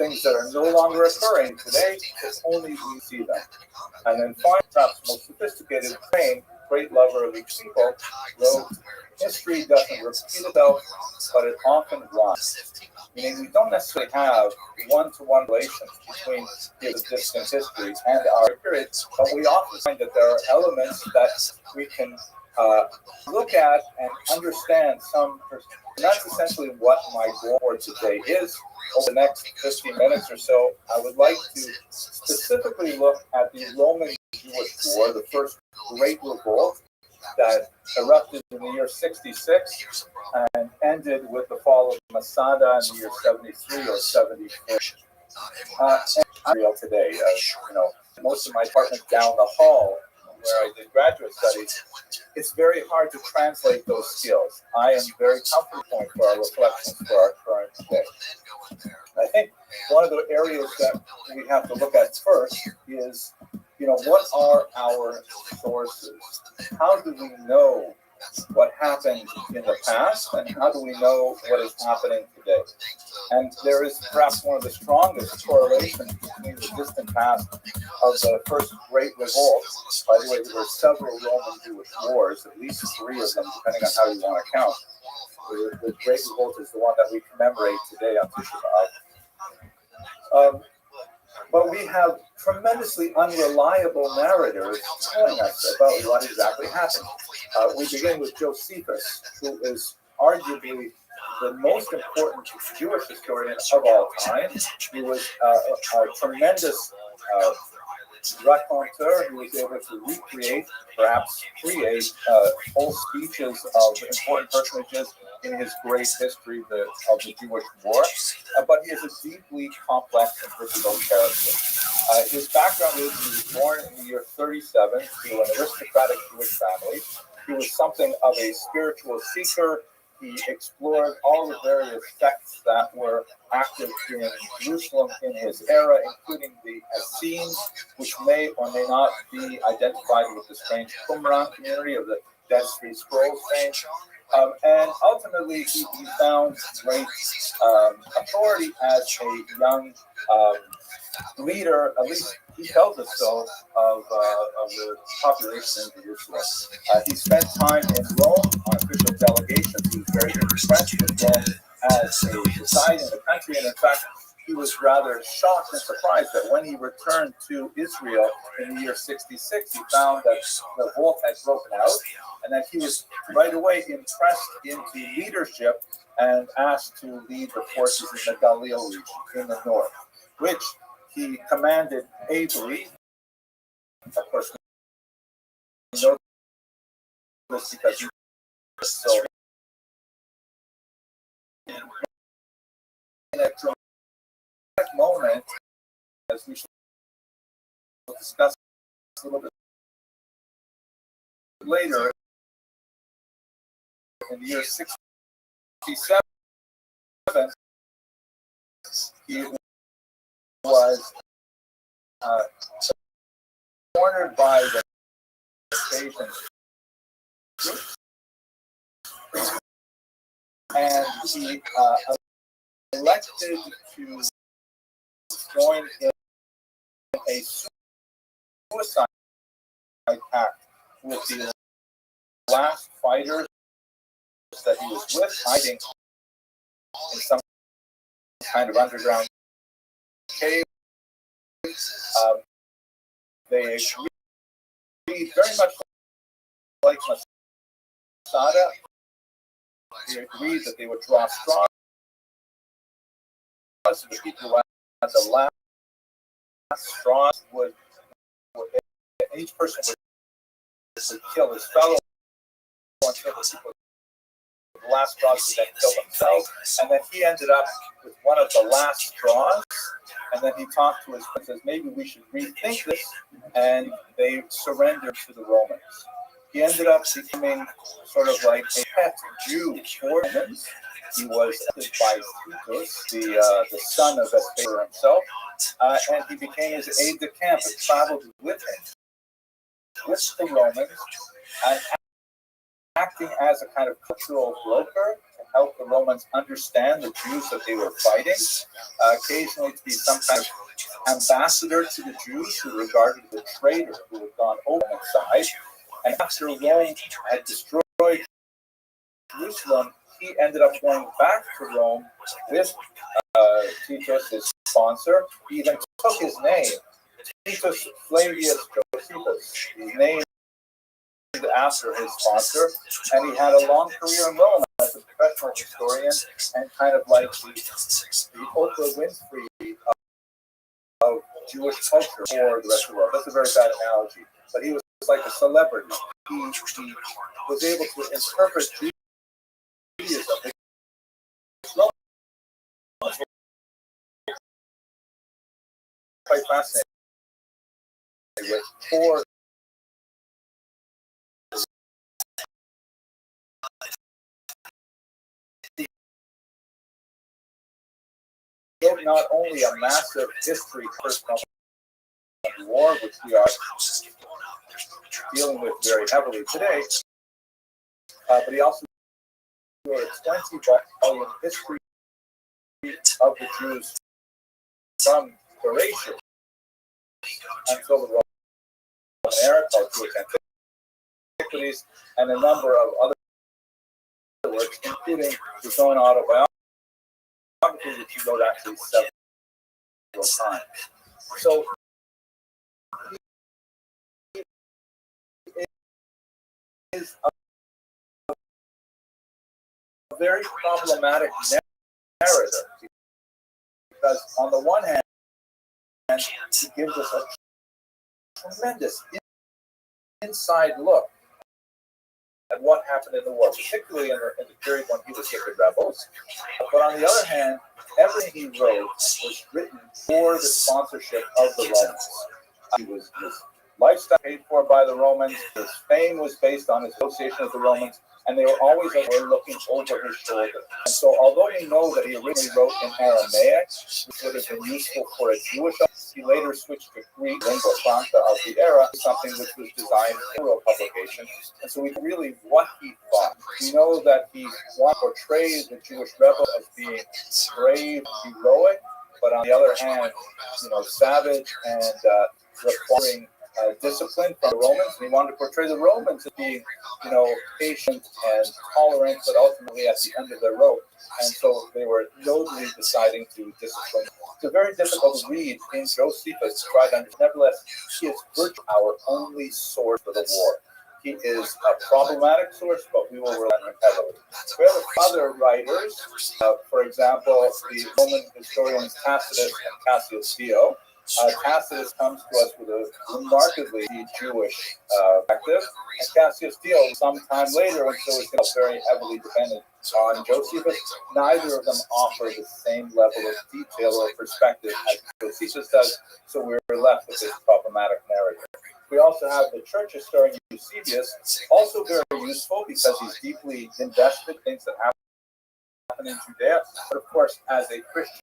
things that are no longer occurring today if only we see them. And then finally, perhaps the most sophisticated brain, great lover of each people, wrote, history doesn't repeat itself, but it often rhymes. Meaning we don't necessarily have one-to-one relations between the distant history and our period, but we often find that there are elements that we can look at and understand some. And that's essentially what my goal for today is. Over the next 15 minutes or so, I would like to specifically look at the Roman-Jewish War, the first great revolt that erupted in the year 66 and ended with the fall of Masada in the year 73 or 74. And I'm real today. Most of my apartment down the hall where I did graduate studies, it's very hard to translate those skills. I am very comfortable for our reflections for our current day. I think one of the areas that we have to look at first is, what are our sources? How do we know what happened in the past, and how do we know what is happening today? And there is perhaps one of the strongest correlations between the distant past of the first Great Revolt. By the way, there were several Roman-Jewish wars, at least 3 of them, depending on how you want to count. The Great Revolt is the one that we commemorate today on Tisha B'Av. But we have tremendously unreliable narrators telling us about what exactly happened. We begin with Josephus, who is arguably the most important Jewish historian of all time. He was a tremendous raconteur who was able to recreate, perhaps create, whole speeches of important personages in his great history of the Jewish war. But he is a deeply complex and difficult character. His background is he was born in the year 37 to an aristocratic Jewish family. He was something of a spiritual seeker. He explored all the various sects that were active in Jerusalem in his era, including the Essenes, which may or may not be identified with the strange Qumran community of the Dead Sea Scrolls fame. And ultimately, he found great authority as a young leader, at least he tells us so, of the population in Jerusalem. He spent time in Rome on official delegations. He was very impressed with Rome as a society and a country, and in fact, he was rather shocked and surprised that when he returned to Israel in the year 66, he found that the revolt had broken out, and that he was right away impressed into leadership and asked to lead the forces in the Galilee region in the north, which he commanded ably. Of course, we know this because he was so in a dramatic moment, as we shall discuss a little bit later, in the year 67, he was cornered by the station troops, and he elected to join in a suicide pact with the last fighters that he was with, hiding in some kind of underground cave. They agreed very much like Masada. They agreed that they would draw straws. The people who had the last straws would each person would kill his fellow until the last straws would then kill themselves. And then he ended up with one of the last straws. And then he talked to his friends and says, maybe we should rethink this. And they surrendered to the Romans. He ended up becoming sort of like a pet Jew for Romans. He was adopted by Titus, the son of Vespasian himself, and he became his aide-de-camp and traveled with him, with the Romans, and acting as a kind of cultural broker to help the Romans understand the Jews that they were fighting, occasionally to be some kind of ambassador to the Jews who regarded the traitor who had gone over on the side. And after Rome had destroyed Jerusalem, he ended up going back to Rome with Titus, his sponsor. He even took his name, Titus Flavius Josephus, his name after his sponsor, and he had a long career in Rome as a professional historian and kind of like the Oprah Winfrey of Jewish culture for the rest of the world. That's a very bad analogy, but he was like a celebrity. He was able to interpret Judaism. Quite fascinating. With four not only a massive history personal war, which we are dealing with very heavily today, but he also wrote a 20-volume history of the Jews from Galatia until the Roman era, called Jewish Antiquities, and a number of other works, including his own autobiography, which he wrote actually several times. So it is a very problematic narrative because, on the one hand, he gives us a tremendous inside look at what happened in the war, particularly in the period when he was with the rebels. But on the other hand, everything he wrote was written for the sponsorship of the Romans. His lifestyle paid for by the Romans. His fame was based on his association with the Romans, and they were always looking over his shoulder. And so, although we know that he originally wrote in Aramaic, which would have been useful for a Jewish, he later switched to Greek, lingua franca of the era, something which was designed for oral publication. And so we really what he thought. We know that he portrayed the Jewish rebel as being brave, heroic, but on the other hand, savage and requiring discipline from the Romans, and he wanted to portray the Romans as being, patient and tolerant, but ultimately at the end of their rope. And so they were nobly deciding to discipline. It's a very difficult read in Josephus to try to understand. Nevertheless, he is virtually our only source for the war. He is a problematic source, but we will rely on him heavily. We have other writers, for example, the Roman historians Tacitus and Cassius Dio. Tacitus comes to us with a remarkably Jewish perspective, and Cassius Dio sometime later, and so it's very heavily dependent on Josephus. Neither of them offer the same level of detail or perspective as Josephus does, so we're left with this problematic narrative. We also have the church historian Eusebius, also very useful because he's deeply invested in things that happen in Judea, but of course, as a Christian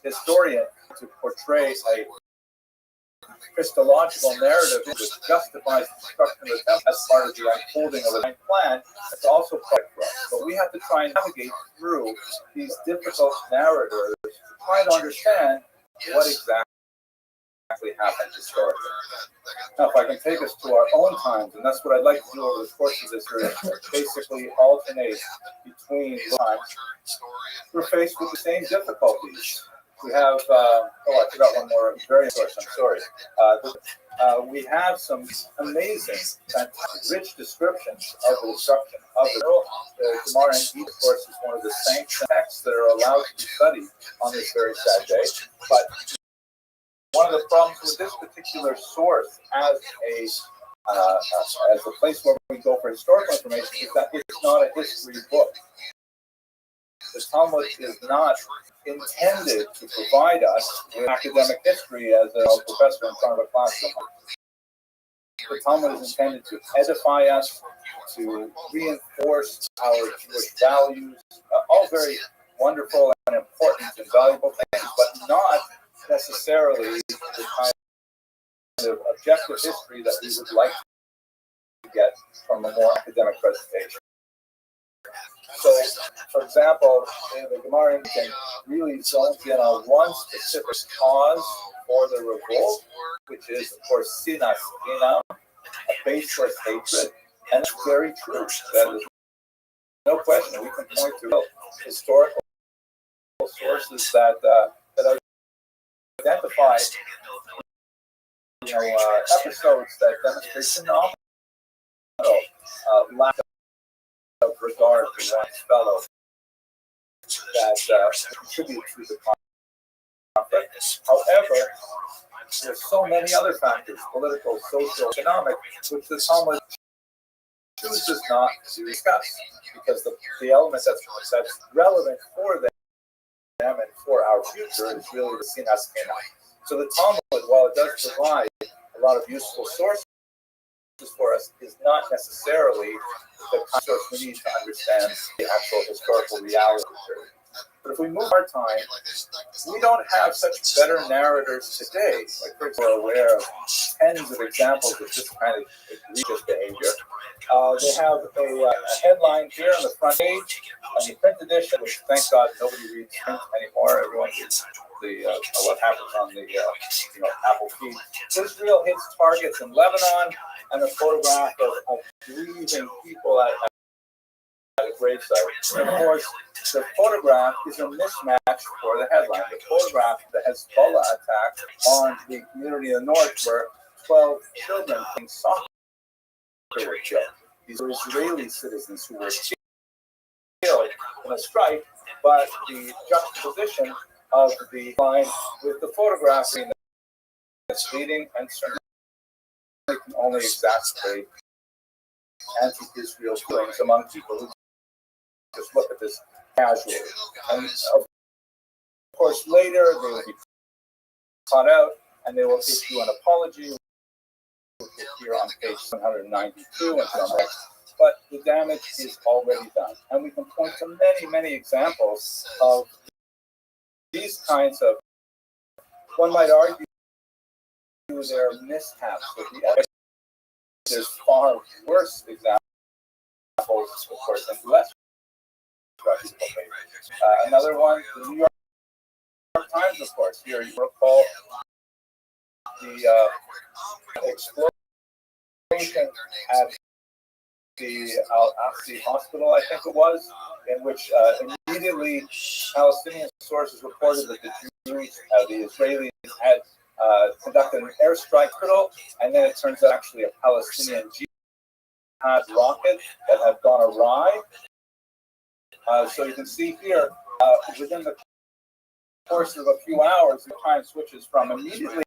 historian, to portray a Christological narrative which justifies the destruction of the temple as part of the unfolding of the divine plan, it's also part for us. But we have to try and navigate through these difficult narratives to try to understand what exactly happened historically. Now, if I can take us to our own times, and that's what I'd like to do over the course of this series, basically alternate between times. We're faced with the same difficulties. We have, I forgot one more very important, I'm sorry. We have some amazing, fantastic, rich descriptions of the destruction of the world. The Gemara indeed, of course, is one of the sanctioned texts that are allowed to be studied on this very sad day. But one of the problems with this particular source as a place where we go for historical information is that it's not a history book. The Talmud is not intended to provide us with academic history as a professor in front of a classroom. The Talmud is intended to edify us, to reinforce our Jewish values, all very wonderful and important and valuable things, but not necessarily the kind of objective history that we would like to get from a more academic presentation. So, for example, in the Gemara can really zone in on one specific cause for the revolt, which is, of course, sinas, a baseless hatred. And it's very true. That is no question. We can point to historical sources that identify episodes that demonstrate phenomenal lack of regard for one's fellow that contribute to the conflict. However, there's so many other factors, political, social, economic, which the Talmud chooses not to discuss, because the element that's relevant for them and for our future is really the sinas kena. So the Talmud, while it does provide a lot of useful sources for us, is not necessarily the kind of source we need to understand the actual historical reality. But if we move our time, we don't have such better narrators today. Like, for example, we're aware of tens of examples of this kind of egregious behavior. They have a headline here on the front page, on the print edition, which, thank God, nobody reads print anymore. Everyone reads what happens on the Apple feed. Israel hits targets in Lebanon, and a photograph of grieving people at a gravesite. And of course, the photograph is a mismatch for the headline. The photograph of the Hezbollah attack on the community in the north, where 12 children playing soccer were killed. These were Israeli citizens who were killed in a strike, but the juxtaposition of the line with the photograph being misleading and certainly can only exacerbate anti-Israel feelings among people who just look at this casually. And of course, later they will be caught out and they will issue an apology, which is here on page 192 and so on. But the damage is already done. And we can point to many, many examples of these kinds of, one might argue, their mishaps with the evidence. There's far worse examples, of course, and less. Another one, the New York Times, of course. Here you recall the explosion at the Al-Aqsa hospital, I think it was, in which immediately Palestinian sources reported that the Israelis had conducted an airstrike, and then it turns out actually a Palestinian jihad rocket that had gone awry. So you can see here, within the course of a few hours, the time switches from immediately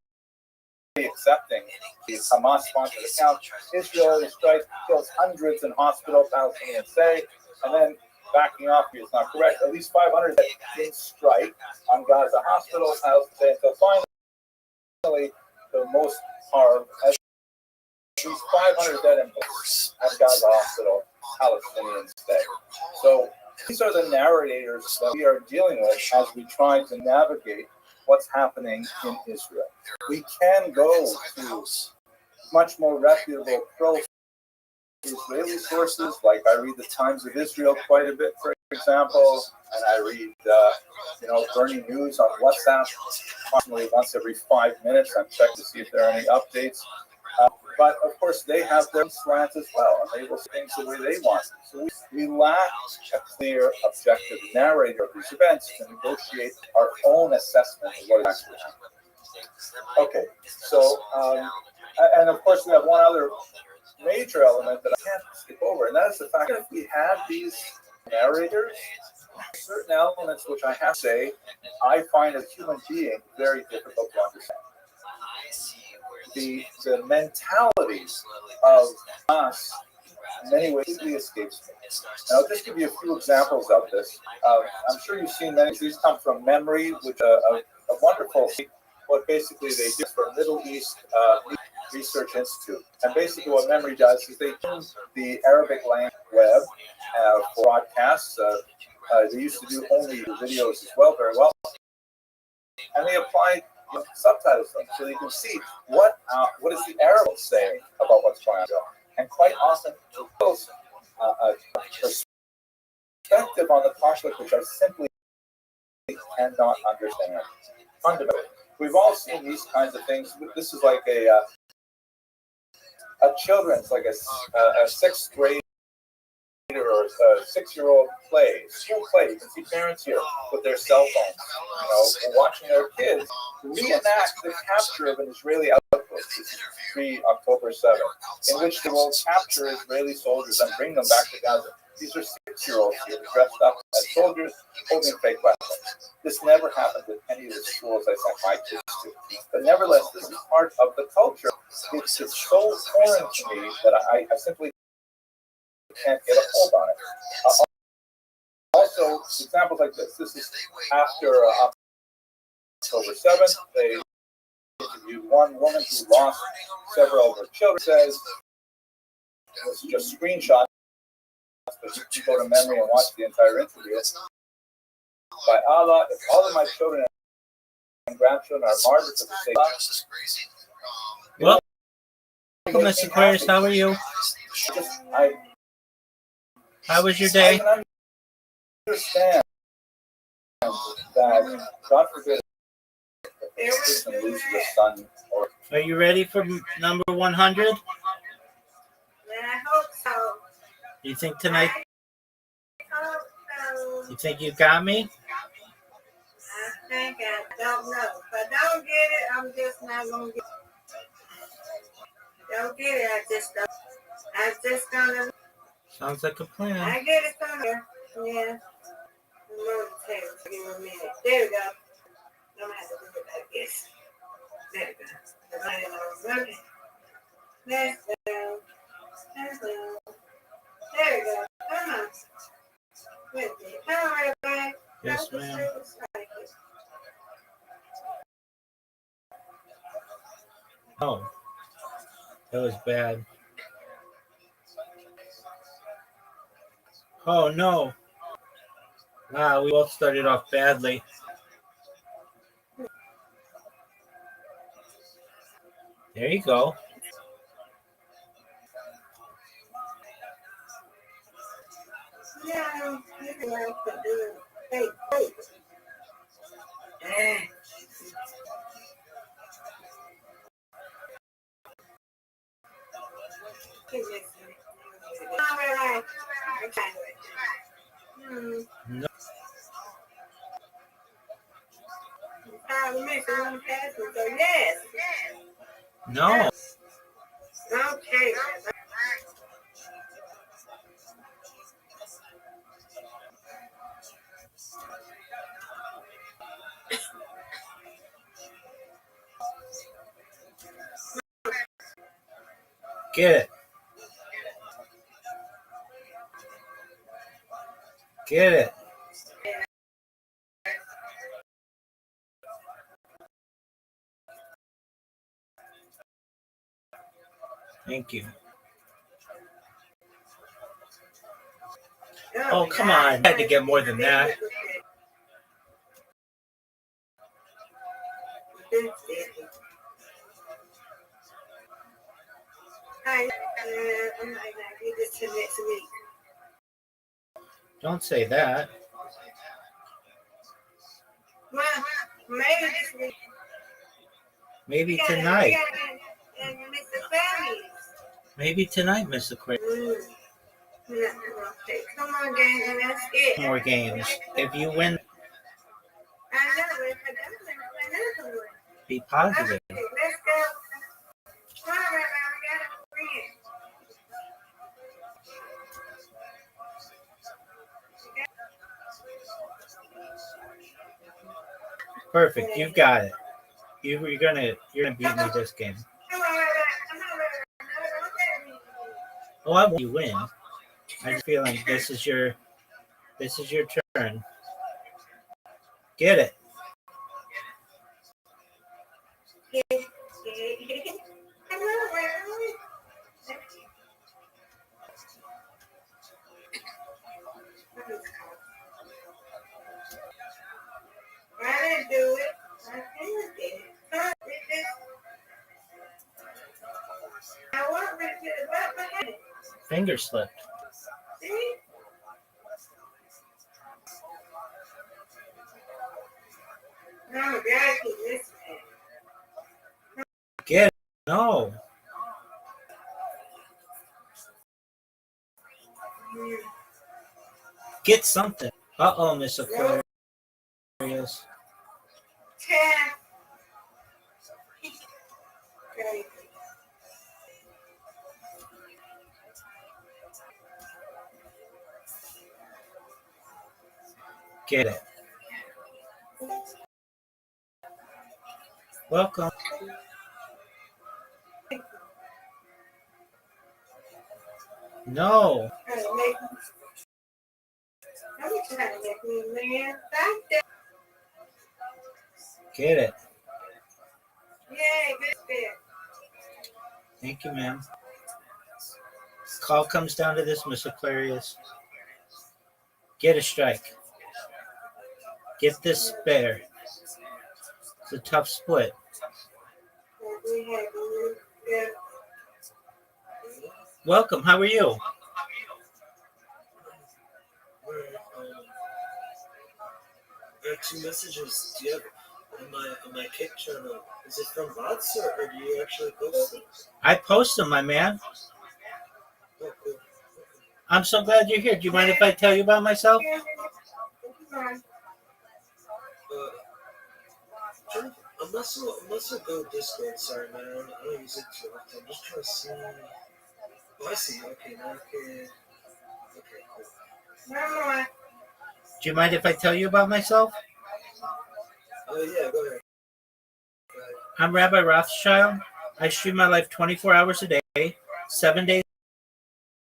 accepting the Hamas-sponsored account. Israeli strike kills hundreds in hospital, Palestinians say, and then backing off is not correct. At least 500 in strike on Gaza hospitals, Palestinians say, until finally the most harm. At least 500 dead in at Gaza hospital, Palestinians say. So these are the narrators that we are dealing with as we try to navigate what's happening in Israel. We can go to much more reputable pro-Israeli sources, like I read the Times of Israel quite a bit, for example, and I read, Bernie News on WhatsApp approximately once every 5 minutes. I'm checking to see if there are any updates. But of course, they have their slants as well, and they will say things the way they want. So we lack a clear, objective narrator of these events to negotiate our own assessment of what is actually happening. Okay, so, and of course, we have one other major element that I can't skip over, and that is the fact that if we have these narrators, certain elements which I have to say, I find as a human being very difficult to understand. The mentalities of us in many ways completely escapes me. And I'll just give you a few examples of this. I'm sure you've seen many of these come from Memory, which a wonderful, what basically they do for Middle East Research Institute. And basically what Memory does is they use the Arabic language web for broadcasts. They used to do only videos as well, very well. And they applied subtitles them so you can see what is the Arab saying about what's going on. And quite often, those perspective on the conflict which I simply cannot understand. Fundamentally, we've all seen these kinds of things. This is like a children's, like a sixth grade or a 6-year-old play, school play. You can see parents here with their cell phones, watching their kids reenact the capture of an Israeli outpost. This is pre-October 7th, in which they will capture Israeli soldiers and bring them back to Gaza. These are 6-year-olds here dressed up as soldiers holding fake weapons. This never happened at any of the schools I sent my kids to. But nevertheless, this is part of the culture. It's so foreign to me that I simply can't get a hold on it. Also, examples like this. This is after October 7th. They interviewed one woman who lost several of her children. Says, this is just screenshots, but you can go to memory and watch the entire interview. By Allah, if all of my children and grandchildren are martyred for the sake of well, Mr. Aquarius, how are you? How was your day? I understand that, God forbid, a person loses a son. Are you ready for number 100? I hope so. You think tonight? You think you got me? I think I don't know. If I don't get it, I'm just not gonna get it. Don't get it, I just gonna. Sounds like a plan. I get it somewhere. Yeah. Give me a minute. There we go. I'm gonna have to do it like this. There we go. Okay. Let's go. Let's go. There we go. Come on. With me. Come on, everybody. Yes, ma'am. Oh, that was bad. Oh, no. Wow, we both started off badly. There you go. Yeah, you like to do it. Hey. No. Yes. No. Okay. Get it. Get it. Thank you. Oh, come on. I had to get more than that. I might not get this to next week. Don't say that. Well, maybe this week. Maybe tonight. And Mr. Family. Maybe tonight, Miss Aquarius. Come on, gang, and that's it. More games. If you win, I know, if I don't win, be positive. Okay, let's go. Come on, Rabbi, we got a friend. Perfect. You've got it. You're gonna beat me this game. Come on, Rabbi. Come on, Rabbi. No, don't let me. Oh, I want you win. I just feel like this is your turn. Get it. Come on, Rabbi. I didn't do it. I didn't get it. I want to do it. What happened? Finger slipped. See? Mama, God, keep listening. Get it. No. Get something. Uh-oh, Miss Aquarius. Tab. Okay. Get it. Welcome. No. Trying to make me. I'm trying to make me man. Thank you. Get it. Yay, good bit. Thank you, ma'am. Call comes down to this, Miss Aquarius. Get a strike. Get this spare. It's a tough split. We have a good. Welcome. How are you? I have two messages. Do you have on my kick channel? Is it from bots or do you actually post them? I post them, my man. Oh, cool. I'm so glad you're here. Do you mind if I tell you about myself? I'm not so good with Discord. Sorry, man. I don't use it too often. I'm just trying to see. Oh, I see. Okay, now okay. Okay, cool. Do you mind if I tell you about myself? Oh yeah, go ahead. I'm Rabbi Rothschild. I stream my life 24 hours a day, 7 days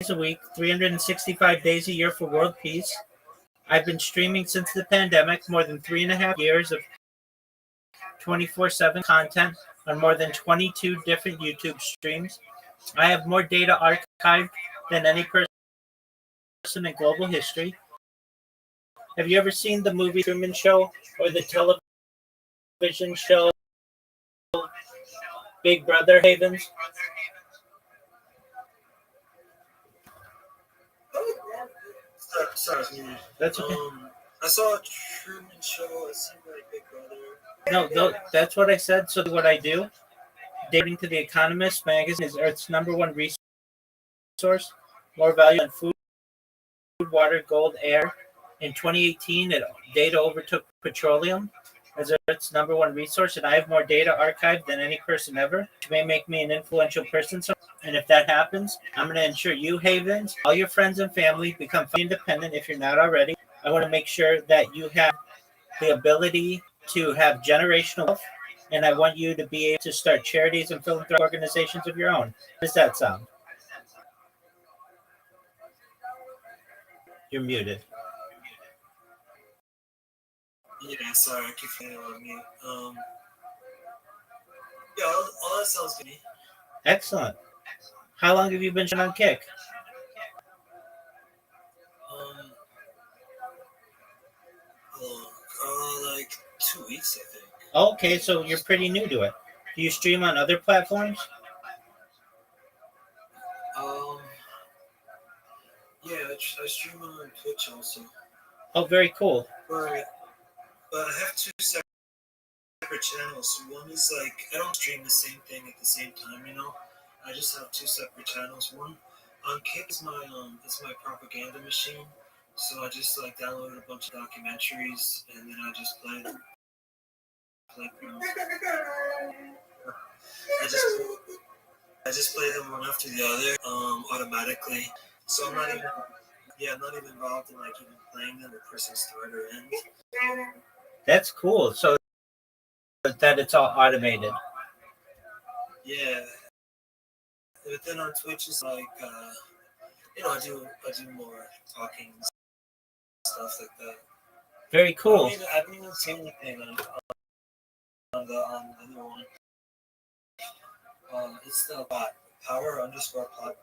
a week, 365 days a year for world peace. I've been streaming since the pandemic, more than 3.5 years of 24/7 content on more than 22 different YouTube streams. I have more data archived than any person in global history. Have you ever seen the movie Truman Show or the television show Big Brother Havens? Sorry, it's me. That's okay. I saw a Truman Show. It seemed like Big Brother. No, that's what I said. So what I do, according to The Economist magazine, is Earth's #1 resource, more valuable than food, water, gold, air. In 2018, data overtook petroleum as Earth's #1 resource, and I have more data archived than any person ever, which may make me an influential person. And if that happens, I'm going to ensure you, Havens, all your friends and family become independent if you're not already. I want to make sure that you have the ability to have generational wealth, and I want you to be able to start charities and philanthropic organizations of your own. How does that sound? You're muted. Yeah, sorry, I keep forgetting on mute. Yeah, all that sounds good. Excellent. How long have you been on Kick? Like 2 weeks, I think. Okay, so you're pretty new to it. Do you stream on other platforms? Yeah, I stream on Twitch also. Oh, very cool. But I have two separate channels. One is like I don't stream the same thing at the same time, you know. I just have two separate channels. One on Kick is it's my propaganda machine. So I just like downloaded a bunch of documentaries and then I just play them. I just play them one after the other, automatically. So I'm not even involved in like even playing them or pressing start or end. That's cool. So that it's all automated. Yeah. But then on Twitch is like I do more talking stuff like that. Very cool. I haven't even seen anything on the other one. It's the bot power_plot.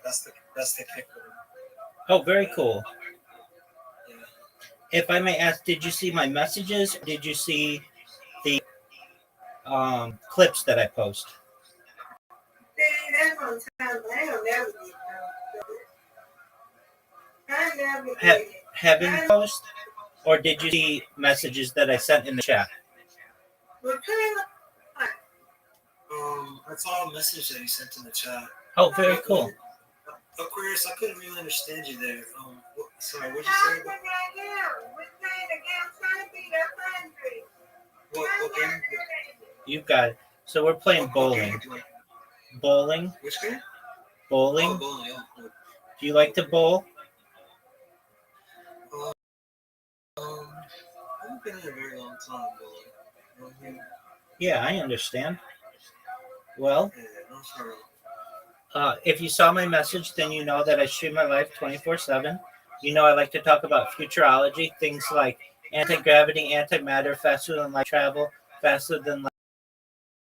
That's the kick one. Oh, very cool. Yeah. If I may ask, did you see my messages? Or did you see the clips that I post? That's on time. I don't never get I never get it. Heaven post? or did you see messages that I sent in the chat? I saw a message that you sent in the chat. Oh, very cool. Aquarius, I couldn't really understand you there. Sorry, what'd you say? What game? You've got it. So we're playing bowling. Bowling? Which game? Bowling? Oh, bowling, yeah. Do you like to bowl? I haven't been in a very long time bowling. Yeah, I understand. Well, Yeah, not for if you saw my message, then you know that I stream my life 24/7. You know I like to talk about futurology, things like anti-gravity, antimatter, faster than light travel, faster than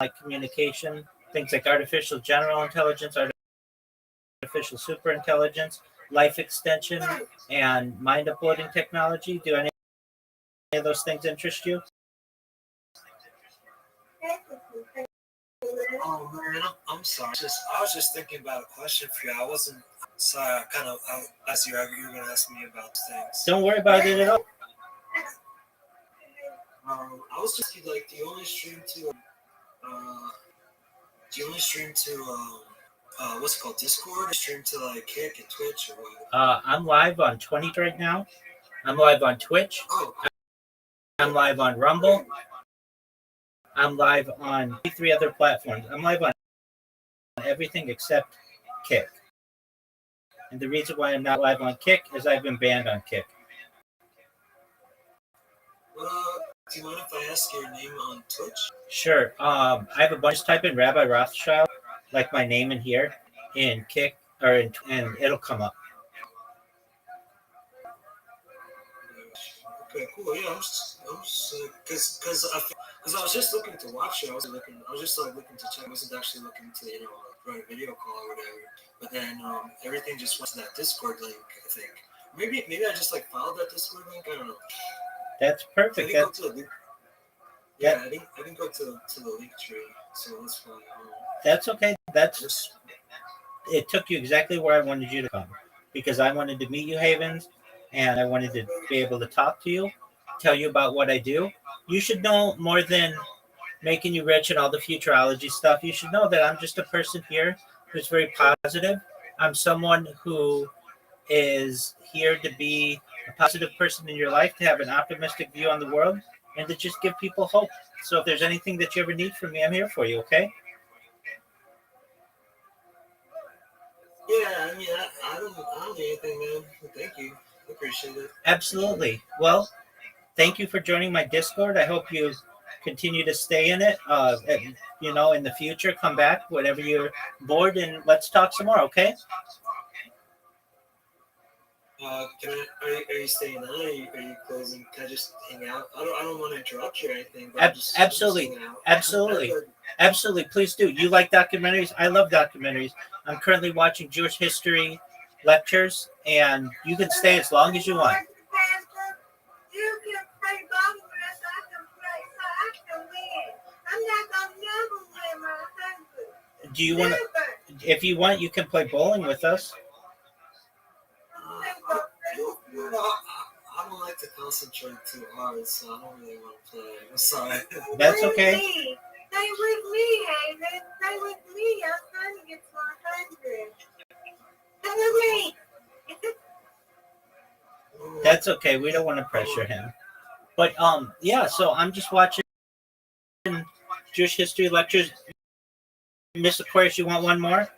light communication, things like artificial general intelligence, artificial superintelligence, life extension, and mind uploading technology. Do any of those things interest you? Oh man, I'm sorry. I was just thinking about a question for you. I wasn't sorry. I asked you. You were gonna ask me about things. Don't worry about it at all. I was just like, do you only stream to what's it called, Discord? Or stream to like Kick and Twitch or what? I'm live on 20 right now. I'm live on Twitch. Oh, I'm live on Rumble. I'm live on 3 other platforms. I'm live on everything except Kick. And the reason why I'm not live on Kick is I've been banned on Kick. do you mind if I ask your name on Twitch? Sure. I have a bunch. Just type in Rabbi Rothschild, like my name in here, in Kick, and it'll come up. Okay, cool. Yeah, because I was just looking to watch it. I was just like looking to check. I wasn't actually looking to run a video call or whatever. But then everything just went to that Discord link. I think maybe I just like followed that Discord link. I don't know. That's perfect. I didn't go to the link tree, so that's fine. That's okay. It took you exactly where I wanted you to come, because I wanted to meet you, Havens, and I wanted to be able to talk to you, tell you about what I do. You should know more than making you rich and all the futurology stuff. You should know that I'm just a person here who's very positive. I'm someone who is here to be a positive person in your life, to have an optimistic view on the world, and to just give people hope. So if there's anything that you ever need from me, I'm here for you, okay? Yeah, I mean, I don't need anything, man. Thank you. I appreciate it. Absolutely. Well, thank you for joining my Discord. I hope you continue to stay in it. And, in the future, come back whenever you're bored, and let's talk some more, okay? Are you staying on? Are you closing? Can I just hang out? I don't want to interrupt you or anything. But Absolutely. Absolutely. Please do. You like documentaries? I love documentaries. I'm currently watching Jewish history lectures, and you can stay as long as you want. You can play ball with us. I can win. I'm not gonna never win my husband. Do you want to? If you want, you can play bowling with us. I don't like to concentrate too hard, so I don't really want to play. I'm sorry. That's okay. Stay with me, Haven. Stay with me. I'm trying to get to 100. Stay with me. That's okay. We don't want to pressure him. But yeah. So I'm just watching Jewish history lectures. Miss Aquarius, you want one more?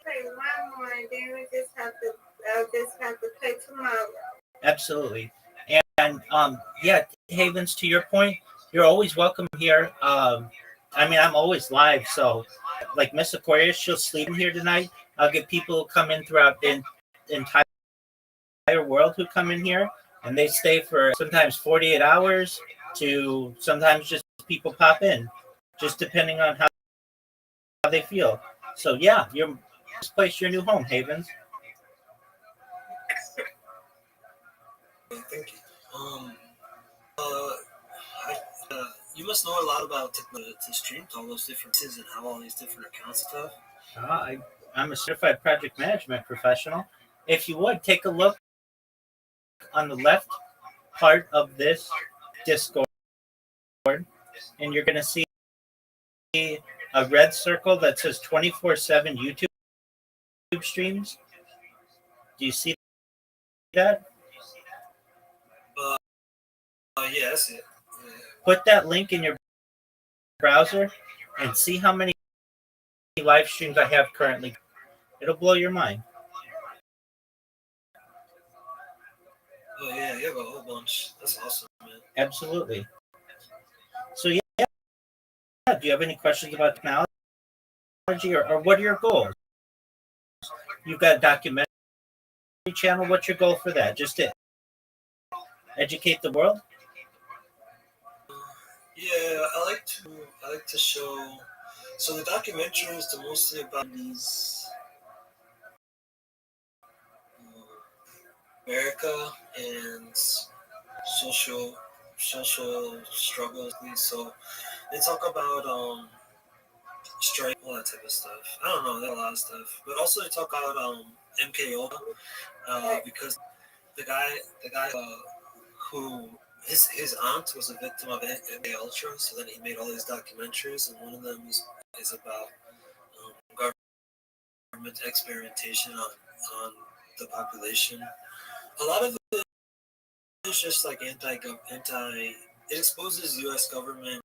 Play one more, and then I'll just have to play tomorrow. Absolutely. And yeah, Havens, to your point, you're always welcome here. I'm always live, so like Miss Aquarius, she'll sleep in here tonight. I'll get people who come in throughout the entire world who come in here, and they stay for sometimes 48 hours to sometimes just people pop in, just depending on how they feel. So yeah, this place your new home, Havens. Thank you. You must know a lot about to stream to all those different things and have all these different accounts and stuff. I'm a certified project management professional. If you would take a look on the left part of this Discord, and you're going to see a red circle that says 24/7 YouTube streams. Do you see that? Yeah, that's it. Yeah. Put that link in your browser and see how many live streams I have currently. It'll blow your mind. Oh yeah, you have a whole bunch. That's awesome, man. Absolutely. So yeah, do you have any questions about technology, or what are your goals? You've got a documentary channel. What's your goal for that? Just to educate the world? Yeah, I like to show. So the documentaries are mostly about these America and social struggles. So they talk about strike, all that type of stuff. I don't know, there's a lot of stuff. But also they talk about MKO because the guy who his aunt was a victim of MK Ultra, so then he made all these documentaries, and one of them is about government experimentation on the population. A lot of it is just like anti. It exposes U.S. government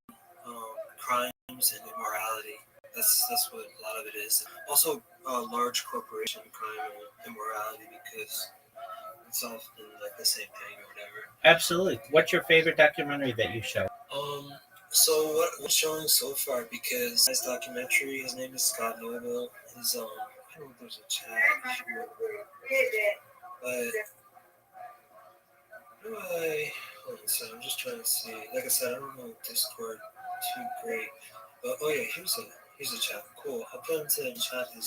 crimes and immorality. That's what a lot of it is. Also, large corporation crime and immorality because it's often like the same thing or whatever. Absolutely. What's your favorite documentary that you show? So what's showing so far? Because his documentary, his name is Scott Noble. His I don't know if there's a chat, but hold on, so I'm just trying to see. Like I said, I don't know Discord too great, but oh yeah, here's a chat. Cool. I'll put into the chat his.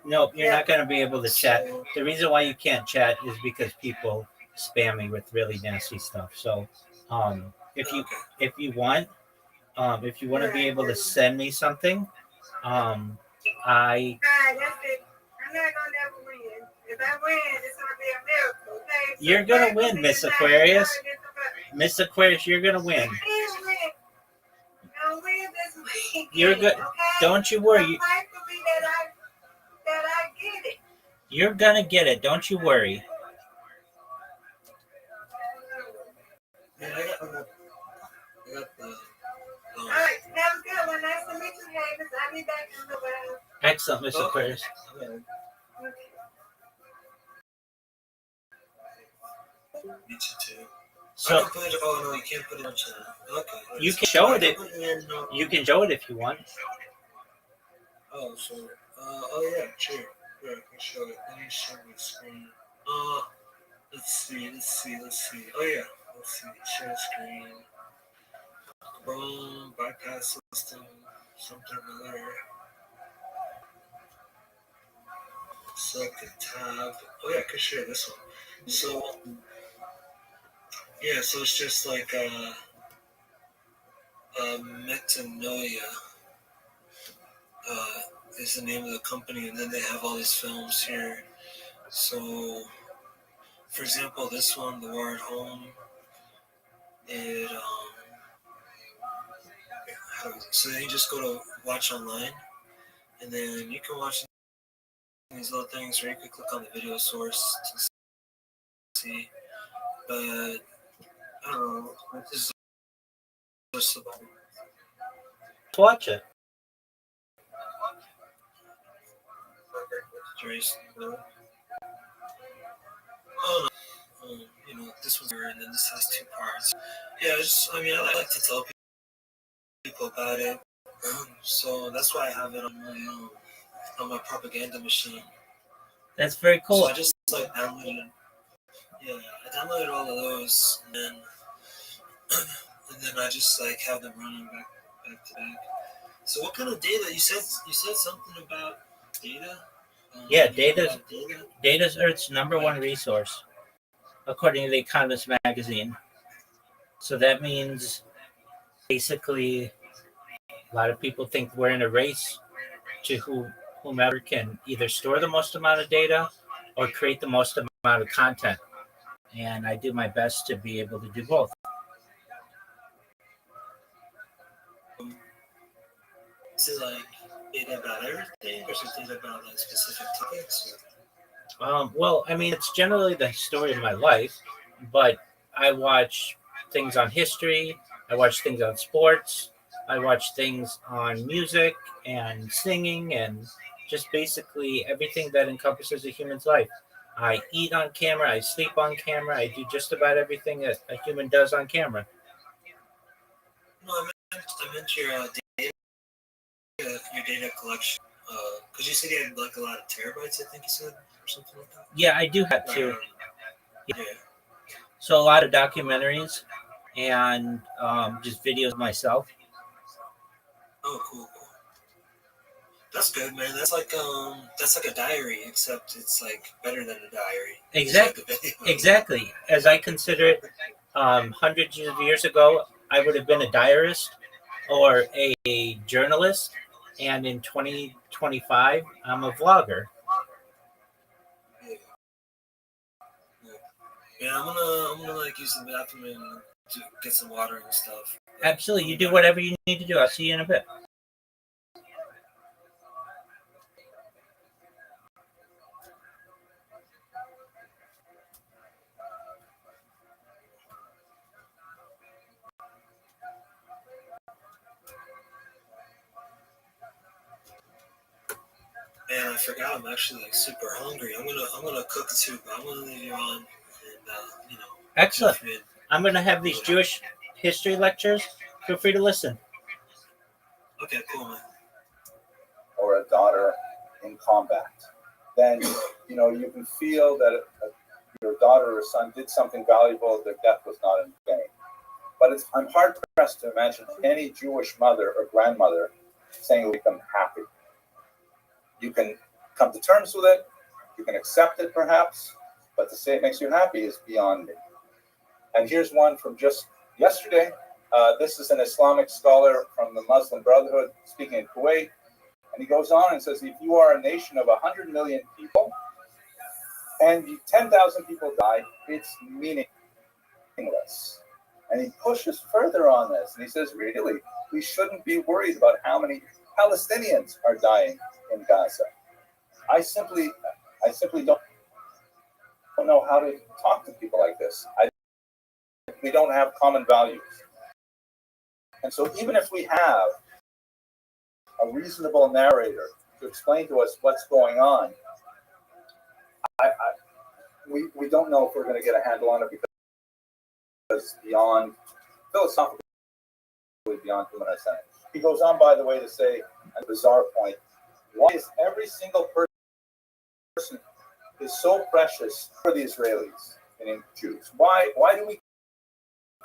No, you're not going to be able to chat. The reason why you can't chat is because people spam me with really nasty stuff. So, if you want to be able to send me something, I. That's it. I'm not gonna never win. If I win, it's gonna be a miracle. Okay? So You're gonna win, Miss Aquarius. Miss Aquarius, you're gonna win. I'll win this weekend. You're good. Okay? Don't you worry. Fight for me that I get it. You're gonna get it. Don't you worry. Yeah, I got the. All right, have a good one. Nice to meet you, Davis. I'll be back in a little while. Excellent, Miss Aquarius. Yeah. Me too. So I can put it. Oh no, you can't put it on channel. Okay. you can show it. You can show it if you want. Oh, so. Oh yeah, sure. Yeah, I can show it. Let me show my screen. Let's see. Oh yeah. Let's see. Share screen. Chrome bypass system. Something or other. Select a tab. Oh yeah, I can share this one. So yeah, so it's just like Metanoia is the name of the company, and then they have all these films here. So, for example, this one, The War at Home, it so then you just go to watch online, and then you can watch these little things, or you could click on the video source to see. But I don't know. This is just about Watch it. Oh no. This was and then this has two parts. Yeah, I like to tell people about it. So that's why I have it on my propaganda machine. That's very cool. So I just like downloaded. Yeah, I downloaded all of those, and then I just like have them running back to back. So what kind of data? You said something about data. Yeah, data's Earth's number one resource, according to the Economist magazine. So that means basically a lot of people think we're in a race to whomever can either store the most amount of data or create the most amount of content. and I do my best to be able to do both. Is it like it about everything, or is it about like specific topics? Well, I mean, it's generally the story of my life, but I watch things on history, I watch things on sports, I watch things on music and singing, and just basically everything that encompasses a human's life. I eat on camera, I sleep on camera, I do just about everything that a human does on camera. No, I meant your data collection. Because you said you had like a lot of terabytes, I think you said, or something like that. Yeah, I do have to. Yeah. So a lot of documentaries and just videos of myself. Oh, cool. That's good, man. That's like a diary, except it's like better than a diary. Exactly. Exactly. As I consider it, hundreds of years ago, I would have been a diarist or a journalist, and in 2025, I'm a vlogger. Yeah, I'm gonna like use the bathroom and get some water and stuff. Absolutely. You do whatever you need to do. I'll see you in a bit. And I forgot I'm actually like super hungry. I'm gonna cook too, but I'm gonna leave you on and Excellent. jump in. I'm going to have these Jewish history lectures. Feel free to listen. Okay, cool, man. Or a daughter in combat, then you can feel that your daughter or son did something valuable. Their death was not in vain. But I'm hard pressed to imagine any Jewish mother or grandmother saying it will make them happy. You can come to terms with it, you can accept it perhaps, but to say it makes you happy is beyond me. And here's one from just yesterday. This is an Islamic scholar from the Muslim Brotherhood speaking in Kuwait. And he goes on and says, if you are a nation of 100 million people and 10,000 people die, it's meaningless. And he pushes further on this. And he says, really, we shouldn't be worried about how many Palestinians are dying in Gaza. I simply don't know how to talk to people like this. We don't have common values. And so even if we have a reasonable narrator to explain to us what's going on, we don't know if we're going to get a handle on it because it's beyond, philosophically beyond human understanding. He goes on, by the way, to say, a bizarre point, why is every single person is so precious for the Israelis, meaning Jews? Why do we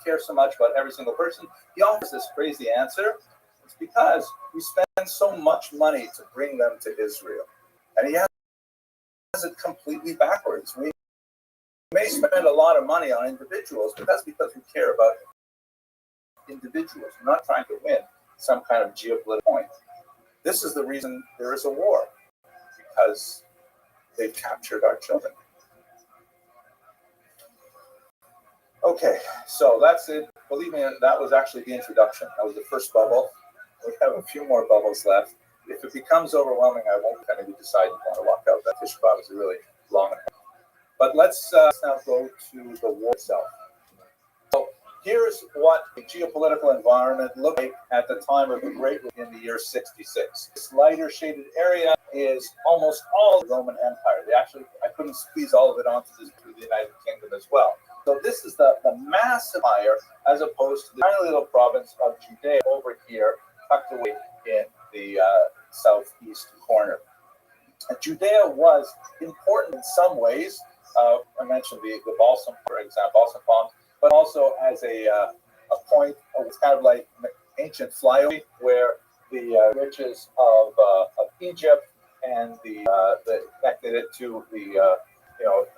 care so much about every single person? He offers this crazy answer. It's because we spend so much money to bring them to Israel. And he has it completely backwards. We may spend a lot of money on individuals, but that's because we care about individuals. We're not trying to win some kind of geopolitical point. This is the reason there is a war, because they've captured our children. Okay, so that's it. Believe me, that was actually the introduction. That was the first bubble. We have a few more bubbles left. If it becomes overwhelming, I won't kind of decide you want to walk out. That Tisha B'Av is really long. But let's now go to the war itself. So here's what the geopolitical environment looked like at the time of the Great War in the year 66. This lighter shaded area is almost all the Roman Empire. I couldn't squeeze all of it onto the United Kingdom as well. So this is the massive empire as opposed to the tiny little province of Judea over here, tucked away in the southeast corner. And Judea was important in some ways. I mentioned the balsam, for example, balsam palm, but also as a point. It's kind of like ancient flyover where the riches of Egypt and the connected it to the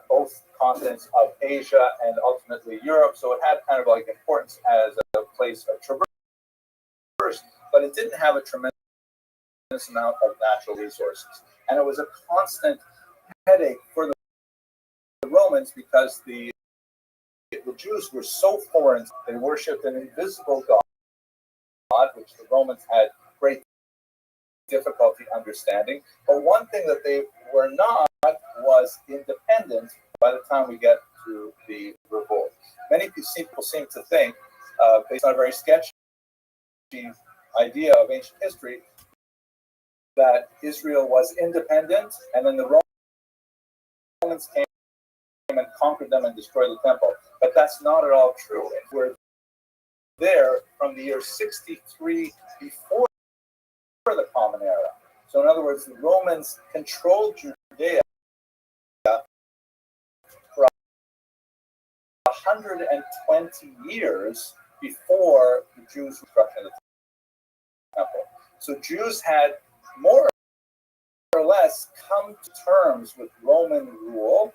both continents of Asia and ultimately Europe. So it had kind of like importance as a place of traverse, but it didn't have a tremendous amount of natural resources. And it was a constant headache for the Romans because the Jews were so foreign, they worshipped an invisible God, which the Romans had great difficulty understanding. But one thing that they were not was independent by the time we get to the revolt. Many people seem to think, based on a very sketchy idea of ancient history, that Israel was independent and then the Romans came and conquered them and destroyed the temple. But that's not at all true. We're there from the year 63 before the Common Era. So in other words, the Romans controlled Judea for 120 years before the Jews' destruction of the temple. So Jews had more or less come to terms with Roman rule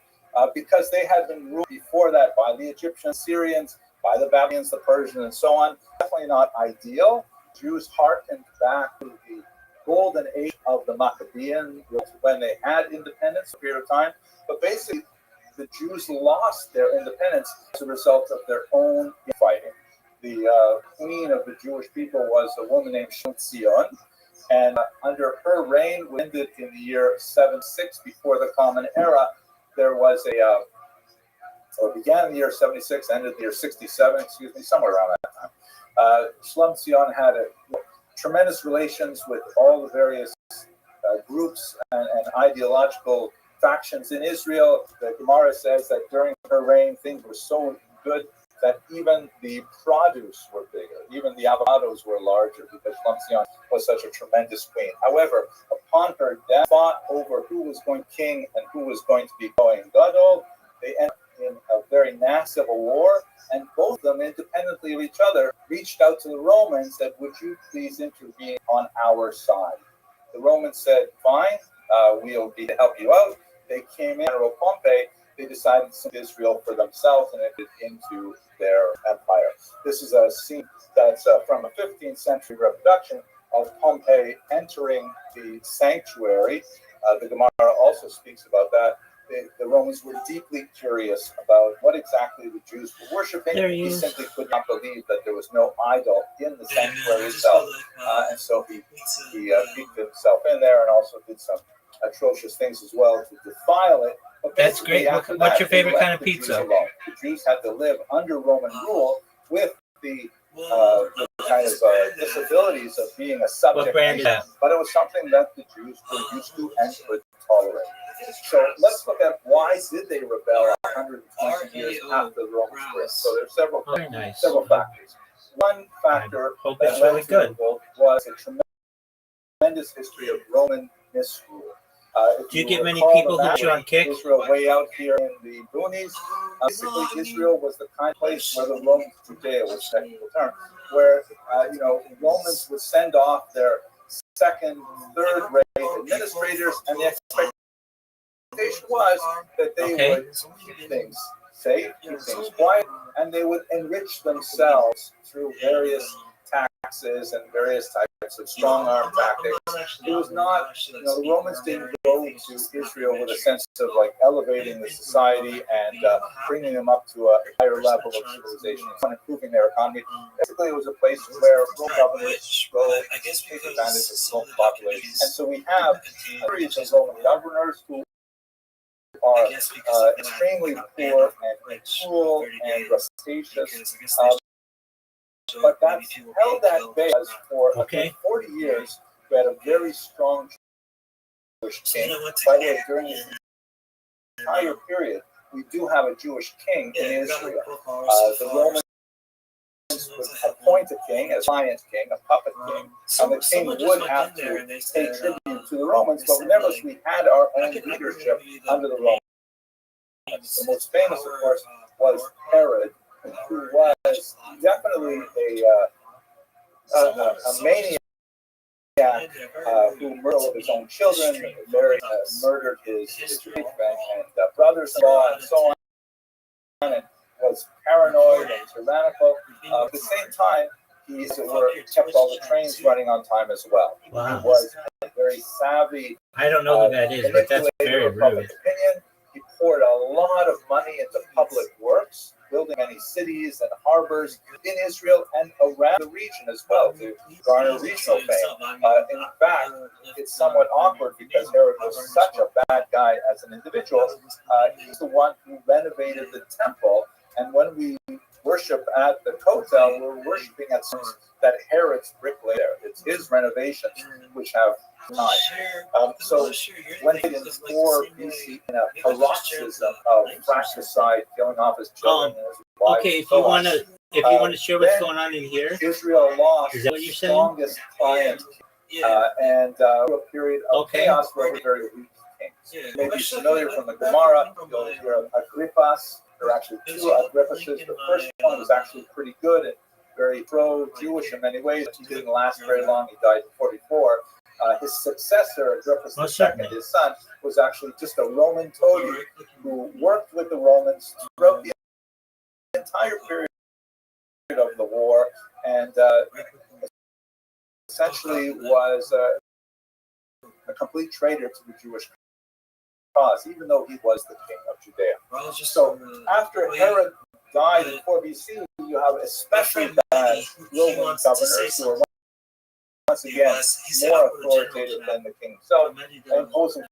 because they had been ruled before that by the Egyptians, Syrians, by the Babylonians, the Persians, and so on. Definitely not ideal. Jews harkened back to the golden age of the Maccabean when they had independence for a period of time. But basically, the Jews lost their independence as a result of their own fighting. The queen of the Jewish people was a woman named Zion, and under her reign, which ended in the year 76 before the Common Era, there was it began in the year 76, ended in the year 67, somewhere around that time. Zion had tremendous relations with all the various groups and ideological factions in Israel. The Gemara says that during her reign, things were so good that even the produce were bigger, even the avocados were larger because Zion was such a tremendous queen. However, upon her death, fought over who was going king and who was going to be going gadol. They ended in a very nasty civil war, and both of them, independently of each other, reached out to the Romans that, would you please intervene on our side? The Romans said, fine, we'll be to help you out. They came in, General Pompey, they decided to send Israel for themselves and entered into their empire. This is a scene that's from a 15th century reproduction of Pompey entering the sanctuary. The Gemara also speaks about that. The Romans were deeply curious about what exactly the Jews were worshiping. He simply could not believe that there was no idol in the sanctuary itself. And so he peeked himself in there and also did some atrocious things as well to defile it. But that's great. What's your favorite kind of pizza? The Jews had to live under Roman rule with the kind of disabilities of being a subject. What brand is that? But it was something that the Jews were used to and could tolerate. So let's look at why did they rebel 120 years after the Romans were. So there's several factors. One factor that led to the revolt was a tremendous history of Roman misrule. Do you get many people who chew on kick? Israel way out here in the boonies. Basically, Israel was the kind of place where the Romans, Judea was the technical term, where Romans would send off their second, third-rate administrators, and the expectation was that they would keep things safe, keep things quiet, and they would enrich themselves through various taxes and various types of strong arm tactics. It was not, the Romans didn't go to Israel with a sense of like elevating the society and bringing them up to a higher level of civilization and improving their economy. Basically, it was a place where Roman governors go take advantage of the local population. And so we have a series of Roman governors who are extremely poor and cruel and rapacious. But that held that base for 40 years. We had a very strong Jewish king. By the way, during this entire period, we do have a Jewish king in Israel. The Romans would appoint a king, a giant king, a puppet king, and the king would have to pay tribute to the Romans, but nevertheless, we had our own leadership under the Romans. The most famous, of course, was Herod, who was definitely a maniac who murdered his own children, murdered his wife and brothers-in-law, and so on, and was paranoid and tyrannical. At the same time, he, as it were, kept all the trains running on time as well. He was a very savvy. I don't know who that is, but that's very rude. Opinion. He poured a lot of money into public works, building many cities and harbors in Israel and around the region as well to garner regional fame. In fact, it's somewhat awkward because Herod was such a bad guy as an individual. He's the one who renovated the temple, and when we worship at the Kotel, we're worshiping at that Herod's brick layer. It's his renovations which have died. So when in 4 BC, in a paroxysm of fratricide, killing off his children and his wives, okay, if you want to share what's going on in here, Israel lost is that what the you're saying? strongest client, and a period of chaos where we're very weak kings. You may be familiar from the Gemara. You'll hear of Agrippas. There are actually 2 Agrippases. The first one was actually pretty good and very pro-Jewish in many ways. He didn't last very long. He died in 44. His successor, Agrippas II, his son, was actually just a Roman toady who worked with the Romans throughout the entire period of the war, and essentially was a complete traitor to the Jewish cause, even though he was the king of Judea. So after Herod died in 4 BC, you have especially bad Roman governors who are once again more authoritative than the king himself, imposing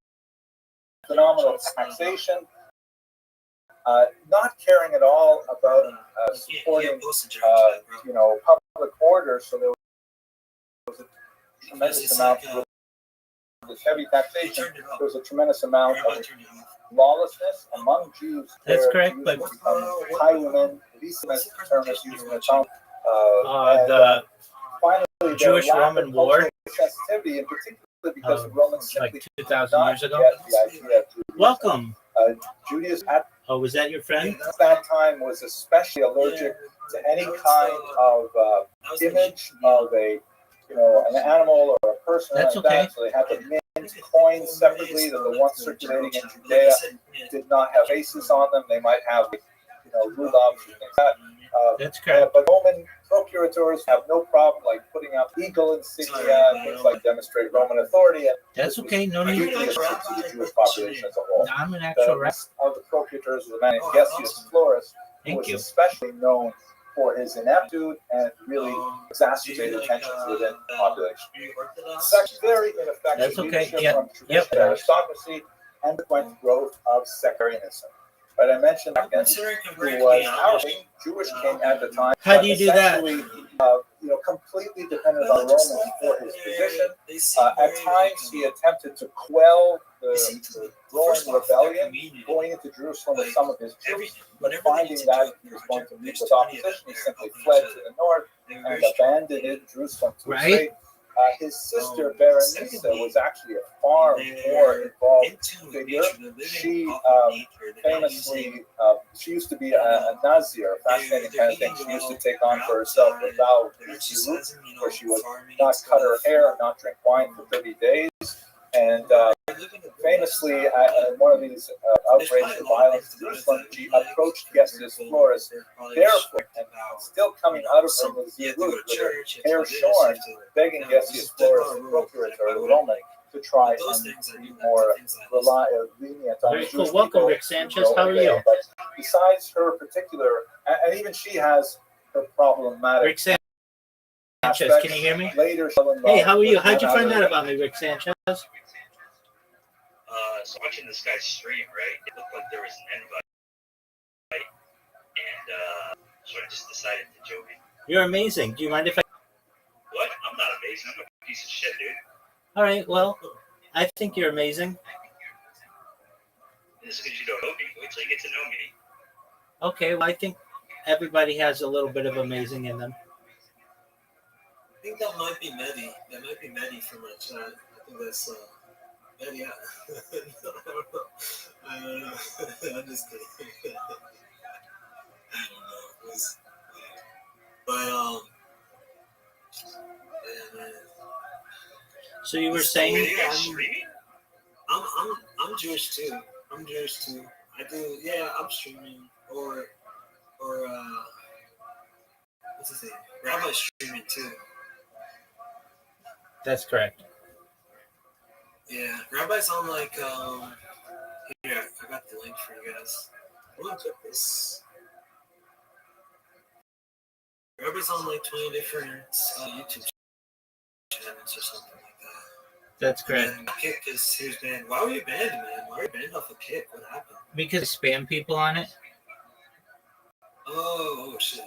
phenomenal taxation, not caring at all about supporting public order. So there was a tremendous amount of this heavy taxation. There was a tremendous amount of lawlessness among Jews. That's correct, Jews but become highwaymen, these term is used in the tongue. the Finally, Jewish-Roman War, sensitivity, in particular because the Romans simply like 2,000 years ago. the idea of Judaism. Welcome. Judaism Oh, was that your friend? at that time was especially allergic to any kind of image of an animal or a person. That's like okay. that. So they had to mint coins separately. That the ones circulating in Judea did not have faces on them. They might have, rulabs and things like that. That's correct. But Roman procurators have no problem like putting up eagle insignia and things like demonstrate Roman authority. And That's okay. No need. to the Jewish population as a whole. I'm an The actual rest of the procurators was a man named Gessius Florus, who Thank was you. especially known for his ineptitude and really exacerbated tensions within the population. Such very ineffective That's okay. leadership Yep. from traditional aristocracy and the growth of sectarianism. But I mentioned again, who was our Jewish king at the time. How do you do that? Completely dependent on Romans for his position. At times, he attempted to quell the growing rebellion, going into Jerusalem with some of his troops, but finding that he was going to meet with opposition, he simply fled to the north and abandoned Jerusalem to his fate. His sister Berenice was actually a far more involved figure. She famously, she used to be a Nazir, a fascinating kind of thing. She used to take on for herself the vow of Zerut, where she would not cut her hair and not drink wine for 30 days. And famously, in one of these outrages of violence in Jerusalem, she approached Gessius Florus barefoot and still coming out of her with Zerut, with her hair shorn, begging Gessius Florus, the procurator, the Roman, to try and be more lenient on Very the cool. Jewish Welcome, people. Rick Sanchez. How are you? But besides her particular, and even she has her problematic Rick Sanchez, aspects. can you hear me? Later, Hey, how are you? How'd you find out about me, Rick Sanchez? So watching this guy's stream, right? It looked like there was an invite, and so I just decided to join. You're amazing. Do you mind if I? What? I'm not amazing. I'm a piece of shit, dude. All right. Well, I think you're amazing. This is because you don't know me. Wait till you get to know me. Okay. Well, I think everybody has a little bit of amazing in them. I think that might be Mehdi. That might be Mehdi from my chat. I think that's Mehdi. I don't know. I'm just kidding. I don't know. But yeah, man. So you were saying? Are you guys streaming? I'm Jewish too. I'm Jewish too. I do. Yeah, I'm streaming or what's his name? Rabbi's streaming too. That's correct. Yeah, Rabbi's on like Here, I got the link for you guys. Look at this. Everybody's on like 20 different YouTube channels or something like that. That's correct. And Kick is he was banned. Why were you banned, man? Why were you banned off of Kick? What happened? Because I spam people on it. Oh shit.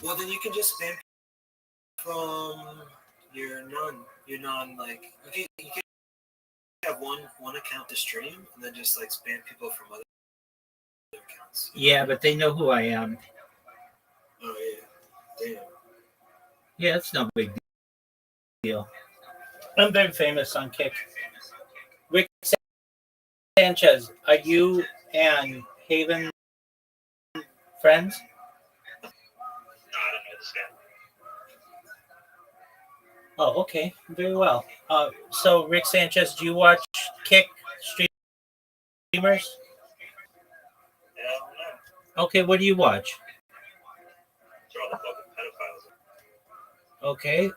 Well, then you can just spam from your non like you can have one account to stream and then just like spam people from other accounts. Yeah, but they know who I am. Oh yeah. Damn. Yeah, it's no big deal. I'm very famous on Kick. Rick Sanchez, are you and Haven friends? No, I don't know this guy. Oh, okay. Very well. So, Rick Sanchez, do you watch Kick streamers? Hell no. Okay, what do you watch? They're all the fucking pedophiles. Okay.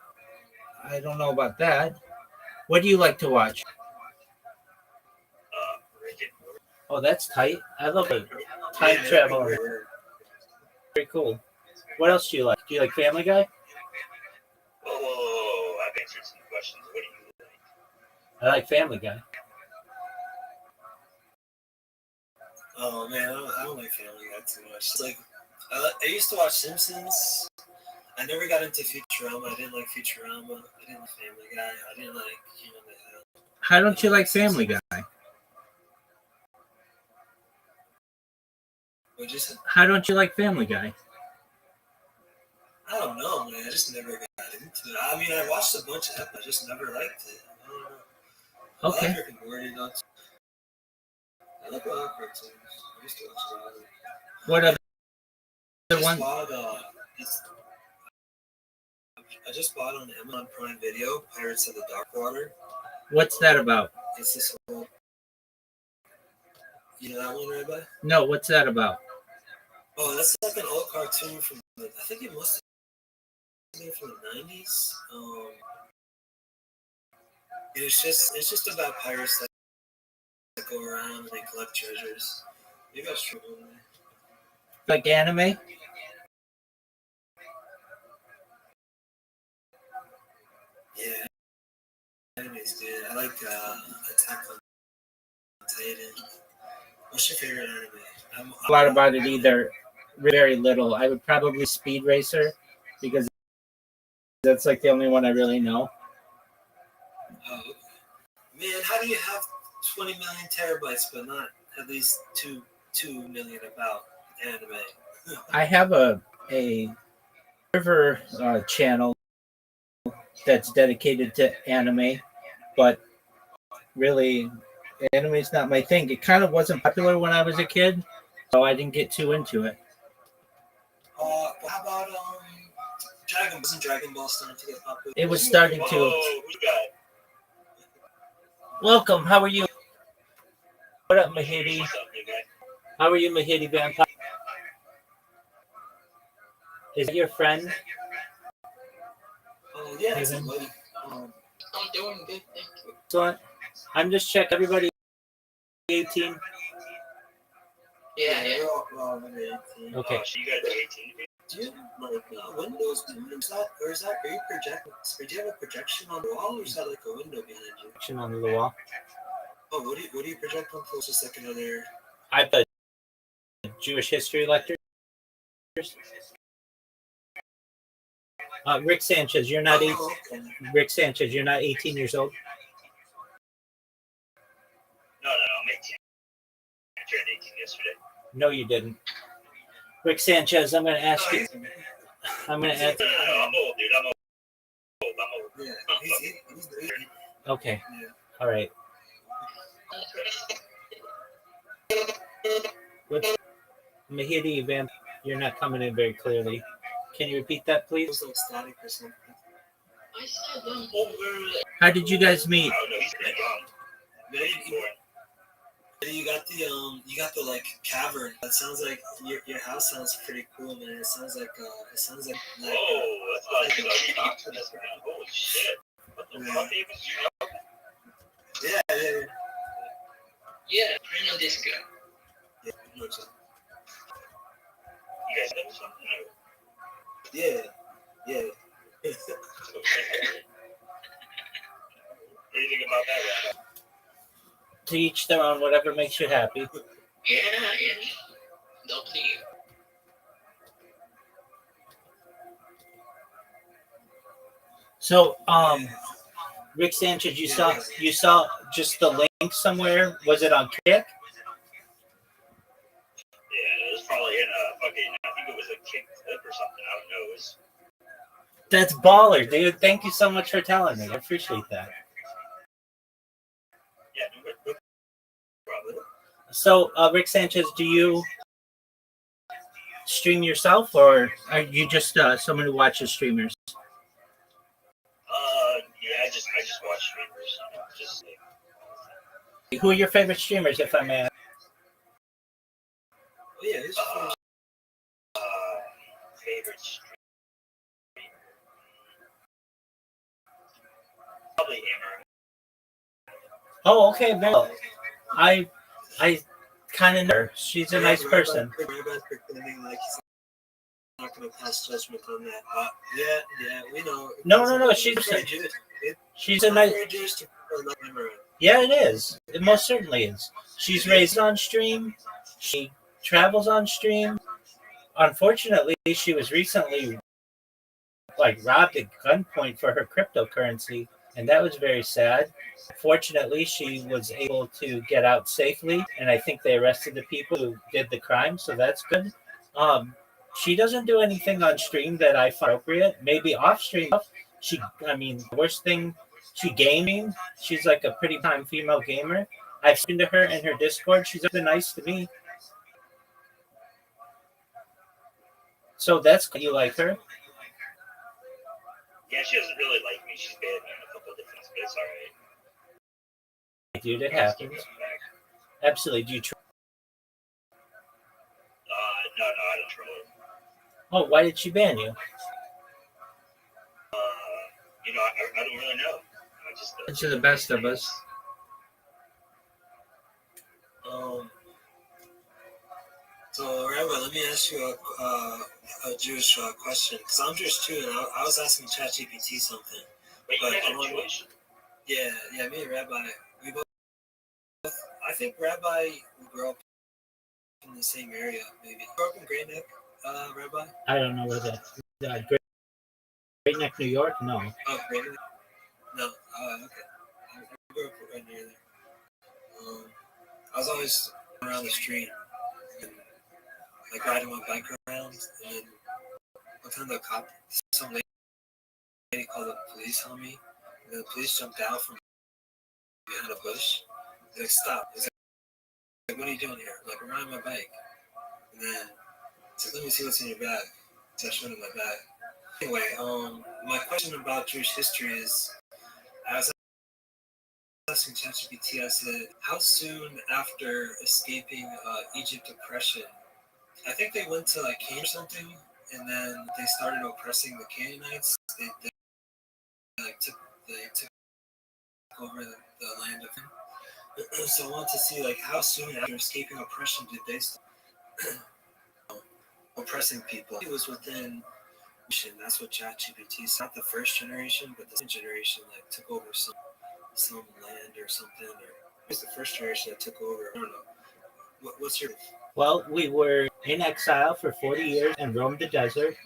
I don't know about that. What do you like to watch? Rick and Morty. Oh, that's tight. I love it. Time travel. Very cool. What else do you like? Do you like Family Guy? Whoa. I've answered some questions. What do you like? I like Family Guy. Oh man, I don't like Family Guy too much. It's like I used to watch Simpsons. I never got into Futurama. I didn't like Futurama. I didn't like Family Guy. I didn't like the Hell. How don't you like Family Guy? But just How don't you like Family Guy? I don't know, man. I just never got into it. I mean, I watched a bunch of it. I just never liked it. I don't know. Okay. I like Rick and Morty, though. I like a lot of cartoons. I used to watch a lot of them. What other I one? just bought on Amazon Prime Video Pirates of the Dark Water. What's that about? It's this whole. You know that one, Rabbi? No, what's that about? Oh, that's like an old cartoon from. I think it must have been from the 90s. It's just about pirates that go around and they collect treasures. Maybe I was struggling there. Like anime? Yeah, anime's good. I like Attack on Titan. What's your favorite anime? A lot about it either. Very little. I would probably Speed Racer because that's like the only one I really know. Oh, okay. Man, how do you have 20 million terabytes but not at least 2 million about anime? I have a river channel that's dedicated to anime, but really anime's not my thing. It kind of wasn't popular when I was a kid, so I didn't get too into it. How about Wasn't Dragon Ball starting to get popular? It was starting to. Whoa, who's got? Welcome. How are you? What up, Mahidi? What's up, big guy? How are you, Mahidi Vampire? Is that your friend? Oh yeah, it's Even- buddy. I'm doing good, thank you. Excellent. I'm just checking everybody 18. Yeah, We're all under 18. Okay. Oh, so you got the 18? Do you have like windows behind that, or is that? Are you projecting? Do you have a projection on the wall, or is that like a window behind you? Action on the wall. Oh, what do you project on? It's just like another. I bet Jewish history lectures. Rick Sanchez, you're not eight. Oh, okay. Rick Sanchez, you're not 18 years old. No, I'm 18. I turned 18 yesterday. No, you didn't. Rick Sanchez, I'm going to ask you. I'm going to ask. No, I'm old, dude. I'm old. Yeah, he's 80. Okay. Yeah. All right. What's Mahidi Vamp? You're not coming in very clearly. Can you repeat that, It please? was like static or something. I said over. How did you guys meet? Oh, no, he's pretty young. Man, you got the like cavern. That sounds like your house sounds pretty cool, man. It sounds like Whoa, that's a lot of stuff. Holy shit. What the fuck even? Yeah. Yeah, I know this guy. Yeah, you know something. You guys know something? Yeah. What do you think about that, Rabbi? To each their own, whatever makes you happy. Yeah. Up to you. So, Rick Sanchez, you saw just the link somewhere. Was it on Kick? Yeah, it was probably in a fucking, I think it was a kick clip or something. I don't know. It was, That's baller, dude. Thank you so much for telling me. I appreciate that. yeah, no problem. So, Rick Sanchez, do you stream yourself, or are you just someone who watches streamers? Yeah, I just watch streamers, you know, just like, Who are your favorite streamers, if I may ask? Oh yeah, it's favorite streamer. Probably Hammer. Oh, okay, very well. I kind of know her. She's a nice person. Rabbi's pretending like he's not going to pass judgment on that. Yeah, we know. No. She's a nice. Very Jewish to not Hammer. Yeah, it is. It most certainly is. She's raised on stream. She travels on stream. Unfortunately, she was recently robbed at gunpoint for her cryptocurrency, and that was very sad. Fortunately, she was able to get out safely, and I think they arrested the people who did the crime, so that's good. She doesn't do anything on stream that I find appropriate. Maybe off stream, the worst thing, she gaming. She's like a pretty time female gamer. I've spoken to her in her Discord. She's been nice to me. So that's good. You like her? Yeah, she doesn't really like me. She's banned me in a couple of different spaces, alright. Dude, it happens. Absolutely. Do you No, I don't troll her. Oh, why did she ban you? You know, I don't really know. I just. To the best of us. So, Rabbi, let me ask you a Jewish question. Because I'm Jewish too, and I was asking ChatGPT something. Wait, But you guys I'm are on- Jewish? Yeah, me and Rabbi, we both. I think Rabbi we grew up in the same area, maybe. Grew up in Great Neck, Rabbi? I don't know where that Great Neck, New York? No. Oh, Great Neck? No, okay. I grew up right near there. I was always around the street, and, like riding my bike around, and then one time some lady called the police on me, and the police jumped out from behind a bush. They're like, stop. He's like, what are you doing here? I'm like, I'm riding my bike. And then he's like, let me see what's in your bag. So I showed him my bag. Anyway, my question about Jewish history is, I was asking ChatGPT, I said, how soon after escaping Egypt oppression, I think they went to like Canaan or something, and then they started oppressing the Canaanites. They took over the land of him. So I want to see like how soon after escaping oppression did they start oppressing people. It was within, that's what ChatGPT is. Not the first generation, but the second generation like took over some land or something. Or it was the first generation that took over. I don't know. What's your? Well, we were in exile for 40 years and roamed the desert,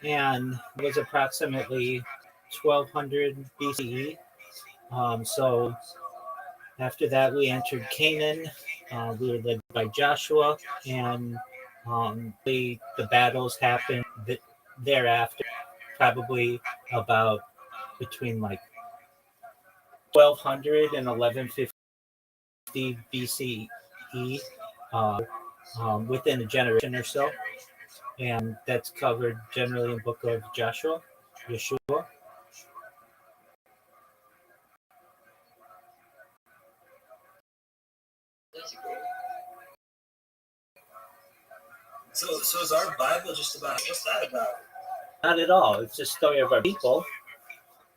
and it was approximately 1200 BCE. So after that, we entered Canaan. We were led by Joshua, and the battles happened thereafter, probably about between like 1200 and 1150 BCE, within a generation or so, and that's covered generally in the book of Yeshua. That's cool. So is our Bible just about? What's that about? Not at all. It's a story of our people,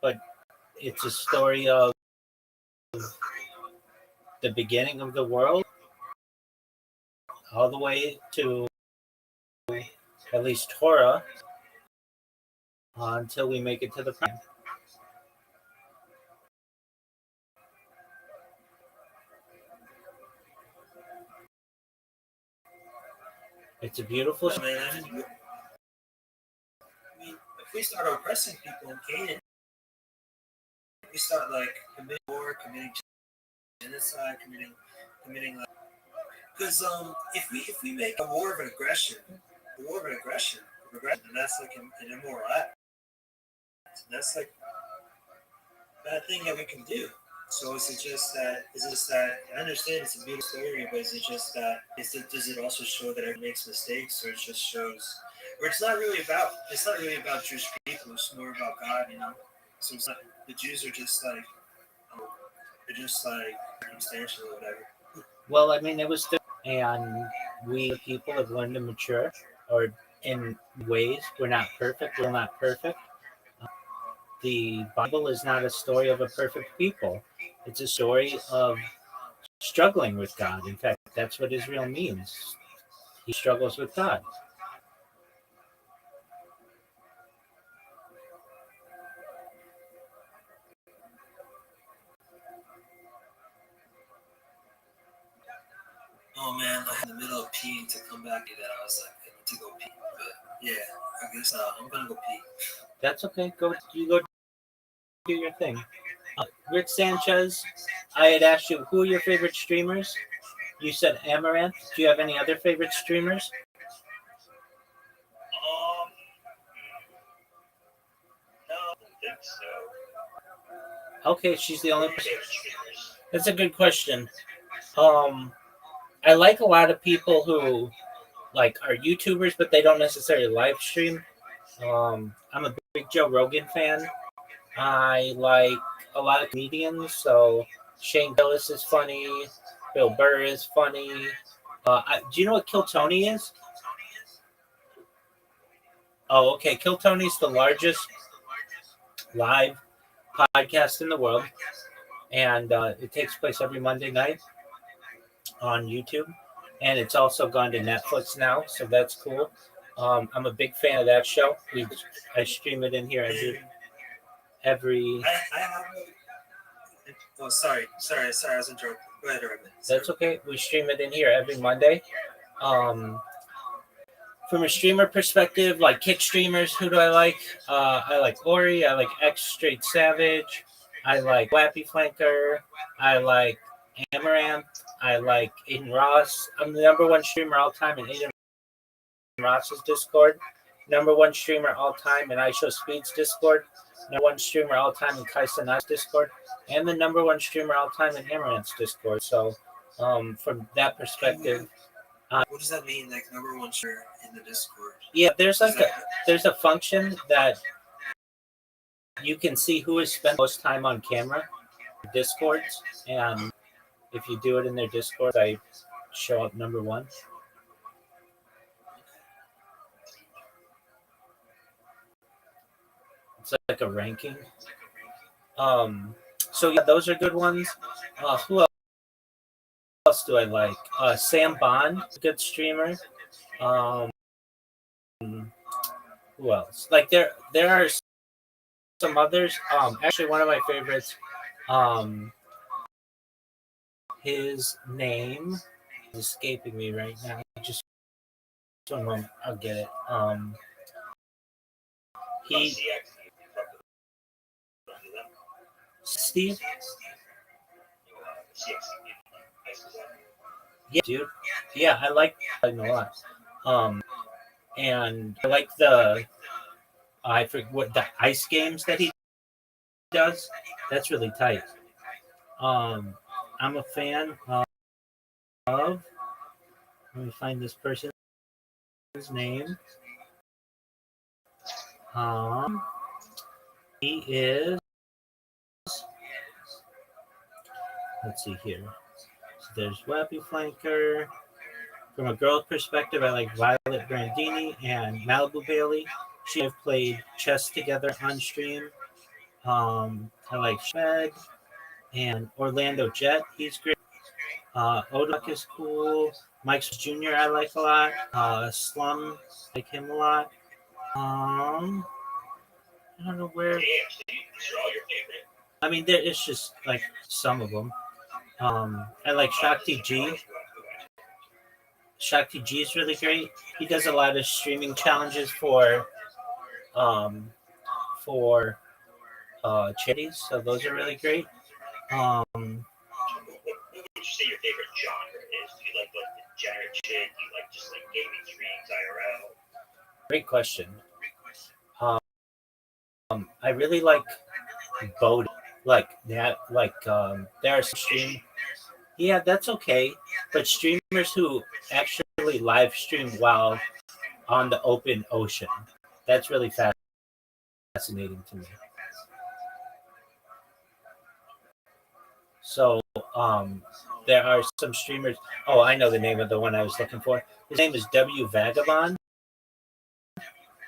but it's a story of the beginning of the world all the way to at least Torah until we make it to the prime. It's a beautiful. Man, I mean, if we start oppressing people in Canaan, we start like committing war, committing genocide, committing like, because if we make a war of aggression, and that's like an immoral act. And that's like a bad thing that we can do. So is it just that? I understand it's a beautiful story, but is it just that? Does it also show that everyone makes mistakes, or it just shows, or it's not really about Jewish people. It's more about God, you know. So it's not, the Jews are just like they're just like circumstantial or whatever. Well, I mean, it was, and we people have learned to mature, or in ways we're not perfect. We're not perfect. The Bible is not a story of a perfect people. It's a story of struggling with God. In fact, that's what Israel means. He struggles with God. Oh man, I had in the middle of peeing to come back to that. I was like, I need to go pee. But yeah, I guess I'm gonna go pee. That's okay. Go do your thing. Rick Sanchez, I had asked you who are your favorite streamers. You said Amaranth. Do you have any other favorite streamers? No, I don't think so. Okay, she's the only person. Favorite streamers. That's a good question. I like a lot of people who like are YouTubers, but they don't necessarily live stream. I'm a big Joe Rogan fan. I like a lot of comedians. So Shane Gillis is funny. Bill Burr is funny. Do you know what Kill Tony is? Oh, okay. Kill Tony is the largest live podcast in the world, and it takes place every Monday night on YouTube, and it's also gone to Netflix now, so that's cool. I'm a big fan of that show. I stream it in here every. I have. Oh, sorry, I was interrupted. Go ahead, Armin. That's okay. We stream it in here every Monday. From a streamer perspective, like kick streamers, who do I like? I like Ori. I like X Straight Savage. I like Wappy Flanker. I like Amaranth. I like Aiden Ross. I'm the number one streamer all time in Aiden Ross's Discord. Number one streamer all time in iShow Speed's Discord. Number one streamer all time in Kaisenai's Discord. And the number one streamer all time in Amaranth's Discord. So from that perspective. What does that mean? Like number one share in the Discord? Yeah, there's a function that you can see who has spent most time on camera, Discords, and if you do it in their Discord, I show up number one. It's like a ranking. So yeah, those are good ones. Who else do I like? Sam Bond, good streamer. Who else? Like there are some others. Actually, one of my favorites. His name is escaping me right now. Just one moment, I'll get it. He Steve. Yeah, dude. Yeah, I like him a lot. And I like I forget what the ice games that he does. That's really tight. I'm a fan of. Let me find this person's name. He is. Let's see here. So there's Wappy Flanker. From a girl perspective, I like Violet Brandini and Malibu Bailey. She have played chess together on stream. I like Shmed and Orlando Jet. He's great. Odak is cool. Mike's Jr. I like a lot. Slum, like him a lot. I don't know where. Damn, so these are all your favorite. I mean, it's just like some of them. I like Shakti G. Shakti G is really great. He does a lot of streaming challenges um, for charities, so those are really great. What would you say your favorite genre is? Do you like the degenerate shit? Do you like just like gaming streams IRL? Great question. I really like boating. Like that, there are some stream. Yeah, that's okay. But streamers who actually live stream while on the open ocean, that's really fascinating to me. So, there are some streamers. Oh, I know the name of the one I was looking for. His name is W Vagabond,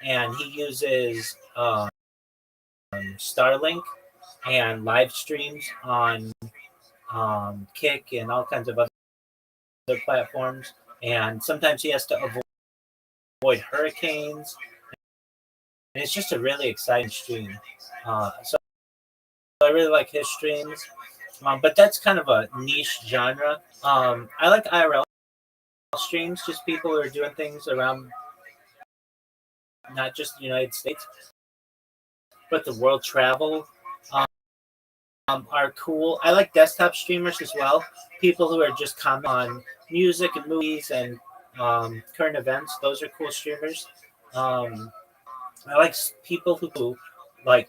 and he uses Starlink and live streams on Kick and all kinds of other platforms. And sometimes he has to avoid hurricanes. And it's just a really exciting stream. So I really like his streams. But that's kind of a niche genre. I like IRL streams, just people who are doing things around not just the United States, but the world travel. Are cool. I like desktop streamers as well. People who are just comment on music and movies and current events. Those are cool streamers. Um, I like people who like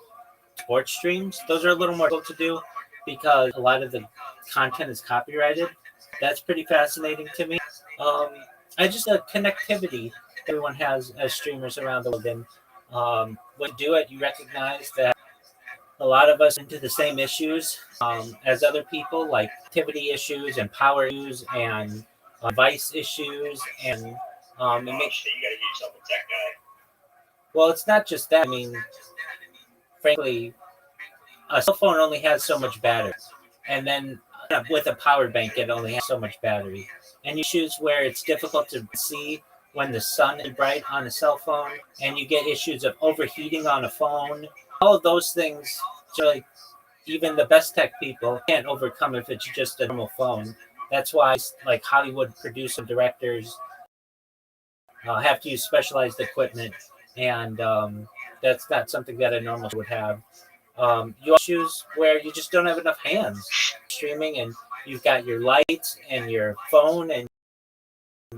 sports streams. Those are a little more difficult to do because a lot of the content is copyrighted. That's pretty fascinating to me. Um, I just connectivity everyone has as streamers around the world, and when you do it, you recognize that a lot of us into the same issues as other people, like activity issues and power issues and vice issues, and it Oh makes shit, you gotta get yourself a tech guy. well, it's not just that. I mean, frankly, a cell phone only has so much battery, and then with a power bank, it only has so much battery. And you choose where it's difficult to see when the sun is bright on a cell phone, and you get issues of overheating on a phone. All of those things, really, even the best tech people can't overcome if it's just a normal phone. That's why, like Hollywood producers and directors have to use specialized equipment, and that's not something that a normal would have. You also choose where you just don't have enough hands streaming, and you've got your lights and your phone, and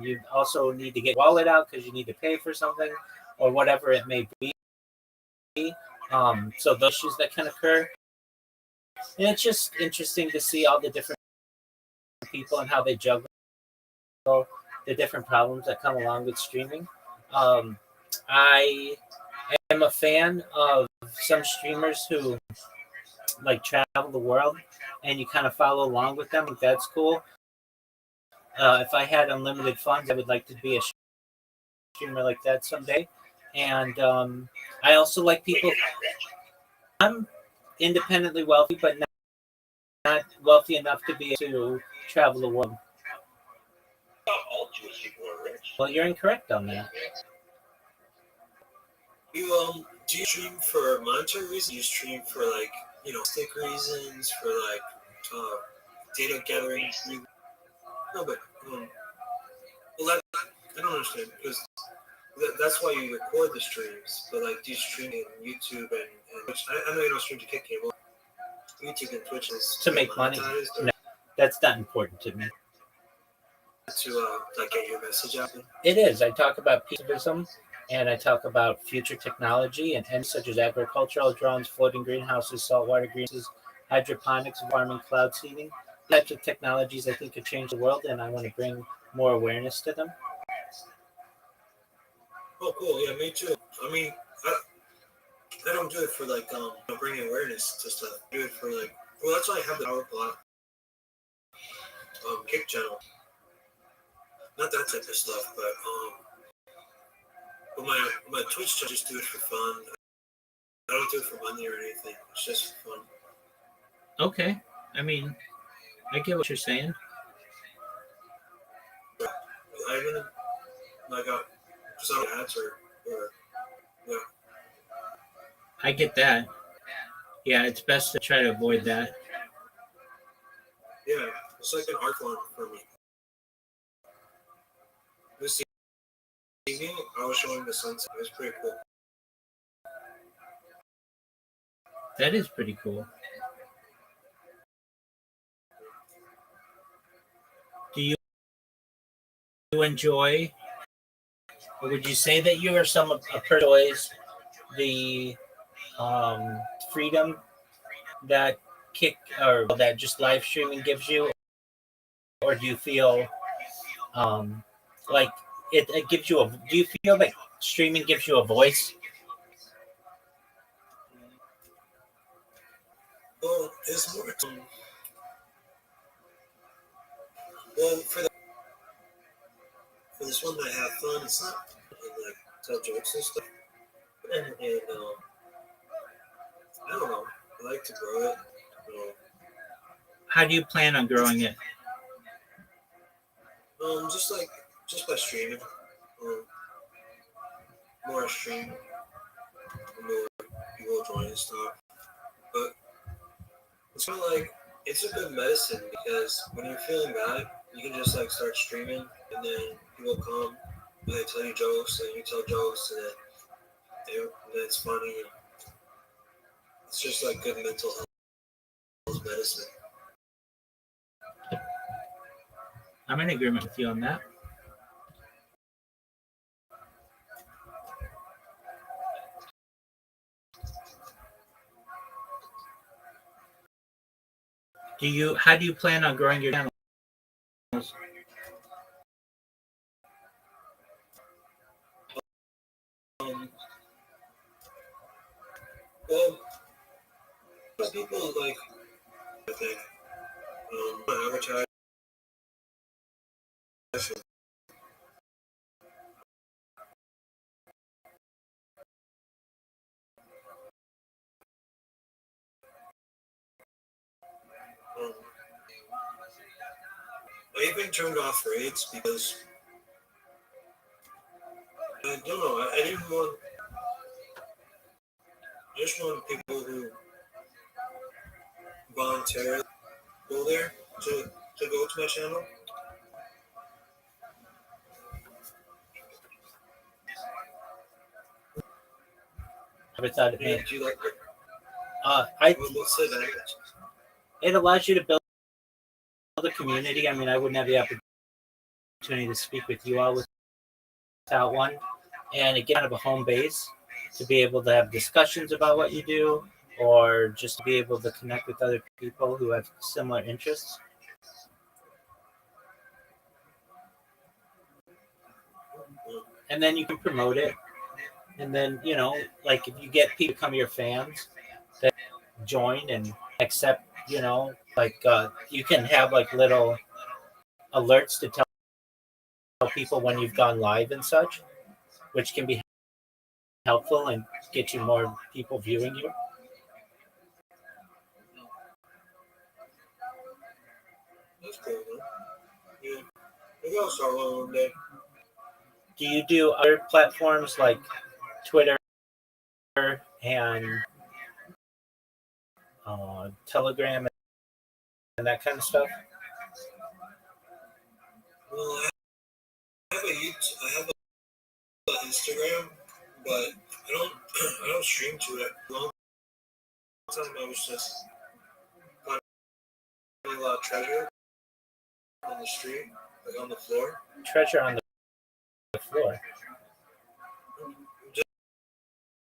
you also need to get your wallet out because you need to pay for something or whatever it may be. So those issues that can occur, and it's just interesting to see all the different people and how they juggle the different problems that come along with streaming. Um, I am a fan of some streamers who like travel the world and you kind of follow along with them. I think that's cool. If I had unlimited funds, I would like to be a streamer like that someday. And I also like Wait, people. you're not rich. I'm independently wealthy, but not wealthy enough to be able to travel the world. Not all Jewish people are rich. Well, you're incorrect on that. Do you stream for monetary reasons? Do you stream for like stick reasons, for like data gathering? No, but well, I don't understand because that's why you record the streams. But like, do you stream in YouTube and Twitch? I know you don't stream to kick cable. YouTube and Twitch is To make money. monetized, or No, that's not important to me. to like get your message out. It is. I talk about pacifism and I talk about future technology and such as agricultural drones, floating greenhouses, saltwater greenhouses, hydroponics, farming, cloud seeding. Types of technologies I think could change the world, and I want to bring more awareness to them. Oh, cool. Yeah, me too. I mean, I don't do it for like bringing awareness to stuff. I do it for like, well, that's why I have the Power Plot kick channel. Not that type of stuff, but my Twitch channel, I just do it for fun. I don't do it for money or anything. It's just for fun. Okay. I mean, I get what you're saying. I haven't got some ads or yeah. I get that. Yeah, it's best to try to avoid that. Yeah, it's like an art form for me. This evening, I was showing the sunset. It was pretty cool. That is pretty cool. Do you enjoy, or would you say that you are some of a person who enjoys the freedom that kick or that just live streaming gives you, or do you feel like it gives you a? Do you feel like streaming gives you a voice? Well, it's more. Well, for this one, I have fun. It's not like tell jokes and stuff, and I don't know. I like to grow it. How do you plan on growing it? Just by streaming. Um, more I stream, the more people join and stuff. But it's kind of like it's a good medicine because when you're feeling bad, you can just like start streaming, and then people come and they tell you jokes, and you tell jokes, and then it's funny. It's just like good mental health medicine. I'm in agreement with you on that. How do you plan on growing your channel? Um, well, most people like I think advertise. Um, I even turned off raids because I don't know. I didn't want. I just want people who voluntarily go there to go to my channel. Never thought of Yeah, it. do you like it? What's the advantage? It allows you to build a community. I mean, I wouldn't have the opportunity to speak with you all without one, and it gives kind of a home base to be able to have discussions about what you do, or just to be able to connect with other people who have similar interests. And then you can promote it. And then, like if you get people to become your fans that join and accept, like you can have like little alerts to tell people when you've gone live and such, which can be helpful and get you more people viewing you. That's cool, man. Yeah. Maybe I'll start one day. Do you do other platforms like Twitter and Telegram and that kind of stuff? Well, I have an Instagram, but I don't stream to it. A long time I was just finding a lot of treasure on the street, like on the floor. Treasure on the floor.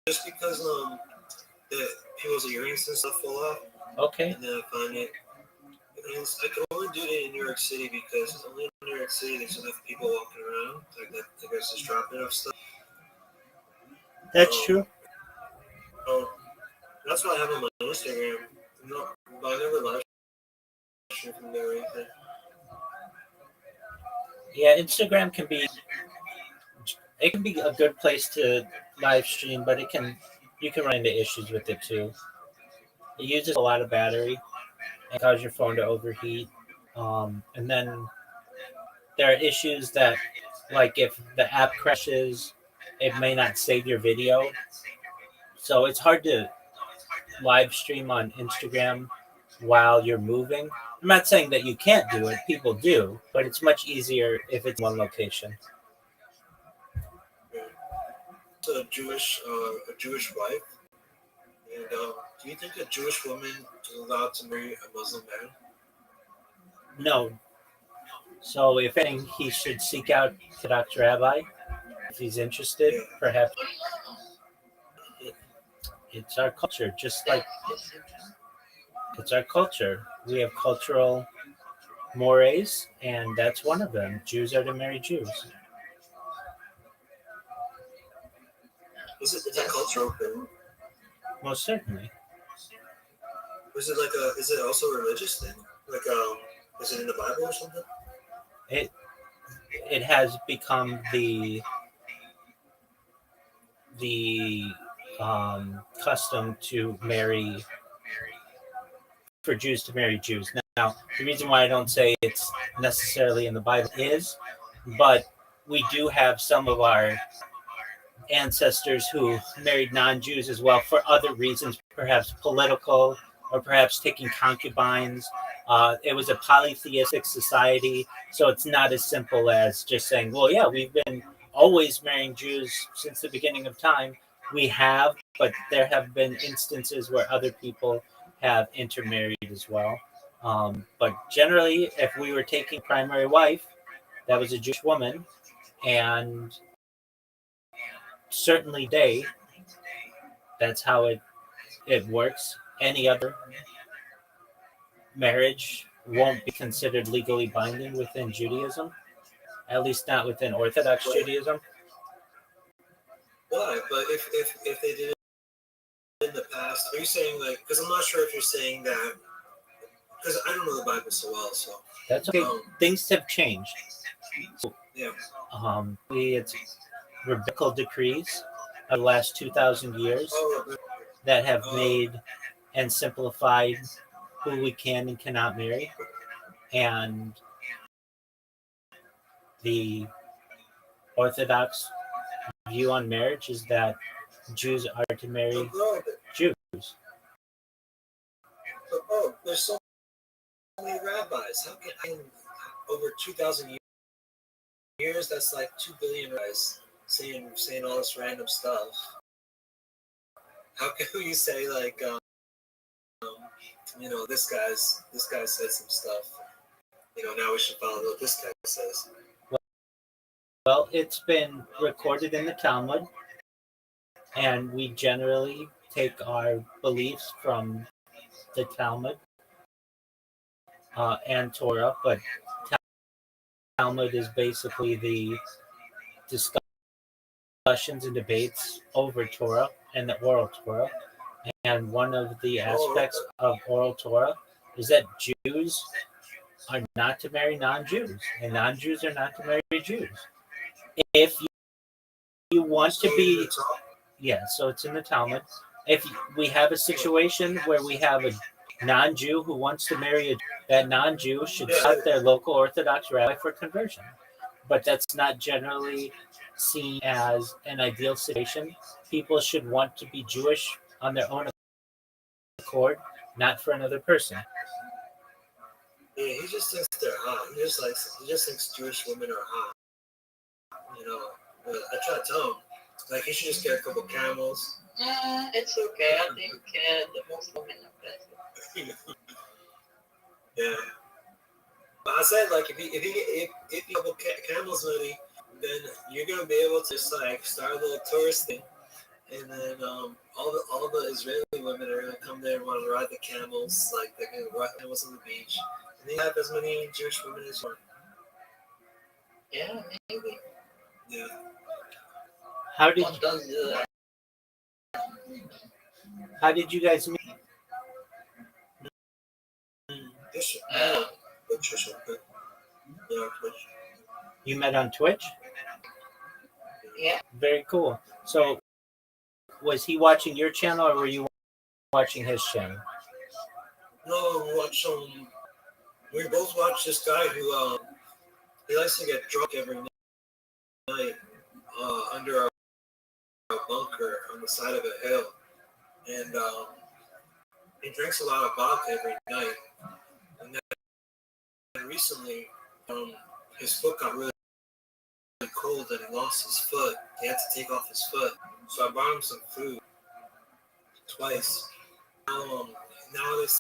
Just because the people's earrings and stuff fall off, Okay. and then I find it. And I can only do it in New York City because only in New York City there's enough people walking around, like that. I guess just dropping off stuff. That's true. That's what I have on my Instagram. No, but I never live stream from there or anything. Yeah, Instagram can be a good place to live stream, but you can run into issues with it too. It uses a lot of battery and cause your phone to overheat. And then there are issues that Like if the app crashes, it may not save your video. So it's hard to live stream on Instagram while you're moving. I'm not saying that you can't do it, people do, but it's much easier if it's one location. A Jewish wife. And do you think a Jewish woman is allowed to marry a Muslim man? No. So if anything, he should seek out the Dr. Rabbi if he's interested. Yeah. Perhaps Yeah. it's our culture, just like it's our culture. We have cultural mores, and that's one of them. Jews are to marry Jews. Is it a cultural thing? Most certainly. Is it also a religious thing? Like is it in the Bible or something? It has become the custom to marry for Jews to marry Jews. Now, the reason why I don't say it's necessarily in the Bible is, but we do have some of our ancestors who married non-Jews as well for other reasons, perhaps political or perhaps taking concubines. It was a polytheistic society, so it's not as simple as just saying, well, yeah, we've been always marrying Jews since the beginning of time. We have, but there have been instances where other people have intermarried as well. But generally, if we were taking primary wife, that was a Jewish woman, and certainly that's how it works. Any other marriage won't be considered legally binding within Judaism, at least not within Orthodox Judaism. Why? But if they did it in the past, are you saying like? Because I'm not sure if you're saying that. Because I don't know the Bible so well, so That's okay. Things have changed. yeah. It's rabbinical decrees of the last 2,000 years that have made and simplified who we can and cannot marry. And the Orthodox view on marriage is that Jews are to marry Jews. There's so many rabbis. How can over 2,000 years? That's like 2 billion rabbis saying all this random stuff. How can you say like this guy said some stuff. Now we should follow what this guy says. Well, it's been recorded in the Talmud, and we generally take our beliefs from the Talmud and Torah, but Talmud is basically the discussions and debates over Torah and the oral Torah. And one of the aspects of oral Torah is that Jews are not to marry non-Jews, and non-Jews are not to marry Jews. If you want to be, yeah, so it's in the Talmud. If we have a situation where we have a non-Jew who wants to marry that non-Jew should seek their local Orthodox rabbi for conversion. But that's not generally seen as an ideal situation. People should want to be Jewish on their own accord, not for another person. Yeah, he just thinks they're hot. He just thinks Jewish women are hot. But I try to tell him, like, he should just get a couple camels. It's okay. I think the most women are better. Yeah. But I said, like, if you have camels money, then you're gonna be able to just like start a little tourist thing, and then all the Israeli women are gonna come there and want to ride the camels, like they're gonna ride camels on the beach, and then you have as many Jewish women as you want. Yeah, maybe. Yeah. How did What does you guys meet? You met on Twitch? Yeah. Very cool. So, was he watching your channel or were you watching his channel? No, we both watch this guy who he likes to get drunk every night under our bunker on the side of a hill, and he drinks a lot of vodka every night. And then recently, his foot got really cold and he lost his foot. He had to take off his foot, so I bought him some food twice. Now this,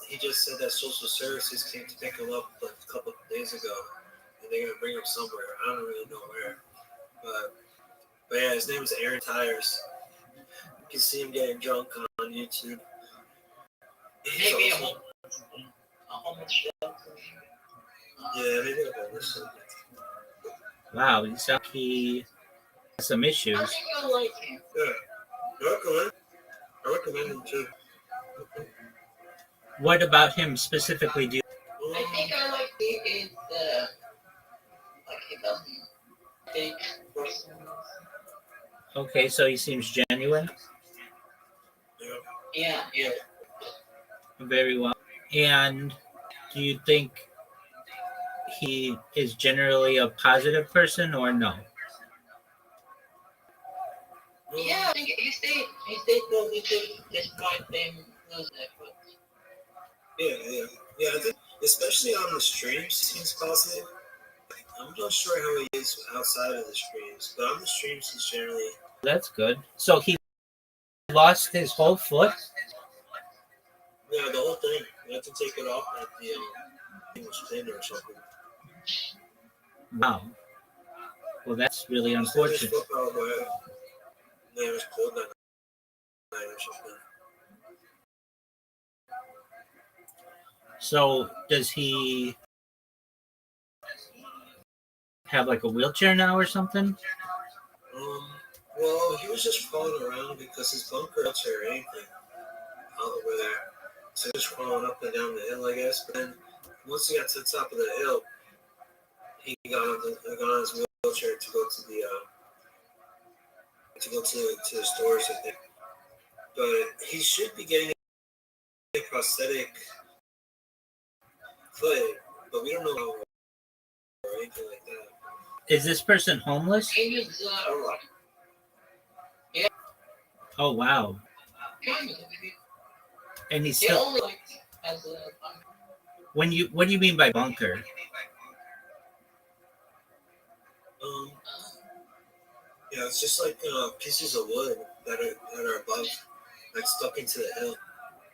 he just said that social services came to pick him up like a couple of days ago, and they're gonna bring him somewhere. I don't really know where, but yeah, his name is Aaron Tires. You can see him getting drunk on YouTube. Maybe a homeless shelter. Yeah, maybe a homeless shelter. Wow, you sound like he has some issues. I think you'll like him. Yeah, I recommend him too. What about him specifically do you I think I like he is like he doesn't take personal. Okay, so he seems genuine. Yeah. Yeah. Very well. And do you think he is generally a positive person or no? Yeah, I think he stayed positive despite them losing their foot. Yeah. I think especially on the streams, he seems positive. I'm not sure how he is outside of the streams, but on the streams, he's generally. That's good. So he lost his whole foot? Yeah, the whole thing. You have to take it off at the thing was pinned or something. Wow. Well, that's really His unfortunate. foot got wet. Yeah, it was cold that night or something. So does he have like a wheelchair now or something? Well, he was just crawling around because his bunker wheelchair or anything out over there. So he was crawling up and down the hill, I guess. But then once he got to the top of the hill, he got on his wheelchair to go to the stores, I think. But he should be getting a prosthetic foot, but we don't know how or anything like that. Is this person homeless? He is right. Oh wow. Kind of. And he's He still only like as a what do you mean by bunker? Yeah, it's just like pieces of wood that are above, like stuck into the hill,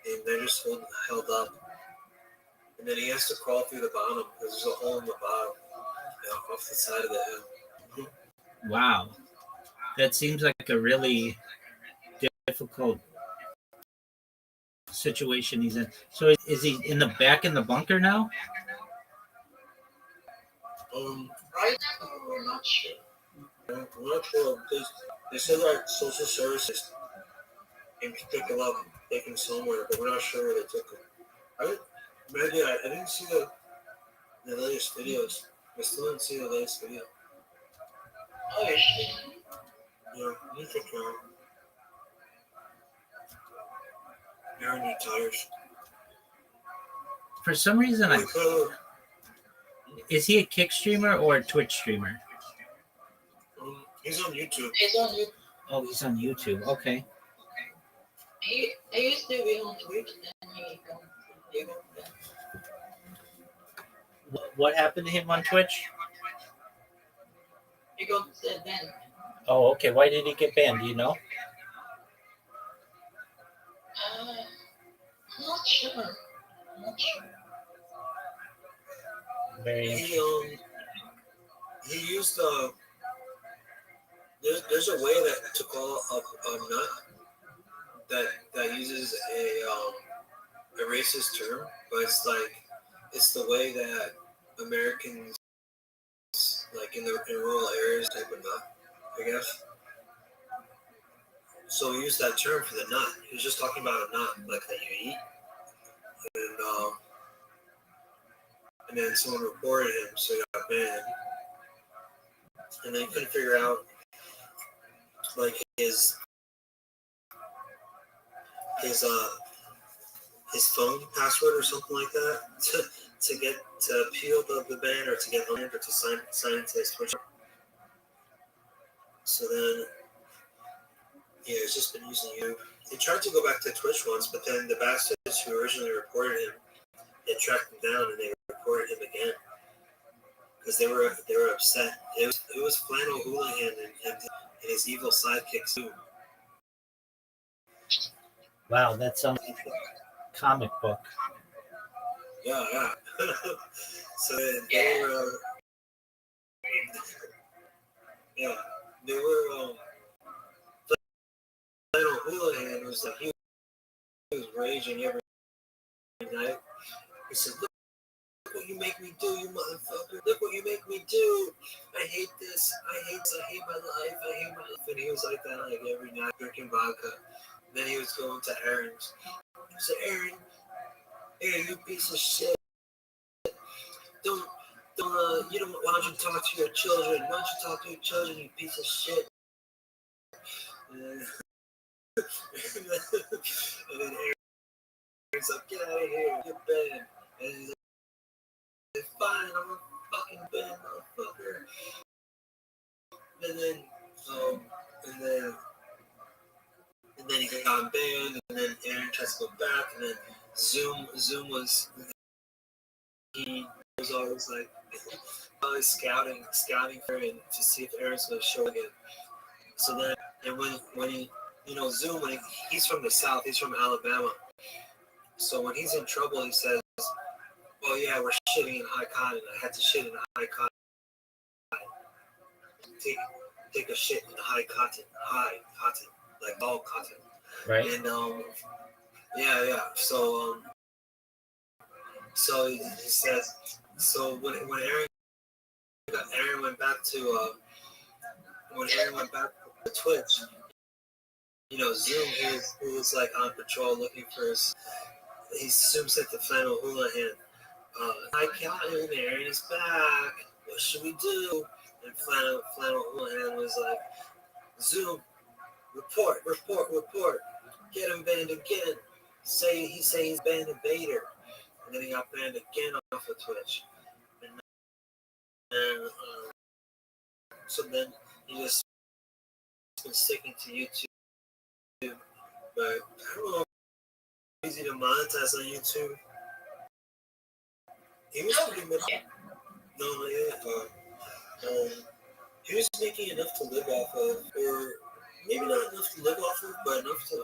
and they're just held up. And then he has to crawl through the bottom because there's a hole in the bottom, off the side of the hill. Wow. That seems like a really difficult situation he's in. So is he in the back in the bunker now? right now we're not sure. I'm not sure. They said that social services came to pick him up, take him somewhere, but we're not sure where they took him. I didn't see the latest videos. I still didn't see the latest video. Oh, you should. Yeah, you check it out. Aaron need tires. For some reason, is he a Kick streamer or a Twitch streamer? He's on YouTube. He's on YouTube. Oh, he's on YouTube. Okay. He used to be on Twitch, then he got back. What happened to him on Twitch? He got banned. Oh, okay. Why did he get banned? Do you know? I'm not sure. Very interesting. He used there's a way that to call a nut that uses a racist term, but it's the way that Americans like in rural areas type of nut, I guess. So he used that term for the nut. He was just talking about a nut like that you eat, and then someone reported him, so he got banned. And they couldn't figure out like his phone password or something like that to appeal the ban or to get on or to sign into his Twitter. So then, yeah, it's just been using you. He tried to go back to Twitch once, but then the bastards who originally reported him, they tracked him down and they reported him again because they were upset. It was Flannel Houlihan and his evil sidekick Zoom. Wow, that sounds like a comic book. Yeah, yeah. So they were, yeah, they were. Flannel Houlihan was like he was raging every night. He said, "Look what you make me do, you motherfucker! Look what you make me do! I hate this! I hate my life! I hate my life!" And he was like that like every night, drinking vodka. Then he was going to Aaron's. He said, "Aaron, you piece of shit! Don't, you don't. Why don't you talk to your children? Why don't you talk to your children, you piece of shit?" And then Aaron's like, "Get out of here! You're banned." And he's like, "Fine, I'm a fucking banned motherfucker." And then, um, and then. And then he got banned, and then Aaron tries to go back, and then Zoom he was always like, always scouting for him to see if Aaron's going to show again. So then, and when he, Zoom, he's from the South, he's from Alabama. So when he's in trouble, he says, "Oh yeah, we're shitting in high cotton. I had to shit in high cotton. Take a shit in high cotton, like all cotton." Right. And yeah. So he says, so when Aaron went back to Twitch, Zoom, he was like on patrol looking for his. Zoom said to Flannel Houlihan, "I got him. Aaron is back. What should we do?" And Flannel Houlihan was like, "Zoom, report. Get him banned again. He's banned a Vader." And then he got banned again off of Twitch. And so then he just been sticking to YouTube. But I don't know if it's easy to monetize on YouTube. He was pretty much he was making enough to live off of, or maybe not enough to live off of, but enough to I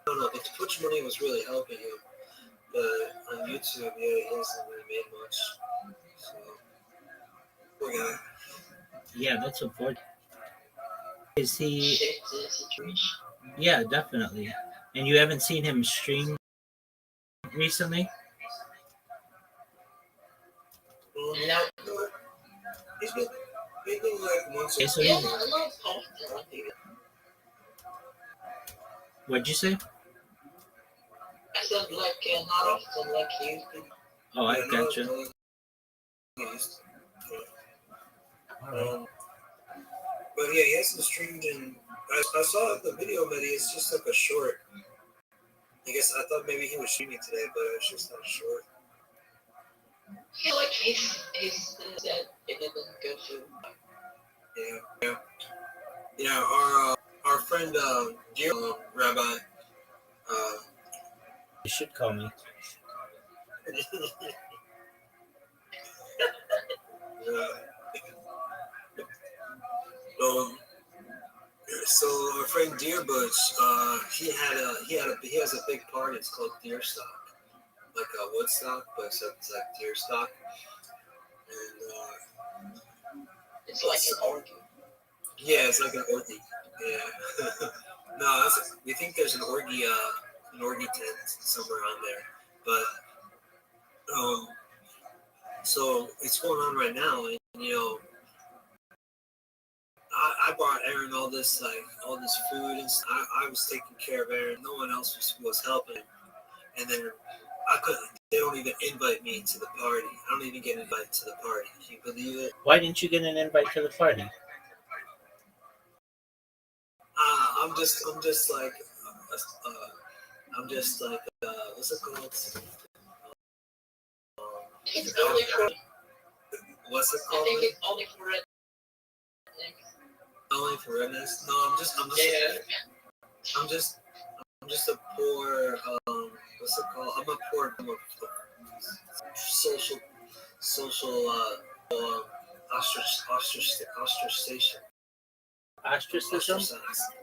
don't know. The Twitch money was really helping him. But on YouTube, yeah, he hasn't really made much. So poor guy. Yeah, that's unfortunate. Is he? Yeah, definitely. And you haven't seen him stream recently? No. He's been like once Okay, so what'd you say? I said like not often like he used to. Oh, I gotcha. But yeah, he hasn't streamed in. I saw the video, but it's just like a short. I guess I thought maybe he was streaming today, but it's just not short. I feel like he's said it didn't go through. Yeah. Our friend dear Rabbi. You should call me. So our friend Deer Butch, he has a big party. It's called Deer Stock, like a Woodstock, but except it's like deer stock. And it's like an orgy. Yeah, it's like an orgy. Yeah. No, we think there's an orgy tent somewhere on there, but so it's going on right now, and I brought Aaron all this food, and I was taking care of Aaron. No one else was helping, and then I couldn't. They don't even invite me to the party. I don't even get invited to the party. Can you believe it? Why didn't you get an invite to the party? I'm just like what's it called? It's only for. What's it called? I think it's only for it. Only for redness? No, Yeah. I'm just a poor, what's it called? I'm a poor, social, ostracization. Ostracism? Ostracized.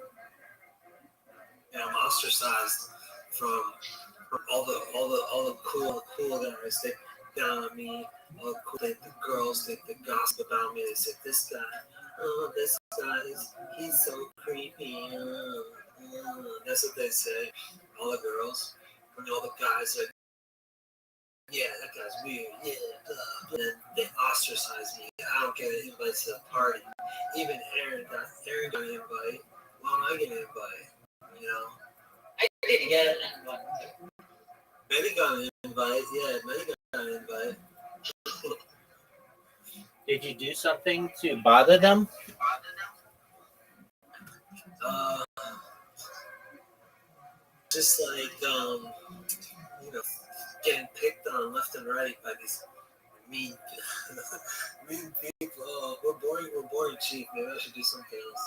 Yeah, I'm ostracized from all the cool guys. They down on me. All the cool, the girls, they gossip about me. They say this guy, he's so creepy. That's what they say. All the girls, and all the guys like, yeah, that guy's weird. Yeah, blah, blah. And they ostracize me. I don't get an invite to the party. Even Aaron got an invite. Why don't I get an invite? You know. I didn't get it. Manny got an invite. Yeah, Manny got an invite. Did you do something to bother them? Just like you know, getting picked on left and right by these mean, mean people. Oh, we're boring, chief. Maybe I should do something else.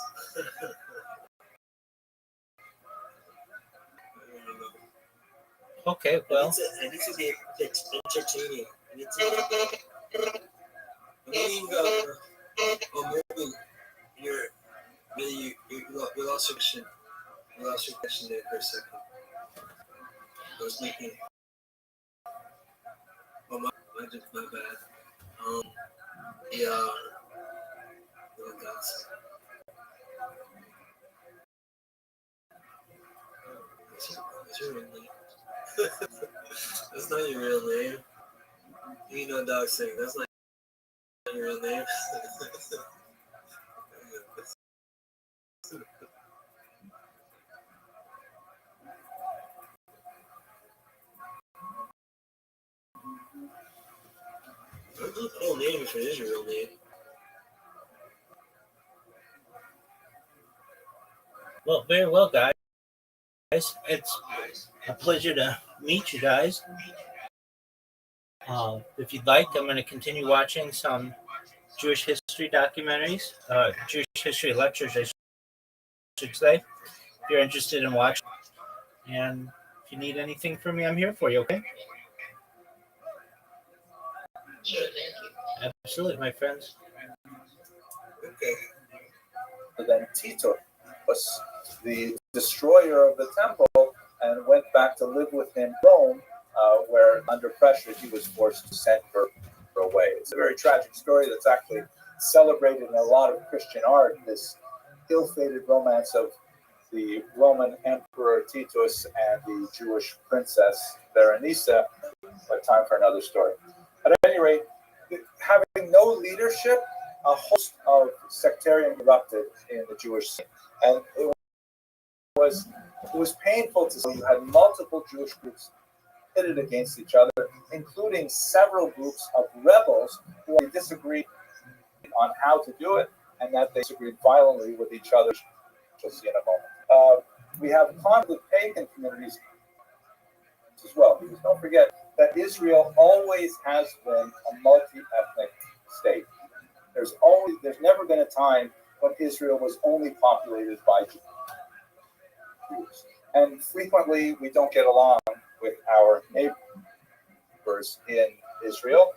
Okay, well. I need to be entertaining. I need to. Maybe you lost your question. You lost your question there for a second. I was thinking. Oh, my bad. Yeah. Well, that's your real name. That's not your real name. You know, dog saying that's not your real name. That's a cool name if it is your real name. Well, very well, guys. It's a pleasure to meet you guys. If you'd like, I'm going to continue watching some Jewish history documentaries, Jewish history lectures, I should say. If you're interested in watching, and if you need anything from me, I'm here for you, okay? Sure, thank you. Absolutely, my friends. Okay. But then Tito was the destroyer of the temple and went back to live with him in Rome, where under pressure he was forced to send her away. It's a very tragic story that's actually celebrated in a lot of Christian art, this ill-fated romance of the Roman Emperor Titus and the Jewish princess Berenice, but time for another story. At any rate, having no leadership, a host of sectarian erupted in the Jewish scene. And it was painful to see. You had multiple Jewish groups pitted against each other, including several groups of rebels who disagreed on how to do it, and that they disagreed violently with each other. We'll see in a moment. We have conflict with pagan communities as well, because don't forget that Israel always has been a multi-ethnic state. There's never been a time when Israel was only populated by Jews. And frequently we don't get along with our neighbors in Israel.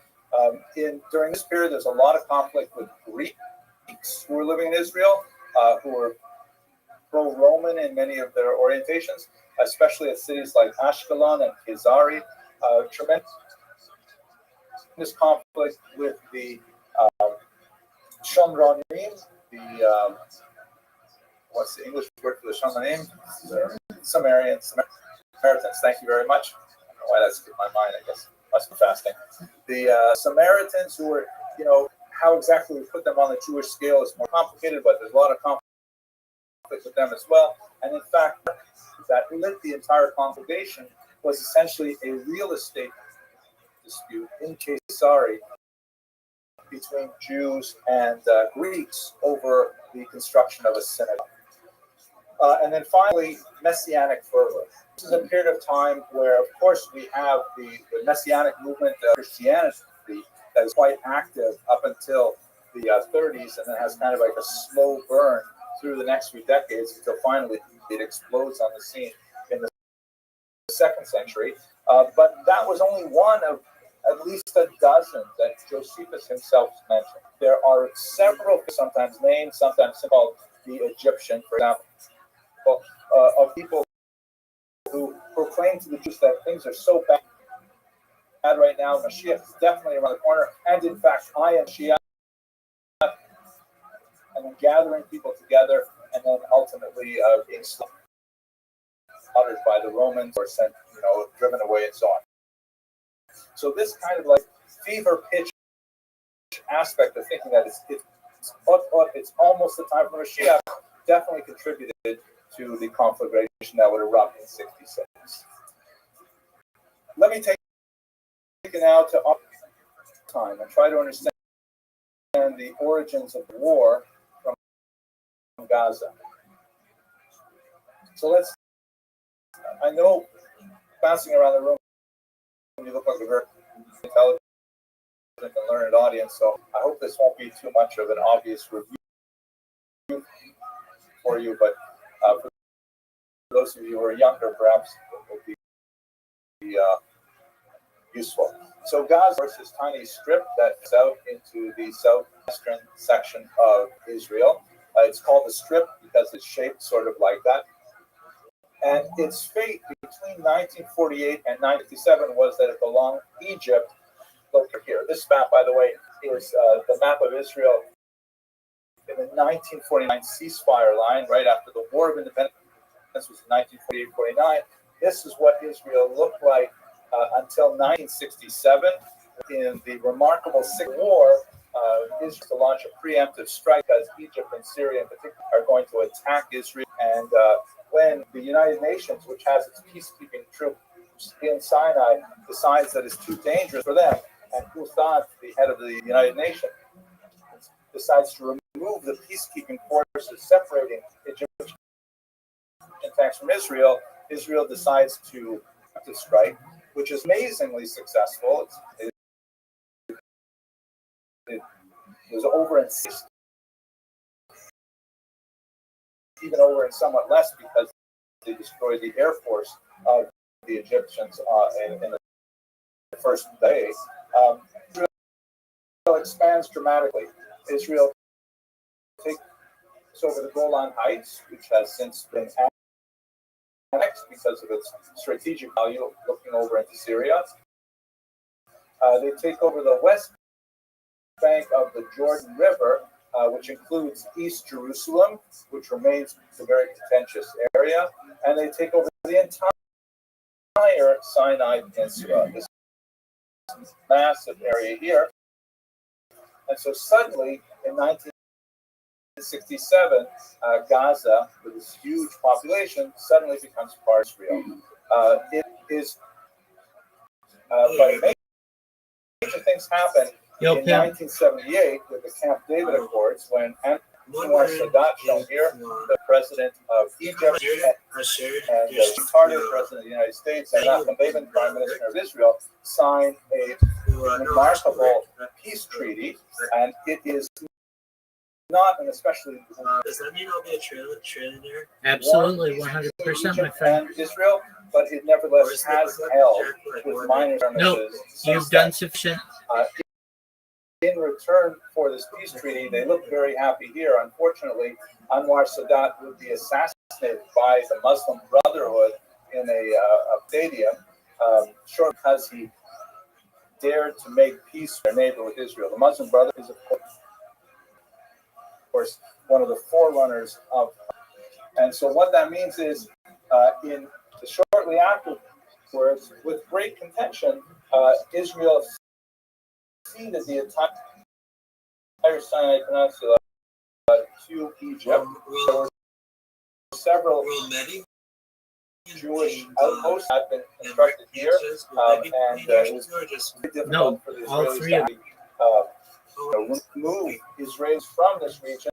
During this period, there's a lot of conflict with Greeks who are living in Israel, who are pro-Roman in many of their orientations, especially at cities like Ashkelon and Kizari. Tremendous conflict with the Shomronim, what's the English word for the Shomronim? Samaritans. Thank you very much. I don't know why that skipped my mind. I guess must be fasting. The Samaritans, who were, how exactly we put them on the Jewish scale is more complicated, but there's a lot of conflict with them as well. And in fact, that lit the entire congregation was essentially a real estate dispute in Kesari between Jews and Greeks over the construction of a synagogue. And then finally, Messianic fervor. This is a period of time where, of course, we have the Messianic movement of Christianity that is quite active up until the 30s, and then has kind of like a slow burn through the next few decades until finally it explodes on the scene in the 2nd century. But that was only one of at least a dozen that Josephus himself mentioned. There are several, sometimes named, sometimes called the Egyptian, for example, of people who proclaim to the Jews that things are so bad right now. Mashiach is definitely around the corner, and in fact, I am Mashiach. And then gathering people together, and then ultimately being slaughtered by the Romans or sent, driven away and so on. So this kind of like fever pitch aspect of thinking that it's almost the time for Mashiach definitely contributed to the conflagration that would erupt in 66. Let me take it now to our time and try to understand the origins of the war from Gaza. So I know passing around the room, you look like a very intelligent and learned audience, so I hope this won't be too much of an obvious review for you, but for those of you who are younger, perhaps it will be useful. So Gaza is this tiny strip that's out into the southwestern section of Israel. It's called the Strip because it's shaped sort of like that. And its fate between 1948 and 1957 was that it belonged to Egypt. Look here. This map, by the way, is the map of Israel in the 1949 ceasefire line, right after the War of Independence. This was 1948-49. This is what Israel looked like until 1967. In the remarkable Civil War, Israel to launch a preemptive strike as Egypt and Syria in particular are going to attack Israel. And when the United Nations, which has its peacekeeping troops in Sinai, decides that it's too dangerous for them, and Hussad, the head of the United Nations, decides to remove the peacekeeping forces separating Egyptian attacks from Israel, Israel decides to strike, which is amazingly successful. It was over in even over in somewhat less because they destroyed the air force of the Egyptians in the first day. Israel expands dramatically. Israel takes over the Golan Heights, which has since been annexed because of its strategic value looking over into Syria. They take over the west bank of the Jordan River, which includes East Jerusalem, which remains a very contentious area, and they take over the entire Sinai Peninsula, this massive area here. And so suddenly, in 1967, Gaza, with this huge population, suddenly becomes part of Israel. It is, but major things happen in 1978 with the Camp David Accords when Anwar Sadat, shown here, the president of Egypt, and the retarded president of the United States, and Menachem Begin, prime minister of Israel, signed a remarkable peace treaty, and it is not, and especially does that mean I'll be a trailer there? Absolutely, 100%, my friend. and Israel, but it nevertheless has held with minor No, you've done sufficient. In return for this peace treaty, they look very happy here. Unfortunately, Anwar Sadat would be assassinated by the Muslim Brotherhood in a stadium, short because he dared to make peace with their neighbor with Israel. The Muslim Brotherhood is, of course, one of the forerunners of. And so what that means is, shortly afterwards, with great contention, Israel ceded the entire Sinai Peninsula to Egypt. There were several Jewish outposts that had been constructed here, and it was very difficult for the Israelis to move Israelis from this region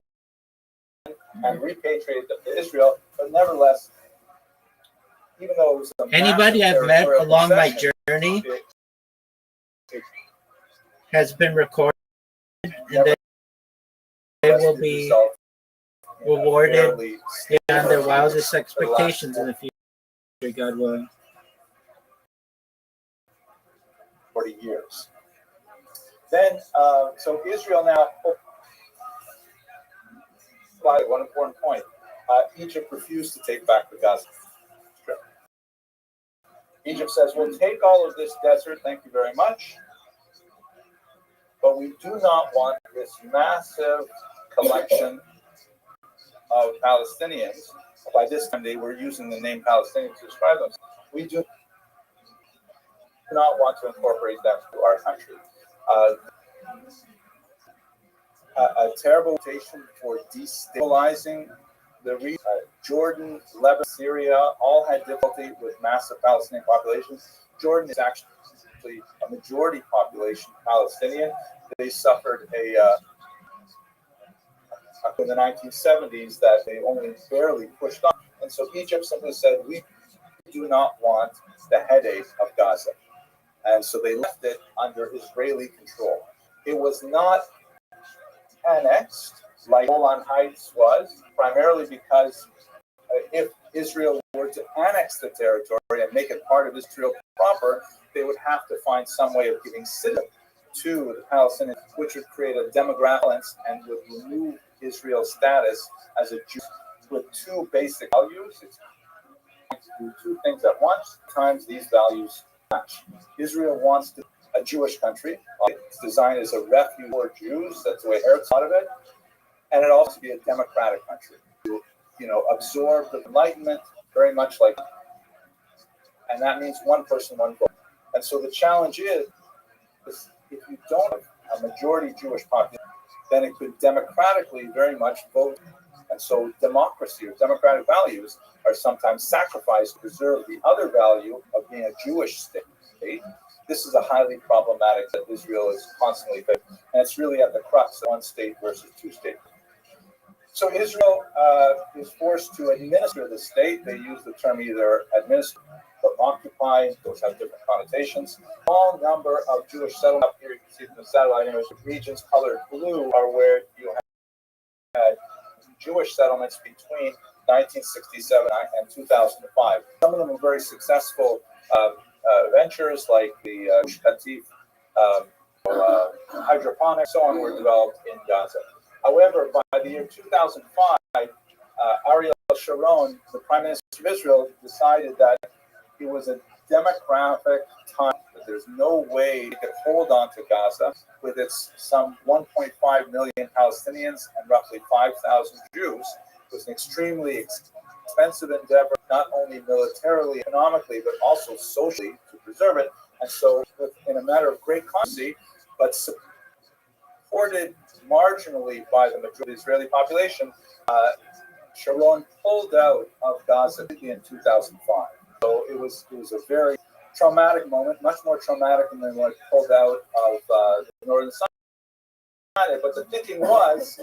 and repatriate them to Israel. But nevertheless, even though it was anybody I've met along my journey has been recorded, and they will be rewarded fairly beyond their wildest for the last expectations in the future, God willing. 40 years. Then, so Israel now, one important point, Egypt refused to take back the Gaza Strip. Egypt says, we'll take all of this desert, thank you very much, but we do not want this massive collection of Palestinians. By this time, they were using the name Palestinians to describe them. We do not want to incorporate them to our country. A terrible reputation for destabilizing the region. Jordan, Lebanon, Syria all had difficulty with massive Palestinian populations. Jordan is actually a majority population Palestinian. They suffered in the 1970s that they only barely pushed on. And so Egypt simply said, we do not want the headache of Gaza. And so they left it under Israeli control. It was not annexed like Golan Heights was, primarily because if Israel were to annex the territory and make it part of Israel proper, they would have to find some way of giving citizenship to the Palestinians, which would create a demographic balance and would remove Israel's status as a Jew with two basic values. It's to do two things at once. Sometimes these values match. Israel wants to a Jewish country. It's designed as a refuge for Jews. That's the way Herzl thought of it. And it also be a democratic country. Absorb the Enlightenment very much like, and that means one person, one vote. And so the challenge is, if you don't have a majority Jewish population, then it could democratically very much vote. And so democracy or democratic values are sometimes sacrificed to preserve the other value of being a Jewish state. This is a highly problematic that Israel is constantly facing. And it's really at the crux of one state versus two states. So Israel is forced to administer the state. They use the term either administer or occupy. Those have different connotations. A small number of Jewish settlements up here, you can see from the satellite images, regions colored blue are where you had Jewish settlements between 1967 and 2005. Some of them were very successful ventures, like the Katif, hydroponics, so on, were developed in Gaza. However, by the year 2005, Ariel Sharon, the Prime Minister of Israel, decided that it was a demographic time, that there's no way it could hold on to Gaza with its some 1.5 million Palestinians and roughly 5,000 Jews. It was an extremely expensive endeavor, not only militarily, economically, but also socially to preserve it. And so, in a matter of great controversy, but supported marginally by the majority of the Israeli population, Sharon pulled out of Gaza in 2005. So it was a very traumatic moment, much more traumatic than when it pulled out of the northern Sinai. But the thinking was,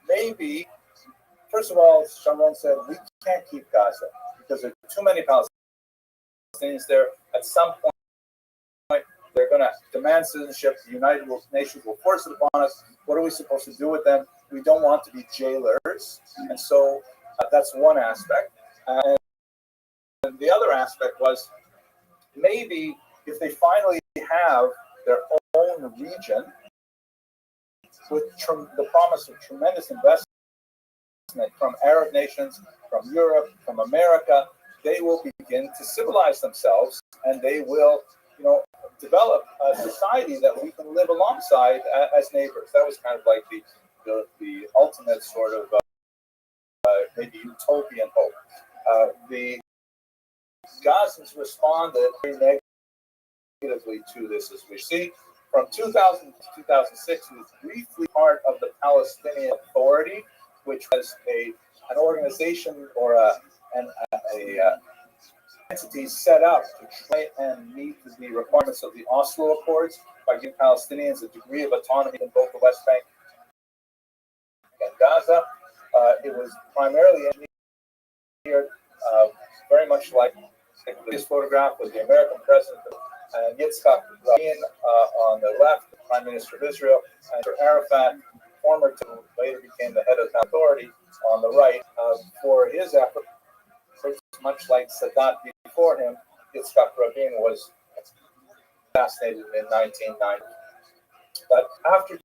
maybe, first of all, Sharon said, we can't keep Gaza because there are too many Palestinians there. At some point, they're going to demand citizenship. The United Nations will force it upon us. What are we supposed to do with them? We don't want to be jailers. And so that's one aspect. And the other aspect was, maybe if they finally have their own region with the promise of tremendous investment from Arab nations, from Europe, from America, they will begin to civilize themselves, and they will, develop a society that we can live alongside as neighbors. That was kind of like the ultimate sort of maybe utopian hope. The Gazans responded very negatively to this, as we see. From 2000 to 2006, he was briefly part of the Palestinian Authority, which was an organization or an entity set up to try and meet the requirements of the Oslo Accords by giving Palestinians a degree of autonomy in both the West Bank and Gaza. It was primarily engineered very much like this photograph with the American president Yitzhak Rabin on the left, the Prime Minister of Israel, and Arafat former who later became the head of the authority on the right, for his effort, much like Sadat before him, Yitzhak Rabin was assassinated in 1990. But after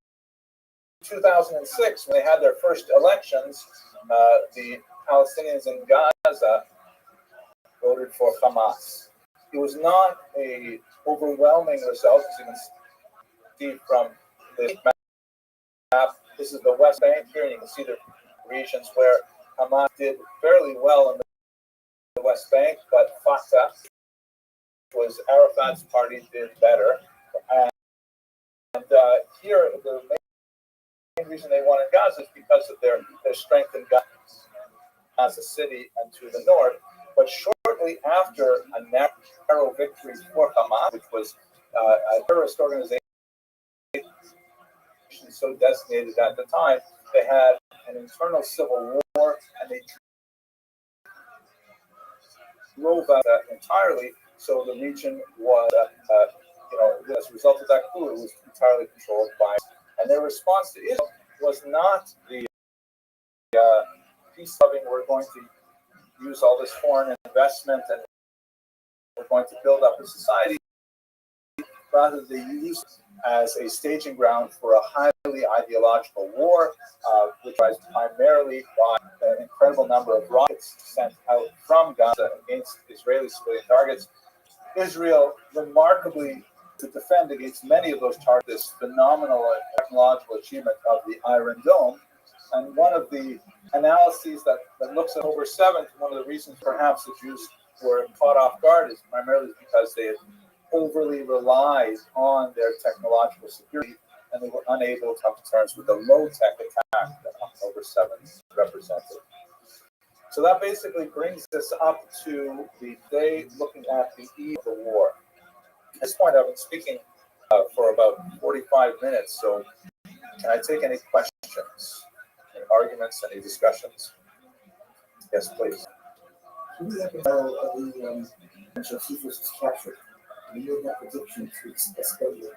2006, when they had their first elections, the Palestinians in Gaza voted for Hamas. It was not an overwhelming result, as you can see from the map. This is the West Bank here, and you can see the regions where Hamas did fairly well in the West Bank, but Fatah, which was Arafat's party, did better. And here, the main reason they won in Gaza is because of their strength in Gaza City and to the north. But shortly after a narrow victory for Hamas, which was a terrorist organization so designated at the time, they had an internal civil war, and they drove out entirely. So the region was, as a result of that coup, it was entirely controlled by. And their response to Israel was not the peace loving, we're going to use all this foreign investment and we're going to build up a society. Rather, they used as a staging ground for a highly ideological war, which was primarily by an incredible number of rockets sent out from Gaza against Israeli civilian targets. Israel, remarkably, to defend against many of those targets, this phenomenal technological achievement of the Iron Dome. And one of the analyses that looks at over 7, one of the reasons perhaps the Jews were caught off guard is primarily because they had overly relied on their technological security, and they were unable to come to terms with the low-tech attack that October 7th represented. So that basically brings us up to the day looking at the eve of the war. At this point, I've been speaking for about 45 minutes, so can I take any questions, any arguments, any discussions? Yes, please. Can we have a battle of the Josephus was captured? We made that prediction to escalate.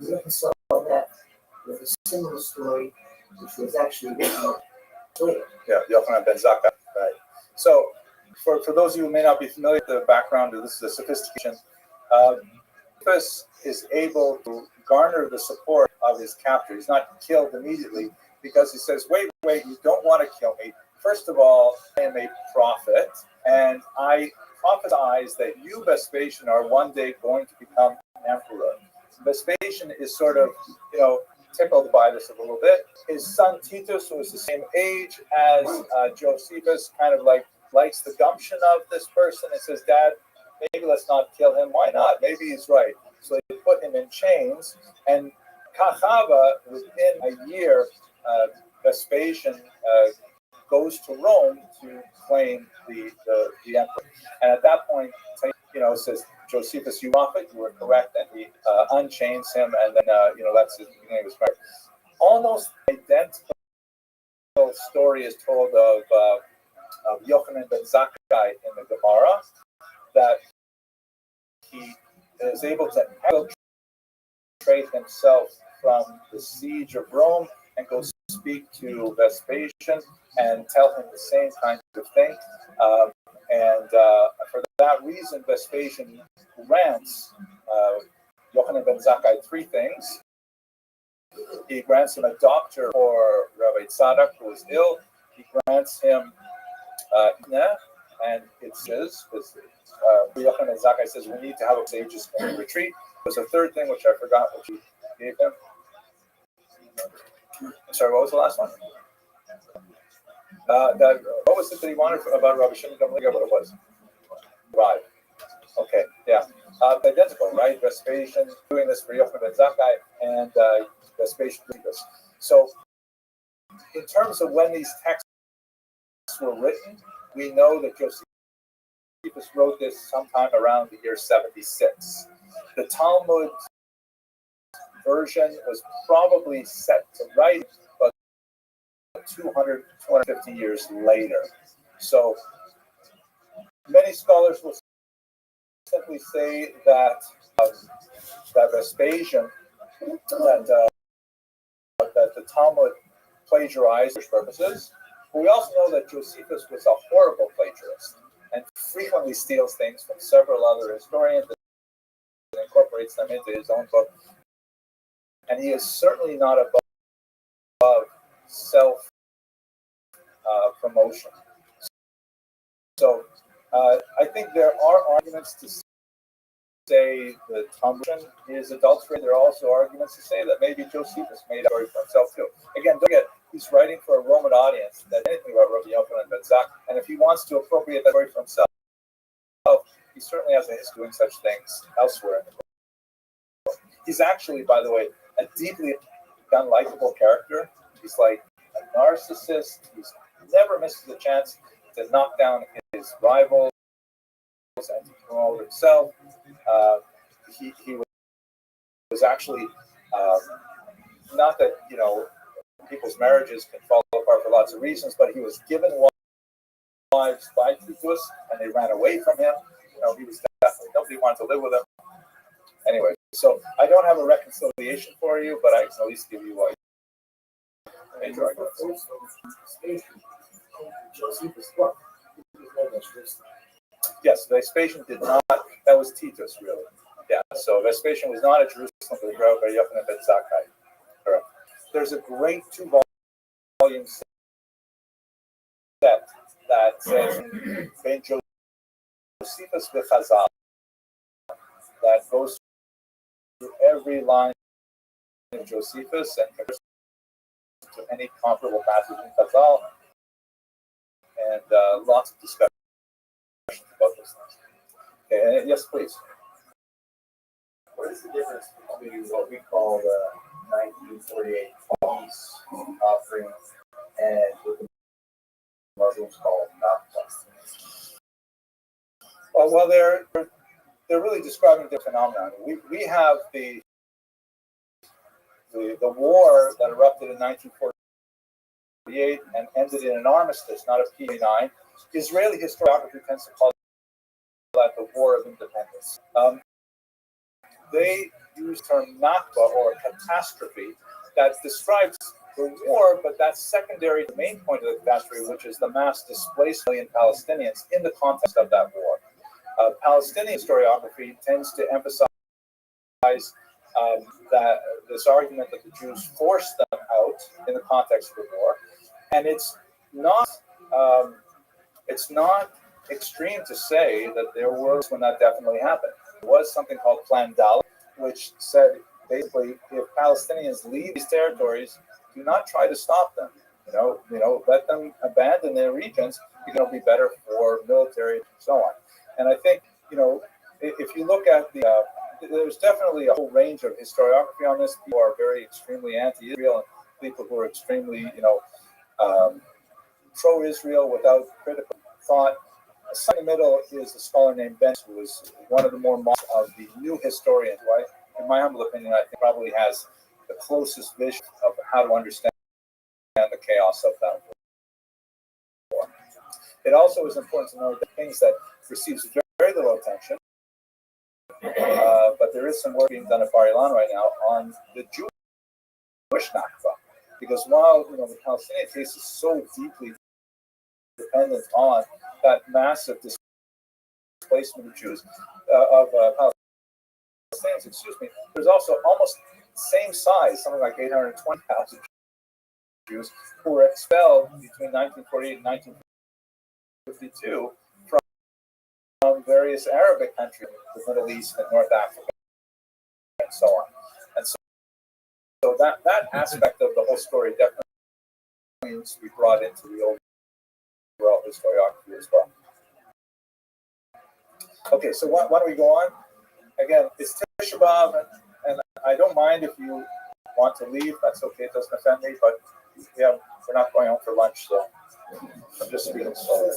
We reconcile that with a similar story, which was actually written later. Yeah, Yochanan ben Zakkai, right. So, for those of you who may not be familiar with the background of this, the sophistication, Josephus is able to garner the support of his captor. He's not killed immediately because he says, wait, you don't want to kill me. First of all, I am a prophet, and I prophesize that you, Vespasian, are one day going to become emperor. Vespasian is sort of, tickled by this a little bit. His son Titus, who is the same age as Josephus, kind of likes the gumption of this person and says, Dad, maybe let's not kill him. Why not? Maybe he's right. So they put him in chains, and Kahava, within a year, Vespasian goes to Rome to claim the emperor. And at that point, says, Josephus, you off it, you were correct, and he unchains him, and then, that's the beginning of his career. Almost identical story is told of Yochanan ben Zakkai in the Gemara, that he is able to extricate himself from the siege of Rome and go speak to Vespasian and tell him the same kind of thing. And for that reason, Vespasian grants Yochanan ben Zakkai 3 things. He grants him a doctor for Rabbi Tzadok, who is ill. He grants him and it says, Yochanan ben Zakkai says, we need to have a sage's retreat. There's a third thing, which I forgot what you gave him. Sorry, what was the last one? What was it that he wanted about Rabbi Shimon Gamliel? What it was? Right. Okay. Yeah. Identical, right? Vespasian doing this for Yochanan ben Zakkai, and Vespasian doing this. So, in terms of when these texts were written, we know that Josephus wrote this sometime around the year 76. The Talmud version was probably set to write, but 250 years later. So many scholars will simply say that that Vespasian, that the Talmud plagiarized for purposes. But we also know that Josephus was a horrible plagiarist and frequently steals things from several other historians and incorporates them into his own book. And he is certainly not above self promotion. So I think there are arguments to say that Talmud is adulterated. There are also arguments to say that maybe Josephus made a story for himself too. Again, don't forget, he's writing for a Roman audience that anything about Rabbi Yochanan ben Zakkai, and if he wants to appropriate that story for himself, he certainly has a history of doing such things elsewhere in the world. He's actually, by the way, a deeply unlikable character. He's like a narcissist. He's never misses a chance to knock down his rivals and to promote himself. He was actually not that people's marriages can fall apart for lots of reasons, but he was given wives by Titus, and they ran away from him. He was definitely nobody wanted to live with him. Anyway, so I don't have a reconciliation for you, but I can at least give you a major arguments. Josephus' book. Yes, Vespasian did not. That was Titus, really. Yeah, so Vespasian was not at Jerusalem, but was wrote by Yochanan ben Zakkai. Correct. There's a great 2-volume set that says Ben Josephus v'Chazal, that goes through every line of Josephus and compares to any comparable passage in Chazal, and lots of discussion about those things. Okay, yes, please. What is the difference between what we call the 1948 peace offering and what the Muslims call Nakba? Well, they're really describing the phenomenon. We have the war that erupted in 1948 and ended in an armistice, not a P9. Israeli historiography tends to call that the War of Independence. They use the term Nakba, or catastrophe, that describes the war, but that's secondary to the main point of the catastrophe, which is the mass displacement of Palestinians in the context of that war. Palestinian historiography tends to emphasize that this argument that the Jews forced them out in the context of the war, and it's not extreme to say that there were when that definitely happened. There was something called Plan Dalet, which said basically, if Palestinians leave these territories, do not try to stop them. Let them abandon their regions. It'll be better for military and so on. And I think if you look at there's definitely a whole range of historiography on this. People are very extremely anti-Israel, and people who are extremely pro-Israel without critical thought. In the middle is a scholar named Ben, who is one of the more modern of the new historians, right? In my humble opinion, I think probably has the closest vision of how to understand the chaos of that war. It also is important to note that things that receives very little attention, but there is some work being done at Bar Ilan right now on the Jewish Nakba, because while the Palestinian case is so deeply dependent on that massive displacement of Jews, of Palestinians, there's also almost same size, something like 820,000 Jews who were expelled between 1948 and 1952 from various Arabic countries, the Middle East and North Africa, and so on. And so that aspect of the whole story definitely needs to be brought into the overall historiography as well. Okay, so why don't we go on? Again, it's Tisha B'Av, and I don't mind if you want to leave. That's okay. It doesn't offend me, but we're not going home for lunch, so I'm just speaking slowly.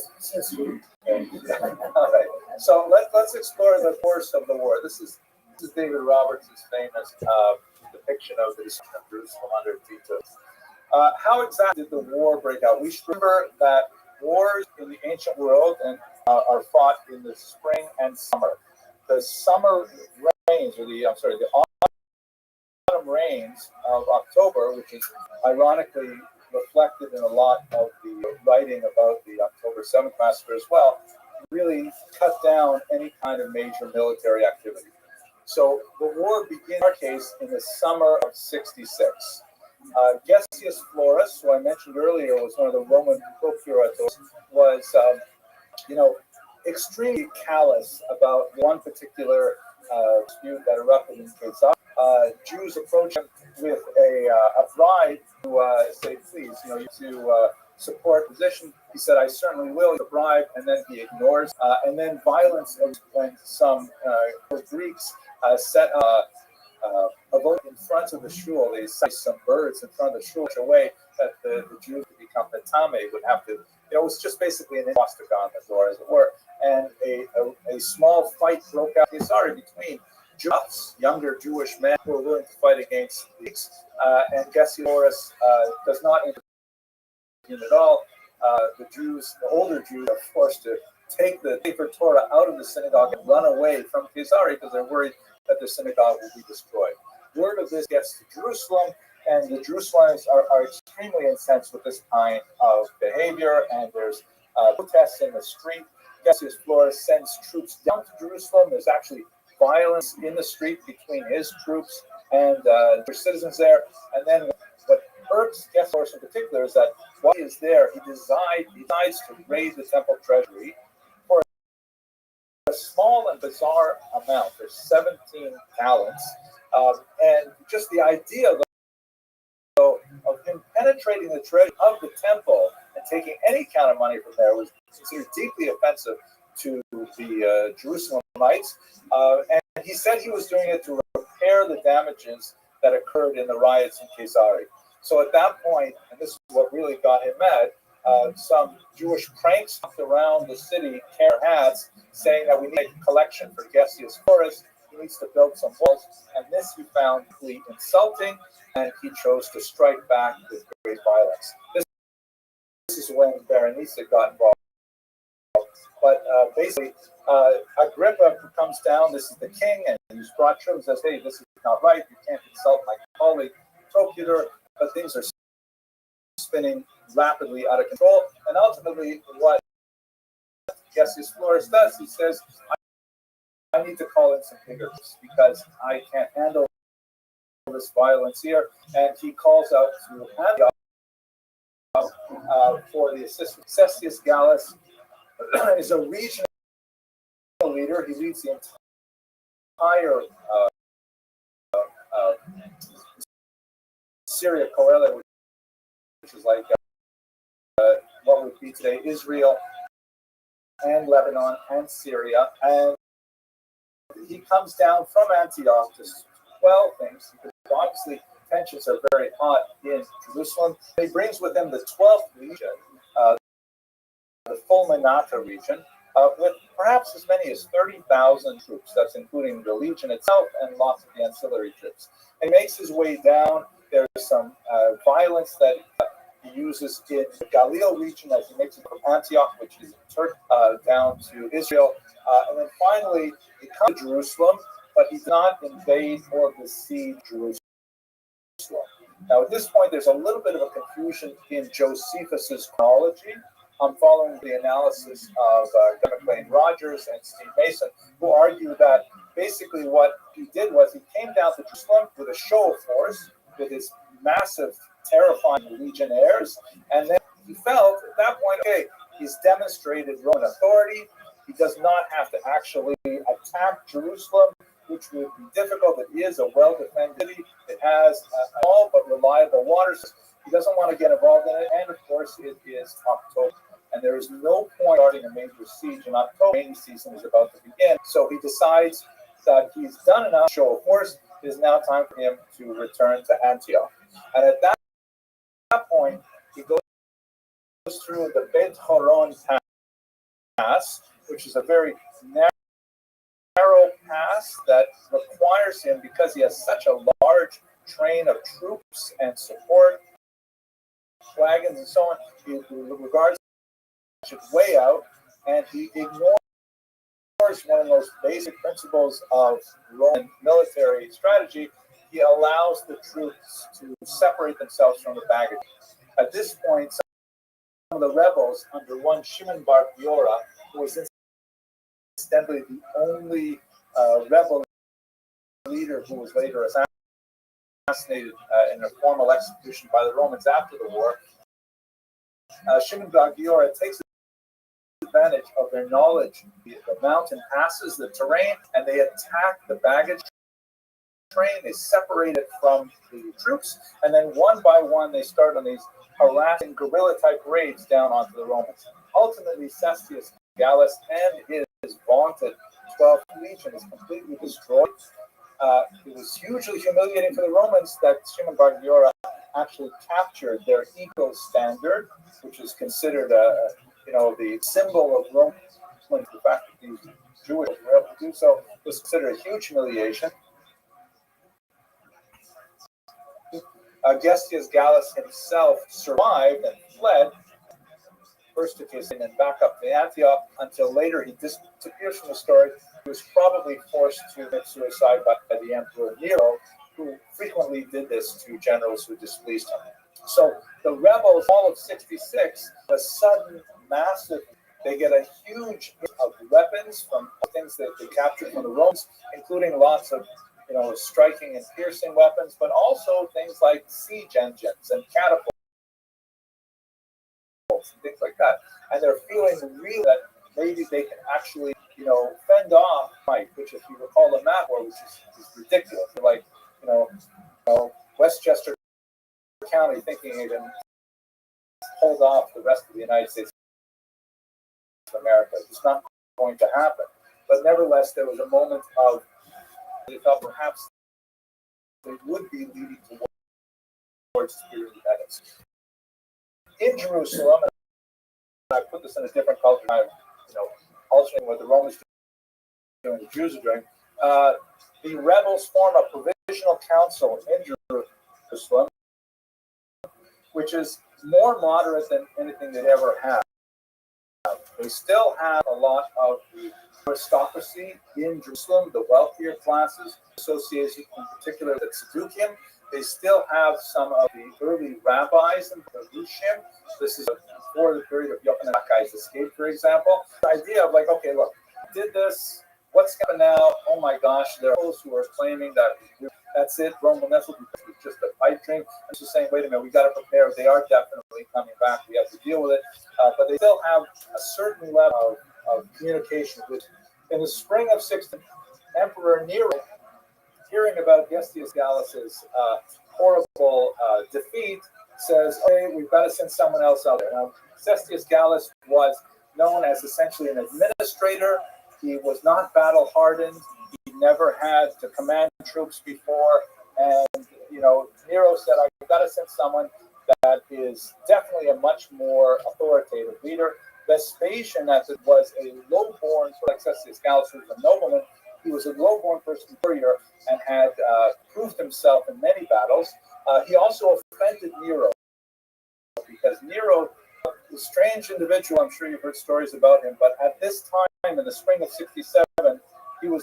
All right. So let's explore the course of the war. This is David Roberts' famous depiction of the destruction of Jerusalem under Titus. How exactly did the war break out? We should remember that wars in the ancient world are fought in the spring and summer. The summer rains, the autumn rains of October, which is ironically reflected in a lot of the writing about the October 7th massacre as well, really cut down any kind of major military activity. So the war began, in our case, in the summer of 66. Gessius Florus, who I mentioned earlier was one of the Roman procurators, was, extremely callous about one particular dispute that erupted in Kazakh. Jews approached him with a bribe to say, please, to support position. He said, I certainly will, the bribe, and then he ignores. And then violence when some Greeks set a vote in front of the shul. They set some birds in front of the shul in a way that the Jews would become Metame, would have to, it was just basically an swastika on the door, as it were. And a small fight broke out between Jews, younger Jewish men who were willing to fight against the Greeks, and Gessiorus does not intervene at all. The older Jews, are forced to take the Sefer Torah out of the synagogue and run away from Caesarea because they're worried that the synagogue will be destroyed. Word of this gets to Jerusalem, and the Jerusalemites are extremely incensed with this kind of behavior, and there's protests in the street. Gessius Florus sends troops down to Jerusalem. There's actually violence in the street between his troops and the citizens there. And then what irks Gessius in particular is that while he is there, he decides to raid the temple treasury for a small and bizarre amount. There's 17 talents. And just the idea of him penetrating the treasury of the temple and taking any kind of money from there was considered deeply offensive to the Jerusalemites. And he said he was doing it to repair the damages that occurred in the riots in Caesarea. So at that point, and this is what really got him mad, some Jewish cranks walked around the city, carrying hats, saying that we need a collection for Gessius Florus. He needs to build some walls, and this he found really insulting, and he chose to strike back with great violence. This is when Berenice got involved. But basically, Agrippa comes down. This is the king, and he's brought troops and says, hey, this is not right. You can't insult my colleague, Procurator. But things are spinning rapidly out of control. And ultimately, what Gessius Florus does, he says, I need to call in some figures because I can't handle this violence here. And he calls out to Antioch for the assistance. Cestius Gallus is a regional leader. He leads the entire Syria Coele, which is like what would be today Israel and Lebanon and Syria. And he comes down from Antioch to quell things because obviously tensions are very hot in Jerusalem. He brings with him the 12th Legion, the Fulminata region, with perhaps as many as 30,000 troops. That's including the Legion itself and lots of the ancillary troops. And he makes his way down. There's some violence that he uses in the Galil region as he makes it from Antioch, which is Turkey, down to Israel. And then finally, he comes to Jerusalem, but he does not invade or besiege Jerusalem. Now, at this point, there's a little bit of a confusion in Josephus's chronology. I'm following the analysis of McLean Rogers and Steve Mason, who argue that basically what he did was he came down to Jerusalem with a show of force, with his massive, terrifying legionnaires, and then he felt at that point, okay, he's demonstrated Roman authority. He does not have to actually attack Jerusalem, which would be difficult. It is a well-defended city. It has all but reliable water. He doesn't want to get involved in it, and of course, it is October. And there is no point starting a major siege in October. The rainy season is about to begin. So he decides that he's done enough show of force. It is now time for him to return to Antioch. And at that point, he goes through the Beit Horon Pass, which is a very narrow pass that requires him, because he has such a large train of troops and support, wagons and so on, he regards it way out, and he ignores one of those basic principles of Roman military strategy, he allows the troops to separate themselves from the baggage. At this point, some of the rebels under one Shimon Bar Giora, who was incidentally the only rebel leader who was later assassinated in a formal execution by the Romans after the war, Shimon Bar Giora takes advantage of their knowledge, the mountain passes, the terrain, and they attack the baggage train. They separate it from the troops, and then one by one they start on these harassing guerrilla-type raids down onto the Romans. Ultimately, Cestius Gallus and his vaunted 12th Legion is completely destroyed. It was hugely humiliating for the Romans that Shimon Bar Giora actually captured their eagle standard, which is considered the symbol of Rome. The fact that these Jews were able to do so was considered a huge humiliation. Gestius Gallus himself survived and fled, first to Caesarea and then back up to Antioch, until later he disappears from the story. He was probably forced to commit suicide by the Emperor Nero, who frequently did this to generals who displeased him. So the rebels, all of 66, a sudden, massive, they get a huge of weapons from things that they captured from the Romans, including lots of striking and piercing weapons, but also things like siege engines and catapults and things like that. And they're feeling really that maybe they can actually, fend off Mike, which, if you recall the map war, which is ridiculous. Like, Westchester County thinking they can hold off the rest of the United States of America. It's not going to happen. But nevertheless, there was a moment of they thought perhaps they would be leading towards spirit independence. In Jerusalem, and I put this in a different culture, alternating what the Romans do and the Jews are doing, the rebels form a provisional council in Jerusalem, which is more moderate than anything they'd ever had. They still have a lot of the aristocracy in Jerusalem, the wealthier classes, associated in particular with Saduceum. They still have some of the early rabbis in Restream. This is before the period of Yochanan Zakkai's escape, for example. The idea of like, okay, look, did this, what's happening now? Oh my gosh, there are those who are claiming that that's it, Rome will never be just a pipe dream. I'm just saying, wait a minute, we got to prepare. They are definitely coming back. We have to deal with it. But they still have a certain level of communication with. In the spring of 16, Emperor Nero, hearing about Gestius Gallus's horrible defeat, says, "Okay, we've got to send someone else out there." Now, Gestius Gallus was known as essentially an administrator. He was not battle hardened. He never had to command troops before, and Nero said, "I've got to send someone that is definitely a much more authoritative leader." Vespasian, as it was a low-born, like Gestius Gallus was a nobleman, he was a low-born person warrior and had proved himself in many battles. He also offended Nero because Nero was a strange individual. I'm sure you've heard stories about him, but at this time, in the spring of 67, he was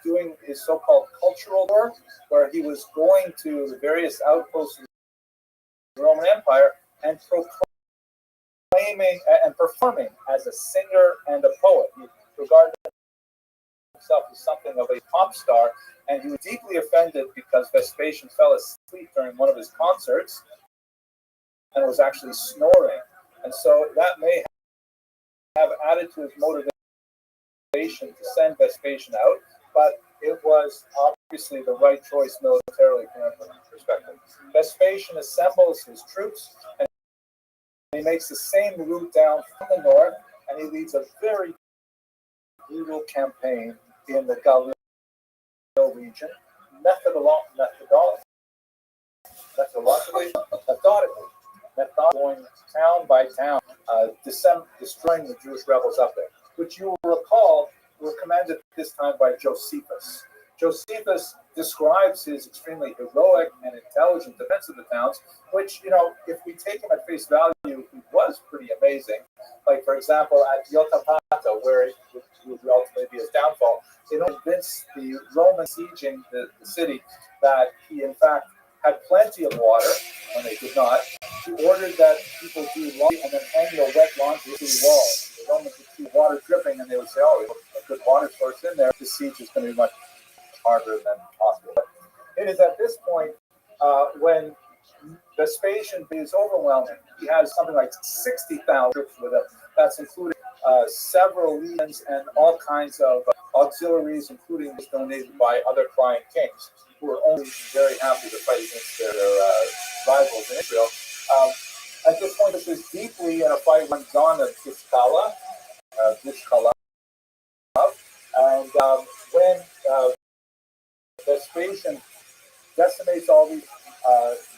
doing his so-called cultural work, where he was going to the various outposts of the Roman Empire and proclaiming and performing as a singer and a poet. He regarded himself as something of a pop star, and he was deeply offended because Vespasian fell asleep during one of his concerts and was actually snoring. And so that may have added to his motivation to send Vespasian out, but it was obviously the right choice militarily from everyone's perspective. Vespasian assembles his troops, and he makes the same route down from the north, and he leads a very brutal campaign in the Galilee region, methodically, going town by town, destroying the Jewish rebels up there, which you will recall were commanded this time by Josephus. Josephus describes his extremely heroic and intelligent defense of the towns, which, if we take him at face value, he was pretty amazing. Like, for example, at Yotapata, where it would ultimately be his downfall, in order to convince the Roman sieging the city that he, in fact, had plenty of water when they did not. He ordered that people do laundry and then hang their wet laundry to the wall. The Romans would see water dripping and they would say, oh, a good water source in there. The siege is going to be much harder than possible. But it is at this point when Vespasian is overwhelming. He has something like 60,000 troops with him. That's including several legions and all kinds of auxiliaries, including those donated by other client kings, who were only very happy to fight against their rivals in Israel. At this point, this is deeply in a fight with John of Giscala, and when Vespasian decimates all these,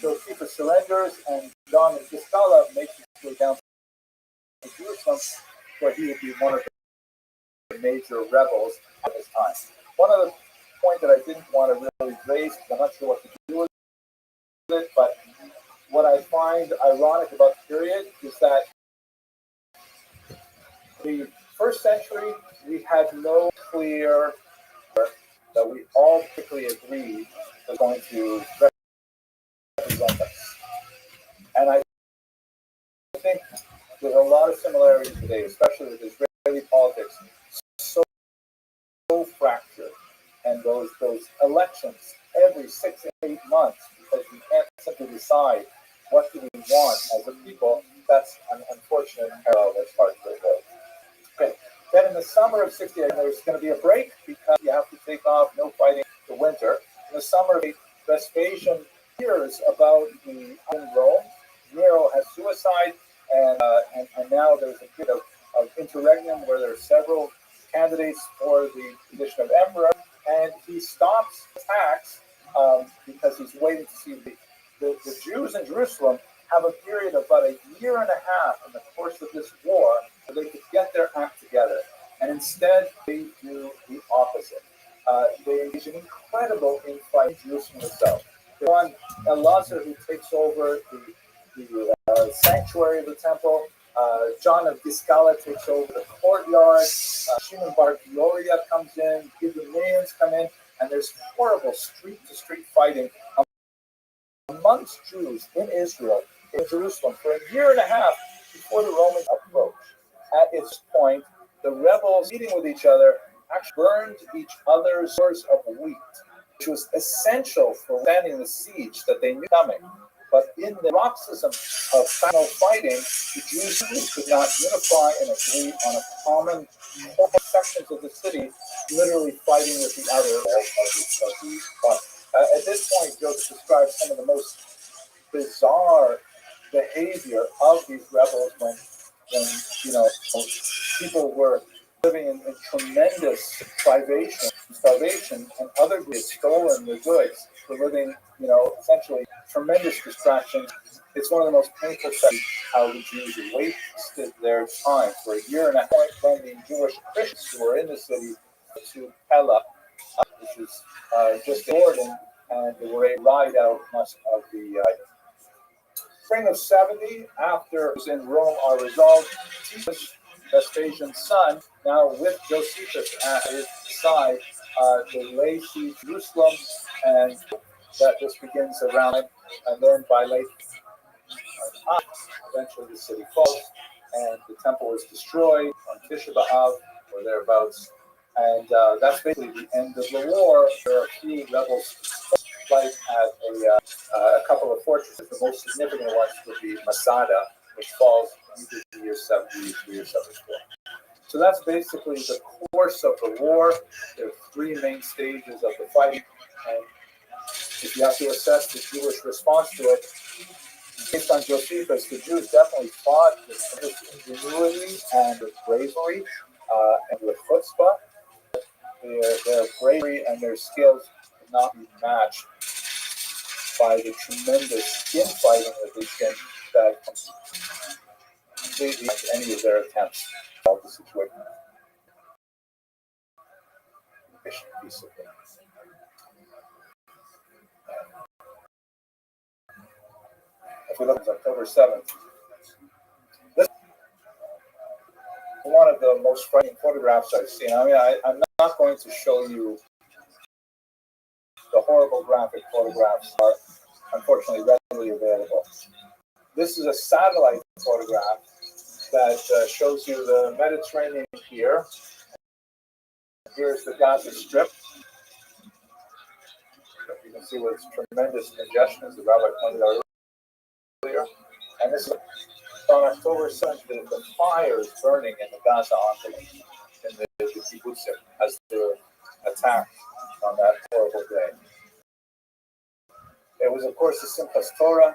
Josephus surrenders, and John of Giscala makes his way down to Jerusalem, where he would be one of the major rebels at this time. One other point that I didn't want to really raise, because I'm not sure what to do with it, but what I find ironic about the period is that the first century, we had no clear that we all quickly agreed was going to represent us. And I think there's a lot of similarities today, especially with Israeli politics, so fractured. And those elections every 6 to 8 months, because we can't simply decide what do we want as a people. That's an unfortunate parallel that's hard to avoid. Okay. Then in the summer of 68, there's going to be a break because you have to take off, no fighting the winter. In the summer, Vespasian hears about in Rome. Nero has suicide, and now there's a bit of interregnum where there are several candidates for the position of emperor, and he stops attacks because he's waiting to see the Jews in Jerusalem have a period of about a year and a half in the course of this war where they could get their act together. And instead, they do the opposite. They engage in incredible infight in Jerusalem itself. There's one, Elazar, who takes over the sanctuary of the temple. John of Giscala takes over the courtyard. Shimon Bar Giora comes in. Gibeonians come in. And there's horrible street-to-street fighting amongst Jews in Israel, in Jerusalem, for a year and a half before the Romans approach. At its point, the rebels meeting with each other actually burned each other's stores of wheat, which was essential for standing the siege that they knew coming. But in the paroxysm of final fighting, the Jews could not unify and agree on a common whole sections of the city, literally fighting with the other of the at this point, Joseph describes some of the most bizarre behavior of these rebels when people were living in tremendous starvation, and other groups stolen their goods for living, essentially tremendous distraction. It's one of the most painful things how the Jews wasted their time for a year and a half from the Jewish Christians who were in the city to Pella, which is just Jordan, and they were able to ride out much of the spring of 70, after it was in Rome are resolved. Vespasian's son, now with Josephus at his side, they lay siege to Jerusalem, and that just begins around it. And then by late eventually the city falls, and the temple is destroyed on Tisha B'Av or thereabouts. And that's basically the end of the war. There are a few rebels fight at a couple of fortresses. The most significant ones would be Masada, which falls either the year 73 or 74. So that's basically the course of the war. There are three main stages of the fighting. And if you have to assess the Jewish response to it, based on Josephus, the Jews definitely fought with ingenuity and with bravery and with chutzpah. Their bravery and their skills could not be matched by the tremendous infighting that they did that completely any of their attempts to solve the situation. If we look at October 7th, this is one of the most frightening photographs I've seen. I mean, I'm not not going to show you the horrible graphic photographs are unfortunately readily available. This is a satellite photograph that shows you the Mediterranean here. Here's the Gaza Strip. You can see where it's tremendous congestion, as the rabbi pointed out earlier. And this is on October 7th, the fires burning in the Gaza envelope in the kibbutzim as they were attacked on that horrible day. It was, of course, the Simchas Torah,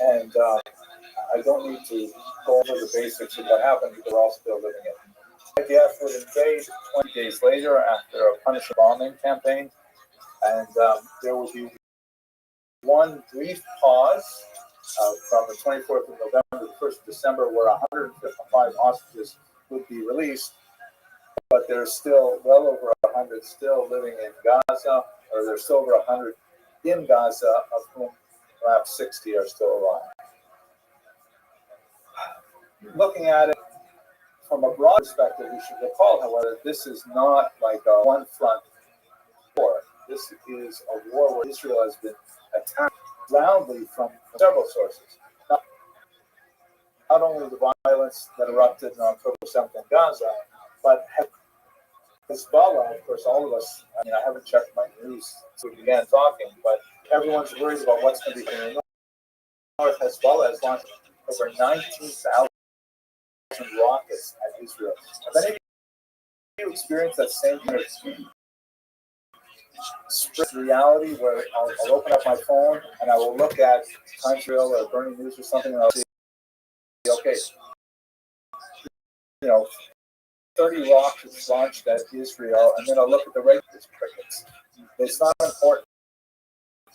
and I don't need to go over the basics of what happened because we're all still living it. IDF would invade 20 days later after a punishing bombing campaign, and there would be one brief pause from the 24th of November to the 1st of December where 155 hostages would be released, but there's still well over 100 still living in Gaza, or there's still over 100 in Gaza, of whom perhaps 60 are still alive. Looking at it from a broad perspective, we should recall, however, this is not like a one-front war. This is a war where Israel has been attacked roundly from several sources. Not only the violence that erupted on October 7th in Gaza, but Hezbollah, of course, all of us, I mean, I haven't checked my news since we began talking, but everyone's worried about what's going to be in the north. Hezbollah has launched over 19,000 rockets at Israel. Have any of you experienced that same kind of strict reality where I'll open up my phone and I will look at Times Real or Burning News or something and I'll see, okay, 30 rockets launched at Israel, and then I'll look at the rate of crickets. It's not important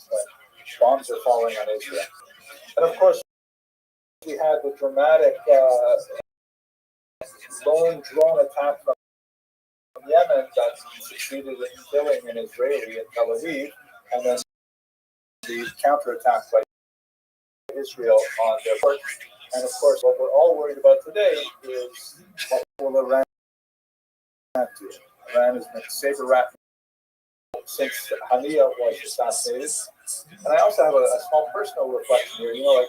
when bombs are falling on Israel. And of course, we had the dramatic lone drone attack from Yemen that succeeded in killing an Israeli in Tel Aviv, and then the counterattack by Israel on their port. And of course, what we're all worried about today is what will Iran do. Iran has been saber rattling since Haniya was assassinated. And I also have a small personal reflection here.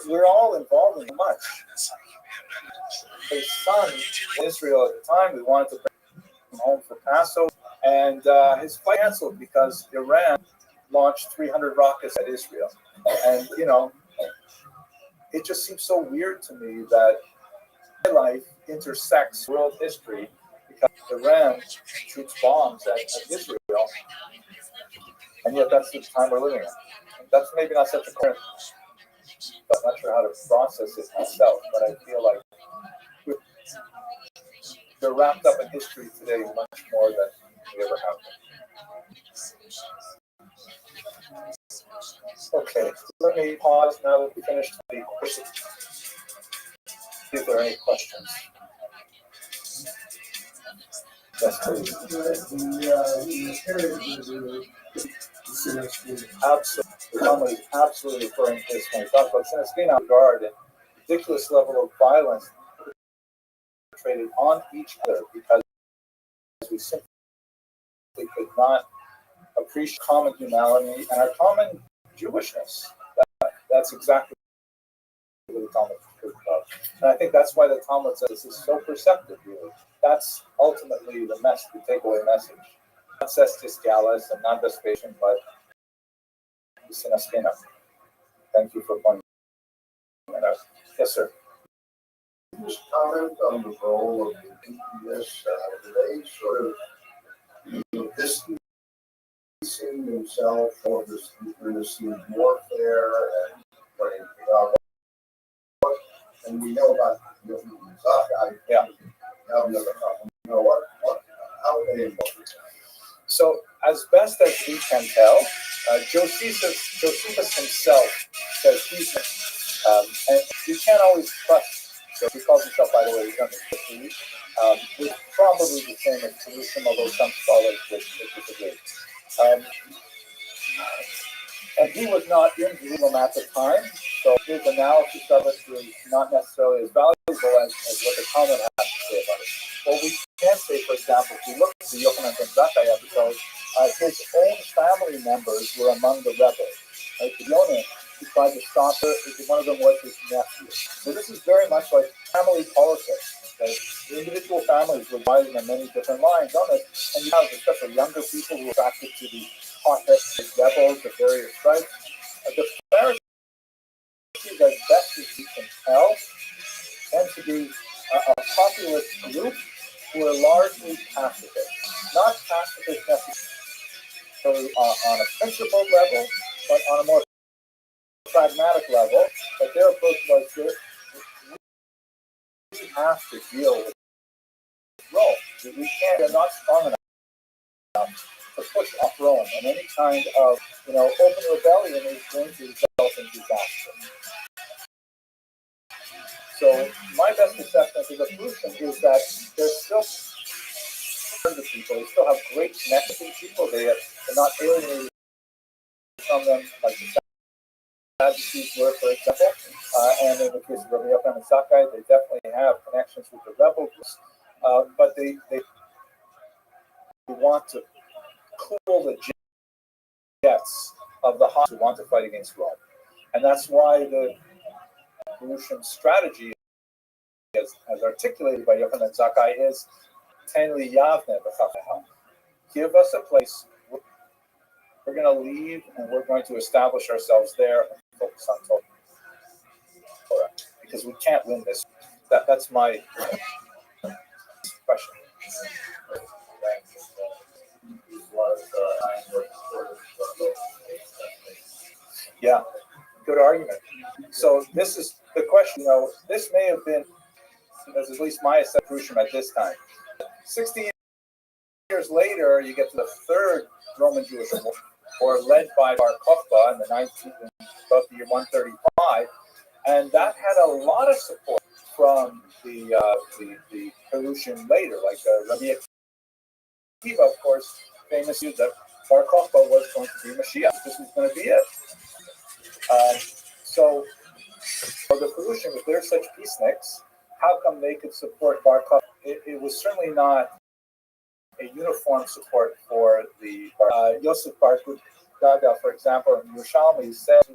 We're all involved in much. His son in Israel at the time, we wanted to bring him home for Passover, and his flight canceled because Iran launched 300 rockets at Israel. And, it just seems so weird to me that my life intersects world history because Iran shoots bombs at Israel, and yet that's the time we're living in. That's maybe not such a current, but I'm not sure how to process it myself, but I feel like they're wrapped up in history today much more than we ever have been. Okay, let me pause now that we finished the questions. See if there are any questions. Yes, please. Absolutely. Somebody's absolutely referring to this when we talk about Sinestina regard and ridiculous level of violence perpetrated on each other because we simply could not appreciate common humanity and our common Jewishness. That's exactly what the Talmud is about. And I think that's why the Talmud says this is so perceptive, really. That's ultimately the takeaway message. Not Cestus Gallus and not Vespasian, but the Sinestina. Thank you for pointing that out. Yes, sir. Just comment on the role of the PPS today, sort of distancing himself from this internecine warfare and putting and we know about So, as best as we can tell, Josephus himself says he's, and you can't always trust. So he calls himself, by the way, he's under 50. With probably the same as Jerusalem, although some scholars would disagree. And he was not in Jerusalem at the time, So his analysis of it is not necessarily as valuable as what the comment has to say about it. What we can say, for example, if you look at the Yochanan ben Zakkai episode, his own family members were among the rebels. Right? The Yonah who tried to stop her, one of them was his nephew. So this is very much like family politics. Okay? The individual families were divided on many different lines on it, and you have especially younger people who are attracted to the hot-headed rebels of various stripes. The Pharisees, as best as you can tell, tend to be a populist group who are largely pacifist. Not pacifist necessarily on a principled level, but on a more pragmatic level. But their approach was this: we have to deal with Rome. We can't. They're not strong enough to push off Rome, and any kind of open rebellion is going to result in disaster. So my best assessment of the solution is that there's still the people. They still have great connections with people. They're not alienated from them like the Sadducees were, for example. And in the case of Rabbi Yochanan ben Zakkai, they definitely have connections with the rebel groups. But they want to cool the jets of the hot who want to fight against Rome. And that's why the Jerusalem strategy, as articulated by Yochanan ben Zakkai, is Ten li Yavne b'chachecha. Give us a place. We're going to leave and we're going to establish ourselves there and focus on Torah. Because we can't win this. That's my question. Yeah, good argument. So this is the question. This may have been, as at least my assessment at this time. 60 years later, you get to the third Roman Jewish war, led by Bar Kokhba in the 19th, about the year 135, and that had a lot of support from the Perusian later, like Rabbi Akiva, of course, famously that Bar Kokhba was going to be Mashiach. This was going to be it. So the Perusian, if they're such peaceniks, how come they could support Bar Kokhba? It was certainly not a uniform support for the Yosef Bar Gaga, for example, in Yerushalmi says to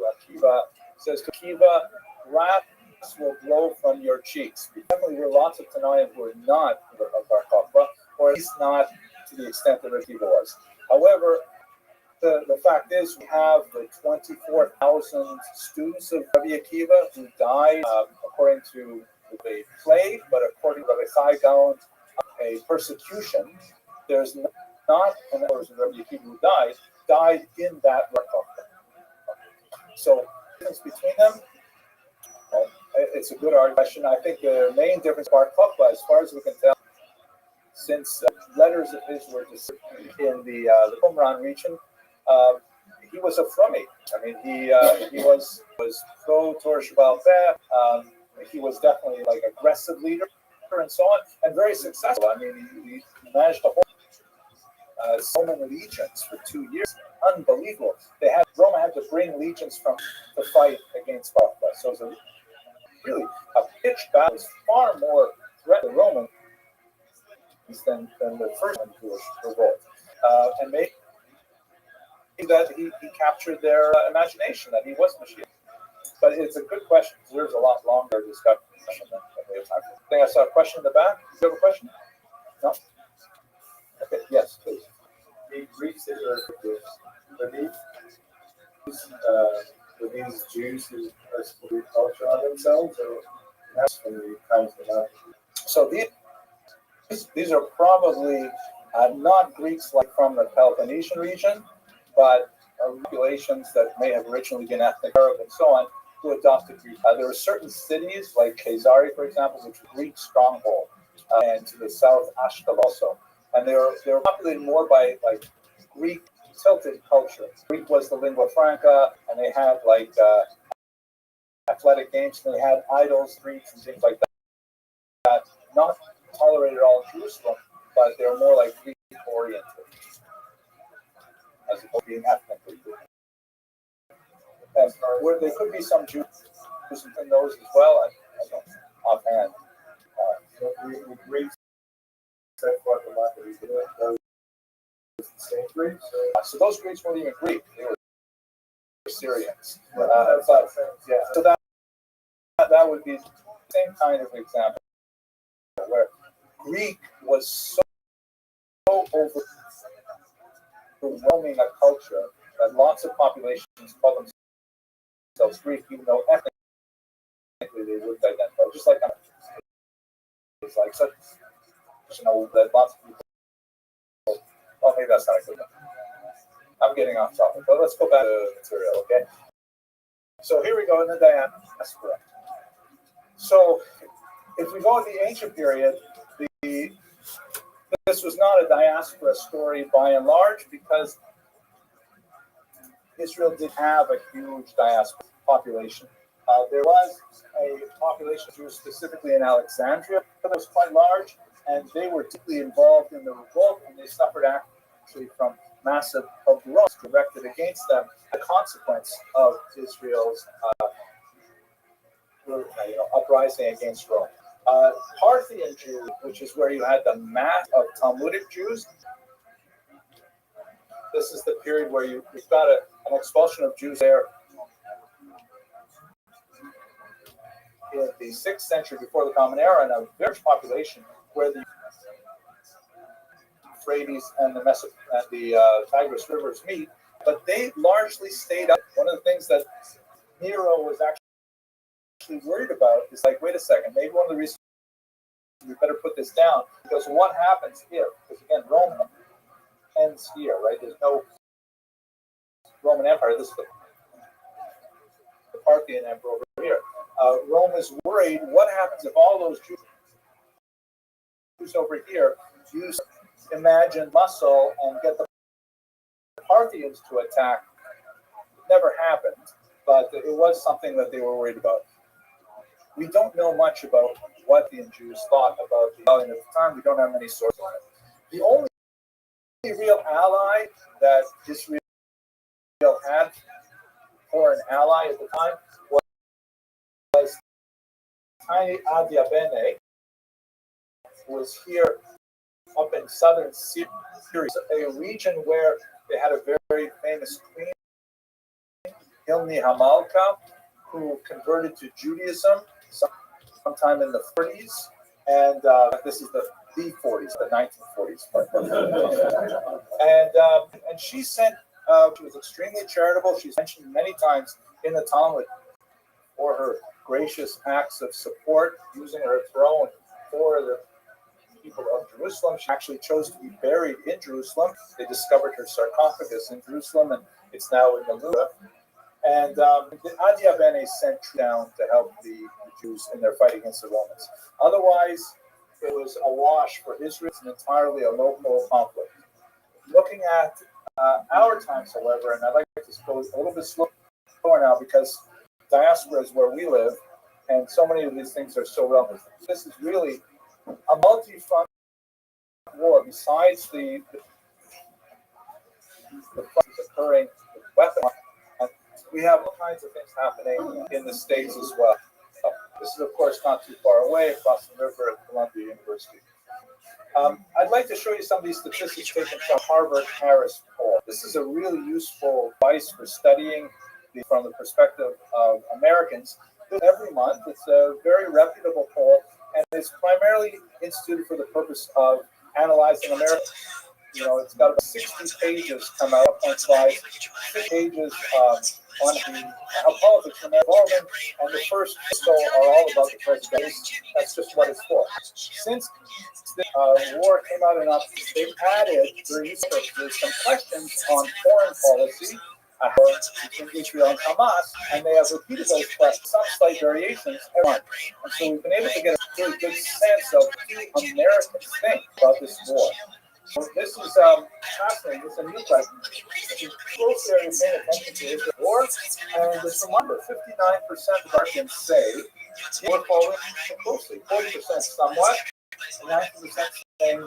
Akiva, wrath will blow from your cheeks. Definitely, there are lots of Tanaim who are not of Bar Kokhba, or at least not to the extent that Akiva was. However, the fact is, we have the 24,000 students of Rabbi Akiva who died according to the plague, but according to Rabbi Chai Gaon, a persecution. There's not an person of Rabbi Akiva who died in that Bar Kokhba. So the difference between them, it's a good question. I think the main difference Bar Kokhba, as far as we can tell, since letters of his were in the Qumran region, he was a frummy. I mean, he was pro Torah Shabbat Peh. He was definitely like aggressive leader and so on, and very successful. I mean, he managed to hold so many legions for 2 years. Unbelievable. Rome had to bring legions to fight against Sparta. So it was really a pitched battle. It was far more threat to Roman than the first Jewish revolt. And maybe that he captured their imagination that he was Mashiach. But it's a good question. There's a lot longer discussion than we have time for. I think I saw a question in the back. Do you have a question? No? Okay, yes, please. The Greeks that were these Jews who are supposed culture on themselves, or that's from the times of that? So these are probably not Greeks like from the Peloponnesian region, but populations that may have originally been ethnic Arab and so on, who adopted Greek. There are certain cities like Caesarea, for example, which were Greek stronghold, and to the south, Ashkelon also. And they were populated more by like Greek tilted culture. Greek was the lingua franca, and they had like athletic games, and they had idols, Greeks, and things like that. Not tolerated at all in Jerusalem, but they were more like Greek oriented, as opposed to being ethnically Greek. And where there could be some Jews in those as well. I don't offhand. So we Greeks said what the market is doing. Those same Greeks. So those Greeks weren't even Greek; they were Syrians. But Yeah, so that would be the same kind of example where Greek was so overwhelming a culture that lots of populations call themselves Greek, even though ethnically they wouldn't identify. Just like it's like such, that lots of people. Well, maybe that's not a good one. I'm getting off topic, but let's go back to the material, okay? So here we go in the diaspora. So if we go in the ancient period, this was not a diaspora story by and large because Israel did have a huge diaspora population. There was a population of Jews specifically in Alexandria that was quite large, and they were deeply involved in the revolt, and they suffered actually from massive pogroms directed against them, the consequence of Israel's uprising against Rome. Parthian Jews, which is where you had the mass of Talmudic Jews, this is the period where you've got an expulsion of Jews there in the 6th century before the Common Era, and a large population where the Euphrates and the Tigris rivers meet, but they largely stayed up. One of the things that Nero was actually worried about is like, wait a second, maybe one of the reasons we better put this down, because what happens here, because again, Rome ends here, right? There's no Roman Empire. This is the Parthian Emperor over here. Rome is worried, what happens if all those Jews over here use imagined muscle and get the Parthians to attack? It never happened, but it was something that they were worried about. We don't know much about what the Jews thought about the rebellion at the time. We don't have many sources on it. The only real ally that Israel had, or an ally at the time, was tiny Adia Bene, who was here up in southern Syria, a region where they had a very famous queen, Hilni Hamalka, who converted to Judaism sometime in the 40s, and this is the 40s, the 1940s. And she sent, she was extremely charitable. She's mentioned many times in the Talmud for her gracious acts of support, using her throne for the people of Jerusalem. She actually chose to be buried in Jerusalem. They discovered her sarcophagus in Jerusalem, and it's now in the Louvre. And Adia Bene sent down to help the Jews in their fight against the Romans. Otherwise, it was a wash for Israel. It's entirely a local conflict. Looking at our times, however, and I'd like to go a little bit slower now because diaspora is where we live, and so many of these things are so relevant. This is really a multi-front war. Besides the crisis occurring with weapons, we have all kinds of things happening in the States as well. This is, of course, not too far away, across the river at Columbia University. I'd like to show you some of these statistics taken from Harvard-Harris poll. This is a really useful device for studying from the perspective of Americans. Every month, it's a very reputable poll, and it's primarily instituted for the purpose of analyzing America. You know, it's got about 60 pages come out, and 6 pages on how politics in America, and the first so are all about the president. That's just what it's for. Since the war came out enough, they've added during these purposes some questions on foreign policy between Israel and Hamas, and they have repeated those questions, some slight variations every month. And so we've been able to get a really good sense of what Americans think about this war. So this is fascinating. It's a new question. Close area paying attention to Israel war, and just remember, 59% of Americans say we're following closely, 40% somewhat, and 90% saying,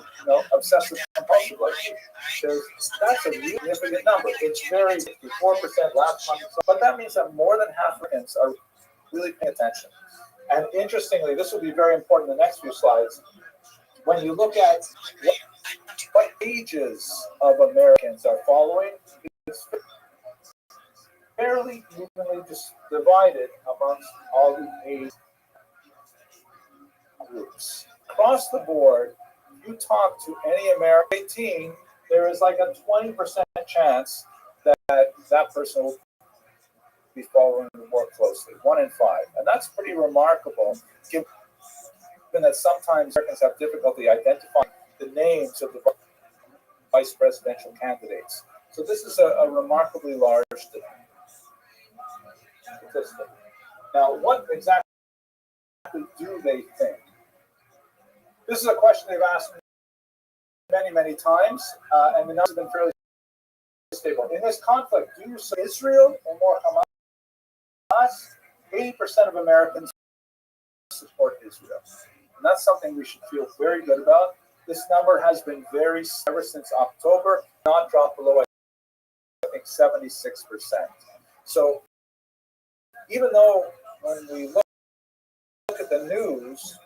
obsessive compulsive. That's a really significant number. It's very 4% last month, but that means that more than half of Americans are really pay attention. And interestingly, this will be very important in the next few slides. When you look at what ages of Americans are following, it's fairly evenly divided amongst all the age groups. Across the board, if you talk to any American 18, there is like a 20% chance that that person will be following more closely, 1 in 5. And that's pretty remarkable, given that sometimes Americans have difficulty identifying the names of the vice presidential candidates. So this is a remarkably large statistic. Now, what exactly do they think? This is a question they've asked many, many times, and the numbers have been fairly stable. In this conflict, do you say Israel or more Hamas? 80% of Americans support Israel. And that's something we should feel very good about. This number has been very, ever since October, not dropped below, I think, 76%. So even though when we look at the news,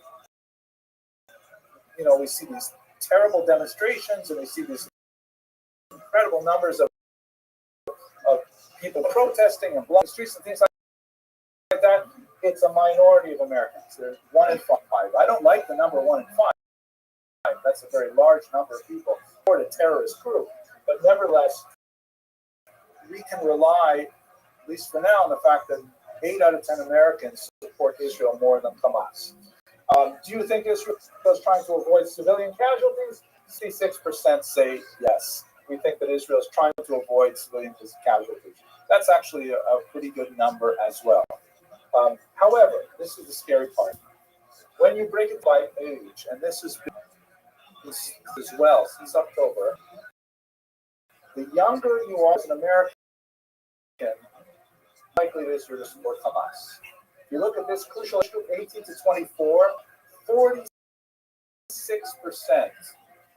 you know, we see these terrible demonstrations and we see these incredible numbers of people protesting and blocking streets and things like that, it's a minority of Americans. There's 1 in 5. I don't like the number 1 in 5. That's a very large number of people for a terrorist group. But nevertheless, we can rely, at least for now, on the fact that 8 out of 10 Americans support Israel more than Hamas. Do you think Israel is trying to avoid civilian casualties? 66% say yes. We think that Israel is trying to avoid civilian casualties. That's actually a pretty good number as well. However, this is the scary part. When you break it by age, and this is as well since October, the younger you are as an American, likely it is to support Hamas. If you look at this crucial issue, 18 to 24, 46%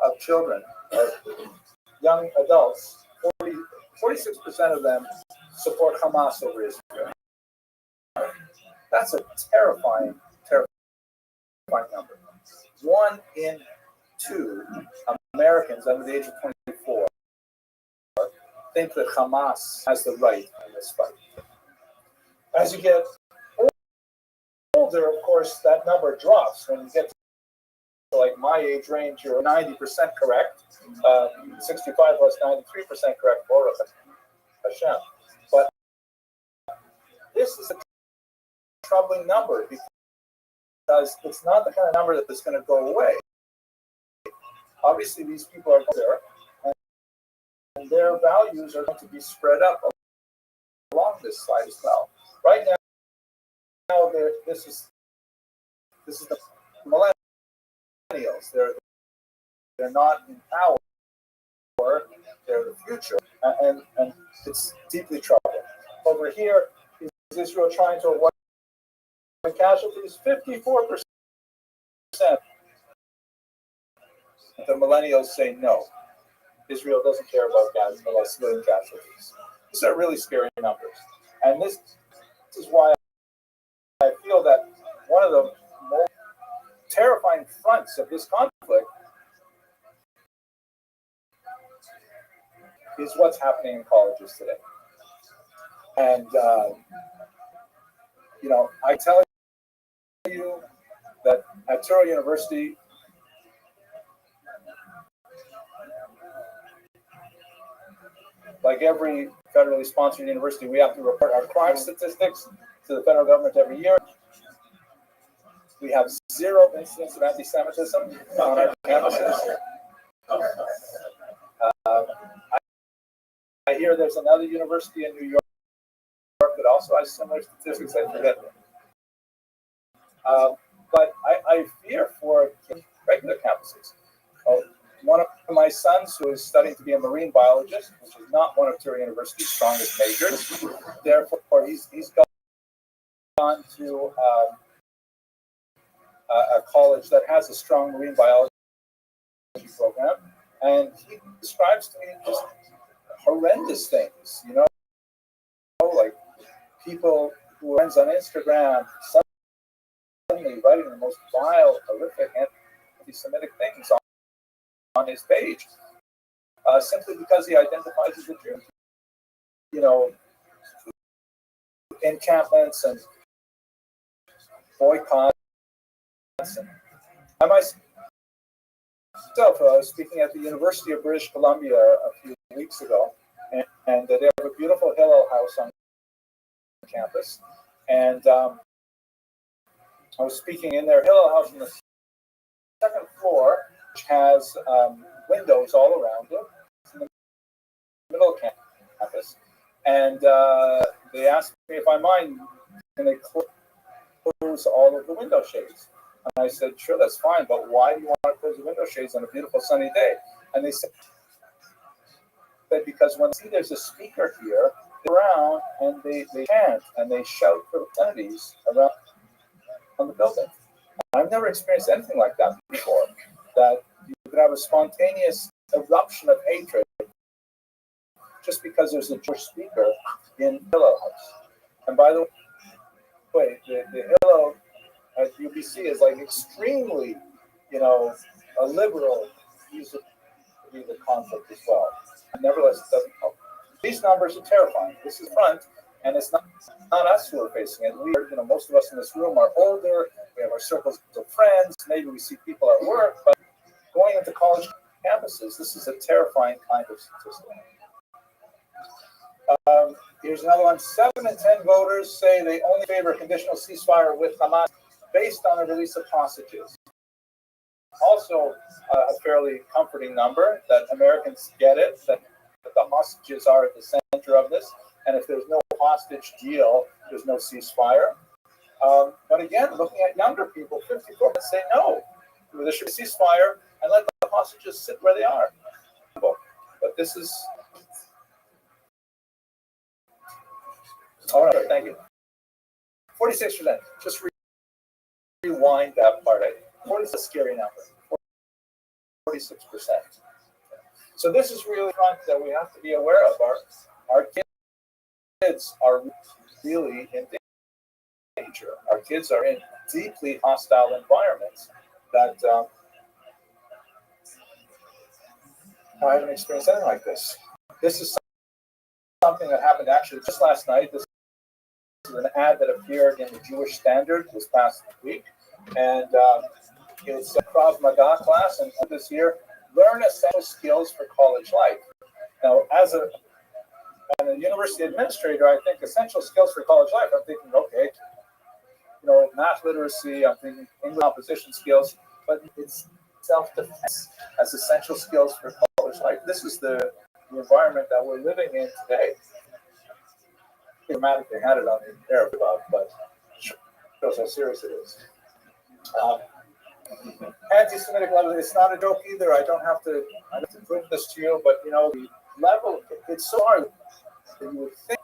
of children, young adults, 46% of them support Hamas over Israel. That's a terrifying number. 1 in 2 Americans under the age of 24 think that Hamas has the right in this fight. As you get older, of course, that number drops. When you get to like my age range, you're 90% correct. 65 plus 93% correct. Hashem. But this is a troubling number because it's not the kind of number that's going to go away. Obviously, these people are there, and their values are going to be spread up along this side as well. Right now, this is the millennials. They're not in power. They're the future, and it's deeply troubling. Over here, is Israel trying to avoid casualties? 54%. The millennials say no. Israel doesn't care about civilian casualties. These are really scary numbers. And this is why I feel that one of the most terrifying fronts of this conflict is what's happening in colleges today. And, I tell you that at Touro University, like every federally sponsored university, we have to report our crime statistics to the federal government every year. We have 0 incidents of anti-Semitism on our campuses. I hear there's another university in New York that also has similar statistics. I forget them. But I fear for regular campuses. One of my sons, who is studying to be a marine biologist, which is not one of Touro University's strongest majors, therefore he's gone to a college that has a strong marine biology program, and he describes to me just horrendous things, like people who are friends on Instagram suddenly writing the most vile, horrific, anti-Semitic things on his page, simply because he identifies as a Jew. You know, encampments and boycotts. And I myself was speaking at the University of British Columbia a few weeks ago, and they have a beautiful Hillel house on campus. And I was speaking in their Hillel house on the second floor, which has windows all around it. It's in the middle of campus. And they asked me if I mind, can they close all of the window shades? And I said, sure, that's fine, but why do you want to close the window shades on a beautiful sunny day? And they said that because when they see there's a speaker here, they're around and they chant and they shout profanities around on the building. I've never experienced anything like that before, that you could have a spontaneous eruption of hatred just because there's a Jewish speaker in Hillel House. And by the way, the Hillel at UBC is like extremely, a liberal use of the conflict as well. Nevertheless, it doesn't help. These numbers are terrifying. This is front, and it's not us who are facing it. We are, most of us in this room are older. We have our circles of friends. Maybe we see people at work, but going into college campuses, this is a terrifying kind of statistic. Here's another one. 7 in 10 voters say they only favor a conditional ceasefire with Hamas based on the release of hostages. Also, a fairly comforting number that Americans get it, that the hostages are at the center of this, and if there's no hostage deal, there's no ceasefire. But again, looking at younger people, 54% say no. There should be a ceasefire and let the hostages sit where they are. But this is... Oh, no, thank you. 46%. Just rewind that part. 40 is a scary number. 46%. So this is really front that we have to be aware of. Our kids are really in danger. Our kids are in deeply hostile environments that I haven't experienced anything like this. This is something that happened actually just last night. This is an ad that appeared in the Jewish Standard this past week, and it's a Krav Maga class, and this year, learn essential skills for college life. Now, as a university administrator, I think essential skills for college life, I'm thinking, okay, math literacy, I'm thinking English composition skills, but it's self-defense as essential skills for college life. This is the environment that we're living in today. Dramatically had it on the air about, but it shows how serious it is. Anti-Semitic level, it's not a joke either. I don't have to prove this to you, but the level, it's so hard that you would think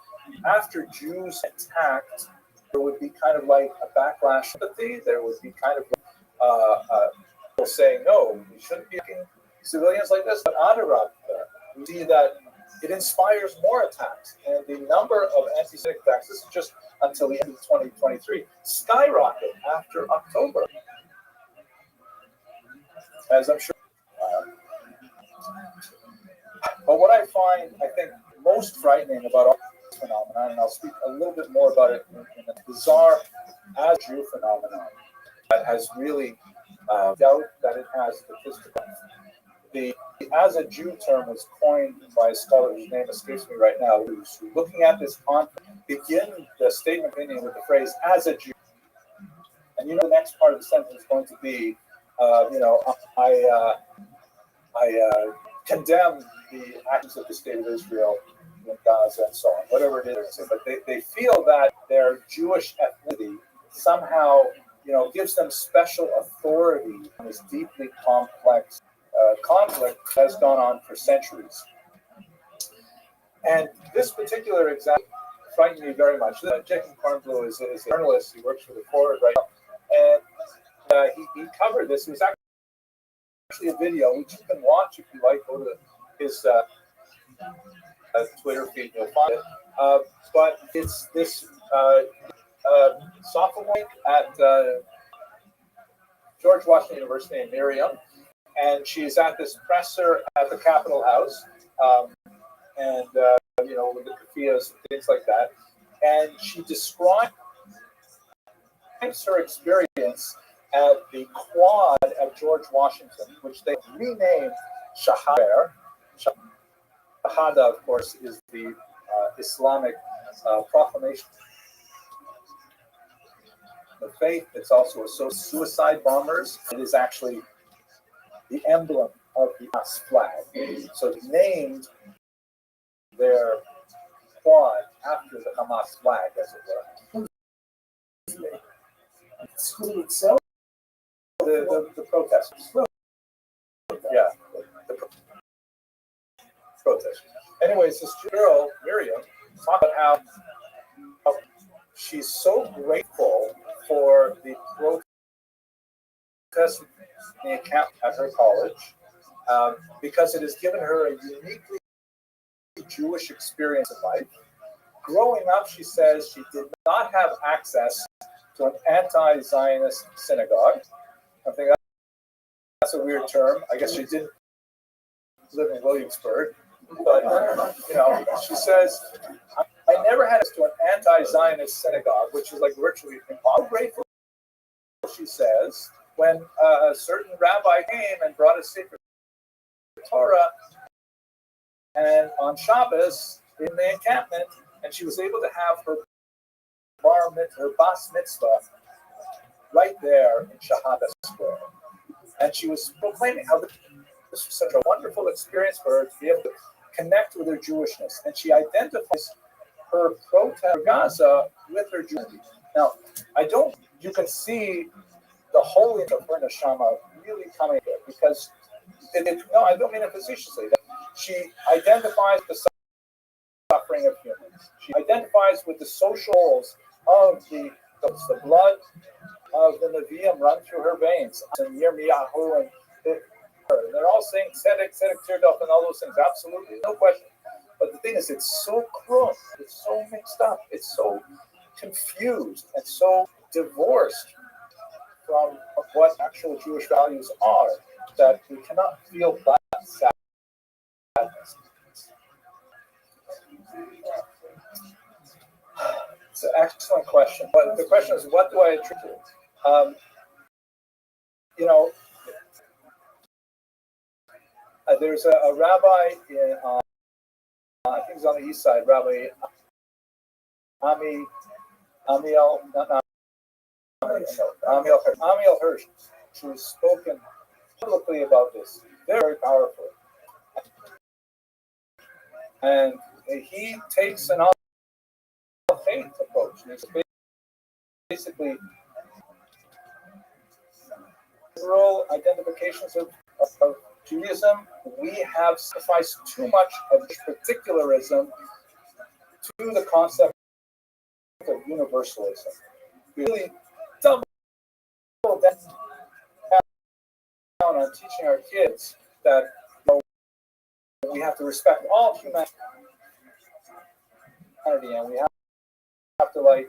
after Jews attacked, there would be kind of like a backlash sympathy. There would be kind of people saying, no, we shouldn't be making civilians like this. But Adarab, we see that it inspires more attacks. And the number of anti-Semitic attacks, this is just until the end of 2023, skyrocket after October. As I'm sure. But what I find, I think, most frightening about all this phenomenon, and I'll speak a little bit more about it in a bizarre as Jew phenomenon that has really doubt that it has statistical. The as a Jew term was coined by a scholar whose name escapes me right now, who's looking at this conflict, begin the statement beginning with the phrase as a Jew. And the next part of the sentence is going to be, I condemn the actions of the state of Israel in Gaza and so on, whatever it is. But they feel that their Jewish ethnicity somehow, gives them special authority on this deeply complex conflict that has gone on for centuries. And this particular example frightened me very much. Jacob Kornblue is a journalist. He works for the Forward right now. And he covered this. It was actually a video, which you can watch if you like. Go to his Twitter feed, you'll find it. But it's this George Washington University in Miriam, and she's at this presser at the Capitol House, and with the kafiyas and things like that. And she describes her experience at the quad at George Washington, which they renamed Shahada. Shahada, of course, is the Islamic proclamation of faith. It's also a suicide bombers. It is actually the emblem of the Hamas flag. So they named their quad after the Hamas flag, as it were. The school itself? The protesters. Yeah, the protesters. Anyways, this girl, Miriam, talked about how she's so grateful for the protest in the camp at her college because it has given her a uniquely Jewish experience of life. Growing up, she says she did not have access to an anti-Zionist synagogue. I think that's a weird term. I guess she didn't live in Williamsburg, but she says, I never had access to an anti-Zionist synagogue, which is like virtually impossible. Grateful, she says, when a certain rabbi came and brought a sacred Torah, and on Shabbos in the encampment, and she was able to have her bas mitzvah right there in Shahada Square. And she was proclaiming how this was such a wonderful experience for her to be able to connect with her Jewishness. And she identifies her protest for Gaza with her Jewishness. Now, you can see the holiness of her neshama really coming there, because, no, I don't mean it facetiously. She identifies the suffering of humans. She identifies with the social goals of the blood of the Nevi'im run through her veins. And Yirmiyahu and they're all saying tzedek, tirdof, and all those things. Absolutely, no question. But the thing is, it's so crooked, it's so mixed up, it's so confused, and so divorced from what actual Jewish values are that we cannot feel that sadness. It's an excellent question. But the question is, what do I attribute to? There's a rabbi in, I think he's on the east side, Rabbi Amiel Hirsch, who's spoken publicly about this very powerfully. And he takes an faith approach. It's basically rural identifications of Judaism. We have sacrificed too much of particularism to the concept of universalism. We really double down on teaching our kids that we have to respect all humanity, and we have to and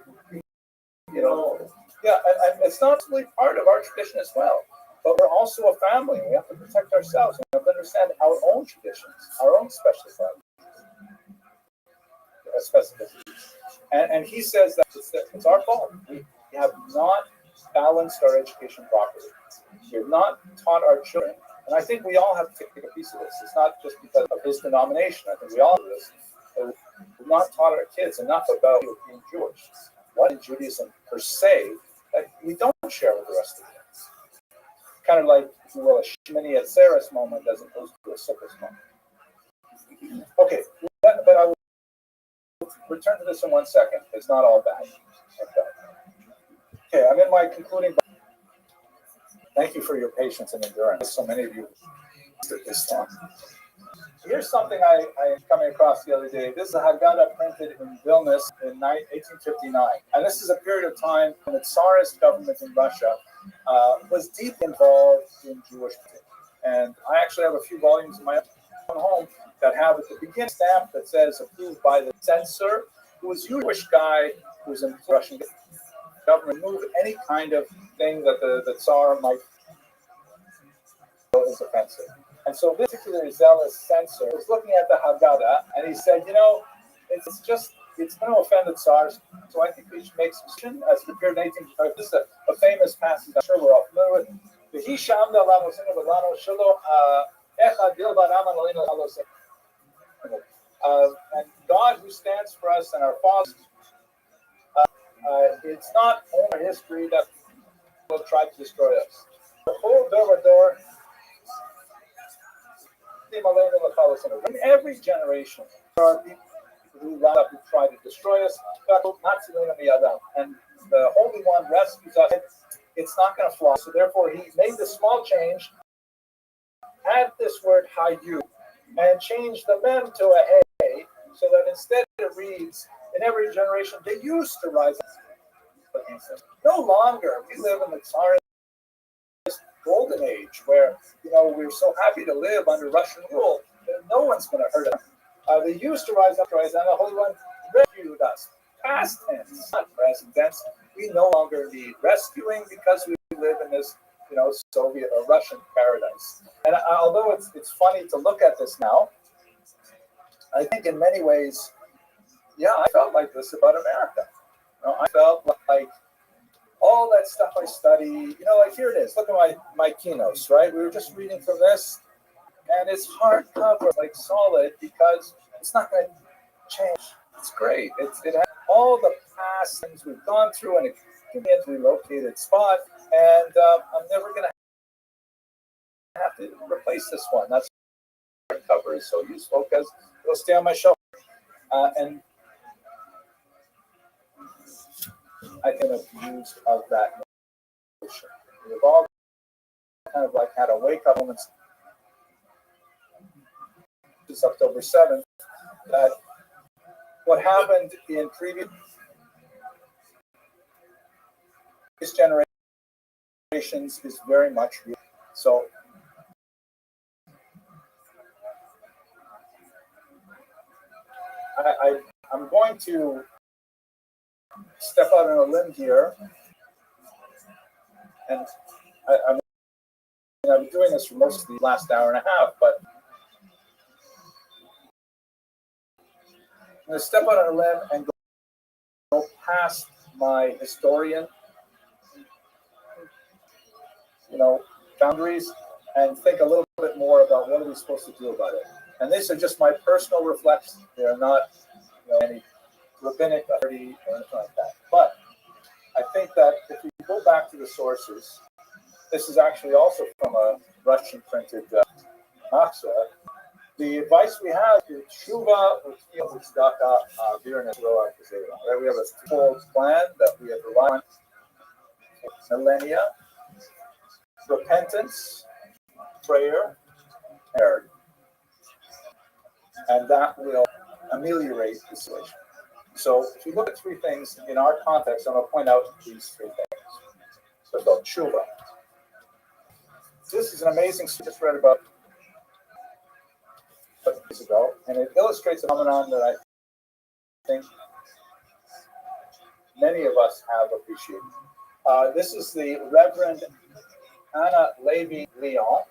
it's not really part of our tradition as well. But we're also a family. We have to protect ourselves. We have to understand our own traditions, our own specificities. And he says that it's our fault. We have not balanced our education properly. We have not taught our children. And I think we all have to take a piece of this. It's not just because of his denomination. I think we all do this. We've not taught our kids enough about being Jewish. What in Judaism per se that we don't share with the rest of the kids. Kind of like, if you will, a Shemini Atzeres moment as opposed to a Sukkot moment. Okay, but I will return to this in 1 second. It's not all bad. Okay, I'm in my concluding. Thank you for your patience and endurance. So many of you at this time. Here's something I am coming across the other day. This is a Haggadah printed in Vilnius in 1859. And this is a period of time when the Tsarist government in Russia was deeply involved in Jewish politics. And I actually have a few volumes in my own home that have at the beginning stamp that says approved by the censor, who was a Jewish guy who was in the Russian government, remove any kind of thing that the Tsar might is offensive. And so this particular zealous censor was looking at the Haggadah, and he said, it's going to offend the Tsars, so I think we should make some decision as compared to 1855. This is a famous passage I'm sure we're all familiar with. And God who stands for us and our fathers, it's not only history that will try to destroy us. The whole door, in every generation, there are people who rise up to try to destroy us. And the Holy One rescues us. It's not going to fly. So therefore, he made this small change, add this word hayu, and change the mem to a hey, so that instead it reads, in every generation, they used to rise up against us. No longer. We live in the Tsarist golden age where, we're so happy to live under Russian rule that no one's going to hurt us. They used to rise up, and the Holy One rescued us. Past tense, not present tense. We no longer need rescuing because we live in this, Soviet or Russian paradise. And although it's funny to look at this now, I think in many ways, I felt like this about America. I felt like all that stuff I study, like here it is. Look at my keynotes, right? We were just reading from this, and it's hardcover, like solid, because it's not going to change. It's great. It has all the past things we've gone through in a conveniently located spot, and I'm never going to have to replace this one. That's why hardcover is so useful, because it'll stay on my shelf. And I think of use of that notion. We've all kind of like had a wake-up moment since October 7th, that what happened in previous generations is very much real. So I'm going to step out on a limb here, and I'm doing this for most of the last hour and a half, but I'm going to step out on a limb and go past my historian, boundaries, and think a little bit more about what are we supposed to do about it. And these are just my personal reflections. They are not, any rabbinic authority or anything like that. But I think that if we go back to the sources, this is actually also from a Russian printed Maxa. The advice we have is Shuva Tzedaka Virnus Roa Kazera. Right? We have a full plan that we have relied on for millennia: repentance, prayer, and and that will ameliorate the situation. So if you look at three things in our context, I'm going to point out these three things. So it's called Shuva. This is an amazing story I just read about years ago, and it illustrates a phenomenon that I think many of us have appreciated. This is the Reverend Anna Levy Leon,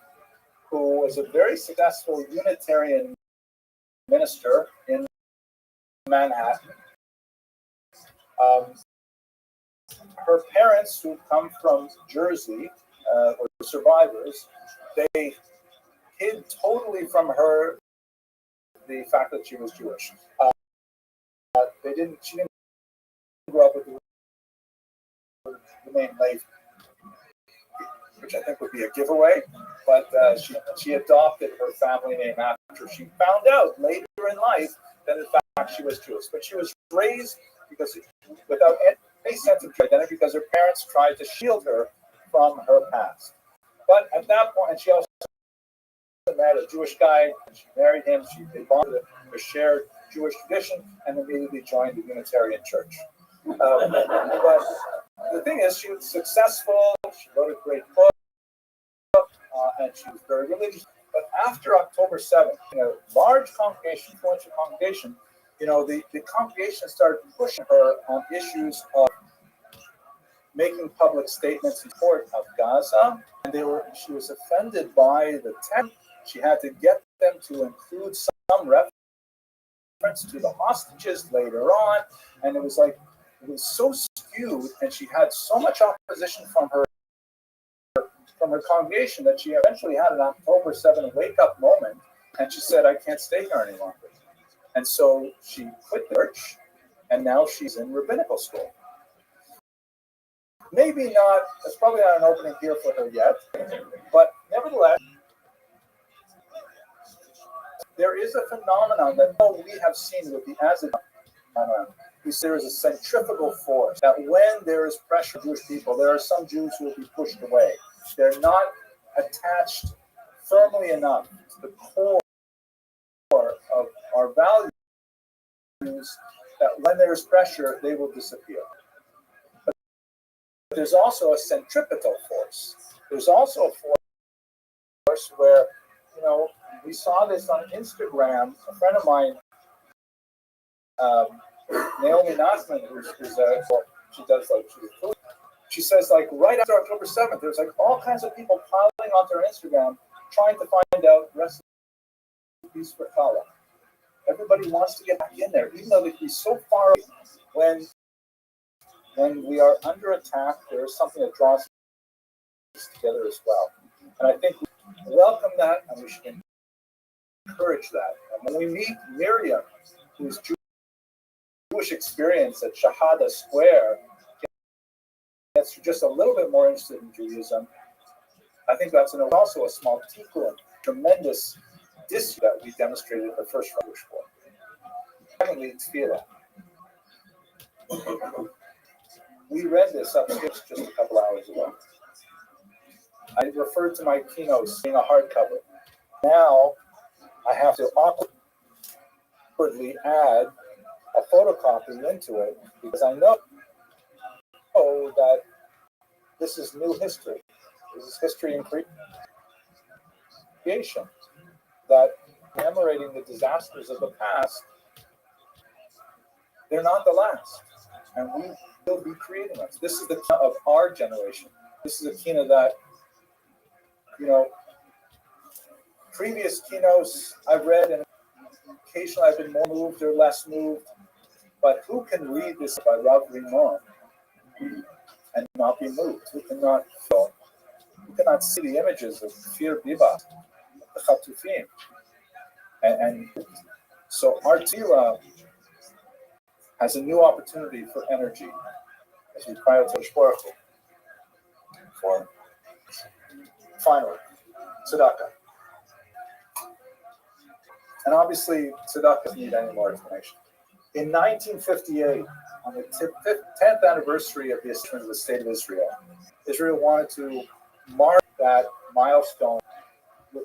who was a very successful Unitarian minister in Manhattan. Her parents, who come from Jersey, were survivors. They hid totally from her the fact that she was Jewish. She didn't grow up with the name Levy, which I think would be a giveaway. But she adopted her family name after she found out later in life that in fact she was Jewish. But she was raised without any sense of identity because her parents tried to shield her from her past. But at that point, and she also met a Jewish guy, and she married him. They bonded a shared Jewish tradition and immediately joined the Unitarian Church. But the thing is, she was successful. She wrote a great book, and she was very religious. But after October 7th, a large congregation, influential congregation, the congregation started pushing her on issues of making public statements in support of Gaza, and she was offended by the text. She had to get them to include some reference to the hostages later on, and it was so skewed, and she had so much opposition from her congregation that she eventually had an October 7 wake-up moment, and she said, I can't stay here any longer. And so she quit the church, and now she's in rabbinical school. Maybe not, there's probably not an opening here for her yet, but nevertheless, there is a phenomenon that we have seen with the Azad phenomenon. There is a centrifugal force that when there is pressure on Jewish people, there are some Jews who will be pushed away. They're not attached firmly enough to the core of our values that when there is pressure, they will disappear. But there's also a centripetal force. There's also a force where, we saw this on Instagram. A friend of mine, Naomi Nasman, who's she does food. She says right after October 7th, there's all kinds of people piling onto her Instagram trying to find out recipes for challah. Everybody wants to get back in there, even though they'd be so far away. When we are under attack, there is something that draws us together as well. And I think we welcome that, and we should encourage that. And when we meet Miriam, whose Jewish experience at Shahada Square gets just a little bit more interested in Judaism, I think that's also a small tikkun, tremendous dis that we demonstrated at the first Jewish War. Secondly, tefillah. We read this upstairs just a couple hours ago. I referred to my keynotes being a hardcover. Now I have to awkwardly add a photocopy into it because I know that this is new history. This is history in creation. That commemorating the disasters of the past, they're not the last. And we will be creating us. This is the kina of our generation. This is a kina that, previous keynotes I've read, and occasionally I've been more moved or less moved. But who can read this by Rav Rimon and not be moved? Who cannot feel? Who cannot see the images of Fir Bibat, the Chatufim? And so our tefillah has a new opportunity for energy as we cry out to Baruch Hu for finally tzedakah. And obviously, tzedakah doesn't need any more explanation. In 1958, on the 10th anniversary of the establishment of the State of Israel, Israel wanted to mark that milestone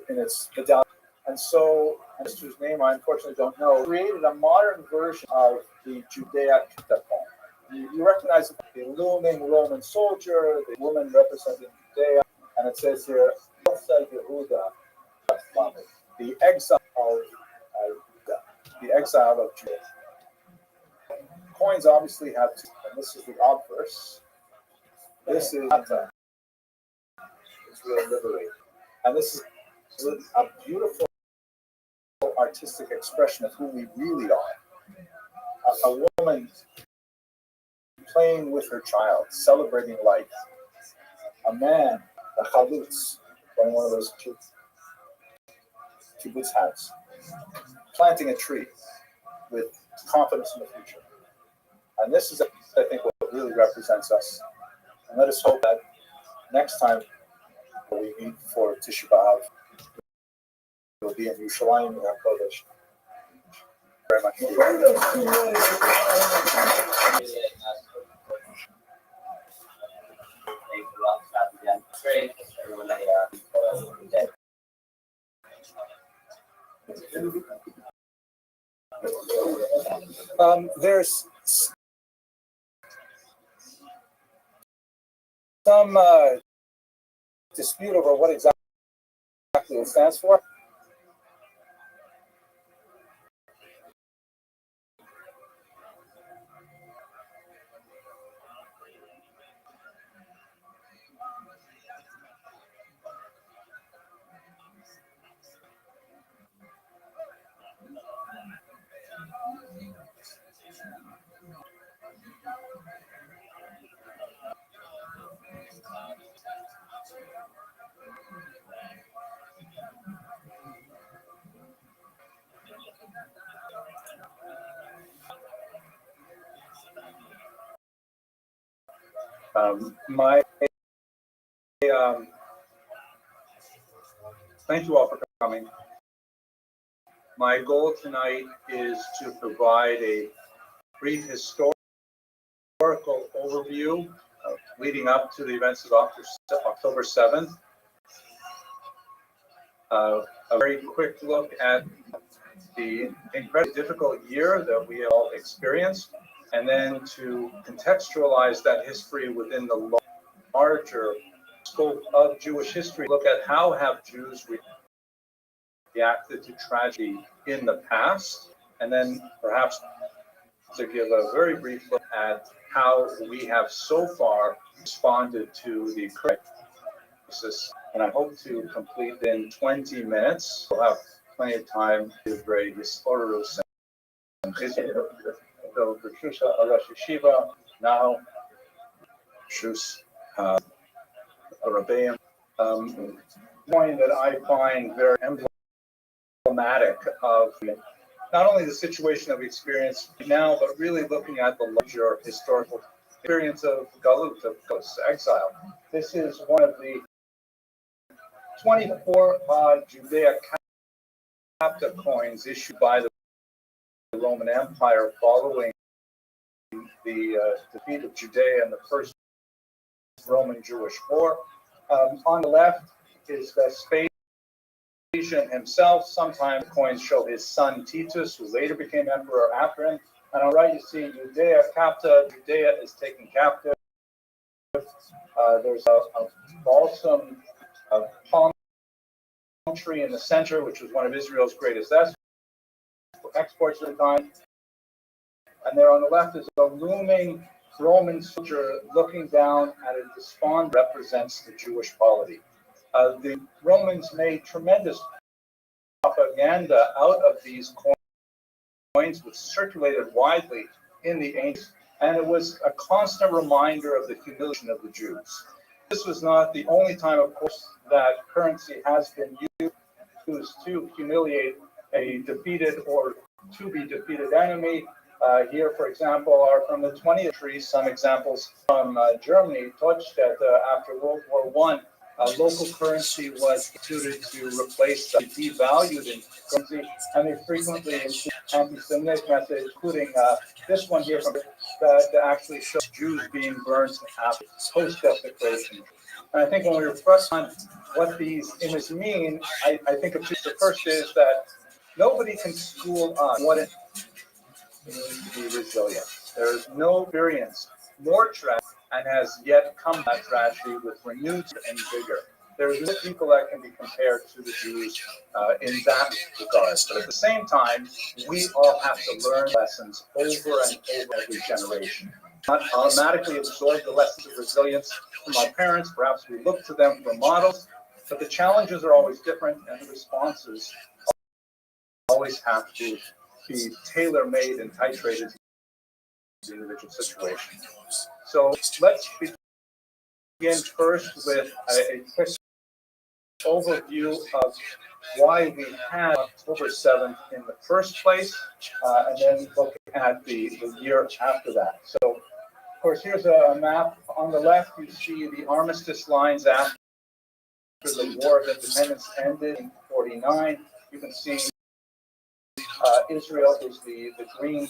in its medallion. And so, whose name I unfortunately don't know, created a modern version of the Judaic poem. You recognize the looming Roman soldier, the woman representing Judea, and it says here, the exile of the exile of Judea. Coins obviously have two, and this is the obverse. This is it's really liberating. And this is a beautiful artistic expression of who we really are. A woman playing with her child, celebrating life. A man, a chalutz, wearing one of those kibbutz hats, planting a tree with confidence in the future. And this is, I think, what really represents us. And let us hope that next time we meet for Tisha B'Av, it will be in Yerushalayim, in our Kodesh. Very much. There's some dispute over what exactly it stands for. My thank you all for coming. My goal tonight is to provide a brief historical overview leading up to the events of October 7th. A very quick look at the incredibly difficult year that we all experienced, and then to contextualize that history within the larger scope of Jewish history. Look at how have Jews reacted to tragedy in the past, and then perhaps to give a very brief look at how we have so far responded to the crisis. And I hope to complete in 20 minutes. We'll have plenty of time to grade this order of now Shus Arabeim. Point that I find very emblematic of not only the situation that we experience now, but really looking at the larger historical experience of Galut, of exile. This is one of the 24 Judaic capta coins issued by the Roman Empire following the defeat of Judea in the First Roman-Jewish War. On the left is Vespasian himself. Sometimes coins show his son Titus, who later became emperor after him. And on the right, you see Judea capta. Judea is taken captive. There's a balsam palm tree in the center, which was one of Israel's greatest exports at the time. And there on the left is a looming Roman soldier looking down at a despond represents the Jewish polity. The Romans made tremendous propaganda out of these coins, which circulated widely in the ancient, and it was a constant reminder of the humiliation of the Jews. This was not the only time, of course, that currency has been used to humiliate a defeated or to be defeated enemy. Here, for example, are from the 20th century, some examples from Germany. Deutschland, after World War I, local currency was instituted to replace the devalued in currency, and they frequently include anti-Semitic messages, including this one here from that actually shows Jews being burned after post-desecration. And I think when we reflect on what these images mean, I think the first is that nobody can school on what it means to be resilient. There is no experience more tragic and has yet come that tragedy with renewed and vigor. There is no people that can be compared to the Jews in that regard. But at the same time, we all have to learn lessons over and over every generation. Not automatically absorb the lessons of resilience from our parents. Perhaps we look to them for models, but the challenges are always different, and the responses always have to be tailor-made and titrated to individual situations. So let's begin first with a quick overview of why we had October 7th in the first place, and then look at the year after that. So, of course, here's a map. On the left, you see the armistice lines after the War of Independence ended in 1949. You can see Israel is the green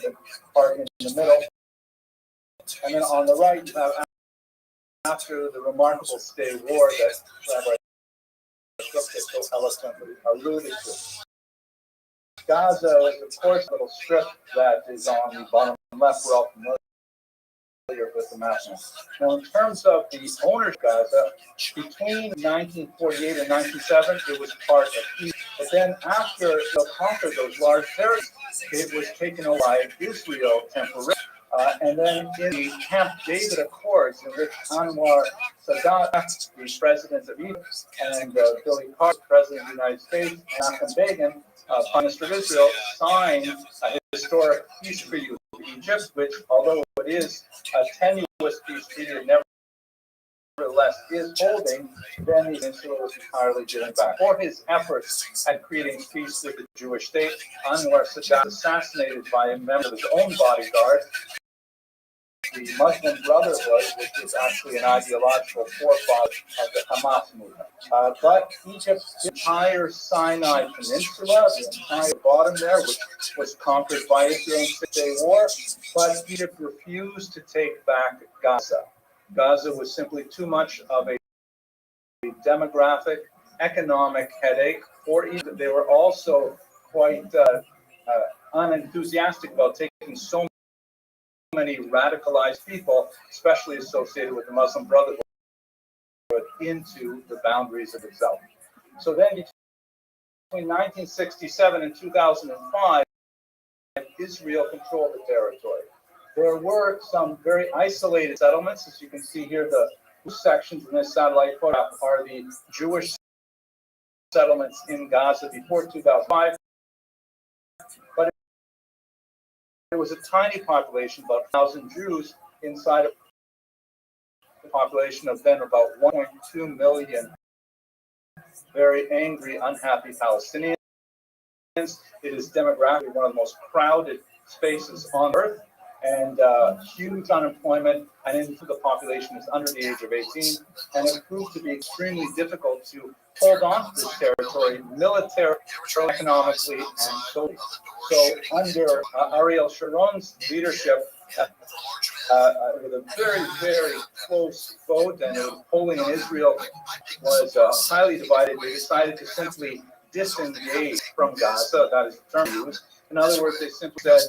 the part in the middle. And then on the right, you have after the remarkable Stay War that Rabbi so eloquently alluded to. Gaza is, of course, a little strip that is on the bottom left. We're all familiar with the map now. Now, in terms of the ownership of Gaza, between 1948 and 1997, it was part of Egypt. But then after Israel conquered those large territories, it was taken over by Israel temporarily. And then in the Camp David Accords, in which Anwar Sadat, the president of Egypt, and Billy Carter, president of the United States, and Menachem Begin, Prime Minister of Israel, signed a historic peace treaty with Egypt, which, although it is a tenuous peace treaty, it nevertheless is holding, then the peninsula was entirely given back. For his efforts at creating peace with the Jewish state, Anwar Sadat was assassinated by a member of his own bodyguard, the Muslim Brotherhood, which is actually an ideological forefather of the Hamas movement. But Egypt's entire Sinai Peninsula, the entire bottom there, which was conquered by Israel in the 6-Day War, but Egypt refused to take back Gaza. Gaza was simply too much of a demographic, economic headache for Egypt. They were also quite unenthusiastic about taking so many radicalized people, especially associated with the Muslim Brotherhood, into the boundaries of itself. So then between 1967 and 2005, Israel controlled the territory. There were some very isolated settlements. As you can see here, the sections in this satellite photograph are the Jewish settlements in Gaza before 2005. But there was a tiny population, about 1,000 Jews, inside of a population of then about 1.2 million very angry, unhappy Palestinians. It is demographically one of the most crowded spaces on earth, and huge unemployment, and into the population is under the age of 18, and it proved to be extremely difficult to hold on to this territory militarily, economically, and socially. So under Ariel Sharon's leadership, with a very, very close vote, and the polling in Israel was highly divided, they decided to simply disengage from Gaza. That is the term used. In other words, they simply said,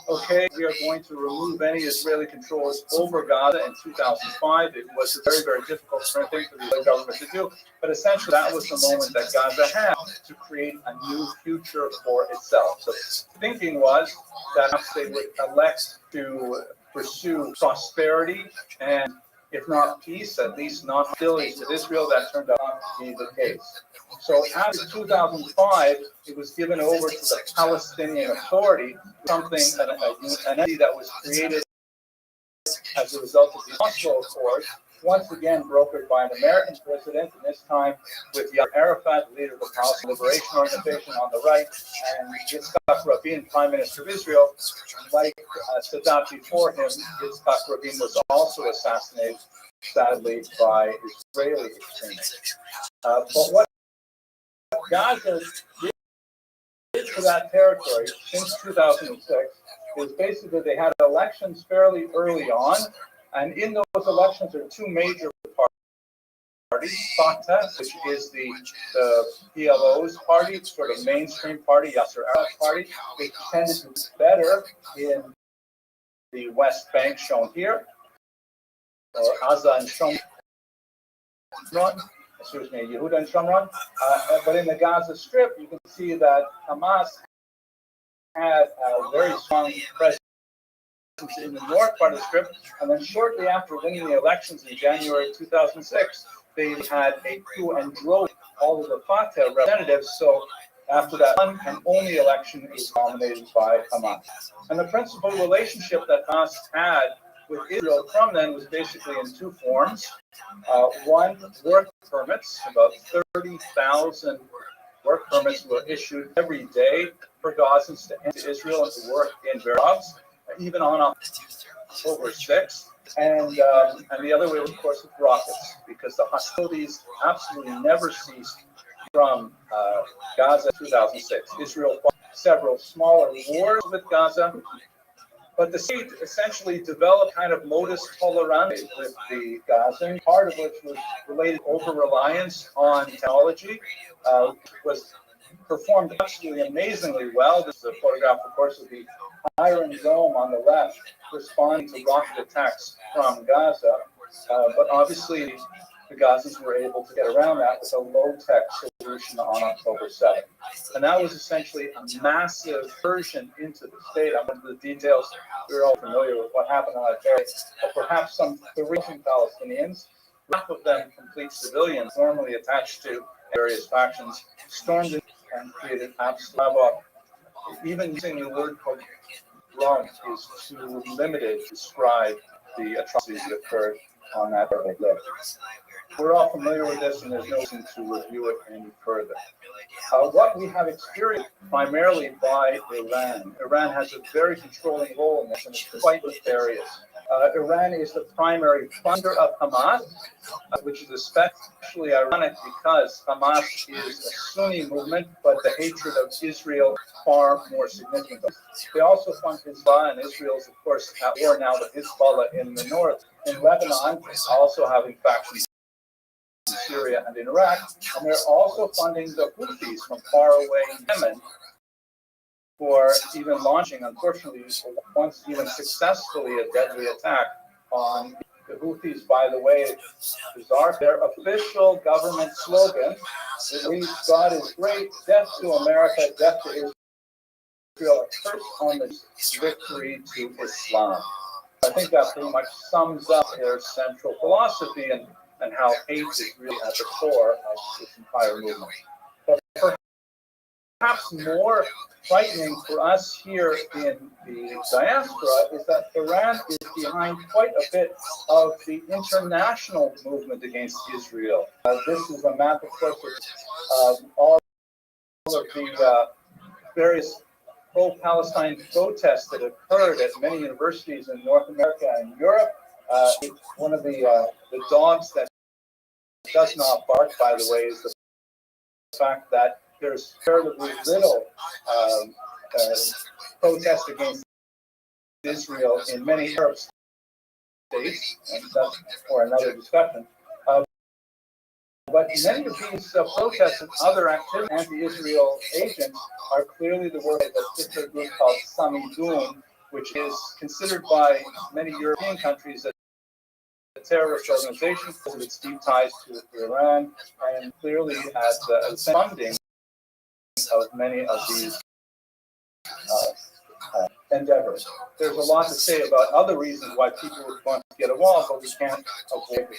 okay, we are going to remove any Israeli controls over Gaza in 2005. It was a very, very difficult thing for the Israeli government to do, but essentially that was the moment that Gaza had to create a new future for itself. So the thinking was that they would elect to pursue prosperity and, if not peace, at least not hostilities with Israel. That turned out to be the case. So after 2005, it was given over to the Palestinian Authority, something, an entity that was created as a result of the Oslo Accord, once again brokered by an American president, and this time with Yasser Arafat, leader of the Palestinian Liberation Organization on the right, and Yitzhak Rabin, Prime Minister of Israel. Like Sadat before him, Yitzhak Rabin was also assassinated, sadly, by Israeli extremists. But what Gaza did to that territory since 2006 is basically they had elections fairly early on, and in those elections there are two major parties, Fatah, which is the PLO's party, sort of mainstream party, Yasser Arafat's party, which tended to be better in the West Bank shown here, or Gaza and Shomron, Yehuda and Shomron. But in the Gaza Strip, you can see that Hamas had a very strong presence in the north part of the Strip, and then shortly after winning the elections in January 2006, they had a coup and drove all of the Fatah representatives. So after that one and only election, it was dominated by Hamas. And the principal relationship that Hamas had with Israel from then was basically in two forms. One, work permits. About 30,000 work permits were issued every day for Gazans to enter Israel and to work in their jobs, even on October 6th. And the other way, of course, with rockets, because the hostilities absolutely never ceased from Gaza in 2006. Israel fought several smaller wars with Gaza, but the state essentially developed kind of modus tolerandi with the Gazans, part of which was related to over-reliance on technology, was performed absolutely amazingly well. This is a photograph, of course, of the Iron Dome on the left, responding to rocket attacks from Gaza. But obviously, the Gazans were able to get around that with a low-tech solution on October 7th. And that was essentially a massive incursion into the state. I'm into the details. We're all familiar with what happened on that day. But perhaps some 3,000 Palestinians, half of them complete civilians, normally attached to various factions, stormed in and created absolute havoc. Even using the word pogrom is too limited to describe the atrocities that occurred on that day. We're all familiar with this, and there's no reason to review it any further. What we have experienced primarily by Iran. Iran has a very controlling role in this, and it's quite nefarious. Iran is the primary funder of Hamas, which is especially ironic because Hamas is a Sunni movement, but the hatred of Israel far more significant. They also fund Hezbollah, and Israel is, of course, at war now with Hezbollah in the north. In Lebanon, also having factions in Syria and in Iraq, and they're also funding the Houthis from far away Yemen for even launching, unfortunately, once even successfully, a deadly attack on the Houthis. By the way, bizarre, their official government slogan, it reads, "God is great, death to America, death to Israel, a curse on the victory to Islam." I think that pretty much sums up their central philosophy and how hate is really at the core of this entire movement. But perhaps more frightening for us here in the diaspora is that Iran is behind quite a bit of the international movement against Israel. This is a map, of course, of all of the various pro-Palestine protests that occurred at many universities in North America and Europe. One of the dogs that does not bark, by the way, is the fact that there's fairly little protest against Israel in many Arab states, and that's for another discussion. But many of these protests and other active anti-Israel agents are clearly the work of a particular group called Samidun, which is considered by many European countries a terrorist organization because of its deep ties to Iran and clearly as funding of many of these endeavors. There's a lot to say about other reasons why people would want to get involved, but we can't avoid the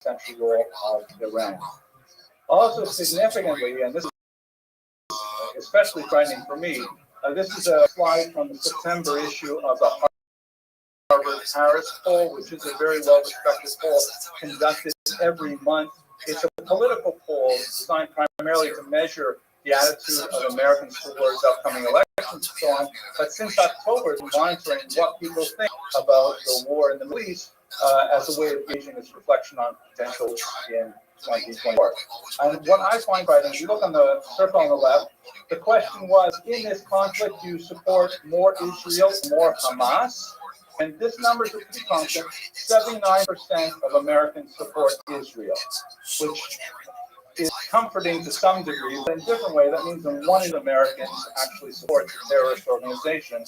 central role of Iran. Also significantly, and this is especially frightening for me, this is a slide from the September issue of the Harvard-Harris poll, which is a very well-respected poll conducted every month. It's a political poll designed primarily to measure the attitude of Americans towards upcoming elections and so on. But since October, it's monitoring what people think about the war in the Middle East as a way of gauging its reflection on potential in 2024. And what I find frightening, if you look on the circle on the left, the question was, in this conflict, do you support more Israel, more Hamas? And this number is pretty constant. 79% of Americans support Israel, which is comforting to some degree, but in a different way, that means that 1 in Americans actually support the terrorist organization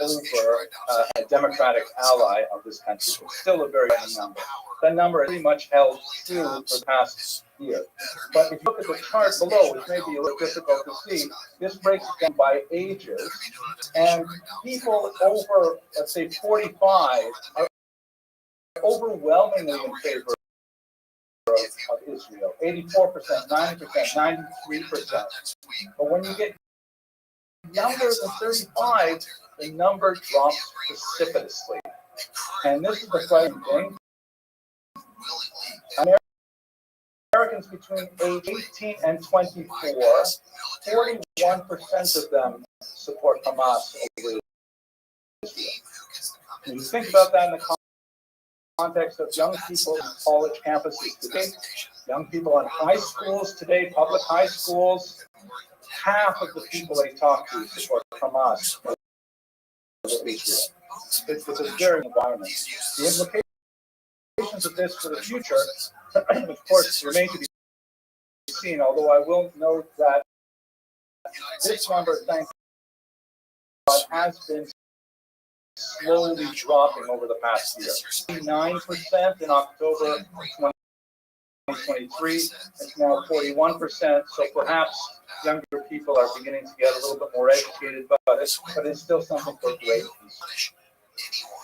over a democratic ally of this country. It's still a very high number. That number has pretty much held true for the past year. But if you look at the chart below, which may be a little difficult to see, this breaks it down by ages. And people over, let's say, 45 are overwhelmingly in favor of Israel. 84%, 90%, 93%. But when you get younger than 35, the number drops precipitously. And this is the frightening thing. Americans between age 18 and 24, 41% of them support Hamas over Israel. When you think about that in the context of young people in college campuses today, young people in high schools today, public high schools, half of the people they talk to support Hamas over Israel. It's a very environment. The implications of this for the future, of course, remain to be seen, although I will note that this number, thank God, has been slowly dropping over the past year. 9% in October 2023, it's now 41%, so perhaps younger people are beginning to get a little bit more educated about it, but it's still something for great.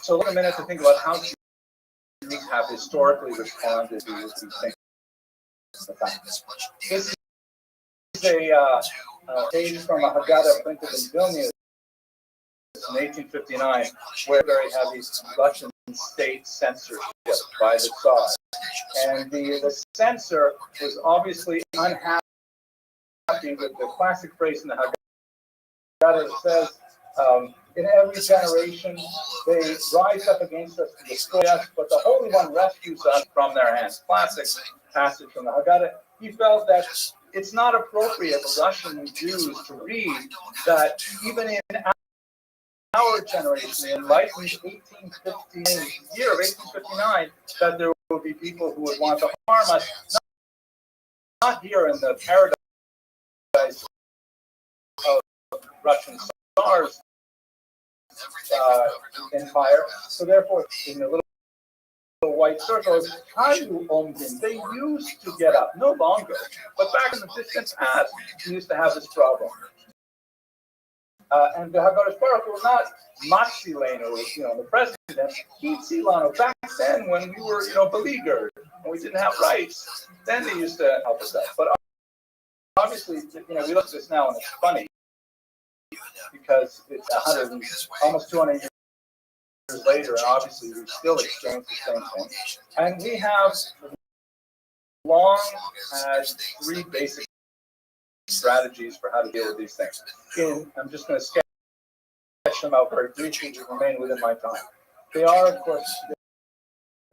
So take a minute to think about how Jews have historically responded to these things. This is a page from a Haggadah printed in Vilnius in 1859, where very heavy Russian state censorship by the Tsar. And the censor was obviously unhappy with the classic phrase in the Haggadah that says, in every generation, they rise up against us to destroy us, but the Holy One rescues us from their hands. Classic passage from the Haggadah. He felt that it's not appropriate for Russian Jews to read that even in our generation, in enlightened 1859, year of 1859, that there will be people who would want to harm us, not here in the paradise of Russian Tsars empire. So therefore, in the little white circles, they used to get up, no longer, but back in the distant past, we used to have this problem. And the Hakadosh Baruch Hu was not Maxileno, the president. Hitzilano, back then when we were, beleaguered and we didn't have rights, then they used to help us out. But obviously, we look at this now and it's funny because it's almost 200 years later, and obviously we still experience the same thing. And we have long had three basic strategies for how to deal with these things. I'm just going to sketch them out very briefly to remain within my time. They are, of course,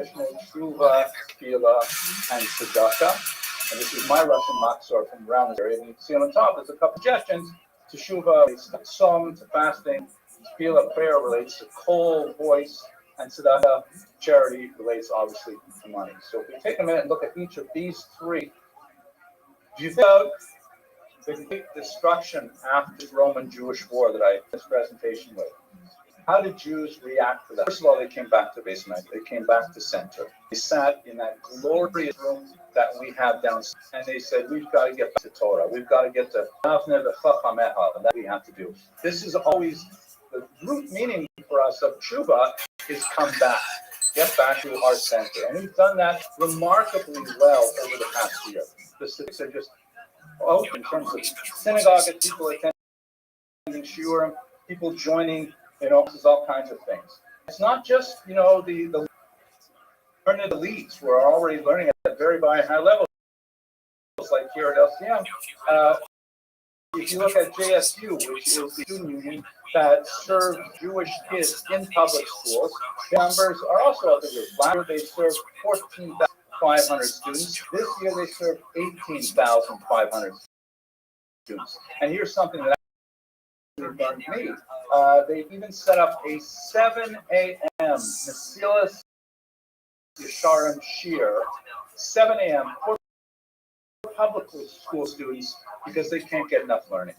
Tshuva, Tefillah, and Tzedakah. And this is my Russian Machzor from around this area. And you can see on the top, there's a couple suggestions. Teshuvah relates to song, to fasting. Tefillah, prayer, relates to coal, voice. And Tzedakah, charity, relates obviously to money. So if we take a minute and look at each of these three, do you think about the complete destruction after the Roman-Jewish war that I did this presentation with? How did Jews react to that? First of all, they came back to basement. They came back to center. They sat in that glorious room that we have downstairs, and they said, we've got to get back to Torah. We've got to get to Avner the Chachamecha, and that we have to do. This is always the root meaning for us of Tshuva is come back. Get back to our center. And we've done that remarkably well over the past year. The statistics are just in terms of synagogue, people attending shiurim, people joining, all kinds of things. It's not just, the learned elites who are already learning at very high levels, like here at LCM. If you look at JSU, which is the student union that serves Jewish kids in public schools, the numbers are also up there. Last year they served 14,500 students. This year they served 18,500 students. And here's something that burned me. They even set up a 7 a.m. Mesilas Yesharim Shir, 7 a.m. for public school students because they can't get enough learning.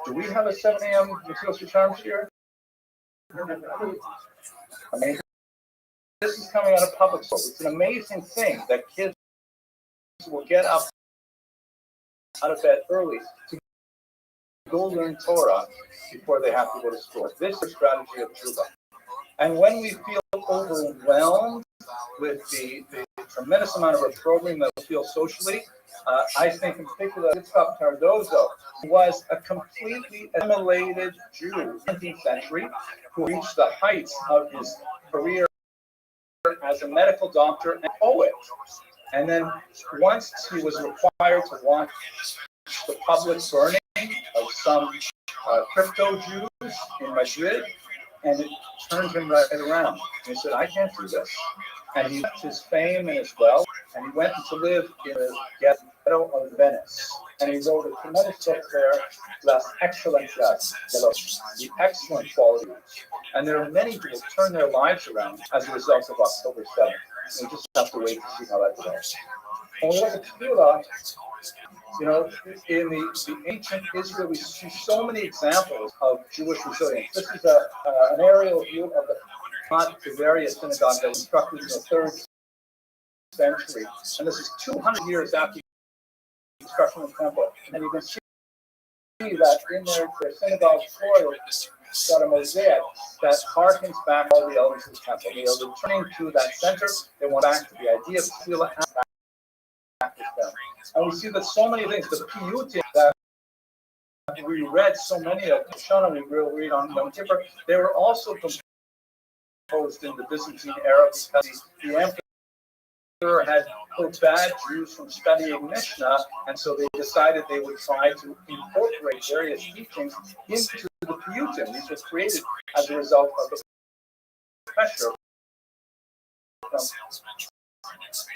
Do we have a 7 a.m. Mesilas Yesharim Shir? I mean, this is coming out of public school. It's an amazing thing that kids will get up out of bed early to go learn Torah before they have to go to school. This is the strategy of Tshuva. And when we feel overwhelmed with the tremendous amount of our programming that we feel socially, I think in particular Yitzhak Cardozo was a completely assimilated Jew, 19th century, who reached the heights of his career as a medical doctor and poet. And then once he was required to watch the public burning of some crypto Jews in Madrid, and it turned him right around. And he said, I can't do this. And he left his fame and his wealth, and he went to live in the ghetto of Venice. And he wrote a tremendous book there, Las Excelencias, the excellent qualities. And there are many who will turn their lives around as a result of October 7th. We just have to wait to see how that develops. When we look at Tefillah, in the ancient Israel, we see so many examples of Jewish resilience. This is an aerial view of the Tiberia synagogue that was constructed in the 3rd century. And this is 200 years after the construction of the temple. And you can see that in their synagogue floor, got a mosaic that harkens back all the elements of the temple. They are returning to that center. They want back to the idea of Tefillah back to them. And we see that so many things, the piyutim that we read, so many of Shana, we will read on Yom Kippur, they were also composed in the Byzantine era because the emperor had forbade Jews from studying Mishnah, and so they decided they would try to incorporate various teachings into the Piyutim. These were created as a result of the pressure from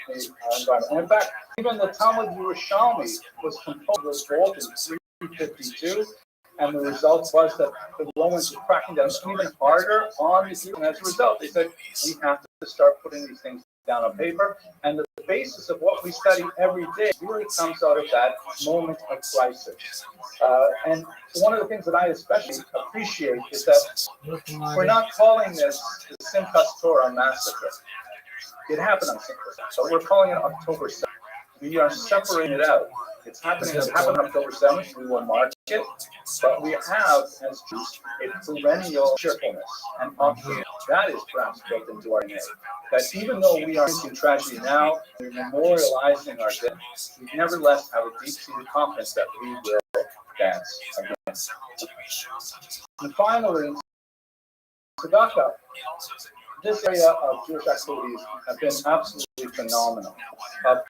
the environment. And in fact, even the Talmud Yerushalmi was composed of revolt in 352, and the result was that the Romans were cracking down even harder on the Jews, and as a result, they said, we have to start putting these things down on paper, and the basis of what we study every day really comes out of that moment of crisis. And one of the things that I especially appreciate is that we're not calling this the Simchas Torah massacre. It happened on Simchas, so we're calling it October 7th. We are separating it out. It happened on October 7th. We will mark it, but we have, as Jews, a perennial cheerfulness and optimism. That is perhaps built into our DNA. That even though we are in tragedy now, we're memorializing our dead, we nevertheless have a deep-seated confidence that we will dance again. And finally, tzedakah. This area of Jewish activities have been absolutely phenomenal.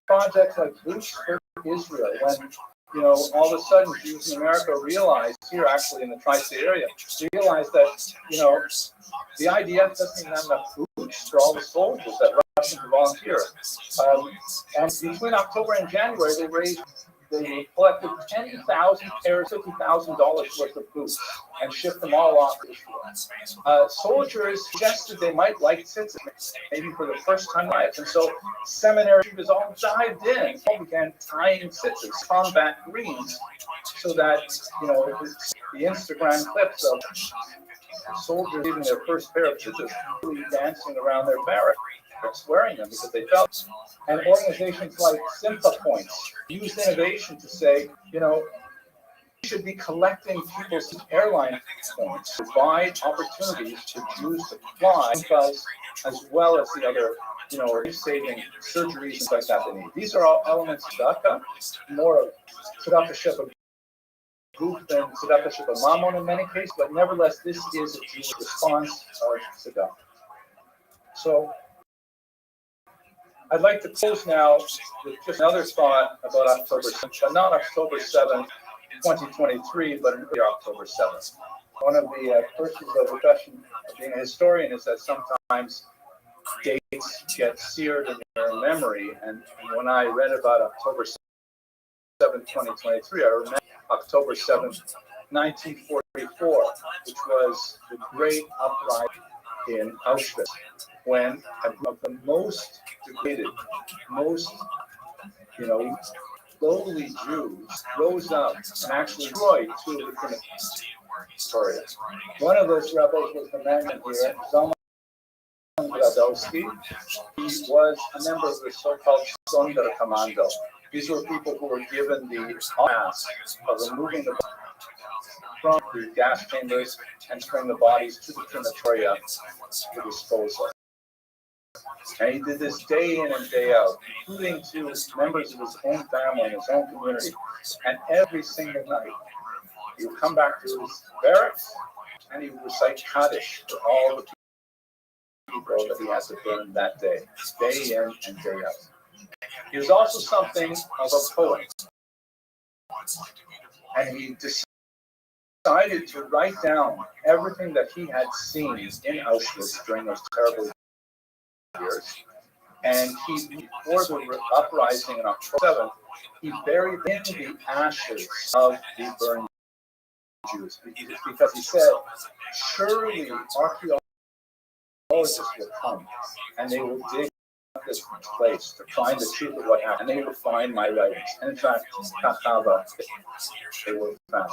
Projects like Boots for Israel, when all of a sudden Jews in America realized, here actually in the tri-state area, realized that the IDF doesn't even have enough boots for all the soldiers that Russians volunteer. And between October and January, they collected 10,000 pairs, $50,000 worth of boots, and shipped them all off to Israel. Soldiers suggested they might like tzitzit, maybe for the first time in life, and so seminary was all dived in, all began tying tzitzit, combat greens, so that the Instagram clips of soldiers leaving their first pair of tzitzit really dancing around their barracks, wearing them because they felt. And organizations like Simcha Points use innovation to say, we should be collecting people's airline points to provide opportunities for Jews to fly, as well as the other, saving surgeries and like that they need. These are all elements of tzedakah, more of tzedakah sheba group than tzedakah sheba mammon in many cases, but nevertheless, this is a Jewish response of tzedakah. So, I'd like to close now with just another thought about October 7th, but not October 7th, 2023, but October 7th. One of the virtues of the profession of being a historian is that sometimes dates get seared in your memory, and when I read about October 7th, 2023, I remember October 7th, 1944, which was the great uprising in Auschwitz, when of the most degraded, most, lowly Jews rose up and actually destroyed two of the criminals. One of those rebels was the man here, Zalman Gradowski. He was a member of the so-called Sonder Commando. These were people who were given the task of removing the from the gas chambers and bring the bodies to the crematoria for disposal. And he did this day in and day out, including to members of his own family, his own community. And every single night, he would come back to his barracks and he would recite Kaddish for all the people that he had to burn that day in and day out. He was also something of a poet. And he decided to write down everything that he had seen in Auschwitz during those terrible years. And before the uprising on October 7th, he buried into the ashes of the burned Jews because he said, surely archaeologists will come and they will dig up this place to find the truth of what happened, and they will find my writings. And in fact, they were found.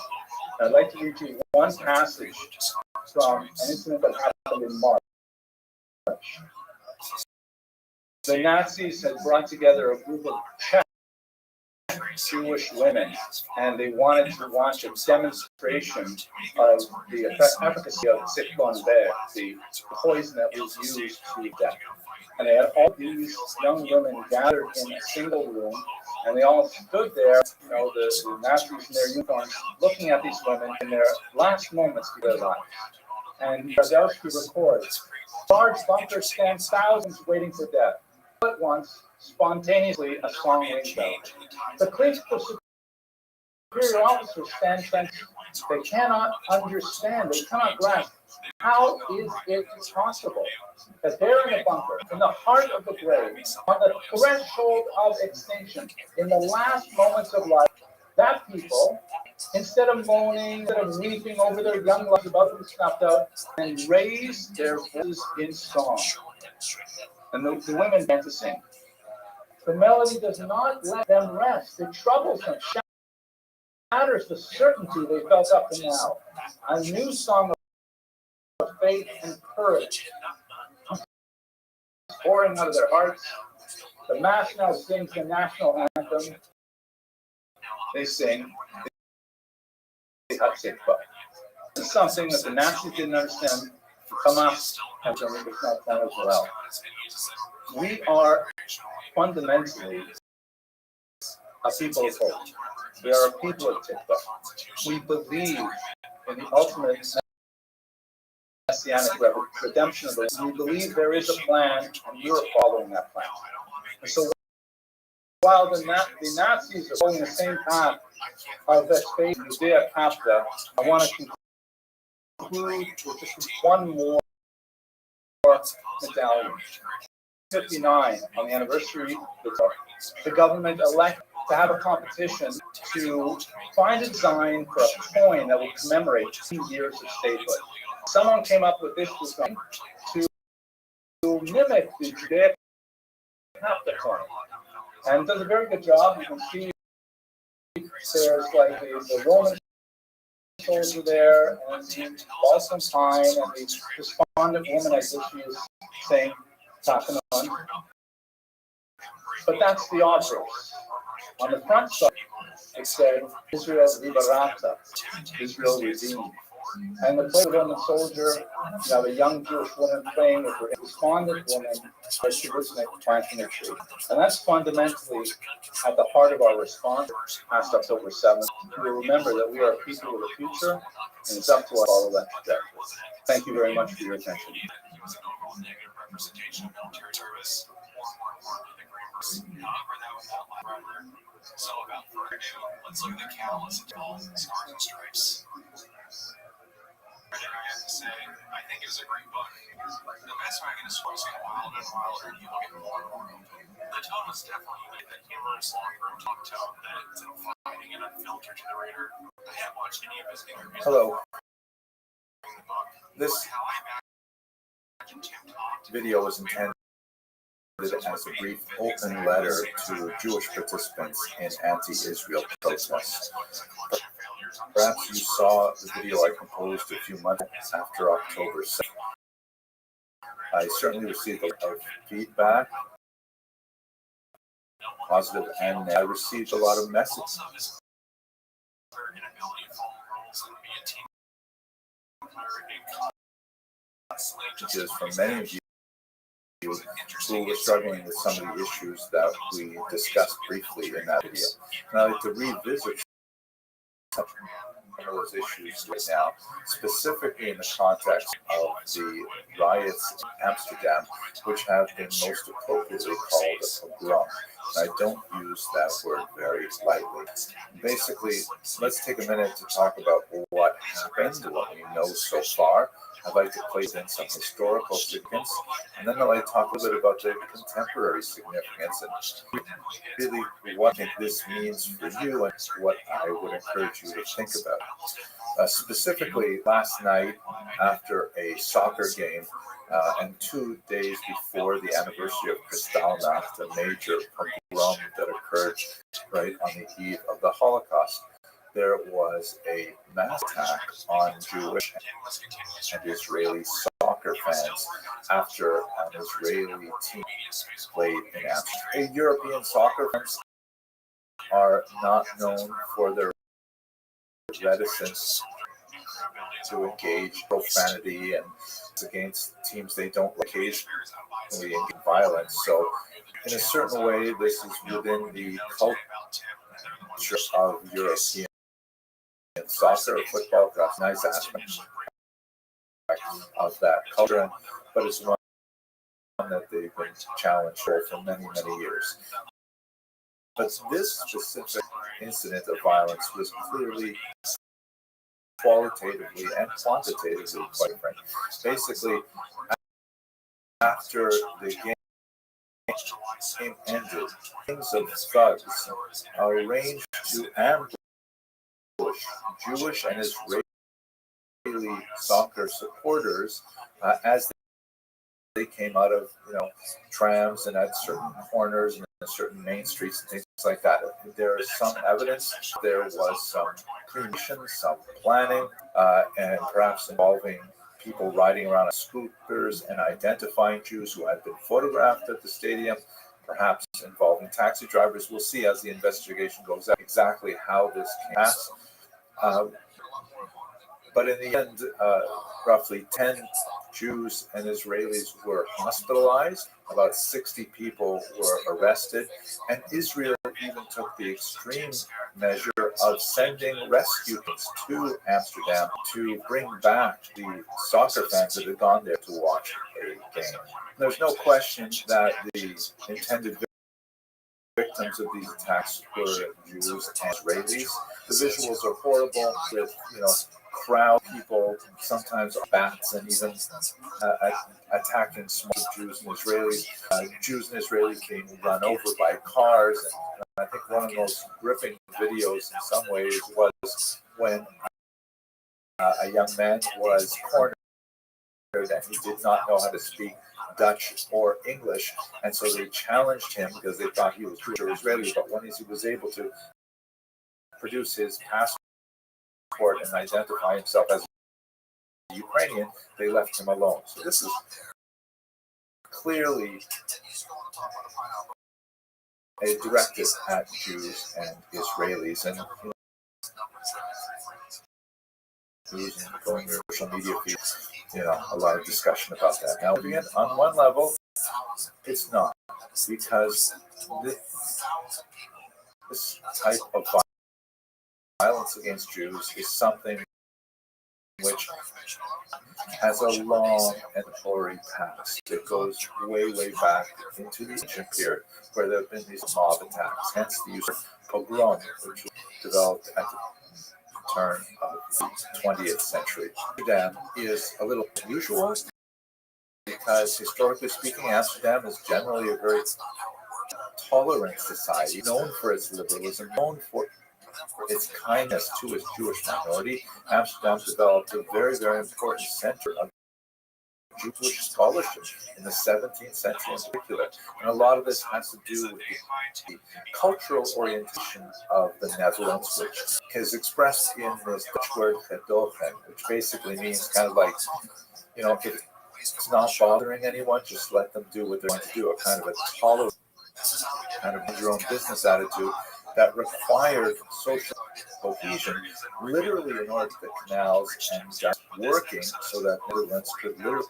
And I'd like to read you one passage from an incident that happened in March. The Nazis had brought together a group of Czech Jewish women, and they wanted to launch a demonstration of the efficacy of Zyklon B, the poison that was used to death. And they had all these young women gathered in a single room, and they all stood there, the Nazis in their uniforms, looking at these women in their last moments of their lives. And Gradowski records, large bunkers stand thousands waiting for death. All at once, Spontaneously, a song rings out. The cliques of superior officers stand fence. They cannot understand, they cannot grasp. How is it possible that they're in a bunker, in the heart of the grave, on the threshold of extinction, in the last moments of life, that people, instead of moaning, instead of weeping over their young lives about to be snuffed out, and raise their voices in song? And the women began to sing. The melody does not let them rest. It troubles them, shatters the certainty they felt up to now. A new song of faith and courage pouring out of their hearts. The mass now sings the national anthem. They sing the Hatsikva. This is something that the Nazis didn't understand. Hamas has not done as well. We are fundamentally a people of hope. We are a people of Tikva. We believe in the ultimate messianic redemption of us. We believe there is a plan, and we are following that plan. And so while the Nazis are following the same path of Vespasian, Judea, Capta, I want to conclude with just one more medallion. 59, on the anniversary, the government elected to have a competition to find a design for a coin that would commemorate 2 years of statehood. Someone came up with this design to mimic the Judea Capta coin, and does a very good job. You can see there's like the Roman soldier there, and the balsam pine, and the despondent woman, I guess she is saying, talking on. But that's the obverse. On the front side, it said, Israel Liberata, Israel redeemed. And the play of the Roman soldier, you have a young Jewish woman playing with her despondent woman as she was planting a tree. And that's fundamentally at the heart of our response past October 7th. We remember that we are a people with a future, and it's up to us to follow that trajectory. Thank you very much for your attention. So about Purdue, let's look at the catalyst of all the Stars and Stripes. Everything I have to say, I think it was a great book. The best wagon is getting wilder and wilder, and people get more and more open. The tone was definitely that humorous, long-term talk tone that's fighting and unfiltered to the reader. I haven't watched any of his interviews. Hello. This video was intended as a brief open letter to Jewish participants in anti-Israel protests. Perhaps you saw the video I composed a few months after October 7th. I certainly received a lot of feedback, positive and negative. I received a lot of messages. From many of you who were struggling with some of the issues that we discussed briefly in that video. And I'd like to revisit some of those issues right now, specifically in the context of the riots in Amsterdam, which have been most appropriately called a pogrom. I don't use that word very lightly. Basically, let's take a minute to talk about what happened, what we know so far. I'd like to place in some historical significance, and then I'd like to talk a little bit about the contemporary significance and really what I think this means for you and what I would encourage you to think about. Specifically, last night after a soccer game and 2 days before the anniversary of Kristallnacht, a major pogrom that occurred right on the eve of the Holocaust, there was a mass attack on Jewish and Israeli soccer fans after an Israeli team played in Amsterdam. European soccer fans are not known for their reticence to engage profanity and against teams they don't occasionally engage in violence. So, in a certain way, this is within the culture of European soccer, football, that's nice aspects of that culture, but it's one that they've been challenged for many, many years. But this specific incident of violence was clearly qualitatively and quantitatively quite frank. Basically, after the game ended, teams of thugs arranged to ambush Jewish and Israeli soccer supporters as they came out of trams and at certain corners and certain main streets and things like that. There is some evidence there was some premeditation, some planning, and perhaps involving people riding around on scooters and identifying Jews who had been photographed at the stadium, perhaps involving taxi drivers. We'll see as the investigation goes on exactly how this came out. But in the end, roughly 10 Jews and Israelis were hospitalized. About 60 people were arrested. And Israel even took the extreme measure of sending rescue teams to Amsterdam to bring back the soccer fans that had gone there to watch a game. There's no question that the intended victims of these attacks were Jews and Israelis. The visuals are horrible with, crowd people, sometimes bats, and even attacking small Jews and Israelis. Jews and Israelis being run over by cars. And I think one of the most gripping videos in some ways was when a young man was cornered and he did not know how to speak Dutch or English, and so they challenged him because they thought he was Jewish or Israeli. But when he was able to produce his passport and identify himself as Ukrainian, they left him alone. So this is clearly a directive at Jews and Israelis, and going to social media feeds, a lot of discussion about that. Now, again, on one level, it's not, because this type of violence against Jews is something which has a long and hoary past. It goes way, way back into the ancient period, where there have been these mob attacks, hence the use of pogrom, which was developed at the turn of the 20th century. Amsterdam is a little unusual because, historically speaking, Amsterdam is generally a very tolerant society, known for its liberalism, known for its kindness to its Jewish minority. Amsterdam developed a very, very important center of Jewish scholarship in the 17th century in particular. And a lot of this has to do with the cultural orientation of the Netherlands, which is expressed in this Dutch word gedogen, which basically means kind of like, if it's not bothering anyone, just let them do what they're going to do, a kind of a tolerant, kind of your own business attitude that required social cohesion, literally in order to get canals and working so that Netherlands could literally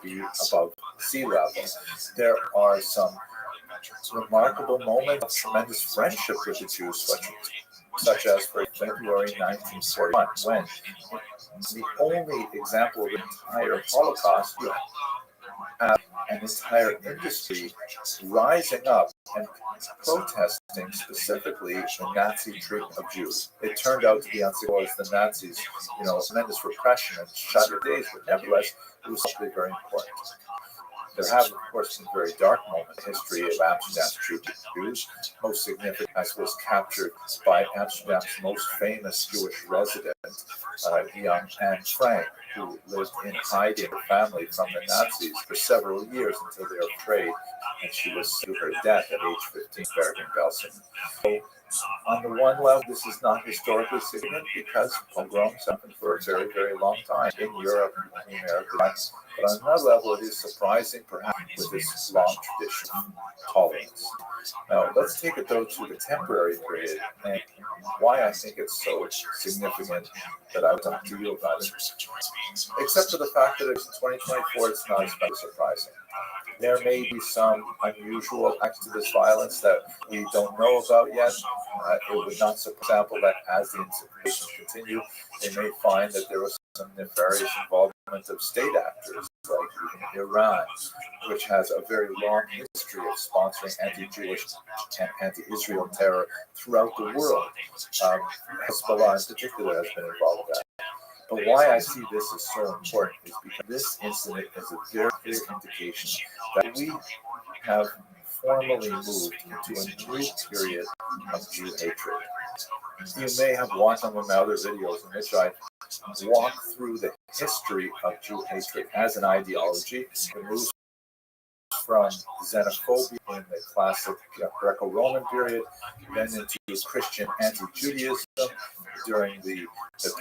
be above sea level. There are some remarkable moments of tremendous friendship with the Jews, such as for February 1941, when the only example of the entire Holocaust, you have an entire industry rising up and protesting specifically the Nazi treatment of Jews. It turned out to be unsuccessful as the Nazis, tremendous repression and shut their days, but nevertheless, it was actually very important. There have, of course, been very dark moments in the history of Amsterdam's treatment of Jews. Most significant as was captured by Amsterdam's most famous Jewish resident, young Anne Frank, who lived in hiding her family from the Nazis for several years until they were freed, and she was to her death at age 15 in Bergen-Belsen. So, on the one level, this is not historically significant because pogroms happened for a very, very long time in Europe and in America. But on another level, it is surprising, perhaps, with this long tradition of tolerance. Now, let's take it, though, to the temporary period and why I think it's so significant that I would talk to you about it. Except for the fact that it's 2024, it's not especially surprising. There may be some unusual acts to this violence that we don't know about yet. It would not, for example, that as the investigations continue, they may find that there was some nefarious involvement of state actors, like even Iran, which has a very long history of sponsoring anti-Jewish and anti-Israel terror throughout the world. Hezbollah in particular has been involved with that. But why I see this as so important is because this incident is a very clear indication that we have formally moved into a new period of Jew hatred. You may have watched some of my other videos in which I walk through the history of Jew hatred as an ideology. It moves from xenophobia in the classic Greco-Roman period, then into Christian anti-Judaism during the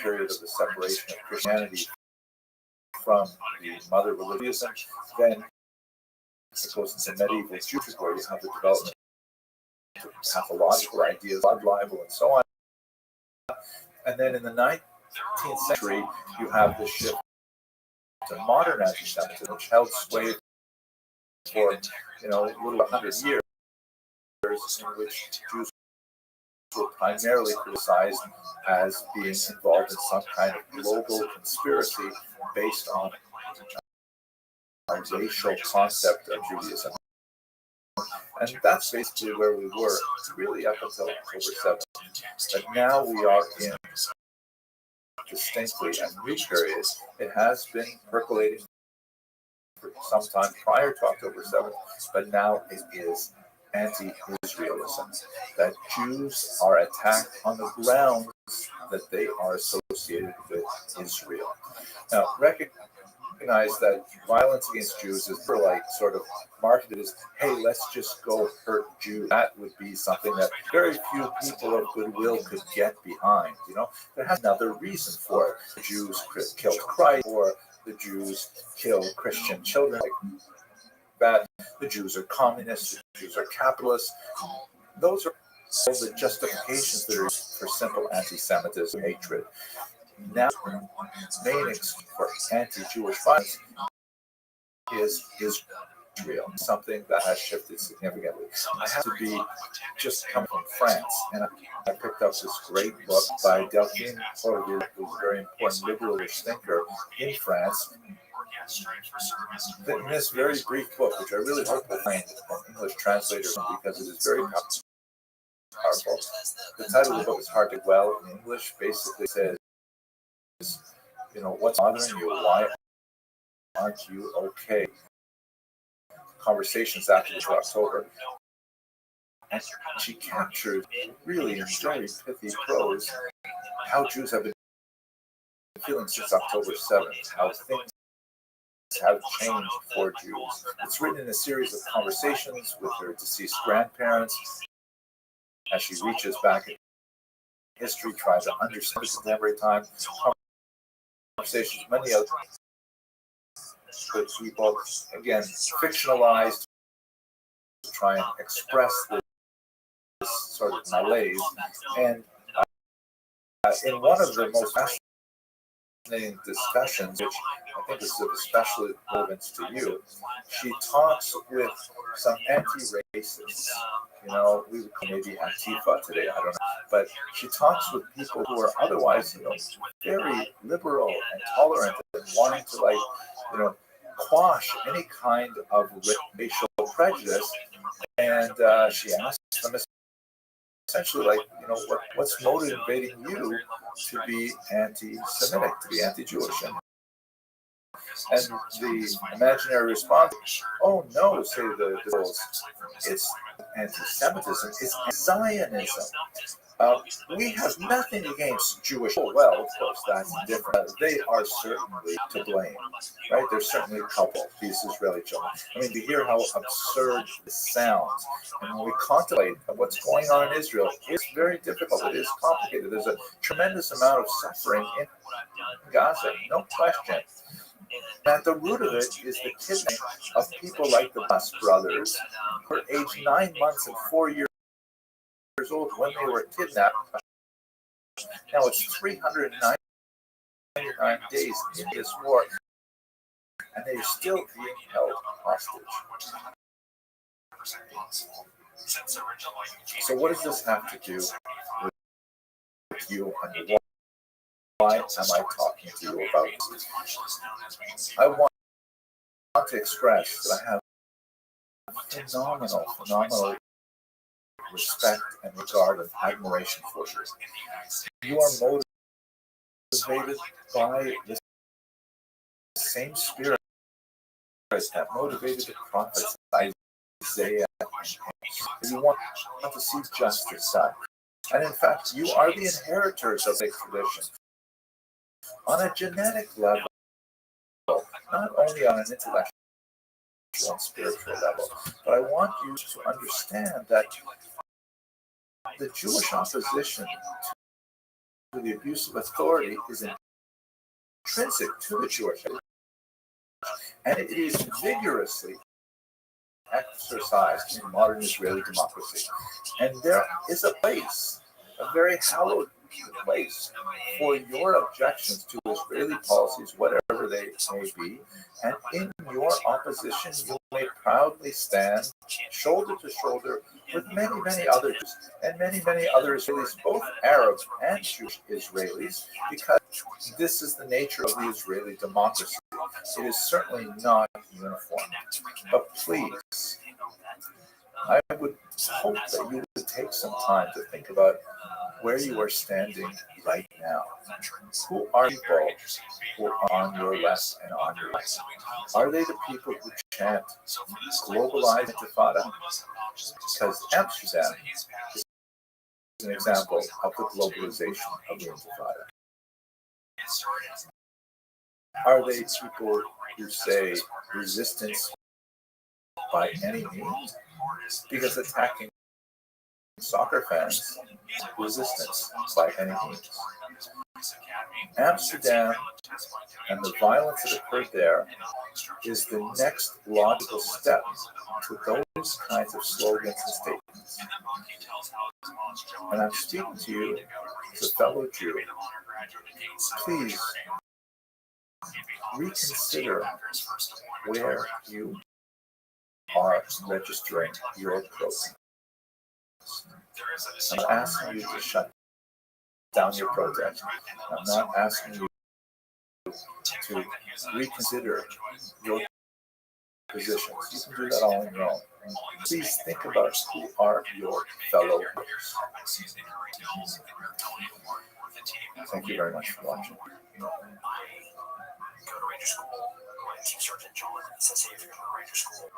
period of the separation of Christianity from the mother religion. Then it goes into medieval Jewry, where you have the development of pathological ideas, blood libel, and so on. And then in the 19th century, you have the shift to modern anti-Semitism, which held sway for a little 100 years, in which Jews were primarily criticized as being involved in some kind of global conspiracy based on a racial concept of Judaism. And that's basically where we were, really up until October 7th. But now we are in distinctly a new period. It has been percolating for some time prior to October 7th, but now it is anti-Israelism, that Jews are attacked on the grounds that they are associated with Israel. Now, recognize that violence against Jews is sort of marketed as, hey, let's just go hurt Jews. That would be something that very few people of goodwill could get behind. There has another reason for it. The Jews killed Christ, or the Jews killed Christian children like that. The Jews are communists, the Jews are capitalists. Those are all the justifications that are for simple anti-Semitism hatred. Now, the main excuse for anti-Jewish violence is Israel, something that has shifted significantly. I have to be just coming from France, and I picked up this great book by Delphine Orville, who's a very important liberalist thinker in France. In this very brief book, which I really hope will find an English translator because it is very powerful. The title of the book is hard to well in English. Basically says, what's bothering you? Why aren't you okay? Conversations after this October. And she captured really in very pithy prose how Jews have been feeling since October 7th, how things have changed for Jews. It's written in a series of conversations with her deceased grandparents as she reaches back in history, tries to understand contemporary time, conversations with many other people, again, fictionalized to try and express this sort of malaise. And in one of the most fascinating discussions, which I think is of especial relevance to you, she talks with some anti-racists. We would call maybe Antifa today, I don't know. But she talks with people who are otherwise, very liberal and tolerant and wanting to, quash any kind of racial prejudice. And she asks them essentially, what's motivating you to be anti-Semitic, to be anti-Jewish? And the imaginary response, oh no, say the liberals, it's anti-Semitism, it's Zionism. We have nothing against Jewish people. Well, of course, that's different. They are certainly to blame, right? They're certainly culpable, these Israeli children. I mean, to hear how absurd this sounds, and when we contemplate what's going on in Israel, it's very difficult. It is complicated. There's a tremendous amount of suffering in Gaza, no question. At the root of it is the kidnapping of people like the Bus brothers, who were aged 9 months and 4 years old when they were kidnapped. Now it's 399 days in this war. and they are still being held hostage. So what does this have to do with you, and why am I talking to you about this? I want to express that I have phenomenal respect and regard and admiration for you. You are motivated by the same spirit that motivated the prophets Isaiah. You want to see justice done. And in fact, you are the inheritors of the tradition on a genetic level, not only on an intellectual and spiritual level. But I want you to understand that the Jewish opposition to the abuse of authority is intrinsic to the Jewish faith, and it is vigorously exercised in modern Israeli democracy. And there is a place, a very hallowed place, for your objections to Israeli policies, whatever they may be. And in your opposition, you may proudly stand shoulder to shoulder with many others, and many other Israelis, both Arab and Jewish Israelis, because this is the nature of the Israeli democracy. It is certainly not uniform. But please, I would hope that you would take some time to think about where you are standing right now. Who are people who are on your left and on your right? Are they the people who chant globalized intifada? Because Amsterdam is an example of the globalization of the intifada. Are they people who say resistance by any means? Because attacking soccer fans, resistance by any means. Amsterdam and the violence that occurred there is the next logical step to those kinds of slogans and statements. And I'm speaking to you as a fellow Jew. Please reconsider where you are registering your protest. I'm not asking you to shut down your protest. I'm not asking you to reconsider your positions. You can do that all on your own. Please think about who are your fellow workers. Thank you very much for watching. Go to Ranger School. My Team Sergeant John says, hey, if you're going to Ranger School,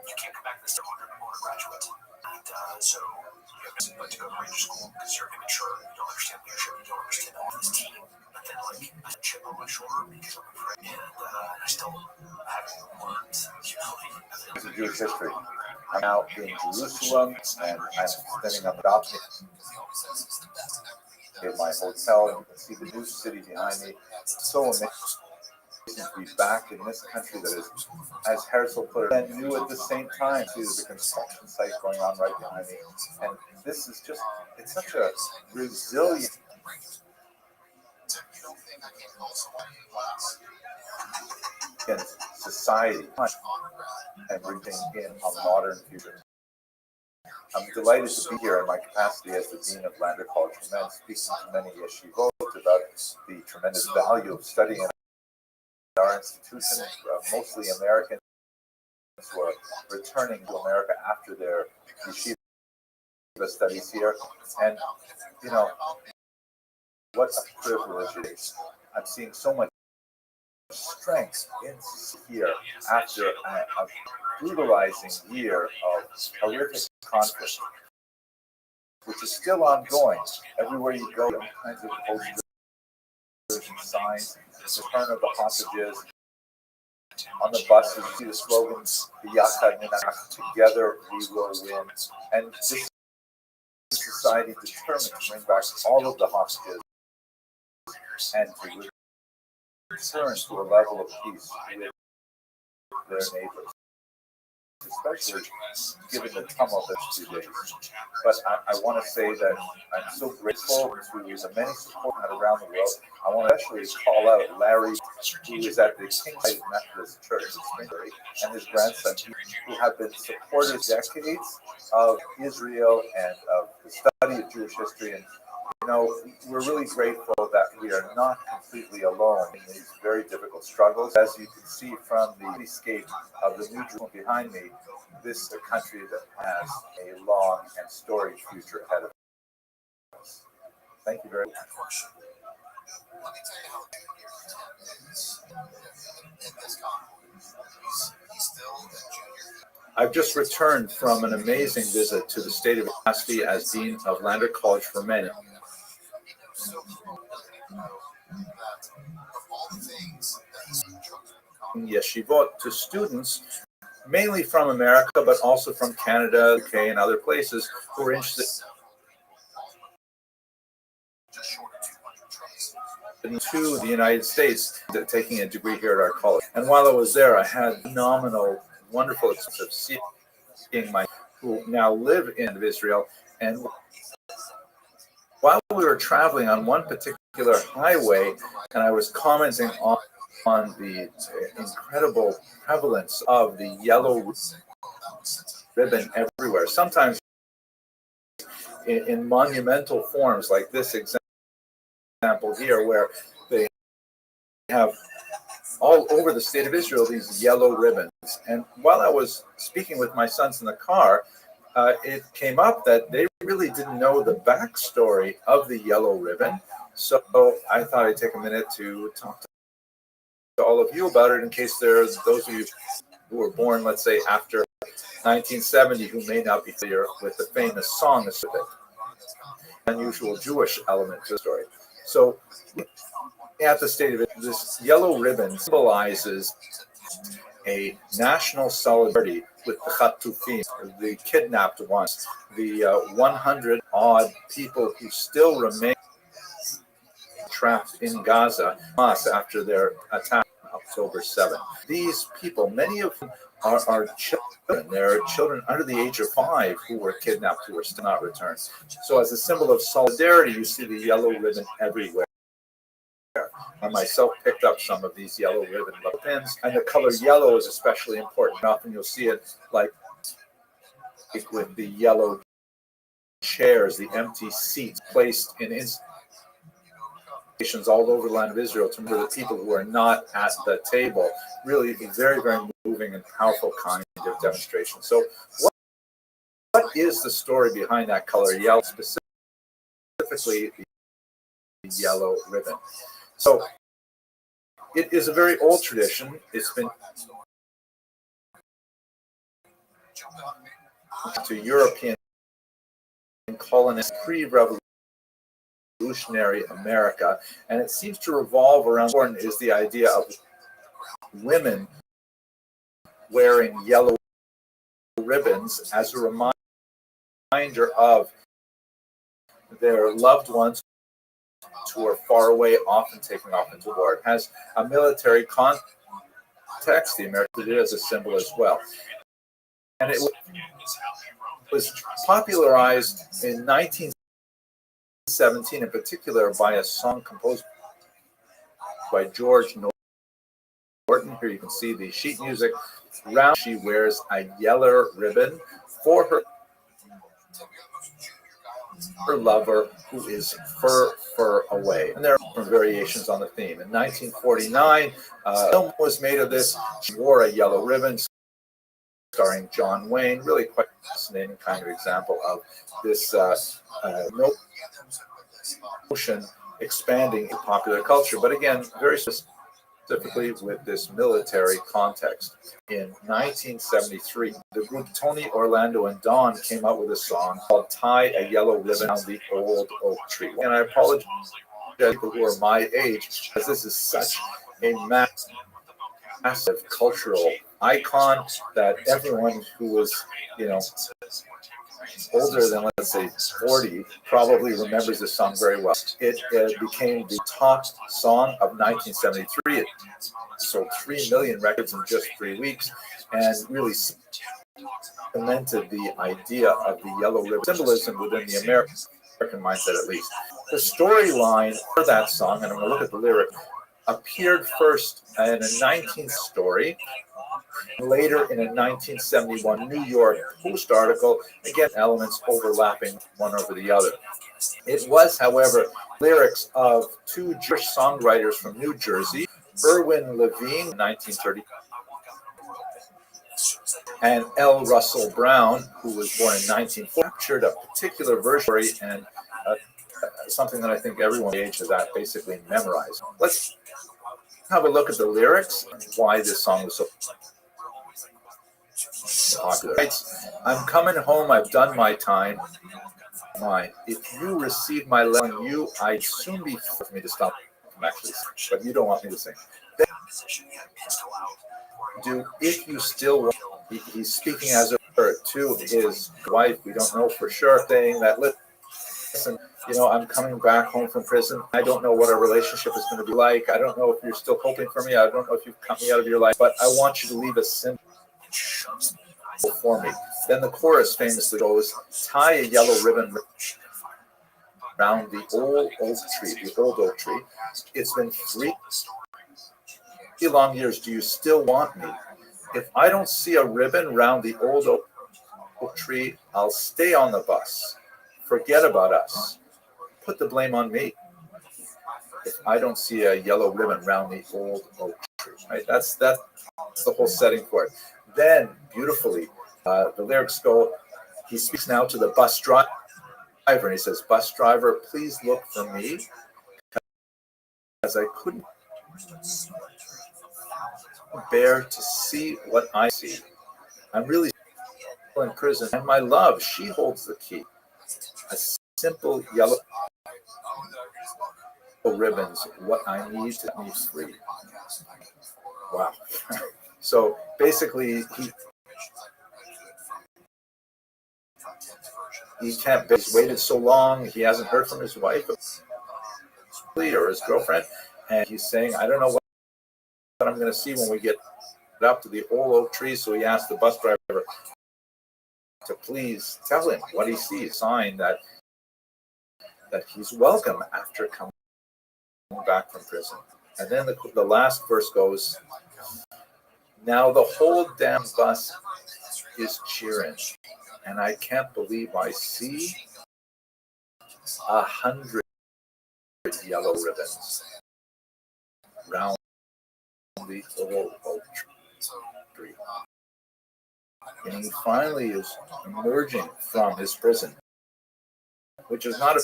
you can't come back this time or graduate. And so you have to go to Ranger School because you're immature, you don't understand leadership, you don't understand this team. But then, like, I had a chip on my shoulder because I'm afraid. And I still haven't learned humility. This is Jewish history. I'm now in Jerusalem, and I'm standing on the balcony of my hotel, and you can see the new city behind me. It's so amazing to be back in this country that is, as Herzl put it, and new at the same time. See, there's a construction site going on right behind me, and this is just, it's such a resilient society and bringing in a modern future. I'm delighted to be here in my capacity as the Dean of Lander College for Men, speaking to many yeshivot about the tremendous value of studying in our institution, mostly Americans who are returning to America after their yeshiva studies here. And, you know, what a privilege it is. I'm seeing so much strength in here after a brutalizing year of horrific conflict, which is still ongoing. Everywhere you go, all kinds of posters and signs, the return of the hostages. On the buses, you see the slogans, "Yachad Ninach," together we will win. And this is a society determined to bring back all of the hostages and to return to a level of peace with their neighbors. especially given the tumult of these 2 days. But I want to say that I'm so grateful to the many supporters around the world. I want to especially call out Larry, who is at the Kingside Methodist Church in Springbury, and his grandson, who have been supporters decades of Israel and of the study of Jewish history. And we're really grateful that we are not completely alone in these very difficult struggles. As you can see from the landscape of the New Jerusalem behind me, this is a country that has a long and storied future ahead of us. Thank you very much. Let me tell you how it is in this conflict. He's still a junior. I've just returned from an amazing visit to the state of capacity as Dean of Lander College for Men. Yeshivot to students, mainly from America, but also from Canada, UK, and other places who are interested to the United States, taking a degree here at our college. And while I was there, I had phenomenal, wonderful experience of seeing my who now live in Israel. And while we were traveling on one particular highway, and I was commenting on the incredible prevalence of the yellow ribbon everywhere, sometimes in monumental forms like this example here, where they have all over the state of Israel these yellow ribbons. And while I was speaking with my sons in the car, it came up that they really didn't know the backstory of the yellow ribbon. So I thought I'd take a minute to talk to all of you about it, in case there's those of you who were born, let's say, after 1970, who may not be familiar with the famous song of it. Unusual Jewish element to the story. So at the state of it, this yellow ribbon symbolizes a national solidarity with the Chatufim, the kidnapped ones, the 100 odd people who still remain trapped in Gaza after their attack on October 7th. These people, many of them are children. They're children under the age of 5 who were kidnapped, who are still not returned. So as a symbol of solidarity, you see the yellow ribbon everywhere. I myself picked up some of these yellow ribbon pins, and the color yellow is especially important. Often you'll see it like with the yellow chairs, the empty seats placed in installations all over the land of Israel to remember the people who are not at the table. Really very, very moving and powerful kind of demonstration. So what is the story behind that color yellow, specifically the yellow ribbon? So it is a very old tradition. It's been to European colonists pre-revolutionary America, and it seems to revolve around is the idea of women wearing yellow ribbons as a reminder of their loved ones who are far away, often taken off into war. It has a military context. The Americans did it as a symbol as well. And it was popularized in 1917, in particular, by a song composed by George Norton. Here you can see the sheet music. Round, she wears a yellow ribbon for her lover, who is fur away. And there are variations on the theme. In 1949, a film was made of this. She wore a yellow ribbon, starring John Wayne. Really quite fascinating kind of example of this notion expanding in popular culture. But again, very specifically with this military context. In 1973, the group Tony, Orlando, and Dawn came out with a song called Tie a Yellow Ribbon on the Old Oak Tree. And I apologize to people who are my age, because this is such a massive cultural icon that everyone who was, older than, let's say, 40 probably remembers this song very well. It became the top song of 1973. It sold 3 million records in just 3 weeks, and really cemented the idea of the yellow ribbon symbolism within the American mindset, at least. The storyline for that song, and I'm going to look at the lyric, appeared first in a 19th story, later in a 1971 New York Post article, again, elements overlapping one over the other. It was, however, lyrics of two Jewish songwriters from New Jersey, Irwin Levine, 1930, and L. Russell Brown, who was born in 1940, captured a particular version and something that I think everyone age has that basically memorized. Let's have a look at the lyrics and why this song was so popular. I'm coming home, I've done my time. If you receive my letter on you, I'd soon be for me to stop from actually sing, but you don't want me to sing. Do if you still want, he's speaking as a to his wife, we don't know for sure, saying that, listen, I'm coming back home from prison. I don't know what our relationship is going to be like. I don't know if you're still hoping for me. I don't know if you've cut me out of your life, but I want you to leave a symbol for me. Then the chorus famously goes, tie a yellow ribbon around the old oak tree. It's been 3 long years. Do you still want me? If I don't see a ribbon round the old oak tree, I'll stay on the bus. Forget about us. Put the blame on me. If I don't see a yellow ribbon round the old oak tree, right? That's the whole setting for it. Then, beautifully, the lyrics go, he speaks now to the bus driver, and he says, bus driver, please look for me, because I couldn't bear to see what I see. I'm really in prison, and my love, she holds the key. A simple yellow ribbons, what I need to be free. Wow. So basically, he can't. He's waited so long. He hasn't heard from his wife or his girlfriend, and he's saying, "I don't know what I'm going to see when we get up to the old oak tree." So he asked the bus driver to please tell him what he sees, sign that he's welcome after coming back from prison. And then the last verse goes, now the whole damn bus is cheering, and I can't believe I see 100 yellow ribbons round the old oak tree. And he finally is emerging from his prison, which is not a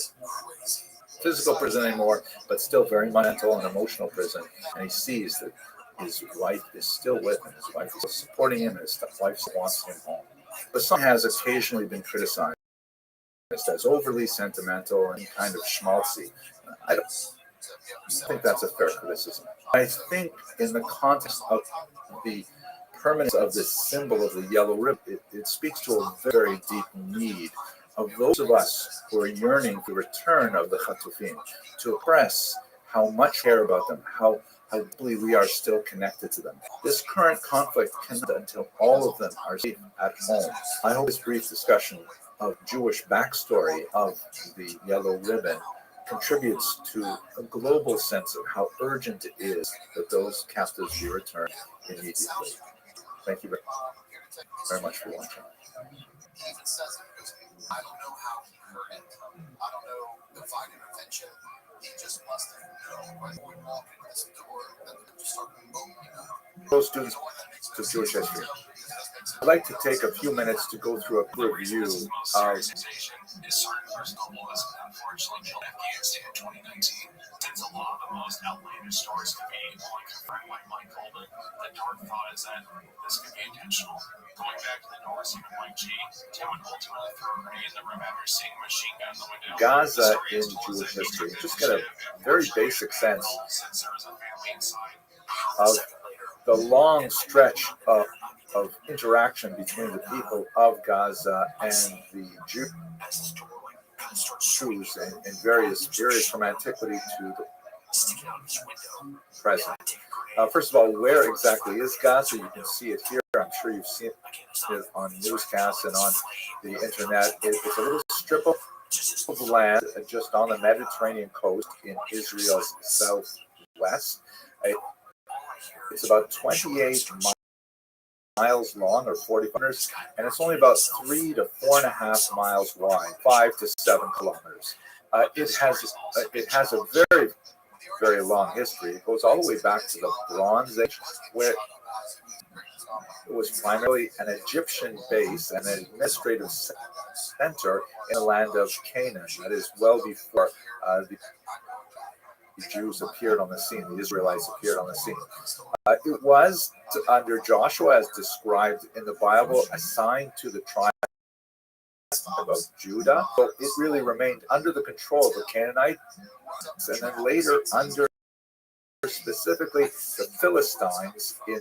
physical prison anymore, but still very mental and emotional prison. And he sees that his wife is still with him. His wife is supporting him, and his wife wants him home. The song has occasionally been criticized as overly sentimental and kind of schmaltzy. I don't think that's a fair criticism. I think in the context of the permanence of this symbol of the yellow ribbon, it speaks to a very deep need of those of us who are yearning for the return of the Chatufim, to express how much we care about them, how deeply we are still connected to them. This current conflict can end until all of them are safe at home. I hope this brief discussion of Jewish backstory of the yellow ribbon contributes to a global sense of how urgent it is that those captives be returned immediately. Thank you very much for watching. I don't know how he heard it. I don't know divine intervention. He just must have known when we walk in this door that there just start boom, Those students to Jewish history. I'd like to take a few minutes to go through a quick review of unfortunately killed Afghanistan in 2019. Since a lot of the most outlandish stories could be confirmed, like Mike called it, the dark thought is that this could be intentional. Going back to the North Sea with Mike G, Tim would ultimately throw a grenade in the room after seeing a machine gun in the window. Gaza in Jewish history. Just get a very basic sense of the long stretch of interaction between the people of Gaza and the Jews in various periods from antiquity to the present. First of all, where exactly is Gaza? You can see it here on I'm sure you've seen it on newscasts and on the internet. It's a little strip of land just on the Mediterranean coast in Israel's southwest. It's about 28 miles long, or 40 kilometers, and it's only about 3 to 4.5 miles wide, 5 to 7 kilometers. It has a very, very long history. It goes all the way back to the Bronze Age, where it was primarily an Egyptian base and an administrative center in the land of Canaan. That is well before the Jews appeared on the scene, the Israelites appeared on the scene. It was, under Joshua, as described in the Bible, assigned to the tribe of Judah. So it really remained under the control of the Canaanites, and then later under specifically the Philistines in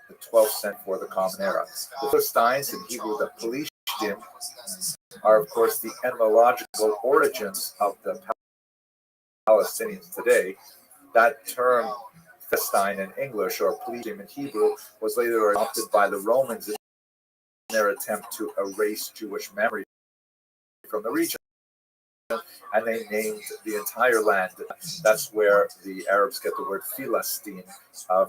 the 12th century for the Common Era. The Philistines, in Hebrew, the Pelishtim, are of course the etymological origins of the Palestinians today. That term, Philistine in English or Pelishtim in Hebrew, was later adopted by the Romans in their attempt to erase Jewish memory from the region, and they named the entire land. That's where the Arabs get the word Philistine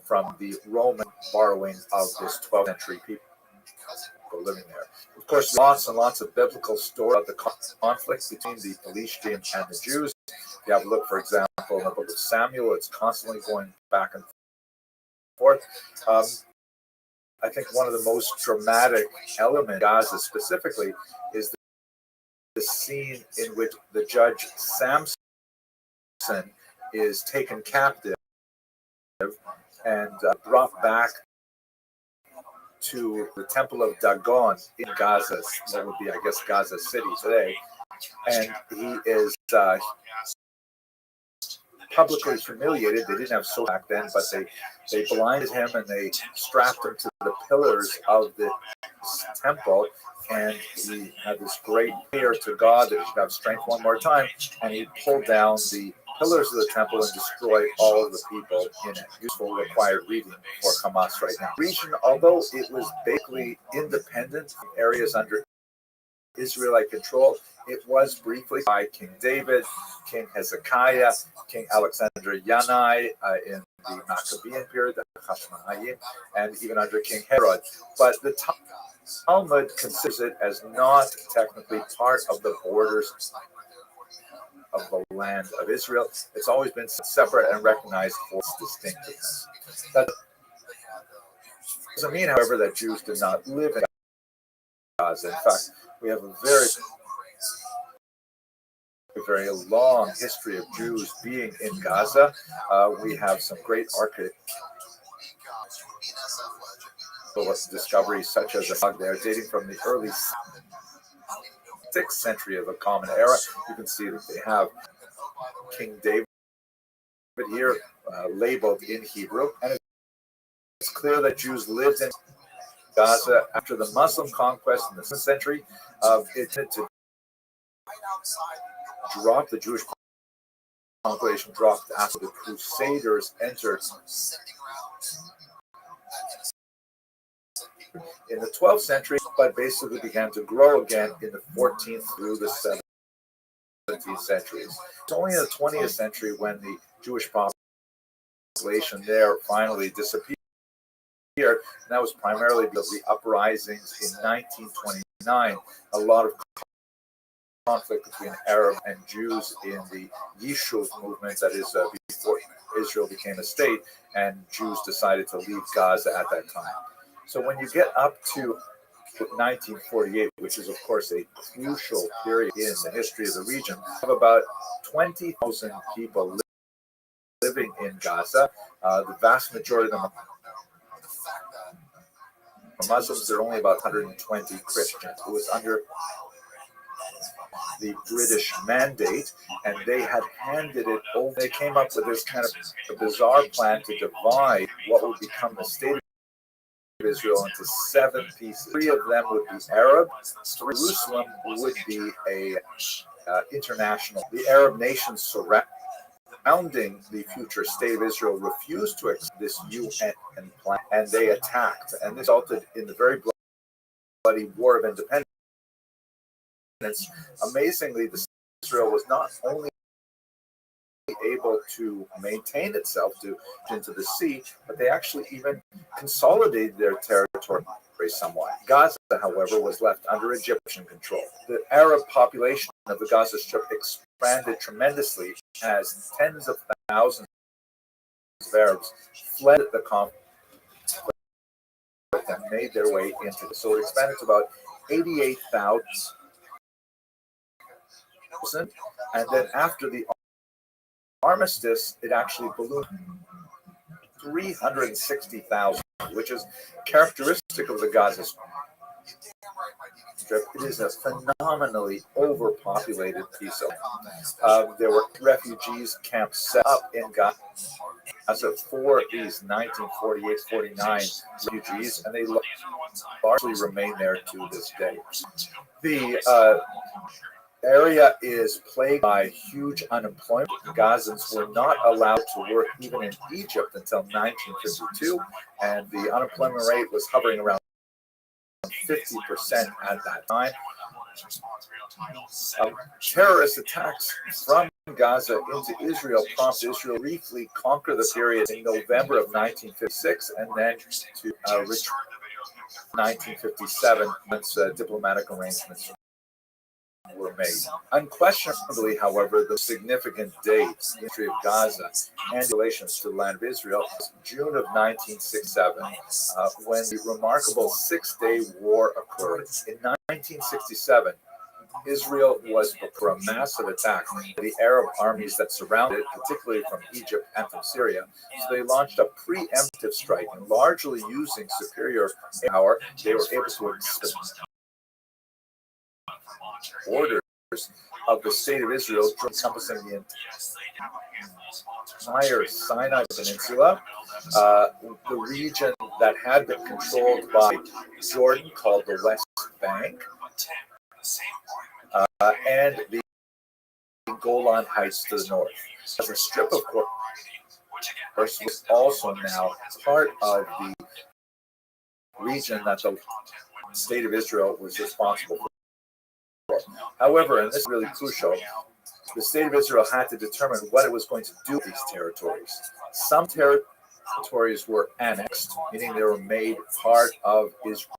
from the Roman borrowing of this 12th century people living there. Of course, lots and lots of biblical stories about the conflict between the Pelishtim and the Jews. If you have a look, for example, in the book of Samuel, it's constantly going back and forth. I think one of the most dramatic elements, Gaza specifically, is the scene in which the judge Samson is taken captive and brought back to the temple of Dagon in Gaza, that would be, I guess, Gaza City today, and he is publicly humiliated. They didn't have so back then, but they blinded him and they strapped him to the pillars of the temple, and he had this great prayer to God that he should have strength one more time, and he pulled down the pillars of the temple and destroyed all of the people in it. Useful required reading for Hamas right now. Region, although it was basically independent from areas under Israelite control, it was briefly by King David, King Hezekiah, King Alexander Yanai in the Maccabean period, the Hashmonaim, and even under King Herod. But the Talmud considers it as not technically part of the borders of the land of Israel. It's always been separate and recognized for its distinctiveness. That doesn't mean, however, that Jews did not live in Gaza. In fact, we have a very long history of Jews being in Gaza. We have some great archaeological discoveries, such as the there, dating from the early 6th century of the Common Era. You can see that they have King David here labeled in Hebrew, and it's clear that Jews lived in Gaza after the Muslim conquest in the 7th century. It to drop, the Jewish population dropped after the Crusaders entered in the 12th century, but basically began to grow again in the 14th through the 17th centuries. It's only in the 20th century when the Jewish population there finally disappeared. And that was primarily because of the uprisings in 1929. A lot of conflict between Arab and Jews in the Yishuv movement, that is before Israel became a state, and Jews decided to leave Gaza at that time. So when you get up to 1948, which is of course a crucial period in the history of the region, you have about 20,000 people living in Gaza. The vast majority of them are Muslims. There are only about 120 Christians. It was under the British mandate, and they had handed it over. They came up with this kind of a bizarre plan to divide what would become the state of Israel into 7 pieces. 3 of them would be Arab. Jerusalem would be a international. The Arab nations surrounded founding the future state of Israel refused to accept this UN plan, and they attacked, and this resulted in the very bloody War of Independence. Amazingly, Israel was not only able to maintain itself into the sea, but they actually even consolidated their territory somewhat. Gaza, however, was left under Egyptian control. The Arab population of the Gaza Strip expanded tremendously as tens of thousands of Arabs fled the conflict and made their way into it. So it expanded to about 88,000. And then after the armistice, it actually ballooned 360,000, which is characteristic of the Gaza Strip. It is a phenomenally overpopulated piece of. There were refugees camps set up in Gaza for these 1948-49 refugees, and they largely remain there to this day. The area is plagued by huge unemployment. Gazans were not allowed to work even in Egypt until 1952, and the unemployment rate was hovering around 50% at that time. Terrorist attacks from Gaza into Israel prompted Israel to briefly conquer the period in November of 1956, and then to return 1957 once diplomatic arrangements were made. Unquestionably, however, the significant date in the history of Gaza and relations to the land of Israel was June of 1967, when the remarkable Six-Day War occurred. In 1967, Israel was for a massive attack by the Arab armies that surrounded it, particularly from Egypt and from Syria. So they launched a preemptive strike, and largely using superior power, they were able to expand borders of the state of Israel, encompassing the entire Sinai Peninsula, the region that had been controlled by Jordan, called the West Bank, and the Golan Heights to the north. As a strip of course was also now part of the region that the state of Israel was responsible for. However, and this is really crucial, the state of Israel had to determine what it was going to do with these territories. Some territories were annexed, meaning they were made part of Israel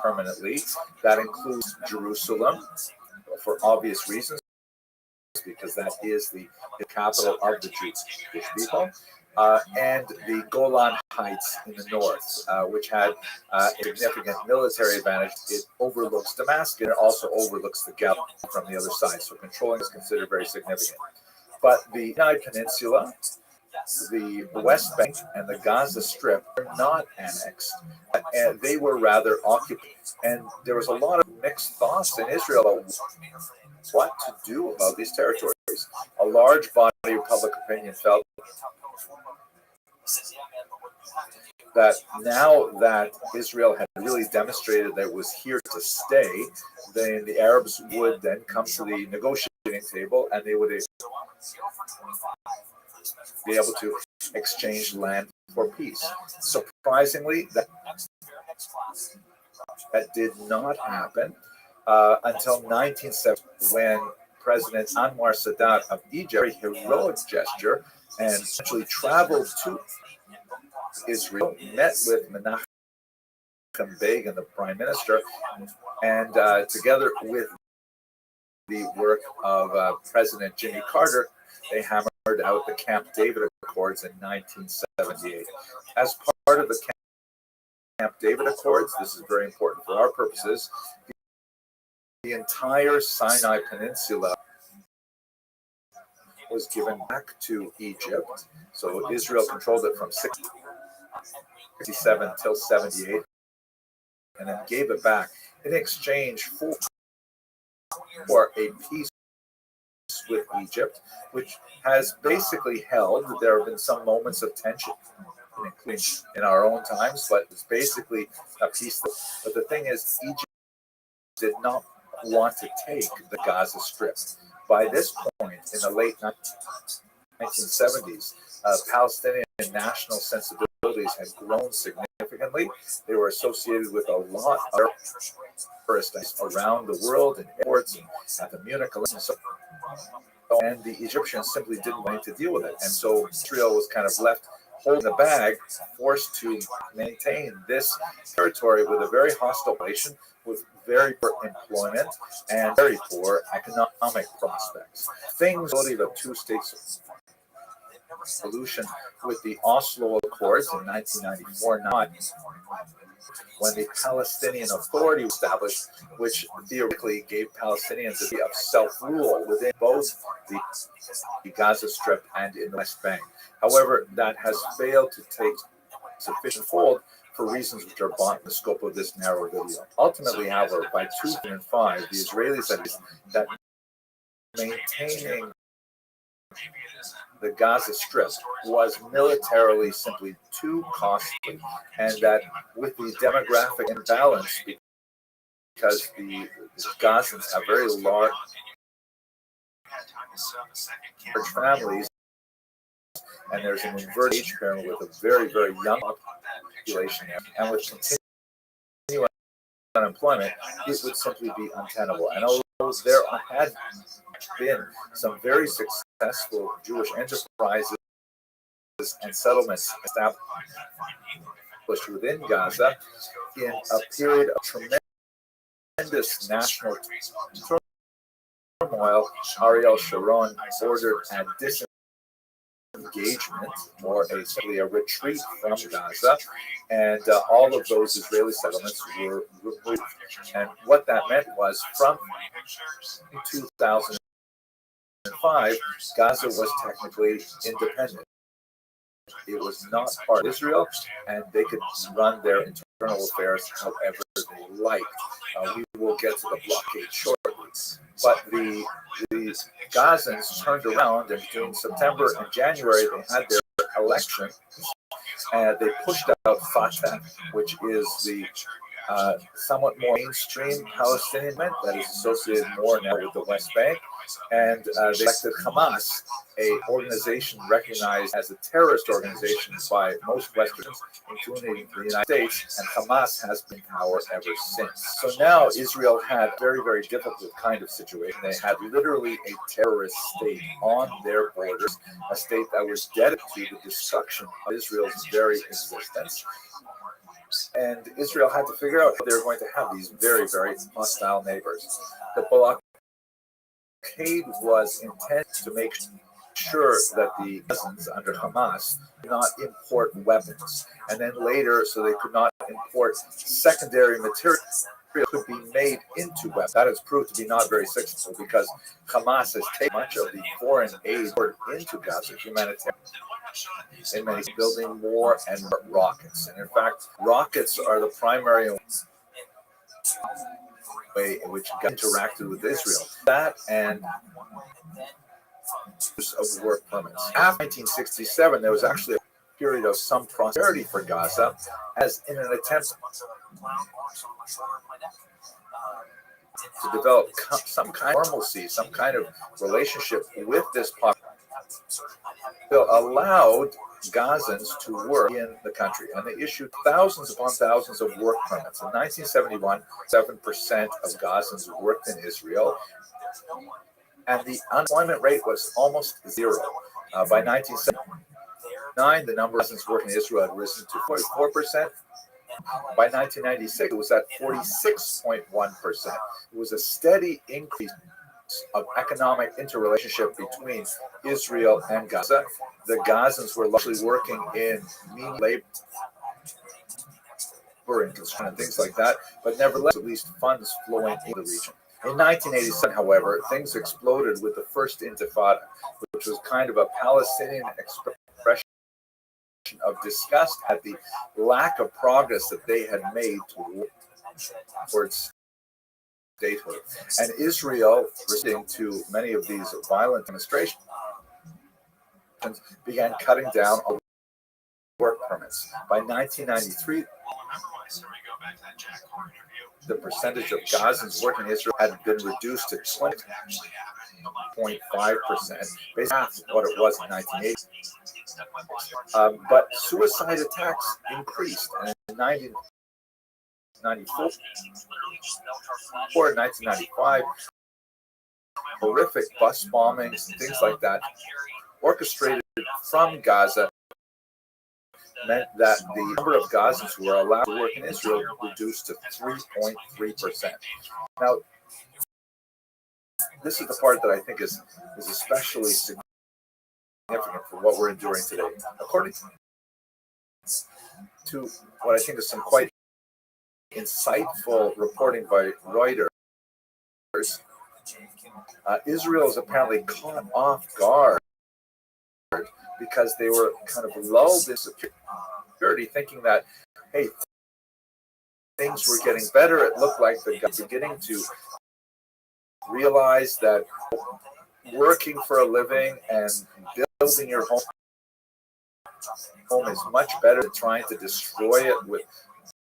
permanently. That includes Jerusalem, for obvious reasons, because that is the capital of the Jewish people. And the Golan Heights in the north, which had a significant military advantage. It overlooks Damascus, and it also overlooks the Galilee from the other side, so controlling is considered very significant. But the Sinai Peninsula, the West Bank, and the Gaza Strip were not annexed, and they were rather occupied. And there was a lot of mixed thoughts in Israel about what to do about these territories. A large body of public opinion felt that now that Israel had really demonstrated that it was here to stay, then the Arabs would then come to the negotiating table, and they would be able to exchange land for peace. Surprisingly, that did not happen until 1970, when President Anwar Sadat of Egypt, a heroic gesture, and actually traveled to Israel, met with Menachem Begin, the prime minister, and together with the work of President Jimmy Carter, they hammered out the Camp David Accords in 1978. As part of the Camp David Accords, this is very important for our purposes, the entire Sinai Peninsula was given back to Egypt. So Israel controlled it from 67 till 78, and then gave it back in exchange for a peace with Egypt, which has basically held. There have been some moments of tension, including in our own times, but it's basically a peace. But the thing is, Egypt did not want to take the Gaza Strip. By this point, in the late 1970s, Palestinian national sensibilities had grown significantly. They were associated with a lot of terrorists around the world in airports and at the Munich Olympics. And the Egyptians simply didn't want to deal with it. And so Israel was kind of left holding the bag, forced to maintain this territory with a very hostile relation, with very poor employment and very poor economic prospects. Things of a two-state solution with the Oslo Accords in 1994, when the Palestinian Authority was established, which theoretically gave Palestinians a bit of self-rule within both the Gaza Strip and in the West Bank. However, that has failed to take sufficient hold for reasons which are beyond the scope of this narrow video. Ultimately, however, by 2005, the Israelis said that maintaining the Gaza Strip was militarily simply too costly, and that with the demographic imbalance, because the Gazans have very large families, and there's an inverted age pyramid with a very, very young population, and with continuing unemployment, it would simply be untenable. And although there had been some very successful Jewish enterprises and settlements established within Gaza in a period of tremendous national turmoil, Ariel Sharon ordered a disengagement, or simply a retreat from Gaza, and all of those Israeli settlements were removed. And what that meant was, from 2005, Gaza was technically independent. It was not part of Israel, and they could run their internal affairs however they liked. We will get to the blockade shortly. But the Gazans turned around, and between September and January, they had their election, and they pushed out Fatah, which is the somewhat more mainstream Palestinian movement that is associated more now with the West Bank, and they elected Hamas, an organization recognized as a terrorist organization by most Westerns, including the United States, and Hamas has been in power ever since. So now Israel had a very, very difficult kind of situation. They had literally a terrorist state on their borders, a state that was dedicated to the destruction of Israel's very existence. And Israel had to figure out how they were going to have these very, very hostile neighbors. The blockade was intended to make sure that the Gazans under Hamas did not import weapons, and then later, so they could not import secondary material could be made into weapons. That has proved to be not very successful, because Hamas has taken much of the foreign aid into Gaza, humanitarian, in many building more and more rockets. And in fact, rockets are the primary way in which God interacted with Israel. That and use of work permits. After 1967, there was actually a period of some prosperity for Gaza, as in an attempt to develop some kind of normalcy, some kind of relationship with this population. Allowed Gazans to work in the country, and they issued thousands upon thousands of work permits. In 1971, 7% of Gazans worked in Israel, and the unemployment rate was almost zero. By 1979, the number of Gazans working in Israel had risen to 44%. By 1996, it was at 46.1%. It was a steady increase of economic interrelationship between Israel and Gaza. The Gazans were largely working in mean labor and construction and things like that, but nevertheless, at least funds flowing in the region. In 1987, however, things exploded with the first Intifada, which was kind of a Palestinian expression of disgust at the lack of progress that they had made towards statehood. And Israel, responding to many of these violent demonstrations, began cutting down on work permits. By 1993, the percentage of Gazans working in Israel had been reduced to 20%. basically half what it was in 1980. But suicide attacks increased, and in 1994, 1995, horrific bus bombings and things like that, orchestrated from Gaza, meant that the number of Gazans who were allowed to work in Israel reduced to 3.3%. Now, this is the part that I think is especially significant for what we're enduring today. According to what I think is some quite insightful reporting by Reuters, Israel is apparently caught off guard because they were kind of lulled in security, thinking that, hey, things were getting better. It looked like they were beginning to realize that working for a living and building your home is much better than trying to destroy it with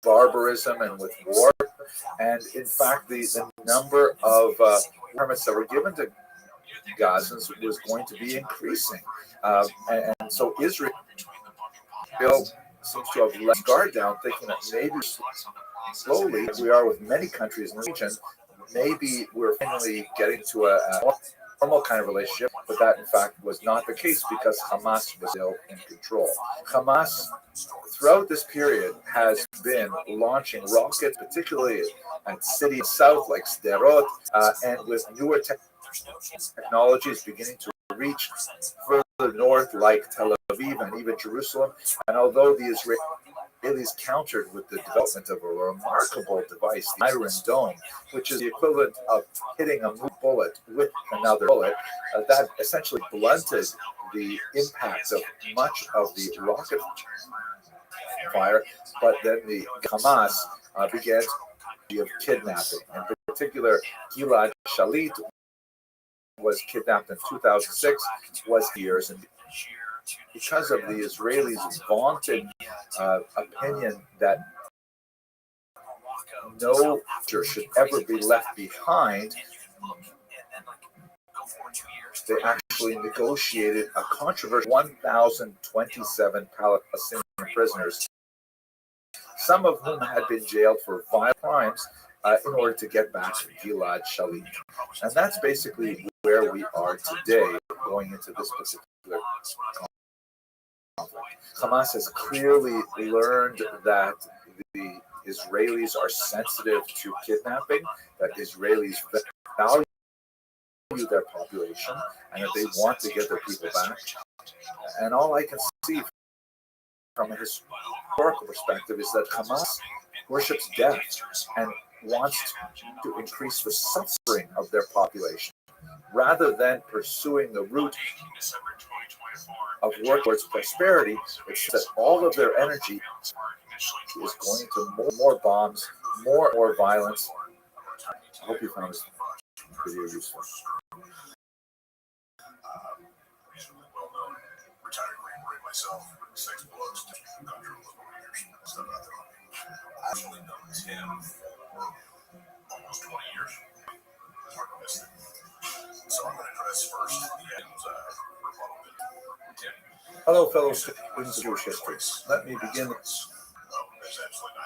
barbarism and with war. And in fact, the number of permits that were given to Gazans was going to be increasing. And so Israel seems to have let guard down, thinking that maybe slowly, as we are with many countries in the region, maybe we're finally getting to a normal kind of relationship, but that in fact was not the case because Hamas was still in control. Hamas, throughout this period, has been launching rockets, particularly at cities south like Sderot, and with newer technologies beginning to reach further north like Tel Aviv and even Jerusalem. And although the Israelis countered with the development of a remarkable device, the Iron Dome, which is the equivalent of hitting a bullet with another bullet, that essentially blunted the impact of much of the rocket fire. But then the Hamas began to of kidnapping. In particular, Gilad Shalit was kidnapped in 2006, was years, and because of the Israelis' vaunted opinion that no soldier should ever be left behind, they actually negotiated a controversial 1,027 Palestinian prisoners, some of whom had been jailed for violent crimes, in order to get back to Gilad Shalit. And that's basically where we are today, going into this particular conflict. Hamas has clearly learned that the Israelis are sensitive to kidnapping, that Israelis value their population, and that they want to get their people back. And all I can see from a historical perspective is that Hamas worships death and wants to increase the suffering of their population, rather than pursuing the route of work towards prosperity. It's that all of their energy is going to more bombs, more violence. I hope you found this video useful. Retired Green Beret myself, 6 books, stuff out there. I've actually known Tim for almost 20 years. It's hard to miss it. So I'm going to address first the items rebuttal that Tim. Hello, fellow students of Jewish history. Let me begin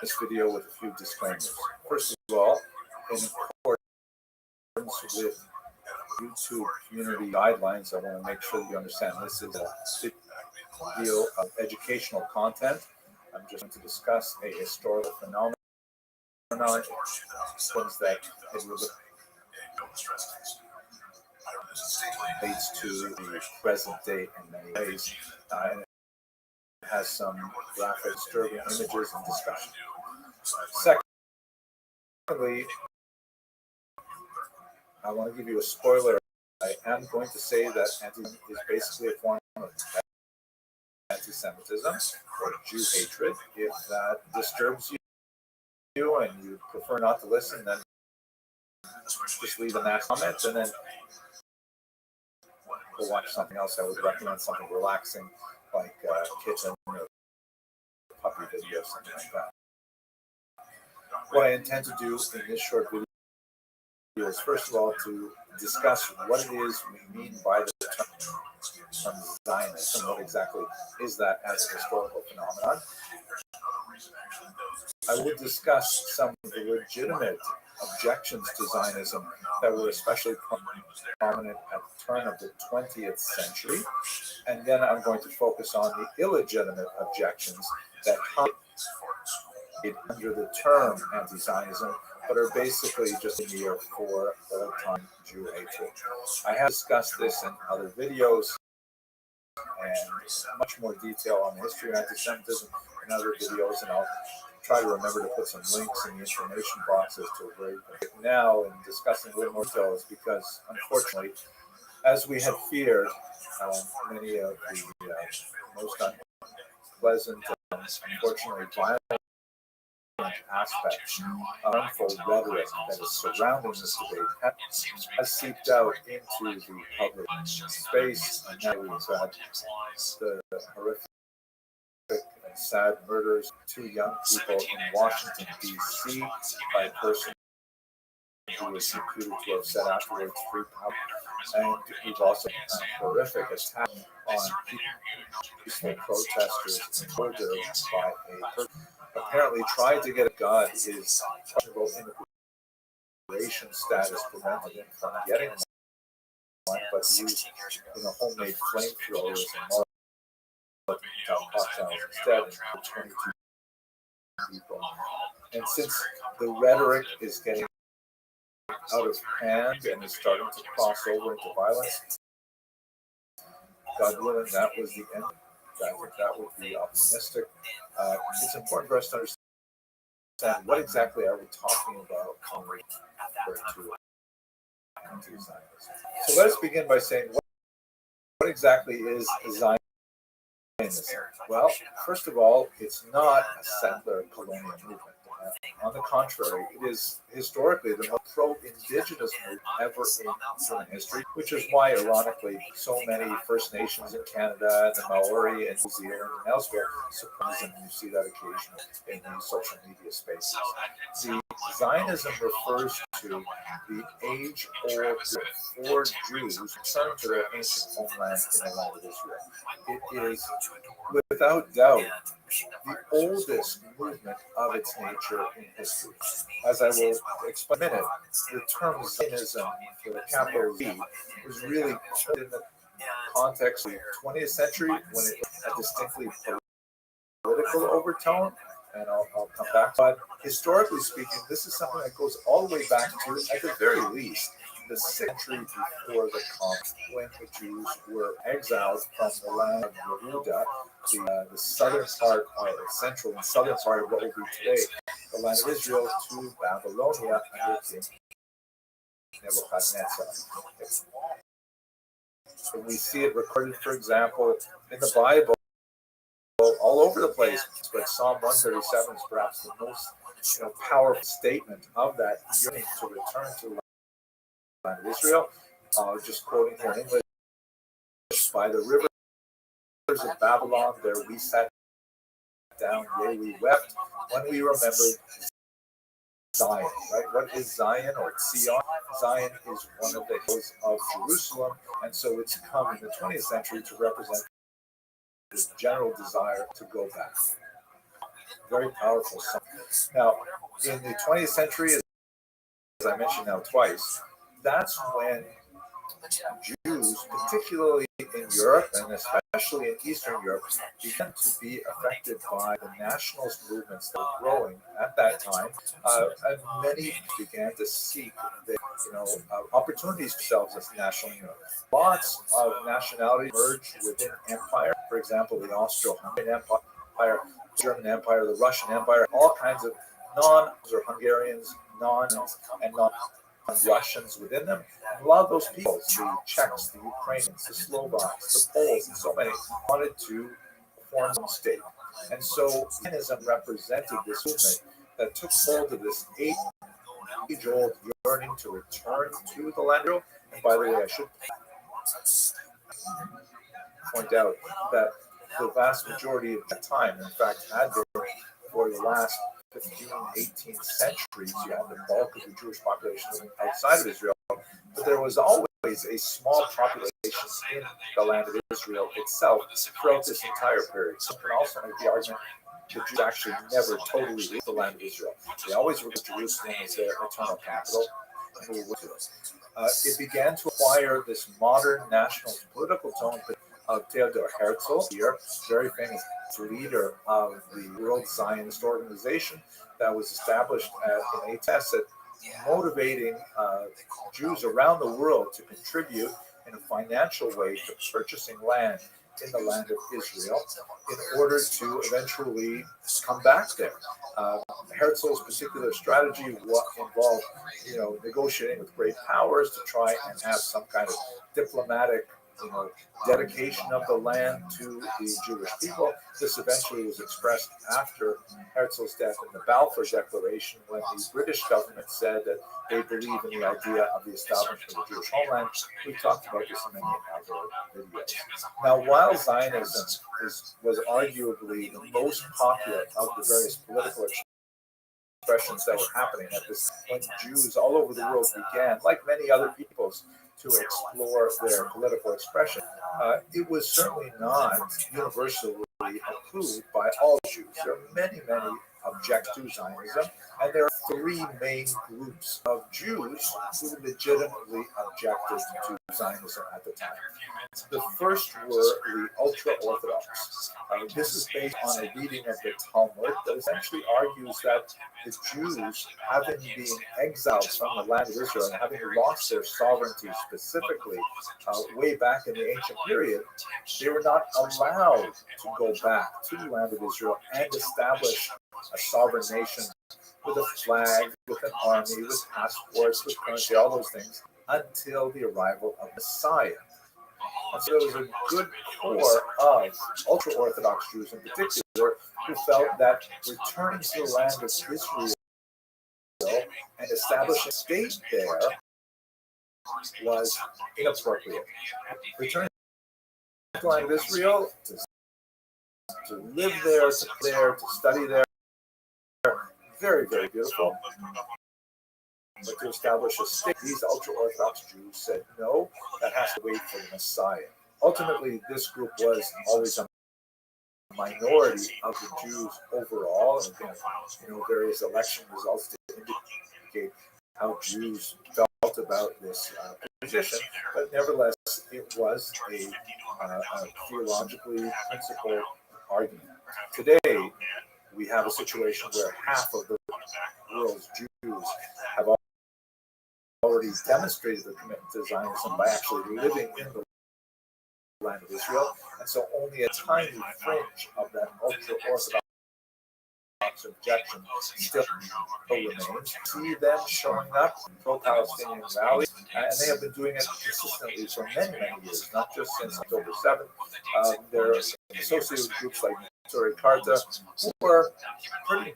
this video with a few disclaimers. First of all, in accordance with YouTube community guidelines, I want to make sure you understand this is a video of educational content. I'm just going to discuss a historical phenomenon, things that relates to the present day in many ways, and it has some graphic, disturbing images and discussion. Secondly, I want to give you a spoiler. I am going to say that anti-Semitism is basically a form of anti-Semitism or Jew hatred. If that disturbs you and you prefer not to listen, then just leave a nasty comment and then go watch something else. I would recommend something relaxing like kitchen or puppy video, something like that. What I intend to do in this short video is, first of all, to discuss what it is we mean by the term Zionism. What exactly is that as a historical phenomenon? I will discuss some of the legitimate objections to Zionism that were especially prominent at the turn of the 20th century. And then I'm going to focus on the illegitimate objections that come under the term anti-Zionism, but are basically just a year for old-time Jew hatred. I have discussed this in other videos and much more detail on the history of anti-Semitism in other videos, and I'll try to remember to put some links in the information boxes to avoid now in discussing a little more details, because unfortunately, as we had feared, many of the most unpleasant and unfortunately violent aspects of harmful rhetoric that is surrounding this debate has seeped out into the public space, and now we've had the horrific and sad murders of two young people in Washington, D.C. by a person who was reputed to have said afterwards free power. And we've also had horrific attack on peaceful protesters in Georgia by a person apparently tried to get a gun. His questionable immigration status prevented him from getting one, but used homemade flamethrowers and cocktails instead, and 22 people. And since the rhetoric is getting out of hand and is starting to cross over into violence, God willing, that was the end. I think that would be optimistic. It's important for us to understand what exactly are we talking about when we refer to anti-Zionism. So let's begin by saying what exactly is Zionism? Well, first of all, it's not a settler colonial movement. On the contrary, it is historically the most pro-indigenous movement ever in human history, which is why, ironically, so many First Nations in Canada, the Maori in New Zealand, and elsewhere support Zionism. You see that occasionally in the social media spaces. The Zionism refers to the age-old for Jews returned to their ancient homeland in the land of Israel. It is, without doubt, the oldest movement of its nature in history. As I will explain in a minute, the term Zionism, with a capital Z, was really put in the context of the 20th century when it had distinctly political overtone, and I'll come back. But historically speaking, this is something that goes all the way back to, at the very least, the century before the conquest, when the Jews were exiled from the land of Yehuda, the southern part, or central and southern part of what would be today the land of Israel, to Babylonia under King Nebuchadnezzar. And we see it recorded, for example, in the Bible, all over the place, but Psalm 137 is perhaps the most powerful statement of that yearning to return to the land of Israel. Just quoting here in English, by the rivers of Babylon, there we sat down, yea, we wept, when we remembered Zion, right? What is Zion, or Zion? Zion is one of the hills of Jerusalem, and so it's come in the 20th century to represent this general desire to go back. Very powerful song. Now, in the 20th century, as I mentioned now twice, that's when Jews, particularly in Europe and especially in Eastern Europe, began to be affected by the nationalist movements that were growing at that time, and many began to seek opportunities themselves as national units. Lots of nationalities emerged within empire. For example, the Austro-Hungarian Empire, the German Empire, the Russian Empire, all kinds of or Hungarians, and non-Russians within them. And a lot of those people, the Czechs, the Ukrainians, the Slovaks, the Poles, and so many, wanted to form a state. And so Zionism represented this movement that took hold of this age-old yearning to return to the land. And by the way, I should point out that the vast majority of the time, in fact, had been for the last 15, 18 centuries. You had the bulk of the Jewish population outside of Israel But there was always a small population in the land of Israel itself throughout this entire period. Some can also make the argument the Jews actually never totally leave the land of Israel. They always regard Jerusalem as their eternal capital. It began to acquire this modern national political tone of Theodor Herzl, here, very famous leader of the World Zionist Organization that was established in Atesset, motivating Jews around the world to contribute in a financial way to purchasing land in the land of Israel in order to eventually come back there. Herzl's particular strategy involved, negotiating with great powers to try and have some kind of diplomatic, dedication of the land to the Jewish people. This eventually was expressed after Herzl's death in the Balfour Declaration, when the British government said that they believe in the idea of the establishment of the Jewish homeland. We've talked about this in many other videos. Now, while Zionism was arguably the most popular of the various political expressions that were happening at this point, Jews all over the world began, like many other peoples, to explore their political expression. It was certainly not universally approved by all Jews. There are many, many object to Zionism, and there are three main groups of Jews who legitimately objected to Zionism at the time. The first were the ultra-Orthodox. This is based on a reading of the Talmud that essentially argues that the Jews, having been exiled from the land of Israel and having lost their sovereignty specifically way back in the ancient period, they were not allowed to go back to the land of Israel and establish a sovereign nation with a flag, with an army, with passports, with currency, all those things, until the arrival of Messiah. And so there was a good core of ultra-Orthodox Jews in particular who felt that returning to the land of Israel and establishing a state there was inappropriate. Returning to the land of Israel, to live there, to study there, very, very beautiful. But to establish a state, these ultra-Orthodox Jews said, no, that has to wait for the Messiah. Ultimately, this group was always a minority of the Jews overall, and again, various election results to indicate how Jews felt about this position, but nevertheless, it was a theologically principled argument. Today, we have a situation where half of the world's Jews have already demonstrated their commitment to Zionism by actually living in the land of Israel, and so only a tiny fringe of that ultra-Orthodox objection still remains. See them showing up in pro-Palestinian rallies, and they have been doing it consistently for many, many years, not just since October 7th. They're associated with groups like Neturei Karta, who are pretty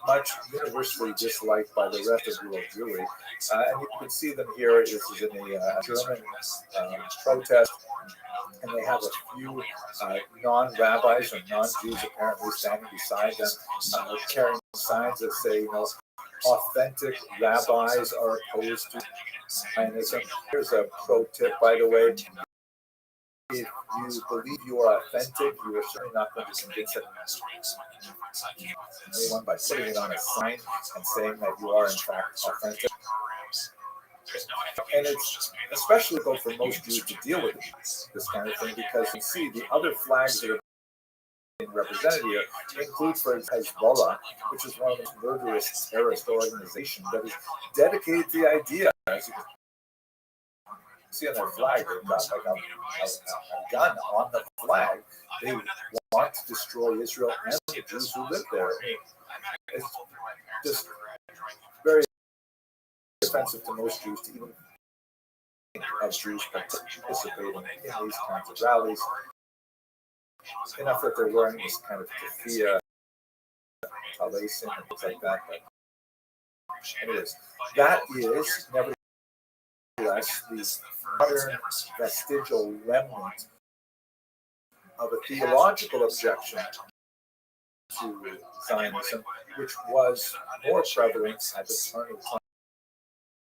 much universally disliked by the rest of world Jewry. And you can see them here. This is in a German protest, and they have a few non-rabbis or non-Jews apparently standing beside them, carrying signs that say, authentic rabbis are opposed to Zionism. Here's a pro tip, by the way. If you believe you are authentic, you are certainly not going to convince anyone by putting it on a sign and saying that you are in fact authentic. And it's especially difficult for most Jews to deal with this kind of thing, because you see the other flags that are being represented here include, for example, Hezbollah, which is one of the most murderous terrorist organizations that is dedicated to the idea, as you can see on their flag, they've got like a gun on the flag. They want to destroy Israel and the Jews who live there. It's just very offensive to most Jews to even think of Jews participating in these kinds of rallies. Enough that they're wearing this kind of keffiyeh, talaisin, and things like that. But anyways, that is nevertheless the modern vestigial remnant of a theological objection to Zionism, which was more prevalent at the turn of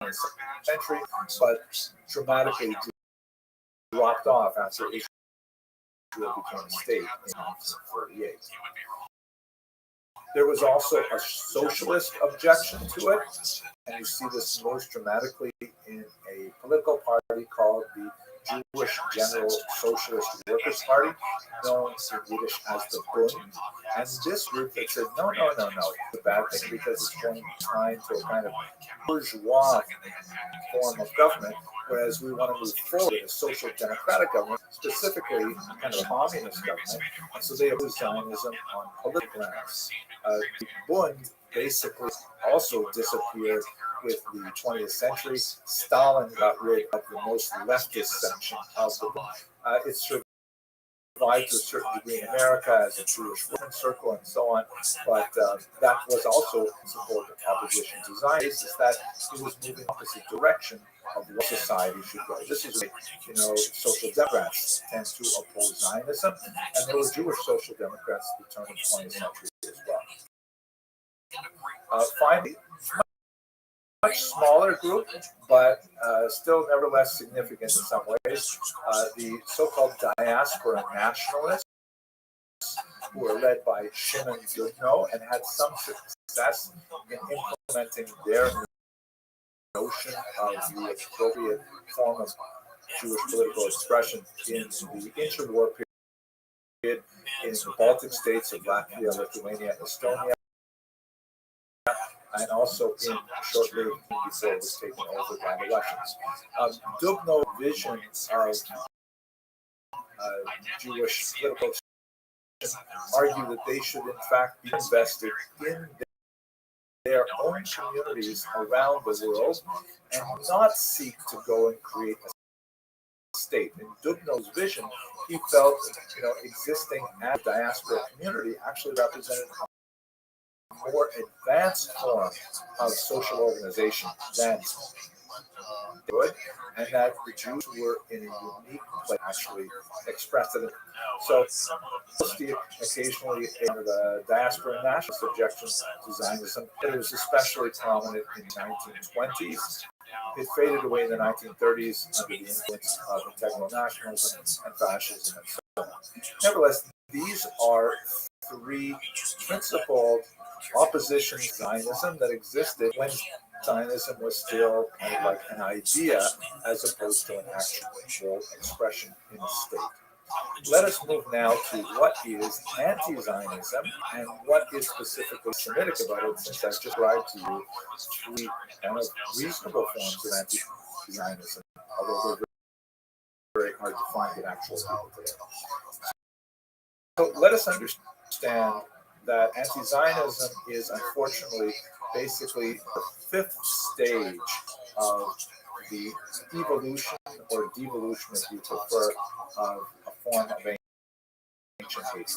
the 20th century, but dramatically dropped off after Israel became a state in 1948. There was also a socialist objection to it, and you see this most dramatically in a political party called the Jewish General Socialist Workers' Party, known in Yiddish as the Bund. And this group that said, no, it's a bad thing because it's going time to a kind of bourgeois form of government, whereas we want to move forward with a social democratic government, specifically kind of a communist government. And so they oppose Zionism on political grounds. The Bund basically also disappeared with the 20th century. Stalin got rid of the most leftist section of the Bund. It survived to a certain degree in America as a Jewish women's circle and so on, but that was also in support of opposition to Zionism, is that it was moving in the opposite direction of what society should go. This is social democrats tend to oppose Zionism, and there were Jewish social democrats at the turn of the 20th century as well. Finally, much smaller group, but still nevertheless significant in some ways, the so-called diaspora nationalists, who were led by Shimon Dubno and had some success in implementing their notion of the appropriate form of Jewish political expression in the interwar period in the Baltic states of Latvia, Lithuania, Estonia, and also in shortly before it was taken over by the Russians. Dubno's vision of Jewish political expression argued that they should in fact be invested in their own communities around the world and not seek to go and create a state. In Dubno's vision, he felt existing as a diaspora community actually represented a more advanced form of social organization than would, and that the Jews were in a unique place actually expressed it. So occasionally the diaspora nationalist objection to Zionism. It was especially prominent in the 1920s. It faded away in the 1930s under the influence of integral nationalism and fascism and so on. Nevertheless, these are three principled oppositions to Zionism that existed when Zionism was still kind of like an idea as opposed to an actual expression in a state. Let us move now to what is anti-Zionism and what is specifically Semitic about it, since I've described to you three kind of reasonable forms of anti-Zionism, although they're very hard to find in actual people today. So let us understand that anti-Zionism is unfortunately basically the fifth stage of the evolution or devolution, if you prefer, of a form of ancient hatred.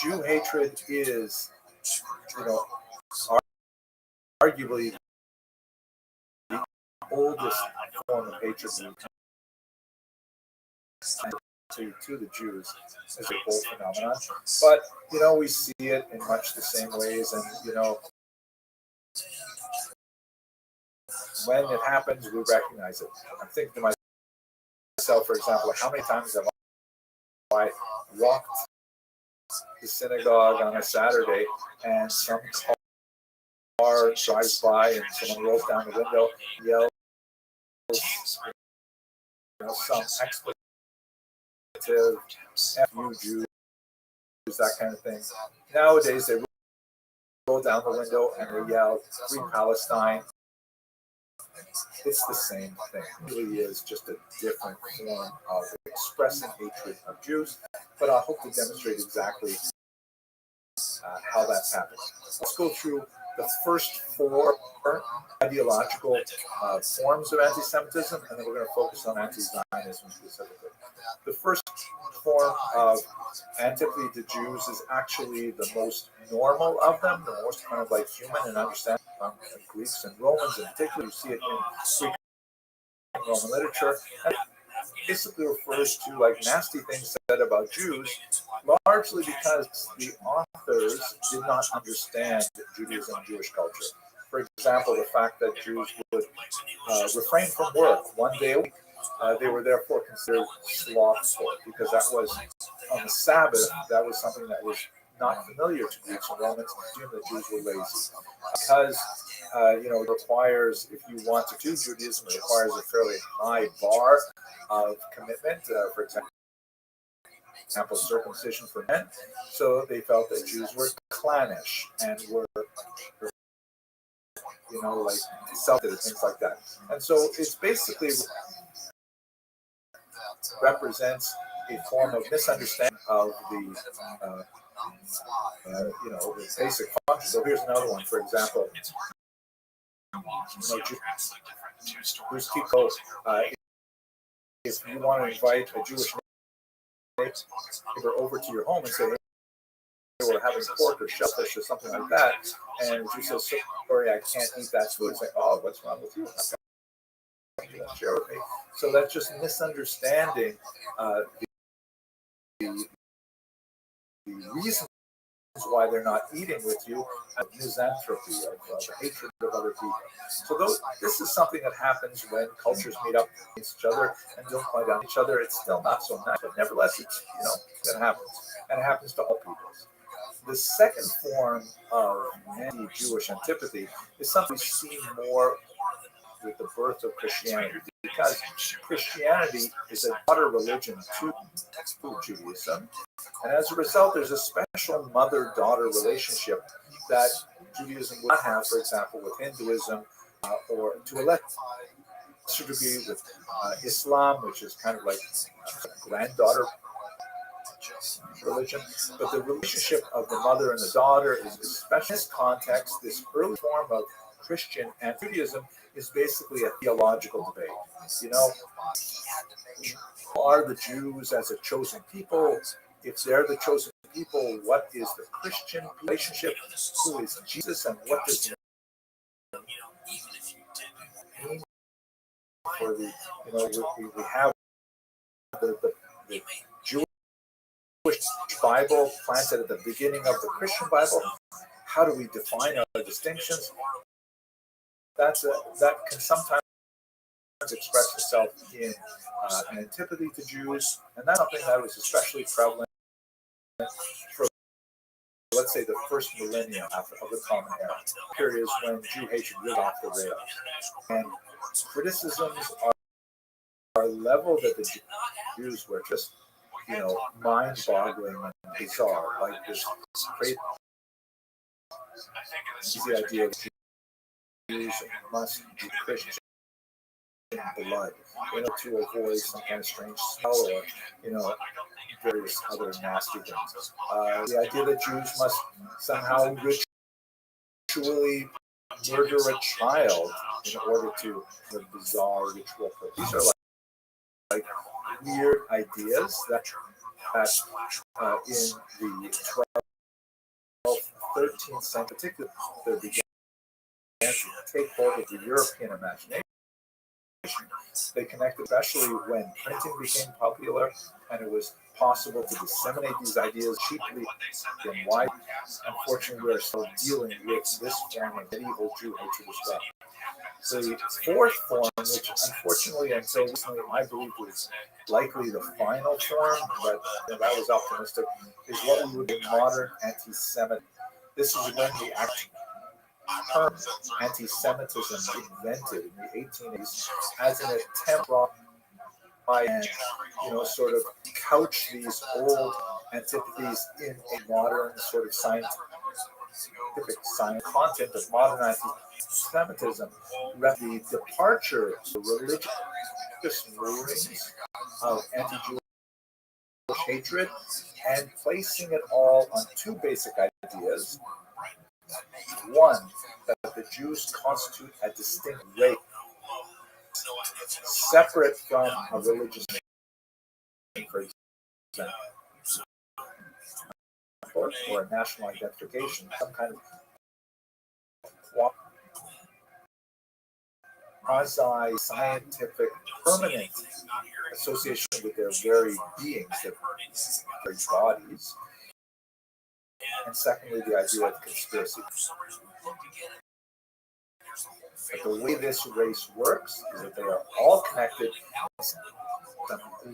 Jew hatred is, arguably the oldest form of hatred to the Jews as a whole phenomenon. But, we see it in much the same ways, and, when it happens, we recognize it. I'm thinking to myself, for example, how many times have I walked the synagogue on a Saturday and some car drives by and someone rolls down the window, yells, some expletive, F you Jews, that kind of thing. Nowadays, they roll down the window and they yell, Free Palestine. It's the same thing. It really is just a different form of expressing hatred of Jews, but I hope to demonstrate exactly how that's happening. Let's go through the first four ideological forms of anti-Semitism, and then we're going to focus on anti-Zionism specifically. The first form of antipathy to Jews is actually the most normal of them, the most kind of like human and understandable. Greeks and Romans in particular, you see it in Greek and Roman literature. And it basically refers to like nasty things said about Jews, largely because the authors did not understand Judaism and Jewish culture. For example, the fact that Jews would refrain from work one day a week. They were therefore considered slothful because that was on the Sabbath. That was something that was not familiar to Greeks and Romans. Assume that Jews were lazy because it requires, if you want to do Judaism, it requires a fairly high bar of commitment. For example, circumcision for men. So they felt that Jews were clannish and were like selfish and things like that. And so it's basically represents a form of misunderstanding of the the basic function. So here's another one, for example. Jews people, if you want to invite a Jewish neighbor over to your home and say, hey, we're having pork or shellfish or something like that, and the Jew says, sorry, I can't eat that food. It's like, oh, what's wrong with you? Share with me. So that's just misunderstanding the reasons why they're not eating with you, of misanthropy, of hatred of other people. So this is something that happens when cultures meet up against each other and don't fight on each other. It's still not so nice, but nevertheless, it happens, and it happens to all peoples. The second form of anti-Jewish antipathy is something we see more with the birth of Christianity, because Christianity is a daughter religion to Judaism, and as a result, there's a special mother-daughter relationship that Judaism would not have, for example, with Hinduism, or to a lesser degree with Islam, which is kind of like granddaughter religion. But the relationship of the mother and the daughter is, especially in this context, this early form of Christian and Judaism is basically a theological debate. Are the Jews as a chosen people? If they're the chosen people, what is the Christian relationship? Who is Jesus, and what does it mean for the, we have the Jewish Bible planted at the beginning of the Christian Bible. How do we define our distinctions? That can sometimes express itself in an antipathy to Jews, and that's something that was especially prevalent for, let's say, the first millennium of the Common Era, periods when Jew hatred really off the rails. And criticisms are leveled at the Jews were just, mind-boggling and bizarre, like this crazy idea of Jews must be Christian blood, to avoid some kind of strange smell or, various other nasty things. The idea that Jews must somehow ritually murder a child in order to the bizarre ritual. These are like weird ideas that in the 12th, 13th century, particularly, began to take hold of the European imagination. They connected, especially when printing became popular and it was possible to disseminate these ideas cheaply and widely. Unfortunately, we're still dealing with this form of medieval Jew hatred as well. The fourth form, which unfortunately until recently I believe was likely the final form, but that was optimistic, is what we would call modern anti-Semitism. This is when the term anti-Semitism invented in the 1880s as an attempt to try and, sort of couch these old antipathies in a modern sort of scientific content of modern anti-Semitism. The departure from religious rulings of anti-Jewish hatred and placing it all on two basic ideas. One, that the Jews constitute a distinct race, separate from a religious nation, for example, or a national identification, some kind of quasi-scientific permanent association with their very beings, their very bodies. And secondly, the idea of conspiracy. But the way this race works is that they are all connected in some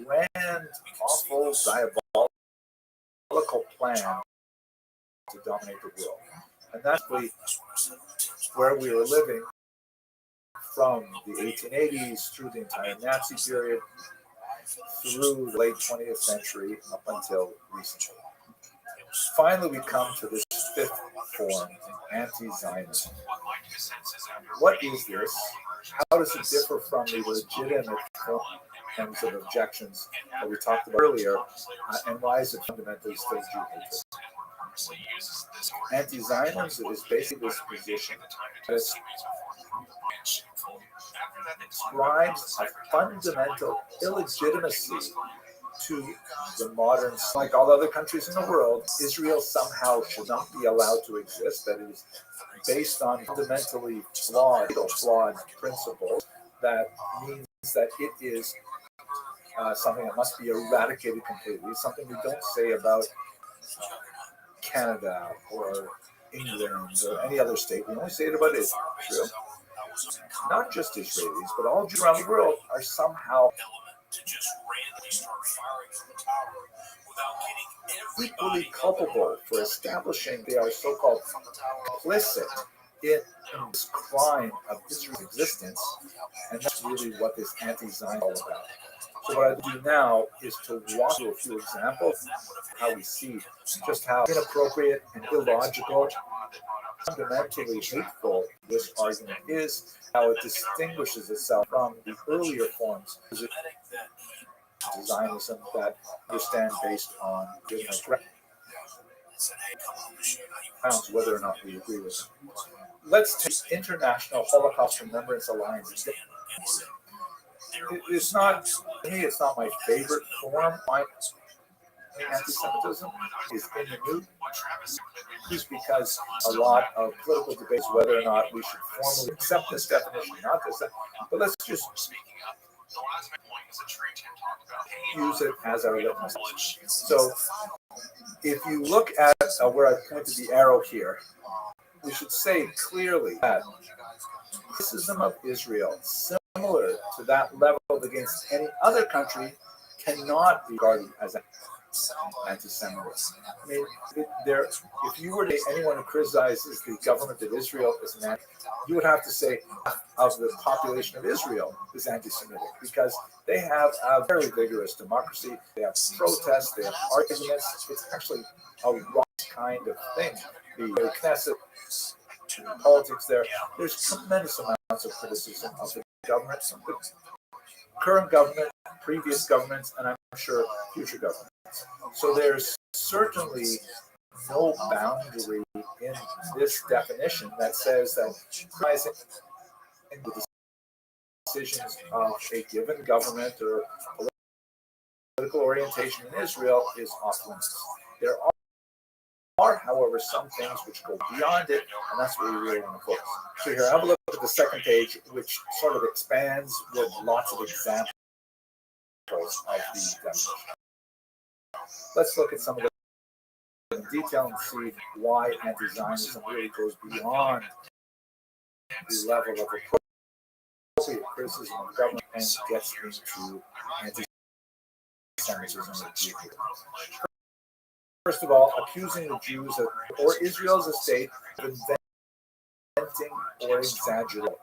grand, awful, diabolical plan to dominate the world. And that's where we were living from the 1880s through the entire Nazi period, through the late 20th century up until recently. Finally, we come to this fifth form, anti-Zionism. What is this? How does it differ from the legitimate forms of objections that we talked about earlier? And why is it fundamentally still Jew hatred? Anti-Zionism is basically this position that ascribes a fundamental illegitimacy to the modern, like all other countries in the world. Israel somehow should not be allowed to exist, that it is based on fundamentally flawed principles. That means that it is something that must be eradicated completely, something we don't say about Canada or England or any other state. We only say it about Israel. Not just Israelis, but all Jews around the world are somehow equally culpable for establishing they are so-called complicit in this crime of Israel's existence, and that's really what this anti-Zionism is all about. So what I do now is to walk through a few examples of how we see just how inappropriate and illogical, fundamentally hateful this argument is, how it distinguishes itself from the earlier forms of Zionism that understand based on goodness, whether or not we agree with it. Let's take International Holocaust Remembrance Alliance. It's not, to me, it's not my favorite form. My anti-Semitism is in the news just because a lot of political debates whether or not we should formally accept this definition, not this. But let's just use it as our litmus. So if you look at where I pointed the arrow here, we should say clearly that criticism of Israel, similar to that leveled against any other country, cannot be regarded as anti-Semitism. I mean, if you were to say anyone who criticizes the government of Israel is an anti, you would have to say of the population of Israel is anti-Semitic, because they have a very vigorous democracy. They have protests, they have arguments. It's actually a rock kind of thing. The Knesset politics there's tremendous amounts of criticism of the government, the current government, previous governments, and I'm sure future governments. So there's certainly no boundary in this definition that says that the decisions of a given government or political orientation in Israel is off limits. There are, however, some things which go beyond it, and that's what we really want to focus. So here, have a look at the second page, which sort of expands with lots of examples of the definition. Let's look at some of them in detail and see why anti-Zionism really goes beyond the level of appropriate criticism of government and gets into anti-Semitism. First of all, accusing the Jews or Israel as a state of inventing or exaggerating.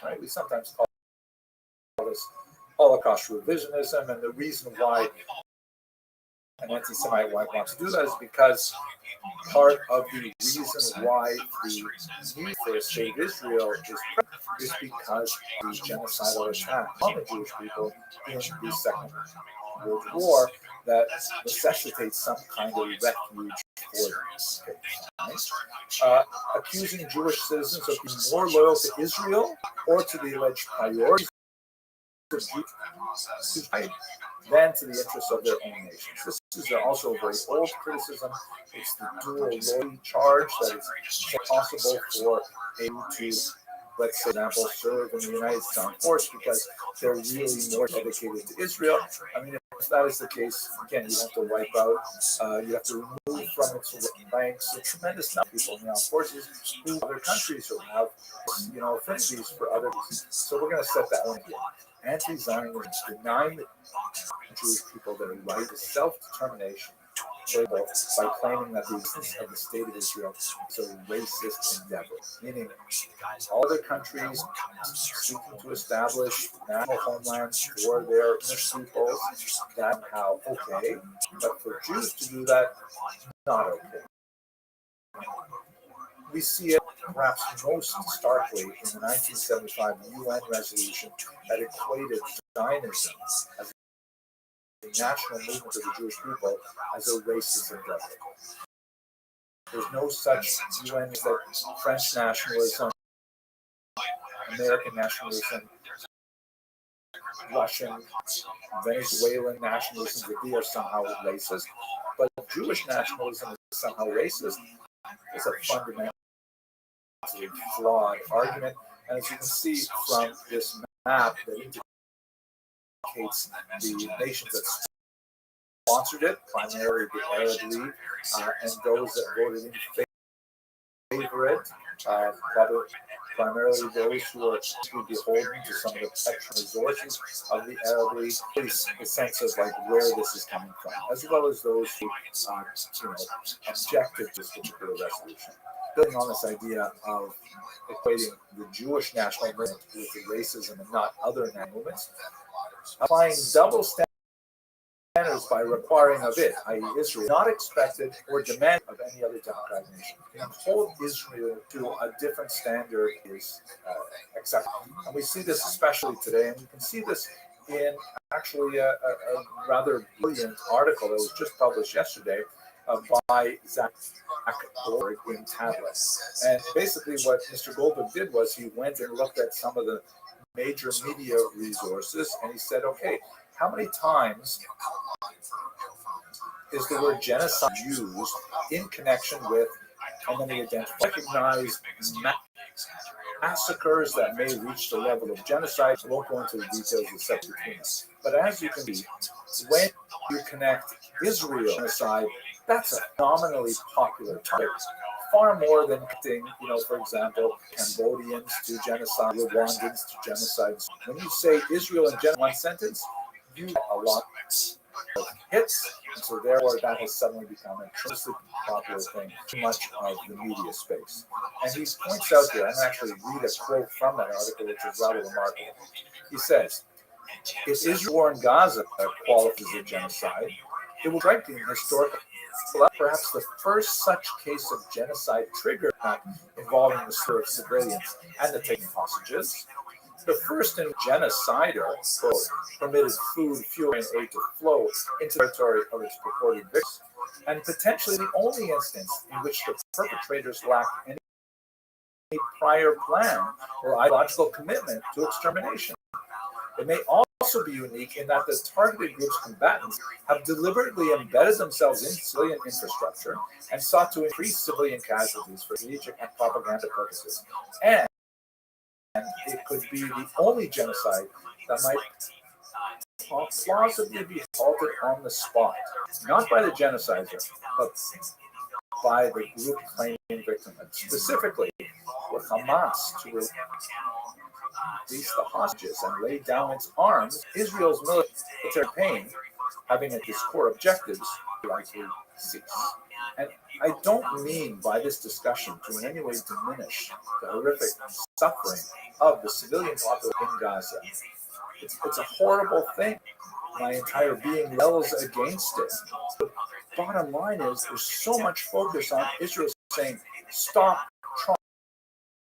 Right? We sometimes call this Holocaust revisionism, and the reason why an anti-Semite might want to do that is because part of the reason why the need for a state of Israel is because of the genocidal attack on the Jewish people in the Second World War that necessitates some kind of refuge for them. Right? Accusing Jewish citizens of being more loyal to Israel or to the alleged priorities of Jews than to the interests of their own nations. This is also a very old criticism. It's the dual loyalty charge that it's possible for a Jew to, let's say, for example, serve in the United States Armed Force because they're really more dedicated to Israel. I mean, if If that is the case, again, you have to wipe out, you have to remove from its ranks a tremendous number of people. Now, of course, who other countries who have, affinities for other. So we're going to set that one here. Anti-Zionism, denying the Jewish people their right to self-determination by claiming that the existence of the state of Israel is a racist endeavor, meaning all other countries seeking to establish national homelands for their peoples, that's how okay, but for Jews to do that, not okay. We see it perhaps most starkly in the 1975 UN resolution that equated Zionism as the national movement of the Jewish people as a racist endeavor. There's no such UN that French nationalism, American nationalism, Russian, Venezuelan nationalism, that they are somehow racist. But Jewish nationalism is somehow racist. It's a fundamentally flawed argument. And as you can see from this map that indicates the nations that sponsored it, primarily the Arab League, and those that voted in favor it, primarily those who are beholden to some of the petrol resources of the Arab League, a sense of like where this is coming from, as well as those who objected to this particular resolution. Building on this idea of equating the Jewish national movement with racism and not other national movements, applying double standards by requiring of it, i.e. Israel, not expected or demanded of any other democratic nation. And hold Israel to a different standard is acceptable. And we see this especially today, and you can see this in actually a rather brilliant article that was just published yesterday by Zach Goldberg in Tablet. And basically what Mr. Goldberg did was he went and looked at some of the major media resources, and he said, okay, how many times is the word genocide used in connection with, and then he recognized massacres that may reach the level of genocide. I won't go into the details of the subject between us. But as you can see, when you connect Israel genocide, that's a phenomenally popular topic. Far more than connecting, for example, Cambodians to genocide, Rwandans to genocide. When you say Israel in one sentence, you get a lot of hits, and so therefore that has suddenly become a tremendously popular thing, too much of the media space. And he points out here, I'm actually read a quote from that article, which is rather remarkable. He says, if Israel war in Gaza qualifies as a genocide, it will strike the historical, perhaps the first such case of genocide triggered involving the slaughter of civilians and the taking of hostages. The first genocider, quote, permitted food, fuel, and aid to flow into the territory of its purported victims, and potentially the only instance in which the perpetrators lacked any prior plan or ideological commitment to extermination. It may also be unique in that the targeted group's combatants have deliberately embedded themselves in civilian infrastructure and sought to increase civilian casualties for strategic and propaganda purposes. And it could be the only genocide that might plausibly be halted on the spot, not by the genocider, but by the group claiming victimhood, specifically with Hamas to release the hostages and lay down its arms. Israel's military campaign, having at its core objectives, likely cease. And I don't mean by this discussion to in any way diminish the horrific suffering of the civilian population in Gaza. It's a horrible thing. My entire being rebels against it. The bottom line is there's so much focus on Israel saying, stop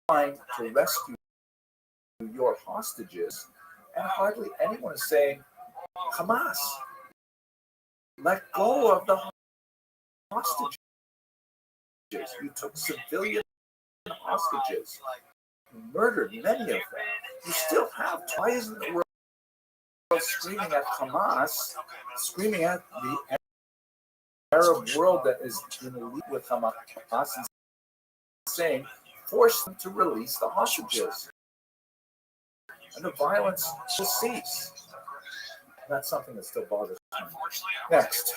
trying to rescue your hostages, and hardly anyone is saying, Hamas, let go of the hostages. You took civilian hostages, murdered many of them. You still have, why isn't the world screaming at Hamas, screaming at the Arab world that is in league with Hamas and saying, force them to release the hostages, and the violence will cease. That's something that still bothers me. Next,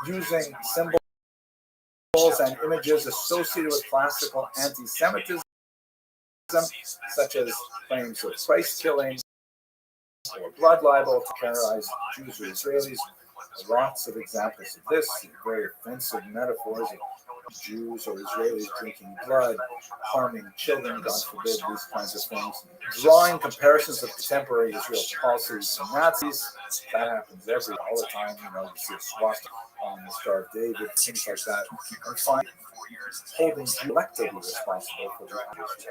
using symbols and images associated with classical anti-Semitism, such as claims of Christ killing or blood libel to terrorize Jews or Israelis. Lots of examples of this, very offensive metaphors of Jews or Israelis drinking blood, harming children, God forbid, these kinds of things. Drawing comparisons of contemporary Israel policies to Nazis, that happens all the time. You see a swastika on the Star of David, things like that. And finally, holding collectively responsible for the actions.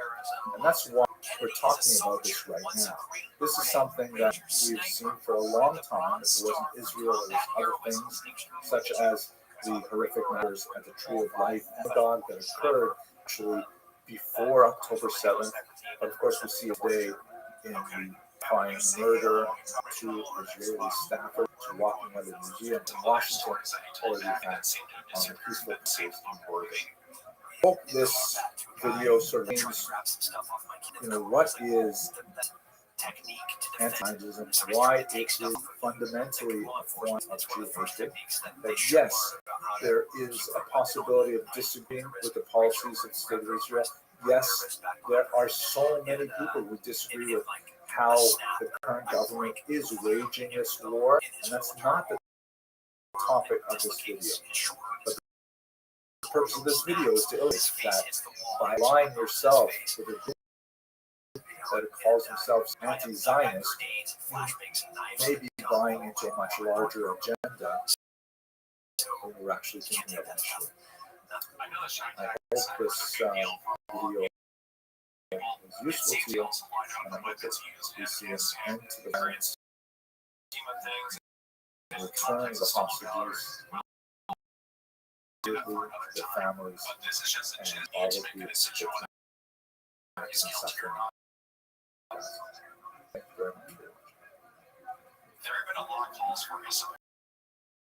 And that's why we're talking about this right now. This is something that we've seen for a long time. If it wasn't Israel, it was other things, such as the horrific matters at the Tree of Life synagogue that occurred actually before October 7th. But of course, we see today in the flying murder of 2 Israeli staffers walking out of the museum in Washington, or the events on the peaceful places in Oregon. I hope this video sort of means, what is anti-Semitism, why it is fundamentally a form of Jew hatred, that yes, there is a possibility of disagreeing with the policies of the state of Israel. Yes, there are so many people who disagree with how the current government is waging this war, and that's not the topic of this video. But the purpose of this video is to illustrate that by aligning yourself with a group that calls themselves anti-Zionist, may be buying into a much larger agenda than we're actually thinking of initially. I hope this video is useful to you, and I hope that we see an end to the violence, return the hostages, the families, and all of the victims and suffering. Thank you very much. There have been a lot of calls for recent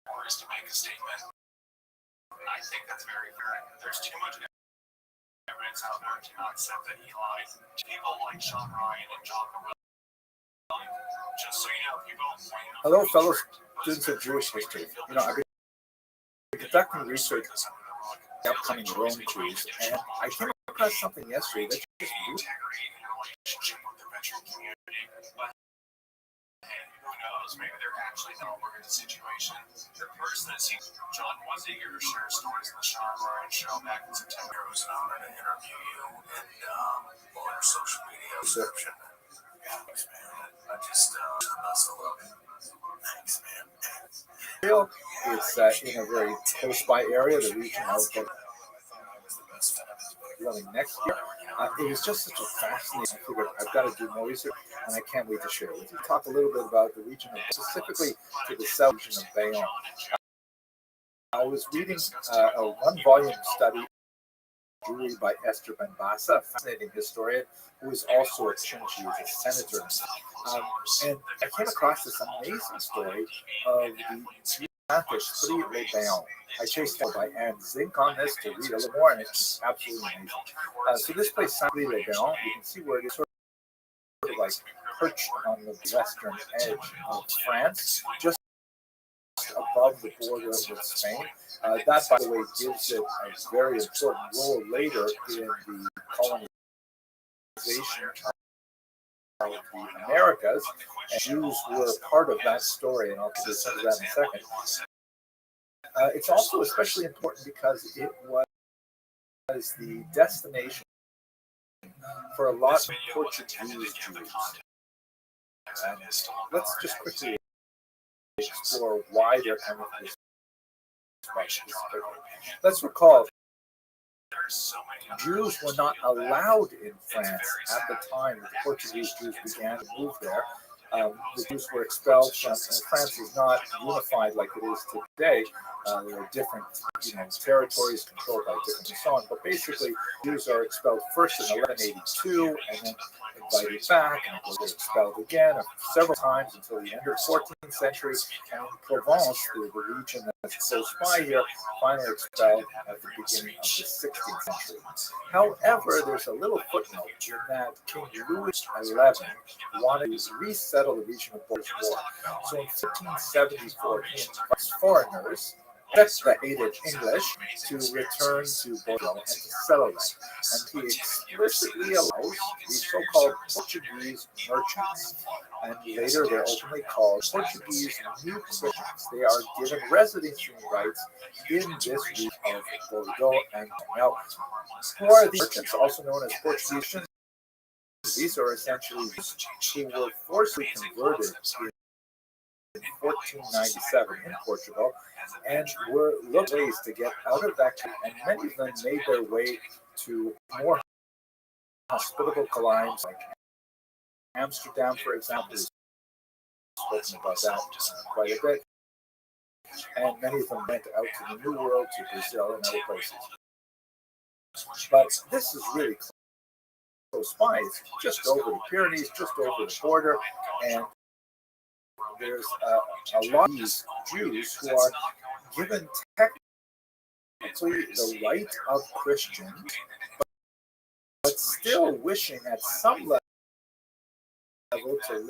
wars to make a statement. I think that's very fair. There's too much evidence out there to not accept that he lied. People like Sean Ryan and John Will. Just so you know, people point out. Hello, fellow students of Jewish history. I've been conducting research on the upcoming Rome cruise, and I came across something yesterday that just blew Relationship with the veteran community, but who knows? Maybe they're actually not aware of the situation. The person that seems John was eager to share stories on the Sean Ryan show back in September. It was an honor to interview you and on your social media reception. Thanks, man. I just best of luck. Thanks, man. It's in a very close by area, the region of really next year. It was just such a fascinating. I figured I've got to do more research, and I can't wait to share it with you. Talk a little bit about the region, specifically to the south region of Bayonne. I was reading a one-volume study by Esther Ben-Bassa, a fascinating historian who is also a Chinchi, a senator. And I came across this amazing story of the Francis Prix Le Bayonne. I chased out by Anne Zink on this to read a little more, and it's absolutely amazing. So this place, Saint-Prix Le Bayonne, you can see where it is sort of like perched on the western edge of France, just above the border with Spain. That, by the way, gives it a very important role later in the colonization of the Americas. And Jews were part of that story, and I'll get to that in a second. It's also especially important because it was the destination for a lot of Portuguese Jews. And let's just quickly explore why they're coming to this place. Let's recall, Jews were not allowed in France at the time that the Portuguese Jews began to move there. The Jews were expelled from France. Is not unified like it is today. There are different, territories controlled by different and so on. But basically, Jews are expelled first in 1182, and then invited back, and they're expelled again several times until the end of the 14th century. And in Provence, the region that's close by here, finally expelled at the beginning of the 16th century. However, there's a little footnote in that King Louis XI wanted to resettle the region of Bordeaux. So in 1574, he invites foreigners, except the hated English, to return to Bordeaux and to settle them. And he explicitly allows these so-called Portuguese merchants, and later they're openly called Portuguese New Christians. They are given residency rights in this region of Bordeaux and now. Who are these merchants, also known as Portuguese? These are essentially who were forcibly converted in 1497 in Portugal and were looking ways to get out of that country, and many of them made their way to more hospitable climes like Amsterdam, for example. We've spoken about that quite a bit. And many of them went out to the New World, to Brazil, and other places. But this is really close by. It's just over the Pyrenees, just over the border, and there's a lot of these Jews who are given technically the right of Christians, but still wishing at some level to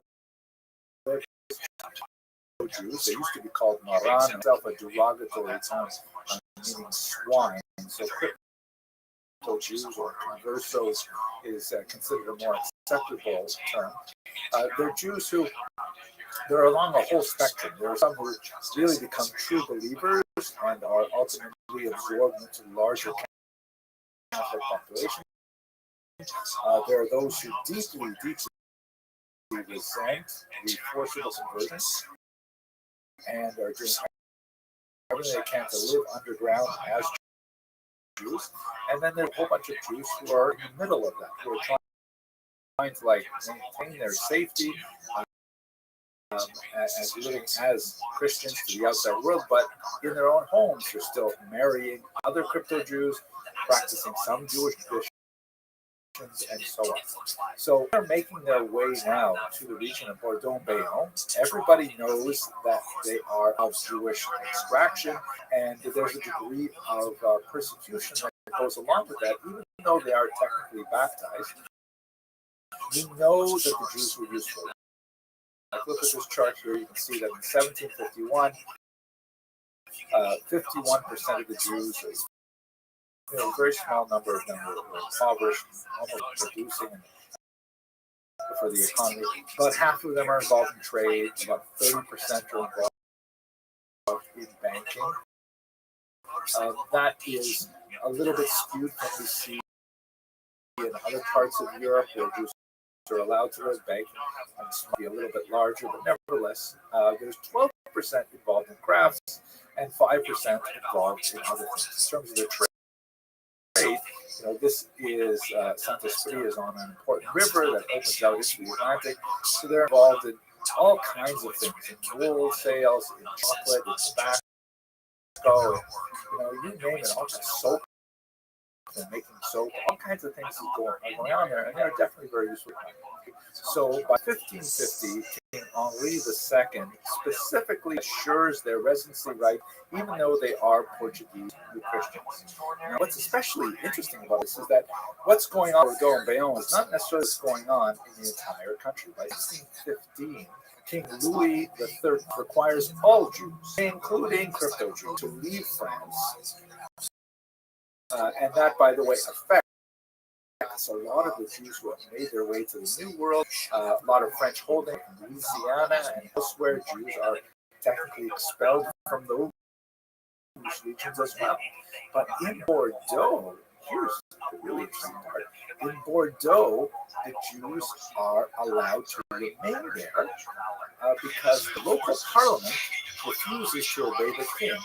live as Jews. They used to be called Maran, itself a derogatory term meaning swine. So Jews or conversos is considered a more acceptable term. They're Jews who, they're along a whole spectrum. There are some who really become true believers and are ultimately absorbed into the larger Catholic population. There are those who deeply resent the forcible conversion and are doing everything they can to live underground as Jews. And then there's a whole bunch of Jews who are in the middle of that, who are trying to maintain their safety as living as Christians to the outside world, but in their own homes they're still marrying other crypto Jews, practicing some Jewish traditions, and so on. So they're making their way now to the region of Bordeaux and Bayonne. Everybody knows that they are of Jewish extraction, and there's a degree of persecution that goes along with that, even though they are technically baptized. We know that the Jews were useful. Look at this chart here. You can see that in 1751, 51% of the Jews, a very small number of them were impoverished, almost producing for the economy. About half of them are involved in trade. About 30% are involved in banking. That is a little bit skewed from what we see in other parts of Europe where Jews are allowed to live. Banking might be a little bit larger, but nevertheless, there's 12% involved in crafts and 5% involved in other things. In terms of the trade, this is Santa Esprit is on an important river that opens out into the Atlantic, so they're involved in all kinds of things, in wool sales, in chocolate, in tobacco, you name it, all kinds of soap, and making soap, all kinds of things are going on there, and they're definitely very useful. So by 1550, King Henri II specifically assures their residency right, even though they are Portuguese New Christians. Now, what's especially interesting about this is that what's going on in Bordeaux and Bayonne is not necessarily what's going on in the entire country. By 1615, King Louis III requires all Jews, including crypto Jews, to leave France. And that, by the way, affects a lot of the Jews who have made their way to the New World. A lot of French holding in Louisiana and elsewhere, Jews are technically expelled from those regions as well. But in Bordeaux, here's the really interesting part. In Bordeaux, the Jews are allowed to remain there because the local parliament refuses to obey the king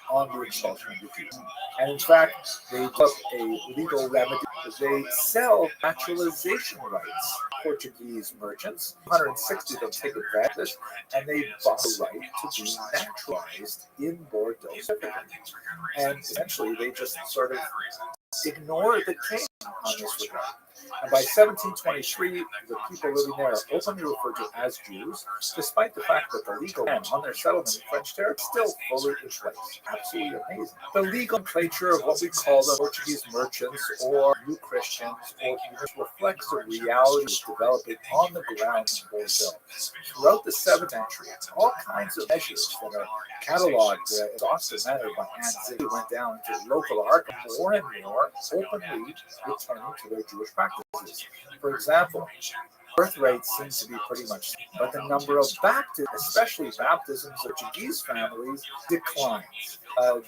on the expulsion of the Jews. And in fact, they took a legal remedy. They sell naturalization rights. Portuguese merchants, 160 of them take advantage of this, and they bought the right to be naturalized in Bordeaux. And essentially, they just sort of ignore the king on this regard. And by 1723, the people living there are openly referred to as Jews, despite the fact that the legal ban on their settlement in French territory is still fully in place. Absolutely amazing. The legal nomenclature of what we call the Portuguese merchants or New Christians or even reflects the reality developing on the ground in Bordeaux. Throughout the 7th century, all kinds of measures that are cataloged in an exhaustive manner by Anne Zink went down to local archives more and more openly returning to their Jewish practices. For example, birth rates seem to be pretty much, but the number of baptisms, especially baptisms of Portuguese families, declines.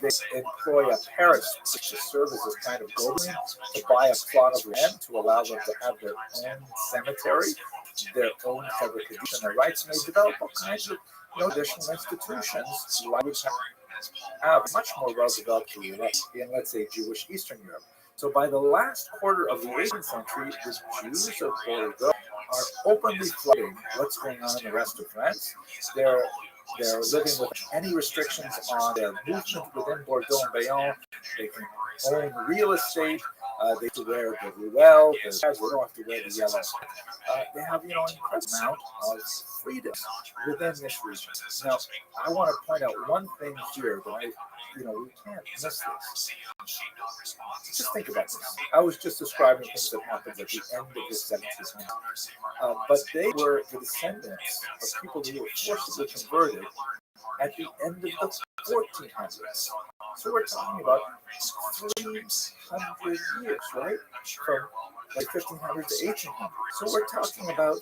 They employ a parish to serve as a kind of go-between to buy a plot of land to allow them to have their own cemetery, their own segregation, their rights, and they develop all kinds of additional institutions like have much more well developed in, let's say, Jewish Eastern Europe. So by the last quarter of the 18th century, the Jews of Bordeaux are openly flooding what's going on in the rest of France. They're living with any restrictions on their movement within Bordeaux and Bayonne. They can own real estate. They have to wear the ruelle. They don't have to wear the yellow. They have, an incredible amount of freedom within this region. Now, I want to point out one thing here that we can't miss this. Just think about this. I was just describing things that happened at the end of the 17th century. But they were the descendants of people who were forcibly converted at the end of the 1400s. So we're talking about 300 years, right? From like 1500 to 1800. So we're talking about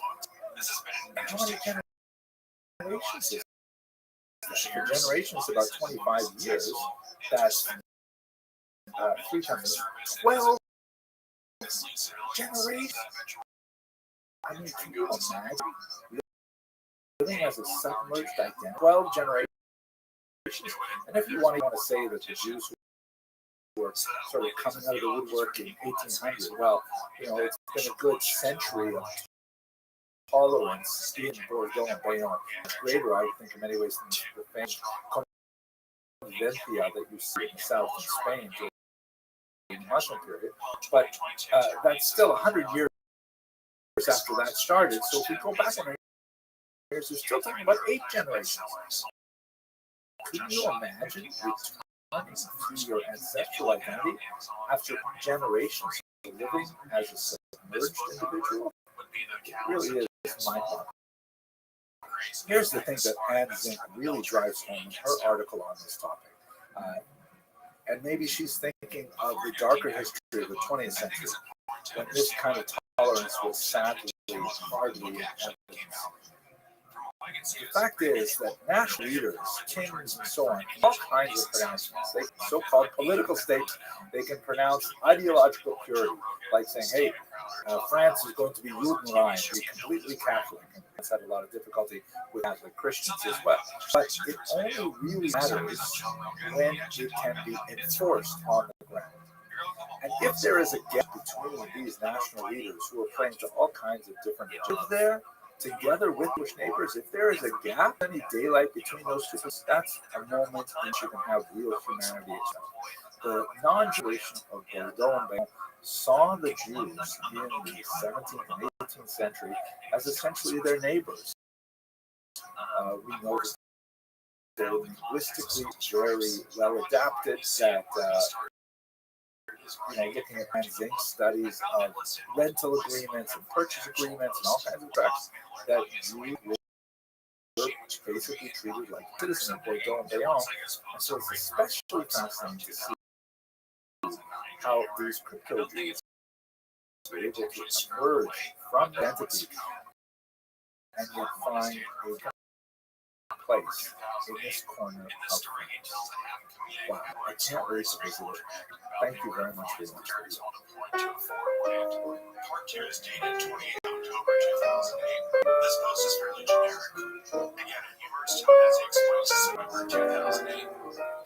how many generations is that? The generation is about 25 years. That's 3 times 12 generations. I mean, can you imagine living as a submerged identity? 12 generations. And if you want to say that the Jews were sort of coming out of the woodwork in 1800, well, it's been a good century of tolerance in Bordeaux and Bayonne. It's greater, I would think, in many ways, than the famous convivencia that you see in the south of Spain during the Muslim period. But that's still 100 years after that started. So if we go back 100 years, we're still talking about 8 generations. Could you imagine returning to your ancestral identity after generations of living as a submerged individual? It really is mind-boggling. Here's the thing that Anne Zink really drives home in her article on this topic. And maybe she's thinking of the darker history of the 20th century, when this kind of tolerance was sadly hardly in evidence. The fact is that national leaders, kings, and so on, all kinds of pronouncements, so-called political states, they can pronounce ideological purity, like saying, hey, France is going to be Judenrein, be completely Catholic. And it's had a lot of difficulty with Catholic Christians as well. But it only really matters when it can be enforced on the ground. And if there is a gap between these national leaders who are praying to all kinds of different agendas there, together with Jewish neighbors, if there is a gap, any daylight between those two, that's a moment in which you can have real humanity itself. The non-Jewish of Bordeaux and Bayonne saw the Jews in the 17th and 18th century as essentially their neighbors. We know that they're linguistically very well adapted, that looking at Anne Zink's studies of rental agreements and purchase agreements and all kinds of tracts, that Jews were basically treated like citizens of Bordeaux and Bayonne. And so it's especially fascinating to see how these crypto Jews were able to emerge from identity and yet find a place in this corner of France. Wow, I can't wait to visit it. Thank you very much for watching. Part 2 is dated 28 October 2008. This post is fairly generic. Again, it humors Tonazi explains November 2008.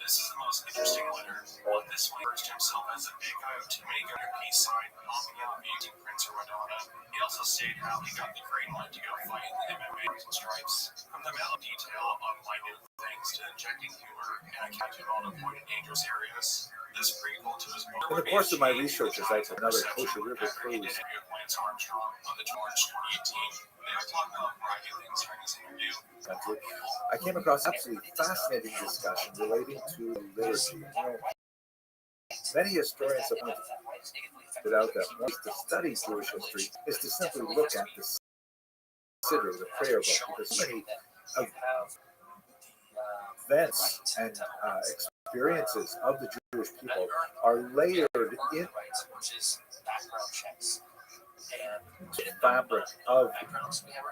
This is the most interesting letter. On this one, he refers to himself as a big guy with too many got a peace sign, popping out beating Prince or Madonna. He also stated how he got the green light to go fight in the MMA and stripes. From the amount of detail on minute things to injecting humor and accounting on avoiding dangerous areas. This prequel to his In the course of my research, as I took another Kosher River cruise, Lance Armstrong on the March 2018, they were talking about Rocky during this interview. I came across absolutely fascinating discussion relating to liturgy. You know, many historians have pointed out that one way to study Jewish history is to simply look at the Siddur, the prayer book, because so many of events and experiences of the Jewish people are layered in the fabric of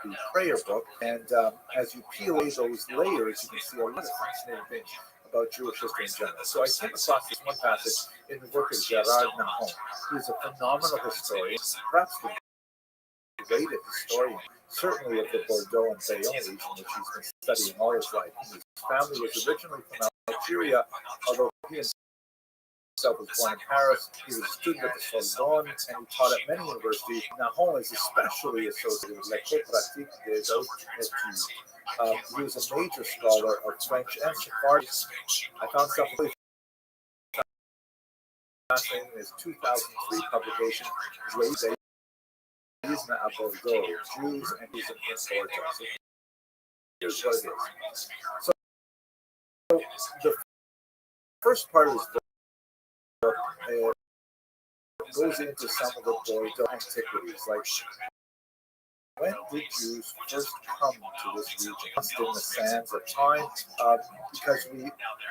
the prayer book, and as you peel away those layers, you can see a lot of fascinating things about Jewish history in general. So I came across this one passage in the work of Gerard Nahum, who is a phenomenal historian, perhaps the greatest historian, certainly of the Bordeaux and Bayonne region, which he's been studying all his life. His family was originally from Algeria, although he himself was born in Paris. He was a student at the Sorbonne, and he taught at many universities. Nahum is especially associated with L'École Pratique des Hautes Études. He was a major scholar of French and Sephardic. I found something really fascinating in his 2003 publication, Judaism à Bordeaux, Jews and Jews in Bordeaux. So here's what it is. So the first part of his book goes into some of the Bordeaux antiquities, like when did Jews first come to this region? Lost in the sands of time, because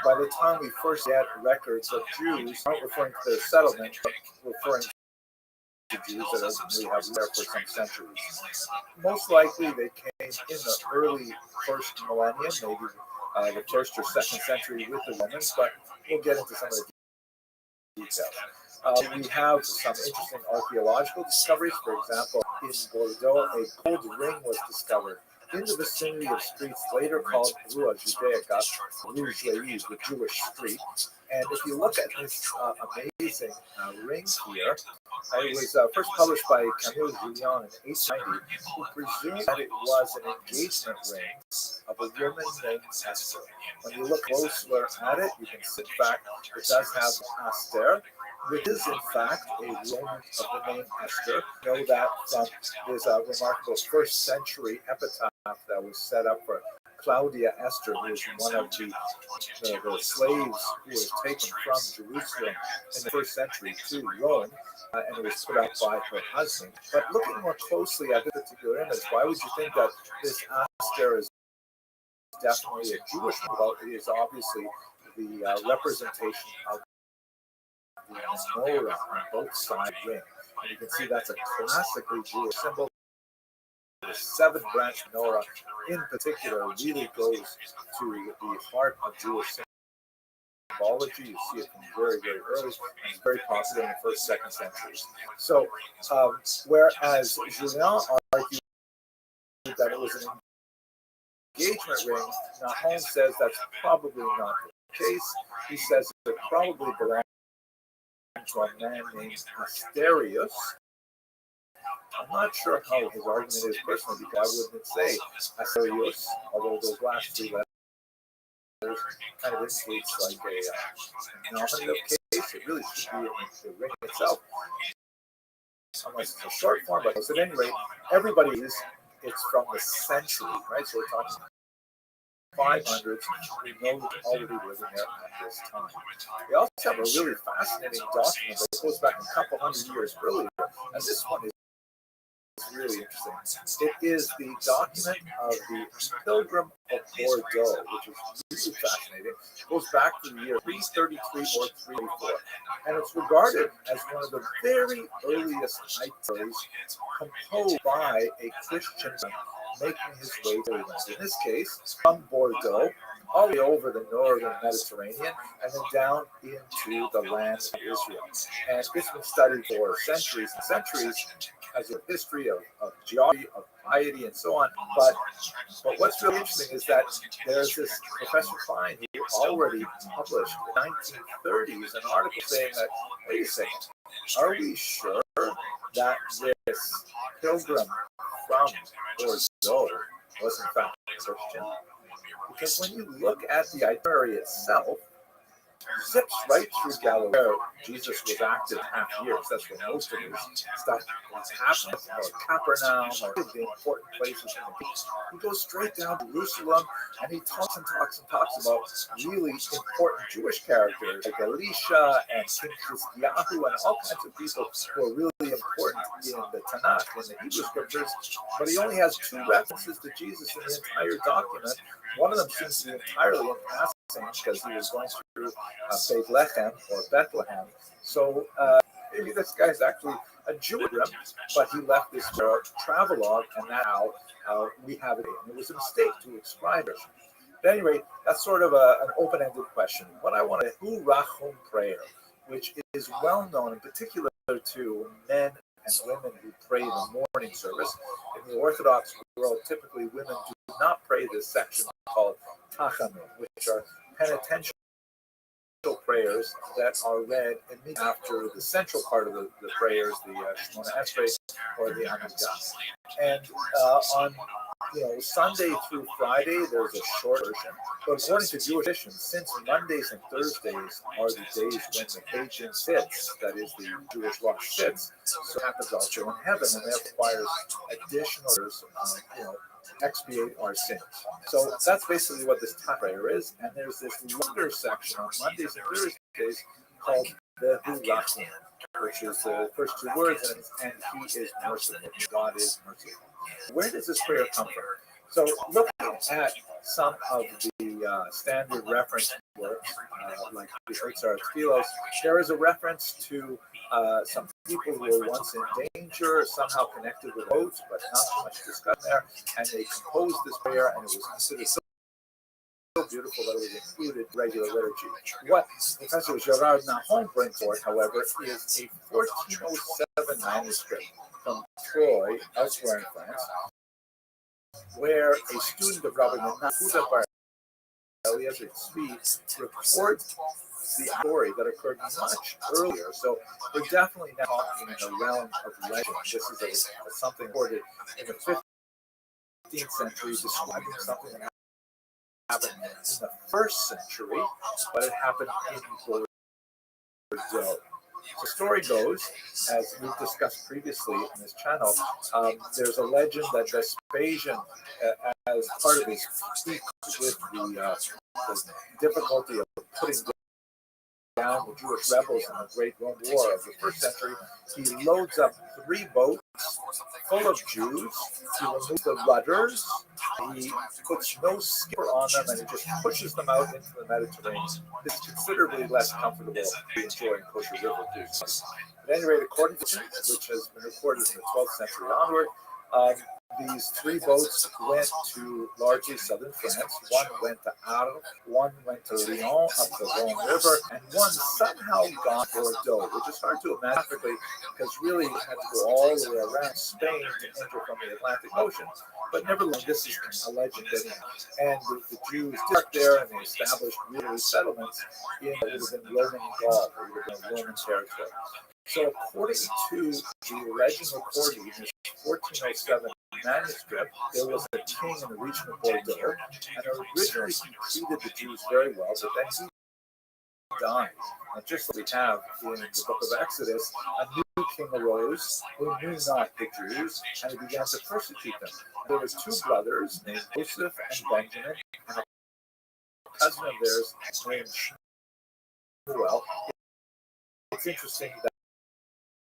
by the time we first get records of Jews, not referring to their settlement, but referring to Jews that ultimately have lived there for some centuries. Most likely they came in the early first millennium, maybe the first or second century with the Romans, but we'll get into some of the details. We have some interesting archaeological discoveries. For example, in Bordeaux, a gold ring was discovered in the vicinity of streets later called Rua Judaica, Rue Juive, the Jewish street. And if you look at this amazing ring here, it was first published by Camille Julien in 1890, who presumed that it was an engagement ring of a woman named Esther. When you look closer at it, you can see, in fact, it does have Aster, which is in fact a Roman of the name Esther. You know that there's a remarkable first century epitaph that was set up for Claudia Esther, who was one of the slaves who was taken from Jerusalem in the first century to Rome, and it was put up by her husband. But looking more closely at this particular image, why would you think that this Esther is definitely a Jewish one? Well, it is obviously the representation of the menorah on both sides of the ring. And you can see that's a classically Jewish symbol. The seven-branch menorah in particular really goes to the heart of Jewish symbology. You see it from very, very early, and it's very popular in the first, second centuries. So, whereas Julien argued that it was an engagement ring, Nahum says that's probably not the case. He says it probably belongs to a man named Asterius. I'm not sure how his argument is personally, because I wouldn't say Asterius, although those last three letters kind of indicates like a nominative case. It really should be in the ring itself, unless it's a short form. But at any rate, everybody is, it's from the century, right? So we're talking 500s. We know that already living there at this time. We also have a really fascinating document that goes back a couple hundred years earlier, and this one is really interesting. It is the document of the Pilgrim of Bordeaux, which is really fascinating. It goes back to the year 333 or 334, and it's regarded as one of the very earliest itineraries composed by a Christian making his way to England. In this case, from Bordeaux, all the way over the northern Mediterranean, and then down into the land of Israel. And it's been studied for centuries and centuries as a history of geography, of piety, and so on. But what's really interesting is that there's this Professor Klein who already published in the 1930s an article saying that, wait a second, are we sure that this pilgrim from Bordeaux was in fact Christian? Because when you look at the itinerary itself, zips right through Galilee, where Jesus was active half years. That's where most of his stuff was happening, or Capernaum, or the important places. He goes straight down to Jerusalem, and he talks and talks and talks about really important Jewish characters like Elisha and King Chizkiyahu and all kinds of people who are really important in the Tanakh, in the Hebrew scriptures. But he only has two references to Jesus in the entire document. One of them seems to be entirely in passing because he was going through Bethlehem. So maybe this guy's actually a Jew, but he left this travelogue, and now we have it in. It was a mistake to ascribe it. At any rate, that's sort of an open-ended question. What I want to Hu Rachum prayer, which is well known in particular to men and women who pray the morning service. In the Orthodox world, typically women do not pray this section called Tachanun, which are penitential prayers that are read immediately after the central part of the prayers, the Shemona Esrei or the Amidah. And on Sunday through Friday, there's a short version. But according to Jewish tradition, since Mondays and Thursdays are the days when the Cajun sits, that is the Jewish Rosh sits, so it happens also in heaven, and that requires additional expiate our sins. So that's basically what this prayer is. And there's this longer section on Mondays and Thursdays called the Hu Rachum, which is the first two words, and he is merciful. God is merciful. Where does this prayer come from? So looking at some of the standard reference works, like the Otzar Tfilos, there is a reference to some people who were once in danger, somehow connected with oaths, but not too much discussion there, and they composed this prayer, and it was considered so beautiful that it was included in regular liturgy. What Professor Gerard Nahon brings forth, however, is a 1407 manuscript from Troyes, elsewhere in France, where a student of Rabbi Yehuda Bar Eliezer Tzvi records the story that occurred much earlier. So we're definitely now talking in the realm of legend. This is something recorded in the 15th century, describing something that happened in the 1st century, but it happened in Bordeaux. The story goes, as we've discussed previously on this channel, there's a legend that Vespasian, as part of his feat with the difficulty of putting down the Jewish rebels in the Great Roman War of the 1st century, he loads up 3 boats full of Jews. He removes the rudders. He puts no skipper on them, and he just pushes them out into the Mediterranean. It's considerably less comfortable to enjoy in kosher river cruises. At any rate, according to which has been recorded in the 12th century onward, these 3 boats went to largely southern France. One went to Arles, one went to Lyon up the Rhone River, and one somehow got Bordeaux, which is hard to imagine because really you had to go all the way around Spain to enter from the Atlantic Ocean. But nevertheless, this is a legend. And the Jews stuck there, and they established really settlements in what would have been Roman Gaul, or would have been Roman territory. So according to the legend recorded in this 1407 manuscript, there was a king in the region of Bordeaux, and originally he treated the Jews very well, but then he died. And just like we have in the book of Exodus, a new king arose who knew not the Jews, and he began to persecute them. There were 2 brothers named Joseph and Benjamin, and a cousin of theirs named Shmuel. It's interesting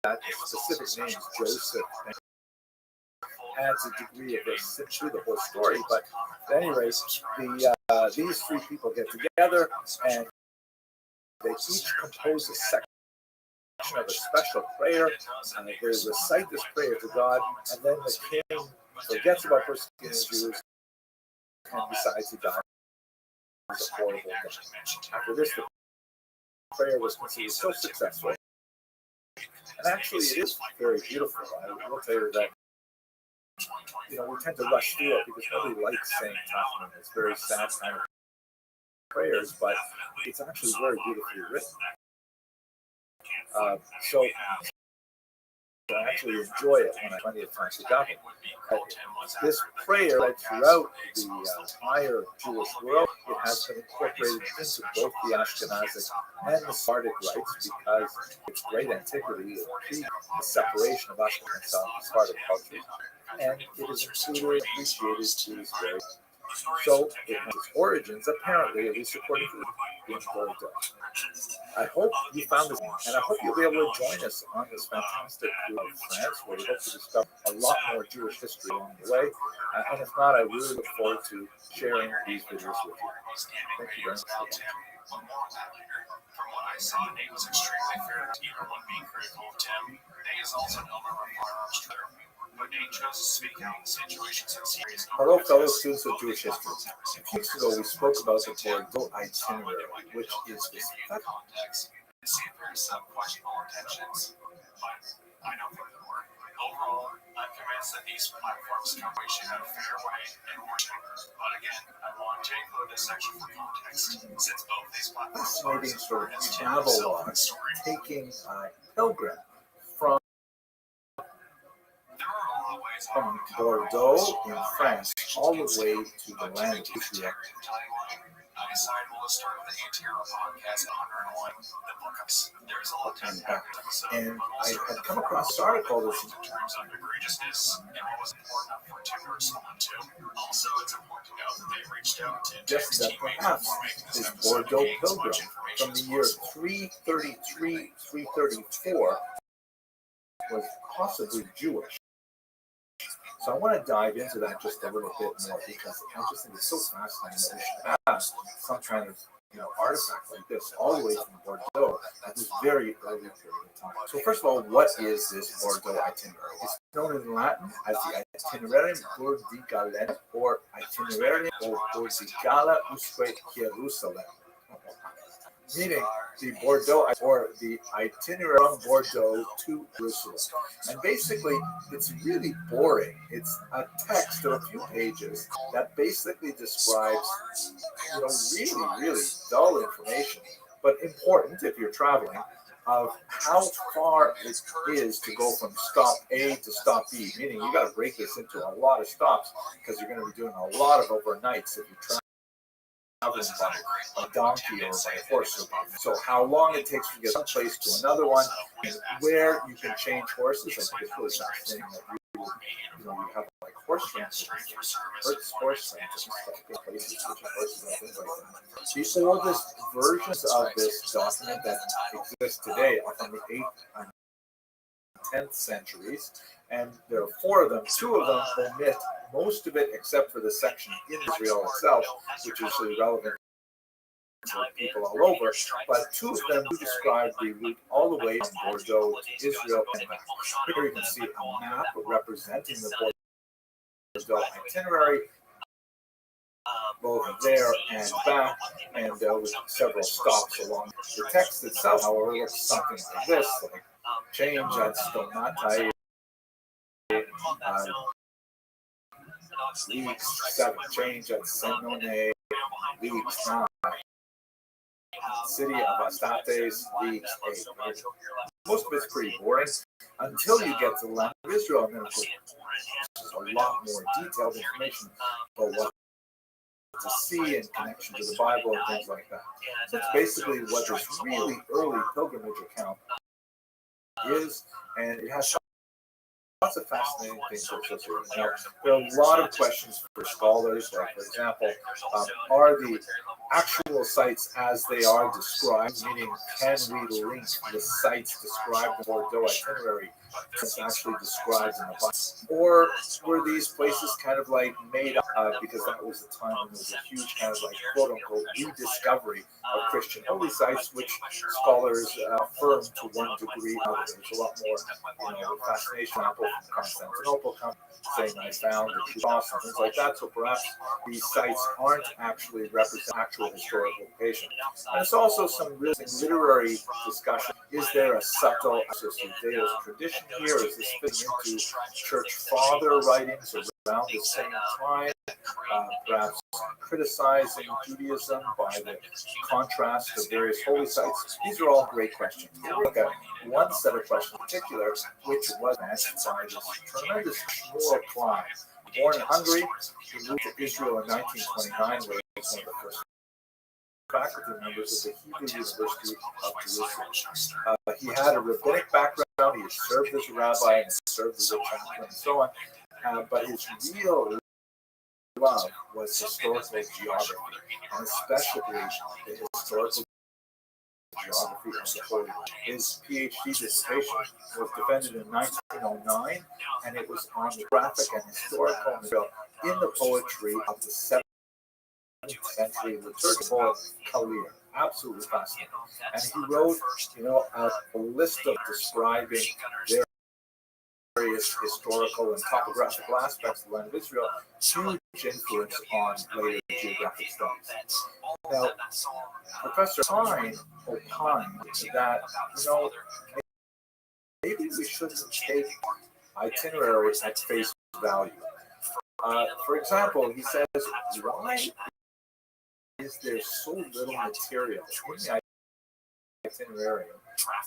that the specific names Joseph and adds a degree of this to the whole story. But at any rate, these 3 people get together, and they each compose a section of a special prayer, and they recite this prayer to God, and then the king forgets about persecuting the Jews, and decides he dies. It's a horrible thing. After this, the prayer was considered so successful, and actually it is very beautiful. I will tell you that we tend to rush through it because nobody likes saying Tachman. It's very sad kind of prayers, but it's actually very beautifully written. So I actually enjoy it when I find the time to govern. This prayer led throughout the entire Jewish world. It has been incorporated into both the Ashkenazic and the Sephardic rites because its great antiquity is the separation of Ashkenazic and Sephardic cultures, and it is included and appreciated to this day. So it has its origins, apparently, at least according to the Bordeaux. I hope you found this, and I hope you'll be able to join us on this fantastic tour of France, where we hope to discover a lot more Jewish history along the way. And if not, I really look forward to sharing these videos with you. Thank you very much. But more on that later. From what I saw, Nate was extremely fair to everyone being critical of Tim. Nate is also known for a firearms trader, but Nate chose to speak out in situations that serious. Hello, fellow students of Jewish history. A few weeks ago, we spoke about the Bordeaux itinerary, which is this context and see if there's some questionable intentions. But I don't think it'll work. Overall, I'm convinced that these platforms compilation in a fair way and origin. But again, I want to include this section for context, since both these platforms are fascinating sort of travel log, taking a pilgrim from Bordeaux in France all the way to the land of Israel. I decided we'll start with the ATR podcast 101, the book of there's a lot of And I had come across this article in terms of egregiousness and what was important for Tim to respond to. Also, it's important to note that they reached out to just that perhaps this Bordeaux pilgrim from the year 333-334 was possibly Jewish. So I want to dive into that just a little bit more because I just think it's so fascinating that we should have some kind of artifact like this all the way from Bordeaux at this very early period of time. So first of all, what is this Bordeaux itinerary? It's known in Latin as the Itinerarium Bordigale or Itinerarium Bordigale usque Jerusalem, meaning the Bordeaux or the itinerary from Bordeaux to Jerusalem. And basically, it's really boring. It's a text of a few pages that basically describes, really dull information, but important if you're traveling, of how far it is to go from stop A to stop B, meaning you got to break this into a lot of stops because you're going to be doing a lot of overnights if you travel by a donkey or by a horse. So how long it takes to get from one place to another one, and where you can change horses. I think it's really fascinating that you have like horse trains, horse trains, places, horses and things like that. The oldest versions of this document that exist today are from the 8th and 10th centuries, and there are 4 of them. 2 of them omit most of it except for the section in Israel itself, which is really relevant to people all over, but 2 of them do describe the route all the way from Bordeaux to Israel and back. Here you can see a map representing the Bordeaux itinerary, both there and back, and with several stops along. The text itself, however, looks something like this, like change at Stomatai, weeks 7, change at Senone, weeks 9, city of Astates, weeks 8. Most of it's pretty boring until you get to the land of Israel, and then of course there's a lot more detailed information about what to see in connection to the Bible and things like that. So it's basically what this really early pilgrimage account is, and it has lots of fascinating things associated with it. Now, there are a lot of questions for scholars, like, for example, are the actual sites as they are described, meaning can we link the sites described in the Bordeaux itinerary that's actually described in the Bible? Or were these places kind of like made up because that was the time when there was a huge kind of like quote-unquote rediscovery of Christian holy sites, which scholars affirm to one degree or another. There's a lot more fascination from Constantinople saying I found the true cross and things like that. So perhaps these sites aren't actually represent actual historical location. And it's also some real literary discussion. Is there a subtle Judeo's tradition here? Is this fitting into church father writings around the same time? perhaps criticizing Judaism by the contrast of various holy sites? These are all great questions. We'll look at one set of questions in particular, which was answered by this tremendous Shmuel Klein. Born in Hungary, he moved to Israel in 1929, where he was one of the first faculty members of the Hebrew University of Jerusalem. He had a rabbinic background, he had served as a rabbi and served as a chaplain and so on, but his real love was historical geography, and especially the historical geography of the Holy Land. His PhD dissertation was defended in 1909, and it was on the graphic and historical material in the poetry of the 7th century liturgical poet Kalir. Absolutely fascinating. And he wrote, a list of describing various historical and topographical aspects of the land of Israel, huge influence on later geographic studies. Now, Professor Klein opined that, maybe we shouldn't take itineraries at face value. For example, he says, why is there so little material in the itinerary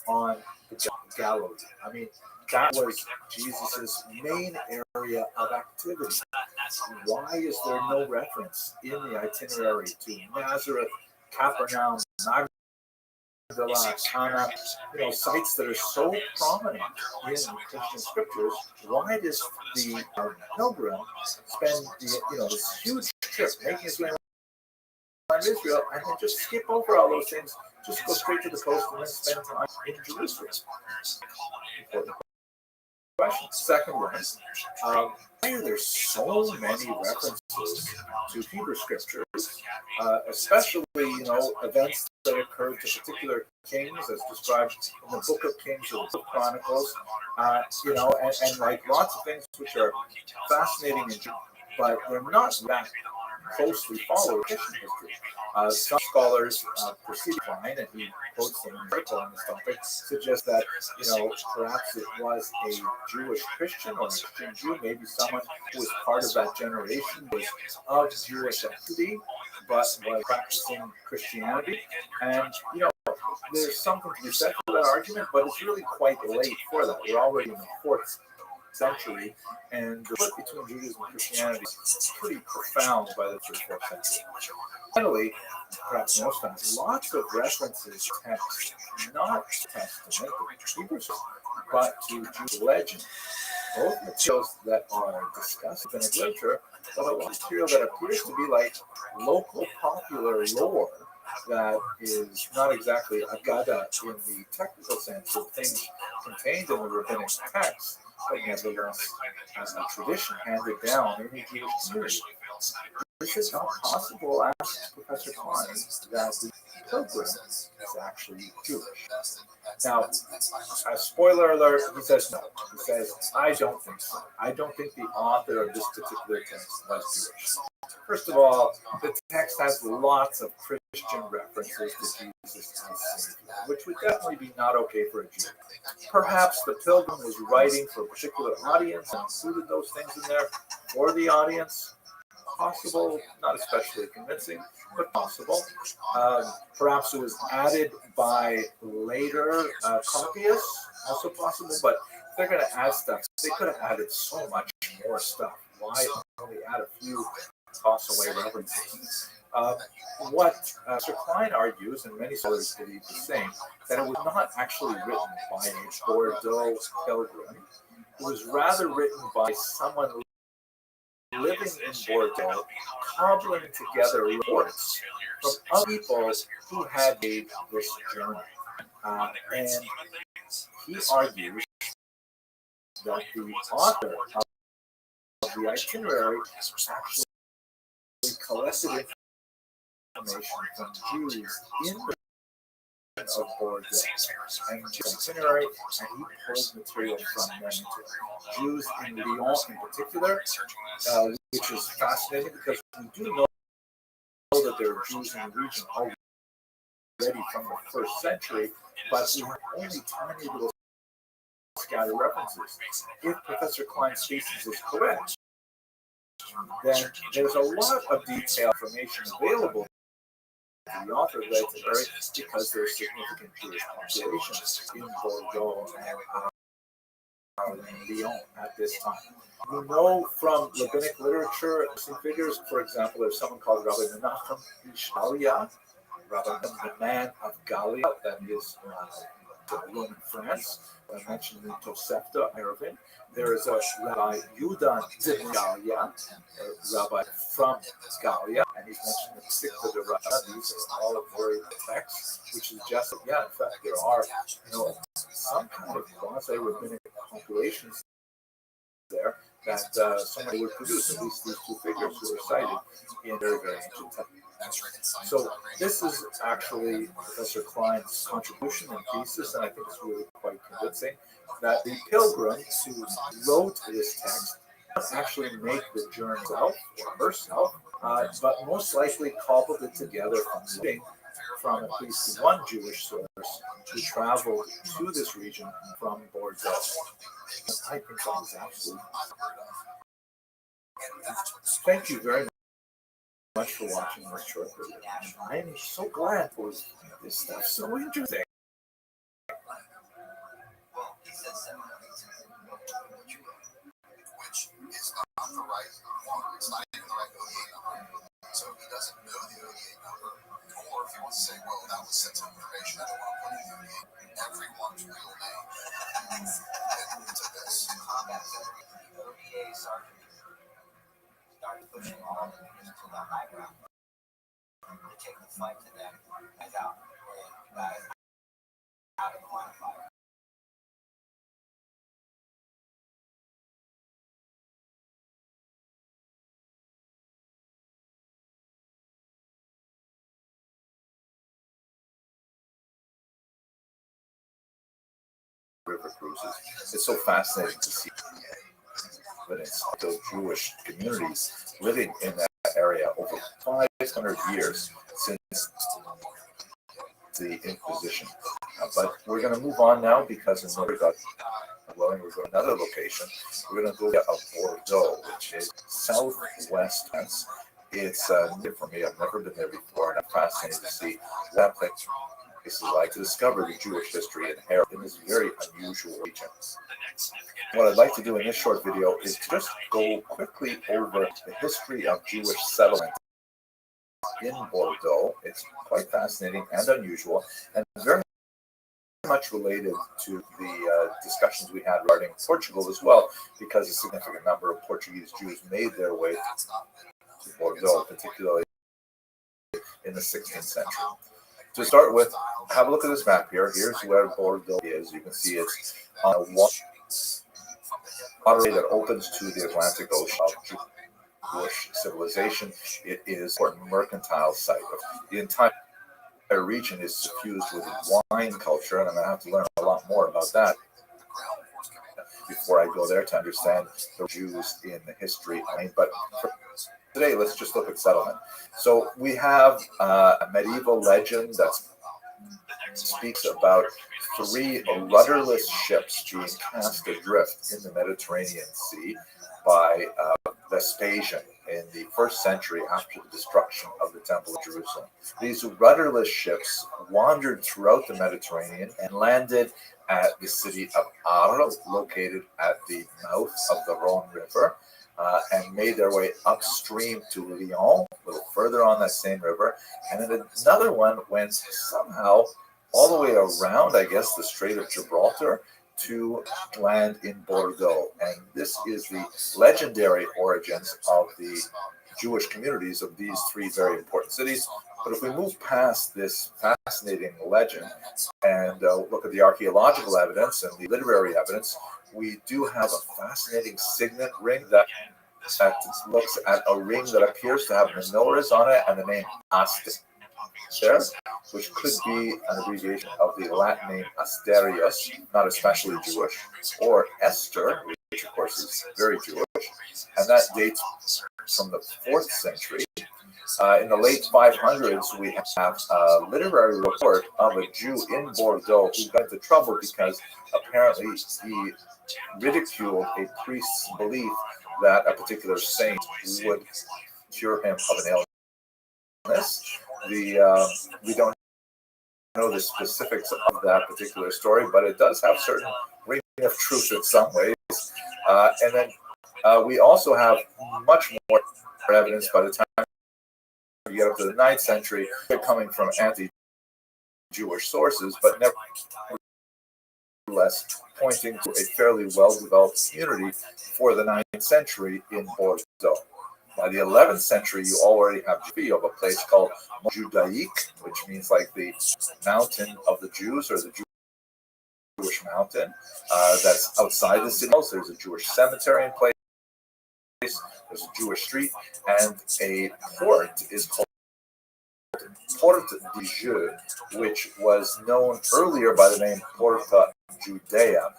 on the Galilee? I mean, that was Jesus' main area of activity. Why is there no reference in the itinerary to Nazareth, Capernaum, Magdala, Cana, sites that are so prominent in Christian scriptures? Why does the pilgrim spend this huge trip making his way around Israel and then just skip over all those things, just go straight to the coast and then spend time in Jerusalem? Important question. Second one, why are there so many references to Hebrew scriptures, especially events that occurred to particular kings, as described in the Book of Kings or the Book of Chronicles, and like lots of things which are fascinating, but they're not that closely followed Christian history. Some scholars preceding Klein, and he quotes them in an article on this topic, suggest that perhaps it was a Jewish Christian or a Christian Jew, maybe someone who was part of that generation, was of Jewish ethnicity, but was practicing Christianity. And there's something to be said for that argument, but it's really quite late for that. We're already in the 4th century, and the split between Judaism and Christianity is pretty profound by the 3rd or 4th century. Finally, perhaps most times, lots of references to text, not Testament, Hebrews, but to Jewish legend. Both materials that are discussed in the literature, but a lot of material that appears to be like local popular lore that is not exactly agada in the technical sense of things contained in the rabbinic text, but nevertheless as a tradition handed down in the Jewish community. This is not possible, asked Professor Klein, that the pilgrim is actually Jewish. Now, a spoiler alert, he says no. He says, I don't think so. I don't think the author of this particular text was Jewish. First of all, the text has lots of Christian references to Jesus as Savior, which would definitely be not okay for a Jew. Perhaps the pilgrim was writing for a particular audience and included those things in there for the audience. Possible, not especially convincing, but possible. Perhaps it was added by later copyists, also possible, but if they're going to add stuff, they could have added so much more stuff. Why only add a few toss-away references? What Sir Klein argues, and many scholars believe the same, that it was not actually written by a Bordeaux pilgrim. It was rather written by someone living in Bordeaux, cobbling together reports from other people who had made this journey. And he argues that the author of the itinerary actually collected information from Jews in the of Bordeaux and itinerary, and he pulled material from them into Jews in Lyon in particular, which is fascinating because we do know that there are Jews in the region already from the 1st century, but we have only tiny little scattered references. If Professor Klein's thesis is correct, then there's a lot of detailed information available to the author of that area because there's significant Jewish populations in Bordeaux and Lyon at this time. We know from rabbinic literature some figures. For example, there's someone called Rabbi Menachem Ishalia, Rabbi the man of Gallia, that is Roman France. I mentioned in Tosefta, Erevin. There is a Rabbi Yudan Zim Gallia, a rabbi from Gallia, and he's mentioned in Sikta de Rabba. These are all very texts, which suggest that, yeah, in fact, there are, some kind of quasi-rabbinic compilations there that somebody would produce, at least these two figures who are cited in very, very ancient texts. So this is actually Professor Klein's contribution and thesis, and I think it's really quite convincing that the pilgrim who wrote this text didn't actually make the journey himself or herself, but most likely cobbled it together from at least one Jewish source who traveled to this region from Bordeaux. I think that is absolutely. Thank you very much for watching this short video. I am so glad for this stuff. So interesting. Which is not the right number. It's not even the right ODA number. So he doesn't know the ODA number. Or if he wants to say, well, that was sensitive information, I don't want to put in the ODA. Everyone's real name into this. The ODA started pushing all the news to the high ground to take the fight to them as out of the line of fire. River cruises. It's so fascinating to see evidence of those Jewish communities living in that area over 500 years since the Inquisition. But we're going to move on now because in order to we're going to another location. We're going to go to Bordeaux, which is southwest France. It's new for me. I've never been there before, and I'm fascinated to see that place is like to discover the Jewish history and heritage in this very unusual region. What I'd like to do in this short video is just go quickly over the history of Jewish settlement in Bordeaux. It's quite fascinating and unusual, and very much related to the discussions we had regarding Portugal as well, because a significant number of Portuguese Jews made their way to Bordeaux, particularly in the 16th century. To start with, have a look at this map here. Here's where Bordeaux is. You can see it's on a waterway that opens to the Atlantic Ocean of Jewish civilization. It is an important mercantile site. The entire region is suffused with wine culture, and I'm going to have to learn a lot more about that before I go there to understand the Jews in the history. But today, let's just look at settlement. So we have a medieval legend that speaks about 3 rudderless ships being cast adrift in the Mediterranean Sea by Vespasian in the 1st century after the destruction of the Temple of Jerusalem. These rudderless ships wandered throughout the Mediterranean and landed at the city of Arles, located at the mouth of the Rhone River, and made their way upstream to Lyon, a little further on that same river. And then another one went somehow all the way around, I guess, the Strait of Gibraltar to land in Bordeaux. And this is the legendary origins of the Jewish communities of these 3 very important cities. But if we move past this fascinating legend and look at the archaeological evidence and the literary evidence, we do have a fascinating signet ring that looks at a ring that appears to have menorahs on it and the name Aster, which could be an abbreviation of the Latin name Asterius, not especially Jewish, or Esther, which of course is very Jewish, and that dates from the 4th century. In the late 500s, we have a literary report of a Jew in Bordeaux who got into trouble because apparently he ridiculed a priest's belief that a particular saint would cure him of an illness. We don't know the specifics of that particular story, but it does have certain ring of truth in some ways. And then we also have much more evidence by the time you get up to the 9th century, coming from anti-Jewish sources, but nevertheless pointing to a fairly well-developed community for the 9th century in Bordeaux. By the 11th century, you already have of a place called Judaïque, which means like the mountain of the Jews or the Jewish mountain. That's outside the city. There's a Jewish cemetery in place. There's a Jewish street, and a port is called Porte de Dieu, which was known earlier by the name Porta Judea,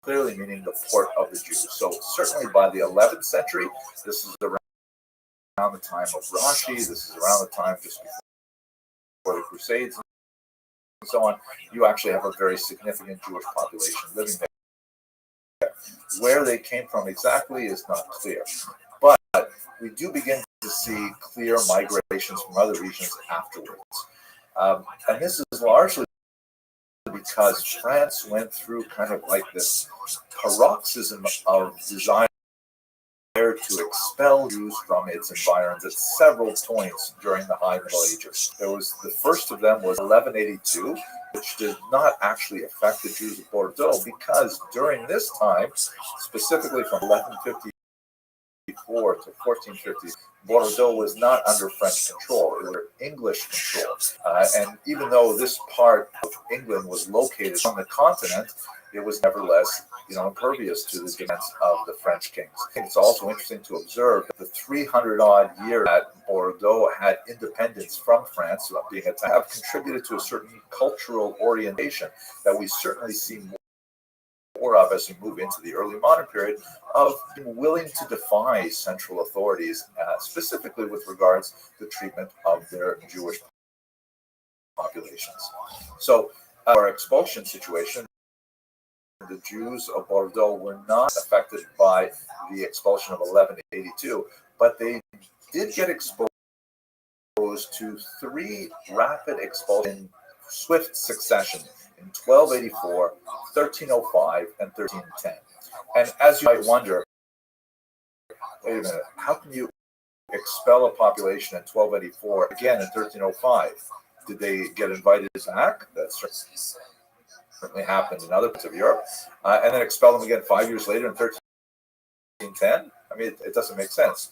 clearly meaning the port of the Jews. So certainly by the 11th century, this is around the time of Rashi, this is around the time just before the Crusades and so on, you actually have a very significant Jewish population living there. Where they came from exactly is not clear. But we do begin to see clear migrations from other regions afterwards. And this is largely because France went through kind of like this paroxysm of desire to expel Jews from its environs at several points during the High Middle Ages. There was the first of them was 1182, which did not actually affect the Jews of Bordeaux because during this time, specifically from 1154 to 1450, Bordeaux was not under French control; it was under English control. And even though this part of England was located on the continent, it was nevertheless, impervious to the demands of the French kings. It's also interesting to observe that the 300-odd year that Bordeaux had independence from France, being attacked, have contributed to a certain cultural orientation that we certainly see more of as we move into the early modern period, of being willing to defy central authorities, specifically with regards to the treatment of their Jewish populations. So our expulsion situation, the Jews of Bordeaux were not affected by the expulsion of 1182, but they did get exposed to 3 rapid expulsions in swift succession in 1284, 1305, and 1310. And as you might wonder, wait a minute, how can you expel a population in 1284, again in 1305? Did they get invited back? That's certainly happened in other parts of Europe. And then expel them again 5 years later in 1310? I mean, it doesn't make sense.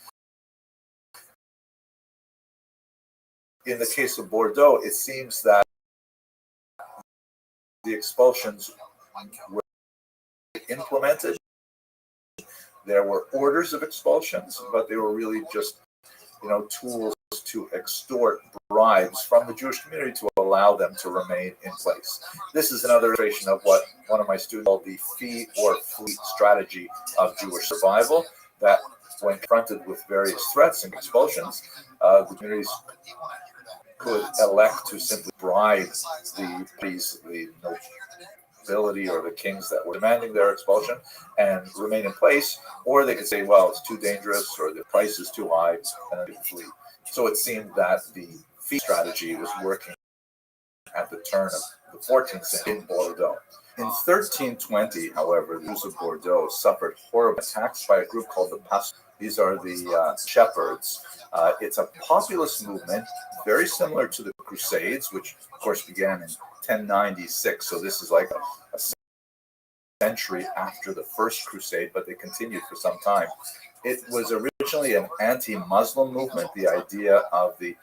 In the case of Bordeaux, it seems that the expulsions were implemented. There were orders of expulsions, but they were really just, tools to extort bribes from the Jewish community to allow them to remain in place. This is another iteration of what one of my students called the fee or fleet strategy of Jewish survival, that when confronted with various threats and expulsions, the communities could elect to simply bribe the nobility or the kings that were demanding their expulsion and remain in place, or they could say, well, it's too dangerous or the price is too high, and then they would flee. So it seemed that the fee strategy was working at the turn of the 14th century in Bordeaux. In 1320, however, the Jews of Bordeaux suffered horrible attacks by a group called the Pastors. These are the shepherds. It's a populist movement, very similar to the Crusades, which of course began in 1096. So this is like a century after the First Crusade, but they continued for some time. It was originally an anti-Muslim movement. The idea of the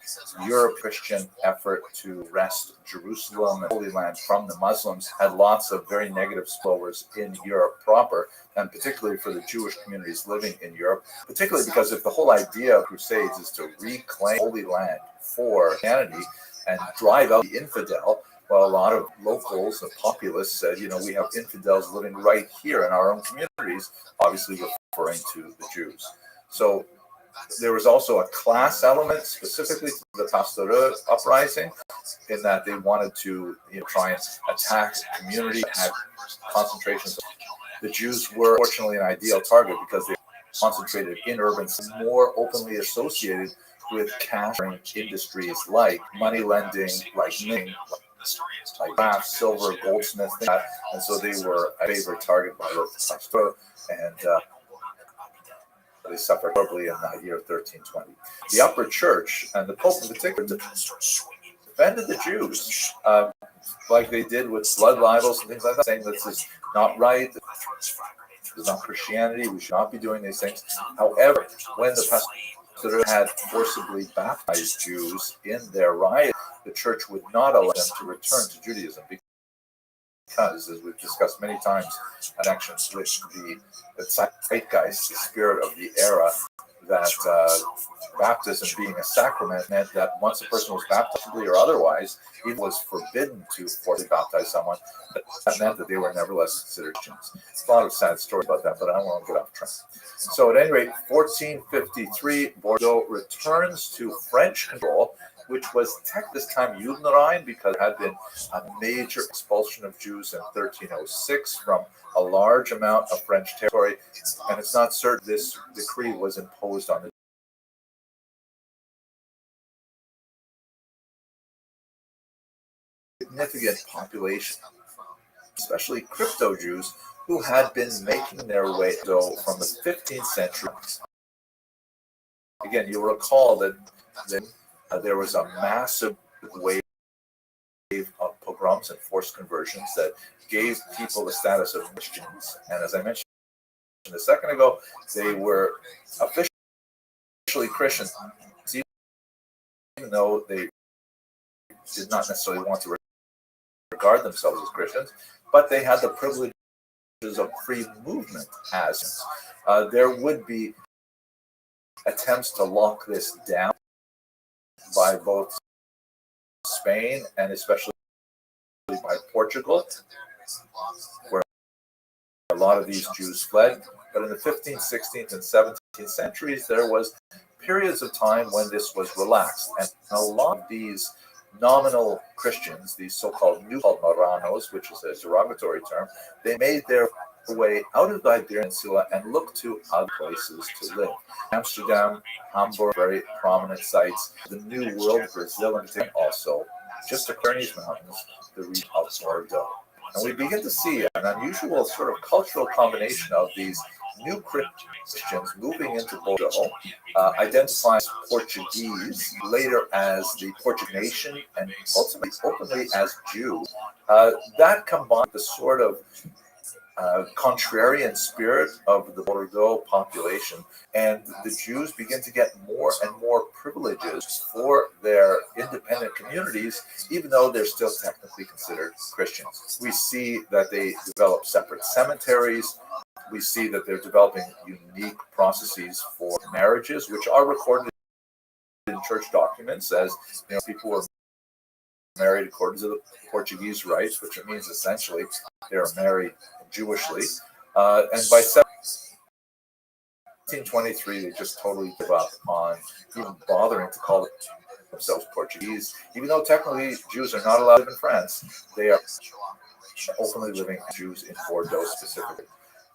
Euro-Christian effort to wrest Jerusalem and Holy Land from the Muslims had lots of very negative spillovers in Europe proper, and particularly for the Jewish communities living in Europe, particularly because if the whole idea of Crusades is to reclaim Holy Land for Christianity and drive out the infidel, well, a lot of locals and populists said, we have infidels living right here in our own communities, obviously referring to the Jews. So there was also a class element specifically to the Pastoreux uprising, in that they wanted to try and attack the community, had concentrations The Jews were fortunately an ideal target because they concentrated in urban, more openly associated with cash industries like money lending, like mint, like craft, silver, goldsmith, and so they were a favorite target by the pastor, and they suffered horribly in the year 1320. The upper church and the Pope in particular defended the Jews, like they did with blood libels and things like that, saying this is not right, this is not Christianity, we should not be doing these things. However, when the pastor had forcibly baptized Jews in their riot, the church would not allow them to return to Judaism because, as we've discussed many times, in connection with the zeitgeist, the spirit of the era, that baptism being a sacrament meant that once a person was baptized or otherwise, it was forbidden to forcibly baptize someone. That meant that they were nevertheless considered Christians. There's a lot of sad stories about that, but I don't want to get off track. So at any rate, 1453, Bordeaux returns to French control, which was this time Judenrein, because there had been a major expulsion of Jews in 1306 from a large amount of French territory, and it's not certain this decree was imposed on the significant population, especially crypto Jews, who had been making their way from the 15th century. Again, you'll recall that there was a massive wave of pogroms and forced conversions that gave people the status of Christians. And as I mentioned a second ago, they were officially Christians, even though they did not necessarily want to regard themselves as Christians, but they had the privileges of free movement as there would be attempts to lock this down by both Spain and especially by Portugal, where a lot of these Jews fled. But in the 15th, 16th, and 17th centuries, there was periods of time when this was relaxed. And a lot of these nominal Christians, these so-called New Moranos, which is a derogatory term, they made their way out of the Iberian Peninsula and looked to other places to live. Amsterdam, Hamburg, very prominent sites. The New World, Brazil, and also just the Pyrenees Mountains, the region of Bordeaux. And we begin to see an unusual sort of cultural combination of these new Christians moving into Bordeaux, identifying as Portuguese, later as the Portuguese nation, and ultimately openly as Jew. That combined with the sort of contrarian spirit of the Bordeaux population, and the Jews begin to get more and more privileges for their independent communities, even though they're still technically considered Christians. We see that they develop separate cemeteries. We see that they're developing unique processes for marriages, which are recorded in church documents as people were married according to the Portuguese rites, which means essentially they are married Jewishly. And by 1723, they just totally give up on even bothering to call themselves Portuguese, even though technically Jews are not allowed to live in France. They are openly living Jews in Bordeaux specifically.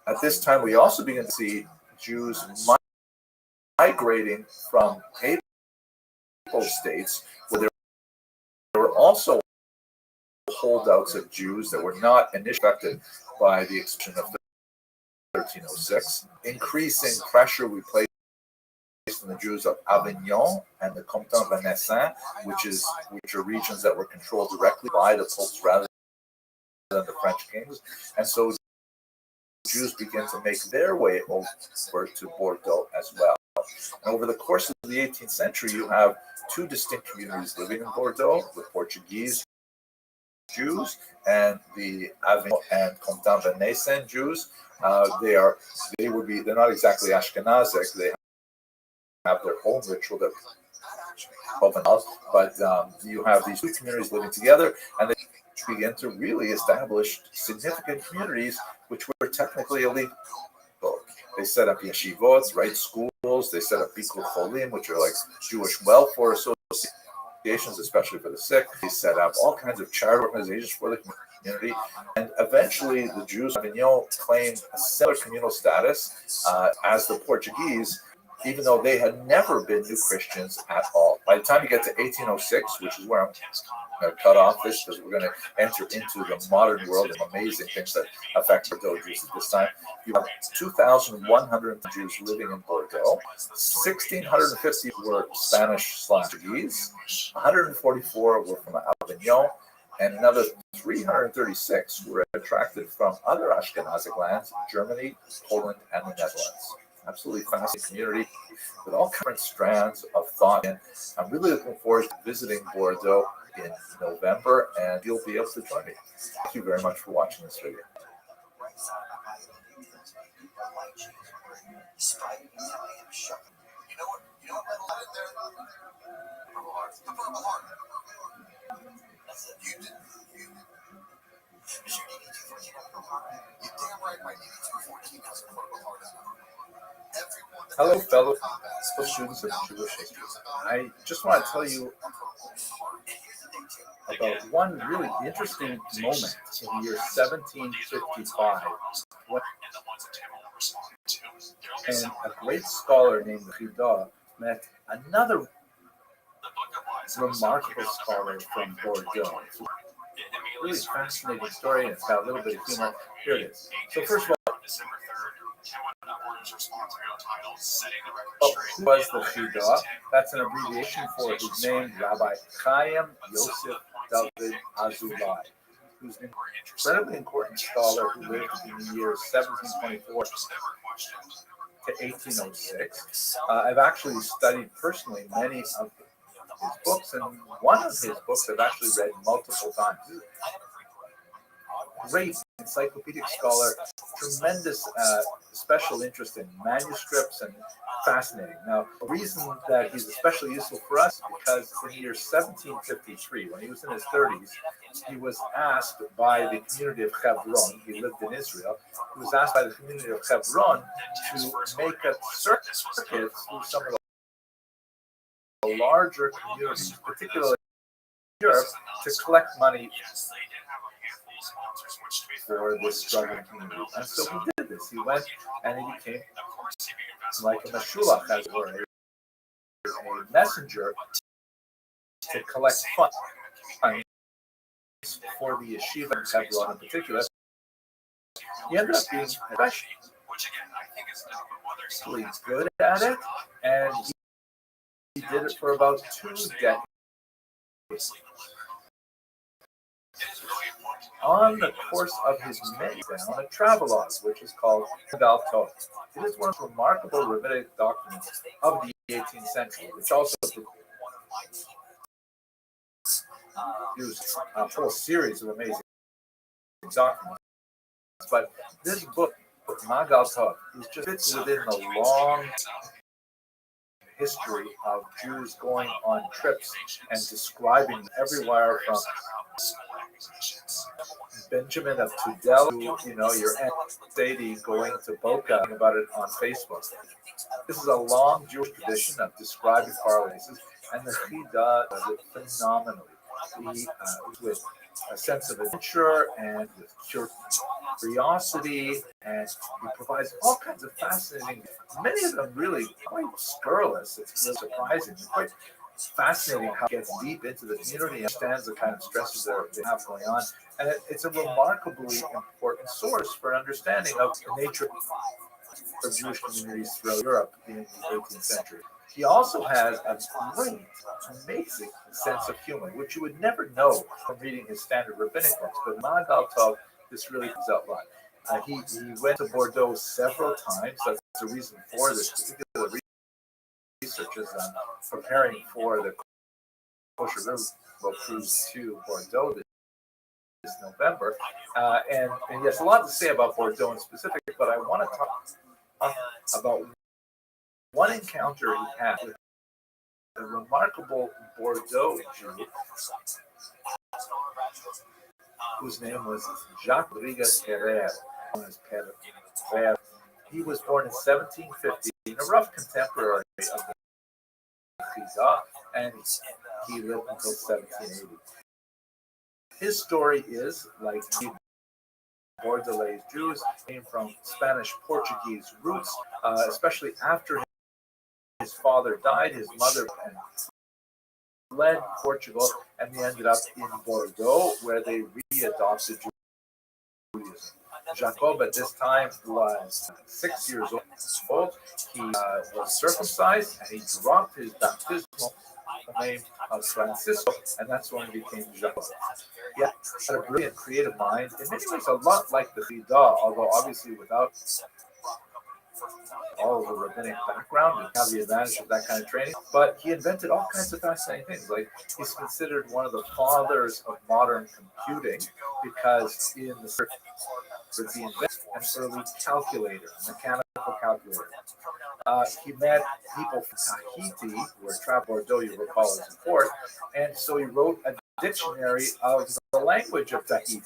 At this time, we also begin to see Jews migrating from papal states, where there were also holdouts of Jews that were not initially affected by the expulsion of 1306. Increasing pressure we placed on the Jews of Avignon and the Comté Venessin, which are regions that were controlled directly by the popes rather than the French kings. And so Jews begin to make their way over to Bordeaux as well. And over the course of the 18th century, you have two distinct communities living in Bordeaux, the Portuguese Jews and the Avignon and Comté Venessin Jews. They're not exactly Ashkenazic. They have their own ritual, their provenance, but you have these two communities living together, and they begin to really establish significant communities which were technically illegal. They set up yeshivot, right, schools. They set up bikur cholim, which are like Jewish welfare associations. associations, especially for the sick. He set up all kinds of charity organizations for the community. And eventually, the Jews of Avignon claimed a similar communal status as the Portuguese, even though they had never been new Christians at all. By the time you get to 1806, which is where I'm going to cut off this, because we're going to enter into the modern world and amazing things that affect Bordeaux Jews at this time. You have 2,100 Jews living in Bordeaux. 1,650 were Spanish/Portuguese. 144 were from Avignon, and another 336 were attracted from other Ashkenazic lands, Germany, Poland, and the Netherlands. Absolutely fascinating community with all different strands of thought. And I'm really looking forward to visiting Bordeaux in November, and you'll be able to join me. Thank you very much for watching this video. You know what metal in there? Purple heart. The purple heart. That's it. You didn't. Is your DD214 a purple heart? You're damn right my DD214 has a purple heart. Hello, fellow students of Jewish history. I just want to tell you about one really interesting moment in the year 1755 when a great scholar named Rida met another remarkable scholar from Bordeaux. It's a really fascinating story, and it's got a little bit of humor. Here it is. So first of all, who was the Rida? That's an abbreviation for his name, Rabbi Chaim Yosef David Azulai, who's an incredibly important scholar who lived in the years 1724 to 1806. I've actually studied personally many of his books, and one of his books I've actually read multiple times. Great encyclopedic scholar, tremendous special interest in manuscripts, and fascinating. Now, the reason that he's especially useful for us is because in the year 1753, when he was in his 30s, he was asked by the community of Hebron, he lived in Israel, he was asked by the community of Hebron to make a circuit through some of the larger communities, particularly in Europe, to collect money for this struggling community. And so he did this. He went and he became like a mashulach, as it were, a messenger to collect funds for the yeshiva in Hebron in particular. He ended up being especially good at it, and he did it for about 2 decades. On the course of his many down a travelogue, which is called Dal Tov. It is one of the remarkable rabbinic documents of the 18th century, which also used a whole series of amazing documents. But this book, Magal Tov, just fits within the long history of Jews going on trips and describing everywhere from Benjamin of Tudela to, your Aunt Sadie going to Boca about it on Facebook. This is a long Jewish tradition of describing paralaces, and the Chida does it phenomenally. He, with a sense of adventure and with curiosity, and he provides all kinds of fascinating, many of them really quite scurrilous. It's really surprising. It's quite fascinating how it gets deep into the community and understands the kind of stresses that they have going on. And it's a remarkably important source for an understanding of the nature of Jewish communities throughout Europe in the 18th century. He also has a great, amazing sense of humor, which you would never know from reading his standard rabbinic books. But Magal Tov, this really comes out live. He went to Bordeaux several times. That's the reason for this particular research is preparing for the Kosher River cruise to Bordeaux this November. And he has a lot to say about Bordeaux in specific, but I want to talk about one encounter he had with a remarkable Bordeaux Jew whose name was Jacques Rodriguez Herrera. He was born in 1750, a rough contemporary of the Chizah, and He lived until 1780. His story is like Bordelais Jews came from Spanish Portuguese roots, especially after his father died. His mother fled Portugal, and they ended up in Bordeaux, where they readopted Judaism. Jacob at this time was 6 years old. He was circumcised, and he dropped his baptismal name of Francisco, and that's when he became Jacob. He had a brilliant creative mind, in many ways a lot like the Fida, although obviously without all of the rabbinic background and have the advantage of that kind of training. But he invented all kinds of fascinating things. Like, he's considered one of the fathers of modern computing because in the he invented an early calculator, a mechanical calculator. He met people from Tahiti, where traveled Bordeaux, you recall, as a port, and so he wrote a dictionary of the language of Tahiti.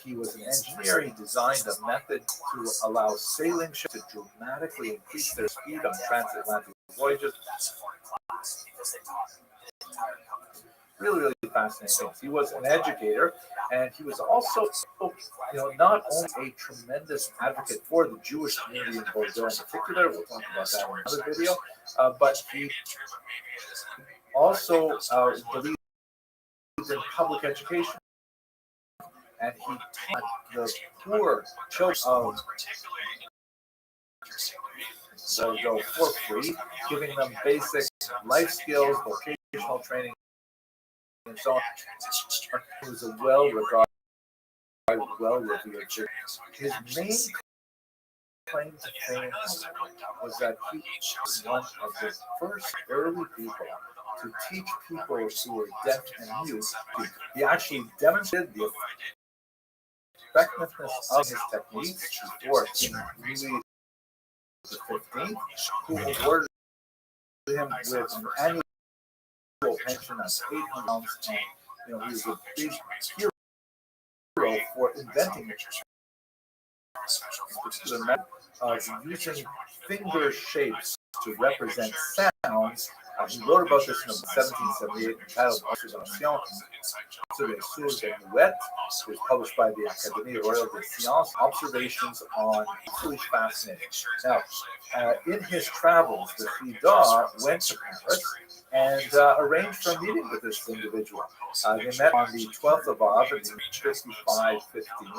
He was an engineer. He designed a method to allow sailing ships to dramatically increase their speed on transatlantic voyages. Really, really fascinating things. He was an educator, and he was also, not only a tremendous advocate for the Jewish community in Bordeaux in particular. We'll talk about that in another video. But he also believed in public education, and he taught the poor children of Bordeaux for free, giving them basic life skills, vocational training, and so on. He was a well-regarded, well-revered Jew. His main claim to fame was that he was one of the first early people to teach people who were deaf and mute. He actually demonstrated the effectiveness of his techniques before King Louis XV, who awarded him with an annual pension of £800, and he was a big hero for inventing it. The method of using finger shapes to represent sounds. He wrote about this in 1778 entitled Observation sur les sourds et muettes. It was published by the Académie Royale des Sciences. Observations on really fascinating. Now, in his travels, the Fida went to Paris and arranged for a meeting with this individual. They met on the 12th of Av in 5515,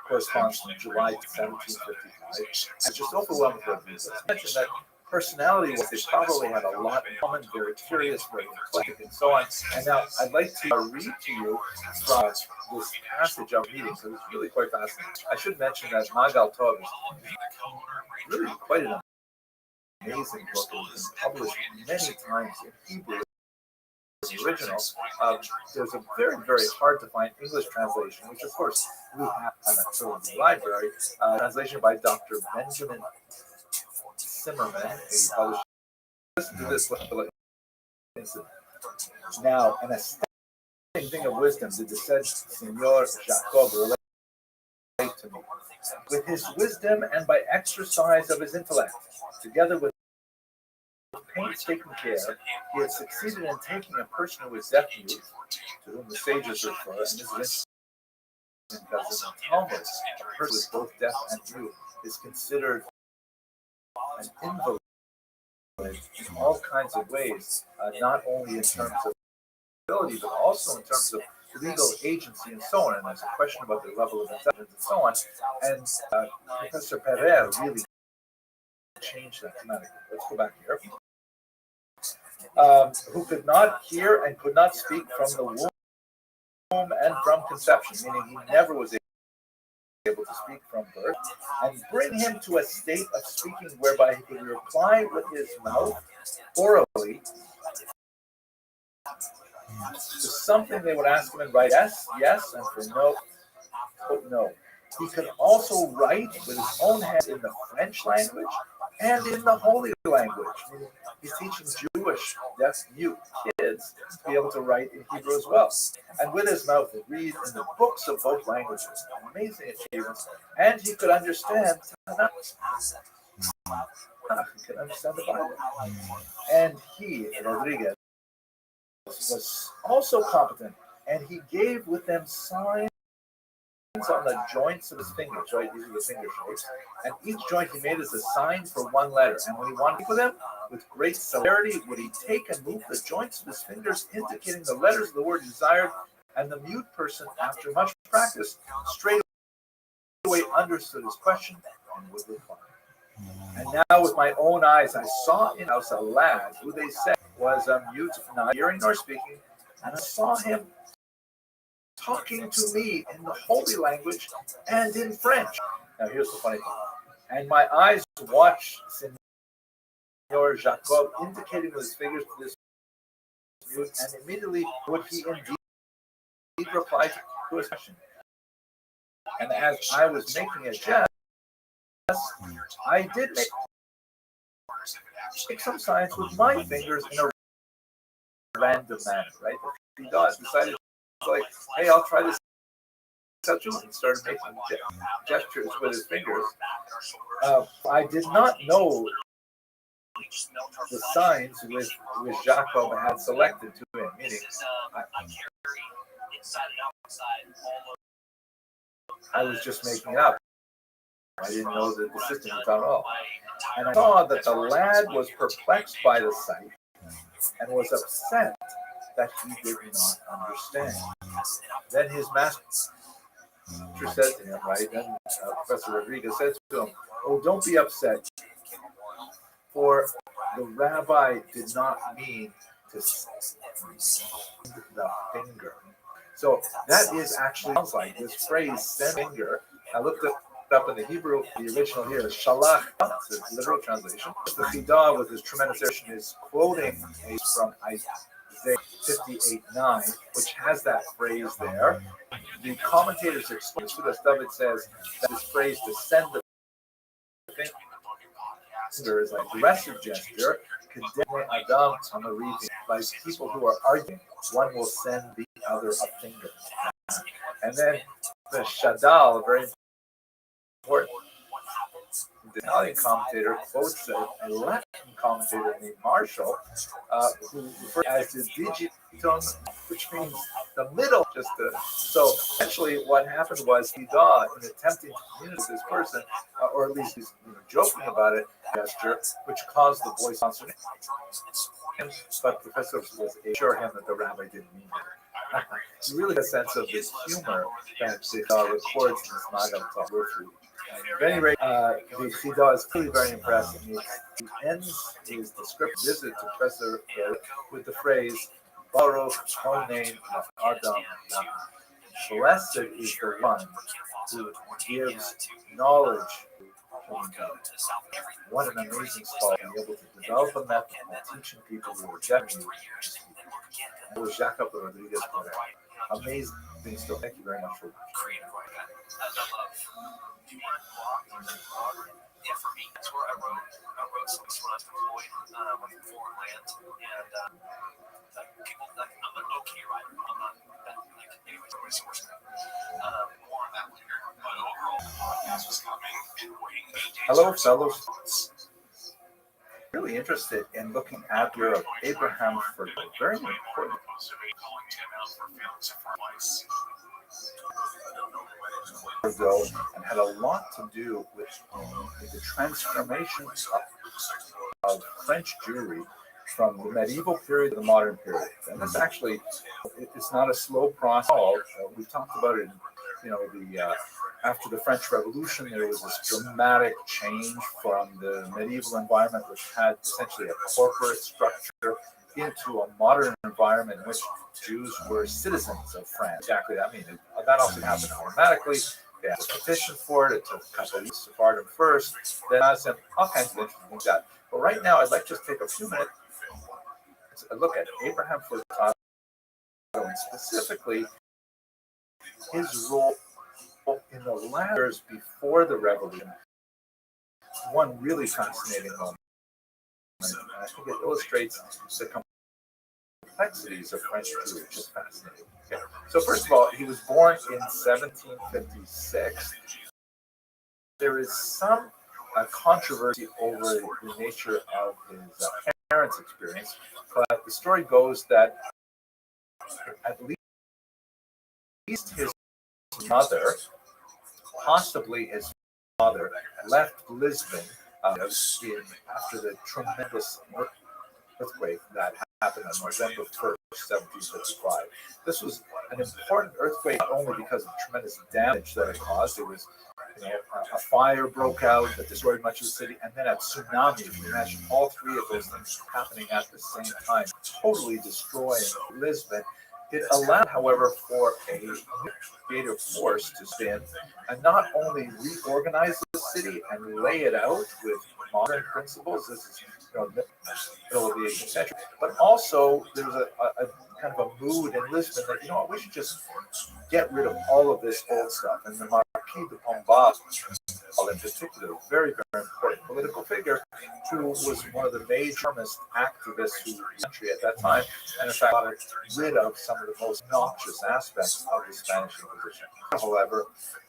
corresponds to July 1755. And just overwhelmed with reviews. I mentioned that personality was they probably had a lot in common, very curious, very eclectic, and so on. And now I'd like to read to you from this passage of meetings. So it's really quite fascinating. I should mention that Magal Tov is really quite an amazing book. It's been published many times in Hebrew. The original. There's a very, very hard to find English translation, which of course we have at the library. Translation by Dr. Benjamin Zimmerman. Listen to this. Now, an astounding thing of wisdom did the said Senor Jacob relate to me. With his wisdom and by exercise of his intellect, together with painstaking care, he had succeeded in taking a person who was deaf mute, to whom the sages refer, and this is interesting because in the Talmud, a person who is both deaf and mute is considered an invalid in all kinds of ways, not only in terms of ability, but also in terms of legal agency and so on. And there's a question about their level of intelligence and so on. And Professor Pereira really changed that dramatically. Let's go back here. Who could not hear and could not speak from the womb and from conception, meaning he never was able to speak from birth, and bring him to a state of speaking whereby he could reply with his mouth orally to something they would ask him and write yes, and for no, put no. He could also write with his own hand in the French language and in the Holy Language. He's teaching Jewish deaf mute kids to be able to write in Hebrew as well. And with his mouth, he read in the books of both languages. Amazing achievements. And he could understand Tanakh. He could understand the Bible. And he, Rodriguez, was also competent, and he gave with them signs on the joints of his fingers, right? These are the finger shapes. And each joint he made as a sign for one letter. And when he wanted to speak with them, with great celerity would he take and move the joints of his fingers, indicating the letters of the word desired, and the mute person, after much practice, straight away understood his question and would reply. And now with my own eyes I saw in house a lad who they said was a mute, not hearing nor speaking, and I saw him talking to me in the holy language and in French. Now here's the funny thing. And my eyes watched Senor Jacob indicating with his fingers to this mute, and immediately would he indeed reply to his question. And as I was making a jest, I did make some signs with my fingers in a random manner, right? He decided, like, hey, I'll try this out too, and started making gestures with his fingers. I did not know the signs which Jacob had selected to him, meaning I was just making it up. I didn't know the system at all. And I saw that the lad was perplexed by the sight and was upset that he did not understand. Then his master said to him, right? Then Professor Rodriguez said to him, "Oh, don't be upset, for the rabbi did not mean to send the finger." So that is actually sounds like this phrase "send finger." I looked it up in the Hebrew. The original here is shalach. It's a literal translation. The Chidah, with his tremendous version, is quoting from Isaiah 58:9, which has that phrase there. The commentators explain to this stuff. It says that this phrase to send the finger is an aggressive gesture. Kedem Adam Tamarivim, by people who are arguing, one will send the other a finger. And then the Shadal, very important. The Italian commentator quotes a Latin commentator named Marshall, who refers as the digitum, which means the middle. So essentially, what happened was he saw, in attempting to communicate with this person, or at least he's joking about it, gesture, which caused the boy's concernation. But Professor was assuring him that the rabbi didn't mean it. You really get a sense of the humor that the records in this Magal talk. At any rate, the Chidah is clearly very impressive. He ends his descriptive visit to Professor with the phrase, Baruch Honein Adam. Blessed is the one who gives knowledge from God. What an amazing scholar, to be able to develop a method of teaching people who are deaf. It was Jacob Rodriguez. Amazing stuff. Thank you very much for watching. Yeah, for me, that's where I wrote some when I was deployed with foreign land, and people, I'm an okay writer. I'm not that, anyways, everybody's source more on that later. But overall, the podcast was coming and waiting 8 days. Hello, fellows. Really interested in looking at your Abraham for very important. Ago, and had a lot to do with the transformation of French Jewry from the medieval period to the modern period. And this actually, it's not a slow process. We've talked about it. After the French Revolution, there was this dramatic change from the medieval environment, which had essentially a corporate structure, into a modern environment in which Jews were citizens of France. Exactly. I mean, that also happened automatically. They had a petition for it. It took a couple of weeks to pardon first. Then I said all kinds of interesting things like that. But right now, I'd like to just take a few minutes to look at Abraham Furtado and specifically his role in the last years before the revolution. One really fascinating moment. And I think it illustrates the complexities of French Jewry, which is fascinating. Okay. So first of all, he was born in 1756. There is some controversy over the nature of his parents' experience, but the story goes that at least his mother, possibly his father, left Lisbon after the tremendous earthquake that happened on November 1st, 1755. This was an important earthquake not only because of the tremendous damage that it caused. It was, a fire broke out that destroyed much of the city, and then a tsunami. If you imagine all three of those things happening at the same time, totally destroying Lisbon. It allowed, however, for a creative force to stand and not only reorganize the city and lay it out with modern principles. This is middle of the 18th century, but also there was a kind of a mood in Lisbon that we should just get rid of all of this old stuff. And the Marquis de Pombal, in particular, very, very important political figure, who was one of the major activists who was in the country at that time, and in fact got rid of some of the most noxious aspects of the Spanish Inquisition. However,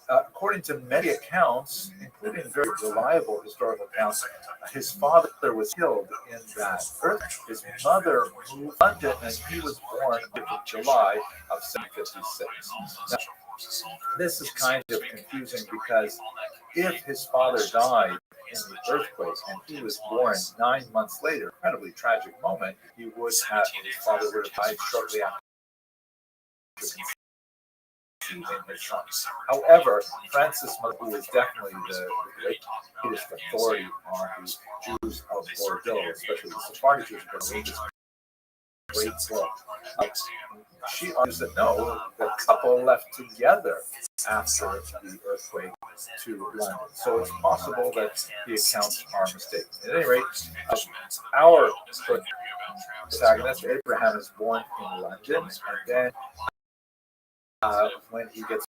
according to many accounts, including very reliable historical accounts, his father was killed in that earthquake. His mother moved to London, and he was born in July of 1756. Now, this is kind of confusing because if his father died in the earthquake and he was born 9 months later, incredibly tragic moment, his father would have died shortly after. However, Francis, who is definitely the greatest authority on the Jews of Bordeaux, especially the Sephardic Jews of Bordeaux, this great book, she argues that no, the couple left together after the earthquake to London. So it's possible that the accounts are mistaken. At any rate, our protagonist, Abraham, is born in London, and then when he gets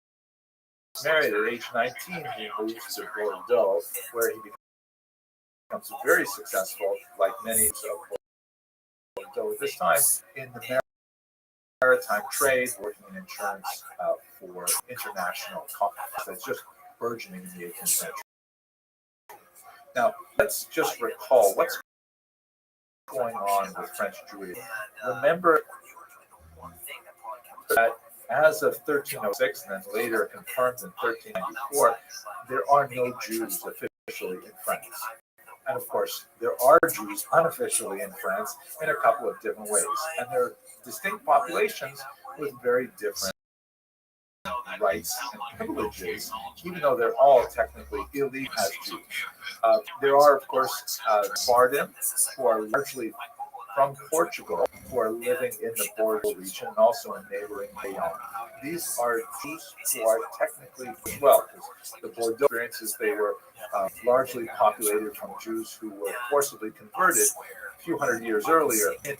married at age 19, he moves to Bordeaux, where he becomes very successful, like many of Bordeaux at this time, in the maritime trade, working in insurance for international companies. That's just burgeoning in the 18th century. Now, let's just recall what's going on with French Judaism. Remember that as of 1306, and then later confirmed in 1394, there are no Jews officially in France. And of course, there are Jews unofficially in France in a couple of different ways. And they're distinct populations with very different rights and privileges, even though they're all technically illegal as Jews. There are, of course, Sephardim, who are largely from Portugal, who are living in the Bordeaux region and also in neighboring Lyon. These are Jews who are technically, well, the Bordeaux experiences, they were largely populated from Jews who were forcibly converted a few hundred years earlier in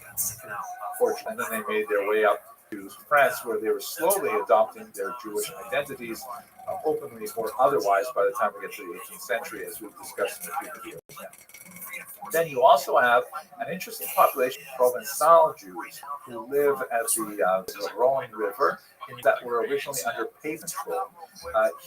Portugal, and then they made their way up to France, where they were slowly adopting their Jewish identities, openly or otherwise, by the time we get to the 18th century, as we've discussed in a few videos now. Then you also have an interesting population of Provençal Jews who live at the Rhone River that were originally under papal control.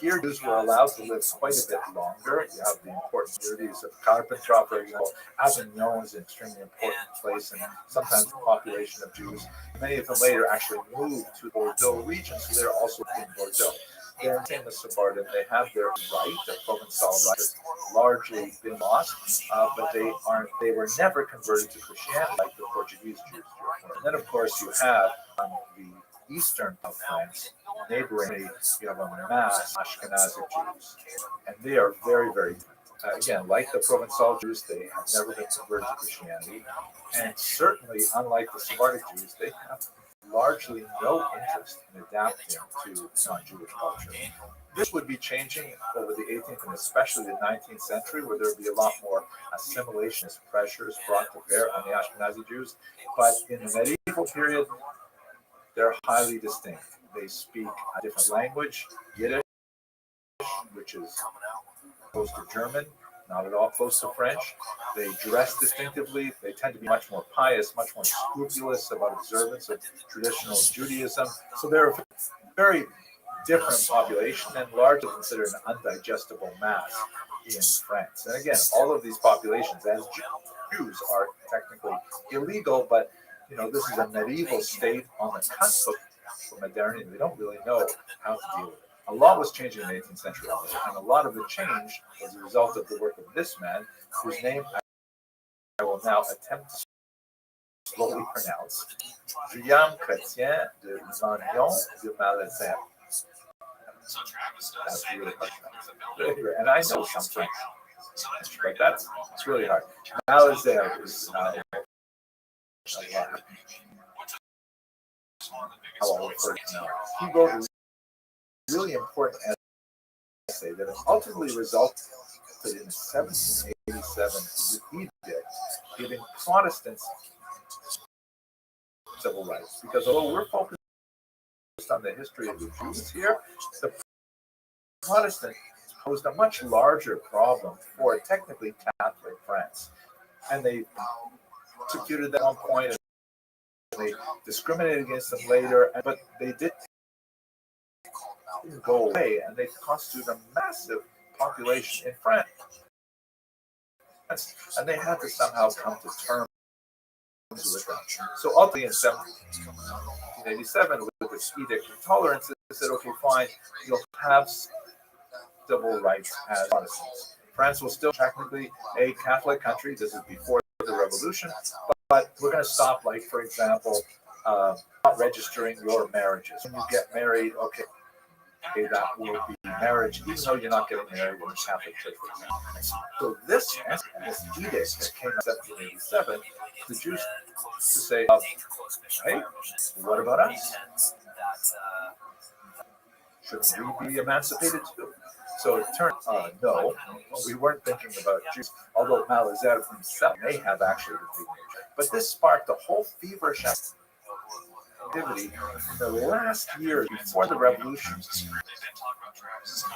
Here, Jews were allowed to live quite a bit longer. You have the important communities of Carpentras, for example. Avignon is an extremely important place, and sometimes the population of Jews, many of them later actually moved to the Bordeaux region, so they're also in Bordeaux. They're in the Sephardim. They have their right, their Provençal right, has largely been lost, but they were never converted to Christianity like the Portuguese Jews were. And then, of course, you have the eastern of France, neighboring, you have a mass Ashkenazic Jews, and they are very, very again, like the Provençal Jews, they have never been converted to Christianity, and certainly, unlike the Sephardic Jews, they have largely no interest in adapting to non-Jewish culture. This would be changing over the 18th and especially the 19th century, where there would be a lot more assimilationist pressures brought to bear on the Ashkenazi Jews. But in the medieval period, they're highly distinct. They speak a different language, Yiddish, which is close to German, not at all close to French. They dress distinctively. They tend to be much more pious, much more scrupulous about observance of traditional Judaism. So they're a very different population and largely considered an undigestible mass in France. And again, all of these populations, as Jews, are technically illegal, but this is a medieval state on the cusp of modernity. They don't really know how to deal with it. A lot was changing in the 18th century, and a lot of the change was a result of the work of this man, whose name I will now attempt to slowly pronounce, Guillaume Chrétien de Magnon de Malesherbes. That's really hard. And I know some French, but it's really hard. Malesherbes is how I'll refer to now. He wrote a really important essay that ultimately resulted in a 1787 edict giving Protestants civil rights. Because although we're focused on the history of the Jews here, the Protestants posed a much larger problem for technically Catholic France. And they executed them at one point, and they discriminated against them later, but they didn't go away, and they constituted a massive population in France. And they had to somehow come to terms with them. So ultimately in 1787, with this edict of tolerance, they said, okay, fine, you'll have civil rights as Protestants. France was still technically a Catholic country. This is before the Revolution, but we're going to stop, like, for example, not registering your marriages. When you get married, okay, that will be marriage, even though you're not getting married in the Catholic Church, for example. So this edict that came in 1787, the Jews to say, hey, what about us? Shouldn't we be emancipated too? So it turned no, we weren't thinking about Jews, although Malesherbes himself may have actually been thinking. But this sparked a whole feverish activity in the last years before the Revolution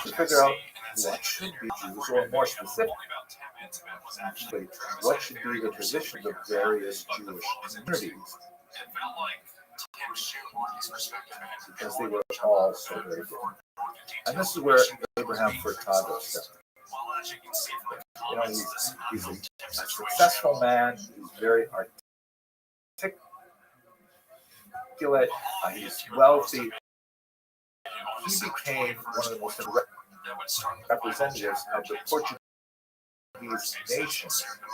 to figure out what should be Jews, or more specifically, what should be the traditions of various Jewish communities. Because they were all so very different. And this is where Abraham Furtado stepped in. He's a successful man. He's very articulate. He's wealthy. He became one of the most representatives of the Portuguese nation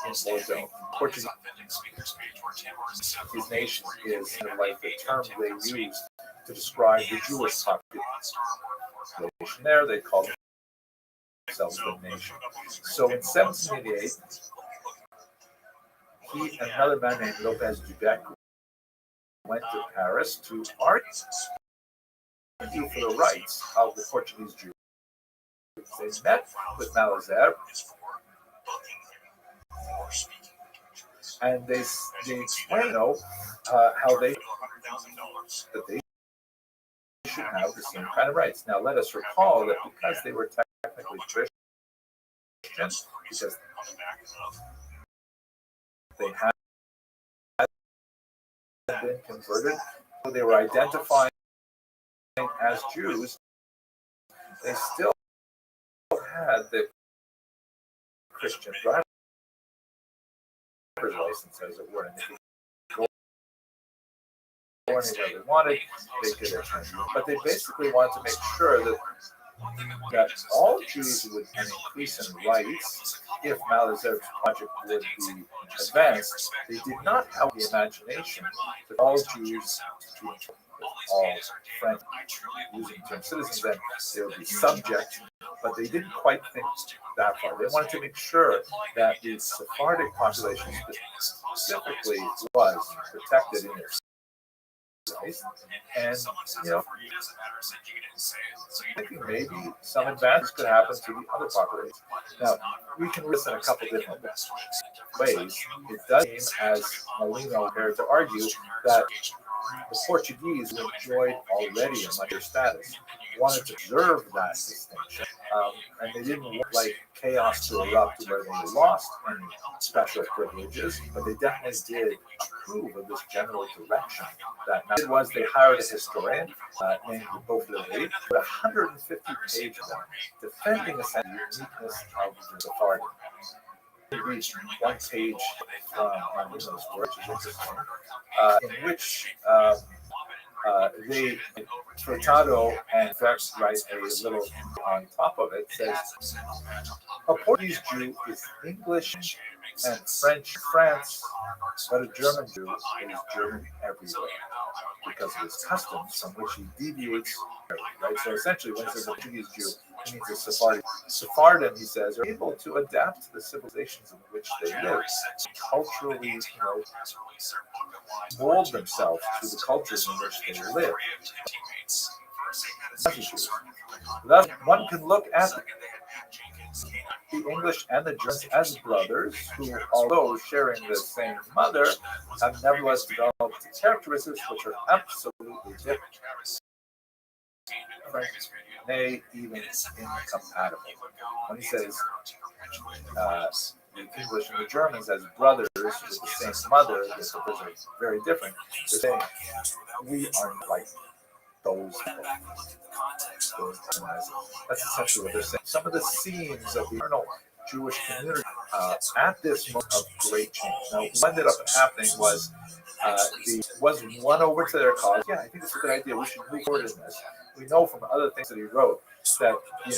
in Bordeaux. Portuguese nation is like the term they use to describe the Jewish population there. They call themselves the nation. So in 1788, he and another man named Lopez Dubec went to Paris to argue for the rights of the Portuguese Jews. They met with Malesherbes, and they explained how they should have the same kind of rights. Now let us recall that because they were technically Christians, because they had been converted, so they were identifying as Jews, they still had the Christian driver's license, as it were, and they could go anywhere they wanted. They could attend, but they basically wanted to make sure that all Jews would have an increase in rights if Malesherbes' project would be advanced. They did not have the imagination that all Jews, all French, using the term citizens, then they would be subject, but they didn't quite think that far. They wanted to make sure that the Sephardic population specifically was protected in their place. And, thinking maybe some advances could happen to the other populations. Now, we can read this in a couple different ways. It does seem, as Molino appeared to argue, that the Portuguese who enjoyed already a much status wanted to observe that distinction, and they didn't want like chaos to erupt where they lost any special privileges, but they definitely did approve of this general direction. That it was they hired a historian named Beaufleuré, with 150 pages defending the uniqueness of the Sephardic. read one page from those words, in which they Furtado and Vex write a little on top of it. Says a Portuguese Jew is English and French in France, but a German Jew is German everywhere because of his customs from which he deviates. Right. So essentially, when he says a Portuguese Jew, he means a Sephardi. Sephardim, he says, are able to adapt to the civilizations in which they live, culturally, mold themselves to the cultures in which they live. Thus, one can look at the English and the Germans as brothers who, although sharing the same mother, have nevertheless developed characteristics which are absolutely different. Nay, even incompatible. When he says the English and the Germans as brothers with the same mother, the brothers are very different. They're saying we are like those people. That's essentially what they're saying. Some of the scenes of the eternal Jewish community at this moment of great change. Now, what ended up happening was was won over to their cause. Yeah, I think it's a good idea. We should move forward in this. We know from other things that he wrote that he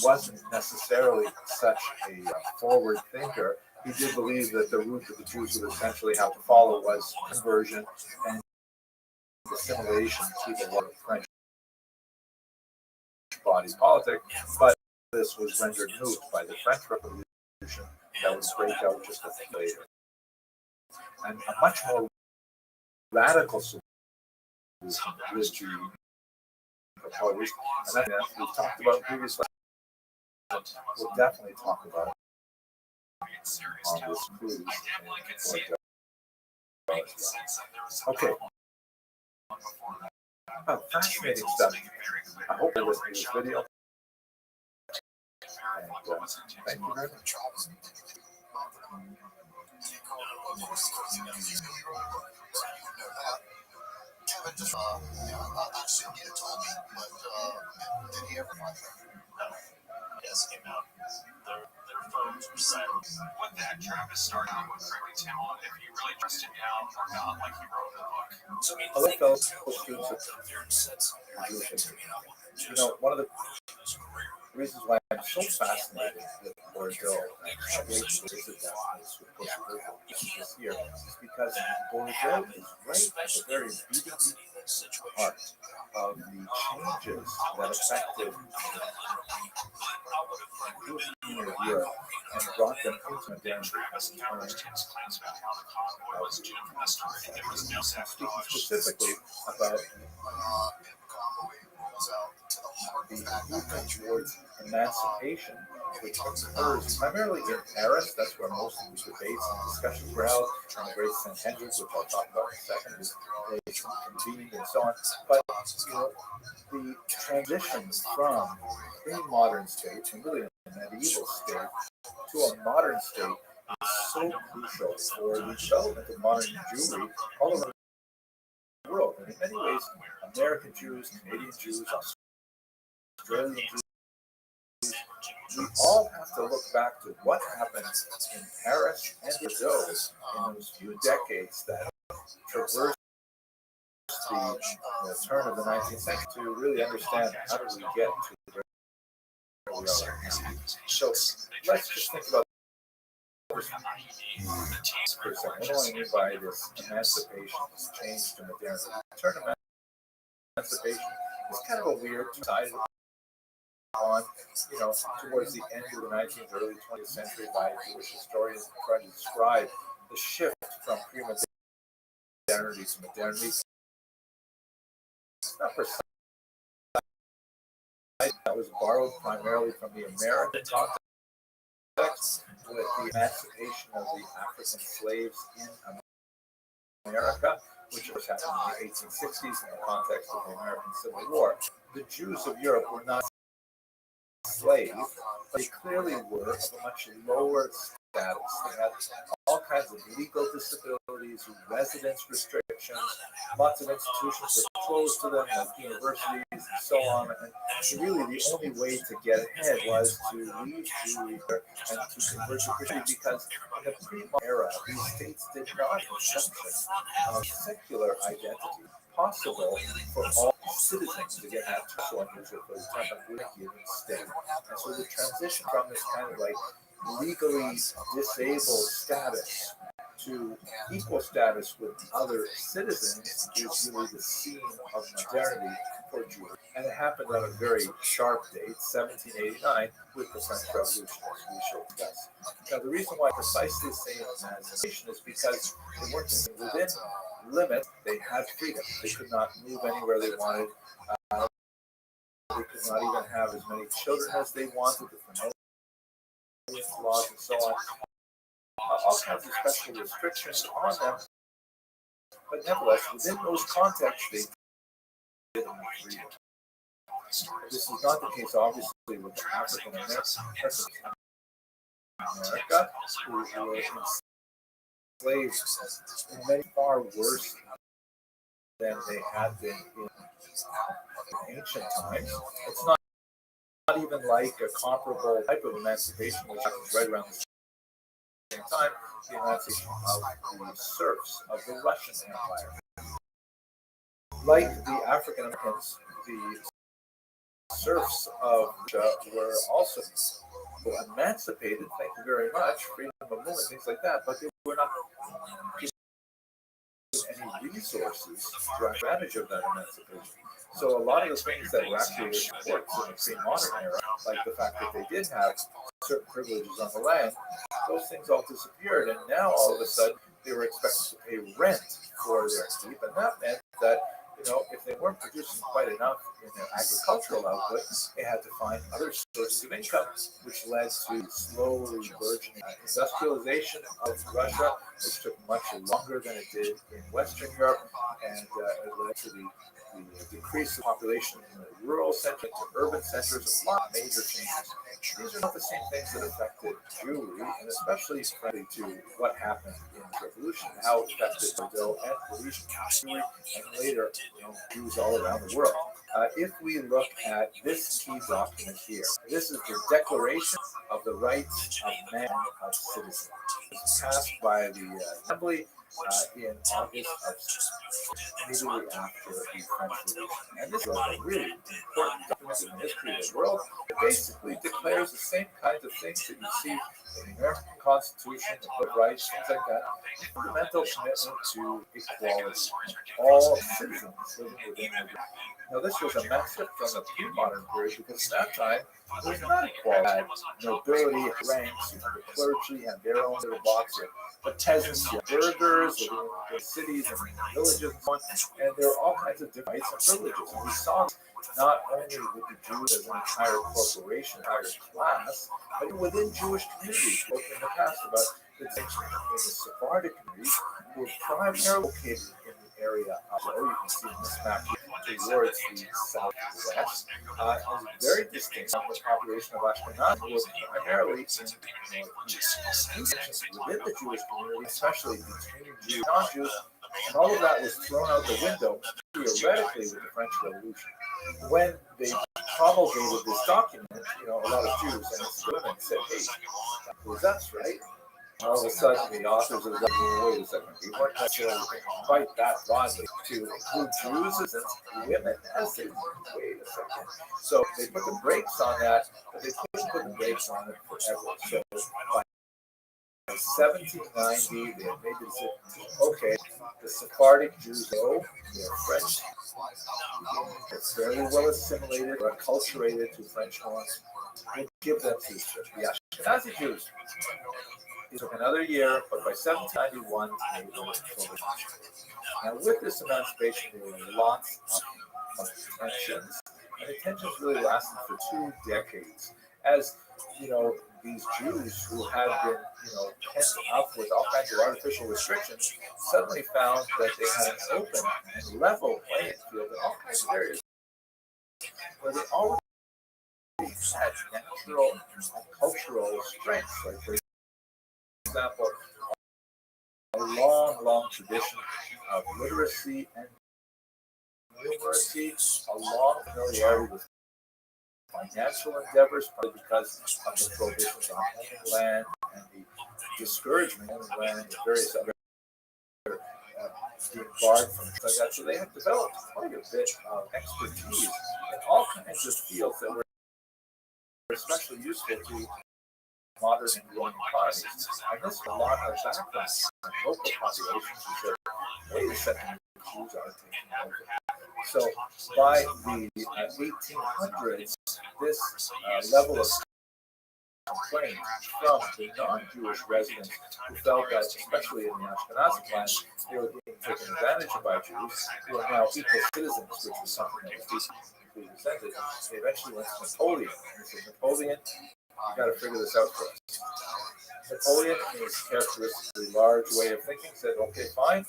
wasn't necessarily such a forward thinker. He did believe that the route that the Jews would essentially have to follow was conversion and assimilation to the world of French body politic, but this was rendered moot by the French Revolution that would break out just a few later. And a much more radical solution would be proposed, and that's what we've talked about previously. We'll definitely talk about it on this cruise. Okay. Oh, fascinating stuff. I hope you listened to this video. And thank you very much. Kevin just, actually, he told me, but did he ever find that? Yes, came out. Their phones were silent. With that, Travis started out with correcting Tim on if he really trusted him out or not, like he wrote in the book. So, I mean, other fellow students one of the reasons why I'm so fascinated with Bordeaux and can't wait to visit that place with Costa Rica this year is because Bordeaux is right at the very beating heart of the changes that affected the Europe and brought them into modernity. Speaking specifically about the movement towards emancipation, which occurs primarily in Paris. That's where most of the debates and discussions were held. The great Sanhedrins, which I'll talk about in a second, is convened and so on. But the transition from pre-modern state, and really a medieval state, to a modern state is so crucial for the development of modern Jewry all over the world. And in many ways, American Jews, Canadian Jews, Australian Jews, we all have to look back to what happened in Paris and Bordeaux in those few decades that traversed the turn of the 19th century to really understand how do we get to where we are right now. So let's just think about this for a second. What do I mean by this emancipation, this change to modernity? The turn of emancipation is kind of a weird side on, towards the end of the 19th, early 20th century by Jewish historians trying to describe the shift from pre-modernity to modernity. It's not precise. That was borrowed primarily from the American context with the emancipation of the African slaves in America, which was happening in the 1860s in the context of the American Civil War. The Jews of Europe were not slaves, but they clearly were of a much lower status. They had all all kinds of legal disabilities, residence restrictions. Lots of institutions were closed to them, like universities and so on. And really, the only way to get ahead was to leave Jewry and to convert to Christianity, because in the pre-modern era, these states did not function of secular identity possible for all citizens to get that so unusual for the time of given state. And so the transition from this kind of like legally disabled status to equal status with other citizens is really the scene of modernity for Jewry. And it happened on a very sharp date, 1789, with the French Revolution, as we shall discuss. Now, the reason why precisely the same emancipation is because they weren't within limit, they had freedom. They could not move anywhere they wanted. They could not even have as many children as they wanted. The laws and so on. All kinds of special restrictions on them. But nevertheless, within those contexts, they did have freedom. This is not the case, obviously, with the African Americans in America, who were enslaved in many far worse than they had been in ancient times. It's not even like a comparable type of emancipation, which happens right around the same time, the emancipation of the serfs of the Russian Empire. Like the African Americans, the serfs of Russia were also emancipated, thank you very much, freedom of movement, things like that, but they were not given any resources to take advantage of that emancipation. So a lot of the things that were actually supports in the pre-modern era, like the fact that they did have certain privileges on the land, those things all disappeared, and now all of a sudden they were expected to pay rent for their keep, and that meant that, you know, if they weren't producing quite enough in their agricultural output, they had to find other sources of income, which led to slowly burgeoning industrialization of Russia, which took much longer than it did in Western Europe, and it led to the decrease of population in the rural centers to urban centers, a lot of major changes. These are not the same things that affected Jewry, and especially friendly to what happened in the revolution, how it affected Brazil and Parisian Jewry, and later, you know, Jews all around the world. If we look at this key document here, this is the Declaration of the Rights of Man of Citizen. It's passed by the Assembly in August of immediately after the French Revolution. And this is a really important document in the history of the world. It basically declares the same kinds of things that you see in the American Constitution, the Bill of Rights, things like that. Fundamental commitment to equality. All citizens living within the Now, this was a massive from the pre-modern period, because in that time, there was not equality. Nobility, ranks, the clergy had their own little box of the peasants, the burghers, the cities and villages and so on, and there were all kinds of different rights and privileges. And we saw not only with the Jews as an entire corporation, entire class, but within Jewish communities, spoken in the past about the distinction between the Sephardic communities, who were primarily located in the area of, you can see in this map towards the southwest, is very distinct from the population of Ashkenaz, who were primarily in within the Jewish community, especially between Jews and non-Jews, and all of that was thrown out the window theoretically with the French Revolution. When they promulgated this document, you know, a lot of Jews and its women said, "Hey, that was us, right?" All of a sudden, the authors of the wait a second, we weren't necessarily quite that broadly to include Jews and women as they wait a second. So they put the brakes on that, but they couldn't put the brakes on it forever. So by 1790, they had made the decision, okay, the Sephardic Jews know they're French. It's fairly well assimilated or acculturated to French norms. We'll give them to the Ashkenazi Jews. It took another year, but by 1791, they were fully. Now, with this emancipation, there were lots of tensions, and the tensions really lasted for 2 decades. As you know, these Jews who had been, you know, pent up with all kinds of artificial restrictions suddenly found that they had an open and level playing field in all kinds of areas where they already had natural and cultural strengths. Like, for example, long tradition of literacy and numeracy, a long familiarity with financial endeavors, probably because of the prohibitions on owning land and the discouragement of owning land and various other being barred from things like that. So they have developed quite a bit of expertise in all kinds of fields that were especially useful to modern and growing economies. And this a lot of background from local populations who said, wait a second, the Jews are taking over. So by the 1800s, this level of complaint from the non-Jewish residents who felt that, especially in the Ashkenazi lands, they were being taken advantage of by Jews who are now equal citizens, which was something that was deeply resented. They eventually went to Napoleon. And they said, Napoleon, you got to figure this out for us. Napoleon, in his characteristically large way of thinking, said, okay, fine.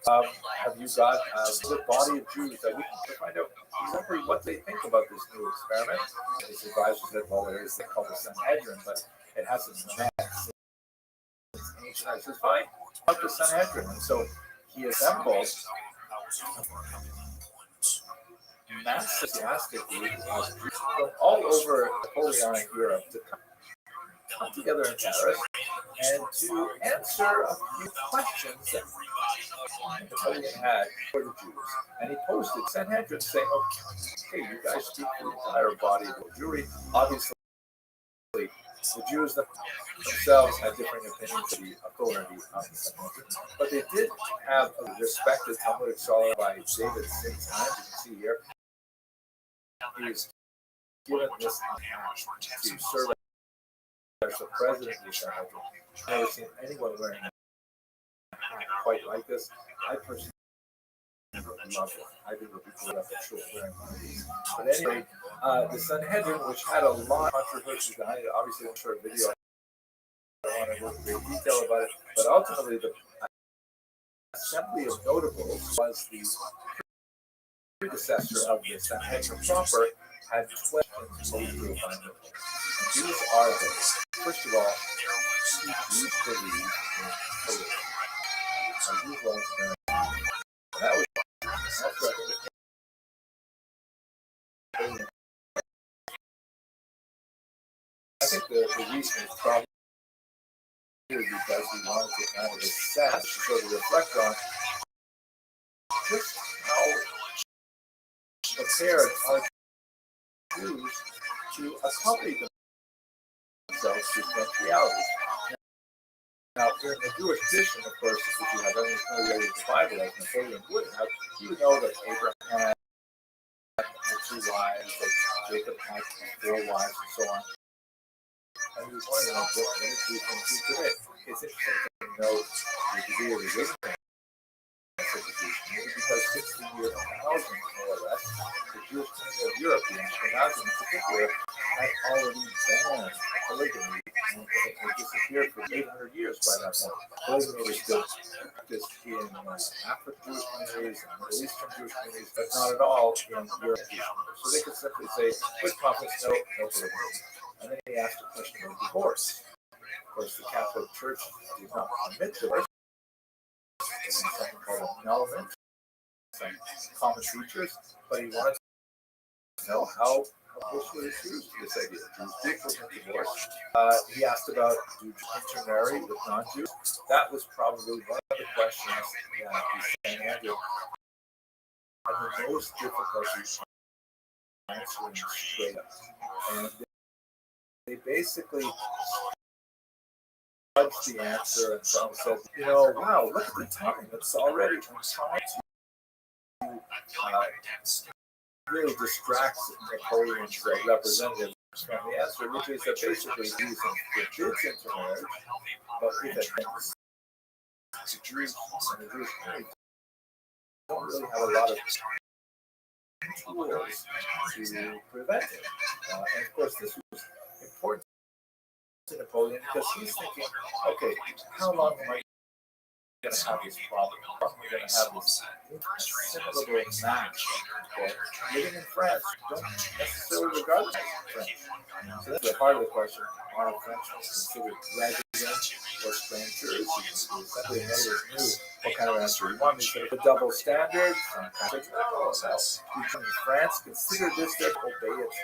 Have you got a good body of Jews that we can find out exactly what they think about this new experiment? And his advisor said, well, there is a thing called the Sanhedrin, but it hasn't met since ancient. I said, fine, about the Sanhedrin. And so he assembled massive gymnastic group of Jews from all over Napoleonic Europe to come together in Paris and to answer a few questions that Napoleon had for the Jews. And he posted Sanhedrin saying, okay, you guys speak for the entire body of the Jewry. Obviously, the Jews themselves had different opinions of the authority of the Sanhedrin, but they did have a respected Talmudic scholar by David Sims. You can see here. He was given this to serve as the president of the Sanhedrin. I've never seen anyone wearing a hat quite like this. I personally love it. I think it would be cool enough for sure wearing one of these. But anyway, the Sanhedrin, which had a lot of controversy behind it, obviously I'm sure a video, I don't want to go into great detail about it, but ultimately the Assembly of Notables was the predecessor of the Sanhedrin proper, had 12 questions posed to it by notables. And these are those. First of all, do you believe in polygamy? Are you going to that was that's what I think the reason is probably because we wanted to kind of assess, sort of reflect on just how prepared are Jews to accommodate themselves to such realities. Now, in the Jewish tradition, of course, if you have any familiarity with the Bible, like Napoleon would have, you know that Abraham had 2 wives, that Jacob had 4 wives, and so on. And he was wondering, what do Jews think today? It's interesting to note the degree of resistance of the Jewish community, because since the year 1000, more or less, the Jewish community of Europe, the Ashkenazim in particular, had already banned polygamy, and it had disappeared for 800 years by that point. Polygamy was still practiced in African Jewish communities and Middle Eastern Jewish communities, but not at all in European Jewish communities. So they could simply say, with confidence, no polygamy. And then he asked a question about divorce. Of course, the Catholic Church did not permit divorce. There's something called annulment, some common features, but he wanted to know how close were the Jews to this idea. Jews did permit divorce. He asked about do Jews intermarry with non-Jews. That was probably one of the questions that the Sanhedrin had the most difficulty answering straight up. And they basically judged the answer and said, wow, look at the time. It's already trying to really distracts Napoleon's representative from the answer, which is that basically he's forbids intermarriage, but if it happens, the Jews and the Jewish community don't really have a lot of tools to prevent it. And of course, this was important to Napoleon because he's thinking, okay, how long am I going to have this problem? How long am I going to have this assimilable match? Living in France, don't necessarily regard it as French. So that's the heart of the question. Are French considered graduates or strangers. Essentially, in other words, knew what kind of answer he wanted. He said, the double standard. In France, consider this their obey its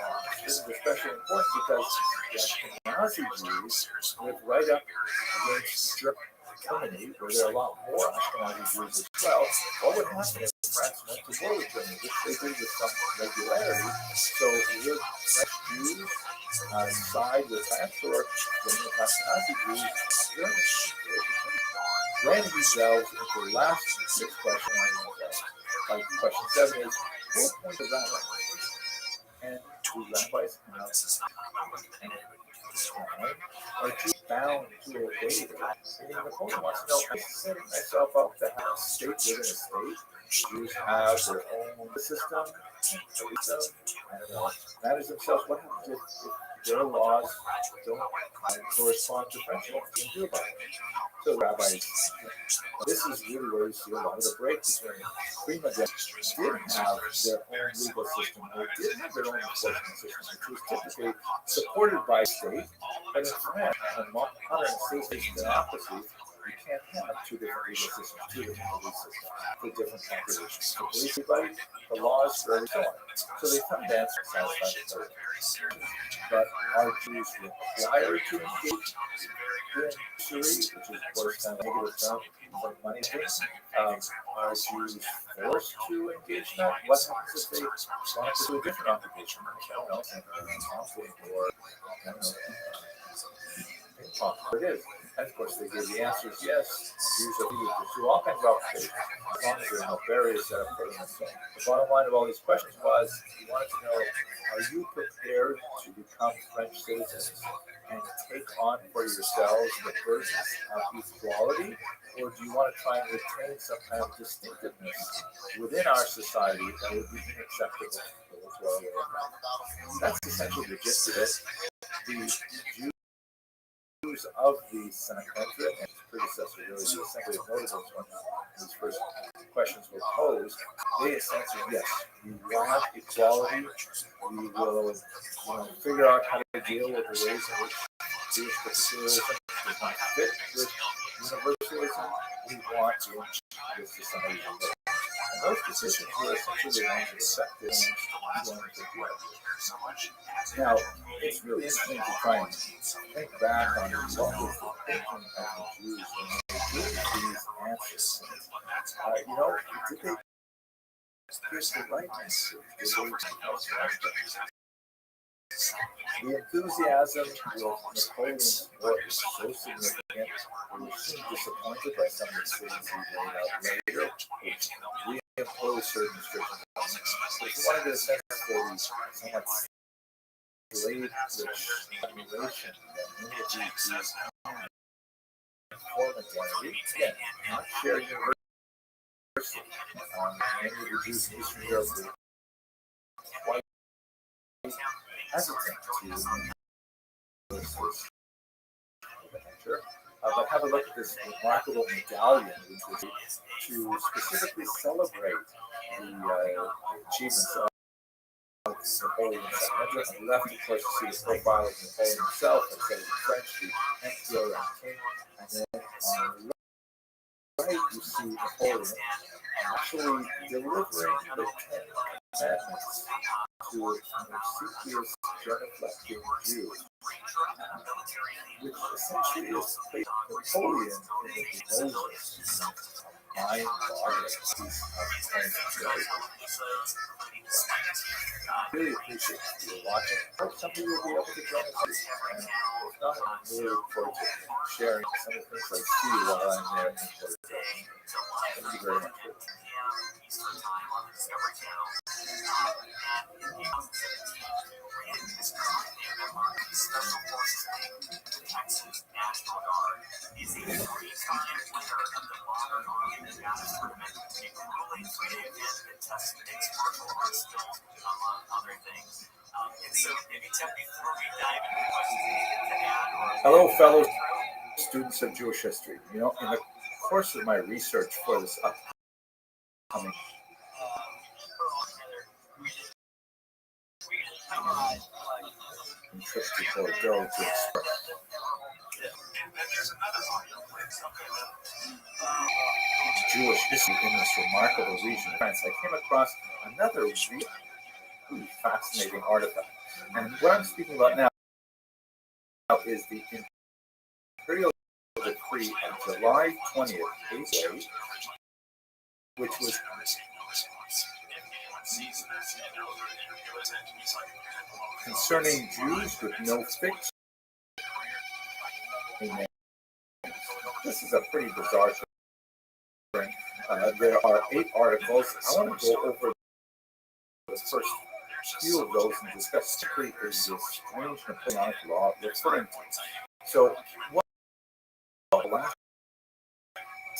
law. This is especially important because the Nazi Jews lived right up against Germany, where there are a lot more Ashkenazi Jews as well. What would happen if France went to war with Germany, which they did with some regularity? So would French Jews side with France, or would Ashkenazi Jews Germany? When he delves into the last six questions, like question 7 is, what point of rabbi? And do rabbis have are Jews bound to obey the law? Napoleon wants to know, am I setting myself up to have a state within a state? Jews have their own system and police them and manage themselves. What happens if their laws don't correspond to French laws? What do you do about it? So rabbis, this is really where you see a lot of the break between prima did have their own legal system. They did have their own enforcement system, which was typically supported by state. But in France, in modern state-based democracy, you can't have two different legal systems, two different police systems for different populations. The police everybody, the laws for everyone. So they found the answer satisfactory. But are Jews required to engage in usury, which is of course kind of negative term for money things? Are Jews forced to engage in that? What happens if they want to do a different occupation? I don't know, conflict or I don't know, ping pong, whatever it is. And of course, they give the answers yes. Jews are free to pursue all kinds of occupations, as long as there are no barriers set up for them. So the bottom line of all these questions was, he wanted to know, are you prepared to become French citizens and take on for yourselves the burdens of equality, or do you want to try and retain some kind of distinctiveness within our society that would be unacceptable to those who are away of life? That's essentially the gist of it. The Jews of the Senectria and his predecessor, really, the Assembly of Notables, when these first questions were posed, they essentially, yes, we want equality. We will figure out how to deal with the ways in which Jewish particularism does not fit with universalism. We want to introduce this to somebody who lives. And those decisions were essentially the ones that affected Now, it's really interesting to try and think back on what was the thinking of the Jews when they gave these answers. Did they give the right answer? The enthusiasm with Napoleon's war is so significant, we were soon disappointed by some of the cities he laid out later, which reimposed certain restrictions. If you want to get a sense for the somewhat slave-rich population that many of these Jews had, form identity, again, not sharing university. Many of the Jews in Eastern Europe were quite hesitant to but have a look at this remarkable medallion, which was to specifically celebrate the achievements of Napoleon. On the left, of course, you see the profile of Napoleon himself, and so in French, the emperor and king, and then on the right, you see Napoleon actually delivering the 10 Commandments to an obsequious, genuflecting Jew, which essentially is Napoleon in Moses, mind-boggling piece of training. I really appreciate you watching. I hope somebody will be able to join us. And if not, I really look forward to sharing some of the things I see while I'm there in Puerto Rico. Thank you very much. Hello, fellow students of Jewish history. In the course of my research for this upcoming trip to Bordeaux to express Jewish history in this remarkable region of France, I came across another really fascinating artifact. And what I'm speaking about now is the imperial decree of July 20th, 1808, which was concerning Jews with no fixed name. This is a pretty bizarre thing. There are 8 articles. I want to go over the first few of those and discuss strictly is this strange Napoleonic law referring to. So, what the last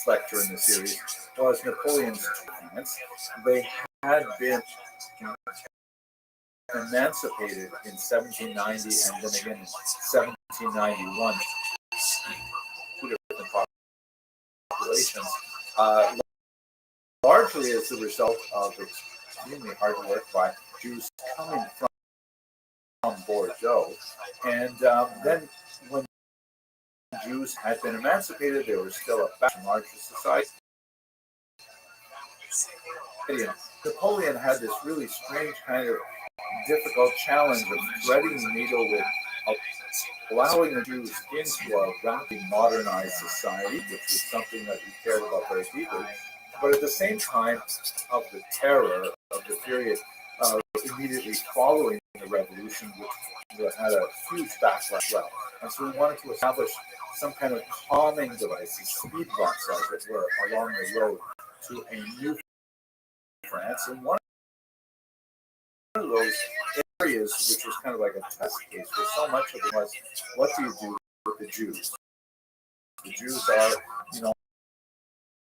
lecture in the series was Napoleon's treatments. They had been emancipated in 1790 and then again in 1791. Two different populations, largely as a result of extremely hard work by Jews coming from Bordeaux. And then when Jews had been emancipated, they were still a larger society. Napoleon had this really strange kind of difficult challenge of threading the needle with allowing the Jews into a rapidly modernized society, which was something that he cared about very deeply, but at the same time of the terror of the period immediately following the revolution, which had a huge backlash as well. And so we wanted to establish some kind of calming device, speed bumps, as it were, along the road to a new France. And one of those areas, which was kind of like a test case, where so much of it was, what do you do with the Jews? The Jews are,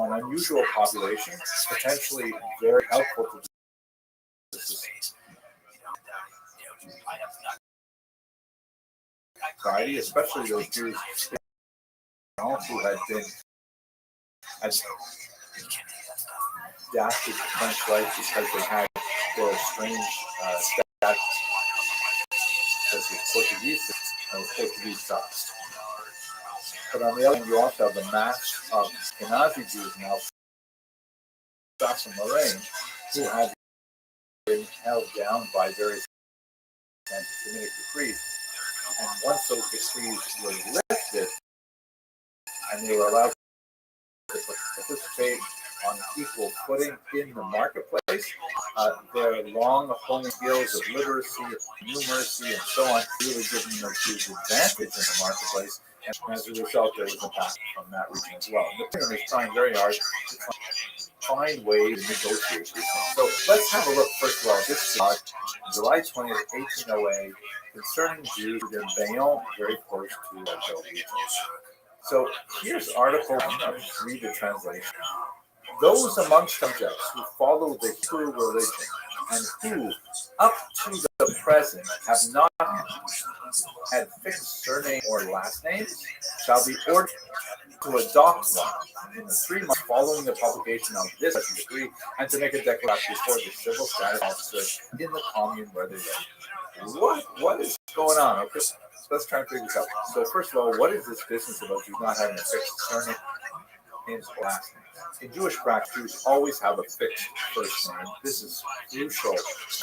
an unusual population, potentially very helpful to the society, especially those Jews who had been adapted to French life because they had their strange status as the Portuguese stocks. But on the other hand, you also have the mass of Ashkenazi Jews now, Alsace-Lorraine, who had been held down by various anti-Semitic decrees. And once those decrees were lifted, and they were allowed to participate on equal footing in the marketplace, their long honing skills of literacy, numeracy, and so on really giving them a huge advantage in the marketplace. And as a result, there was a back from that region as well. Napoleon is trying very hard to find ways to negotiate these things. So let's have a look, first of all, this is July 20th, 1808, concerning Jews in Bayonne, very close to Bordeaux region. So here's article, I'm going to read the translation. Those amongst subjects who follow the Hebrew religion and who, up to the present, have not had fixed surname or last names shall be ordered to adopt one in the 3 months following the publication of this decree and to make a declaration before the civil status officer in the commune where they live. What is going on? Okay, let's try and figure this out. So first of all, what is this business about you not having a fixed surname or last name? In Jewish practice, Jews always have a fixed first name. This is crucial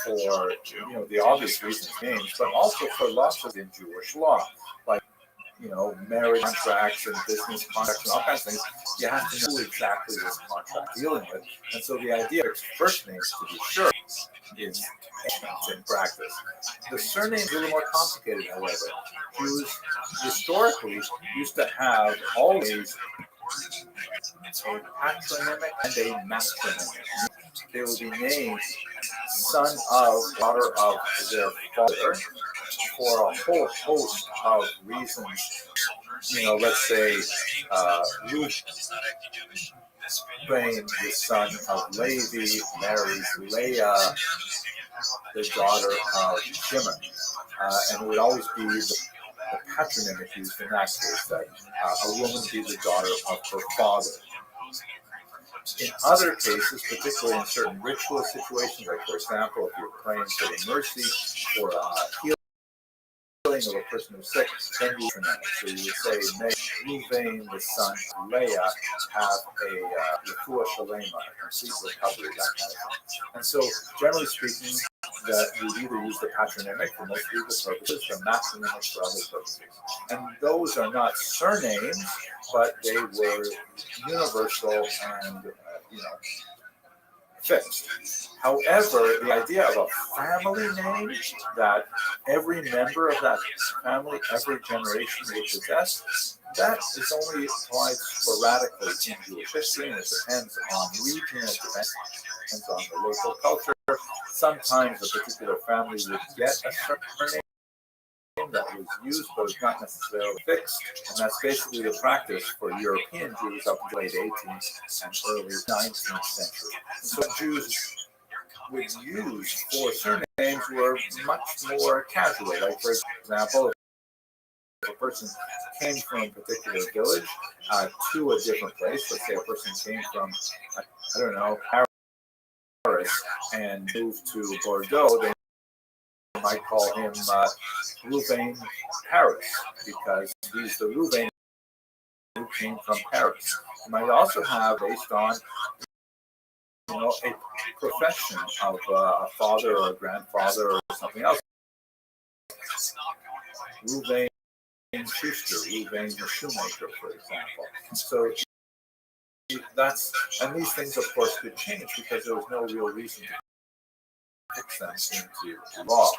for the obvious reasons names, but also for lots of in Jewish law, like marriage contracts and business contracts and all kinds of things. You have to know exactly this contract dealing with, and so the idea of first names, to be sure, is ancient in practice. The surname is a little more complicated, however. Jews historically used to have always a patronymic and a matronymic. They would be named son of, daughter of their father for a whole host of reasons. Let's say Reuben, the son of Levi, marries Leah, the daughter of Shimon. And it would always be the patronymic used in that case, that a woman be the daughter of her father. In other cases, particularly in certain ritual situations, like for example, if you're praying for the mercy or healing healing of a person who's sick, then you would so you would say, may Ruvain, the son of Leah, have a refuah shalema, a complete recovery, that kind of thing. And so, generally speaking, that you either use the patronymic for most legal purposes or matronymic for other purposes. And those are not surnames, but they were universal and, fixed. However, the idea of a family name that every member of that family, every generation will possess, that is only applied sporadically in Jewish history, and it depends on region, it depends on the local culture. Sometimes a particular family would get a certain name that was used, but it's not necessarily fixed, and that's basically the practice for European Jews up until the late 18th and early 19th century. So Jews would use for surnames were much more casual. Like, for example, if a person came from a particular village to a different place, let's say a person came from, I don't know, Paris and moved to Bordeaux, they might call him Louvain Paris, because he's the Louvain who came from Paris. You might also have, based on a profession of a father or a grandfather or something else. Louvain Schuster, Louvain the shoemaker, for example. So and these things, of course, could change because there was no real reason to fix them into law.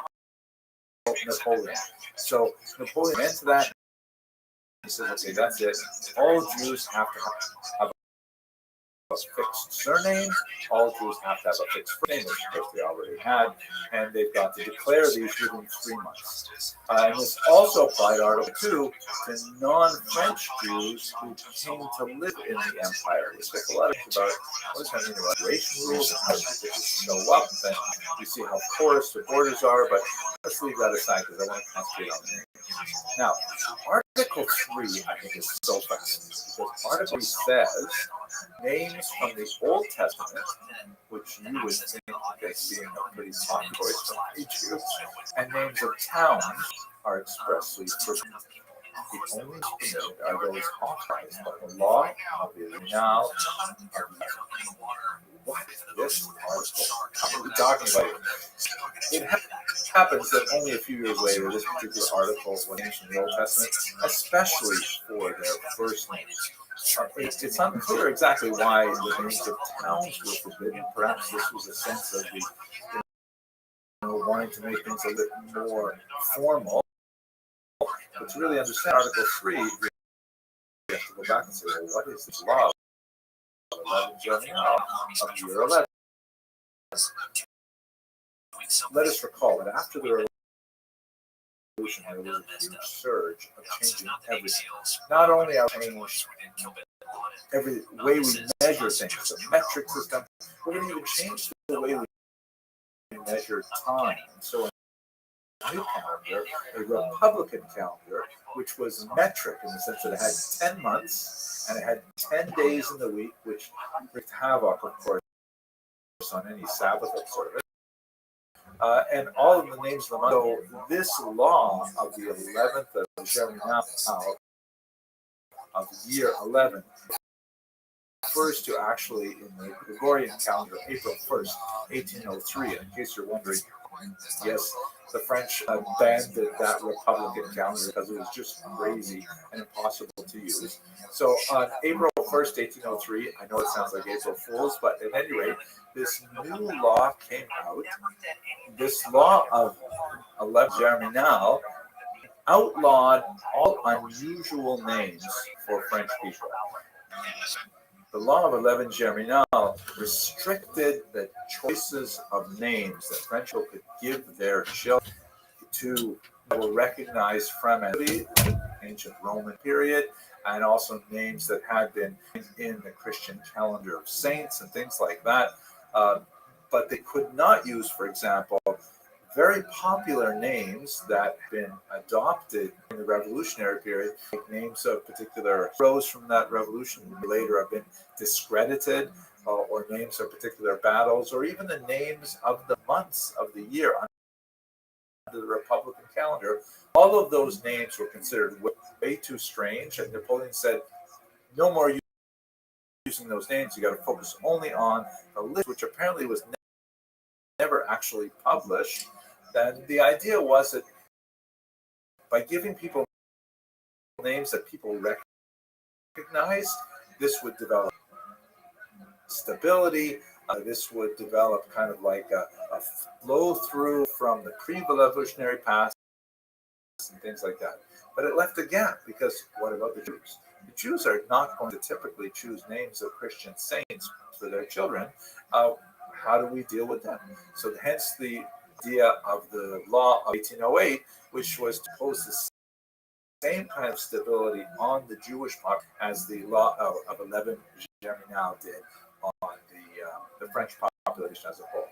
Napoleon. So Napoleon went to that. He said, okay, that's it. All Jews have to have a fixed surname. All Jews have to have a fixed first name, which of course they already had, and they've got to declare these within 3 months. And this also applied Article 2 to non-French Jews who came to live in the empire. We spoke a lot about what does that mean about immigration rules and how people show up, and you see how porous the borders are, but let's leave that aside because I want to concentrate on the name. Now, Article 3, I think, is so fascinating because Article 3 says names from the Old Testament, which you would think as being a pretty popular choice for many Jews, and names of towns are expressly forbidden. The only permitted are those authorized by the law of the original. What is this article? What are we talking about? It happens that only a few years later, this particular article was mentioned in the Old Testament, especially for their first names. It's unclear exactly why the names of towns were forbidden. Perhaps this was a sense of wanting to make things a little more formal. But to really understand Article 3, we have to go back and say, well, what is this law of 11 Jeremiah of year 11? Let us recall that after the revolution, there was a huge surge of changing everything. Not only our every way we measure things, the metric system, we're going to even change the way we measure time. So a new calendar, a Republican calendar, which was metric in the sense that it had 10 months and it had 10 days in the week, which wreaked havoc, of course, on any Sabbath observance. And all of the names of the month. So this law of the 11th of Jeremiah of year 11 refers to actually in the Gregorian calendar, April 1st, 1803. In case you're wondering, yes, the French abandoned that Republican calendar because it was just crazy and impossible to use. So on April 1st, 1803, I know it sounds like April Fool's, but at any rate, this new law came out. This law of 11 Germinal outlawed all unusual names for French people. The law of 11 Germinal restricted the choices of names that French people could give their children to were recognized from the ancient Roman period, and also names that had been in the Christian calendar of saints and things like that. But they could not use, for example, very popular names that have been adopted in the revolutionary period, like names of particular heroes from that revolution who later have been discredited, or names of particular battles, or even the names of the months of the year under to the Republican calendar. All of those names were considered way too strange, and Napoleon said, no more using those names. You got to focus only on the list, which apparently was never actually published. Then the idea was that by giving people names that people recognized, this would develop stability. This would develop kind of like a flow through from the pre-revolutionary past and things like that. But it left a gap because what about the Jews? The Jews are not going to typically choose names of Christian saints for their children. How do we deal with them? So hence the idea of the law of 1808, which was to pose the same kind of stability on the Jewish population as the law of 11 Germinal did on the French population as a whole.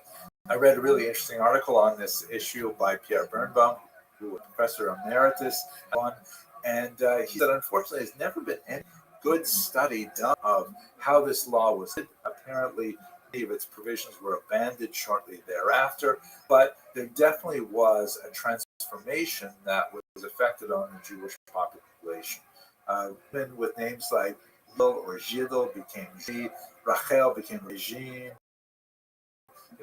I read a really interesting article on this issue by Pierre Birnbaum, who was professor emeritus, and he said, unfortunately, there's never been any good study done of how this law was. Apparently, many of its provisions were abandoned shortly thereafter, but there definitely was a transformation that was affected on the Jewish population. Women with names like Gil or Gidel became G, Rachel became Regine.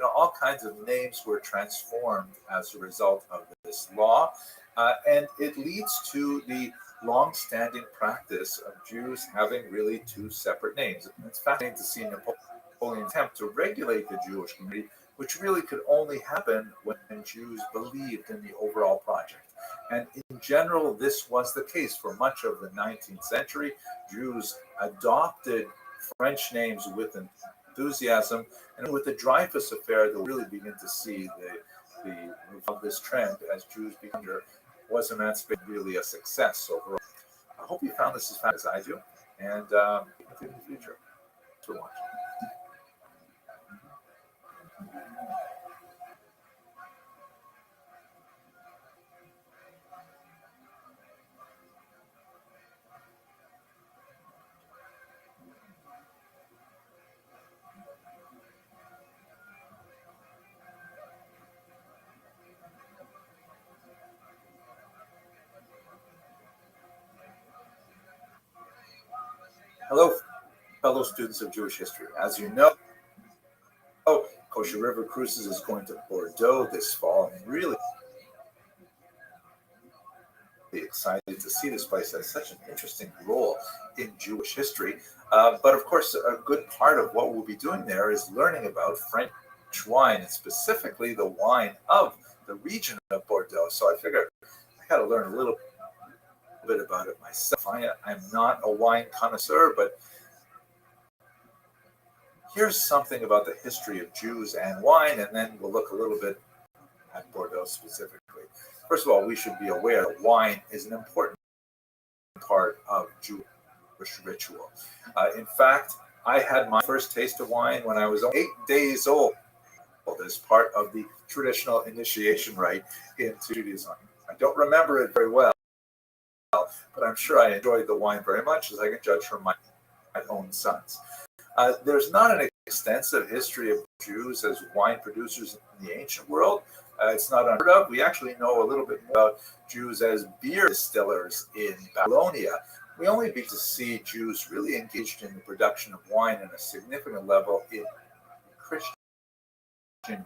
All kinds of names were transformed as a result of this law, and it leads to the long-standing practice of Jews having really two separate names. It's fascinating to see Napoleon's attempt to regulate the Jewish community, which really could only happen when Jews believed in the overall project. And in general, this was the case for much of the 19th century. Jews adopted French names with enthusiasm, and with the Dreyfus affair, they'll really begin to see of this trend as Jews became was emancipation really a success overall. I hope you found this as fun as I do, and in the future. Thanks for watching. Hello, fellow students of Jewish history. As you know, Kosher River Cruises is going to Bordeaux this fall. I'm really excited to see this place. Has such an interesting role in Jewish history. But of course, a good part of what we'll be doing there is learning about French wine, and specifically the wine of the region of Bordeaux. So I figured I got to learn a little bit about it myself. I'm not a wine connoisseur, but here's something about the history of Jews and wine, and then we'll look a little bit at Bordeaux specifically. First of all, we should be aware that wine is an important part of Jewish ritual. In fact, I had my first taste of wine when I was 8 days old as part of the traditional initiation rite into Judaism. I don't remember it very well, but I'm sure I enjoyed the wine very much, as I can judge from my own sons. There's not an extensive history of Jews as wine producers in the ancient world. It's not unheard of. We actually know a little bit more about Jews as beer distillers in Babylonia. We only begin to see Jews really engaged in the production of wine on a significant level in Christian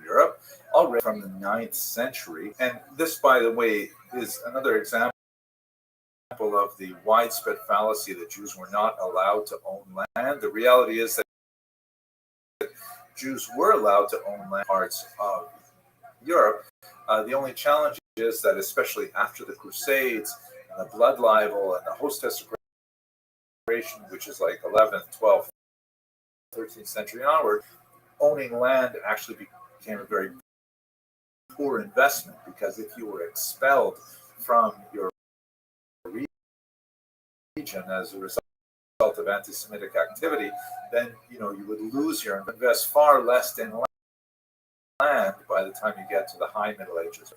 Europe, already from the 9th century. And this, by the way, is another example of the widespread fallacy that Jews were not allowed to own land. The reality is that Jews were allowed to own land parts of Europe. The only challenge is that, especially after the Crusades, and the blood libel, and the host desecration, which is like 11th, 12th, 13th century onward, owning land actually became a very poor investment, because if you were expelled from your region as a result of anti-Semitic activity, then you would lose your invest far less in land by the time you get to the High Middle Ages.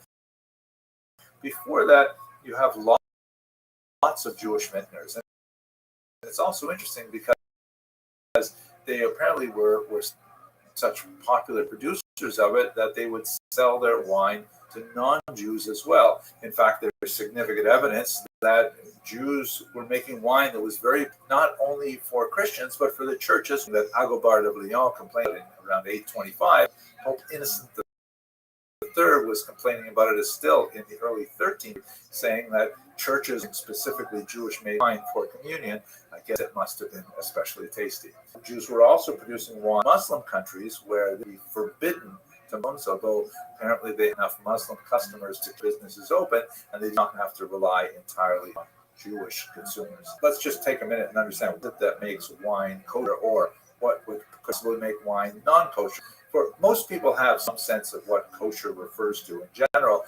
Before that, you have lots of Jewish vintners, and it's also interesting because they apparently were such popular producers of it that they would sell their wine to non-Jews as well. In fact, there's significant evidence that Jews were making wine that was very, not only for Christians, but for the churches. That Agobard of Lyon complained in around 825. Pope Innocent III was complaining about it as still in the early 13th, saying that churches, specifically Jewish, made wine for communion. I guess it must have been especially tasty. Jews were also producing wine in Muslim countries where they were forbidden to Muslims, although apparently they had enough Muslim customers to keep businesses open, and they did not have to rely entirely on Jewish consumers. Let's just take a minute and understand what that makes wine kosher, or what would possibly make wine non-kosher. For most people have some sense of what kosher refers to. In general,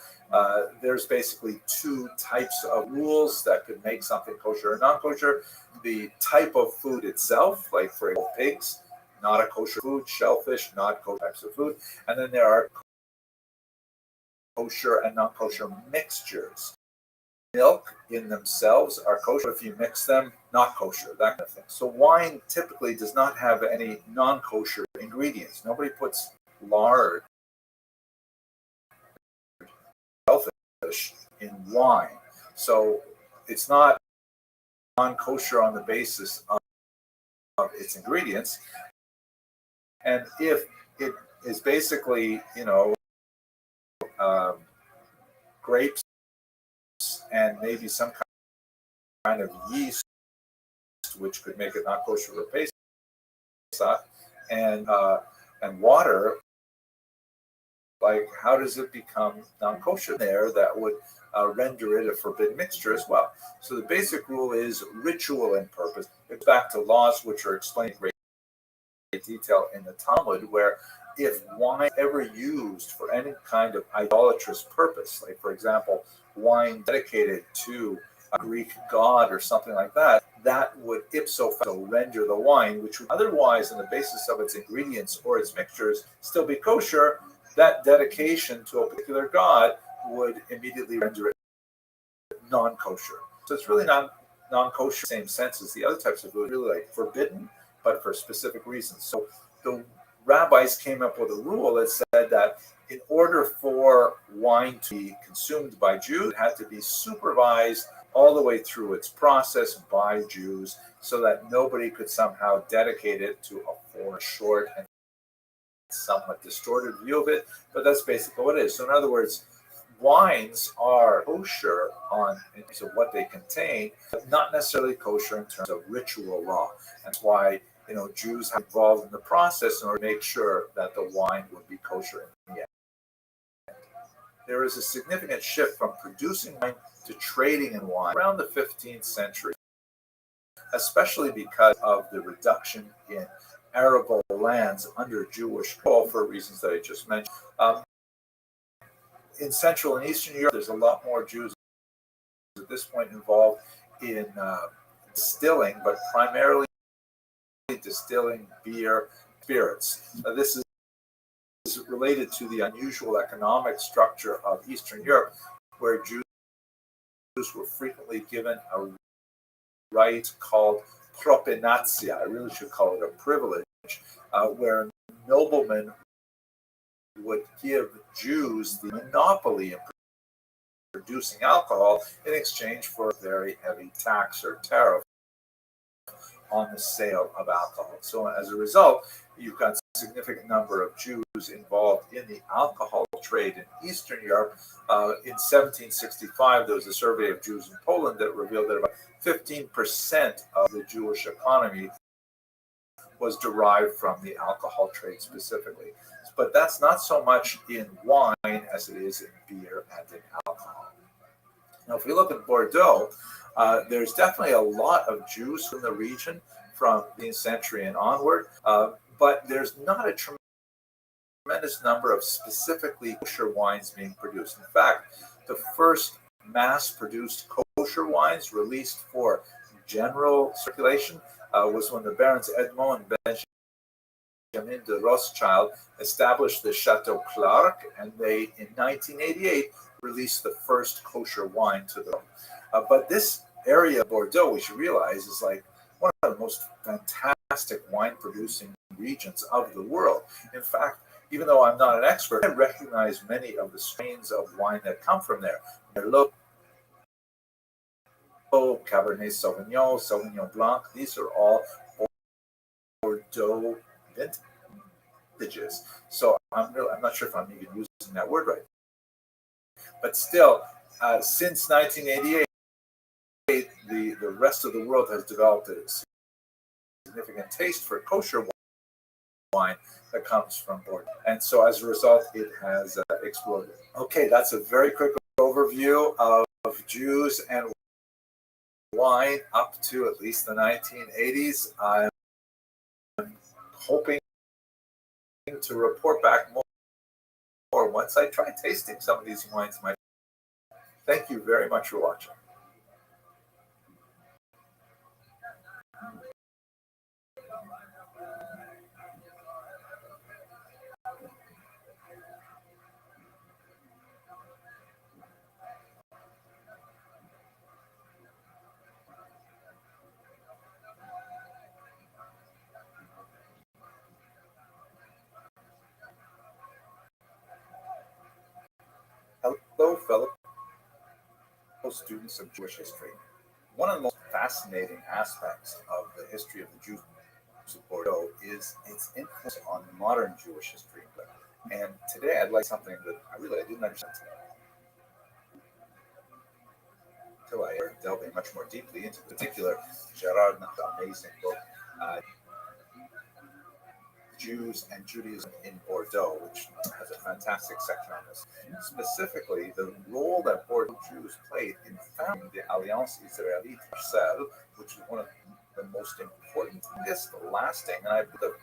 there's basically two types of rules that could make something kosher or non-kosher. The type of food itself, like for example, pigs, not a kosher food, shellfish, not kosher types of food. And then there are kosher and non-kosher mixtures. Milk in themselves are kosher. If you mix them, not kosher, that kind of thing. So wine typically does not have any non-kosher ingredients. Nobody puts lard, shellfish in wine. So it's not non-kosher on the basis of its ingredients. And if it is basically, grapes and maybe some kind of yeast, which could make it not kosher for Pesach, and water, like how does it become non-kosher there that would render it a forbidden mixture as well? So the basic rule is ritual and purpose. It's back to laws which are explained in great detail in the Talmud, where if wine ever used for any kind of idolatrous purpose, like for example, wine dedicated to a Greek god or something like that, that would ipso facto render the wine, which would otherwise, on the basis of its ingredients or its mixtures, still be kosher. That dedication to a particular god would immediately render it non-kosher. So it's really not non-kosher in the same sense as the other types of food, really like forbidden, but for specific reasons. So the rabbis came up with a rule that said that in order for wine to be consumed by Jews, it had to be supervised all the way through its process by Jews, so that nobody could somehow dedicate it to a short and somewhat distorted view of it. But that's basically what it is. So in other words, wines are kosher in terms of what they contain, but not necessarily kosher in terms of ritual law. That's why Jews have involved in the process in order to make sure that the wine would be kosher in the end. There is a significant shift from producing wine to trading in wine around the 15th century, especially because of the reduction in arable lands under Jewish control for reasons that I just mentioned. In Central and Eastern Europe, there's a lot more Jews at this point involved in distilling, but primarily distilling beer, spirits. This is related to the unusual economic structure of Eastern Europe, where Jews were frequently given a right called propinatia. I really should call it a privilege, where noblemen would give Jews the monopoly in producing alcohol in exchange for a very heavy tax or tariff on the sale of alcohol. So as a result, you've got a significant number of Jews involved in the alcohol trade in Eastern Europe. In 1765, there was a survey of Jews in Poland that revealed that about 15% of the Jewish economy was derived from the alcohol trade specifically. But that's not so much in wine as it is in beer and in alcohol. Now, if we look at Bordeaux, there's definitely a lot of Jews from the region from the 18th century and onward, but there's not a tremendous number of specifically kosher wines being produced. In fact, the first mass-produced kosher wines released for general circulation was when the Barons Edmond and Benjamin de Rothschild established the Chateau Clark, and they, in 1988, released the first kosher wine to the world. But this area of Bordeaux, we should realize, is like one of the most fantastic wine-producing regions of the world. In fact, even though I'm not an expert, I recognize many of the strains of wine that come from there. Merlot, Cabernet Sauvignon, Sauvignon Blanc, these are all Bordeaux vintages. So I'm not sure if I'm even using that word right. But still, since 1988, the rest of the world has developed a significant taste for kosher wine that comes from Bordeaux. And so as a result, it has exploded. Okay, that's a very quick overview of Jews and wine up to at least the 1980s. I'm hoping to report back more once I try tasting some of these wines myself. Thank you very much for watching. Hello, fellow students of Jewish history. One of the most fascinating aspects of the history of the Jews of Bordeaux is its influence on modern Jewish history. And today I'd like something that I didn't understand until I delving much more deeply into particular Gerard Nah's amazing book, Jews and Judaism in Bordeaux, which has a fantastic section on this. Specifically, the role that Bordeaux Jews played in founding the Alliance Israélite Universelle, which is one of the most important, lasting, and I believe the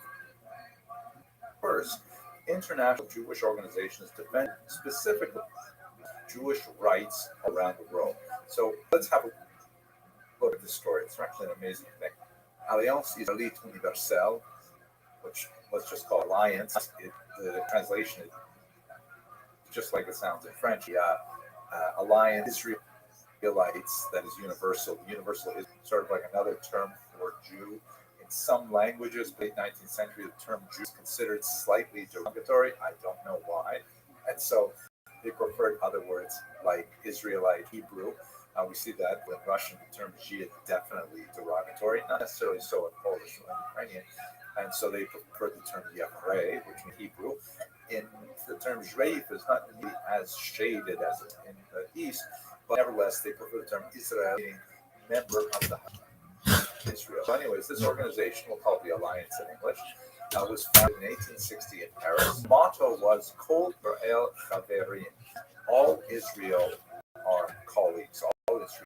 first international Jewish organizations to defend specifically Jewish rights around the world. So let's have a look at this story. It's actually an amazing thing. Alliance Israélite Universelle, which let's just call Alliance. The translation is just like it sounds in French. Alliance Israelites, that is universal. Universal is sort of like another term for Jew. In some languages, late 19th century, the term Jew is considered slightly derogatory. I don't know why. And so they preferred other words like Israelite, Hebrew. We see that in Russian, the term Zhid definitely derogatory, not necessarily so in Polish or Ukrainian. And so they prefer the term Yavrei, which means Hebrew. In the term Zreif is not really as shaded as in the East, but nevertheless, they prefer the term Israel, meaning member of the Israel. So anyways, this organization, we'll call it the Alliance in English, was founded in 1860 in Paris. The motto was Kol Israel Chaverim. All Israel are colleagues. All Israel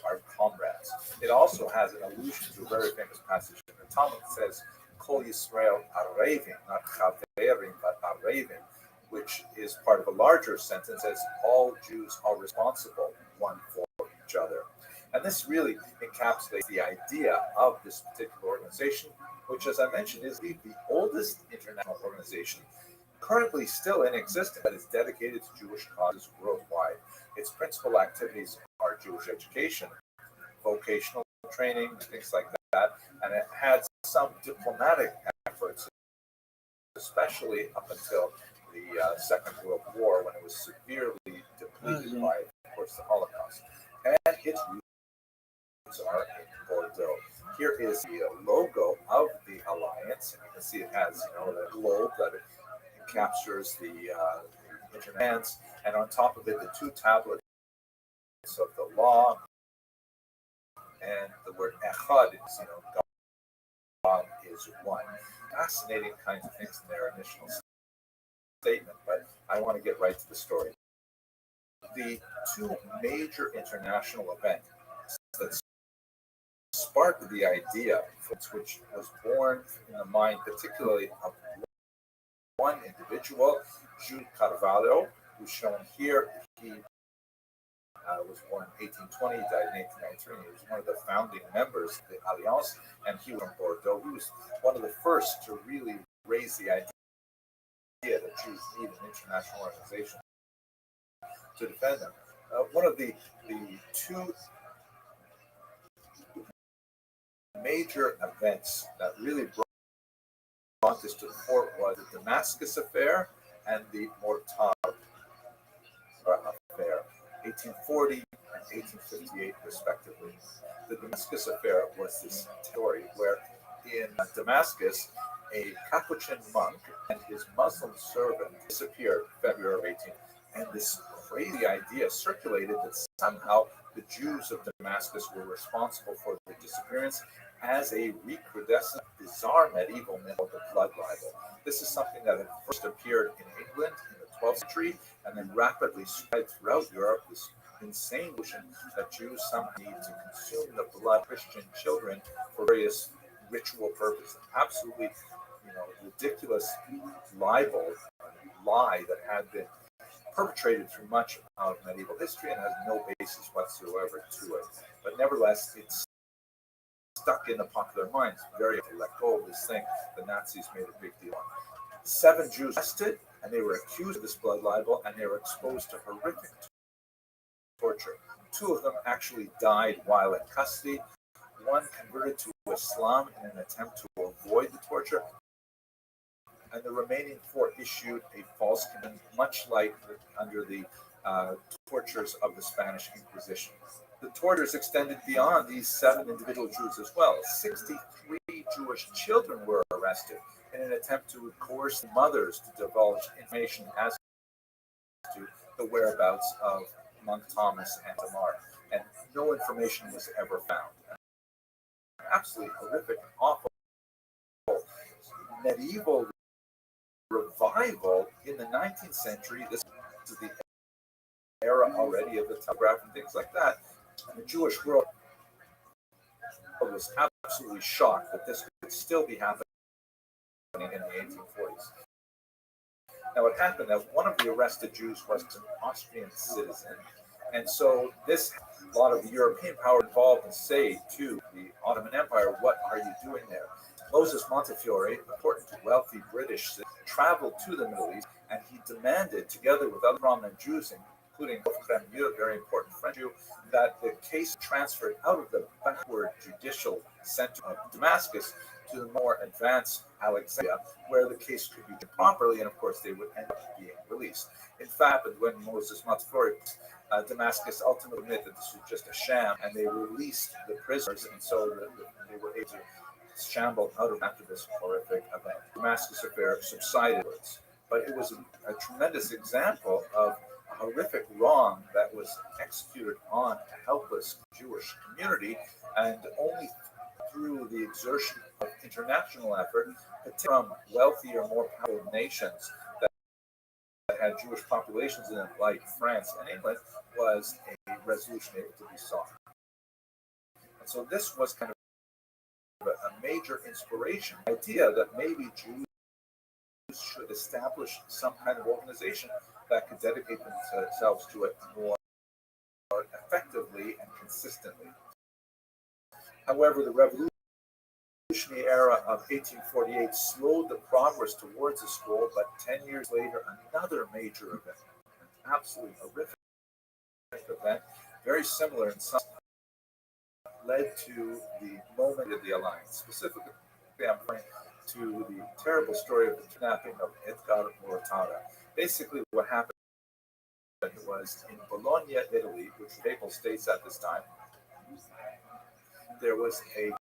are comrades. It also has an allusion to a very famous passage in the Talmud that says, Kol Yisrael Arevim, not Chaverim, but Arevim, which is part of a larger sentence as all Jews are responsible one for each other. And this really encapsulates the idea of this particular organization, which, as I mentioned, is the oldest international organization currently still in existence that is dedicated to Jewish causes worldwide. Its principal activities are Jewish education, vocational training, things like that, and it had some diplomatic efforts, especially up until the Second World War, when it was severely depleted by, of course, the Holocaust. And its roots are in Bordeaux. Here is the logo of the alliance, and you can see it has, the globe that it captures the internet, and on top of it, the two tablets of the law, and the word echad is, God is one. Fascinating kinds of things in their initial statement, but I want to get right to the story. The two major international events that sparked the idea, which was born in the mind particularly of one individual, Jules Carvalho, who's shown here. He was born in 1820, died in 1893. He was one of the founding members of the Alliance, and he was from Bordeaux. He was one of the first to really raise the idea that Jews need an international organization to defend them. One of the two major events that really brought this to the fore was the Damascus affair and the Mortar affair, 1840 and 1858 respectively. The Damascus affair was this story where in Damascus, a Capuchin monk and his Muslim servant disappeared February of 18. And this crazy idea circulated that somehow the Jews of Damascus were responsible for the disappearance as a recrudescent, bizarre medieval myth of the blood libel. This is something that had first appeared in England in the 12th century and then rapidly spread throughout Europe. This insane notion that Jews somehow need to consume the blood of Christian children for various ritual purposes. Absolutely, ridiculous libel, lie that had been perpetrated through much of medieval history and has no basis whatsoever to it. But nevertheless, it's stuck in the popular minds. Very to let go of this thing. The Nazis made a big deal on. 7 Jews arrested, and they were accused of this blood libel, and they were exposed to horrific torture. 2 of them actually died while in custody. 1 converted to Islam in an attempt to avoid the torture, and the remaining 4 issued a false confession, much like under the tortures of the Spanish Inquisition. The tortures extended beyond these 7 individual Jews as well. 63 Jewish children were arrested in an attempt to coerce the mothers to divulge information as to the whereabouts of Monk Thomas and Tamar, and no information was ever found. Absolutely horrific and awful medieval revival in the 19th century. This is the era already of the telegraph and things like that. And the Jewish world was absolutely shocked that this could still be happening in the 1840s. Now, what happened is one of the arrested Jews was an Austrian citizen, and so this a lot of the European power involved and say to the Ottoman Empire, "What are you doing there?" Moses Montefiore, important wealthy British, traveled to the Middle East, and he demanded, together with other prominent Jews, including Kremlin, a very important French Jew, that the case transferred out of the backward judicial center of Damascus to the more advanced Alexandria, where the case could be done properly, and of course they would end up being released. In fact, when Moses Montefiore, Damascus ultimately admitted that this was just a sham, and they released the prisoners, and so they were able to shamble out of after this horrific event. The Damascus affair subsided, but it was a tremendous example of a horrific wrong that was executed on a helpless Jewish community, and only through the exertion of international effort, particularly from wealthier, more powerful nations that had Jewish populations in it, like France and England, was a resolution able to be sought. And so this was kind of a major inspiration, idea that maybe Jews should establish some kind of organization that could dedicate themselves to it more effectively and consistently. However, the revolutionary era of 1848 slowed the progress towards this goal, but 10 years later, another major event, an absolutely horrific event, very similar in some, led to the moment of the alliance. Specifically, I'm referring to the terrible story of the kidnapping of Edgar Mortara. Basically, what happened was in Bologna, Italy, which was Papal States at this time, there was a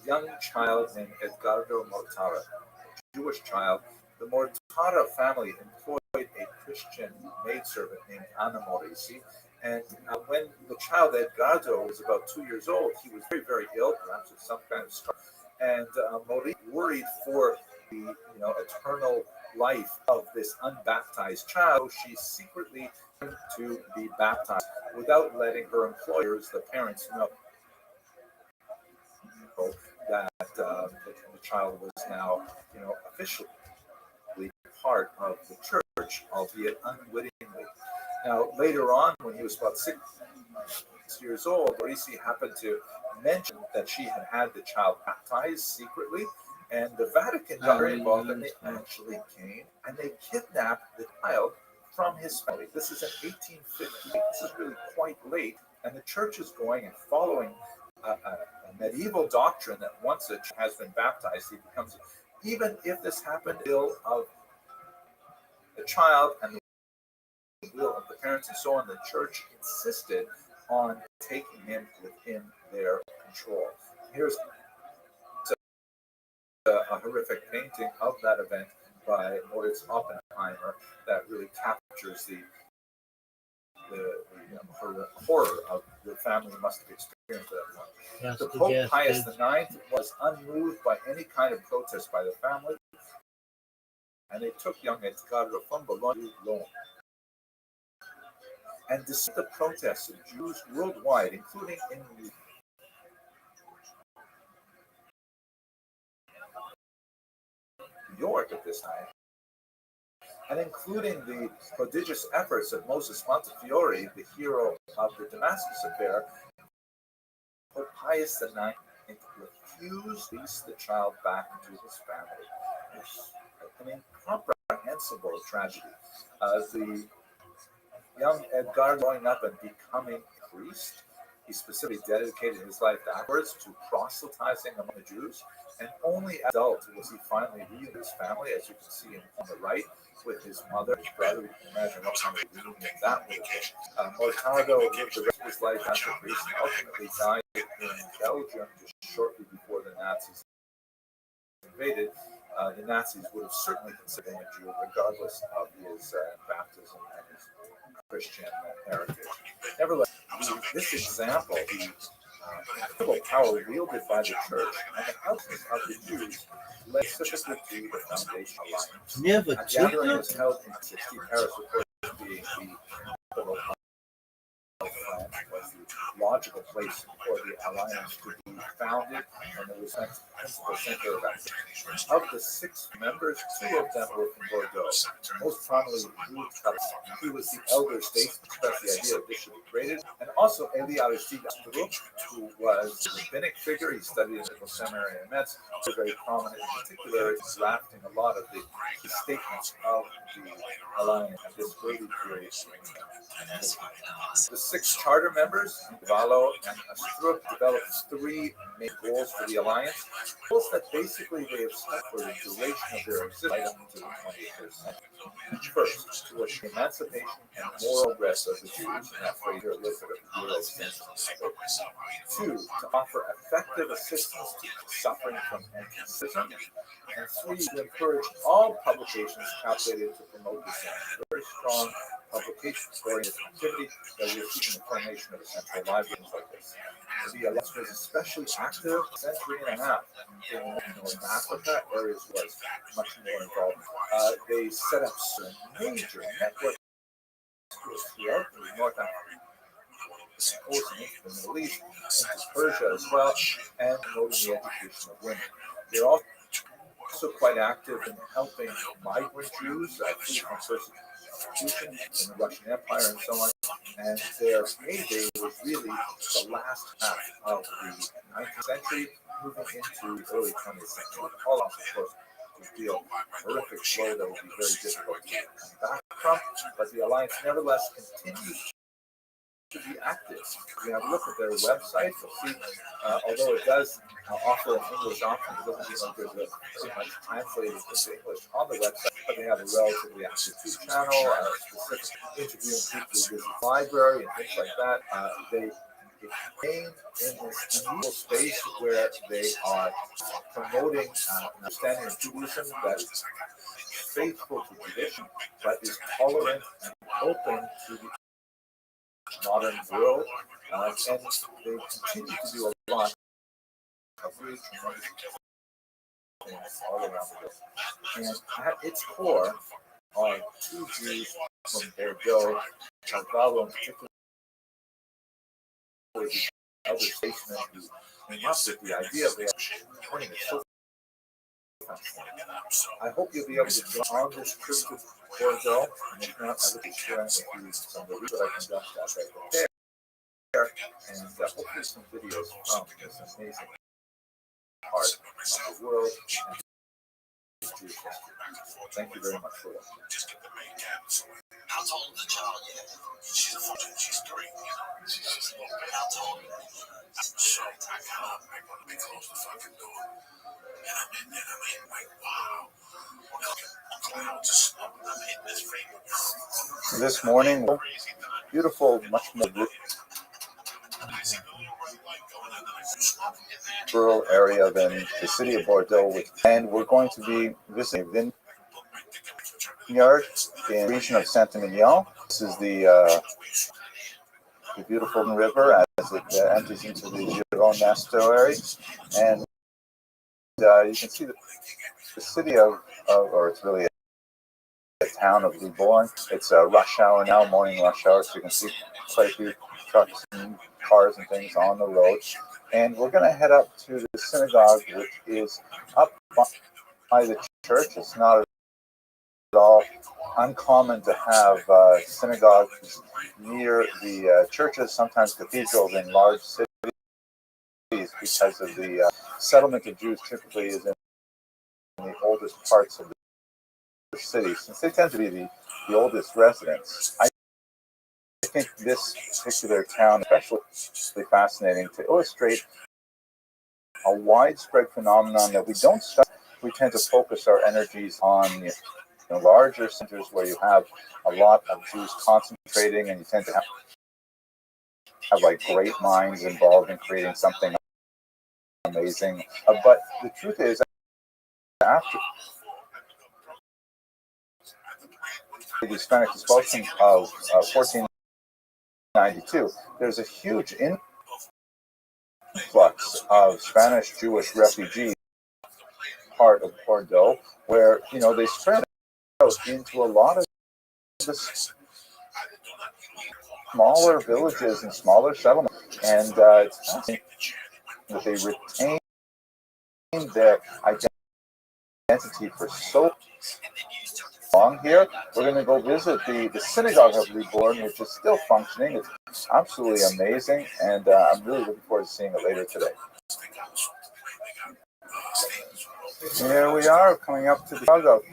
young child named Edgardo Mortara, a Jewish child. The Mortara family employed a Christian maidservant named Anna Morisi, and when the child Edgardo was about 2 years old, he was very, very ill, perhaps with some kind of scar. And Morisi worried for the eternal life of this unbaptized child. She secretly went to be baptized without letting her employers, the parents, know that the child was now, officially part of the church, albeit unwittingly. Now, later on, when he was about 6 years old, Morisi happened to mention that she had had the child baptized secretly, and the Vatican got very involved, and they actually came and they kidnapped the child from his family. This is in 1858. This is really quite late, and the church is going and following a medieval doctrine that once a child has been baptized, he becomes even if this happened, the will of the child and the will of the parents and so on, the church insisted on taking him within their control. Here's a horrific painting of that event by Moritz Oppenheimer that really captures the horror of the family must have experienced at that point. Yes, The Pope yes, Pius yes. IX was unmoved by any kind of protest by the family, and they took young Edgardo from Bologna to Rome. And despite the protests of Jews worldwide, including in New York at this time, and including the prodigious efforts of Moses Montefiore, the hero of the Damascus affair, Pope Pius IX refused to release the child back to his family. It's an incomprehensible tragedy. The young Edgar growing up and becoming a priest, he specifically dedicated his life afterwards to proselytizing among the Jews, and only as an adult was he finally reunited his family, as you can see on the right, with his mother, his brother. You can imagine what kind of reunion that would have been. Mortado lived the rest of his life as a priest and ultimately died in Belgium just shortly before the Nazis invaded. The Nazis would have certainly considered him a Jew, regardless of his baptism and his Christian heritage. Nevertheless, this example, the power wielded by the church and the helplessness of the Jews led specifically to the Foundation Alliance. Never A gathering chicken. was held in 60 Paris, of course, being the capital of France, was the logical place for the alliance to be founded, and it was the principal center of activity. Of the 6 members, 2 of them were from Bordeaux. Most prominently, he was the elder statesman, expressed the idea that this should be created, and also Elie Aristide Astruc, who was a rabbinic figure. He studied in the seminary in Metz, was very prominent in particular, drafting a lot of the statements of the alliance at this early period. The 6 charter members, Vallo and Astruc, developed 3 main goals for the alliance. Goals that basically they have set for the duration of their existence right up into the 21st century. First, to assure emancipation and moral rest of the Jews, and that phrase here listed a Euro sense. 2, to offer effective assistance to suffering from anti-Semitism. And 3, to encourage all publications calculated to promote the same. Very strong publication-oriented activity that will see the formation of a central library like this. The alliance was especially active a century and a half in North Africa, areas was much more involved. They set up some major networks throughout North Africa, supporting the Middle East, into Persia as well, and promoting the education of women. They're also quite active in helping migrant Jews flee from persecution in the Russian Empire and so on. And their heyday was really the last half of the 19th century, moving into the early 20th century. All of course, would feel horrific blow that would be very difficult to come back from, but the alliance nevertheless continues to be active. You have a look at their website, you'll see, although it does offer an English option, it doesn't seem like there's pretty much translated into English on the website, but they have a relatively active YouTube channel, specific interviewing people who visit the library and things like that. They remain in this unusual space where they are promoting an understanding of Judaism that is faithful to tradition, but is tolerant and open to the modern world, and they continue to do a lot of really tremendous things all around the world. And at its core are 2 Jews from Bordeaux, Vallo in particular, the elder statesman who came up with the idea of the turning it so I hope you'll be able to join on this trip to Bordeaux, and if not, I will be sharing with you some of the research I conducted as I prepare, and hopefully some videos from this amazing part of the world and Jewish history. Thank you very much for watching. How tall is the child yet? She's a 14, she's 3. She's just a little bit. How tall? So I got up, I want to be close to fucking door. And I'm in there, like, wow. this morning. Beautiful, much more rural area than the city of Bordeaux. And we're going to be visiting a vineyard in the region of Saint-Emilion. This is the beautiful river as it empties into the Gironde estuary. And you can see the city or it's really a town of Libourne. It's a rush hour now, morning rush hour, so you can see quite a few trucks and cars and things on the road. And we're going to head up to the synagogue, which is up by the church. It's not at all uncommon to have synagogues near the churches, sometimes cathedrals in large cities, because of the settlement of Jews typically is in the oldest parts of the city, since they tend to be the oldest residents. I think this particular town is especially fascinating to illustrate a widespread phenomenon that we don't stop. We tend to focus our energies on larger centers where you have a lot of Jews concentrating, and you tend to have like great minds involved in creating something amazing. But the truth is, after the Hispanic expulsion of 1492, there's a huge influx of Spanish Jewish refugees part of Bordeaux, where they spread out into a lot of the smaller villages and smaller settlements, and it's fascinating that they retain their identity for so long here. We're going to go visit the synagogue of Libourne, which is still functioning. It's absolutely amazing, and I'm really looking forward to seeing it later today. Here we are, coming up to the synagogue of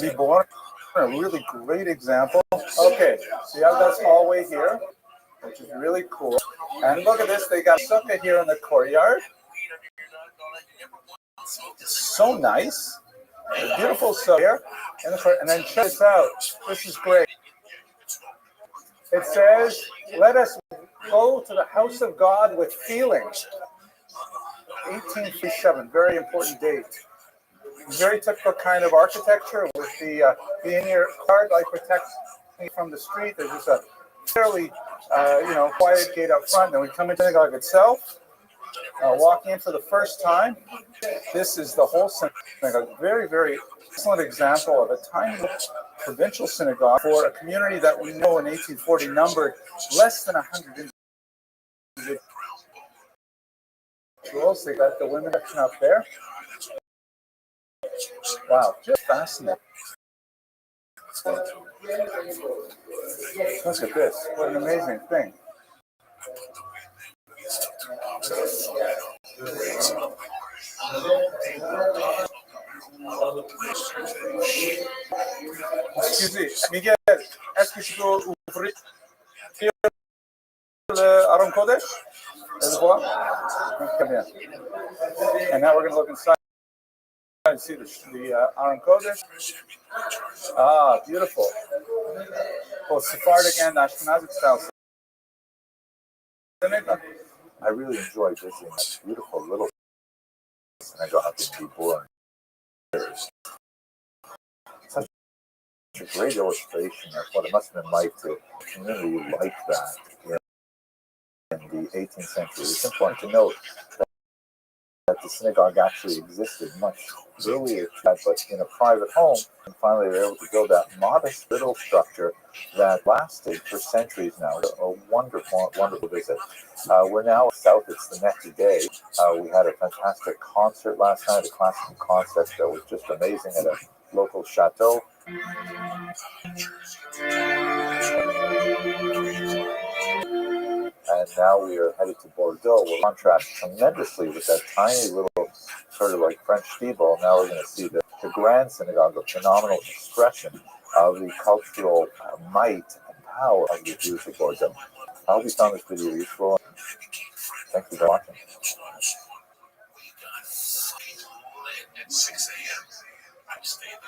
Libourne. A really great example. Okay, so you have this hallway here, which is really cool. And look at this, they got sukkah here in the courtyard. It's so nice. A beautiful sukkah here. And then check this out. This is great. It says, "Let us go to the house of God with feelings." 1837, very important date. Very typical kind of architecture with the inner card like protects me from the street. There's just a fairly quiet gate up front. Then we come into the synagogue itself. Walk in for the first time. This is the whole synagogue. Very, very excellent example of a tiny provincial synagogue for a community that we know in 1840 numbered less than 100 individuals. They got the women section up there. Wow, just fascinating. Look at this. What an amazing thing. Excusez, Miguel, est-ce que je peux ouvrir le Aron Kodesh? Okay, bien. And now we're going to look inside and see the Aron Kodesh. Ah, beautiful. Both Sephardic and Ashkenazic style. I really enjoy visiting that beautiful little synagogue in Libourne. Such a great illustration of what it must have been like to a community like that in the 18th century. It's important to note that the synagogue actually existed much earlier, but in a private home, and finally they were able to build that modest little structure that lasted for centuries now. A wonderful, wonderful visit. We're now south. It's the next day. We had a fantastic concert last night, a classical concert that was just amazing at a local chateau. And now we are headed to Bordeaux. We'll contrast tremendously with that tiny little sort of like French steeple. Now we're going to see the grand synagogue, a phenomenal expression of the cultural might and power of the Jews of Bordeaux. I hope you found this video useful. Thank you for watching. At 6 a.m. I'm staying up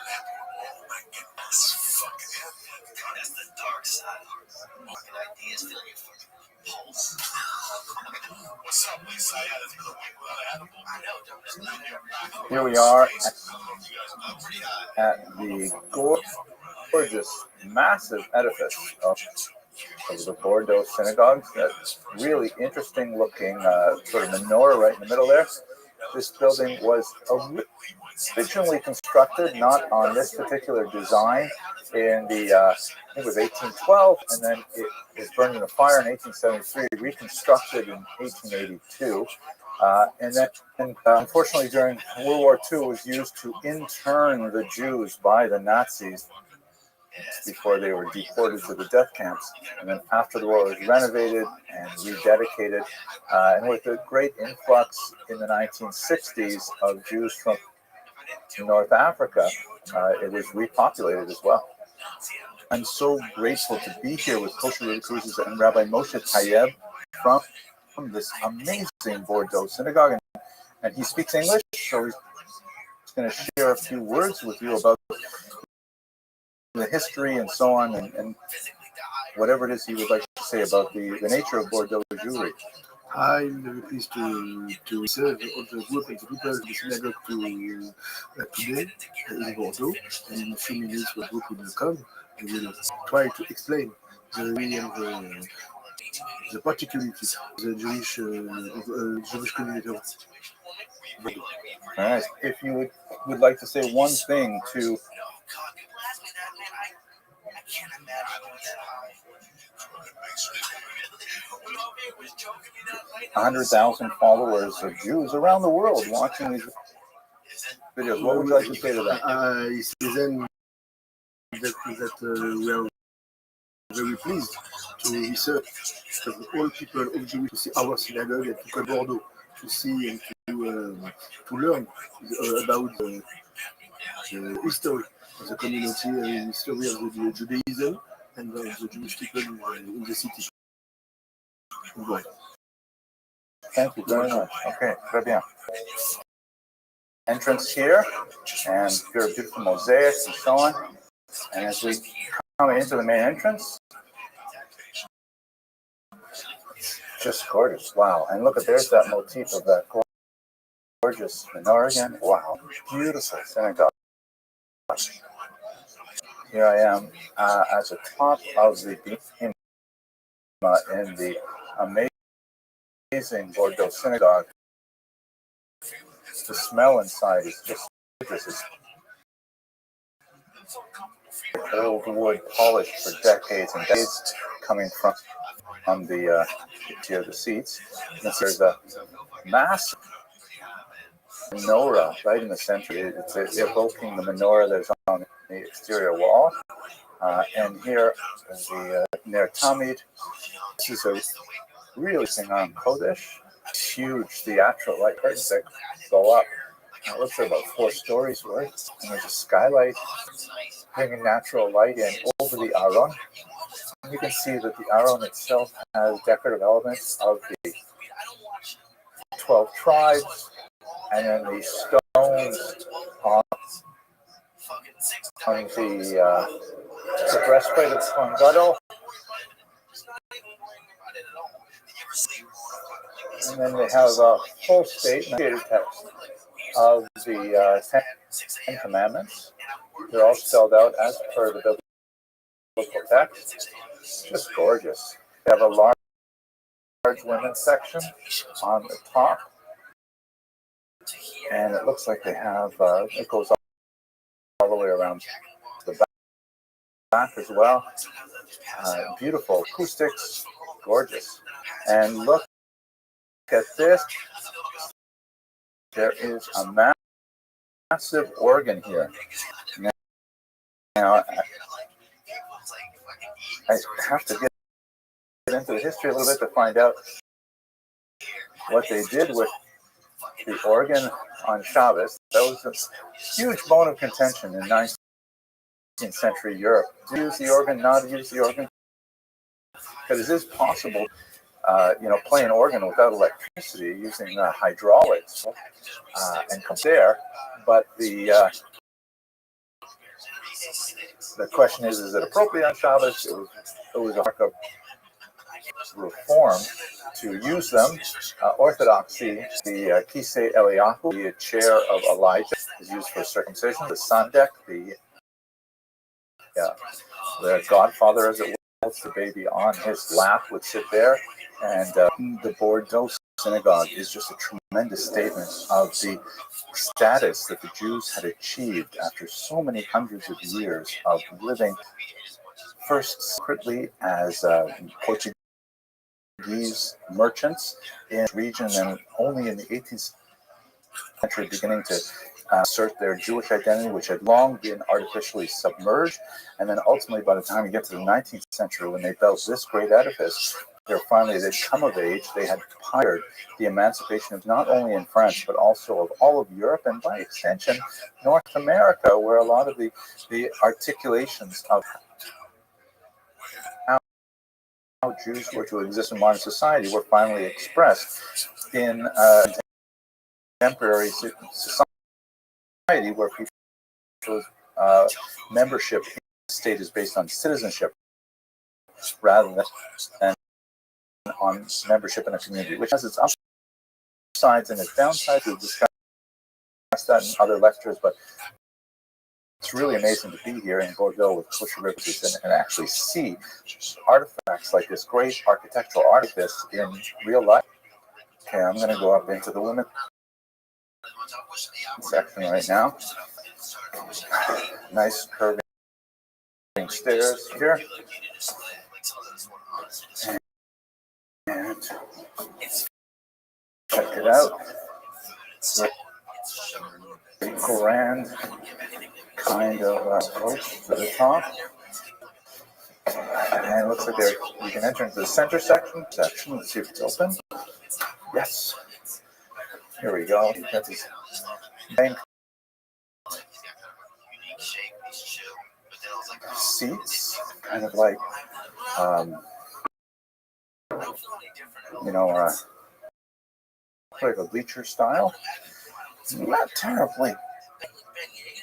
all night. It's fucking God, that's the dark side. Here we are at the gorgeous, massive edifice of the Bordeaux synagogue. That's really interesting looking sort of menorah right in the middle there. This building was originally constructed not on this particular design in the I think it was 1812, and then it was burned in a fire in 1873, reconstructed in 1882. And then, unfortunately, during World War II, was used to intern the Jews by the Nazis before they were deported to the death camps. And then after the war, it was renovated and rededicated. And with a great influx in the 1960s of Jews from North Africa, it was repopulated as well. I'm so grateful to be here with Kosher River Cruises and Rabbi Moshe Tayeb from this amazing Bordeaux synagogue. And he speaks English, so he's going to share a few words with you about the history and so on, and whatever it is he would like to say about the nature of Bordeaux Jewry. I'm very pleased to serve all the group and the people of the synagogue today in Bordeaux, and in a few minutes the group will come and will try to explain the particularities of the Jewish community of Bordeaux. All right. If you would like to say one thing to 100,000 followers of Jews around the world watching these videos, what would you like to say to them? I say them that we are very pleased to research all people of Jewish to see our synagogue and to come to Bordeaux to see and to learn about the history of the community and the history of the Judaism and the Jewish people in the city. Thank you very much. Okay, très bien. Entrance here, and here are beautiful mosaics and so on. And as we come into the main entrance, just gorgeous. Wow. And look at, there's that motif of that gorgeous menorah again. Wow. Beautiful synagogue. Here I am at the top of the beam in the amazing Bordeaux synagogue. The smell inside is just gorgeous. Old wood polished for decades and decades, coming from the seats. And there's a massive menorah right in the center. It's evoking the menorah that's on the exterior wall. And here is the Ner Tamid. This is a really thing on Kodesh. Huge theatrical light curtains that go up. It looks like about 4 stories worth. And there's a skylight bringing natural light in over the Aron. And you can see that the Aron itself has decorative elements of the 12 tribes, and then the stones on the breastplate of Kohen Gadol. And then they have a full statement text of the 10 Commandments. They're all spelled out as per the biblical text. Just gorgeous. They have a large women's section on the top. And it looks like they have, it goes all the way around the back as well. Beautiful acoustics, gorgeous. And look at this. There is a massive organ here. Now, I have to get into the history a little bit to find out what they did with the organ on Shabbos. That was a huge bone of contention in 19th century Europe. To use the organ, not to use the organ? Because it is possible, play an organ without electricity using hydraulics and come there. But the question is it appropriate on Shabbos? It was a mark of Reform to use them. Orthodoxy, the Kisei Eliyahu, the chair of Elijah, is used for circumcision. The Sandek, the godfather, as it was, the baby on his lap would sit there. And the Bordeaux synagogue is just a tremendous statement of the status that the Jews had achieved after so many hundreds of years of living first secretly as Portuguese merchants in the region, and only in the 18th century beginning to assert their Jewish identity, which had long been artificially submerged. And then ultimately, by the time you get to the 19th century, when they built this great edifice, they'd come of age. They had pioneered the emancipation of not only in France, but also of all of Europe, and by extension, North America, where a lot of the articulations of how Jews were to exist in modern society were finally expressed in contemporary society, where people's membership in the state is based on citizenship rather than on membership in a community, which has its upsides and its downsides. We've discussed that in other lectures, but it's really amazing to be here in Bordeaux with kosher rivers and actually see artifacts like this great architectural artifice in real life. Okay, I'm going to go up into the women's section right now. Nice curving stairs here. And check it out. Very grand kind of approach to the top. And it looks like you can enter into the center section. Let's see if it's open. Yes. Here we go. You've got these main seats, kind of like, like a bleacher style. Not terribly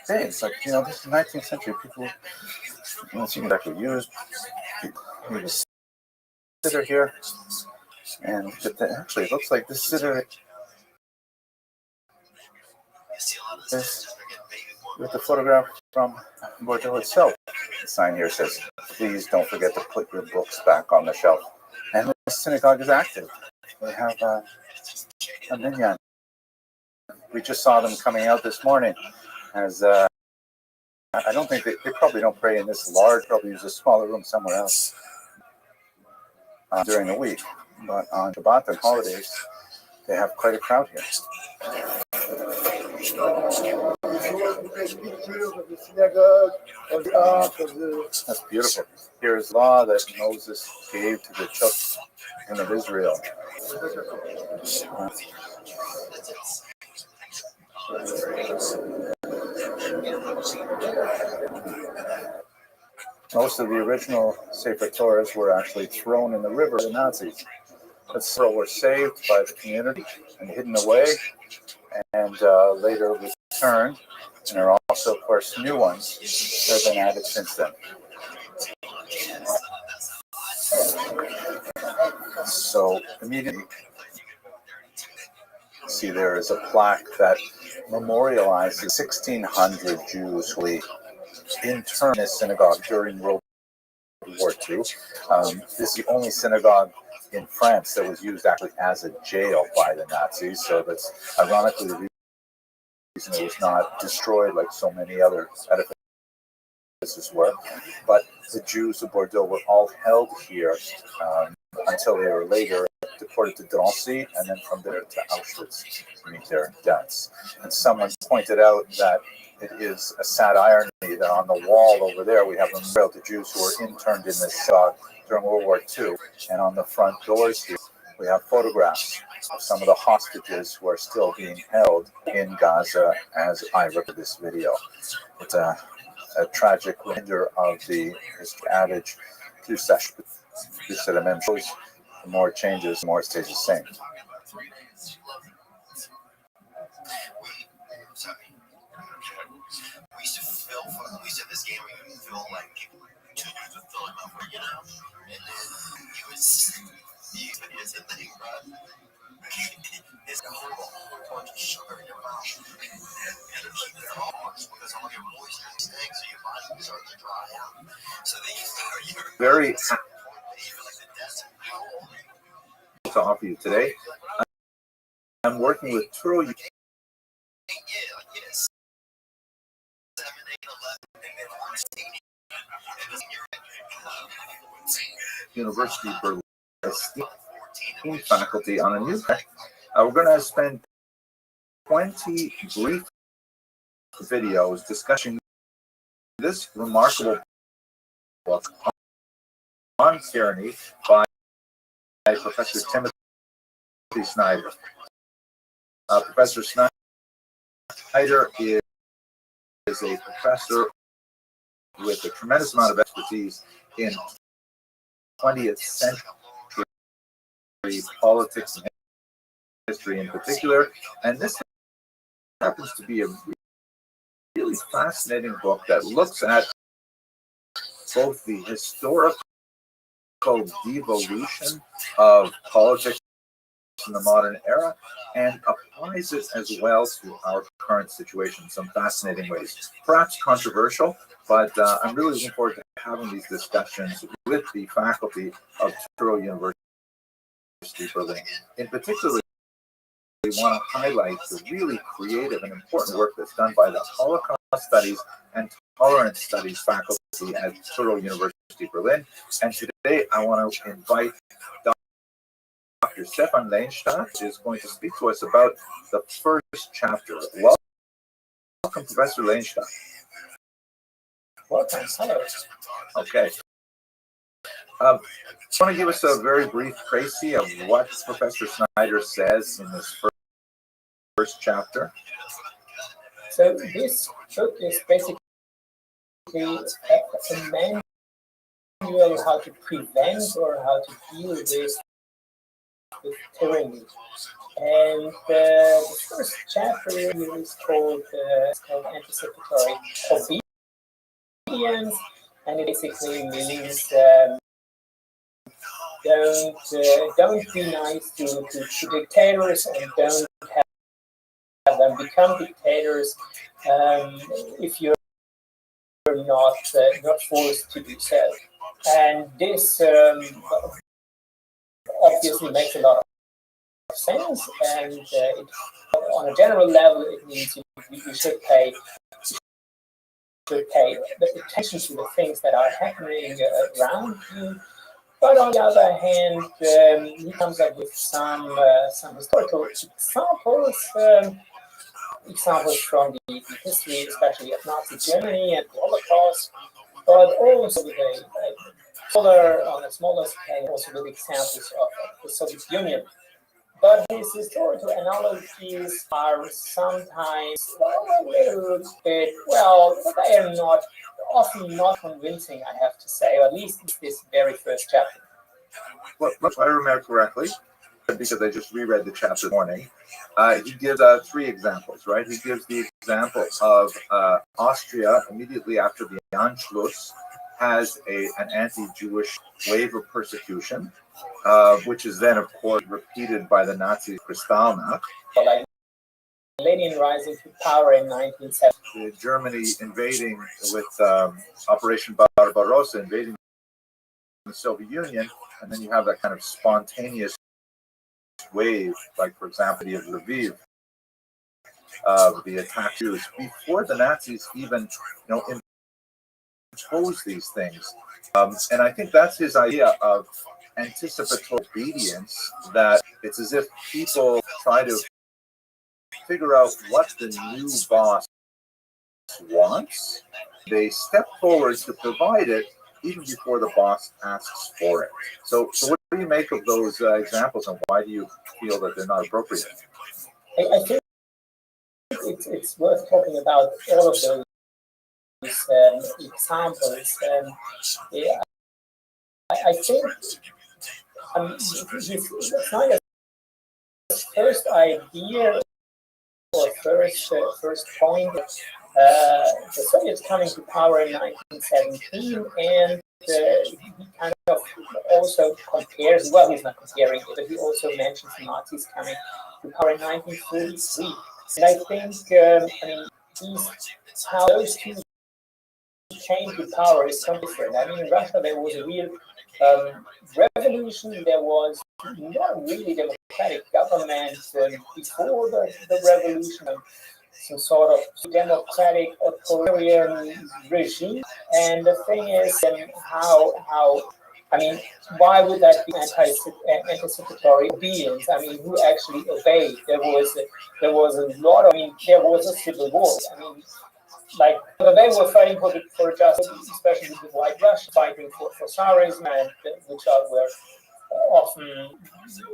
big. It's like, this is 19th century. People, it seems like we used. We just sitter here, and actually, it looks like this sitter is with the photograph from Bordeaux itself. The sign here says, "Please don't forget to put your books back on the shelf." And the synagogue is active. They have a minyan. We just saw them coming out this morning. As I don't think they probably don't pray in this large. Probably use a smaller room somewhere else during the week. But on Shabbat and holidays, they have quite a crowd here. That's beautiful. Here is law that Moses gave to the children of Israel. Most of the original Sefer Torahs were actually thrown in the river by the Nazis. But several were saved by the community and hidden away, and later returned. And there are also, of course, new ones that have been added since then. So immediately, see, there is a plaque that memorializes 1,600 Jews who were interned in this synagogue during World War II. This is the only synagogue in France that was used actually as a jail by the Nazis. So that's ironically the reason it was not destroyed like so many other edifices were. But the Jews of Bordeaux were all held here until they were later deported to Drancy, and then from there to Auschwitz to meet their deaths. And someone pointed out that it is a sad irony that on the wall over there we have a memorial to Jews who were interned in this synagogue during World War II, and on the front doors here we have photographs of some of the hostages who are still being held in Gaza as I record this video. It's a tragic reminder of the adage, plus c'est la même chose. The more it changes, the more it stays the same. We used to this game, we would fill like 2 dudes would fill him up, and then he was It's a thing, bro. It's a whole bunch of sugar in your mouth. And it'll keep it off because all your moisture is staying, so your body will start to dry out. So then you start, you're Very you feel like the desert. How old are you? to offer you today. I'm working with Turo Yeah, yes. 7, 8, 11, and then I'm 16. University Berlin esteemed faculty on a new track. We're going to spend 20 brief videos discussing this remarkable book on tyranny by Professor Timothy Snyder. Professor Snyder is a professor with a tremendous amount of expertise in 20th century politics and history in particular, and this happens to be a really fascinating book that looks at both the historical devolution of politics in the modern era and applies it as well to our current situation in some fascinating ways. Perhaps controversial, but I'm really looking forward to having these discussions with the faculty of Truro University Berlin. In particular, we want to highlight the really creative and important work that's done by the Holocaust Studies and Tolerance Studies faculty at Truro University Berlin. And today I want to invite Dr. Stefan Leinstadt is going to speak to us about the first chapter. Welcome, Professor Leinstadt. Welcome. Hello. Okay. Want to give us a very brief précis of what Professor Snyder says in this first chapter? So this book is basically a manual how to prevent or how to deal with tyranny. And the first chapter is called anticipatory obedience, and it basically means don't be nice to dictators, and don't have them become dictators if you're not forced to do so. And this obviously makes a lot of sense, and on a general level, it means you should pay attention to the things that are happening around you. But on the other hand, he comes up with some historical examples from the history, especially of Nazi Germany and the Holocaust, but also with on a smaller scale, also with examples of the Soviet Union. But his historical analogies are sometimes a little bit, they are often not convincing, I have to say, or at least this very first chapter. Well, if I remember correctly, because I just reread the chapter this morning, he gives 3 examples, right? He gives the example of Austria immediately after the Anschluss has an anti-Jewish wave of persecution, which is then, of course, repeated by the Nazis' Kristallnacht. Like Lenin rising to power in 1970. Germany invading with Operation Barbarossa, invading the Soviet Union, and then you have that kind of spontaneous wave, like, for example, the of Lviv, the attack Jews, before the Nazis even, impose these things. And I think that's his idea of anticipatory obedience, that it's as if people try to figure out what the new boss wants. They step forward to provide it even before the boss asks for it. So what do you make of those examples, and why do you feel that they're not appropriate? I think it's worth talking about all of those examples. I think his first idea or first point, the Soviets coming to power in 1917, and he kind of also compares, well, he's not comparing it, but he also mentions the Nazis coming to power in 1933. And I think, I mean, how those two came to power is so different. I mean, in Russia, there was a real revolution. There was not really democratic government before the revolution. Some sort of democratic authoritarian regime. And the thing is, how I mean, why would that be anticipatory obedience? I mean, who actually obeyed? There was a lot of, I mean, there was a civil war. I mean, like they were fighting for justice, especially the white Russians fighting for Tsarism, and which were often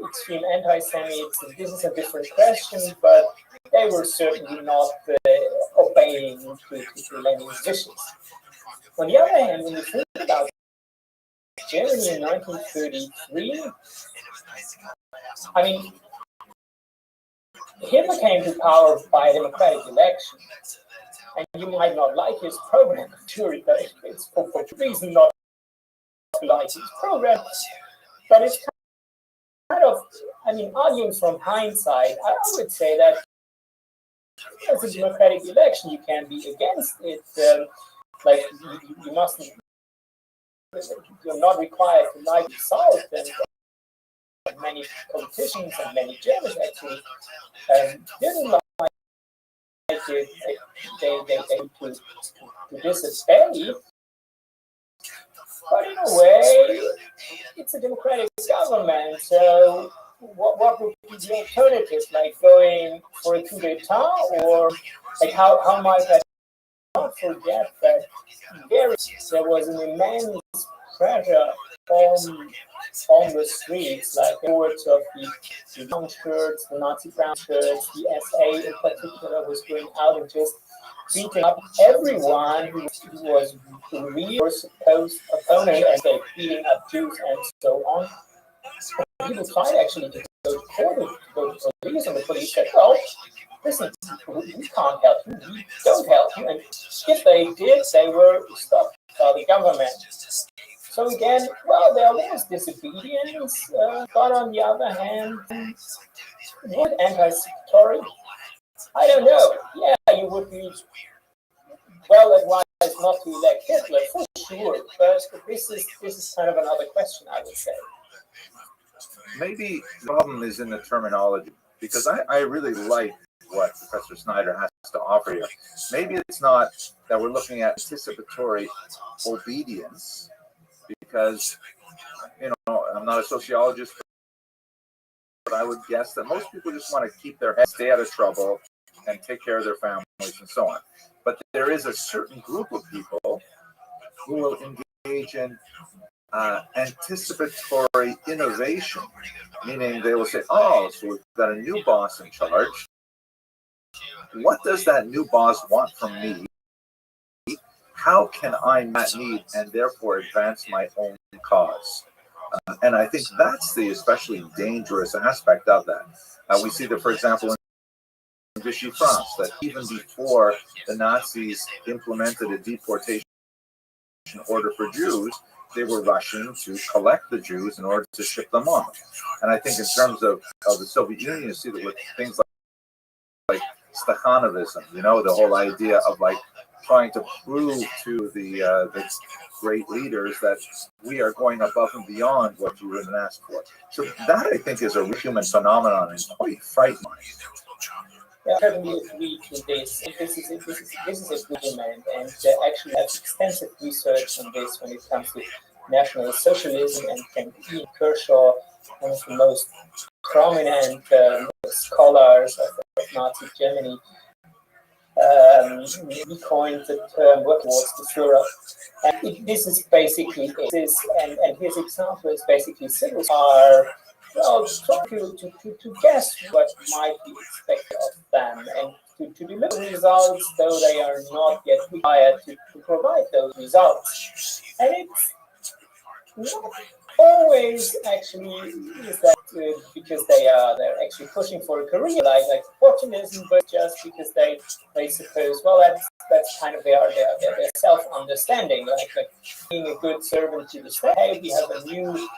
extreme anti-Semites. This is a different question, but they were certainly not obeying to Lenin's wishes. On the other hand, when you think about Germany in 1933, I mean, Hitler came to power by a democratic election. And you might not like his program, sure, it's for good reason not to like his program, but it's kind of, I mean, arguing from hindsight, I would say that as a democratic election, you can be against it, like you mustn't, you're not required to like the result, and many politicians and many Germans actually didn't like it. They to disobey, but in a way, it's a democratic government. So, what would be the alternatives? Like going for a coup d'état, or like how might I not forget that there was an immense pressure on the streets, like the words of the brown shirts, the Nazi brown shirts, the SA in particular was going out and just beating up everyone who was the real or supposed opponent, and they beating up Jews and so on. People tried actually to go to court, to go to police, and the police said, well, listen, we can't help you, we don't help you, and if they did, they were stopped by the government. So again, well, there was disobedience, but on the other hand, what anticipatory? I don't know. Yeah, you would be well advised not to elect Hitler for sure, but this is kind of another question, I would say. Maybe the problem is in the terminology, because I really like what Professor Snyder has to offer here. Maybe it's not that we're looking at anticipatory obedience, because, you know, I'm not a sociologist, but I would guess that most people just want to keep their heads, stay out of trouble, and take care of their families and so on. But there is a certain group of people who will engage in anticipatory innovation, meaning they will say, oh, so we've got a new boss in charge. What does that new boss want from me? How can I meet that need and therefore advance my own cause? And I think that's the especially dangerous aspect of that. We see that, for example, in Vichy France, that even before the Nazis implemented a deportation order for Jews, they were rushing to collect the Jews in order to ship them on. And I think in terms of the Soviet Union, you see that with things like Stakhanovism, you know, the whole idea of like trying to prove to the great leaders that we are going above and beyond what you would ask for. So that, I think, is a human phenomenon and quite frightening. Yeah, I certainly agree to this. This is a good demand, and actually have extensive research on this when it comes to National Socialism, and Ian Kershaw, one of the most prominent scholars of Nazi Germany, he coined the term work towards the Führer. And this is basically this, and his example is basically civils are, well, trying to guess what might be expected of them and to deliver results, though they are not yet required to provide those results. And it's not always actually is that because they're actually pushing for a career like opportunism, but just because they suppose, well, that's kind of their self understanding, like being a good servant to the state. Hey, we have a new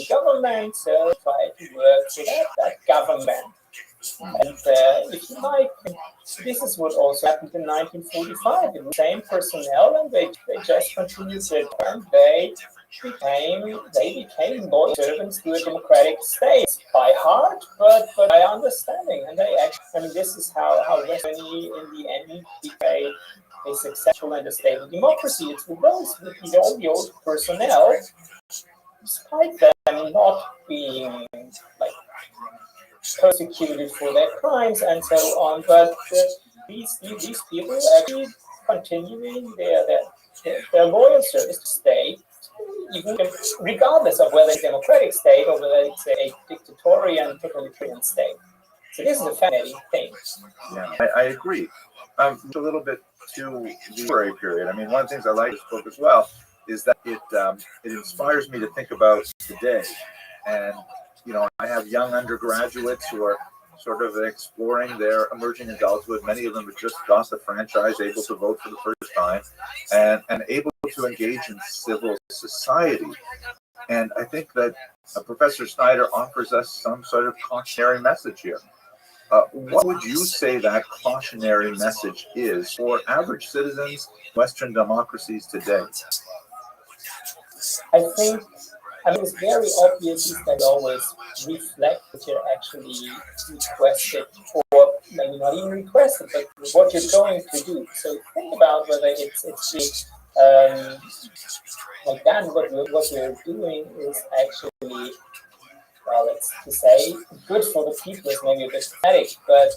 government, so try to work for that government. And if you like, this is what also happened in 1945. The same personnel, and they just continued their term. They became loyal servants to a democratic state by heart, but by understanding. And they actually, I mean, this is how West Germany in the end became a successful and a stable democracy. It's with all the old personnel, despite them not being like persecuted for their crimes and so on. But these people actually continuing their loyal service to state, even regardless of whether it's a democratic state or whether it's a dictatorial and totalitarian state. So this is a fascinating thing. Yeah, I agree. A little bit to the library period. I mean, one of the things I like this book as well is that it inspires me to think about today. And I have young undergraduates who are sort of exploring their emerging adulthood. Many of them have just got the franchise, able to vote for the first time, and able to engage in civil society. And I think that Professor Snyder offers us some sort of cautionary message here. What would you say that cautionary message is for average citizens in Western democracies today? I think, it's very obvious that always reflect what you're actually requested, or maybe not even requested, but what you're going to do. So think about whether it's like that. What we're doing is actually, well, let's to say good for the people is maybe a bit pathetic, but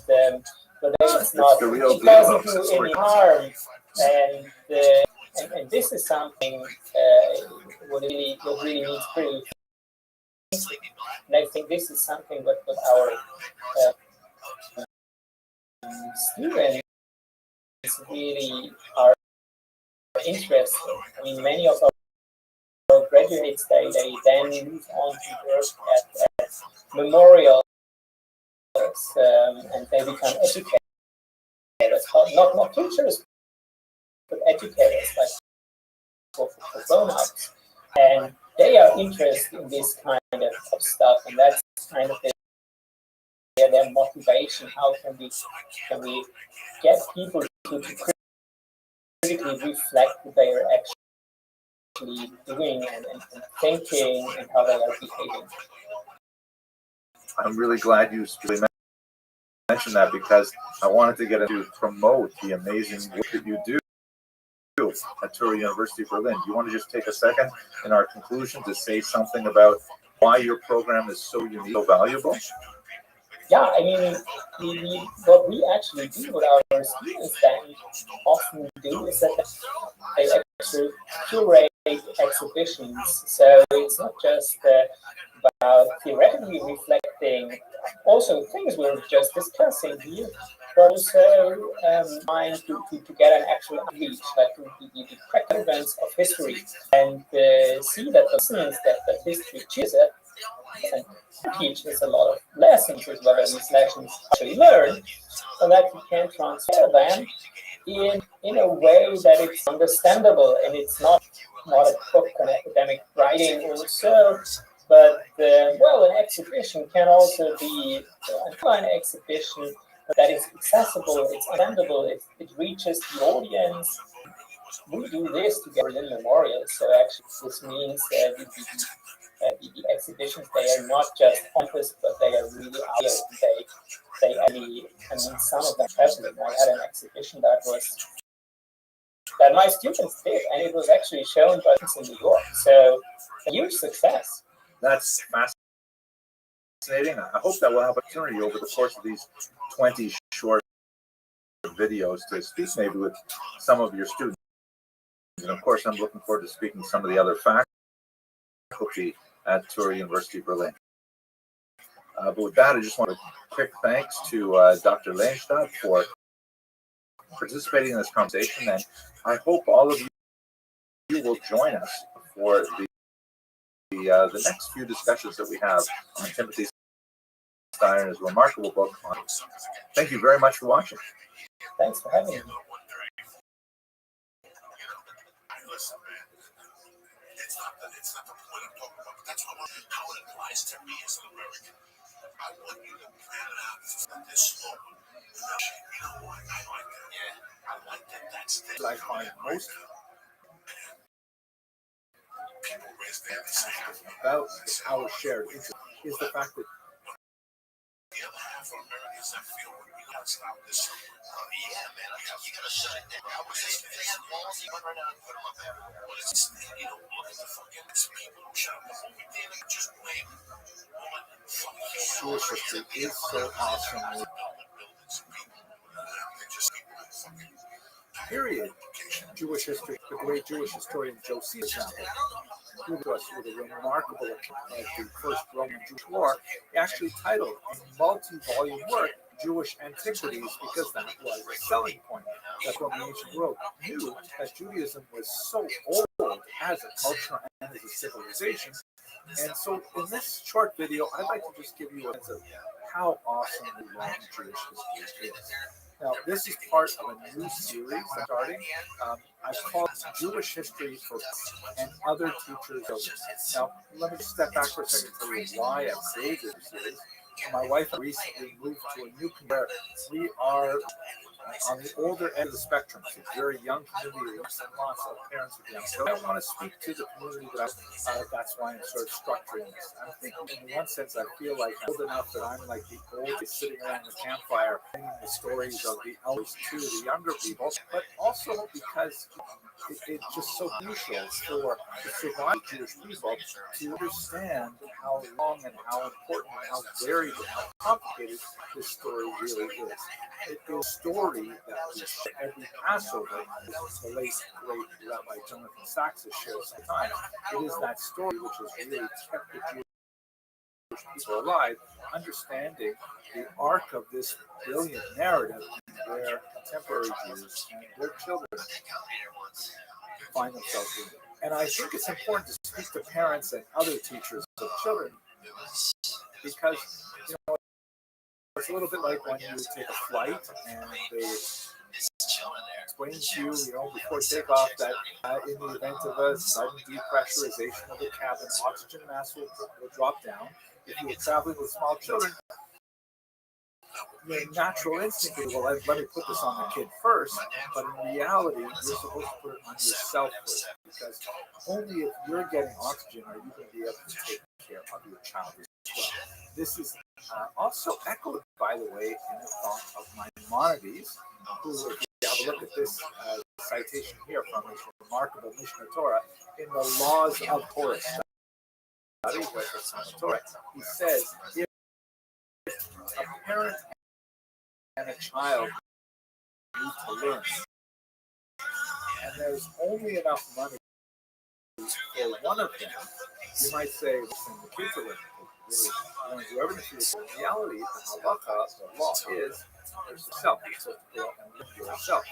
it's not. It doesn't do any harm, and this is something what really needs pretty. And I think this is something what our students really are interested. I mean, many of our graduates they then move on to work at memorials, and they become educators, not teachers, but educators, like for grown-ups. And they are interested in this kind of stuff, and that's kind of their motivation. How can we get people to critically reflect what they are actually doing and thinking and how they are behaving? I'm really glad you mentioned that, because I wanted to get into promote the amazing work that you do at Tura University Berlin. Do you want to just take a second in our conclusion to say something about why your program is so unique, so valuable? Yeah, I mean, what we actually do with our students then often do is that they actually curate exhibitions. So it's not just about theoretically reflecting also things we were just discussing here, but also trying to get an actual reach, like the practical events of history, and see that the lessons that history teaches it and teaches a lot of lessons, as well as these lessons actually learned, so that we can transfer them in a way that it's understandable, and it's not a book, an academic writing or so, but an exhibition can also be an online exhibition that is accessible, it's understandable, it reaches the audience. We do this together in Memorial, so actually this means that the exhibitions, they are not just on campus, but they are really out there. They actually, I mean, some of them traveling. I had an exhibition that my students did, and it was actually shown by us in New York. So a huge success. That's fascinating. I hope that we'll have an opportunity over the course of these 20 short videos to speak maybe with some of your students. And of course, I'm looking forward to speaking to some of the other faculty at Tura University Berlin. But with that, I just want a quick thanks to Dr. Lehnstab for participating in this conversation, and I hope all of you will join us for the next few discussions that we have on Timothy Steiner and his remarkable book. Thank you very much for watching. Thanks for having me. Listen, man. It's not the point I'm talking about, but that's how it applies to me as an American. I want you to plan it out this slow. You know what? I like that. Yeah, I like that. That's the I find most people raise their hand. about our shared interest is the fact that The other half of Americans that feel we gotta stop this. Yeah, man. You gotta shut it down. I was saying, if they have walls, you run right out and put them up everywhere. Well, it's you know, look at the fucking people who shut up the movie theater. Just blame Jewish history is so awesome. Period. Jewish history, the great Jewish historian Josephus who was with a remarkable account of the First Roman Jewish War, actually titled a multi-volume work, Jewish Antiquities, because that was a selling point. That from the ancient world knew that Judaism was so old as a culture and as a civilization. And so in this short video, I'd like to just give you a sense of how awesome the long Jewish history is. Now, this is part of a new series starting. I've called Jewish History for and Other Teachers. Now, let me just step back for a second and tell you why I've created this series. My wife recently moved to a new community. We are on the older end of the spectrum. It's a very young community, lots and lots of parents with young children. I want to speak to the community that's why I'm sort of structuring this. I'm thinking in one sense, I feel like I'm old enough that I'm like the oldest sitting around the campfire bringing the stories of the elders to the younger people, but also because it's just so crucial for the surviving Jewish people to understand how long and how important and how varied and how complicated this story really is. It is a story that we share every Passover, as the late great Rabbi Jonathan Sachs has shared sometimes. It is that story which has really kept the Jewish people alive, understanding the arc of this brilliant narrative where contemporary Jews and their children find themselves in. And I think it's important to speak to parents and other teachers of children because, you know, it's a little bit like when you take a flight and they explain to you, you know, before takeoff that in the event of a sudden depressurization of the cabin, oxygen mass will drop down. If you are traveling with small children, your natural instinct is, well, let me put this on the kid first, but in reality, you're supposed to put it on yourself first, because only if you're getting oxygen are you going to be able to take care of your child as well. This is also echoed, by the way, in the thought of Maimonides, who, if you have a look at this citation here from his remarkable Mishnah Torah, in the Laws of Torah study, he says, if a parent and a child need to learn, and there's only enough money for one of them, you might say, listen, the kids are learning. You want to do everything for yourself. In reality, the halacha, the law is there's yourself. You're supposed to go out and learn for yourself.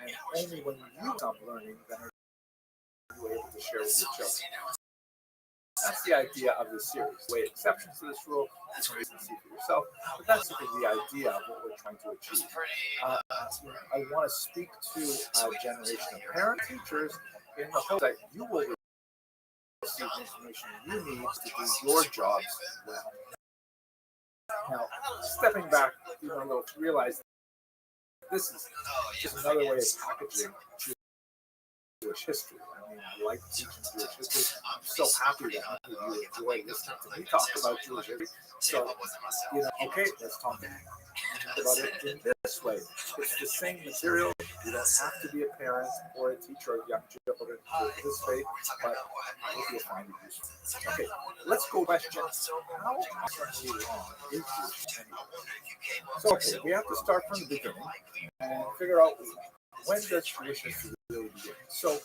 And only when you stop learning, then are you able to share with your children. That's the idea of this series. The way exceptions to this rule, you can reason see for yourself, but that's sort of the idea of what we're trying to achieve. I want to speak to a generation of parent teachers in the hope that you will receive the information you need to do your jobs well. Now, stepping back, you know, to realize this is just another way of packaging Jewish history. I mean, I like teaching Jewish history. I'm so happy that many of you enjoy listening to me talk about Jewish history. So, you know, okay, let's talk about it in this way. It's the same material. You don't have to be a parent or a teacher of young children to participate, but I hope you'll find it useful. Okay, let's go question. How awesomely long is Jewish history? So, okay, we have to start from the beginning and figure out when does Jewish history really begin. So,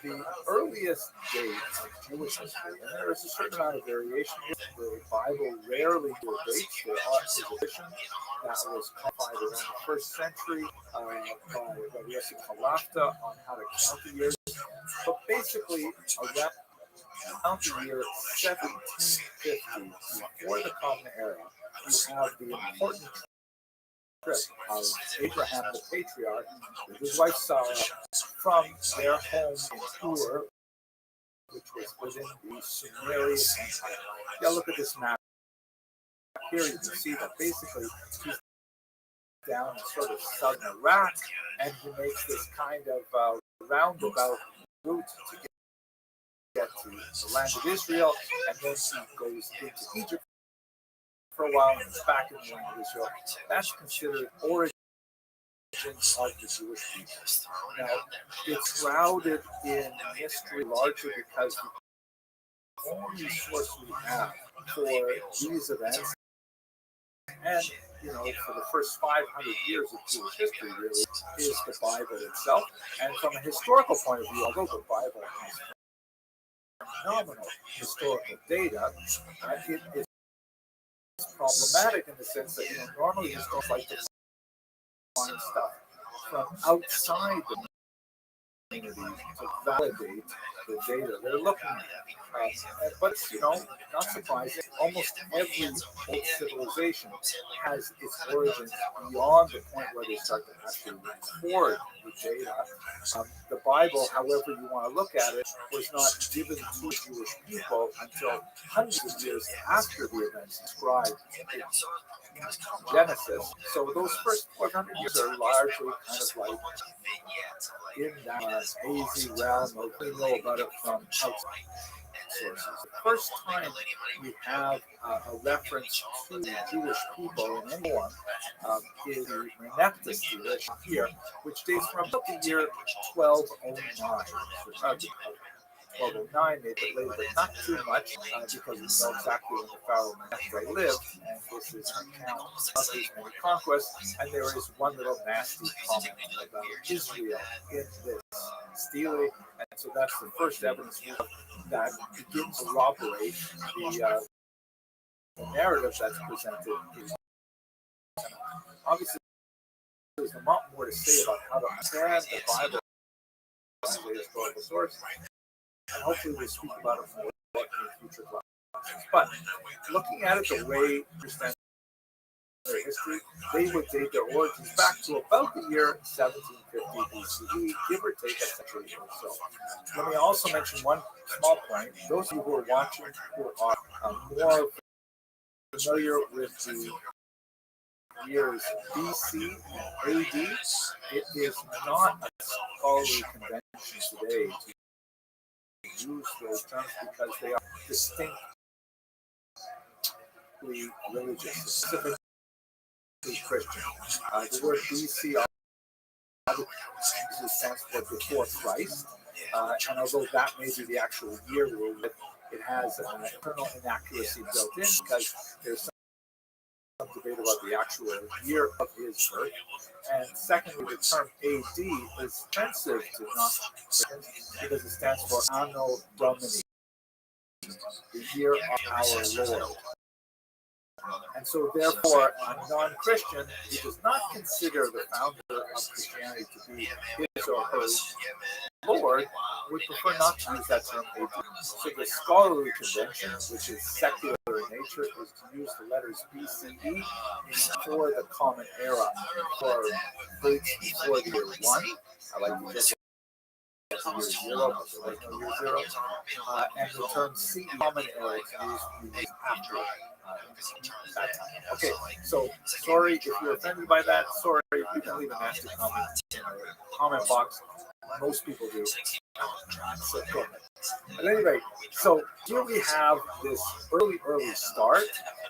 the earliest date of Jewish history, and there is a certain amount of variation. The Bible rarely dates. There is a tradition that was codified around the first century by Rabbi Yosef Halafta on how to count the years. But basically, around the year 17 before the Common Era, you have the important trip of Abraham the patriarch with his wife Sarah from their home in Ur, which was within the Sumerian Empire. Yeah, look at this map here. You can see that basically he's down in sort of southern Iraq, and he makes this kind of roundabout route to get to the land of Israel, and then he goes into Egypt for a while and is back in the land of Israel. That's considered origins of the Jewish people. Now, it's shrouded in mystery largely because the only source we have for these events, and for the first 500 years of Jewish history, really, is the Bible itself. And from a historical point of view, although the Bible has phenomenal historical data, it is problematic in the sense that normally historians like to find stuff from outside the community to validate the data they're looking at. But not surprising, almost every old civilization has its origins beyond the point where they start to actually record the data. The Bible, however you want to look at it, was not given to Jewish people until hundreds of years after the events described in Genesis. So those first 400 years are largely kind of like in that hazy realm of we know about it from outside sources. The first time we have a reference to Jewish people in any one is the Renektes here, which dates from about the year 1209. 1209, maybe later, but not too much, because we know exactly when the Pharaoh Meneptah lived, and this is an account of his many conquests, and there is one little nasty comment about Israel in this stele, and so that's the first evidence that begins to corroborate the narrative that's presented. Obviously, there's a lot more to say about how to understand the Bible as a historical source, and hopefully we'll speak about it more in future classes. But looking at it the way we understand their history, they would date their origins back to about the year 1750 BCE, give or take a century or so. Let me also mention one small point. Those of you who are watching who are more familiar with the years BC and AD, it is not a scholarly convention today to use those terms because they are distinctly religious, specifically Christian. The word BC stands for before Christ, and although that may be the actual year we're with, it has an internal inaccuracy built in because there's some debate about the actual year of his birth. And secondly, the term AD is offensive to non-Christians because it stands for Anno Domini, the year of our Lord. And so, therefore, a non-Christian who does not consider the founder of Christianity to be his or her Lord would prefer not to use that term AD. So the scholarly convention, which is secular in nature, is to use the letters BCE for the Common Era, for before the year 1. I like to just year 0, but there was no year 0. And the term CE, Common Era, is used after that time. Okay, so sorry if you're offended by that. Sorry, you can leave a nasty comment in the comment box. Most people do. So go ahead. At any rate, so here we have this early start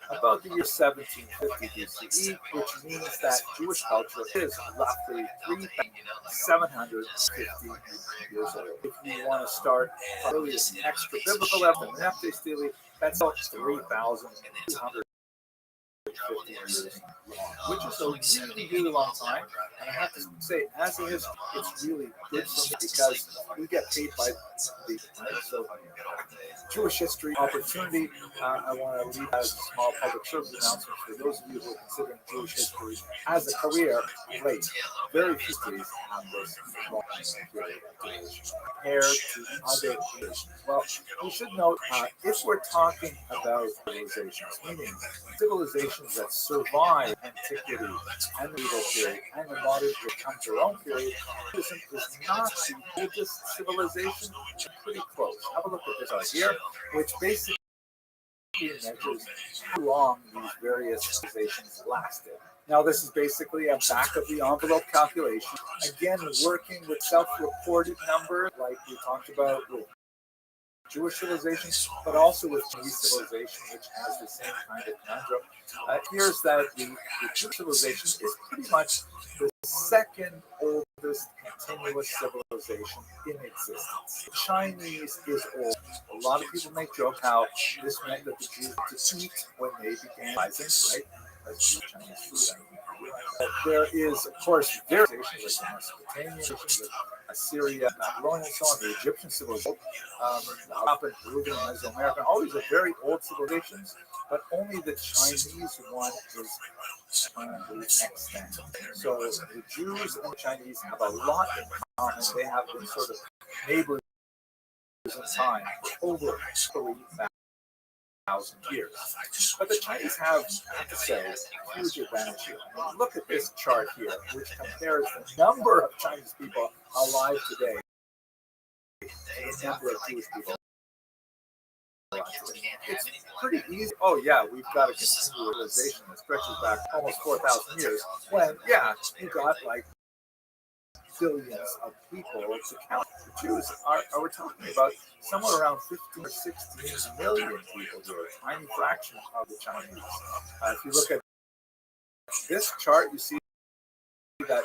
about the year 1750 BCE, which means that Jewish culture is roughly 3,750 years old. If you want to start early extra biblical evidence, that's about 3,200 150 years long, which is a really, really long time. And I have to say, as a history, it's really good for me because we get paid by the right. So Jewish history opportunity. I want to leave as a small public service announcement for those of you who are considering Jewish history as a career. Late, very few histories on this long period compared to other nations. Well, we should note if we're talking about civilizations, meaning civilizations that survive antiquity and the medieval period and the modern come to their own period, Judaism is not the oldest civilization. Pretty close. Have a look at this out here, which basically measures how long these various civilizations lasted. Now, this is basically a back of the envelope calculation. Again, working with self-reported numbers like we talked about with Jewish civilization, but also with Chinese civilization, which has the same kind of conundrum. Here's that the Jewish civilization is pretty much the second oldest continuous civilization in existence. The Chinese is old. A lot of people make joke how this meant that the Jews had to eat when they began rising, right? That's Chinese food. There is, of course, variations like the Mesopotamian, Assyria, Babylonian, and so on, the Egyptian civilization, European, Peruvian, Mesoamerican, all these are very old civilizations, but only the Chinese one is currently extant. So the Jews and the Chinese have a lot in common. They have been sort of neighbors in time for over 3,000 years. But the Chinese have, I have to say, a huge advantage here. Look at this chart here, which compares the number of Chinese people alive today to the number of Jewish people alive today. It's pretty easy. Oh, yeah, we've got a civilization that stretches back almost 4,000 years, when, yeah, you got like billions of people to count. The Jews we're talking about somewhere around 15 or 16 million people here, a tiny fraction of the Chinese. If you look at this chart, you see that,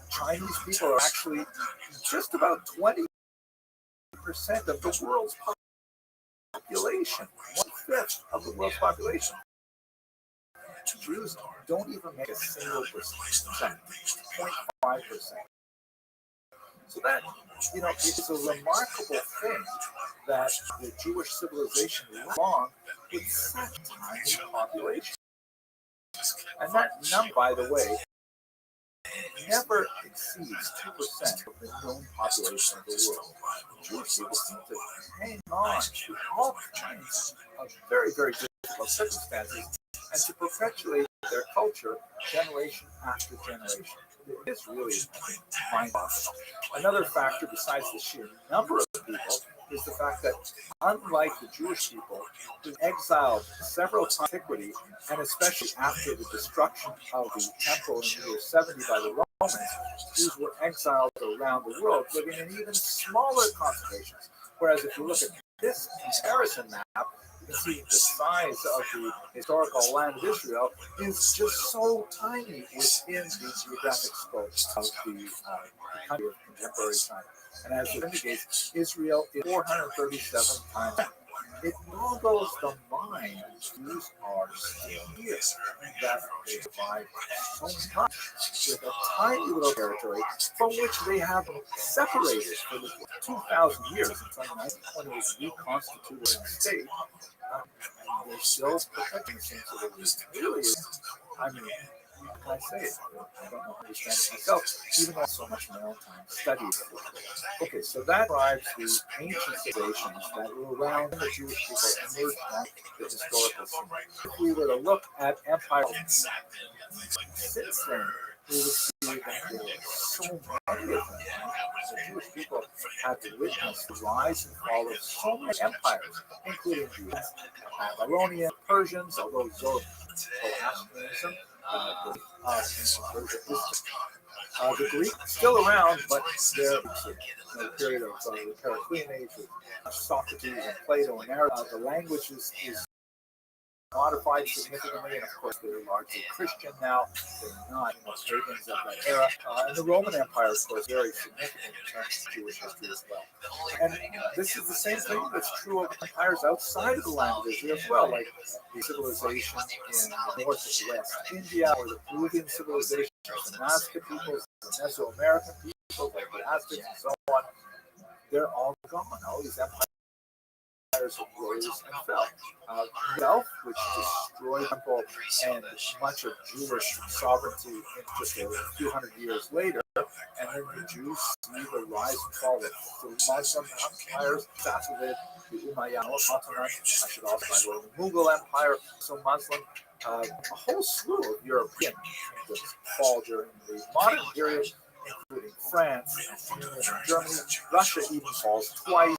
Chinese people are actually just about 20% of the world's population, 1/5 of the world's population. Jews don't even make a single percent, 0.5%. So that, it's a remarkable thing that the Jewish civilization lived long with such a tiny population. And that number, by the way, never exceeds 2% of the known population of the world. Jewish people seem to hang on to all kinds of very, very difficult circumstances and to perpetuate their culture generation after generation. It is really mind-boggling. Another factor besides the sheer number of people is the fact that, unlike the Jewish people, who exiled several times in antiquity, and especially after the destruction of the temple in the year 70 by the Romans, Jews were exiled around the world, living in even smaller concentrations. Whereas if you look at this comparison map, you can see the size of the historical land of Israel is just so tiny within the geographic scope of the country of contemporary time. And as it indicates, Israel is 437 times. It boggles the mind Jews are still here, that they survived so much with a tiny little territory from which they have separated for the 2,000 years until 1920 when it was reconstituted as a state. And they're still protecting the same civilization. It really is. I mean, how can I say it? I don't know how to understand it myself, even though so much of my own time studied it. Okay, so that describes the ancient civilizations that were around the Jewish people emerged from the historical scene. If we were to look at empire since then, we would see that there were so many of them. The Jewish people had to witness the rise and fall of so many empires, including the Babylonian, Persians, although Zoroastrianism, the Greek still around, but they're the period of the Periclean age with Socrates and Plato and Aristotle. The language is modified significantly, and of course they're largely Christian now. They're not pagans of that era. And the Roman Empire, of course, very significant in terms of Jewish history as well. And this is the same thing that's true of empires outside of the land of Israel as well, like the civilization in North and West India, or the Peruvian civilization, the Nazca peoples, the Mesoamerican peoples, like the Aztecs and so on. They're all gone. All these empires rose and fell. Guelph, which destroyed the temple and much of Jewish sovereignty in just a few hundred years later, and then the Jews see the rise and fall of the Muslim empires, Safavid, the Umayyad Ottoman, I should also find the Mughal Empire, so Muslim, a whole slew of European kingdoms fall during the modern period, including France, and Germany. Russia even falls twice.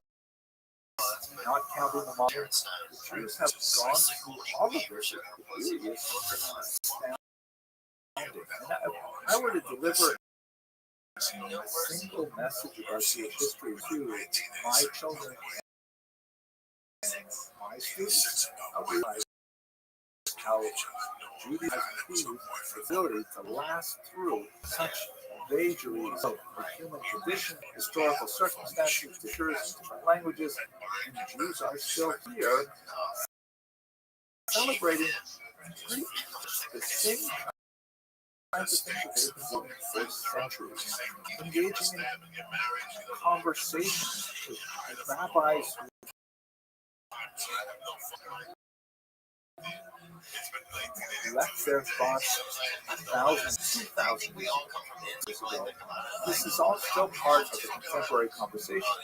Not counting the modern, the Jews have gone through all of this. It really is astounding. And if I were to deliver a single message about Jewish history to my children and my students, I realize how Judaism has proved its ability to last through such vagaries of the human tradition, historical circumstances, different languages, and the Jews are still here celebrating the same kinds of things that they've been doing for centuries, engaging in conversations with rabbis who left their thoughts 2,000 years ago. This is all still part of the contemporary conversation.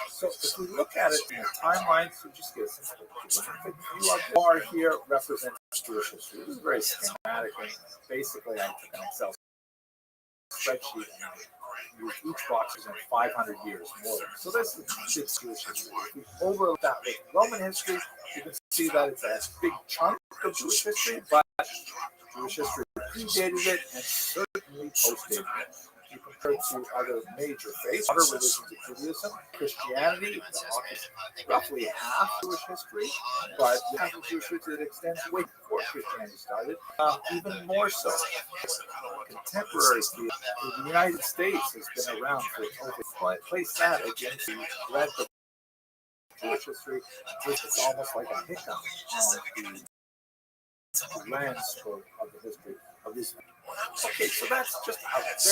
So if we look at it in a timeline, so just get a simple graphic view of the bar here represents Jewish history. This is very schematic, and basically I took an Excel spreadsheet and each box is in 500 years more. So this is Jewish history. If we overlap that with Roman history, you can see that it's a big chunk of Jewish history, but Jewish history predated it and certainly postdated it. You compare it to other major faiths, other religions of Judaism, Christianity, is roughly half Jewish history, but you have a Jewish history that extends way before Christianity started, even more so. Contemporary theology, the United States has been around for over, place that against the breadth of Jewish history, it's almost like a hiccup on the landscape of the history of this. Okay, so that's just a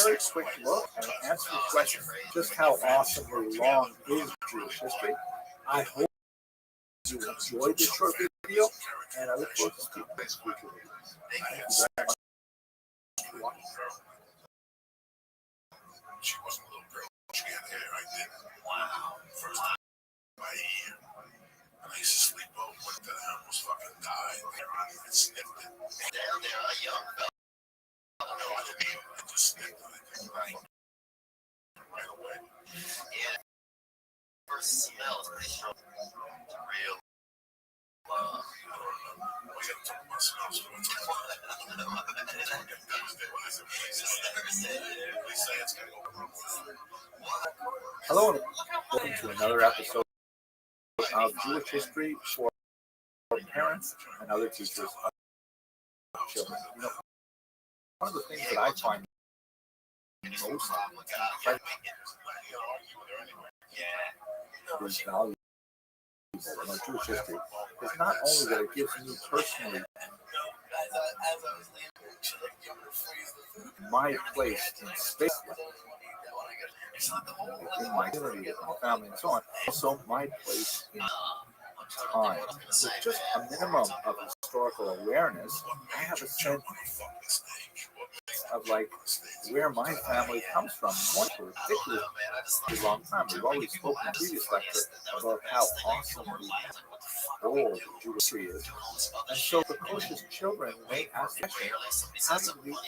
very quick look and answer the question, just how awesomely long is Jewish history. I hope you enjoyed this short video, and I look forward to speaking next week. Thank you very much for watching. She wasn't a little girl. She had hair, I did. Wow. First time I hear. I used to sleep over with the almost fucking died. I sniffed it. Down there, a young fella. No, I didn't even. I just sniffed it. Right away. Yeah. First smell is pretty strong. Real. I don't know. We gotta talk about smells. Hello, and welcome to another episode of Jewish History for parents and other teachers of children. You know, one of the things that I find most is valuable about Jewish history is not only that it gives me personally my place in space, in my community, in my family, and so on, also my place in time. With just a minimum of historical awareness, I have a sense of like where my family comes from. One for a ridiculously long time. We've always spoken in previous lecture about how awesomely old Jewish history is. And so precocious children may ask the question, how did we get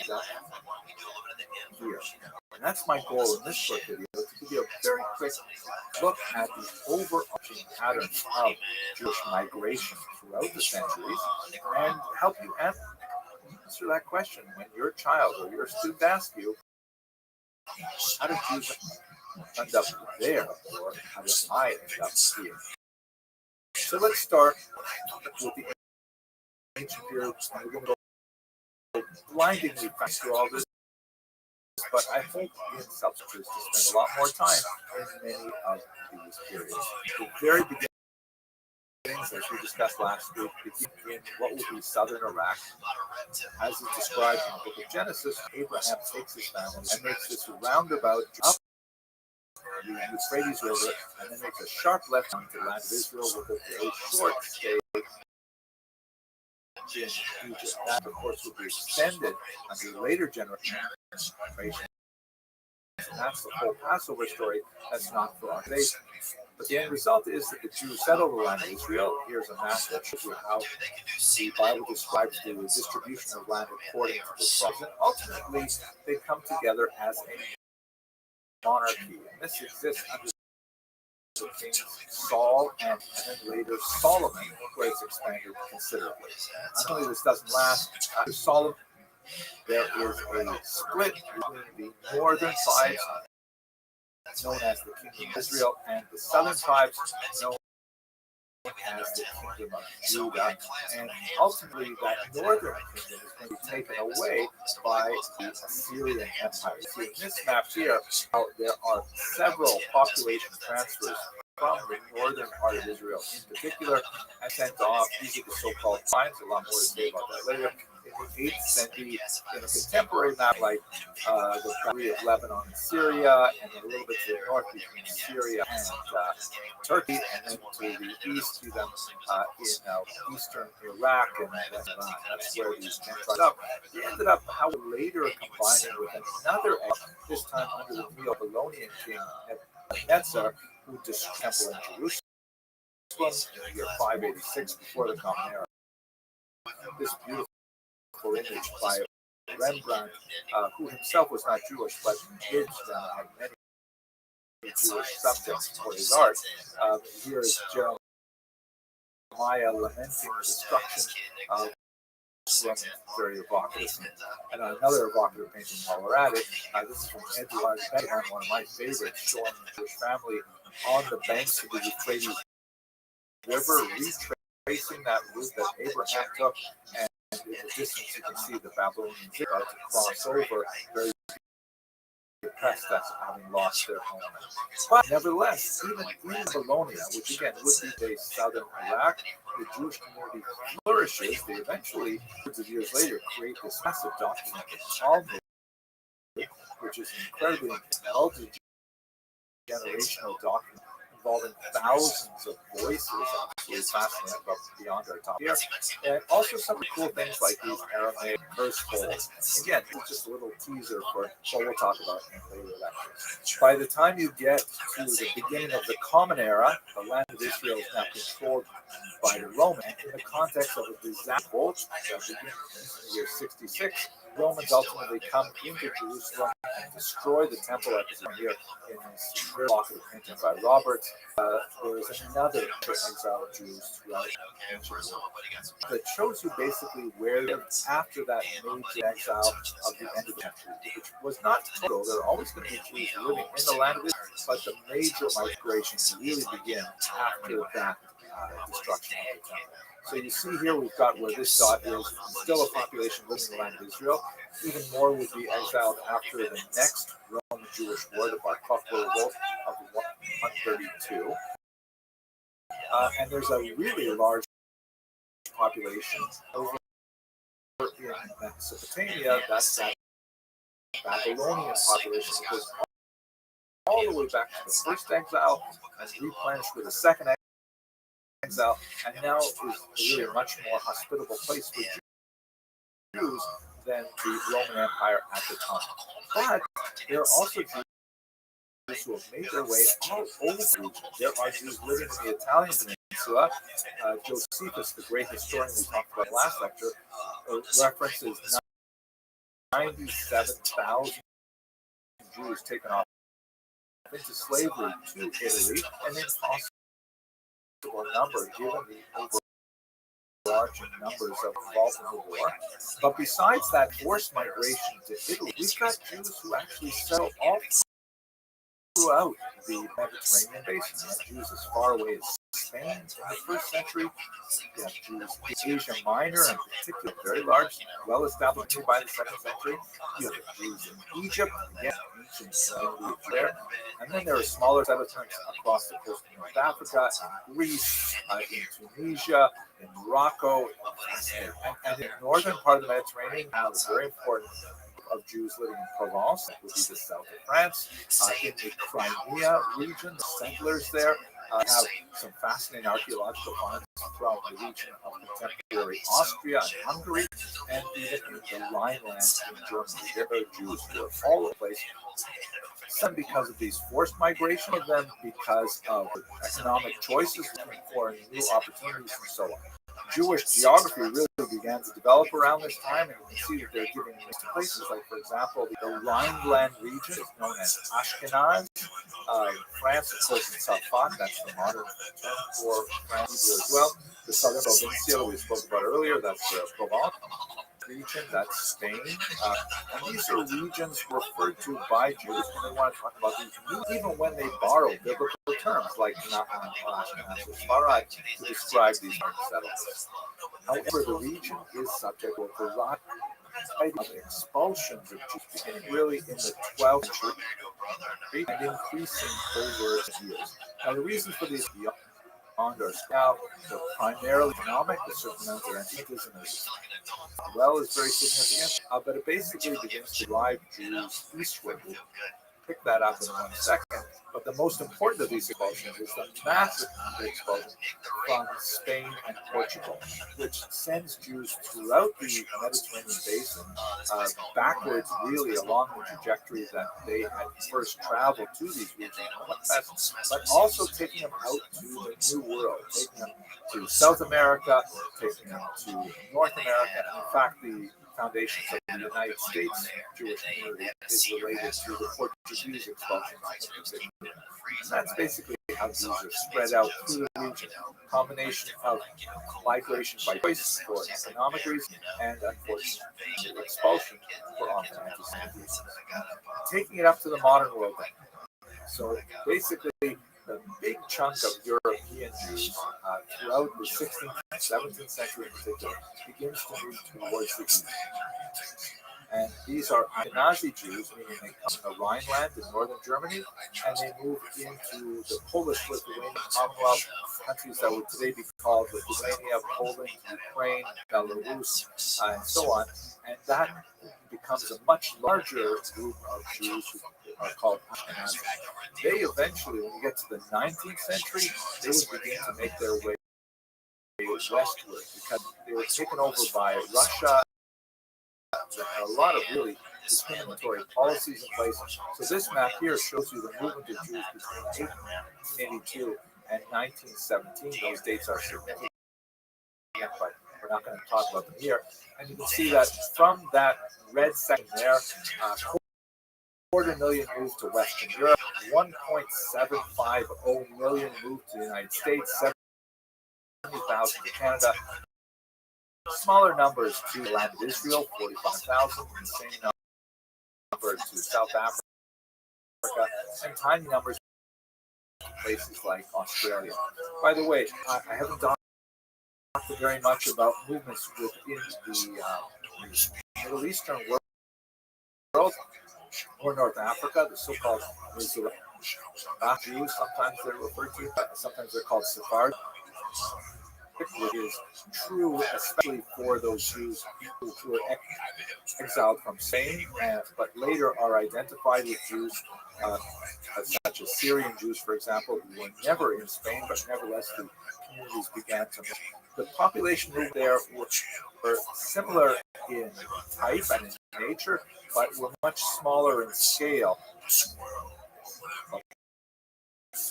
here? And that's my goal in this short video, to give you a very quick look at the overarching patterns of Jewish migration throughout the centuries and help you answer that question when your child or your student asks you, how did Jews end up there, or how did I end up here? So let's start with the ancient period, and we're going to go blindingly through all this. But I hope in substitutes to spend a lot more time in many of these periods. The very beginnings, as we discussed last week, begin in what will be southern Iraq. As is described in the book of Genesis, Abraham takes his family and makes this roundabout up the Euphrates River and then makes a sharp left turn to the land of Israel with a very short stay in Egypt. That, of course, will be extended under later generations. And that's the whole Passover story. That's not for our faith. But the end result is that the Jews settle the land of Israel. Here's a map that shows you how the Bible describes the distribution of land according to the tribes. And ultimately, they come together as a monarchy. And this exists under the kings Saul and then later Solomon, where it's expanded considerably. Not only this doesn't last, after Solomon, there is a split between the northern tribes, known as the Kingdom of Israel, and the southern tribes, known as the Kingdom of Judah. And ultimately, that northern kingdom is going to be taken away by the Assyrian Empire. See, in this map here, there are several population transfers from the northern part of Israel in particular and sent off. These are the so-called tribes. A lot more to say about that later. In the 8th century, in a contemporary map like the boundary of Lebanon and Syria, and then a little bit to the north between Syria and Turkey, and then to the east to them in eastern Iraq and Iran. That's where these men ended up. They ended up, however, later combining with another, this time under the Neo-Babylonian king Nebuchadnezzar, who destroyed the temple in Jerusalem in the year 586 before the Common Era. This beautiful image by Rembrandt, who himself was not Jewish, but did have many Jewish subjects for his art. Here is Jeremiah lamenting the destruction of Jerusalem, very evocative. And another evocative painting while we're at it, this is from Edward Beckman, one of my favorites, showing the Jewish family on the banks of the Euphrates River, retracing that route that Abraham took, and in the distance you can see the Babylonians about to cross over, very depressed at having lost their homeland. But nevertheless, even in Babylonia, which again would be based southern Iraq, the Jewish community flourishes. They eventually, hundreds of years later, create this massive document, the Talmud, which is an incredibly multi-generational document involving thousands of voices, absolutely fascinating, but beyond our top here. And also some cool things like these Aramaic curse folds. Again, it's just a little teaser for what we'll talk about in later lectures. By the time you get to the beginning of the Common Era, the land of Israel is now controlled by the Romans. In the context of a disaster that begins in the year 66, Romans ultimately come into Jerusalem and destroy the temple at the here in this very evocative painting by Robert. There is another exile of Jews throughout ancient world that shows you basically where they lived after that major exile of the end of the century, which was not total. There are always going to be Jews living in the land of Israel, but the major migrations really begin after that destruction of the temple. So you see here we've got where this dot is still a population living in the land of Israel. Even more would be exiled after the next Roman Jewish war, the Bar Kokhba revolt of 132. And there's a really large population over in Mesopotamia. That's that Babylonian population, because all the way back to the first exile and replenished with a second exile, and now is really a much more hospitable place for Jews than the Roman Empire at the time. But there are also Jews who have made their way all over the region. There are Jews living in the Italian peninsula. Josephus, the great historian we talked about last lecture, references 97,000 Jews taken off into slavery to Italy, an impossible number given the overarching numbers of involved in the war. But besides that forced migration to Italy, we've got Jews who actually settle all throughout the Mediterranean basin. We have Jews as far away as Spain in the first century. You have Jews in Asia Minor, in particular, very large, well-established by the second century. You have Jews in Egypt, again, ancient community there. And then there are smaller settlements across the coast of North Africa, in Greece, in Tunisia, in Morocco, and in the northern part of the Mediterranean, now it's very important of Jews living in Provence, that would be the south of France. In the Crimea region, the settlers there have some fascinating archaeological finds from the region of contemporary Austria and Hungary, and even in the Rhineland in Germany. There are Jews who are all over the place. Some because of these forced migration, of them because of economic choices, looking for new opportunities and so on. Jewish geography really began to develop around this time, and you can see that they're giving names to places like, for example, the Rhineland region is known as Ashkenaz. France, of course, is Safat, that's the modern term for France as well. The southern provincia we spoke about earlier, that's Provence region, that's Spain. And these are regions referred to by Jews when they want to talk about these, even when they borrow biblical terms like Nahum, Ashkenaz, or Sfarad to describe these settlements. However, the region is subject to a variety of expulsions of Jews, beginning really in the 12th century and increasing over the years. Now, the reasons for these beyond are now primarily economic. A certain amount of anti-Semitism as well is very significant, but it basically begins to drive Jews eastward. We'll pick that up in 1 second. But the most important of these expulsions is the massive expulsion from Spain and Portugal, which sends Jews throughout the Mediterranean basin backwards, really along the trajectory that they had first traveled to these regions, but also taking them out to the New World, taking them to South America, taking them to North America, and in fact, the foundations of the United States Jewish community is related to the Portuguese expulsion. And that's basically how Jews are spread out through the region. A combination of migration by choice for economic reasons and unfortunately expulsion for often anti-Semitic reasons. Taking it up to the modern world then. So basically, the big chunk of European Jews throughout the 16th and 17th century in particular begins to move towards the east. And these are Ashkenazi Jews, meaning they come from the Rhineland in northern Germany, and they move into the Polish-Lithuanian Commonwealth, countries that would today be called Lithuania, Poland, Ukraine, Belarus, and so on. And that becomes a much larger group of Jews who are called Ashkenazi. They eventually, when you get to the 19th century, they would begin to make their way westward because they were taken over by Russia. There are a lot of really discriminatory policies in place. So this map here shows you the movement of Jews between 1882 and 1917. Those dates are significant, but we're not going to talk about them here. And you can see that from that red section there, 250,000 moved to Western Europe, 1.750 million moved to the United States, 70,000 to Canada. Smaller numbers to the land of Israel, 45,000, and the same number to South Africa, and tiny numbers to places like Australia. By the way, I haven't talked very much about movements within the Middle Eastern world or North Africa, the so-called Jews, sometimes they're referred to, sometimes they're called Sephardi. Which is true, especially for those Jews who were exiled from Spain, but later are identified with Jews, such as Syrian Jews, for example, who were never in Spain, but nevertheless the communities began to move. The population moved there were similar in type and in nature, but were much smaller in scale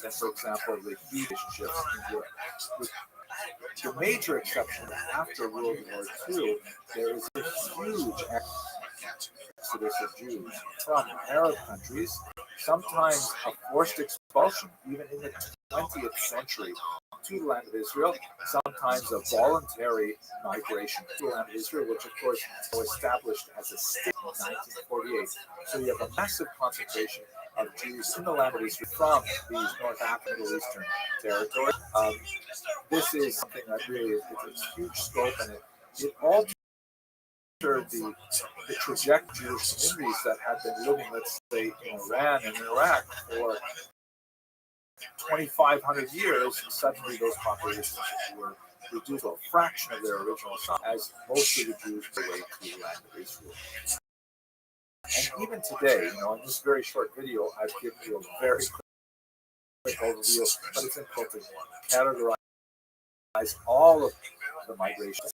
than, for example, the relationships in Europe. The major exception after World War II, there is a huge exodus of Jews from Arab countries, sometimes a forced expulsion, even in the 20th century, to the land of Israel, sometimes a voluntary migration to the land of Israel, which of course was established as a state in 1948. So you have a massive concentration of Jews in the land of Israel from these North African Middle Eastern territories. This is something that really is it's a huge scope, and it altered the trajectory of Jewish communities that had been living, let's say, in Iran and Iraq for 2,500 years, and suddenly those populations were reduced to a fraction of their original size, as most of the Jews were away to the land of Israel. And even today, in this very short video, I've given you a very quick overview, but it's important to categorize all of the migration,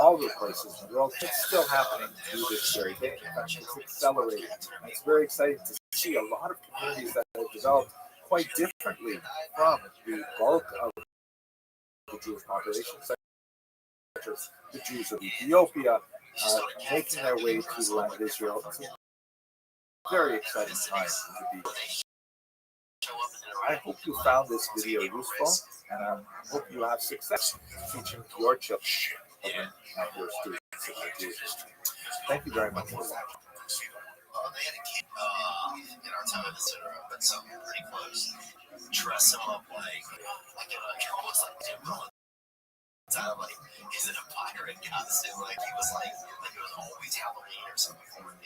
all the places in the world. It's still happening to this very day. In fact, it's accelerating. And it's very exciting to see a lot of communities that have developed quite differently from the bulk of the Jewish population, such as the Jews of Ethiopia, making their way to the land of Israel. It's a very exciting time to be. I hope you found this video useful, and I hope you have success teaching your children and your students about Jesus. Thank you very much for watching. They had a kid in our town, etc., but something pretty close. Dress him up almost like Jim Cullen. Time, like he's in a pirate costume, like it was always Halloween or something for him.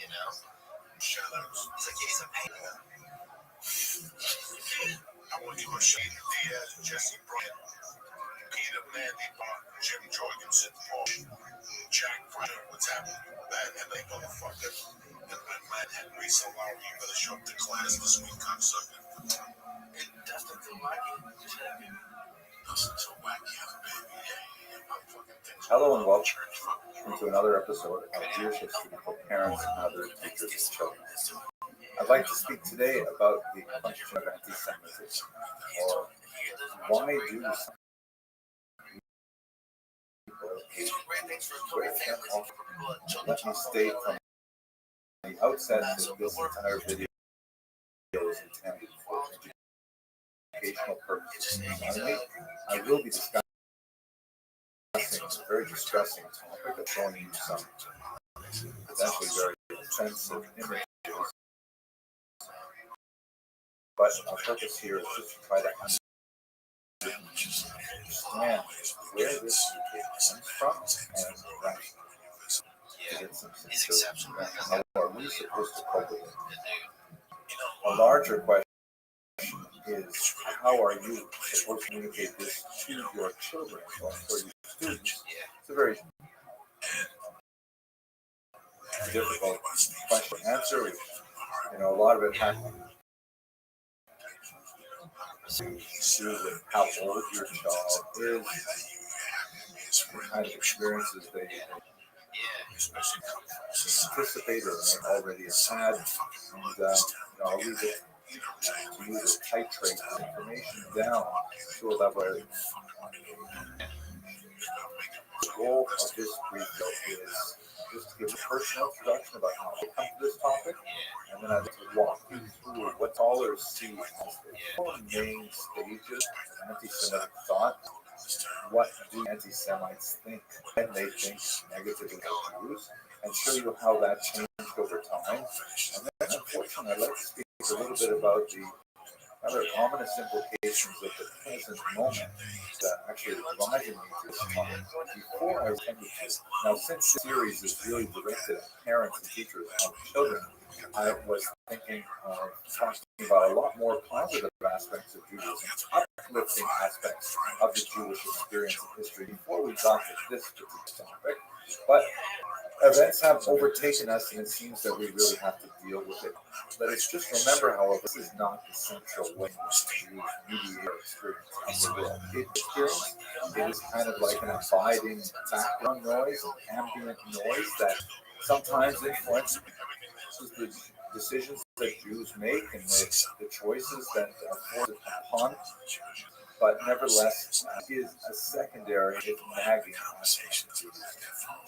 Shadows. He's like, yeah, he's a painter. I want you to show Diaz, Jesse Bryant, Peter Mandy Bach, Jim Jorgensen, Paul, Jack Fraser, what's happening? Bad LA motherfucker. And Matt Henry, so Lowry, you better show up to class this week, cocksucker. And Dustin to wacky. Dustin to wacky, baby. Hello and welcome to another episode of Jewish History for Parents and Other Teachers and Children. I'd like to speak today about the question of anti-Semitism, or why do some people hate. Let me state from the outset that this entire video is intended for educational purposes only. I will be discussing a very distressing topic of showing you some potentially very offensive images. But our purpose here is just to try to understand where this comes from and to get some sincerity. How are we supposed to cope with it? A larger question is, how are you supposed to communicate this to your children or for your students? It's a very difficult question to answer. A lot of it has to do with how old your child is, what kind of experiences they anticipate or may already have had, and I'll leave it to you to titrate the information down to a level where the goal of this brief is just to give a personal introduction about how I come to this topic, and then I'd like to walk you through what scholars see as the four main stages of anti-Semitic thought. What do anti-Semites think when they think negatively of Jews, and show you how that changed over time. And then, unfortunately, I'd like to speak a little bit about the rather ominous implications of the present moment that actually driving me to this topic. Before I intended to. Now, since this series is really directed at parents and teachers of children, I was thinking of talking about a lot more positive aspects of Judaism, uplifting aspects of the Jewish experience and history before we got to this particular topic. But events have overtaken us, and it seems that we really have to deal with it. But it's just remember, however, this is not the central way in which Jews mediate our experience of the world. It is kind of like an abiding background noise, an ambient noise that sometimes influences the decisions that Jews make and the choices that are forced upon, but nevertheless is a secondary, if nagging aspect of Judaism.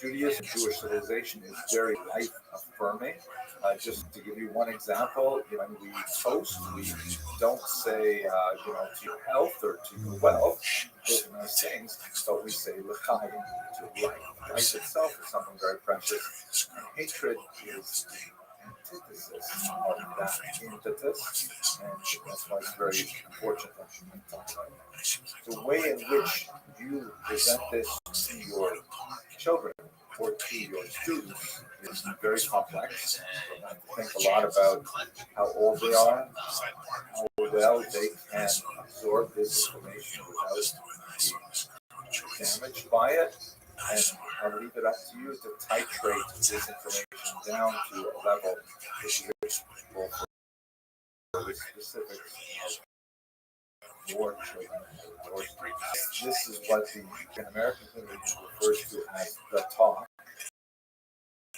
Judaism, Jewish civilization, is very life-affirming. Just to give you one example, when we toast, we don't say, to your health or to your wealth. Those are nice things, but we say l'chaim, to life. Life itself is something very precious. Hatred is antithesis of that impetus, and that's why it's very unfortunate. The way in which you present this to your children or to your students is very complex. You have to think a lot about how old they are, how well they can absorb this information without being damaged by it. And I'll leave it up to you to titrate this information down to a level which is acceptable for the specifics of your children, your students. This is what the American community refers to as the talk.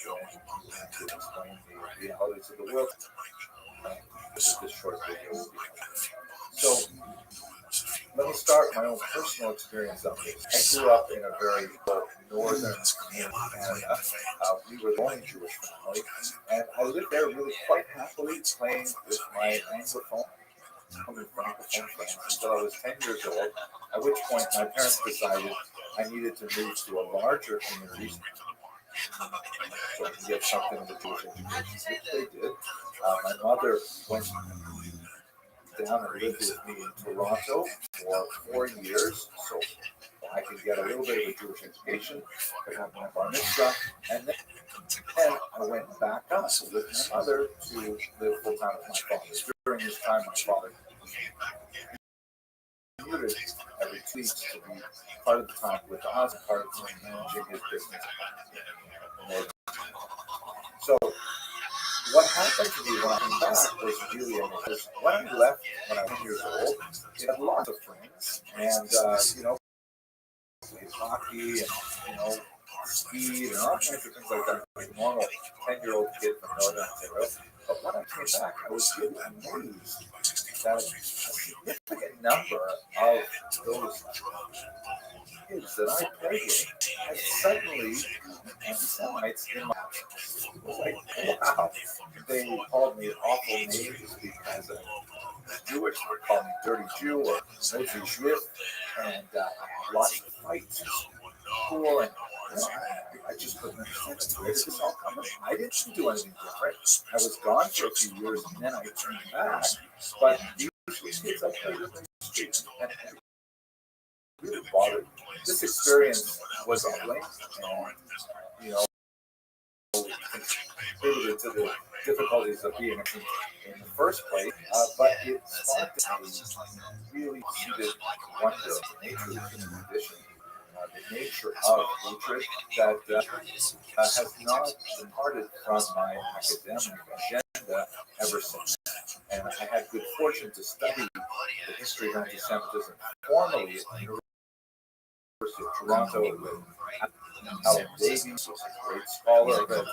And to explain the realities of the world, this short video will be helpful. So, let me start my own personal experience of this. I grew up in a very northern community, and we were the only Jewish family, and I lived there really quite happily, playing with my Anglophone and Francophone friends until I was 10 years old, at which point my parents decided I needed to move to a larger community so I could get something of a Jewish education, which they did. My mother went down and lived with me in Toronto for 4 years, so I could get a little bit of a Jewish education, could have my bar mitzvah, and then I went back up with my mother to live full time with my father. During this time, my father commuted every 2 weeks to be part of the time with us, part of the time managing his business. So, what happened to me when I came back was really amazing. When I left, when I was 10 years old, I had lots of friends, and played hockey, and skied, and all kinds of things like that. Like a normal 10-year-old kid from Northern Ontario. But when I came back, I was really amazed that a significant number of those kids that I played with had suddenly anti-Semites in my house. It was like, wow. They called me awful names because I was Jewish. They called me Dirty Jew or Nosy Juif, and I had lots of fights in school, and I just couldn't understand it. Where did this all come from? I didn't do anything different. I was gone for a few years, and then I came back. But these kids I played with in the streets, and really bothered. This experience was humbling, and contributed to the difficulties of being in the first place, but it sparked a really seated wonder of the nature of the human condition, the nature of hatred that has not departed from my academic agenda ever since. And I had good fortune to study the history of anti-Semitism formally at the University of Toronto with Alan Davies, who's a great scholar of it, and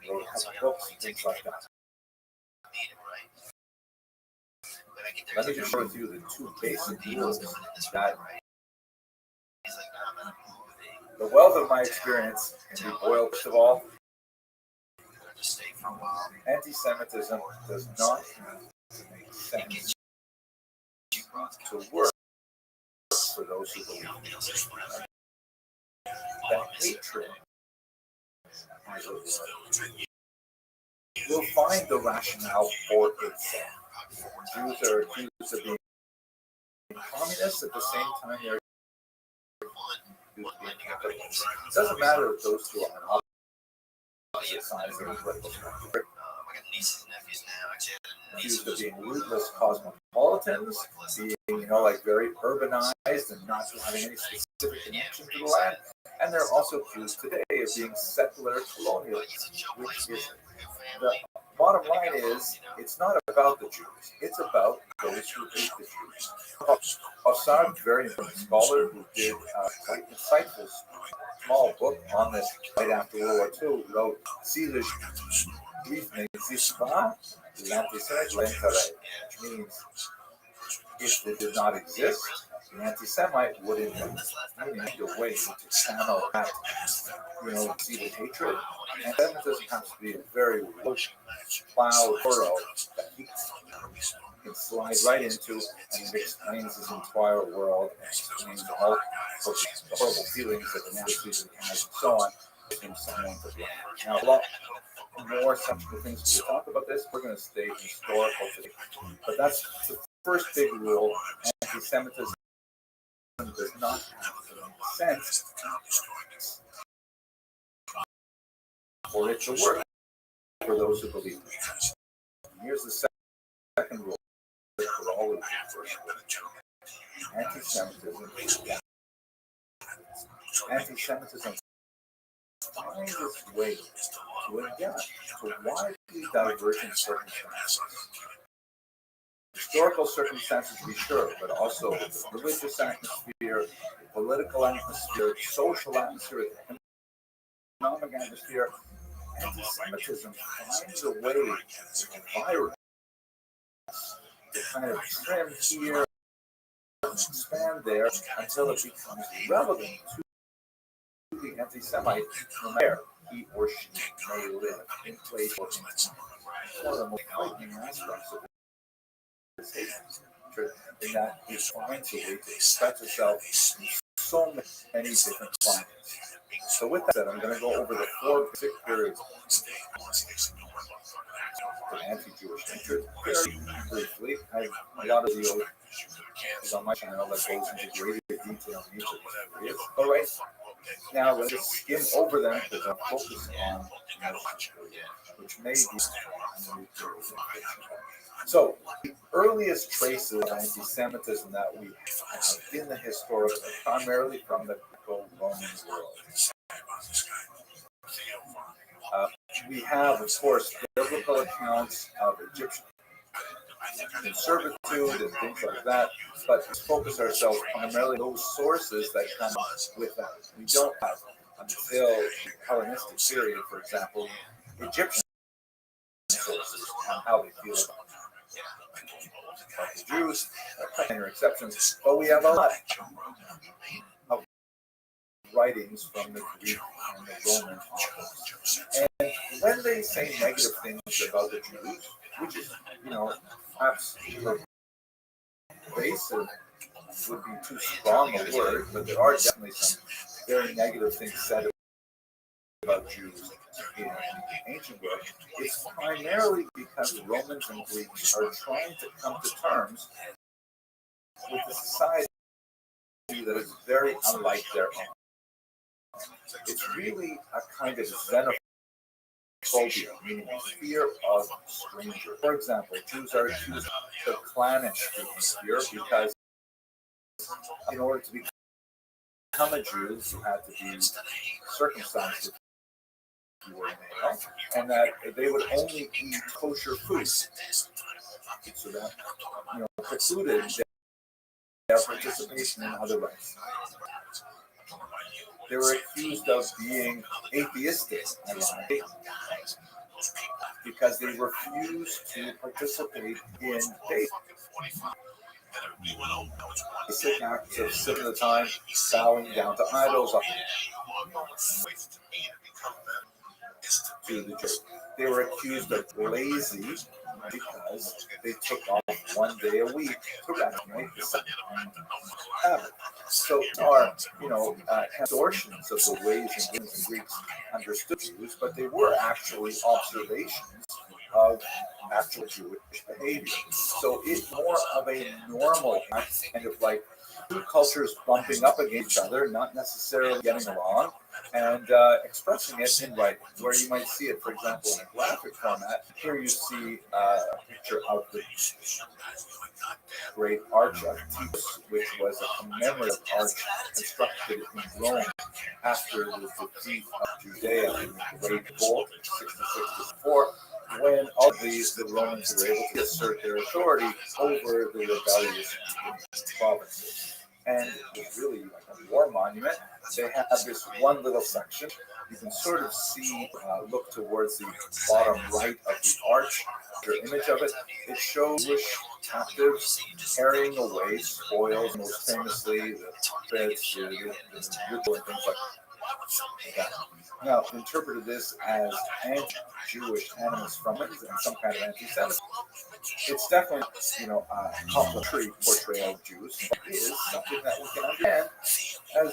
wrote a couple books and things like that. Let me just share with you the two basic rules that the wealth of my experience can be boiled. First of all, anti-Semitism does not make sense to work for those who believe in it. The hatred has a word. Will find the rationale for itself. Jews are accused of being communists at the same time they're accused of being capitalists. It doesn't matter if those two are on opposite sides of the political spectrum. Accused of being rootless cosmopolitans, being, like very urbanized and not having any specific connection to the land. And they're also accused today of being settler colonialists, which is the bottom line is, it's not about the Jews. It's about those who hate the Jews. Assad, very important scholar who did a quite insightful small book on this right after World War II, wrote, Si le juif n'existe pas, l'antisémite l'intérêt, which means if it did not exist, the anti-Semite would invent, meaning the way to channel that, see the hatred. And then it doesn't have to be a very plowed furrow that he can slide right into, and it explains his entire world and explains all sorts of horrible feelings that the Nazi has and so on. Now, more substantive things to talk about this. We're going to stay historical today. But that's the first big rule. Anti-Semitism does not have sense for it to work for those who believe it. Here's the second rule for all of you. Anti-Semitism finds its way to adapt to widely divergent circumstances. Historical circumstances, to be sure, but also the religious atmosphere, the political atmosphere, the social atmosphere, the economic atmosphere. Anti-Semitism finds a way, a virus, to kind of trim here and expand there until it becomes relevant to the anti-Semite no matter he or she may live in place or in time. One of the most frightening aspects of this hatred in that it finds a way to express itself in so many different climates. So with that said, I'm going to go over the four basic periods of anti-Jewish hatred very briefly. I have a lot of videos on my channel that goes into greater detail in each of these periods. All right, now let's just skim over them because I'm focused on which may be so the earliest traces of anti-Semitism that we have in the historical, primarily from the Greco-Roman world. We have, of course, biblical accounts of Egyptian servitude and things like that, but let's focus ourselves primarily on those sources that come with that. We don't have, until the Hellenistic period, for example, Egyptian sources on how they feel about the Jews, minor exceptions, but we have a lot of writings from the Greek and the Roman authors. And when they say negative things about the Jews, which is, perhaps pervasive would be too strong a word, but there are definitely some very negative things said about Jews in ancient world. It's primarily because Romans and Greeks are trying to come to terms with a society that is very unlike their own. It's really a kind of xenophobia, meaning fear of strangers. For example, Jews are accused of clannish fear because in order to become a Jew, you had to be circumcised if you were male, and that they would only eat kosher food. So that, precluded their participation in other rites. They were accused of being atheistic, ironically, because they refused to participate in faith. Basic acts of sin at the time, bowing down to idols, to the Jews. They were accused of lazy because they took off one day a week to recognize the Sabbath. So there are, distortions of the ways in which the Greeks understood Jews, but they were actually observations of actual Jewish behavior. So it's more of a normal kind of like two cultures bumping up against each other, not necessarily getting along, and expressing it in writing, where you might see it, for example, in a graphic format. Here you see a picture of the great Arch of Titus, which was a commemorative arch constructed in Rome after the defeat of Judea in the Great Revolt in 66-64, when all the Romans were able to assert their authority over the rebellious provinces. And it's really like a war monument. They have this one little section. You can sort of see, look towards the bottom right of the arch, the image of it. It shows Jewish captives carrying away spoils, most famously the threads, the ritual, and things like that. Now, interpreted this as anti-Jewish animus from it and some kind of anti-Semitism. It's definitely, a complimentary portrayal of Jews, but it is something that we can understand as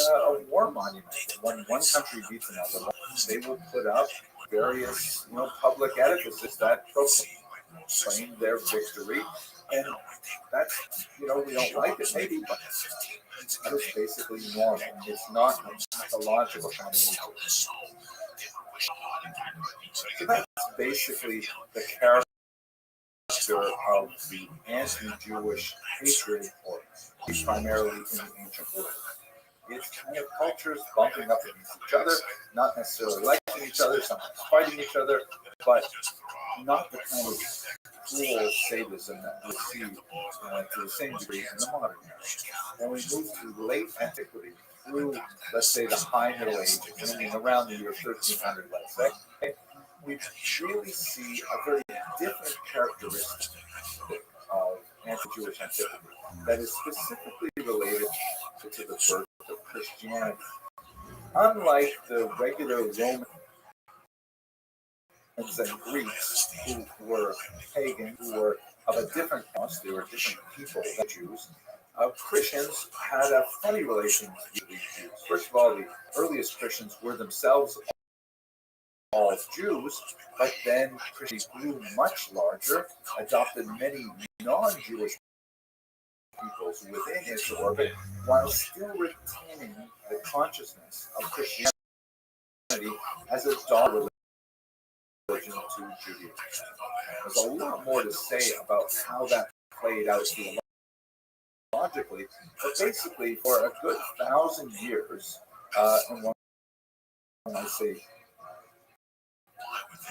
a war monument. When one country beats another, they will put up various public edifices that proclaim their victory, and that's we don't like it maybe, but that is basically normal. It's not a pathological kind of nature. So that's basically the character of the anti-Jewish hatred, or primarily in the ancient world. It's kind of cultures bumping up against each other, not necessarily liking each other, sometimes fighting each other, but not the kind of cruel sadism that we see to the same degree in the modern era. When we move to late antiquity through, let's say, the High Middle Ages, ending around the year 1300, let's say, we really see a very different characteristic of anti-Jewish antiquity that is specifically related to the birth of Christianity. Unlike the regular Romans and Greeks, who were pagan, who were of a different class, they were different people than Jews, Christians had a funny relation with these Jews. First of all, the earliest Christians were themselves all Jews, but then Christianity grew much larger, adopted many non-Jewish peoples within its orbit, while still retaining the consciousness of Christianity as a daughter religion to Judaism. There's a lot more to say about how that played out theologically, but basically, for a good 1,000 years, and when I say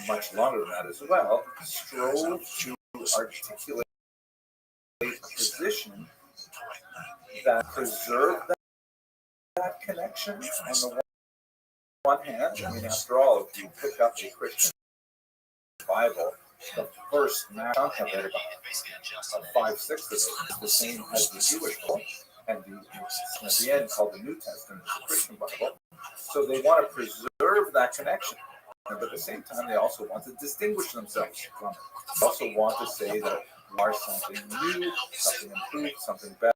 much longer than that as well, strove to articulate a position that preserved that connection on the one hand. I mean, after all, if you pick up a Christian Bible, the first chunk of it, about 5/6 of it, is the same as the Jewish book, and at the end called the New Testament, the Christian Bible. So they want to preserve that connection, but at the same time, they also want to distinguish themselves from it. They also want to say that we are something new, something improved, something better.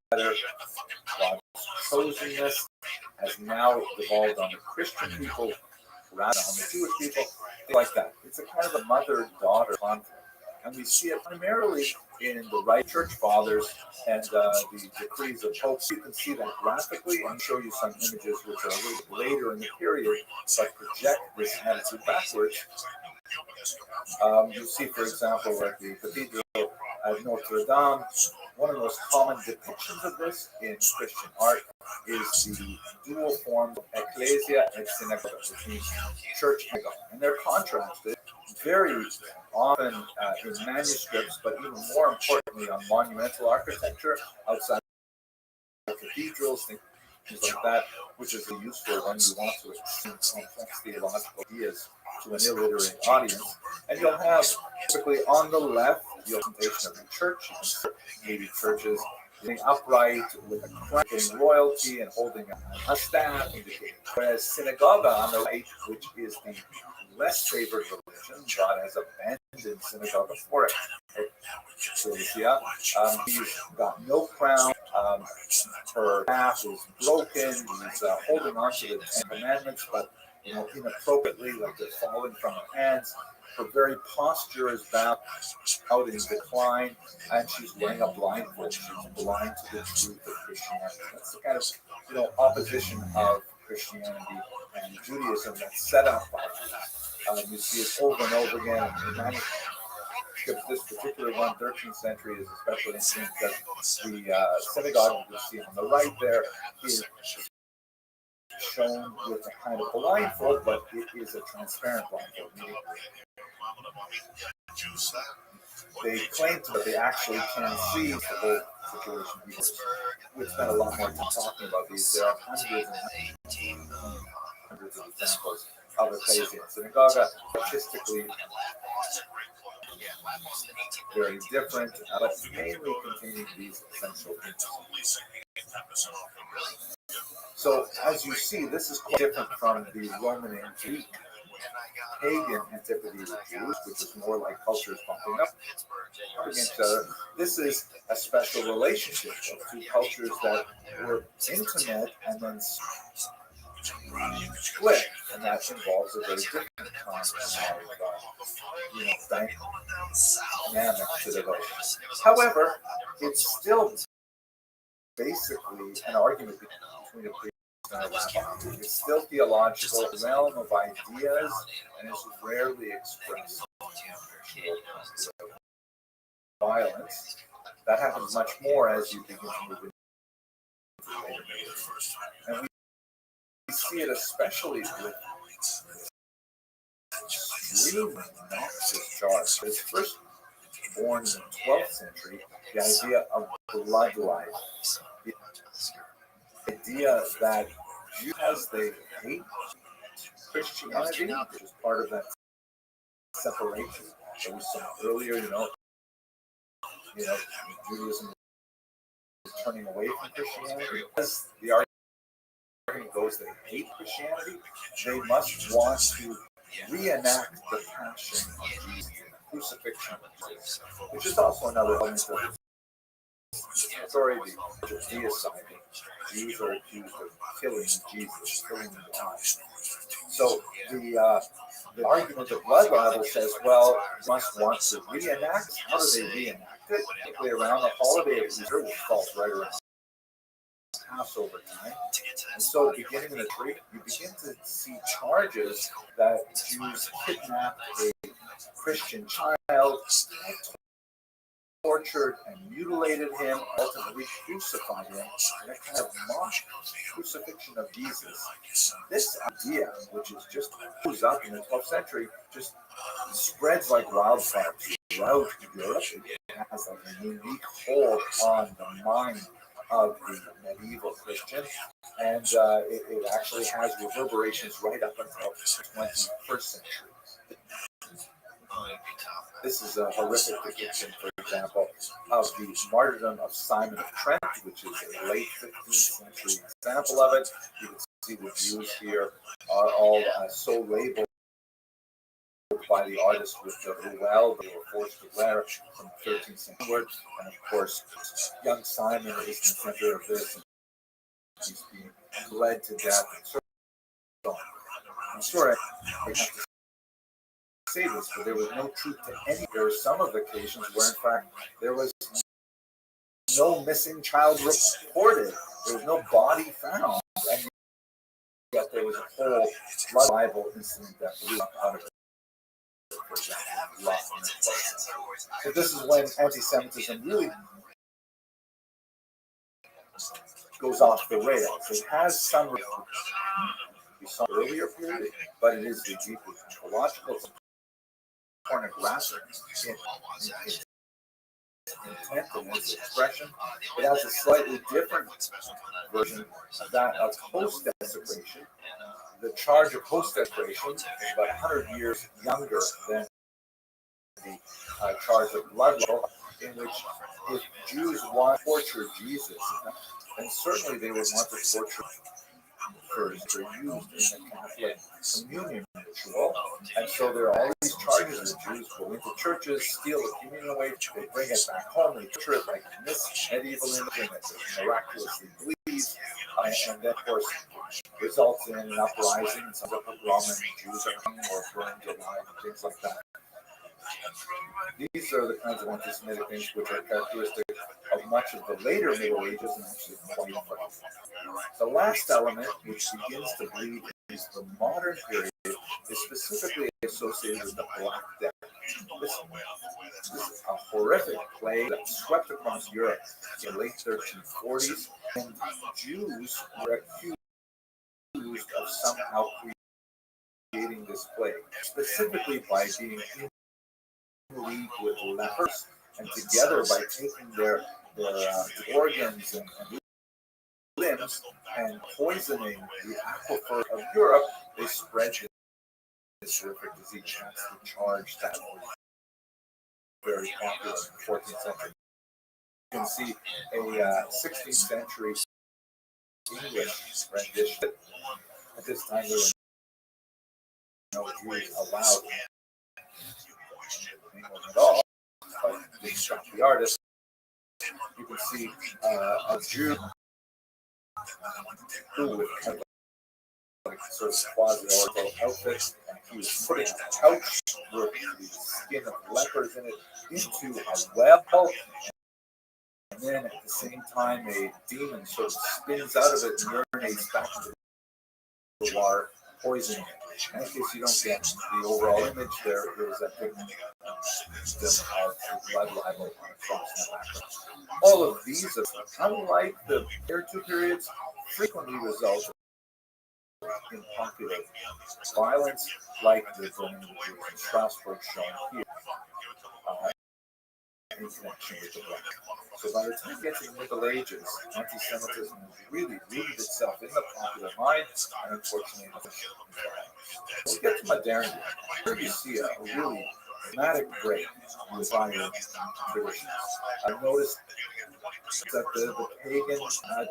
God's chosenness has now devolved on the Christian people rather on the Jewish people, like that. It's a kind of a mother-daughter conflict. And we see it primarily in the right church fathers and the decrees of popes. You can see that graphically and show you some images which are a little bit later in the period, but project this attitude backwards. You see, for example, at the cathedral at Notre Dame, one of the most common depictions of this in Christian art is the dual form of ecclesia and synagogue, which means church and synagogue. And they're contrasted very often in manuscripts, but even more importantly on monumental architecture outside of cathedrals, things like that, which is useful when you want to explain complex theological ideas to an illiterate audience. And you'll have, typically on the left, the presentation of the church. You can see maybe churches sitting upright with a crown in royalty and holding a staff, whereas synagogue on the right, which is the less favored religion, God has abandoned synagogue for it. Ecclesia, he's got no crown. Her staff is broken. He's holding on to the Ten Commandments, but inappropriately, like they're falling from her hands. Her very posture is bowed out in decline, and she's wearing a blindfold. She's blind to the truth of Christianity. That's the kind of opposition of Christianity and Judaism that's set up by this. You see it over and over again in manuscripts. This particular one, 13th century, is especially interesting because the synagogue you see on the right there is shown with a kind of blindfold, but it is a transparent blindfold. They claim that they actually can see the whole situation. We've spent a lot more time talking about these. There are hundreds of examples of ecclesia and synagogue, artistically very different, but mainly containing these essential things. So, as you see, this is quite different from the Roman and Greek pagan antiquity of Jews, which is more like cultures bumping up against each other. This is a special relationship of two cultures that were intimate and then split, and that involves a very different kind of dynamic to devotion. However, it's still basically an argument between a priest and a rabbi. It's still theological realm of ideas and is rarely expressed violence. That happens much more as you begin to move into the later years. And we see it especially with extreme noxious charge. It's first born in the 12th century, the idea of blood life. The idea that Jews, they hate Christianity, which is part of that separation that we saw earlier, Judaism is turning away from Christianity. As the argument goes, they hate Christianity, they must want to reenact the passion of Jesus, the crucifixion of Jesus, which is also another element of the story, the deicide. Jews are accused of killing Jesus, killing him alive. So the argument of blood libel says, well, you must want to reenact. How do they reenact it? Typically around the holiday of Easter, which falls right around Passover time. And so beginning in the tree, you begin to see charges that Jews kidnapped a Christian child, tortured and mutilated him, ultimately crucified him, and a kind of mock crucifixion of Jesus. This idea, which is just goes up in the 12th century, just spreads like wildfire throughout Europe. It has like a unique hold on the mind of the medieval Christian, and it actually has reverberations right up until the 21st century. This is a horrific depiction, for example, of the martyrdom of Simon of Trent, which is a late 15th century example of it. You can see the Jews here are all so labeled by the artist with the ruelle they were forced to wear from the 13th century onward. And of course, young Simon is in the center of this, and he's being bled to death. And so on. I'm sure I have to say this, but there was no truth to any. There were some of the occasions where, in fact, there was no missing child reported. There was no body found, and yet there was a whole blood libel incident that blew up out of it. For example, so this is when anti-Semitism really goes off the rails. It has some we saw earlier period, but it is the deeply pathological, pornographic in intent and its expression. It has a slightly different version of that of post-desecration. The charge of post-desecration is about 100 years younger than the charge of blood libel, in which if Jews want to torture Jesus, then certainly they would want to torture first. They're used in the Catholic communion ritual, and so there are all these charges of Jews go into churches, steal the communion away, they bring it back home, they torture it like in this medieval image that miraculously bleeds, and then of course results in an uprising, some of the pogrom, and Jews are hung or burned alive, and things like that. These are the kinds of anti-Semitic things which are characteristic of much of the later Middle Ages and actually quite often. The last element, which begins to bleed into the modern period, is specifically associated with the Black Death. This is a horrific plague that swept across Europe in the late 1340s, and Jews were accused of somehow creating this plague, specifically by being in league with lepers, and together by taking their organs and limbs and poisoning the aquifer of Europe, they spread this horrific disease. That's the charge that was very popular in the 14th century. You can see a 16th century English rendition. At this time, there were no Jews allowed in England at all, but they stopped the artist. You can see a Jew who with like sort of quasi-oracle outfit, and he was putting a couch with the skin of leopards in it into a web, and then at the same time a demon sort of spins out of it and urinates back into the water, poisoning it. And in case you don't get the overall image, there is a big system of blood libel across the background. All of these, unlike the other two periods, frequently result in popular violence, like the burning of the Jews in Strasbourg shown here, in connection with the Black. So by the time you get to the Middle Ages, anti-Semitism has really rooted itself in the popular mind, and unfortunately, when we get to modernity, here you see a really dramatic break with prior traditions. I've noticed that the pagan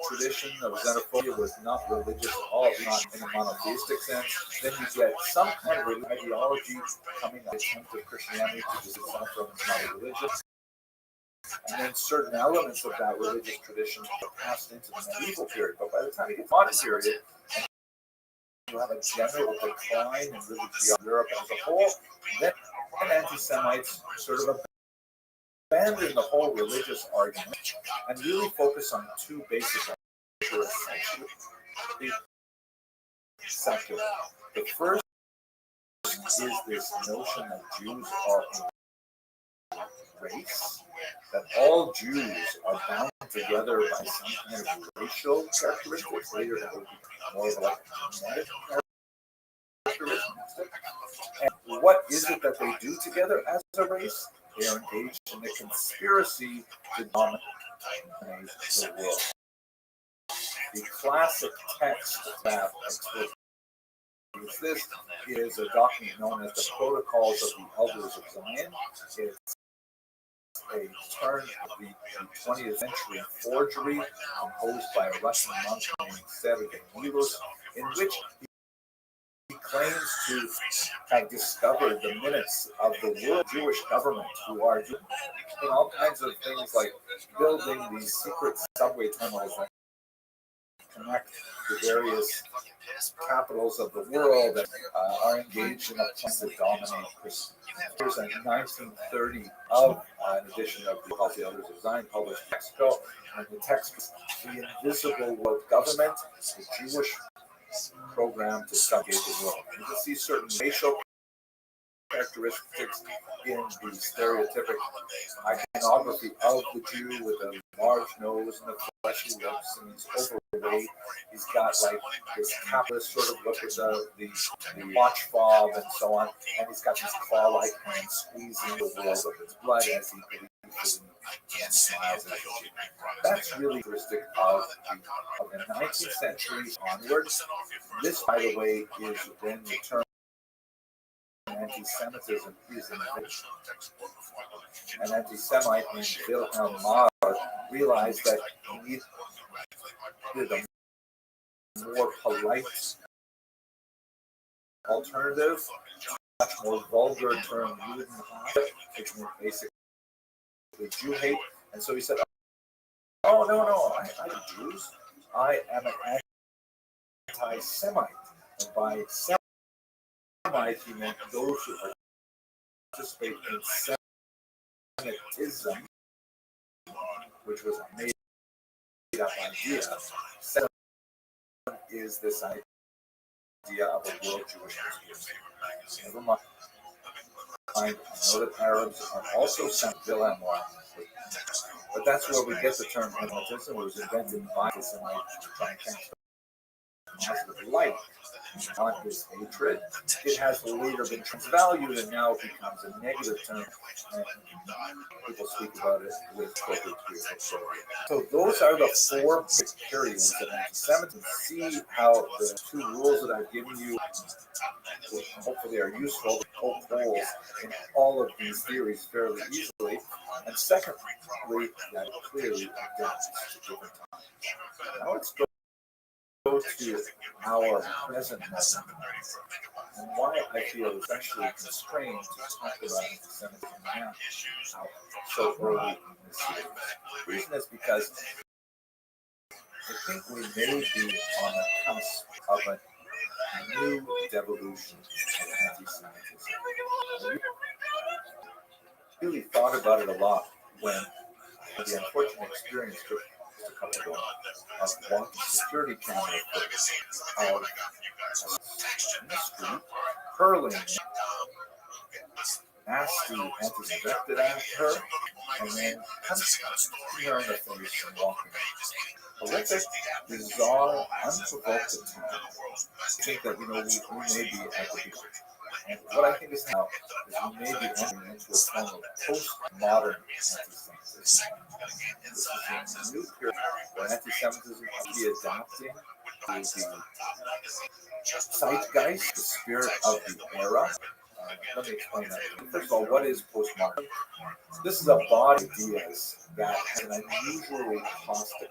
tradition of xenophobia was not religious at all, not in a monotheistic sense. Then you get some kind of ideology coming out of Christianity to just xenophobia is not a religion. And then certain elements of that religious tradition are passed into the medieval period. But by the time you get to the modern period, you have a general decline in religion in Europe as a whole. Then anti-Semites sort of abandon the whole religious argument and really focus on two basic ideas, essentially secular. The first is this notion that Jews are a race, that all Jews are bound together by some kind of racial characteristics. Later, that would be more of like genetic characteristics. And what is it that they do together as a race? They are engaged in a conspiracy to dominate the world. The classic text that explains this is a document known as the Protocols of the Elders of Zion. It's a turn of the 20th century forgery composed by a Russian monk named Sergei Milos, in which he claims to have discovered the minutes of the world Jewish government, who are doing all kinds of things like building these secret subway tunnels that connect the various capitals of the world that are engaged in a plan to dominate Christians. Here's a 1930 of an edition of the Elders of Zion published in Mexico, and the text is the invisible world government, the Jewish program to subjugate the world. You can see certain racial characteristics in the stereotypic iconography of the Jew with a large nose and a fleshy lips, and he's overweight. He's got like this capitalist sort of look at the watch fob and so on, and he's got these claw-like hands squeezing the world of his blood as he believes and smiles at the Jew. That's really characteristic of the 19th century onwards. This, by the way, is when the term anti-Semitism is invented. An anti-Semite named Wilhelm Marr realized that he needed a more polite alternative, much more vulgar term, Judenhass, which meant basically Jew hate. And so he said, "Oh no, I hate Jews. I am an anti-Semite." And by Semite, he meant those who participate in Semitism, which was a made-up idea. Semitism is this idea of a world Jewish conspiracy. Never mind. I know that Arabs are also Wilhelm Marr, but that's where we get the term anti-Semitism. It was invented by the Semites to try and cast positive light on his hatred. It has later been transvalued and now becomes a negative term. And people speak about it with appropriate degree. So those are the four big periods of anti-Semitism. See how the two rules that I've given you, hopefully, are useful to poke holes in all of these theories fairly easily. And secondly, that clearly adapts to different times. Now let's go to our present moment and why I feel especially constrained to talk about anti-Semitism now so early in this series. The reason is because I think we may be on the cusp of an new devolution of anti-Semitism. I really thought about it a lot when the unfortunate experience took just a couple of watching security camera footage of in the street hurling nasty anti-Semitic at her and then punching her in the face and walking away. Horrific, bizarre, unprovoked attack. I think that, we may be at the beginning. And what I think is now is we may be entering into a form of postmodern anti-Semitism. This is a new period where anti-Semitism will be adapting to the zeitgeist, the spirit of the era. Let me explain that. First of all, what is postmodern? This is a body of ideas that has an unusually caustic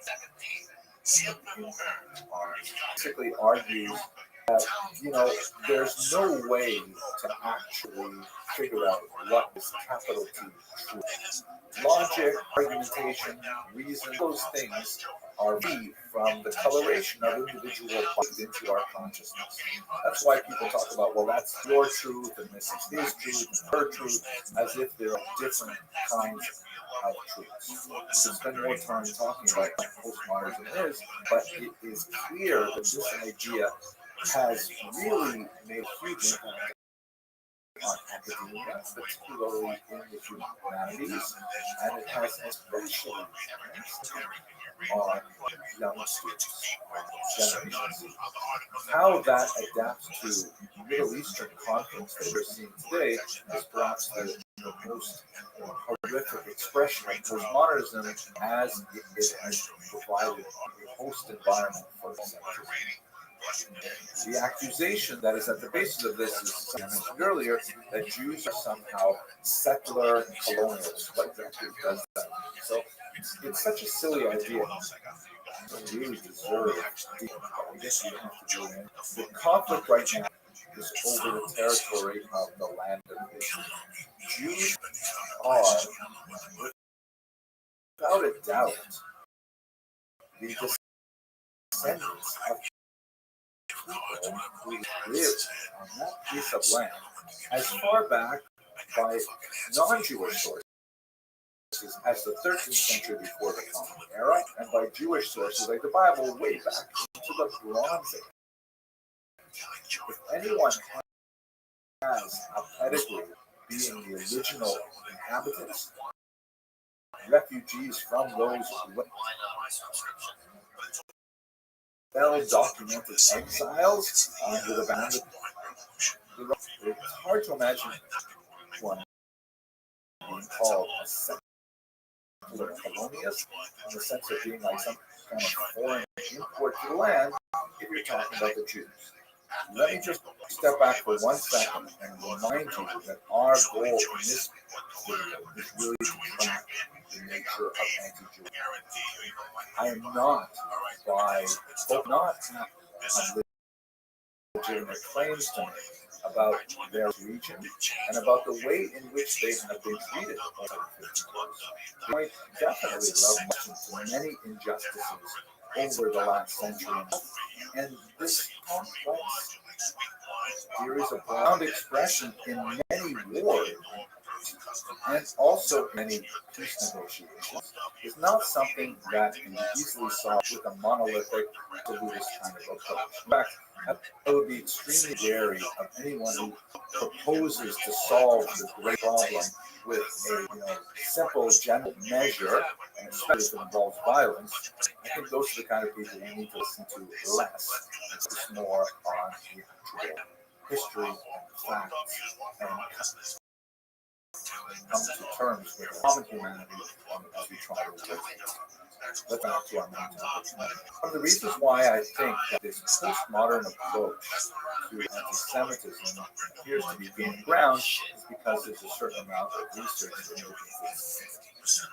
basically argues that, there's no way to actually figure out what is capital T truth. Logic, argumentation, reason, those things are free from the coloration of individual bodies into our consciousness. That's why people talk about, well, that's your truth, and this is his truth, and her truth, as if they're different kinds of truths. We can spend more time talking about what postmodernism is, but it is clear that this idea has really made a huge impact on academia, particularly in the humanities, and it has especially on young students, generations. How that adapts to Middle Eastern conflicts that we're seeing today is perhaps the most horrific expression of postmodernism, as it has provided a host environment for anti-Semitism. The accusation that is at the basis of this is, as I mentioned earlier, that Jews are somehow secular and colonialists. What exactly does that mean? So it's such a silly idea. It doesn't really deserve deep, but I guess you have to do it. The conflict right now is over the territory of the land of Israel. Jews are, without a doubt, the descendants of people who lived on that piece of land as far back by non-Jewish sources as the 13th century before the Common Era, and by Jewish sources like the Bible way back into the Bronze Age. If anyone has a pedigree being the original inhabitants, refugees from those well-documented exiles under the ban, it's hard to imagine one being called a secular colonialist in the sense of being like some kind of foreign import to the land if you're talking about the Jews. Let me just step back for 1 second and remind you that our goal in this video is really to track the nature of anti-Jewish. I am not on legitimate claims to make about their region and about the way in which they have been treated over 50 years. They might definitely love to many injustices over the last century, and this complex series of profound expression in many wars and also many peace negotiations is not something that can be easily solved with a monolithic, absolutist kind of approach. In fact, I would be extremely wary of anyone who proposes to solve the great problem with a simple general measure, and especially if it involves violence. I think those are the kind of people we need to listen to less and focus more on the actual history and facts and come to terms with common humanity as we try to live it. Let's back to our main topic. One of the reasons why I think that this postmodern approach to anti-Semitism appears to be gaining ground is because there's a certain amount of research that indicates this. So,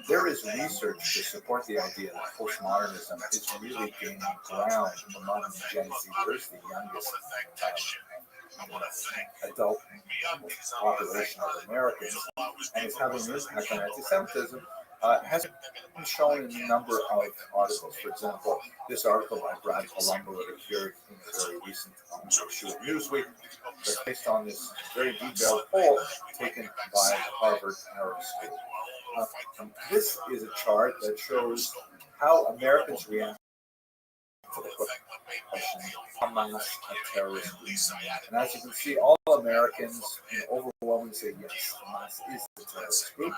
there is research to support the idea that postmodernism is really gaining ground among Gen Zers, the youngest adult population of Americans, and is having an impact on anti-Semitism has been shown in a number of articles. For example, this article by Brad Colombo that appeared in a very recent issue of Newsweek that's based on this very detailed poll taken by Harvard Arab School. This is a chart that shows how Americans react to the question, Hamas a terrorist group. And as you can see, all Americans overwhelmingly say yes, Hamas is a terrorist group.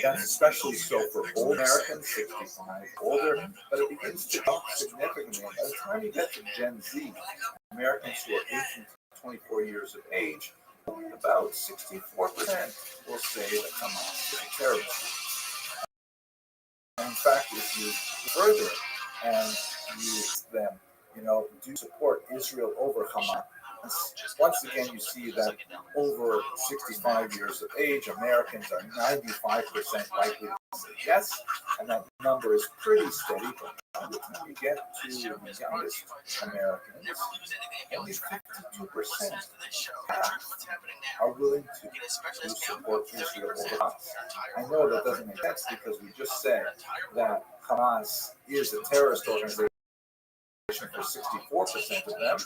That's especially so for old Americans, 65 older, but it begins to drop significantly. By the time you get to Gen Z, Americans who are 18 to 24 years of age, about 64% will say that Hamas is a terrorist group. And in fact, if you further and use them, do support Israel over Hamas. Once again, you see that over 65 years of age, Americans are 95% likely to say yes, and that number is pretty steady. But by the time you get to the youngest Americans, only 52% are willing to support Israel over Hamas. I know that doesn't make sense because we just said that Hamas is a terrorist organization for 64% of them.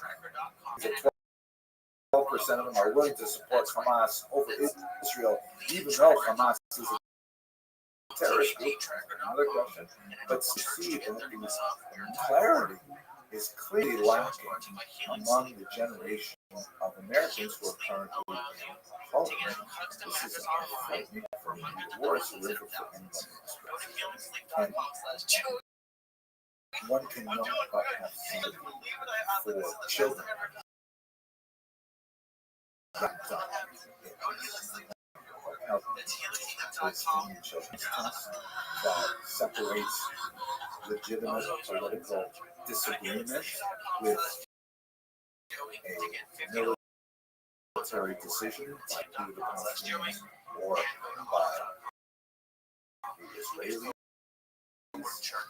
12% of them are willing to support Hamas over Israel, even though Hamas is a terrorist group. Another question. But see that the clarity is clearly lacking among the generation of Americans who are currently in college. This is frightening for me, worse horrific for anyone. And one can know but have sympathy for children. That separates legitimate political disagreement with a military decision by either the Palestinians or by the Israelis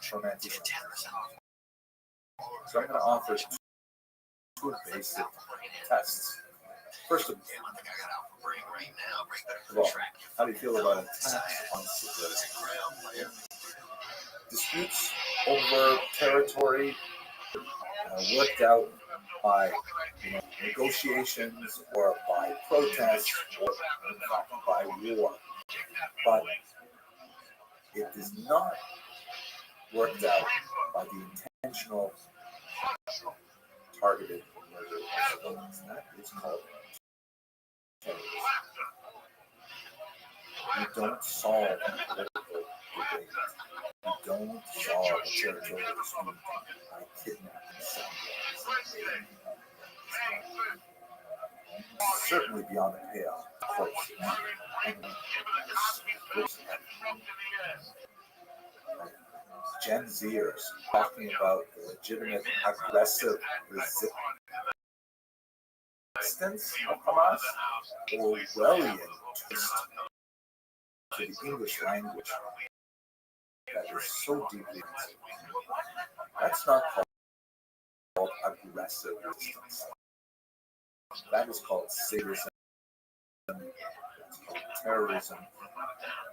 from anti-Semitism. So I'm going to offer two basic tests. First of all, how do you feel about attacks on civilians? Disputes over territory worked out by negotiations or by protests or by war. But it is not worked out by the intentional targeted murder of civilians. That is called terrorism. You don't solve a political debate. You don't solve a territorial dispute by kidnapping someone. Certainly beyond the pale, of course. Gen Zers talking about the legitimate aggressive resistance of Hamas, Orwellian twist to the English language that is so deeply rooted. That's not called aggressive resistance. That is called sadism. That's called terrorism.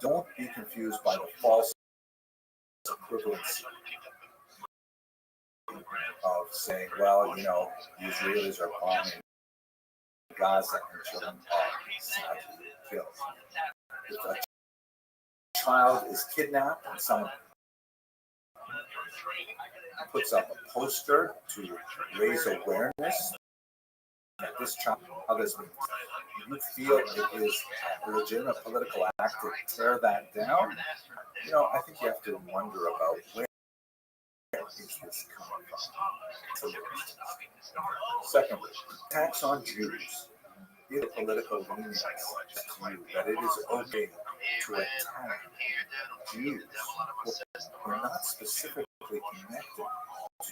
Don't be confused by the false equivalency of saying, well, the Israelis are bombing Gaza and children are sadly killed. If a child is kidnapped and someone puts up a poster to raise awareness that this child is, you feel it is a legitimate political act to tear that down, I think you have to wonder about where is this coming from. Secondly, attacks on Jews. Is a political leanings to you that it is okay to attack Jews who are not specifically connected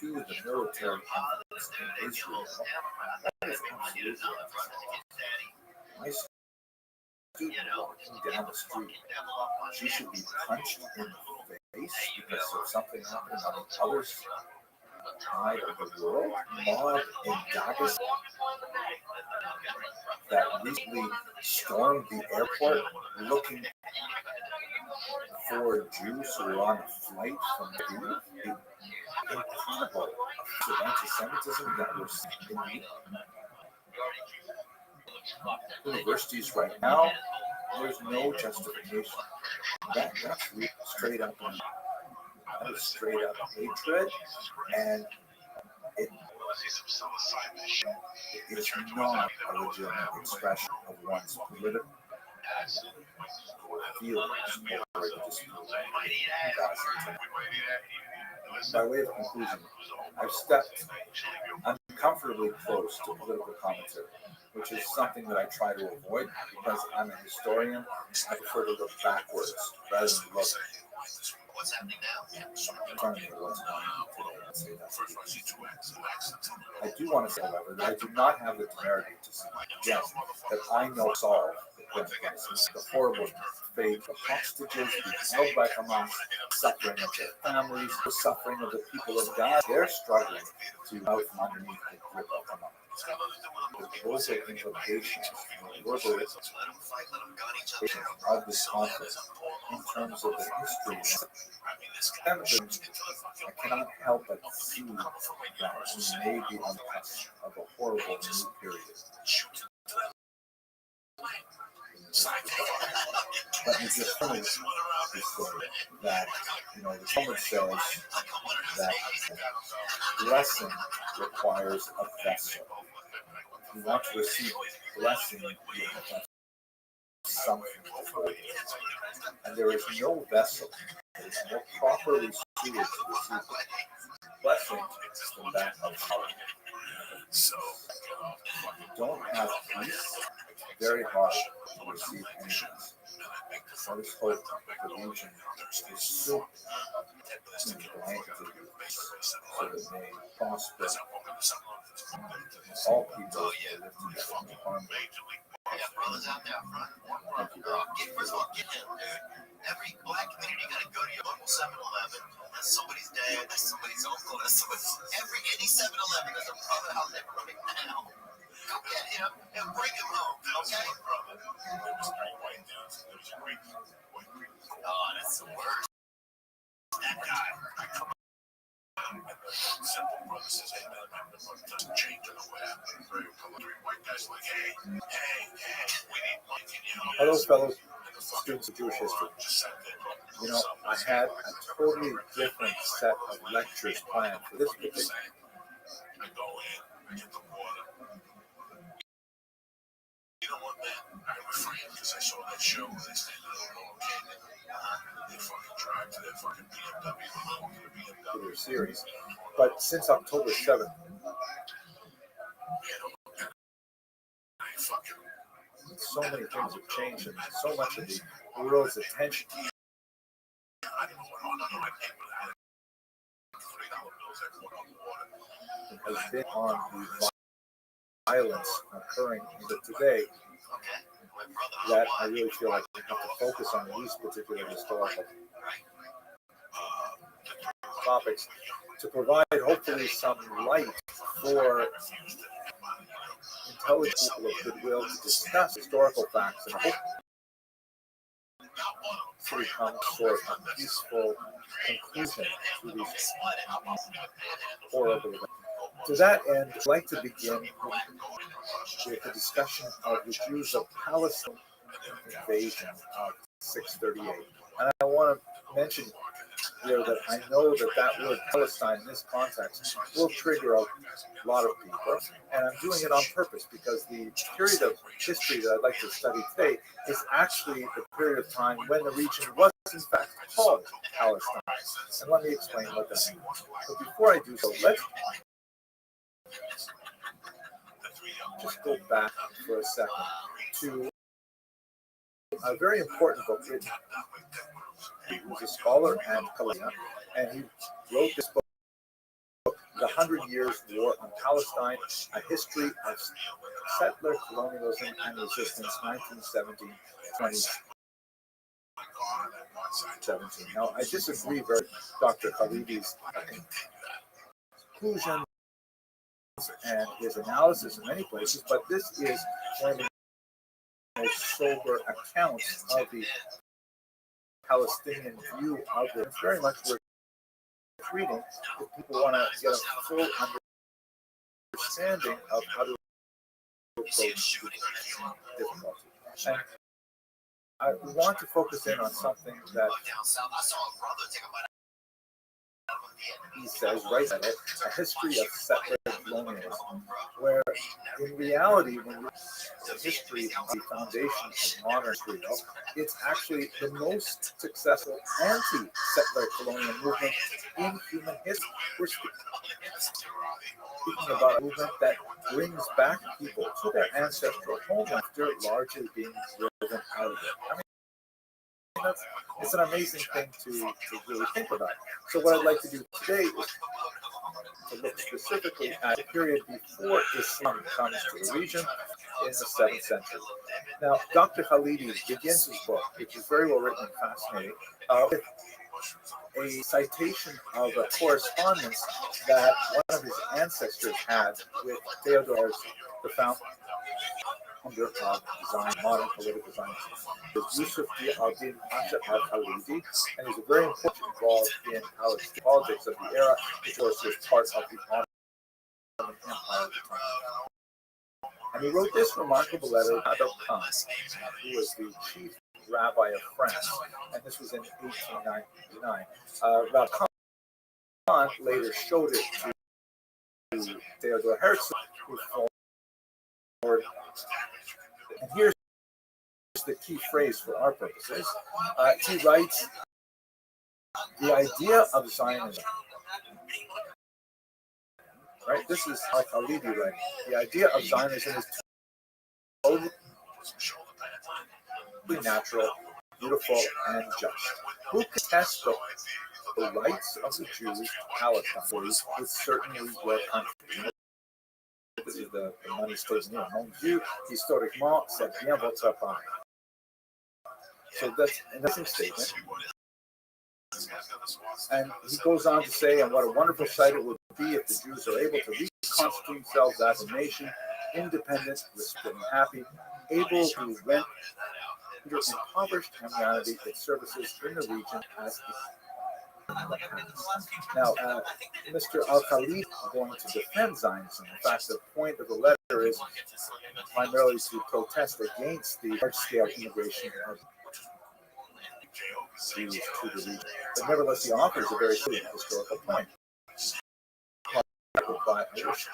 to the military conflicts in Israel? That is absolutely my student walking down the street, she should be punched in the face because of something happening on the other side of the world. Mob in Dagestan that recently stormed the airport looking 4 Jews who were on a flight from Kyiv. Incredible anti-Semitism that was in universities right now. There's no justification. That's really straight up, that is straight up hatred, and it is not a legitimate expression of one's political feelings or religious feelings. By way of conclusion, I've stepped uncomfortably close to political commentary, which is something that I try to avoid because I'm a historian. I prefer to look backwards rather than look What's happening now? in front of me what's going on today. I do want to say, however, that I do not have the temerity to suggest that I know solve the current crisis, the horrible fate of hostages being held by Hamas, suffering of their families, the suffering of the people of Gaza. They're struggling to out from underneath the grip of Hamas. The global implications, global of this conflict in terms of the history. I cannot help but see that we may be on the cusp of a horrible new period. Let me just finish this story that, the Talmud says that blessing requires a vessel. If you want to receive blessing, you have to have something before you. And there is no vessel, there is no properly suited to receive blessing than that of power. So, if you don't have peace, it's very hard to receive anything. Let us hope the region is so blanketed so that they prosper. All people live together in harmony. Brothers out there front. Thank you very much. First of all, get him, dude. Every black community gotta go to your local 7-Eleven. That's somebody's dad, that's somebody's uncle, that's somebody's... Any 7-Eleven, there's a brother out there right now. Go get him and bring him home, okay? Oh, that's the worst. That guy. Simple brother says, hey, man, doesn't change in the way. Very polite white guys like, hey, we need money, can you help? Hello, fellow students of Jewish history. I had a totally different set of lectures planned for this particular. I go in, I get the water. You know what, man? I refrained because I saw that show where they stand on a little canyon. They fucking drive to their fucking BMW. Series, but since October 7th, so many things have changed, and so much of the world's attention has been on the violence occurring even today, that I really feel like we have to focus on these particular historical topics to provide hopefully some light for intelligent people of goodwill to discuss historical facts and hope to come sort of peaceful conclusion to these horrible events. To that end, I'd like to begin with a discussion of the Jews of Palestine invasion of 638. And I want to mention here that I know that word Palestine in this context will trigger a lot of people, and I'm doing it on purpose because the period of history that I'd like to study today is actually the period of time when the region was in fact called Palestine. And let me explain what that means. But before I do so, let's just go back for a second to a very important book written. He was a scholar and collector, and he wrote this book, The 100 Years' War on Palestine, A History of Settler Colonialism and Resistance, 1917 2017. Now, I disagree with Dr. Khalidi's conclusions and his analysis in many places, but this is one of the most sober accounts of the Palestinian view of it. It's very much worth reading if people want to get a full understanding of how to approach difficulty. And I want to focus in on something that he says, right in it, a history of settler colonialism, where in reality, when you look at the history of the foundation of modern Israel, it's actually the most successful anti-settler colonial movement in human history. We're speaking about a movement that brings back people to their ancestral homeland after largely being driven out of it. I mean, it's an amazing thing to really think about. So what I'd like to do today is to look specifically at the period before Islam comes to the region in the 7th century. Now, Dr. Khalidi begins his book, which is very well written and fascinating, with a citation of a correspondence that one of his ancestors had with Theodore, the founder of design, modern political science. Yusuf al-Din Pasha al-Khalidi, and he's very important involved in politics of the era, which was part of the Ottoman Empire. And he wrote this remarkable letter to Adab Khan, who was the chief rabbi of France, and this was in 1899. Rabbi Khan later showed it to Theodore Herzl, who forward. And here's the key phrase for our purposes. He writes, the idea of Zionism, right? This is Al-Khalidi writing. The idea of Zionism is totally natural, beautiful, and just. Who contests the rights of the Jews to Palestine would certainly welcome. This is the money statement. Mon Dieu, historiquement, c'est bien votre part. So that's an interesting statement. And he goes on to say, and what a wonderful sight it would be if the Jews are able to reconstitute themselves as a nation, independent, respected, and happy, able to render impoverished humanity its services in the region as now, Mr. Al-Khalid is going to defend Zionism. In fact, the point of the letter is primarily to protest against the large-scale immigration of Jews to the region. But nevertheless, he offers a very clear historical point. By Irish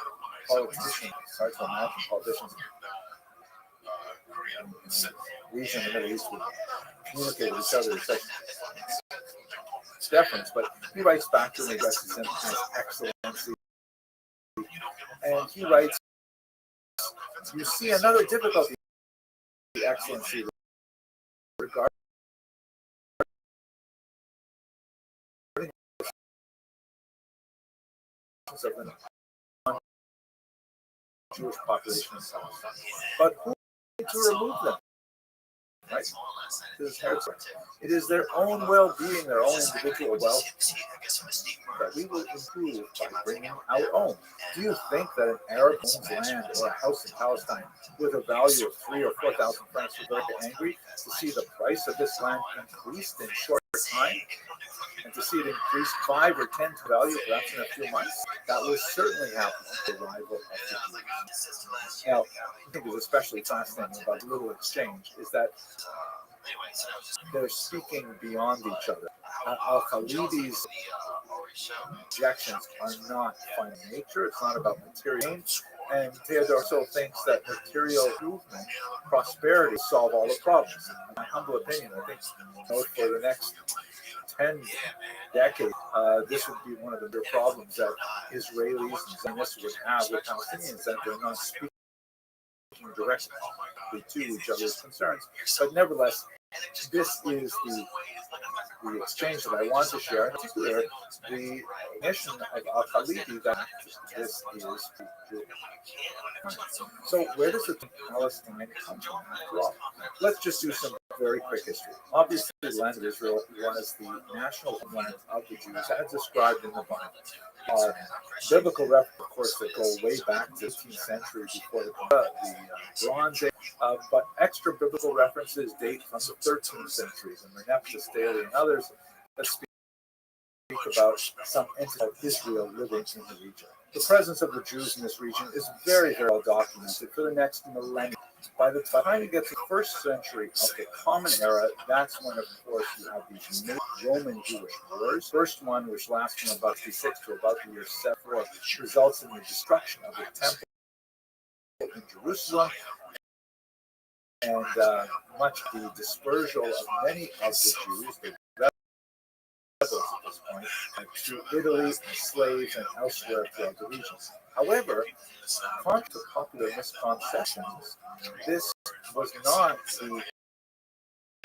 politicians, hard to imagine politicians region in the Middle East would communicate with each other in such deference, but he writes back to him, addresses him as excellency, and he writes, you see another difficulty, excellency, regarding of the Jewish population in Palestine. But who to remove them? Right? It is their own well-being, their own individual wealth that we will improve by bringing our own. Do you think that an Arab owns land or a house in Palestine with a value of 3,000 or 4,000 francs would get angry to see the price of this land increased in short time, and to see it increase 5 or 10 to value perhaps in a few months? That will certainly happen with the arrival of the Jews. Now, I think is especially fascinating about the little exchange is that they're speaking beyond each other. Al-Khalidi's objections are not fine nature. It's not about material gain. And Theodore also thinks that material improvement, prosperity, solve all the problems. In my humble opinion, I think for the next 10 decades, this would be one of the big problems that Israelis and Zionists would have with Palestinians, that they're not speaking directly to each other's concerns. But nevertheless, this is the exchange that I want to share, in particular, the mission of Al-Khalidi that this is true. So where does the Palestine come from after all? Let's just do some very quick history. Obviously, the land of Israel was the national homeland of the Jews as described in the Bible. are biblical references, of course, that go way back to the 15th century before the Bronze Age, but extra biblical references date from the 13th century, and Meneptah, Staley, and others that speak about some entity of Israel living in the region. The presence of the Jews in this region is very, very well documented for the next millennium. By the time you get to the first century of the Common Era, that's when, of course, you have these Roman Jewish wars. First one, which lasts from about 66 to about the year 74, results in the destruction of the temple in Jerusalem and much the dispersal of many of the Jews, the rebels at this point, to Italy and slaves and elsewhere throughout the region. However, contrary to popular misconceptions, this was not the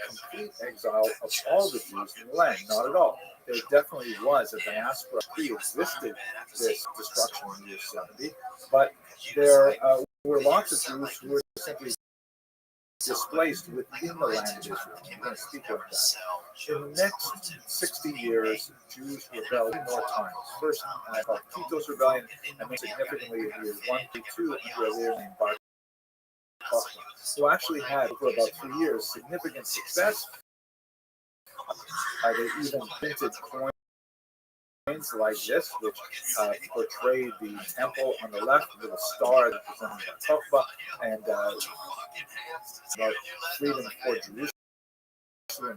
complete exile of all the Jews in the land, not at all. There definitely was a diaspora pre-existed this destruction in the year 70, but there were lots of Jews who were simply displaced within the land of Israel. I'm going to speak of that. In the next 60 years, Jews rebelled more times. First, called Tito's Rebellion, and then significantly in years 1 to 2 under a leader named Bar Kokhba, who actually had, for about 3 years, significant success. They even printed coins like this, which portrayed the temple on the left with a star that represented Bar Kokhba, and about freedom for Jerusalem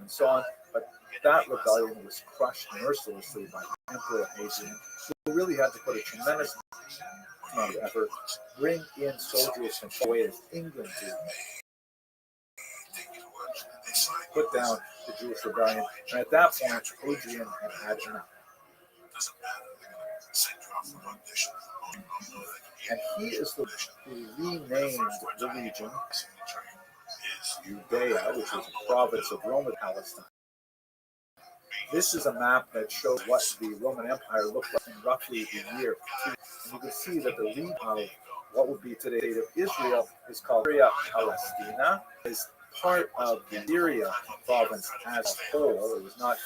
and so on. But that rebellion was crushed mercilessly by Emperor Hadrian, who really had to put a tremendous amount of effort, bring in soldiers from far away as England did, put down the Jewish rebellion. And at that point, Hadrian had enough. And he is the who renamed the region Judea, which was a province of Roman Palestine. This is a map that shows what the Roman Empire looked like in roughly the year 2. And you can see that the region of what would be today the state of Israel is called Syria Palestina, is part of the Syria province as a whole. It was not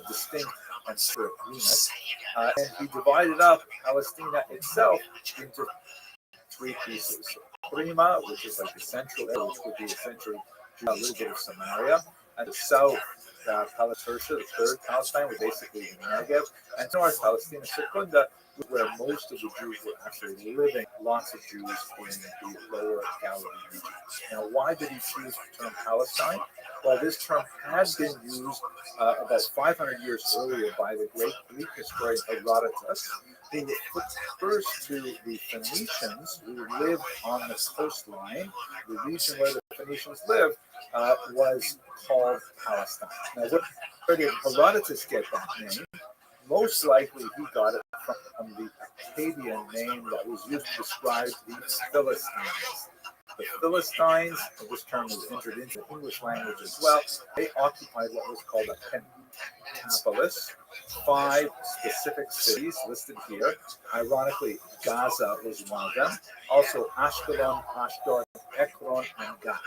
distinct and separate unit. And he divided up Palestina itself into 3 pieces. Prima, which is like the central area, which would be essentially a little bit of Samaria, and the south, Palestina, the third Palestine, was basically the Negev, and north Palestina Secunda, where most of the Jews were actually living, lots of Jews in the lower Galilee region. Now, why did he choose the term Palestine? Well, this term had been used about 500 years earlier by the great Greek historian Herodotus, who refers to the Phoenicians who lived on the coastline. The region where the Phoenicians lived was called Palestine. Now, where did Herodotus get that name? Most likely he got it from the Akkadian name that was used to describe the Philistines. The Philistines, this term was entered into the English language as well, they occupied what was called a pentapolis, 5 specific cities listed here. Ironically, Gaza was one of them. Also, Ashkelon, Ashdod, Ekron, and Gath.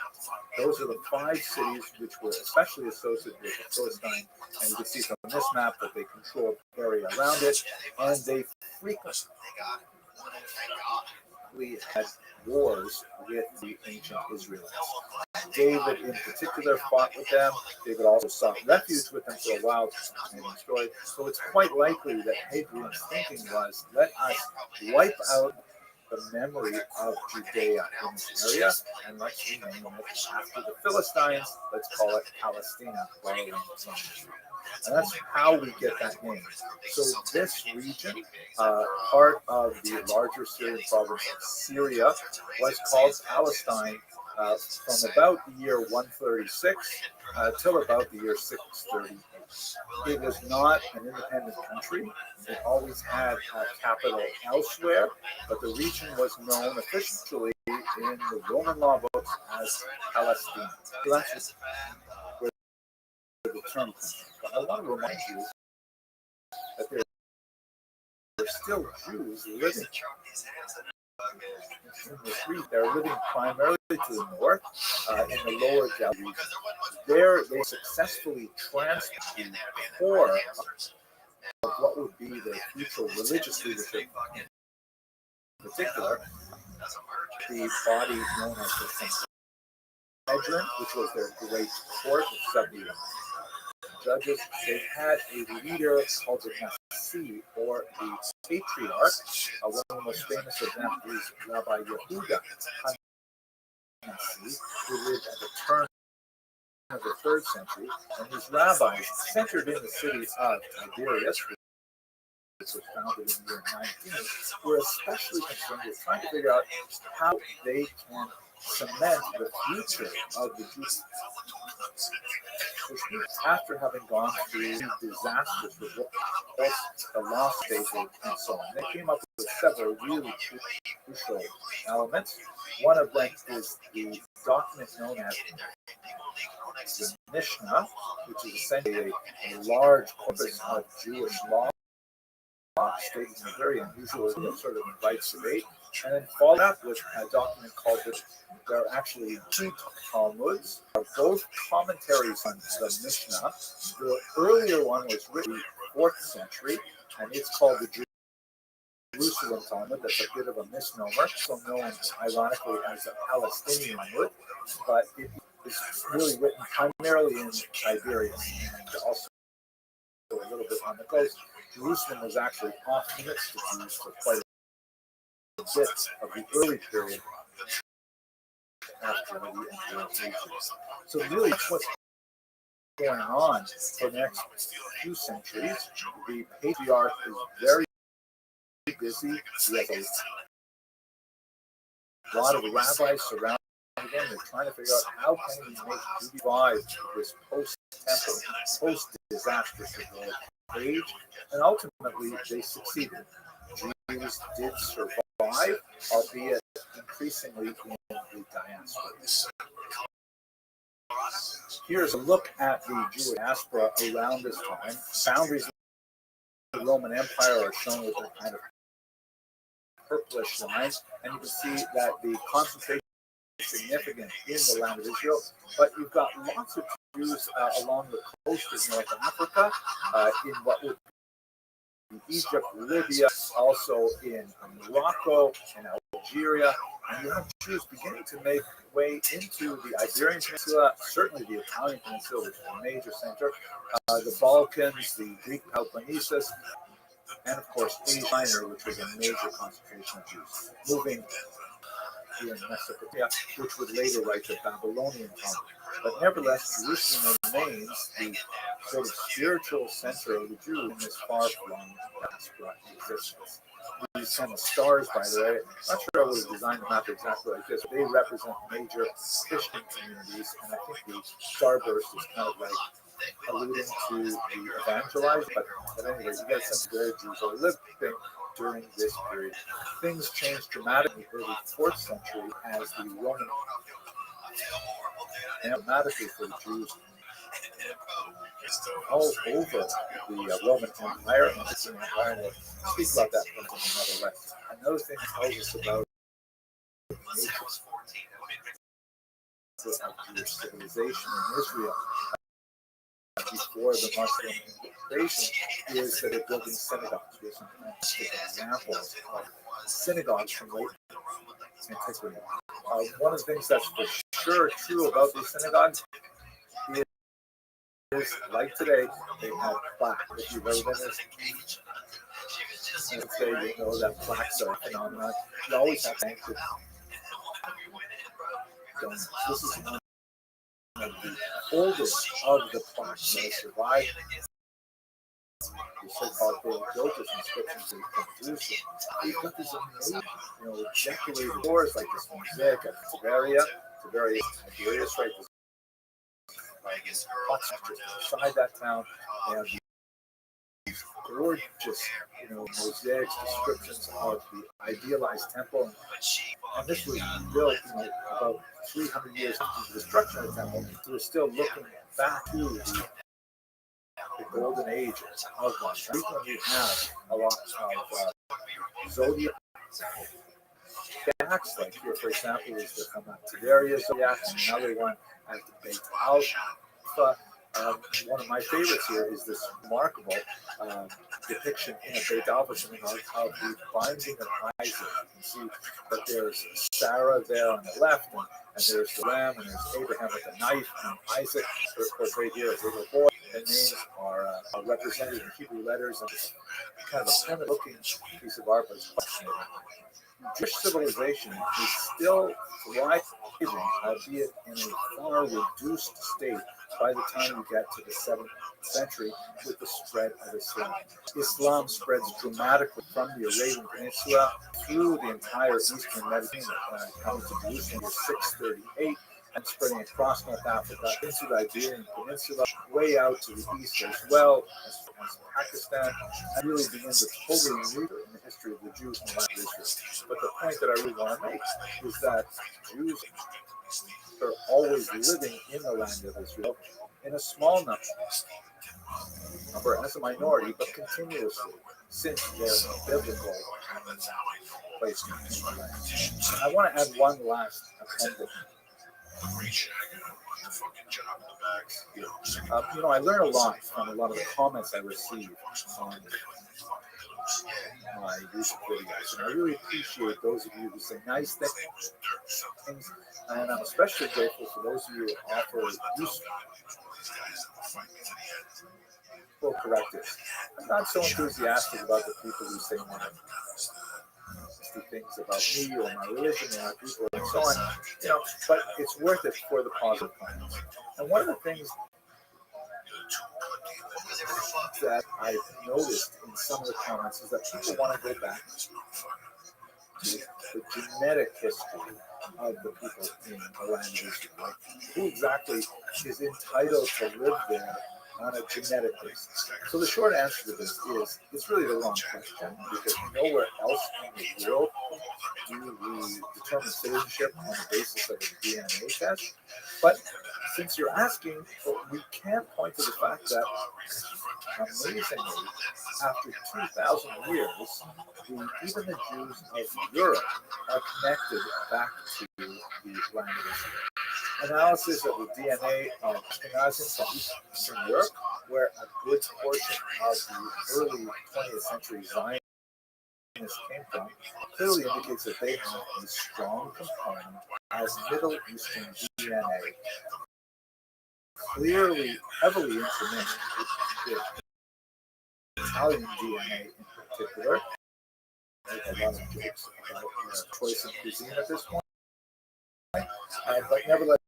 Those are the 5 cities which were especially associated with the Philistine. And you can see from this map that they controlled the area around it, and they frequently had wars with the ancient Israelites. David, in particular, fought with them. David also sought refuge with them for a while and destroyed. So it's quite likely that Hadrian's thinking was, let us wipe out the memory of Judea in this area, and let's rename it after the Philistines. Let's call it Palestina, borrowing from Israel. And that's how we get that name. So this region, part of the larger Syrian province of Syria, was called Palestine from about the year 136 till about the year 630. It was not an independent country. It always had a capital elsewhere, but the region was known officially in the Roman law books as Palestine. So that's where the term comes from. But I want to remind you that there are still Jews living in this region. They're living primarily to the north, in the lower Galilee region. There, they successfully transferred the core of what would be the future religious leadership. In particular, the body known as the Sanhedrin, which was their great court of 71 judges. They had a leader called the Nasi, or the patriarch. One of the most famous of them is Rabbi Yehuda Hanasi, who lived at the turn of the 3rd century, and his rabbis, centered in the city of Tiberias, which was founded in the year 19, were especially concerned with trying to figure out how they can cement the future of the Jews. After having gone through disasters with the lost faith and so on, they came up with several really crucial elements. One of them is the document known as the Mishnah, which is essentially a large corpus of Jewish law, stated in a very unusual sort of invites debate, and then followed up with a document called there are actually 2 Talmuds, both commentaries on the Mishnah. The earlier one was written in the 4th century, and it's called the Jerusalem Talmud. That's a bit of a misnomer, so known ironically as the Palestinian Talmud, but it is really written primarily in Tiberias and also a little bit on the coast. Jerusalem was actually off limits to Jews for quite a bit of the early period after the Empire of Egypt. So really what's going on for the next few centuries, the patriarch is very busy. He has a lot of rabbis surrounding him. They're trying to figure out how can we make Judaism survive this post-temple, post-disastrous age, and ultimately they succeeded. Jews did survive, albeit increasingly in the diaspora. Here's a look at the Jewish diaspora around this time. Boundaries of the Roman Empire are shown with a kind of purplish lines, and you can see that the concentration is significant in the land of Israel, but you've got lots of Jews along the coast of North Africa, in what would be Egypt, Libya, also in Morocco and Algeria, and you have Jews beginning to make way into the Iberian Peninsula, certainly the Italian Peninsula, which is a major center, the Balkans, the Greek Peloponnesus, and of course Asia Minor, which was a major concentration of Jews, moving in Mesopotamia, which would later write the Babylonian Talmud. But nevertheless, Jerusalem remains the sort of spiritual center of the Jews in this far-flung diaspora existence. These kind of stars, by the way, I'm not sure I would have designed the map exactly like this. They represent major Christian communities, and I think the starburst is kind of like alluding to the evangelized, but anyway, you get some very Jews are living during this period. Things changed dramatically in the early 4th century as the Roman dramatically for the Jews all over the Roman Empire and the Empire. And we'll speak about that for another lesson. Another thing that tells us about Jewish civilization in Israel before the Muslim invasion is that they're building synagogues. We have some fantastic examples of synagogues from late antiquity. One of the things that's for sure true about these synagogues is, like today, they have plaques. If you've ever been there, and today you know that plaques are a phenomenon. You always have to anchor donuts. This is one of the oldest of the plaques that survived. The so-called Theodotus inscriptions in Jerusalem. We've got these amazing, decorated doors like this mosaic at Tiberias, Tiberias, right? Inside that town, they have these gorgeous, mosaics, descriptions of the idealized temple, and this was built, about 300 years after the destruction of the temple. So we're still looking back to the golden age of one. Frequently you have a lot of zodiac stacks, like here, for example, is the Tiberias zodiac, and another one at the Beit Alpha. One of my favorites here is this remarkable depiction in a Beit Alva synagogue of the binding of Isaac. You can see that there's Sarah there on the left, and there's the lamb, and there's Abraham with the knife, and Isaac, of course, right here is a little boy. The names are represented in Hebrew letters, and it's kind of a primitive-looking piece of art, but it's quite fascinating. Jewish civilization is still thriving, albeit in a far reduced state by the time you get to the 7th century with the spread of Islam. Islam spreads dramatically from the Arabian Peninsula through the entire eastern Mediterranean, coming to Jerusalem in 638 and spreading across North Africa into the Iberian Peninsula, way out to the east as well as Pakistan, and really begins a totally new in the history of the Jews in the land of Israel. But the point that I really want to make is that Jews are always living in the land of Israel in a small number as a minority, but continuously since their biblical placement in the land. I want to add one last appendix. I learn a lot from a lot of the comments I receive on my YouTube videos, and I really appreciate those of you who say nice things, and I'm especially grateful for those of you who offer useful correctives. I'm not so enthusiastic about the people who say nasty things about me or my religion or my people and so on, but it's worth it for the positive comments. And one of the things that I've noticed in some of the comments is that people want to go back to the genetic history of the people in the land of Israel. Like, who exactly is entitled to live there on a genetic basis? So the short answer to this is it's really the wrong question, because nowhere else in the world do we determine citizenship on the basis of a DNA test. But since you're asking, we can point to the fact that, amazingly, after 2,000 years, even the Jews of Europe are connected back to the land of Israel. Analysis of the DNA of Ashkenazim from Eastern Europe, where a good portion of the early 20th century Zionists came from, clearly indicates that they have a strong component as Middle Eastern DNA, clearly heavily intermixed with Italian DNA in particular. I have a lot of jokes about choice in cuisine at this point, but nevertheless,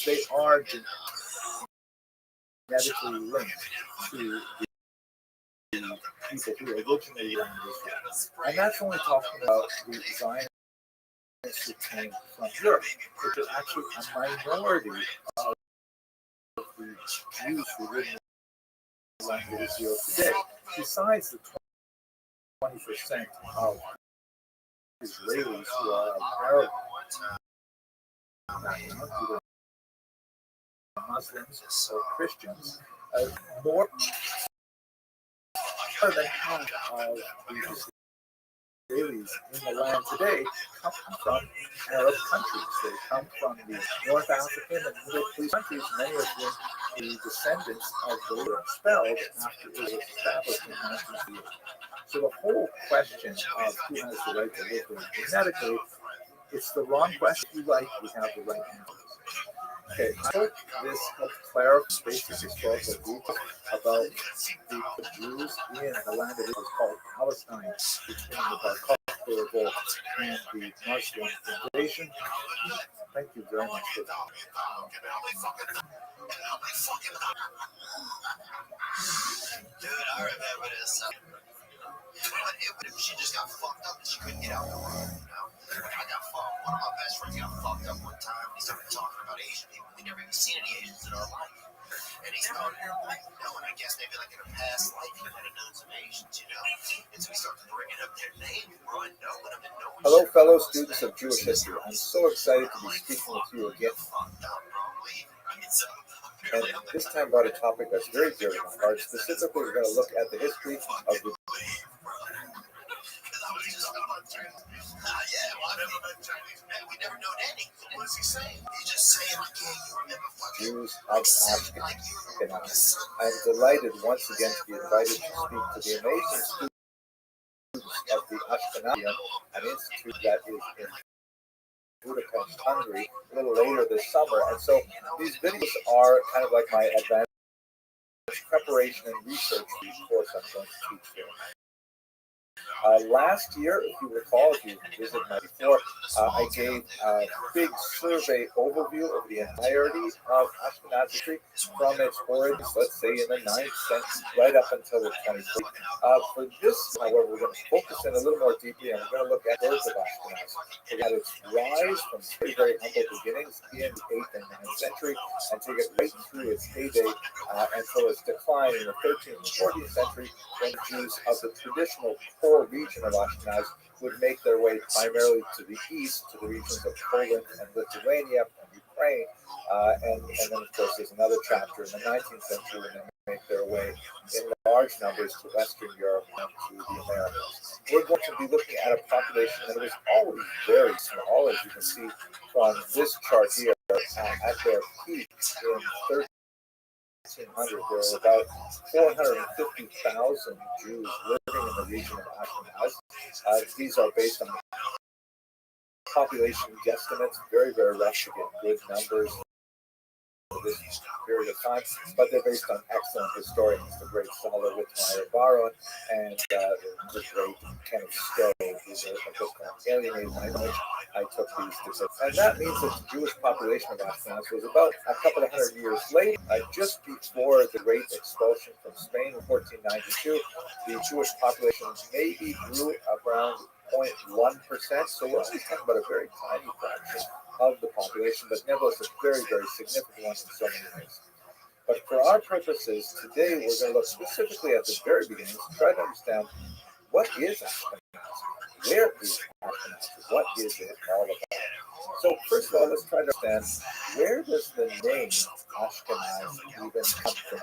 they are genetically linked to the people who originally ran Israel. And that's only talking about the Zionists who came from Europe, which is actually a minority of the Jews who live in the land of Israel today. Besides the 20% of Israelis who are of Arab background, either Muslims or Christians, more than half of the Israelis in the land today come from Arab countries. They come from the North African and Middle East countries, many of whom the descendants of those were expelled after it was established in 1948. So the whole question of who has the right to live there genetically, it's the wrong question. If you like, we have the right answer. Okay, I hope this helped clarify basic historical details about the Jews in the land of Israel called Palestine between the Bar Kokhba revolt and the Muslim invasion. Thank you very much for that. Dude, I remember this. She just got fucked up and she couldn't get out the room, Like, I got fucked. One of my best friends got fucked up one time. He started talking about Asian people. We never even seen any Asians in our life. And he started, knowing, I guess, maybe like in a past life, he might have known some Asians, And so he started bringing up their name, bro, and knowing them and knowing. Hello, fellow students of Jewish history. I'm so excited to be speaking with you again. And this time about a topic that's very dear to my heart. Specifically, we're going to look at the history of the We never known any. What is he saying? He's just saying, Jews of Ashkenaz. I'm delighted once again to be invited to speak to the amazing students of the Ashkenazium, an institute that is in Budapest, Hungary, a little later this summer. And so these videos are kind of like my advanced preparation and research for the course I'm going to teach here. Last year, if you recall, if you visited my before, I gave a big survey overview of the entirety of Ashkenazi history from its origins, let's say in the 9th century, right up until the 20th. For this, however, we're going to focus in a little more deeply, and we're going to look at the birth of Ashkenaz. We had its rise from very, very humble beginnings in the 8th and 9th century, and take it right through its heyday until its decline in the 13th and 14th century, when the Jews of the traditional core region of Ashkenaz would make their way primarily to the east, to the regions of Poland and Lithuania and Ukraine. And then, of course, there's another chapter in the 19th century when they make their way in large numbers to Western Europe and to the Americas. We're going to be looking at a population that was always very small, as you can see from this chart here, at their peak in 1300, there were about 450,000 Jews living in the region of Ashkenaz. These are based on population guesstimates, very, very rough to get good numbers for this period of time, but they're based on excellent historians, the great scholar Whitmire Baron and the great Kenneth Stowe, who's a book called Alienated Language. I took these statistics. And that means that the Jewish population of Ashkenaz was about a couple of hundred years later, just before the great expulsion from Spain in 1492. The Jewish population maybe grew around 0.1%, so we're only talking about a very tiny fraction of the population, but nevertheless a very, very significant one in so many ways. But for our purposes, today we're going to look specifically at the very beginning to try to understand what is Ashkenaz? Where is Ashkenaz? What is it all about? So first of all, let's try to understand, where does the name Ashkenaz even come from?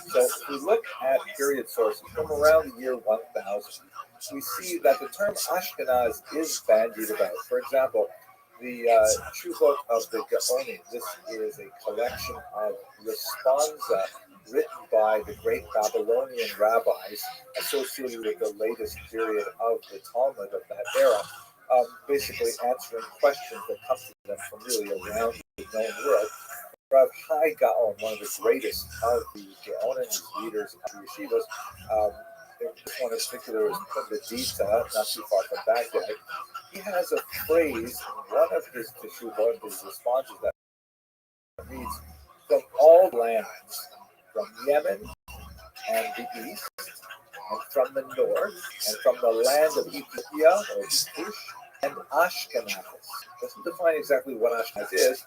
So if we look at period sources from around the year 1000, we see that the term Ashkenaz is bandied about. For example, the Chuvot of the Gaonim, this is a collection of responsa written by the great Babylonian rabbis associated with the latest period of the Talmud of that era, basically answering questions that come to them from really around the known world. Rav Hai Gaon, one of the greatest of the Gaonim, these leaders of the yeshivas, this one in particular is Kundadita, not too far from Baghdad. He has a phrase in one of his teshuvot, his responses, that reads, from all lands, from Yemen and the east, and from the north, and from the land of Ethiopia, or Kush, and Ashkenaz. Doesn't define exactly what Ashkenaz is,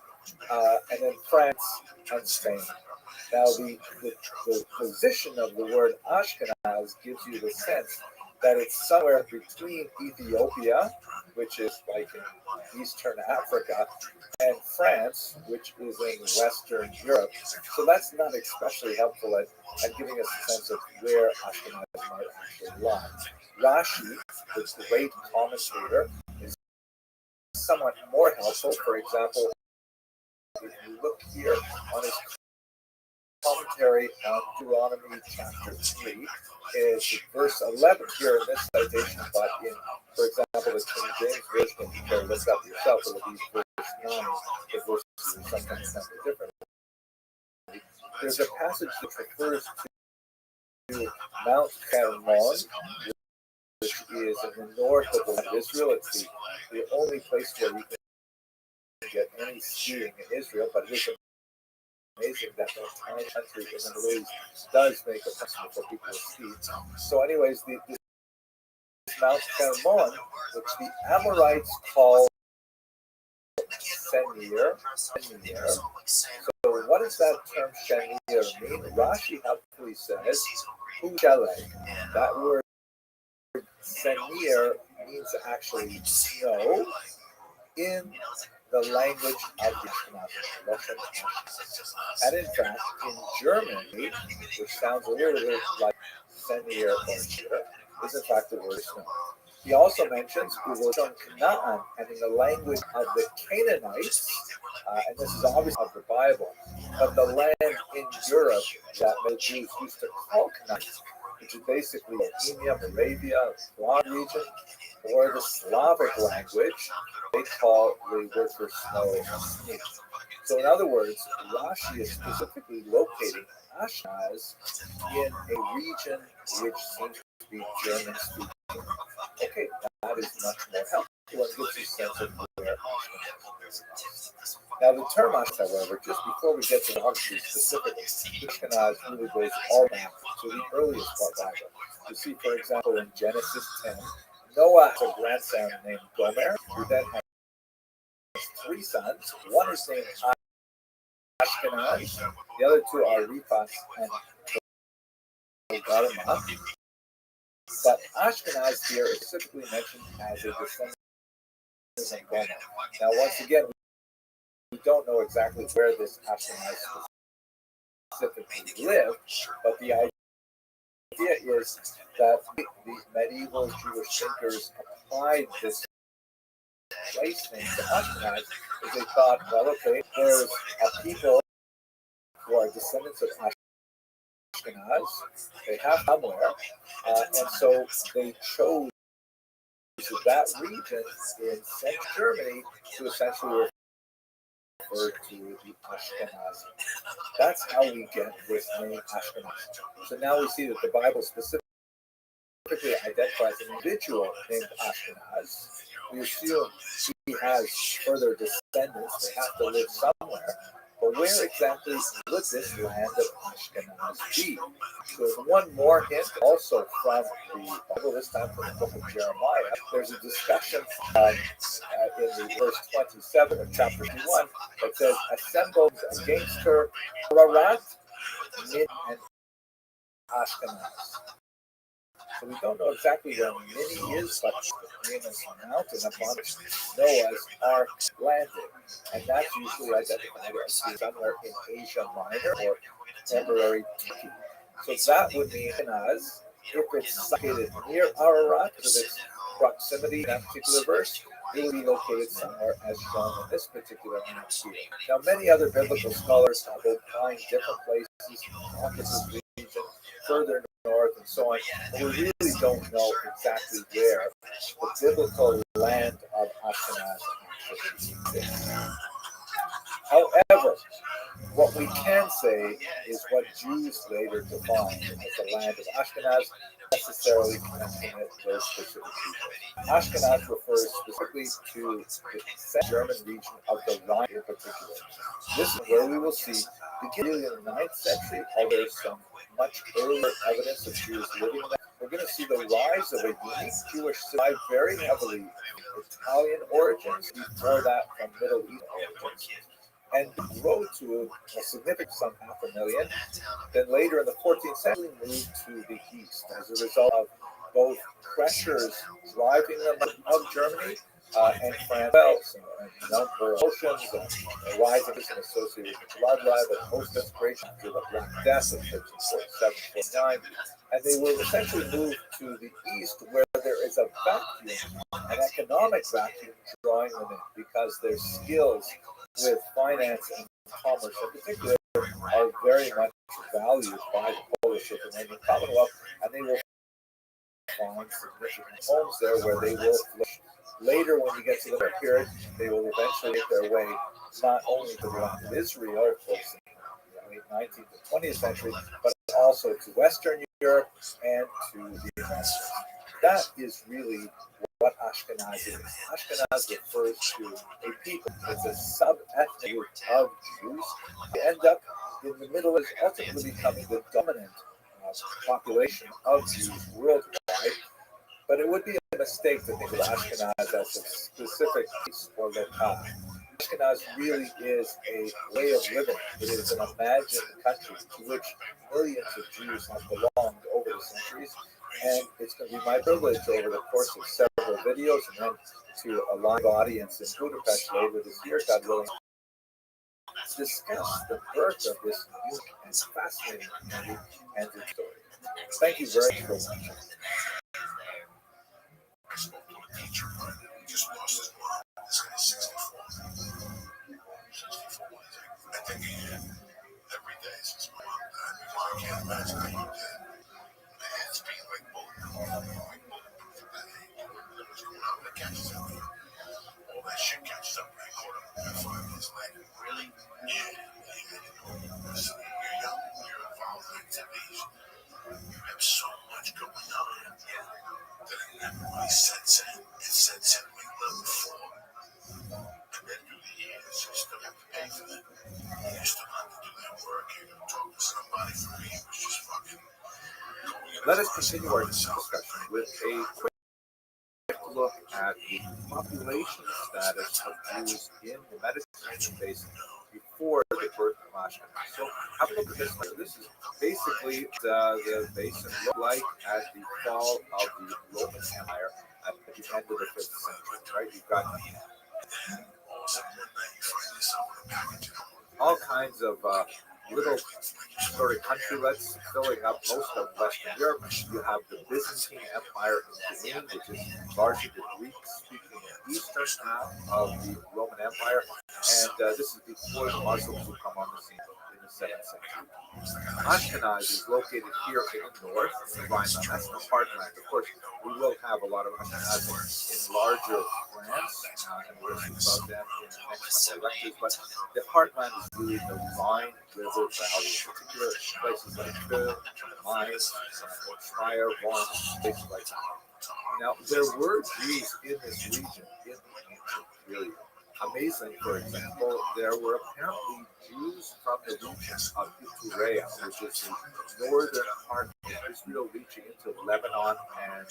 and then France and Spain. Now, the position of the word Ashkenaz gives you the sense that it's somewhere between Ethiopia, which is like in Eastern Africa, and France, which is in Western Europe. So that's not especially helpful at giving us a sense of where Ashkenaz might actually lie. Rashi, the great commentator, is somewhat more helpful. For example, if you look here on his commentary on Deuteronomy chapter 3 is verse 11 here in this citation, but in, for example, the King James Version, if you can look up yourself, it will be verse 9, the verses are sometimes numbered differently. There's a passage that refers to Mount Hermon, which is in the north of the land of Israel. It's the only place where you can get any skiing in Israel, but it is amazing that the entire country in the Middle East does make it possible for people to ski. So anyways, this Mount Hermon, which the Amorites call Senir. So what does that term Senir mean? Rashi helpfully says, Hujalek. That word Senir means actually snow in the language of the Russian. And in fact, in Germany, which sounds a little bit like Senir or Shira, is in fact the word snow. He also mentions Uvoshon Canaan, and in the language of the Canaanites, and this is obviously of the Bible, but the land in Europe that the Jews used to call Canaan, which is basically Bohemia, Moravia, Prague region, or the Slavic language, they call the word for snow sneak. So in other words, Rashi is specifically locating Ashkenaz in a region which seems to be German speaking. Okay, that is much more helpful and gives you a sense of where Ashkenaz is. Now the term Ashkenaz, however, just before we get to the geography specifically, Ashkenaz really goes all back to the earliest part of the Bible. You see, for example, in Genesis 10, Noah has a grandson named Gomer, who then has three sons. One is named Ashkenaz, the other two are Rifas and Garma. But Ashkenaz here is specifically mentioned as a descendant of Gomer. Now, once again, we don't know exactly where this Ashkenaz specifically lived, but the idea is that the medieval Jewish thinkers applied this place name to Ashkenaz because they thought, well, okay, there's a people who are descendants of Ashkenaz, they have somewhere, and so they chose that region in central Germany to essentially refer to the Ashkenazi. That's how we get this name Ashkenaz. So now we see that the Bible specifically identifies an individual named Ashkenaz. We assume he has further descendants. They have to live somewhere. But where exactly would this land of Ashkenaz be? So there's one more hint also from the Bible, this time from the book of Jeremiah. There's a discussion in the verse 27 of chapter 21 that says, assembled against her Ararat, Min, and Ashkenaz. So we don't know exactly where Mini is, but the famous mountain upon which Noah's Ark landed. And that's usually identified as being somewhere in Asia Minor or temporary Turkey. So that would mean Ashkenaz, if it's located near Ararat, because of its proximity in that particular verse, it would be located somewhere as shown in this particular map here. Now, many other biblical scholars have outlined different places, Caucasus region, further north, and so on. But we really don't know exactly where the biblical land of Ashkenaz actually is. However, what we can say is what Jews later defined as the land of Ashkenaz, necessarily connecting it to those specific people. Ashkenaz refers specifically to the German region of the Rhine in particular. This is where we will see, beginning in the 9th century, although there's some much earlier evidence of Jews living there, we're going to see the rise of a unique Jewish society, very heavily Italian origins, before that from Middle East origins, and grow to a significant some 500,000. Then later in the 14th century, moved to the east as a result of both pressures driving them out of Germany and France, and number of oceans, and rising associated with bloodline, and post-desperation after the Black Death of 1547-49. And they will essentially move to the east, where there is a vacuum, an economic vacuum, drawing them in, because their skills with finance and commerce in particular are very much valued by the Polish Lithuanian Commonwealth, and they will find significant homes there where they will flourish. Later, when you get to the third period, they will eventually make their way not only to the land of Israel, of course, in the late 19th and 20th century, but also to Western Europe and to the United States. That is really what Ashkenaz is. Ashkenaz refers to a people. It's a sub-ethnic group of Jews. They end up in the Middle East, ultimately becoming the dominant population of Jews worldwide. But it would be a mistake to think of Ashkenaz as a specific place or locale. Ashkenaz really is a way of living. It is an imagined country to which millions of Jews have belonged over the centuries. And it's going to be my privilege over the course of several videos and then to a live audience in Budapest later this year, God willing, to discuss the birth of this unique and fascinating community and its story. Thank you very much for watching. He just lost his mind. This guy's 64. can't imagine how you did. Man, it's being like both. What's going on? That catches up. All that shit catches up when I caught up with 5 years later. Really? Yeah. Listen, you're young. You're involved in activities. You have so much going on. Yeah. That it never really sets in. It sets in like level 4. And then through the years, you still have to pay for that. You still have to do that work. You know, talk to somebody. For me, it was just fucking. Let us continue our discussion with a quick look at the population status of Jews in the Mediterranean basin before the birth of Ashkenaz. So have a look at this. This is basically the basin looked like at the fall of the Roman Empire at the end of the 5th century, right? You've got all kinds of little sort of countrylets filling up most of Western Europe. You have the Byzantine Empire in Benin, which is largely the Greek-speaking eastern half of the Roman Empire, and this is before the Muslims who come on the scene in the 7th century. Ashkenaz is located here in the north, in the Rhineland. That's the heartland. Of course, we will have a lot of Ashkenaz in larger France, and we'll see about them in the next couple of lectures, but the heartland is really the Rhine River Valley, in particular places like Köln, Mainz, Trier, Bonn, places like that. Now, there were Jews in this region in the ancient period. Amazing, for example, there were apparently Jews from the region of Iturea, which is the northern part of Israel, reaching into Lebanon and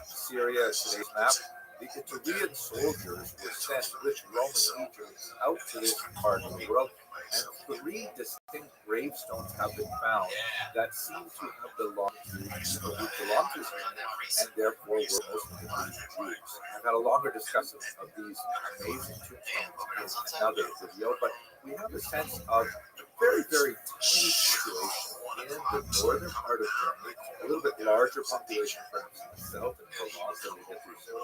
Syria, today's map. The Iturean soldiers were sent with Roman legions out to this part of the world, and 3 distinct gravestones have been found that seem to have belonged to people who belonged to Israel, and therefore were most of the Jews. I've got a longer discussion of these amazing tombstones in another video, but we have a sense of a very, very tiny population in the northern part of Germany, a little bit larger population perhaps in the south and Provence than we get to soon.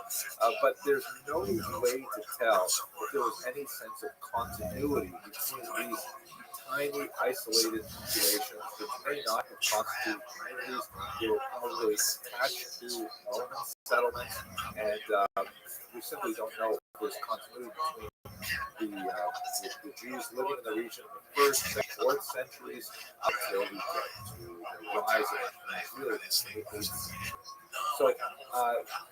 But there's no way to tell if there was any sense of continuity between these tiny, isolated populations, which may not have constituted communities. They were probably attached to Roman settlements, and we simply don't know if there's continuity between the Jews living in the region in the 1st and 4th centuries until we get to the rise of really the 8th century. So,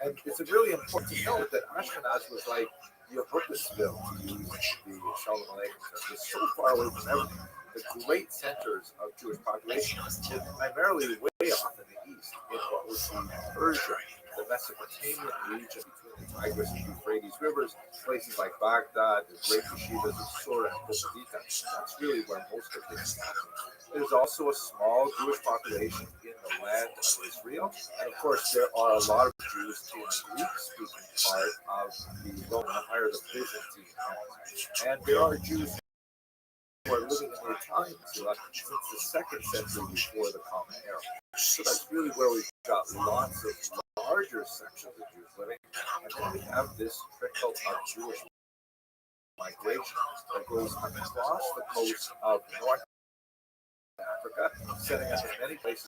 and it's really important to note that Ashkenaz was like Yehudatville, to use the Shalom Aleichem term. It's so far away from everything. The great centers of Jewish population were primarily way off in the east, in what was the Persia, the Mesopotamian region between the Tigris and Euphrates rivers, places like Baghdad, the great yeshivas of Sura and Posadita. That's really where most of things happened. There's also a small Jewish population in the land of Israel, and of course there are a lot of Jews in the Greek-speaking part of the Roman Empire, the Byzantine Empire, and there are Jews who are living in the Italian peninsula since the 2nd century before the Common Era. So that's really where we've got lots of larger sections of Jews living, and then we have this trickle of Jewish migration that goes across the coast of North Africa, setting up in many places,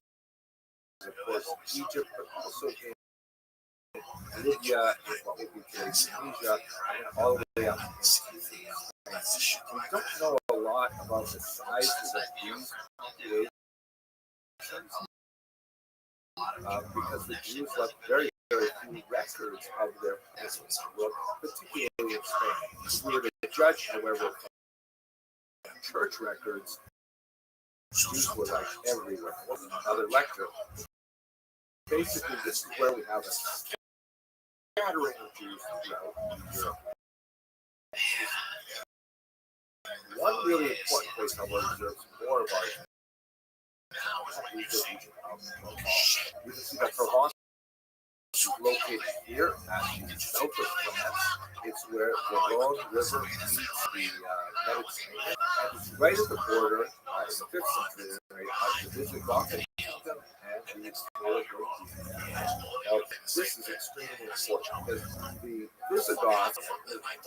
of course, Egypt, but also in Libya, in what would be today's Tunisia, and then all the way up into Spain. We don't know a lot about the sizes of these populations because the Jews left very, very few records of their presence, particularly in Spain. If we were to judge, however, from church records, Jews were like everywhere. It wasn't another lecture. Basically, this is where we have a scattering of Jews throughout Europe. One really important place I want to observe more of our is the region of Provence. You can see that Provence is located here at the south of France. It's where the Rhone River meets the Mediterranean, and it's right at the border in the 5th century of the Visigoth kingdom and the Explorer. Now, this is extremely important because the Visigoths,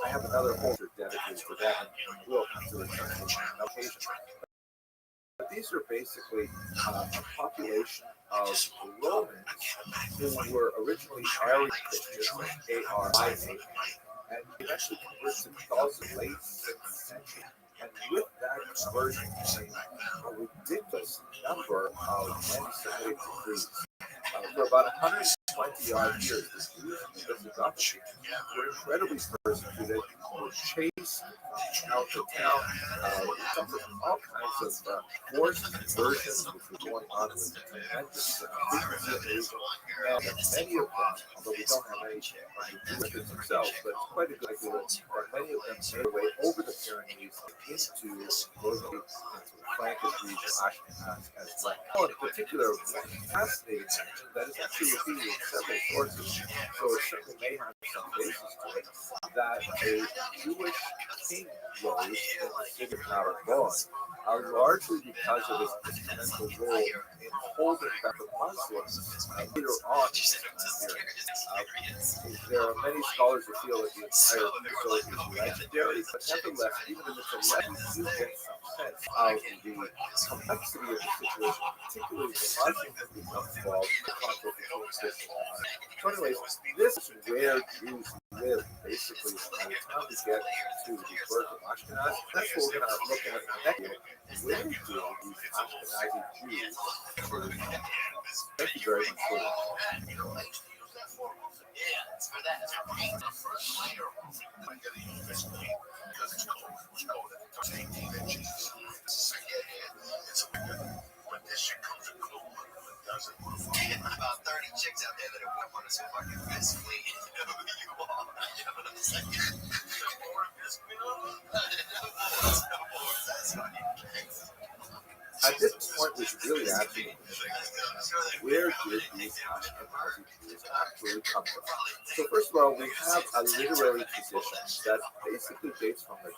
I have another holder dedicated to that, and we'll have to return to on occasion. But these are basically a population of Romans who were originally Arian Christians, like ARIA, and eventually converted to Catholicism late 6th century. And with that conversion came a ridiculous number of anti-Semitic decrees. For about 120 odd years, the Jews in the Visigothic were incredibly persecuted, were chased from town to town, suffered all kinds of forced conversions, which were going on with tremendous frequency in the region. And many of them, although we don't have any records themselves, but it's quite a good likelihood that many of them made their way over the Pyrenees into northern, into the Frankish region, Ashkenaz as well. In particular, one fascinating mention that is actually repeated in several sources, so it certainly may have some basis to it, that a Jewish king rose in the city of Narbonne, largely because of his instrumental role in holding back the Muslims later on in his period. There are many scholars who feel that the entire episode is legendary, but nevertheless, even if it's a legend, you get some sense of the complexity of the situation, particularly the Muslims have become involved in the conflict between Christians and Muslims. So anyways, this is where Jews live, basically, by the time we get to the birth of Ashkenaz. That's what we're going to look at next year. Where do these Ashkenazi Jews live? Thank you very much for that. About 30 chicks out there that are want to so fucking physically know who you are. You know what I'm saying? At this point, we should really ask the question, where did these Ashkenazi Jews actually come from? So first of all, we have a literary tradition that basically dates from the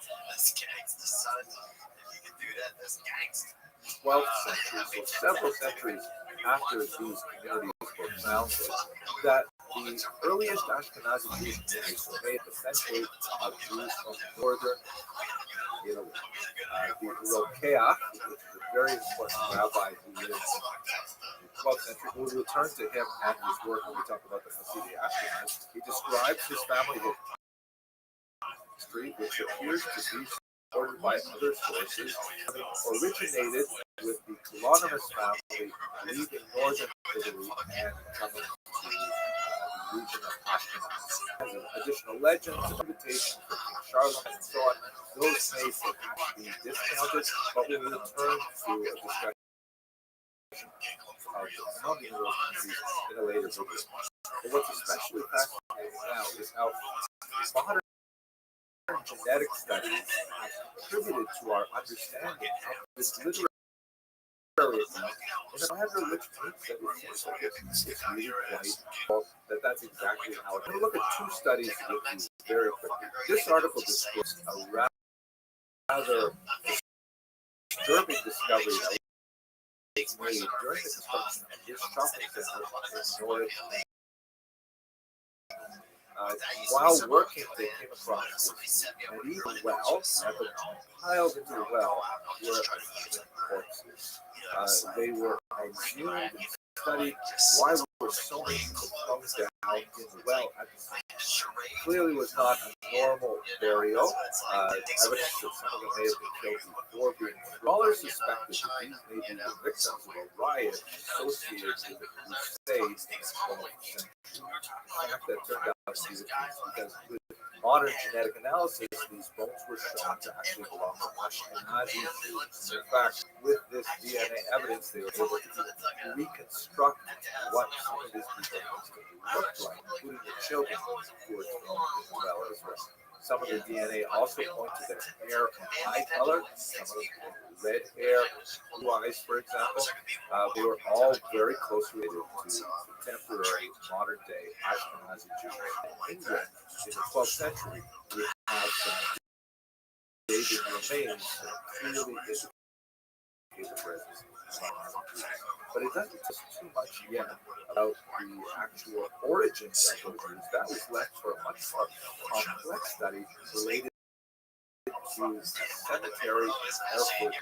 12th century, so several centuries after these communities were founded, that the earliest Ashkenazi Jewish communities were made essentially of Jews from northern Italy. The Rokeach, which is a very important rabbi who lived in the 12th century, we'll return to him and his work when we talk about the Hasidic Ashkenaz. He describes his family history, which appears to be supported by other sources, having originated with the colonymous family leaving northern Italy and coming to the region of Ashkenaz. Additional legends, invitations from King Charlemagne, and so on, those may perhaps be discounted, but we will return to a discussion of the founding of those countries in a later video. But what's especially fascinating now is how modern genetic studies have contributed to our understanding of this literary account in a rather rich case that it seems like it's really quite well, that's exactly how it. I'm going to look at two studies with you very quickly. This article discloses a rather disturbing discovery that was made during the construction of this shopping center in North. While working, they came across this medieval well, and piled into the well were corpses. They were exhumed and studied. Why were so many people thrown down in the well at the time? Clearly was not a normal burial. Evidence that some of them may have been killed before being. Scholars suspected that these may be the victims of a riot associated with the Crusades in the 12th century. In fact, that turned out to be the case because with modern genetic analysis, these bones were shown to actually belong to Ashkenazi Jews. In fact, with this DNA evidence, they were able to reconstruct what some of these people must have looked like, including the children who were thrown as well. Some of the DNA also point to their hair and eye color. Some of them had red hair, blue eyes, for example. They were all very closely related to contemporary modern-day Ashkenazi Jews. In England, in the 12th century, we have some dated remains that clearly indicate the presence of Ashkenazi Jews. But it doesn't tell us too much yet about the actual origins of those Jews. That was left for a much more complex study related to a cemetery in Erfurt,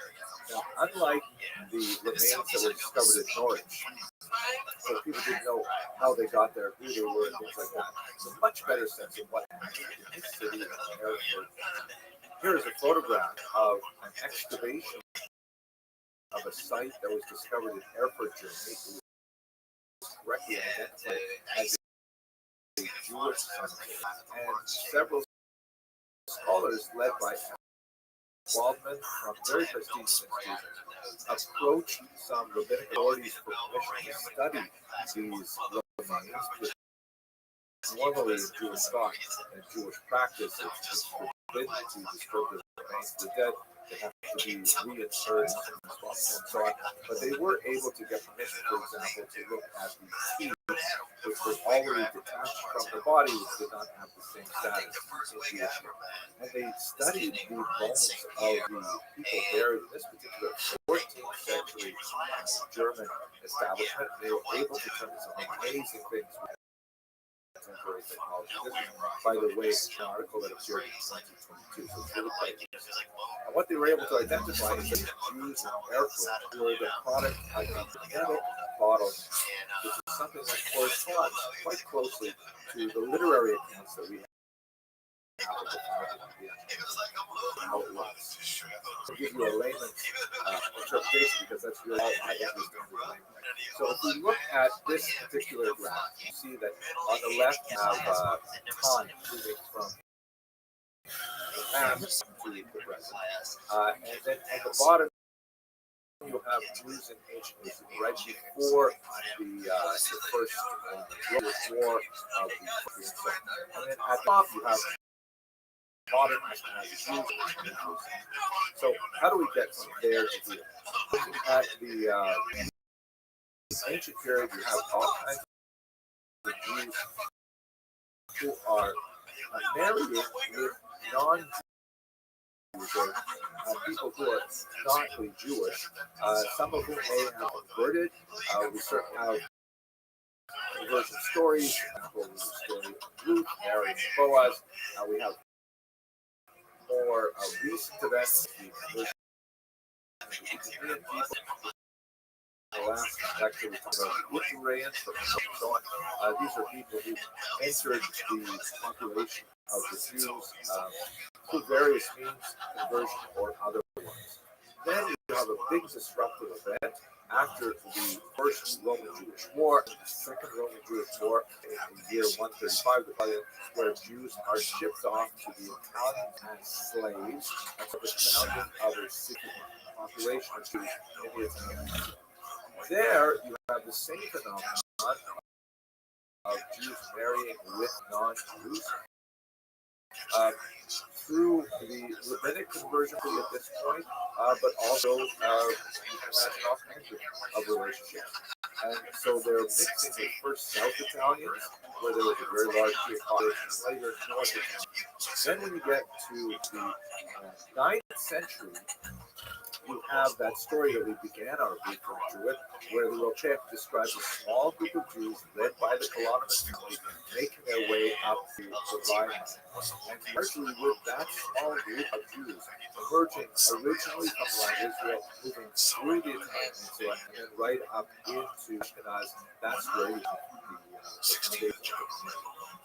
Now, unlike the remains that were discovered in Norwich, so people didn't know how they got there, who they were, and things like that. It's a much better sense of what happened in this city of Hereford. Here is a photograph of an excavation of a site that was discovered in Hereford, Germany. It was correctly identified as a Jewish cemetery, and several scholars led by Waldman from very prestigious institutions approached some rabbinic authorities for permission to study these remains. Normally, in Jewish thought and Jewish practice, it's forbidden to disturb the remains of the dead. They have to be reinterred and so on. But they were able to get permission, for example, to look at the teeth, which were already detached from the body, which did not have the same status in Jewish. And they studied the bones of the people buried in this particular 14th century German establishment. They were able to turn some amazing things with contemporary technology. This is, by the way, an article that appeared in 2022, so it's really quite interesting. And what they were able to identify is that Jews in Erfurt were the product of a genetic bottleneck, which is something that corresponds quite closely to the literary accounts that we have. How it was. I'll give you a layman's interpretation because that's really all I understand. So if we look at this particular graph, you see that on the left you have time moving from the past to the present. And then at the bottom you have Jews in ancient Israel right before the first war of the and then at the top you have modern Jews. So how do we get from there to here? Looking at the ancient period, you have all kinds of Jews who are marrying with non-Jews or people who are not really Jewish. Some of whom may have converted. We certainly have conversion stories. For example, the story of Ruth marrying Boaz. We have more recent events, the European people. The last lecture we talked about Lithuanians, so on. These are people who entered the population of the Jews through various means, conversion or otherwise. Then you have a big disruptive event after the First Roman-Jewish War, the Second Roman-Jewish War in the year 135, where Jews are shipped off to the Italians as slaves, and so the founding of a city population of Jews in the Italian. There you have the same phenomenon of Jews marrying with non-Jews. Through the rabbinic conversion at this point, but also you can imagine all kinds of relationships. And so they're mixing with first South Italians, where there was a very large Jewish population, and later North Italians. Then when you get to the 9th century, you have that story that we began our brief run with, where the Rochef describes a small group of Jews led by the Colonimus family making their way up to the Rhine. And largely with that small group of Jews emerging originally from around Israel, moving through the Italian Peninsula, and then right up into Ashkenaz. That's where you have the foundation of the community.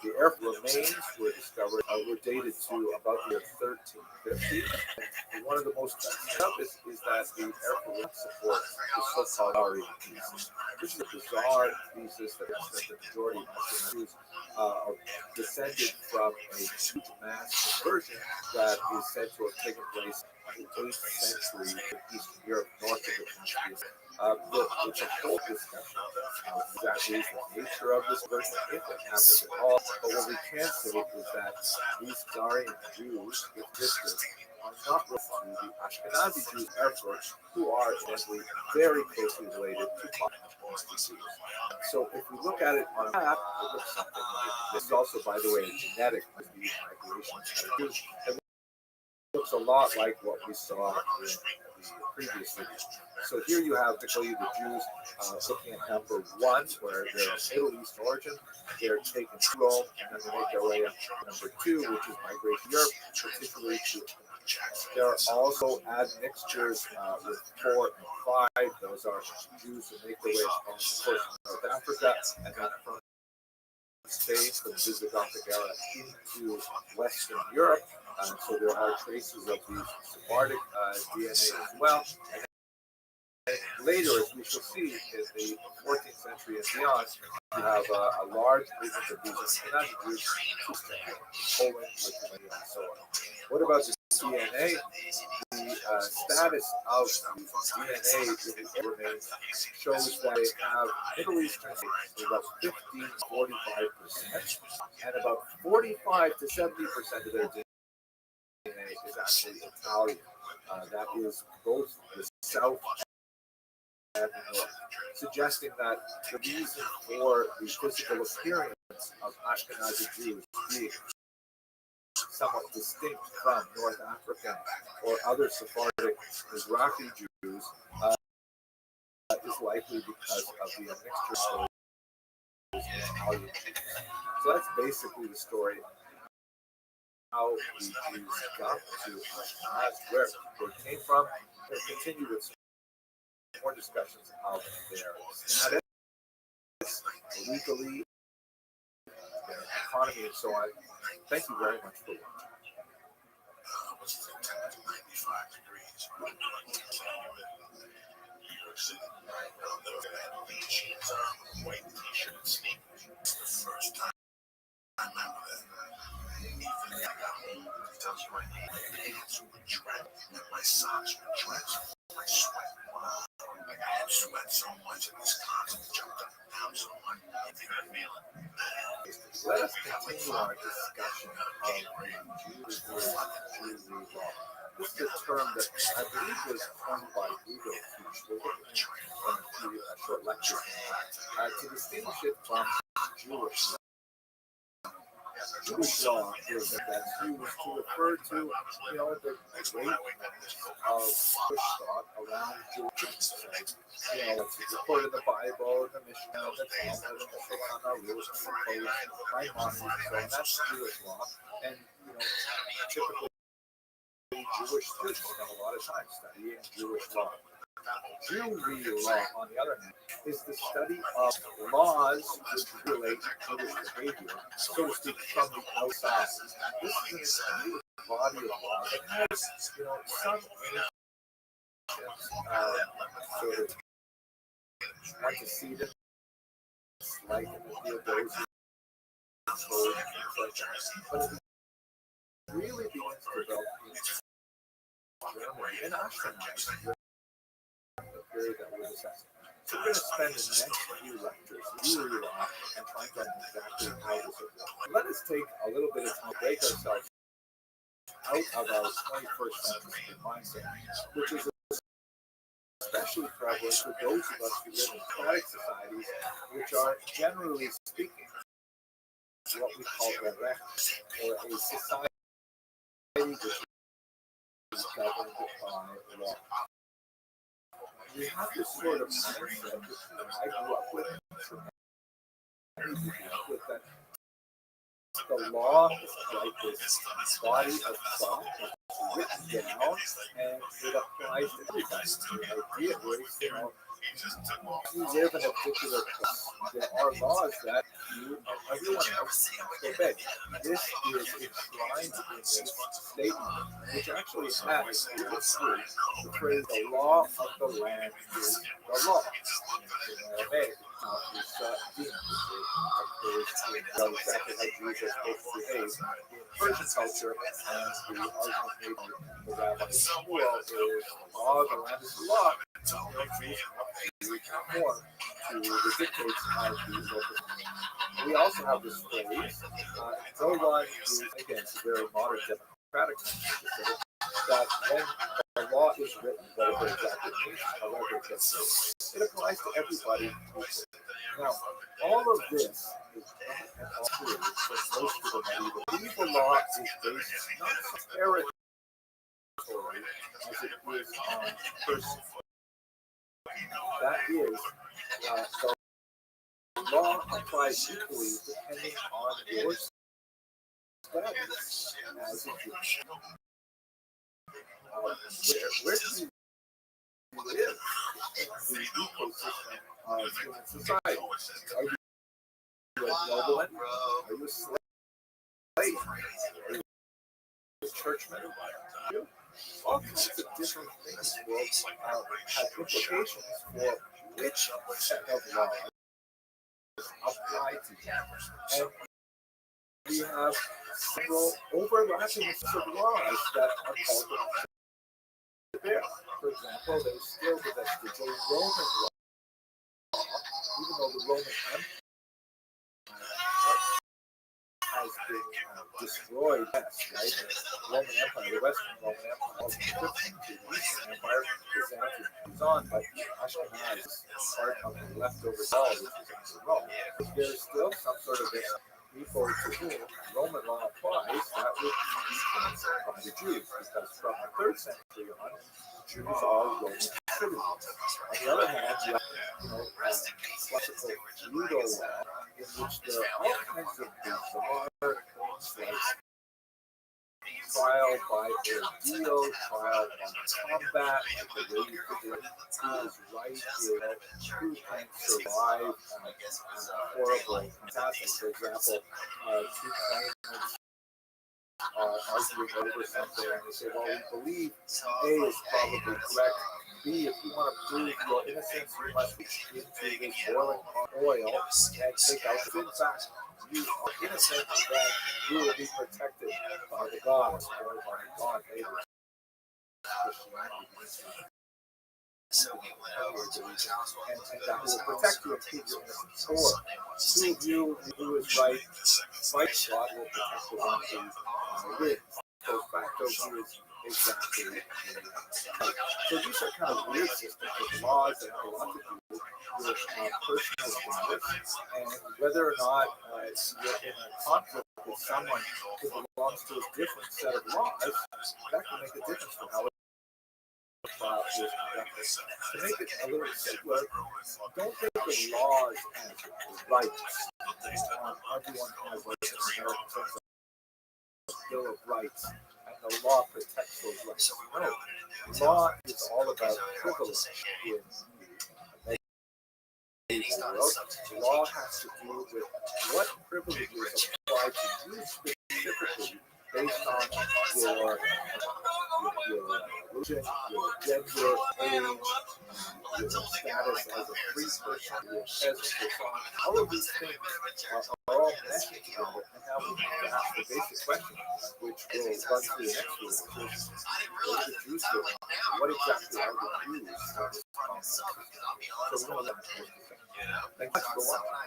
The Erfurt remains were discovered, were dated to about the year 1350. And one of the most stuff is that the Erfurt support the so-called Aryan thesis. This is a bizarre thesis that the majority of Jews are descended from a huge mass conversion that is said to have taken place in the 8th century in Eastern Europe, north of the Caspian. It's a whole discussion of exactly the nature of this version, if it happens at all. But what we can say is that these Aryan Jews existed are not related to the Ashkenazi Jews Erfurt, who are essentially very closely related to modern Jews. So if we look at it on a map, it looks something like this. Is also, by the way, a genetic migration. It looks a lot like what we saw in the the previous video. So here you have particularly the Jews looking at number one, where they're of Middle East origin. They're taken to Rome, and then they make their way up to number two, which is migration to Europe, particularly to. There are also admixtures with 4 and 5. Those are Jews who make their way, of course, to North Africa, and then from Spain, from the Visigothic era into Western Europe. So there are traces of these Sephardic DNA as well. And later, as we shall see, in the 14th century and beyond, you have a large movement of these Ashkenazi Jews, Poland, Lithuania, and so on. What about the DNA? The status of the DNA in the remains shows that they have Middle Eastern states, about 50 to 45%, and about 45 to 70% of their DNA is actually Italian. That is both the South and the North, suggesting that the reason for the physical appearance of Ashkenazi Jews being somewhat distinct from North African or other Sephardic Mizrahi Jews is likely because of the mixture of those Italian Jews. So that's basically the story how the Jews got to Ashkenaz, where they came from. We'll continue with some more discussions of their status, legally, their economy, and so on. Thank you very much for watching. 95 degrees. New York City. I'll never forget jeans on, white t-shirt and sneakers. It's the first time I remember that. Even when I got home, it tells you my pants were drenched, my socks were drenched, my sweat. Like I had sweat so much in this concert, jumped up and down so much. I think I feel it. Let us continue our discussion of Jews law. This is a term that I believe was coined by Google. We'll look at in a short lecture to distinguish it from Jewish law. Jewish law is that's used to refer to, the greatness of Jewish thought around Jewish things. It's recorded in the Bible, the Mishnah, the Talmud, the Shulchan Aruch, the Maimonides, and so on. That's Jewish law. And, typically Jewish students spend a lot of time studying Jewish law. Jewry law, on the other hand, is the study of laws which relate to Jewish behavior, so to speak, from the outside. This is an entire body of law that has, some sort of antecedents, like in the Theodosian code, but it really begins to develop in Germany and Ashkenaz. Period that we're discussing. So we're going to spend the next few lectures really long and trying to understand exactly how this would work. Let us take a little bit of time to break ourselves out of our 21st century mindset, which is especially prevalent for those of us who live in democratic societies, which are, generally speaking, what we call direct, or a society which is governed by law. We have this sort of mindset that I grew up with, that the law is like this body of thought that's written down and it applies to everybody. The idea is, you live in a particular place. There are laws that you and everyone else must obey. This is enshrined in this statement, which actually has the phrase, the law of the land is the law. In Aramaic, exactly how Jews are supposed to behave. In Persian culture, and the argument made by the Rabbi Shmuel is the law of the land is the law. We conform to the dictates of the local. We also have this phrase, no one is, again, it's a very modern democratic system, that when the law is written, whatever exactly it means, however it gets it applies to everybody. Now, all of this is and all true for most of the medieval law is based not on story as it is on person. That is, the law applies equally depending on your status as a Jew. Where do you live in the ecosystem of human society? Are you a nobleman? Are you a slave? Are you a churchman? All kinds of different things will have implications for which set of laws apply to you. And we have several overlapping sets of laws that are called the bear. For example, there's still the vestigial Roman law, even though the Roman Empire has been destroyed, yes, right? The Roman Empire, the Western Roman Empire, the Eastern Empire, Byzantium is on, but Ashkenaz is part of the leftover wall, which is under Rome. There's still some sort of this people to whom Roman law applies that would be from the Jews, because from the 3rd century on, Jews are Roman citizens. On the other hand, you have classical feudal law in which there are all kinds of bizarre things like trial by ordeal, trial by combat, like the way you figure out who is right, who can survive horrible catastrophes. For example, two claimants arguing over something, and they say, well, we believe A is probably correct. B, if you want to prove your innocence, you must reach into this boiling oil and take out the in fact you are innocent, then you will be protected by the gods or by the god later. And that will protect you and keep your innocence. Or two of you who is right, fight God will protect the one who wins. So facto who is exactly right. So these are kind of weird systems of laws that have a lot to do with personal status and whether or not you're in a conflict with someone who belongs to a different set of laws, that can make a difference for how to make it a little simpler, don't think of laws as rights. Everyone has rights in American terms of Bill of Rights, and the law protects those rights. No, law is all about privilege in the world. Law has to do with what privileges apply to you specifically based on your religion, your gender, age, your status as a free person, your peasant, your son. All of these things are all meshing together, and now we have to ask the basic question, which will run through the next week, which is, what is the Jews doing? What exactly are the Jews in this context? So we're going to let them thanks for watching.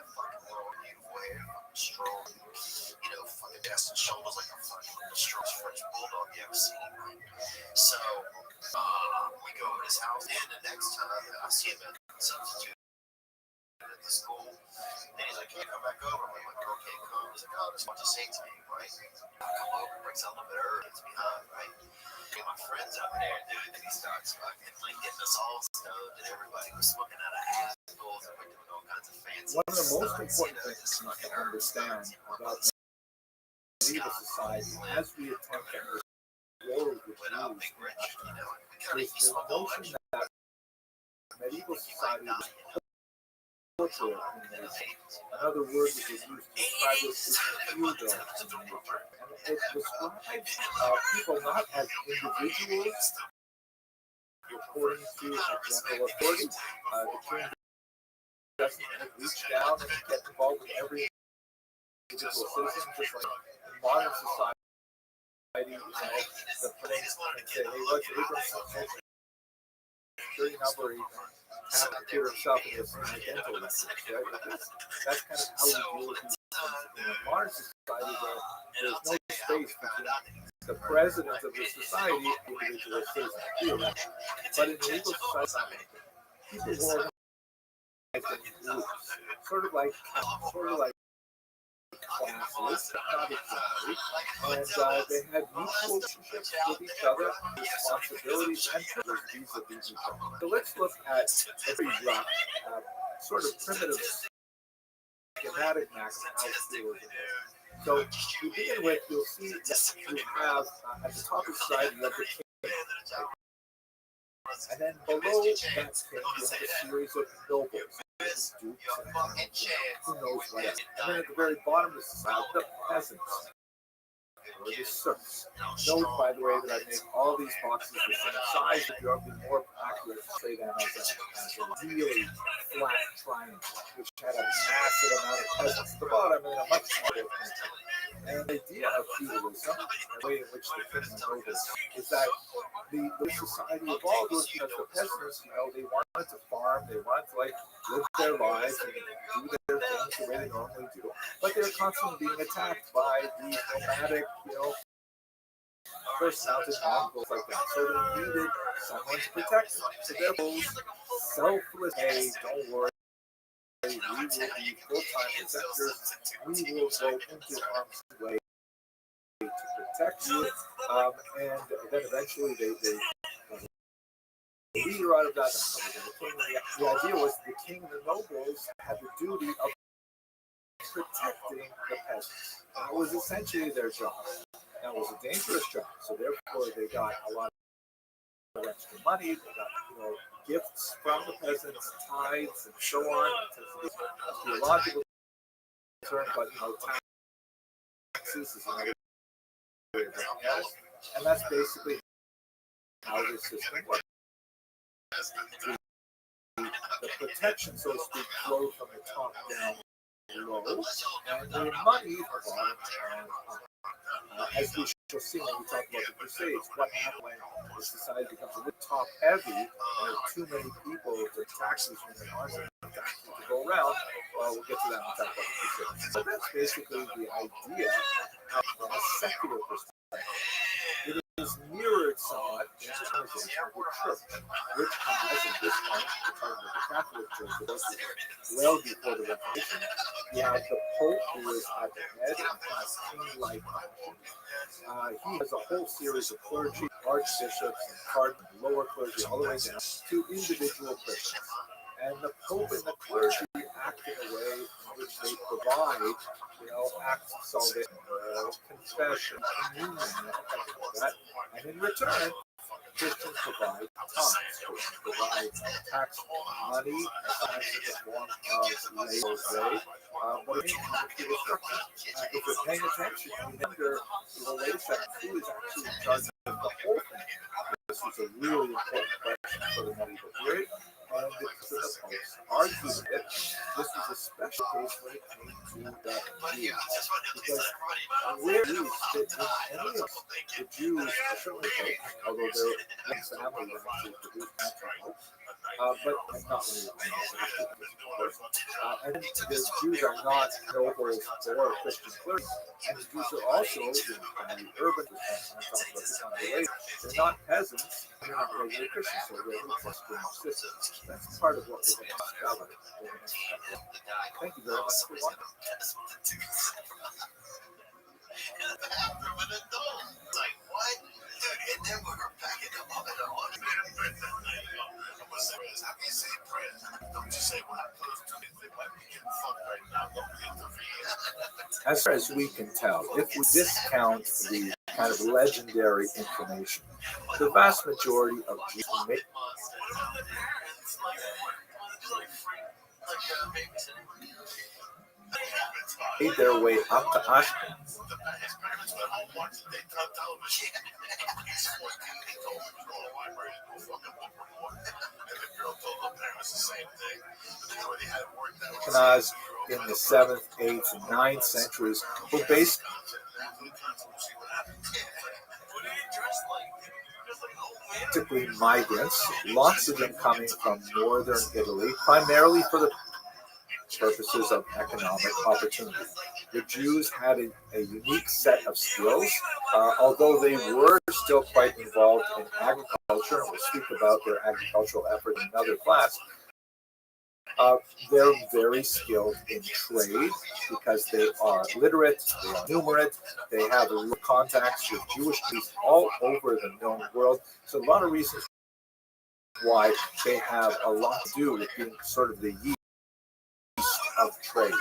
Strong, fucking chest and shoulders like a fucking strong French bulldog you ever seen. So, we go over to his house, and the next time I see him at substitute at the school, and he's like, "Can you come back over?" I'm like, "Okay, come." He's like, "Oh, there's what to say to me, right?" I come over, brings out a little bit early, it's behind, right? Get my friends out there, dude, and he starts fucking like getting us all stoned, and everybody was smoking out of assholes, and we're doing all kinds of fancy One of the most stuff, important things to understand about medieval society as we attempt to world with news is the notion that medieval society is cultural in nature. Another word that is used to describe this is feudal in nature. And it describes people not as individuals reporting to a general authority. The king doesn't reach down and get involved with every individual citizen, just like in modern society. The prince can say, "Hey, what's Abraham's social security number?" He can have to appear himself in his identical records, right? That's kind of how we deal with these things in a modern society where there's no space between the president of the society and the individual citizen. But in medieval society, people were organized in groups, sort of like classes, not exactly, and they had mutual relationships with each other, responsibilities and privileges vis-a-vis each other. So let's look at a very rough, sort of primitive schematic map of how feudalism is. So to begin with, you'll see that you have at the top of the slide you have the king, and then below that king you have a series of nobles, dukes, and who knows what else. And then at the very bottom of the slide, the peasants. Or the serfs. Note, by the way, that I make all these boxes the same size. If you'll be more accurate, say them as a really flat triangle, which had a massive amount of peasants at the bottom and a much smaller country. And the idea of feudalism, the way in which the king and nobles, is that the society evolved was because the peasants, they wanted to farm, they wanted to live their lives and do their things the way they normally do, but they're constantly being attacked by these nomadic, first mounted Mongols like that. So they needed someone to protect them. So therefore, selfless, hey, don't worry, we will be full-time protectors. We will go into harm's way to protect you. And then eventually they leader out of that. The idea was the king and the nobles had the duty of protecting the peasants. That was essentially their job. That was a dangerous job, so therefore they got a lot of extra money. They got gifts from the peasants, tithes, and so on. It's a theological term, but taxes is another way of looking at it, and that's basically how this system works. The protection, so to speak, flowed from the top down low, and the money from bottom down up. As we shall see when we talk about the Crusades, what happened when the society becomes a little top heavy and there are too many people to taxes when there aren't enough taxes to go around. Well, we'll get to that when we talk about the Crusades. So that's basically the idea from a secular perspective. It is mirrored somewhat in the organization of the church, which has, at this point, we're talking about the Catholic Church, well before the Reformation. You have the Pope, who is at the head and has king-like functions. He has a whole series of clergy, archbishops, and cardinals, lower clergy, all the way down to individual Christians. And the Pope and the clergy act in a way in which they provide, acts of salvation, confession, communion, like that. And in return, Christians provide tithes, Christians provide tax money, sometimes in the form of labor, but it comes to destruction. If you're paying attention, you wonder, wait a second, who is actually in charge of the whole thing? This is a really important question for the medieval period. And because of the Pope's argument, this was a special case when it came to the Jews. Because where Jews fit in any of the Jews, certainly Pope, although their family was actually produced natural, but not really. And the Jews are not nobles or Christian clergy. And the Jews are also the urban, they're not peasants, they're not regular Christians, so they're Christian systems. That's part of what we're going to discover over the next couple of months. Thank you very much for watching. As far as we can tell, if we discount the kind of legendary information, the vast majority of Jews made their way up to Ashkelon. Ashkenaz in the 7th, 8th, and 9th centuries were based typically migrants, lots of them coming from northern Italy, primarily for the purposes of economic opportunity. The Jews had a unique set of skills, although they were still quite involved in agriculture, and we'll speak about their agricultural effort in another class. They're very skilled in trade because they are literate, they are numerate, they have contacts with Jewish Jews all over the known world. So a lot of reasons why they have a lot to do with being sort of the yeast of trade.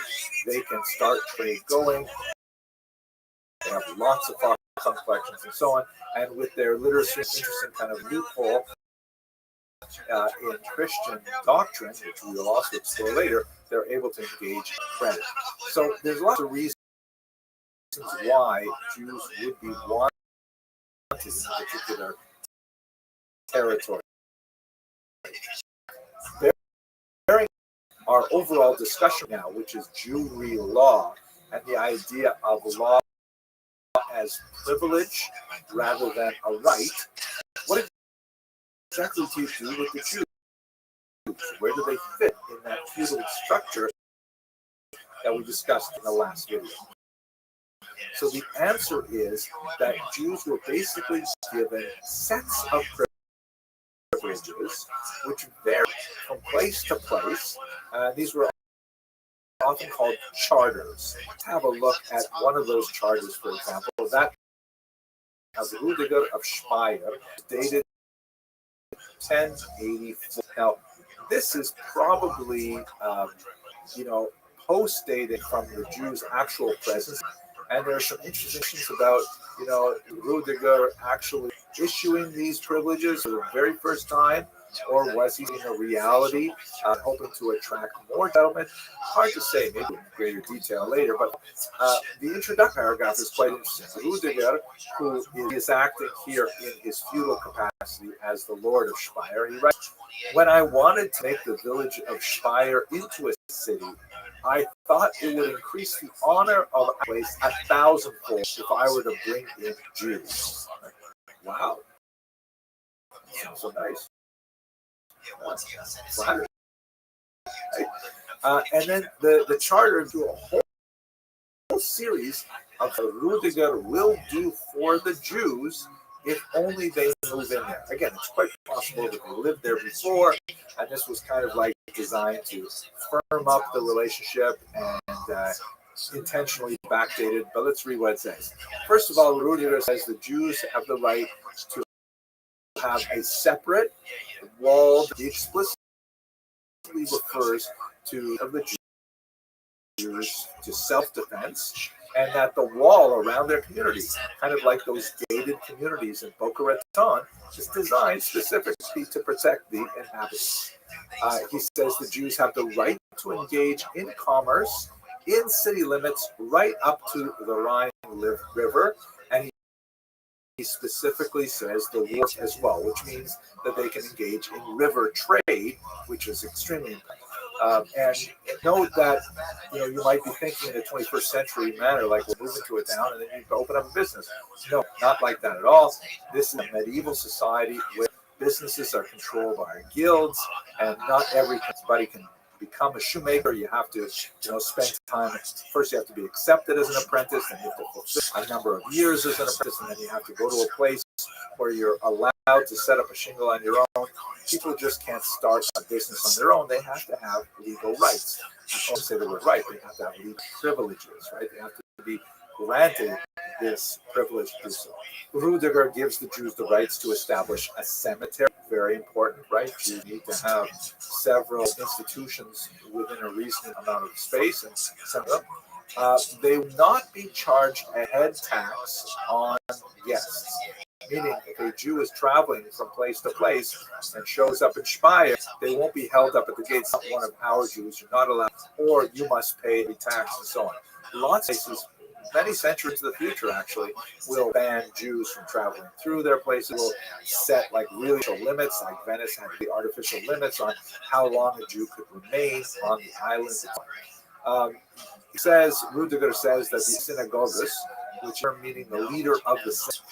They can start trade going. They have lots of fossil collections and so on. And with their literacy, interesting kind of loophole in Christian doctrine, which we will also explore later, they're able to engage in credit. So there's lots of reasons why Jews would be wanted in a particular territory. Bearing our overall discussion now, which is Jewry law and the idea of law as privilege rather than a right, what exactly do you do with the Jews? Where do they fit in that feudal structure that we discussed in the last video? So the answer is that Jews were basically given sets of privileges which vary from place to place. These were often called charters. Let's have a look at one of those charters, for example. That of Rudiger of Speyer, dated 1084. Now, this is probably, post-dated from the Jews' actual presence. And there are some interesting things about, Rudiger actually issuing these privileges for the very first time, or was he in a reality, hoping to attract more settlement? Hard to say, maybe in greater detail later, but the introductory paragraph is quite interesting. Rudiger, who is acting here in his feudal capacity as the Lord of Speyer, he writes, "When I wanted to make the village of Speyer into a city, I thought it would increase the honor of a place 1,000-fold if I were to bring in Jews." Wow. Sounds so nice. Flattered. And then the charter do a whole series of Rudiger will do for the Jews if only they move in there. Again, it's quite possible that they lived there before, and this was kind of like designed to firm up the relationship and intentionally backdated. But let's read what it says. First of all, Rudiger says the Jews have the right to have a separate walled. He explicitly refers to the Jews to self-defense, and that the wall around their community, kind of like those gated communities in Boca Raton, is designed specifically to protect the inhabitants. He says the Jews have the right to engage in commerce in city limits right up to the Rhine River, and he specifically says the wharf as well, which means that they can engage in river trade, which is extremely important. And note that you might be thinking in a 21st century manner, like we're moving to a town and then you can open up a business. No, not like that at all. This is a medieval society where businesses are controlled by guilds, and not everybody can become a shoemaker. You have to, spend time. First, you have to be accepted as an apprentice, then you have to fulfill a number of years as an apprentice, and then you have to go to a place where you're allowed to set up a shingle on your own. People just can't start a business on their own. They have to have legal rights. I don't say the word right. They have to have legal privileges, right? They have to be granted this privilege to do so. Rudiger gives the Jews the rights to establish a cemetery. Very important, right? You need to have several institutions within a reasonable amount of space and set up. They will not be charged a head tax on guests. Meaning, if a Jew is traveling from place to place and shows up in Speyer, they won't be held up at the gates. Not one of our Jews. You're not allowed, or you must pay a tax and so on. Lots of places, many centuries in the future, actually, will ban Jews from traveling through their places. Will set like really limits, like Venice had the artificial limits on how long a Jew could remain on the island. Rudiger says that the synagogus, which are meaning the leader of the synagogue,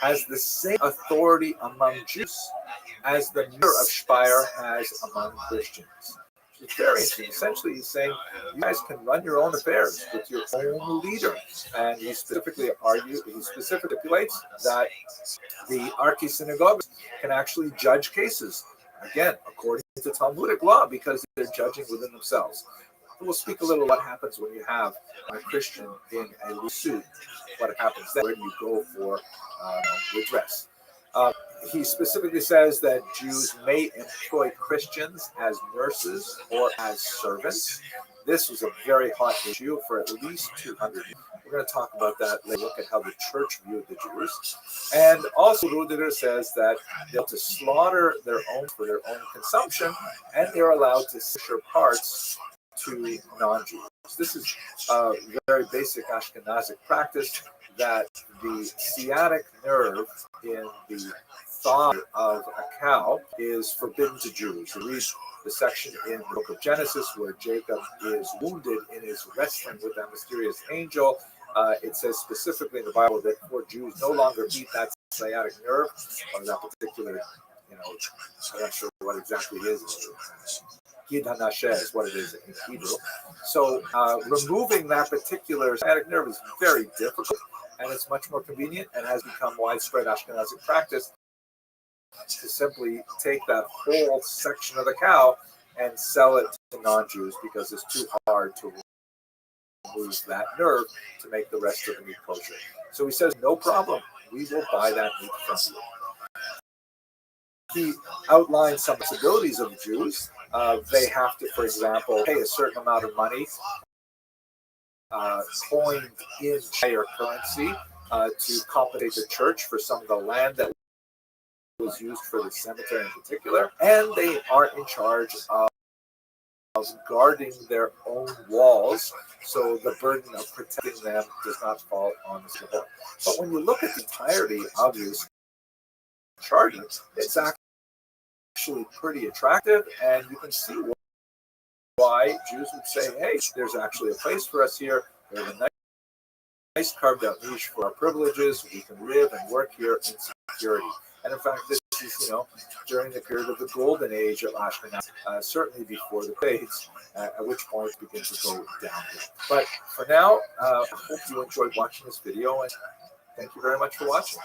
has the same authority among Jews as the mayor of Speyer has among Christians. It's very interesting. Essentially, he's saying you guys can run your own affairs with your own leader. And he specifically stipulates that the archy synagogue can actually judge cases, again, according It's a Talmudic law because they're judging within themselves. We'll speak a little what happens when you have a Christian in a loose suit. What happens then? Where do you go for redress? He specifically says that Jews may employ Christians as nurses or as servants. This was a very hot issue for at least 200 years. We're going to talk about that later. Look at how the church viewed the Jews. And also, Rudiger says that they're to slaughter their own for their own consumption, and they're allowed to share parts to non-Jews. This is a very basic Ashkenazic practice that the sciatic nerve in the thigh of a cow is forbidden to Jews. You read the section in the book of Genesis where Jacob is wounded in his wrestling with that mysterious angel. It says specifically in the Bible that for Jews no longer eat that sciatic nerve or that particular, I'm not sure what exactly it is. Gid HaNasheh is what it is in Hebrew. So removing that particular sciatic nerve is very difficult, and it's much more convenient and has become widespread Ashkenazic practice to simply take that whole section of the cow and sell it to non-Jews because it's too hard to remove that nerve to make the rest of the meat kosher. So he says, no problem, we will buy that meat from you. He outlines some possibilities of the Jews. They have to, for example, pay a certain amount of money, coined in higher currency, to compensate the church for some of the land that was used for the cemetery in particular, and they are in charge of guarding their own walls, so the burden of protecting them does not fall on the civil. But when you look at the entirety of these charges, it's actually pretty attractive, and you can see why Jews would say, hey, there's actually a place for us here. We have a nice carved out niche for our privileges. We can live and work here in security. And in fact, this is, during the period of the golden age of Ashkenaz, certainly before the Crusades, at which point it begins to go downhill. But for now, I hope you enjoyed watching this video, and thank you very much for watching.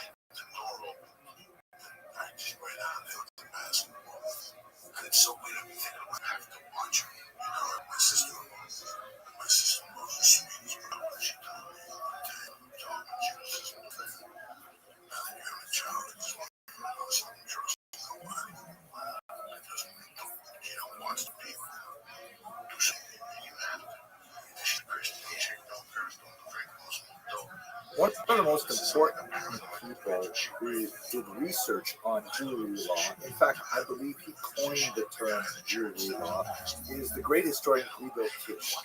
One of the most important people who did research on Jewry law, in fact, I believe he coined the term Jewry law, is the great historian Guido Kish.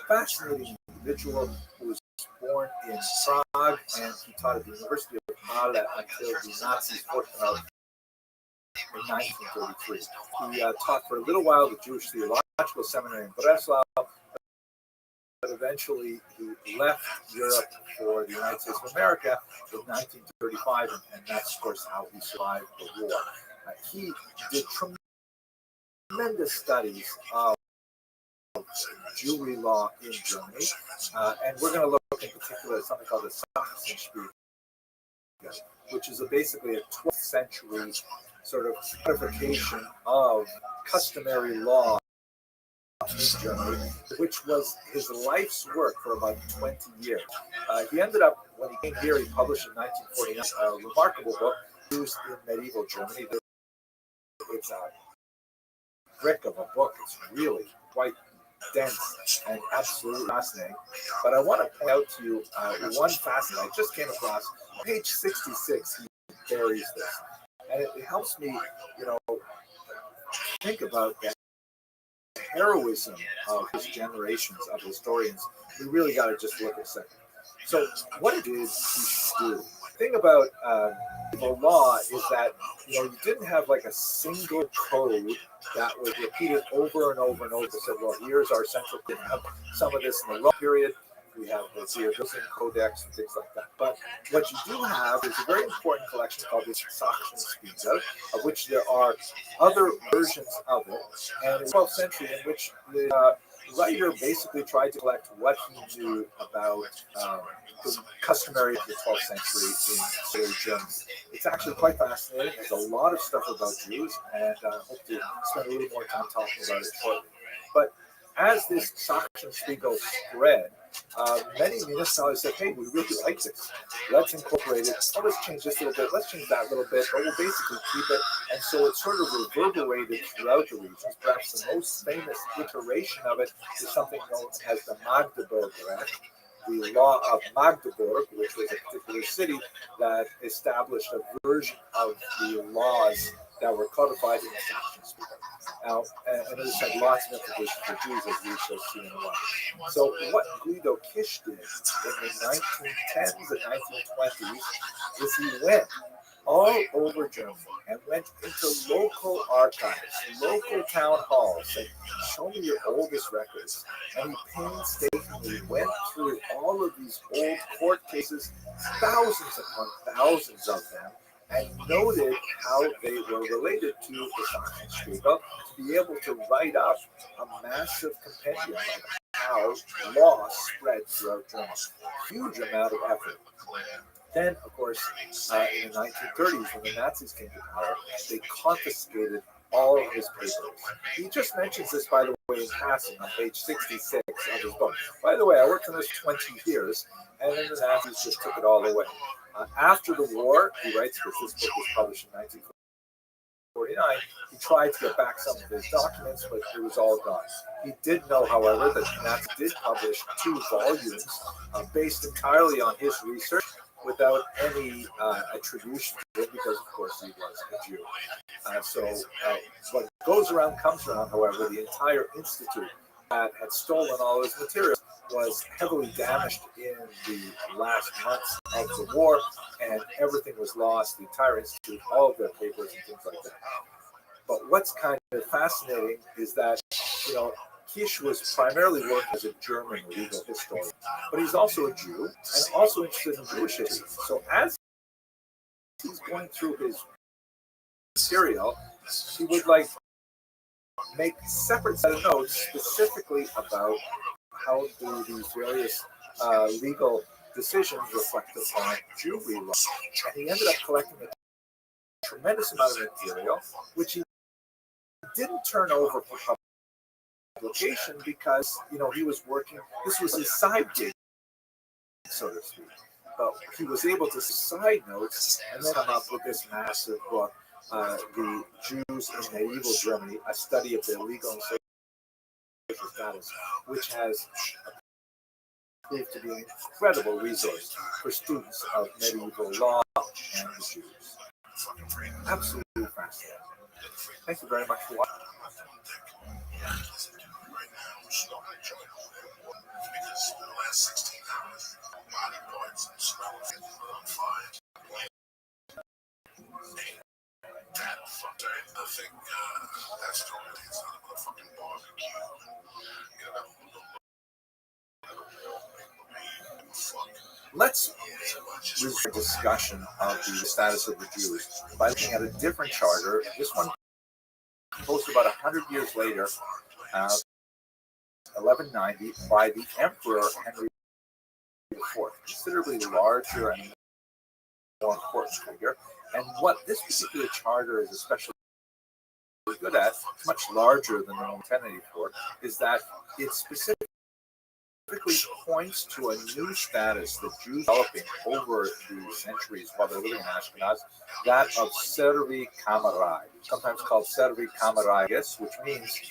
Fascinating individual who was born in Prague, and he taught at the University of Halle until the Nazis forced him out in 1933. He taught for a little while the Jewish Theological Seminary in Breslau, but eventually he left Europe for the United States of America in 1935, and that's, of course, how he survived the war. He did tremendous studies of Jewry law in Germany, and we're going to look in particular at something called the Sachsenspiel, which is basically a 12th century sort of codification of customary law in Germany, which was his life's work for about 20 years. He ended up, when he came here, he published in 1949 a remarkable book used in medieval Germany. It's a brick of a book. It's really quite dense and absolutely fascinating. But I want to point out to you one fascinating. I just came across page 66. He buries this, and it helps me, think about that heroism of his generations of historians. We really got to just look a second. So, what did he do? The thing about the law is that you didn't have like a single code that was repeated over and over and over. They said, well, here's our central. We have some of this in the Rome period. We have the Theodosian Codex and things like that. But what you do have is a very important collection called the Sachsenspiel, of which there are other versions of it. And in the 12th century, in which the writer basically tried to collect what he knew about the customary of the 12th century in Early Germany. It's actually quite fascinating. There's a lot of stuff about Jews, and I hope to spend a little more time talking about it shortly. But as this Sachsenspiegel spread, many municipalities said, hey, we really like this. Let's incorporate it. Oh, let's change this a little bit. Let's change that a little bit. But we'll basically keep it. And so it sort of reverberated throughout the regions. Perhaps the most famous iteration of it is something known as the Magdeburg Recht, the law of Magdeburg, which was a particular city that established a version of the laws that were codified in the Sachsenspiegel. Now, and this had lots of implications for Jews, as we shall see in a while. So, what Guido Kish did in the 1910s and 1920s is he went all over Germany and went into local archives, local town halls, said, show me your oldest records. And he painstakingly went through all of these old court cases, thousands upon thousands of them, and noted how they were related to the Sachsenspiegel to be able to write up a massive compendium of how law spread throughout Germany. Huge amount of effort. Then, of course, in the 1930s, when the Nazis came to power, they confiscated all of his papers. He just mentions this, by the way, in passing on page 66 of his book. By the way, I worked on this 20 years, and then the Nazis just took it all away. After the war, he writes, because this book was published in 1949, he tried to get back some of his documents, but it was all gone. He did know, however, that the Nazis did publish 2 volumes based entirely on his research, without any attribution to it, because of course he was a Jew. So what goes around comes around, however. The entire institute that had stolen all his materials was heavily damaged in the last months of the war, and everything was lost, the entire institute, all of their papers and things like that. But what's kind of fascinating is that, you know, Kish was primarily working as a German legal historian, but he's also a Jew and also interested in Jewish history. So as he's going through his material, he would make separate set of notes specifically about how do these various legal decisions reflect upon Jewry law. And he ended up collecting a tremendous amount of material, which he didn't turn over for publication because, you know, he was working, this was his side gig, so to speak. But he was able to side notes and then come up with this massive book, The Jews in Medieval Germany, a study of their legal and social status, which has proved to be an incredible resource for students of medieval law and the Jews. Absolutely fascinating. Thank you very much for watching. Because for the last 16 hours, body parts and smell of it on fire. That fucked her. I think that story is on a motherfucking barbecue. Let's resume a discussion of the status of the Jews by looking at a different charter. This one posted about 100 years later, 1190, by the Emperor Henry IV, considerably larger and more important figure. And what this particular charter is especially good at, it's much larger than the 1084, is that it specifically points to a new status that Jews developing over the centuries while they're living in Ashkenaz, that of servi kamerai, sometimes called servi kameraiis, which means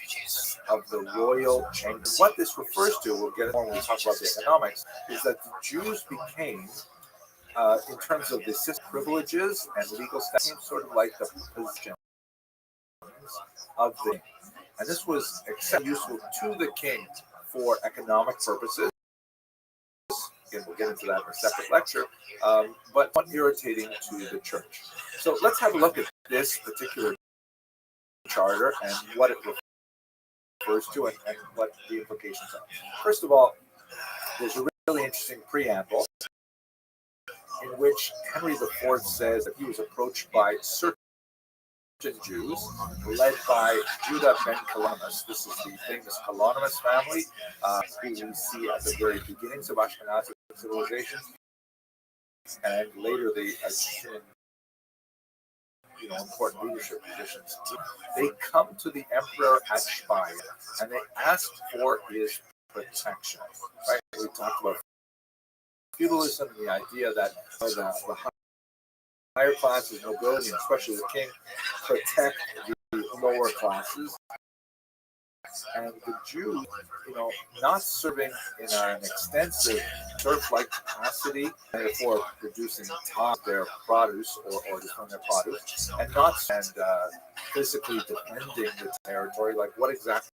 of the royal chamber. What this refers to, we'll get more when we talk about the economics, is that the Jews became, in terms of the system privileges and legal status, sort of like the position of the king. And this was exceptionally useful to the king for economic purposes. Again, we'll get into that in a separate lecture, but not irritating to the church. So let's have a look at this particular charter and what it refers to and what the implications are. First of all, there's a really interesting preamble in which Henry IV says that he was approached by certain Jews, led by Judah ben Kalonymus. This is the famous Kalonymus family, who we see at the very beginnings of Ashkenazi civilization, and later they assume important leadership positions. They come to the emperor at Speyer and they ask for his protection. Right? We talked about feudalism and the idea that the higher classes, nobility, and especially the king, protect the lower classes. And the Jews, not serving in an extensive serf-like capacity, and therefore producing their produce or from their produce, and physically defending the territory. Like, what exactly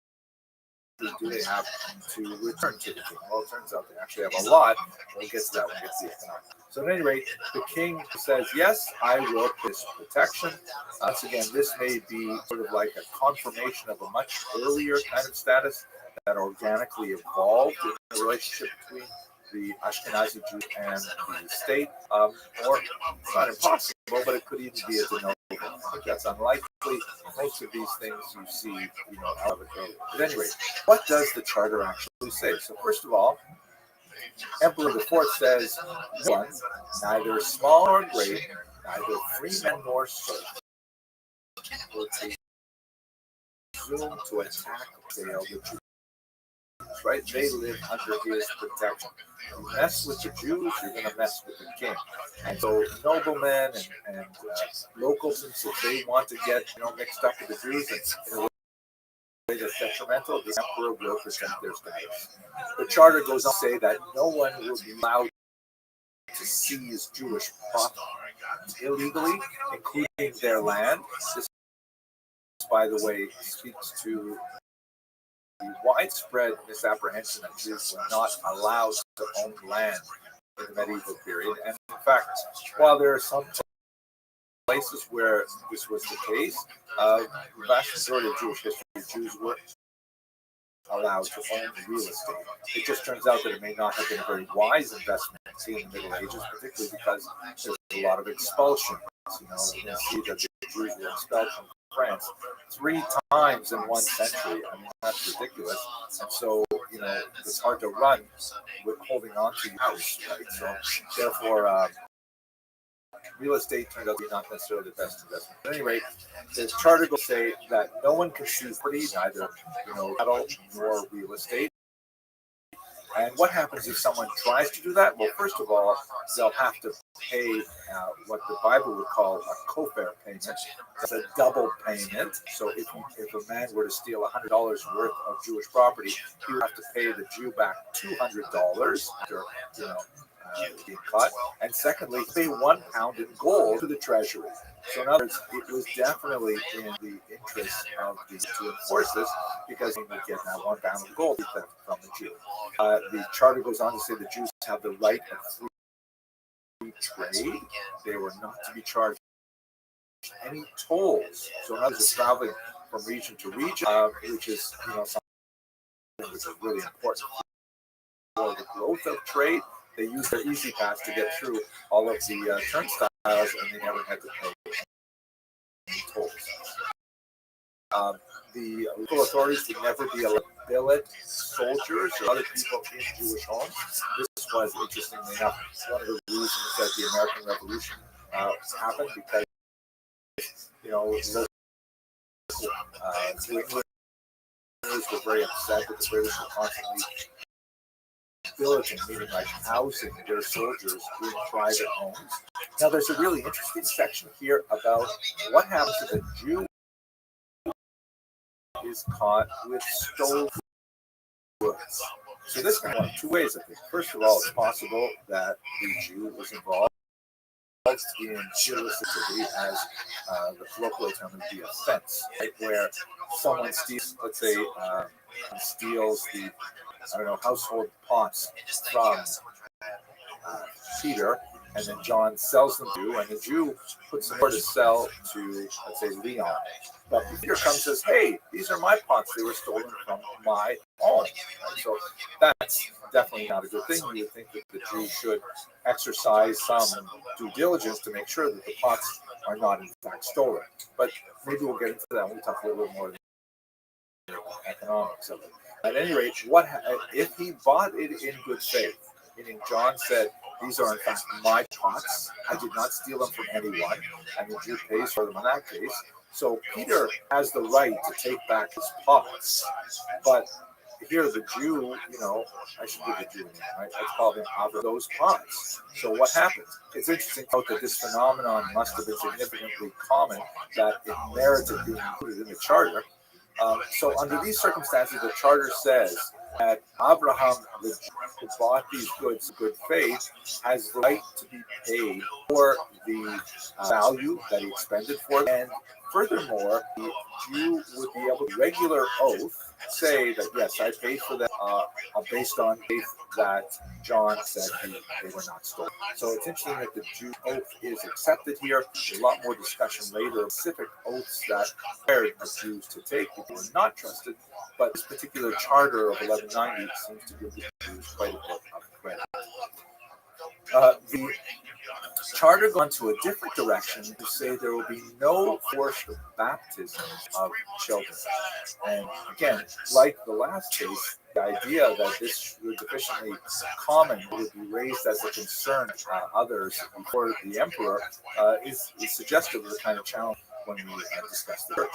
do they have to return to the king? Well, it turns out they actually have a lot. We'll get to that when we get to the economic. So at any rate, the king says, yes, I will put this protection. Once again, this may be sort of like a confirmation of a much earlier kind of status that organically evolved in the relationship between the Ashkenazi Jews and the state, or it's not impossible, but it could even be a de novo. I think that's unlikely. Most of these things you see, out of it earlier. But anyway, what does the charter actually say? So first of all, Emperor IV says, no one, neither small nor great, neither free man nor serf, will presume to attack or fail the Jews. Right? They live under his protection. You mess with the Jews, you're going to mess with the king. And so noblemen and locals, if they want to get mixed up with the Jews in a way that's detrimental, the emperor will protect their status. The charter goes on to say that no one will be allowed to seize Jewish property illegally, including their land. This, by the way, speaks to the widespread misapprehension that Jews were not allowed to own land in the medieval period. And in fact, while there are some places where this was the case, the vast majority of Jewish history, Jews were allowed to own real estate. It just turns out that it may not have been a very wise investment in the Middle Ages, particularly because there's a lot of expulsion. You see that the Jews were expelled from France 3 times in 1 century. I mean, that's ridiculous. And so, it's hard to run with holding on to your house, right? So, therefore, real estate turned out to be not necessarily the best investment. At any rate, the charter will say that no one can seize property, neither cattle nor real estate. And what happens if someone tries to do that? Well, first of all, they'll have to pay what the Bible would call a kofar payment. It's a double payment. So if a man were to steal $100 worth of Jewish property, he would have to pay the Jew back $200 after being caught. And secondly, pay £1 in gold to the treasury. So in other words, it was definitely in the interest of the to enforce this, because they would get that £1 of gold from the Jew. The charter goes on to say the Jews have the right of free trade. They were not to be charged any tolls. So in other words, traveling from region to region, which is something which is really important for the growth of trade. They used their easy pass to get through all of the turnstiles, and they never had to pay any tolls. The local authorities would never be allowed to billet soldiers or other people in Jewish homes. This was, interestingly enough, one of the reasons that the American Revolution happened, because local New Englanders were very upset that the British were constantly billeting, meaning like housing their soldiers in private homes. Now, there's a really interesting section here about what happens if a Jew is caught with stolen goods. So this can go in 2 ways, I think. First of all, it's possible that the Jew was involved in illicit activity, as the colloquial term would be offense, right? Where someone steals, let's say, steals the household pots from Peter, and then John sells them to, and the Jew puts them there to sell to, let's say, Leon. But Peter comes and says, hey, these are my pots. They were stolen from my own. Right? So that's definitely not a good thing. You would think that the Jew should exercise some due diligence to make sure that the pots are not in fact stolen. But maybe we'll get into that when we talk a little bit more economics of it. At any rate, if he bought it in good faith, meaning John said, these are in fact my pots, I did not steal them from anyone, and the Jew pays for them in that case. So Peter has the right to take back his pots, but here the Jew, I should give the Jew a name, right? Let's call him Avram, those pots. So what happens? It's interesting to note that this phenomenon must have been significantly common, that it merited being included in the charter. So under these circumstances, the charter says that Abraham, the Jew who bought these goods in good faith, has the right to be paid for the value that he expended for them. And furthermore, the Jew would be able to regular oath say that, yes, I paid for them based on faith that John said they were not stolen. So it's interesting that the Jew oath is accepted here. There's a lot more discussion later of specific oaths that required the Jews to take if they were not trusted. But this particular charter of 1190 seems to give the Jews quite a bit of credit. The charter goes into a different direction to say there will be no forced baptism of children. And again, like the last case, the idea that this was sufficiently common would be raised as a concern to others before the emperor is suggestive of the kind of challenge when we discuss the church.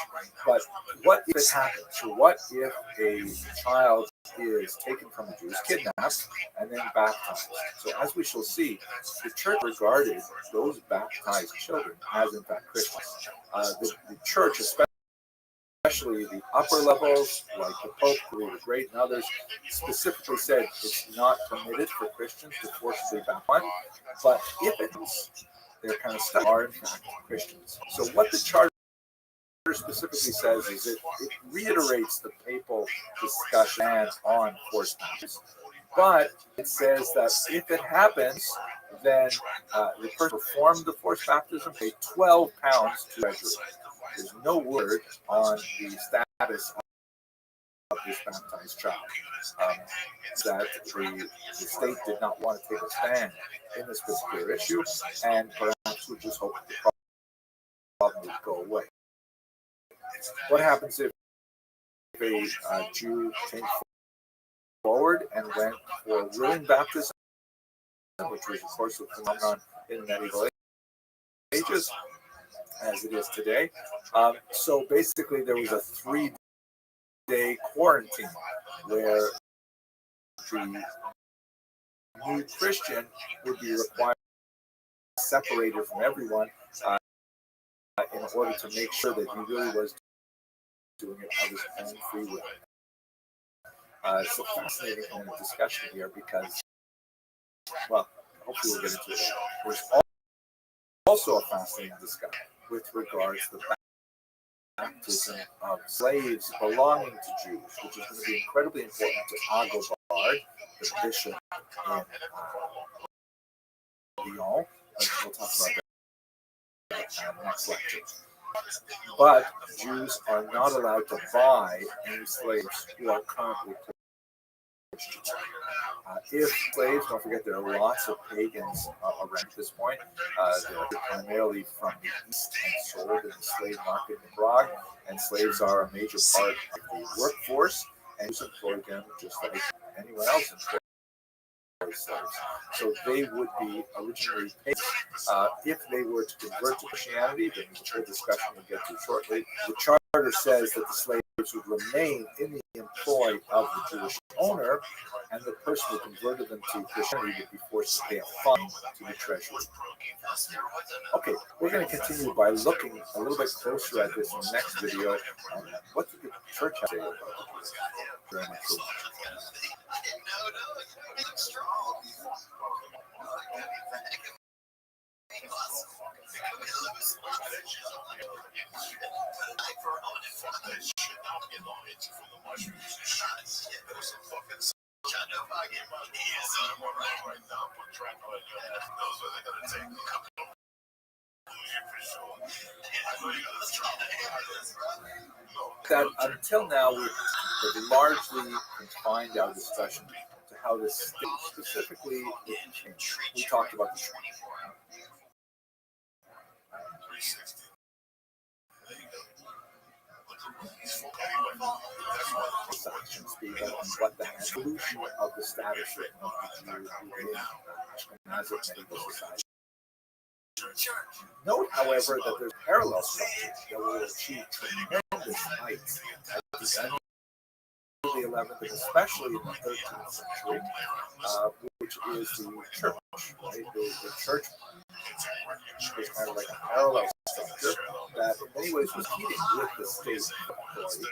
But what if it happens? So what if a child is taken from the Jews, kidnapped, and then baptized? So as we shall see, the church regarded those baptized children as in fact Christians. The church, especially the upper levels, like the Pope, Peter the Great, and others, specifically said it's not permitted for Christians to forcibly baptize, but if it is, they're kind of stuck, are in fact Christians. So what the charter specifically says is it reiterates the papal discussion on forced baptism, but it says that if it happens, then the person performed the forced baptism paid £12 to treasury. There's no word on the status of this baptized child. That the state did not want to take a stand in this particular issue, and perhaps would just hope that the problem would go away. What happens if a Jew came forward and went for willing baptism, which was, of course, a phenomenon in the medieval ages, as it is today? So basically, there was a 3-day quarantine where the new Christian would be required to be separated from everyone in order to make sure that he really was doing it of his own free will. It's a fascinating kind of discussion here because, well, hopefully we'll get into it. There's also a fascinating discussion with regards to the baptism of slaves belonging to Jews, which is going to be incredibly important to Agobard, the bishop in Lyon. We'll talk about that next lecture. But Jews are not allowed to buy any slaves who are currently Christians. If slaves, don't forget there are lots of pagans around this point. They're primarily from the east and sold in the slave market in Prague, and slaves are a major part of the workforce, and Jews employ them just like anyone else employs slaves. So they would be originally paid. If they were to convert to Christianity, then there's a whole discussion we'll get to shortly. The charter says that the slaves would remain in the employ of the Jewish owner, and the person who converted them to Christianity would be forced to pay a fine to the treasury. Okay, we're going to continue by looking a little bit closer at this in the next video. What did the church have to say about it? Very much so. That until now we've but largely confined our discussion to how the state, specifically, we talked about the 360. There you go. sections being what the evolution of the status of the Jew within Ashkenazic medieval society. Note, however, that there's parallel structures that will achieve tremendous heights at the end of the 11th and especially in the 13th century, which is the church. Right? The church was kind of like a parallel structure that in many ways was competing with the state authority.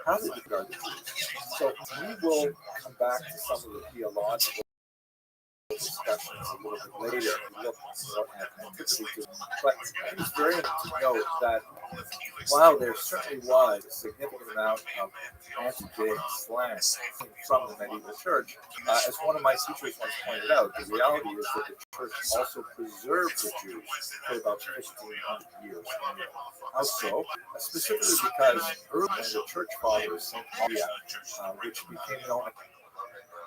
How did it regard the Jews? So we will come back to some of the theological discussions a little bit later and look more at antiquity. But it's very important to note that while there certainly was a significant amount of anti-Judaic slang from the medieval church, as one of my teachers once pointed out, the reality is that the church also preserved the Jews for about 1,500 years. How so? Specifically because early in the church fathers, St. Paul, which became known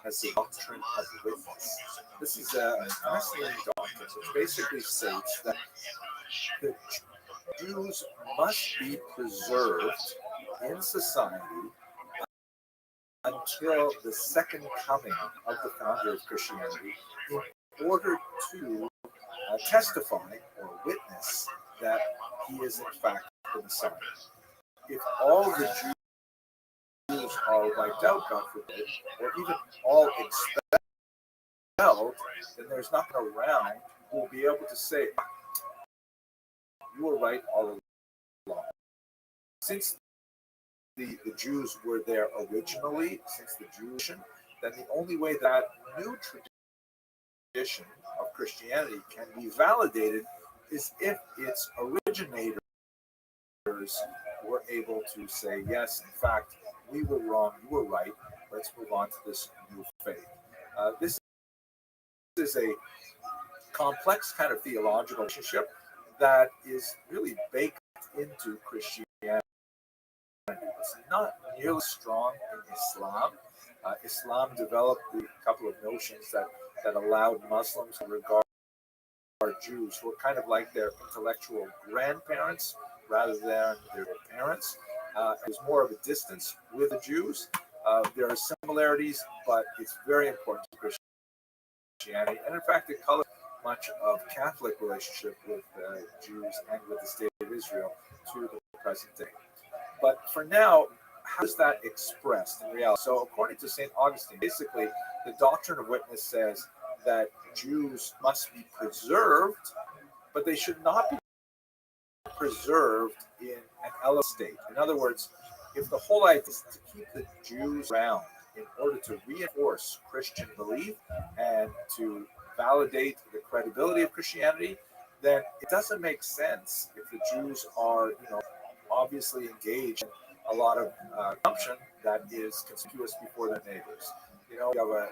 as the doctrine of witness. This is a fascinating doctrine which basically states that the Jews must be preserved in society until the second coming of the founder of Christianity in order to testify or witness that he is in fact the Messiah. If all the Jews are wiped out, God forbid, or even all expelled, then there's nothing around who will be able to say, you were right all along. Since the Jews were there originally, since the Jewish, then the only way that new tradition of Christianity can be validated is if its originators were able to say, yes, in fact, we were wrong, you were right, let's move on to this new faith. This is a complex kind of theological relationship that is really baked into Christianity. It's not nearly strong in Islam. Islam developed a couple of notions that allowed Muslims to regard Jews who were kind of like their intellectual grandparents rather than their parents. It was more of a distance with the Jews. There are similarities, but it's very important to Christianity. And in fact, it colors much of Catholic relationship with Jews and with the state of Israel to the present day. But for now, how is that expressed in reality? So according to St. Augustine, basically the doctrine of witness says that Jews must be preserved, but they should not be preserved in an elevated state. In other words, if the whole idea is to keep the Jews around in order to reinforce Christian belief and to validate the credibility of Christianity, then it doesn't make sense if the Jews are, obviously engaged in a lot of consumption that is conspicuous before their neighbors. You have a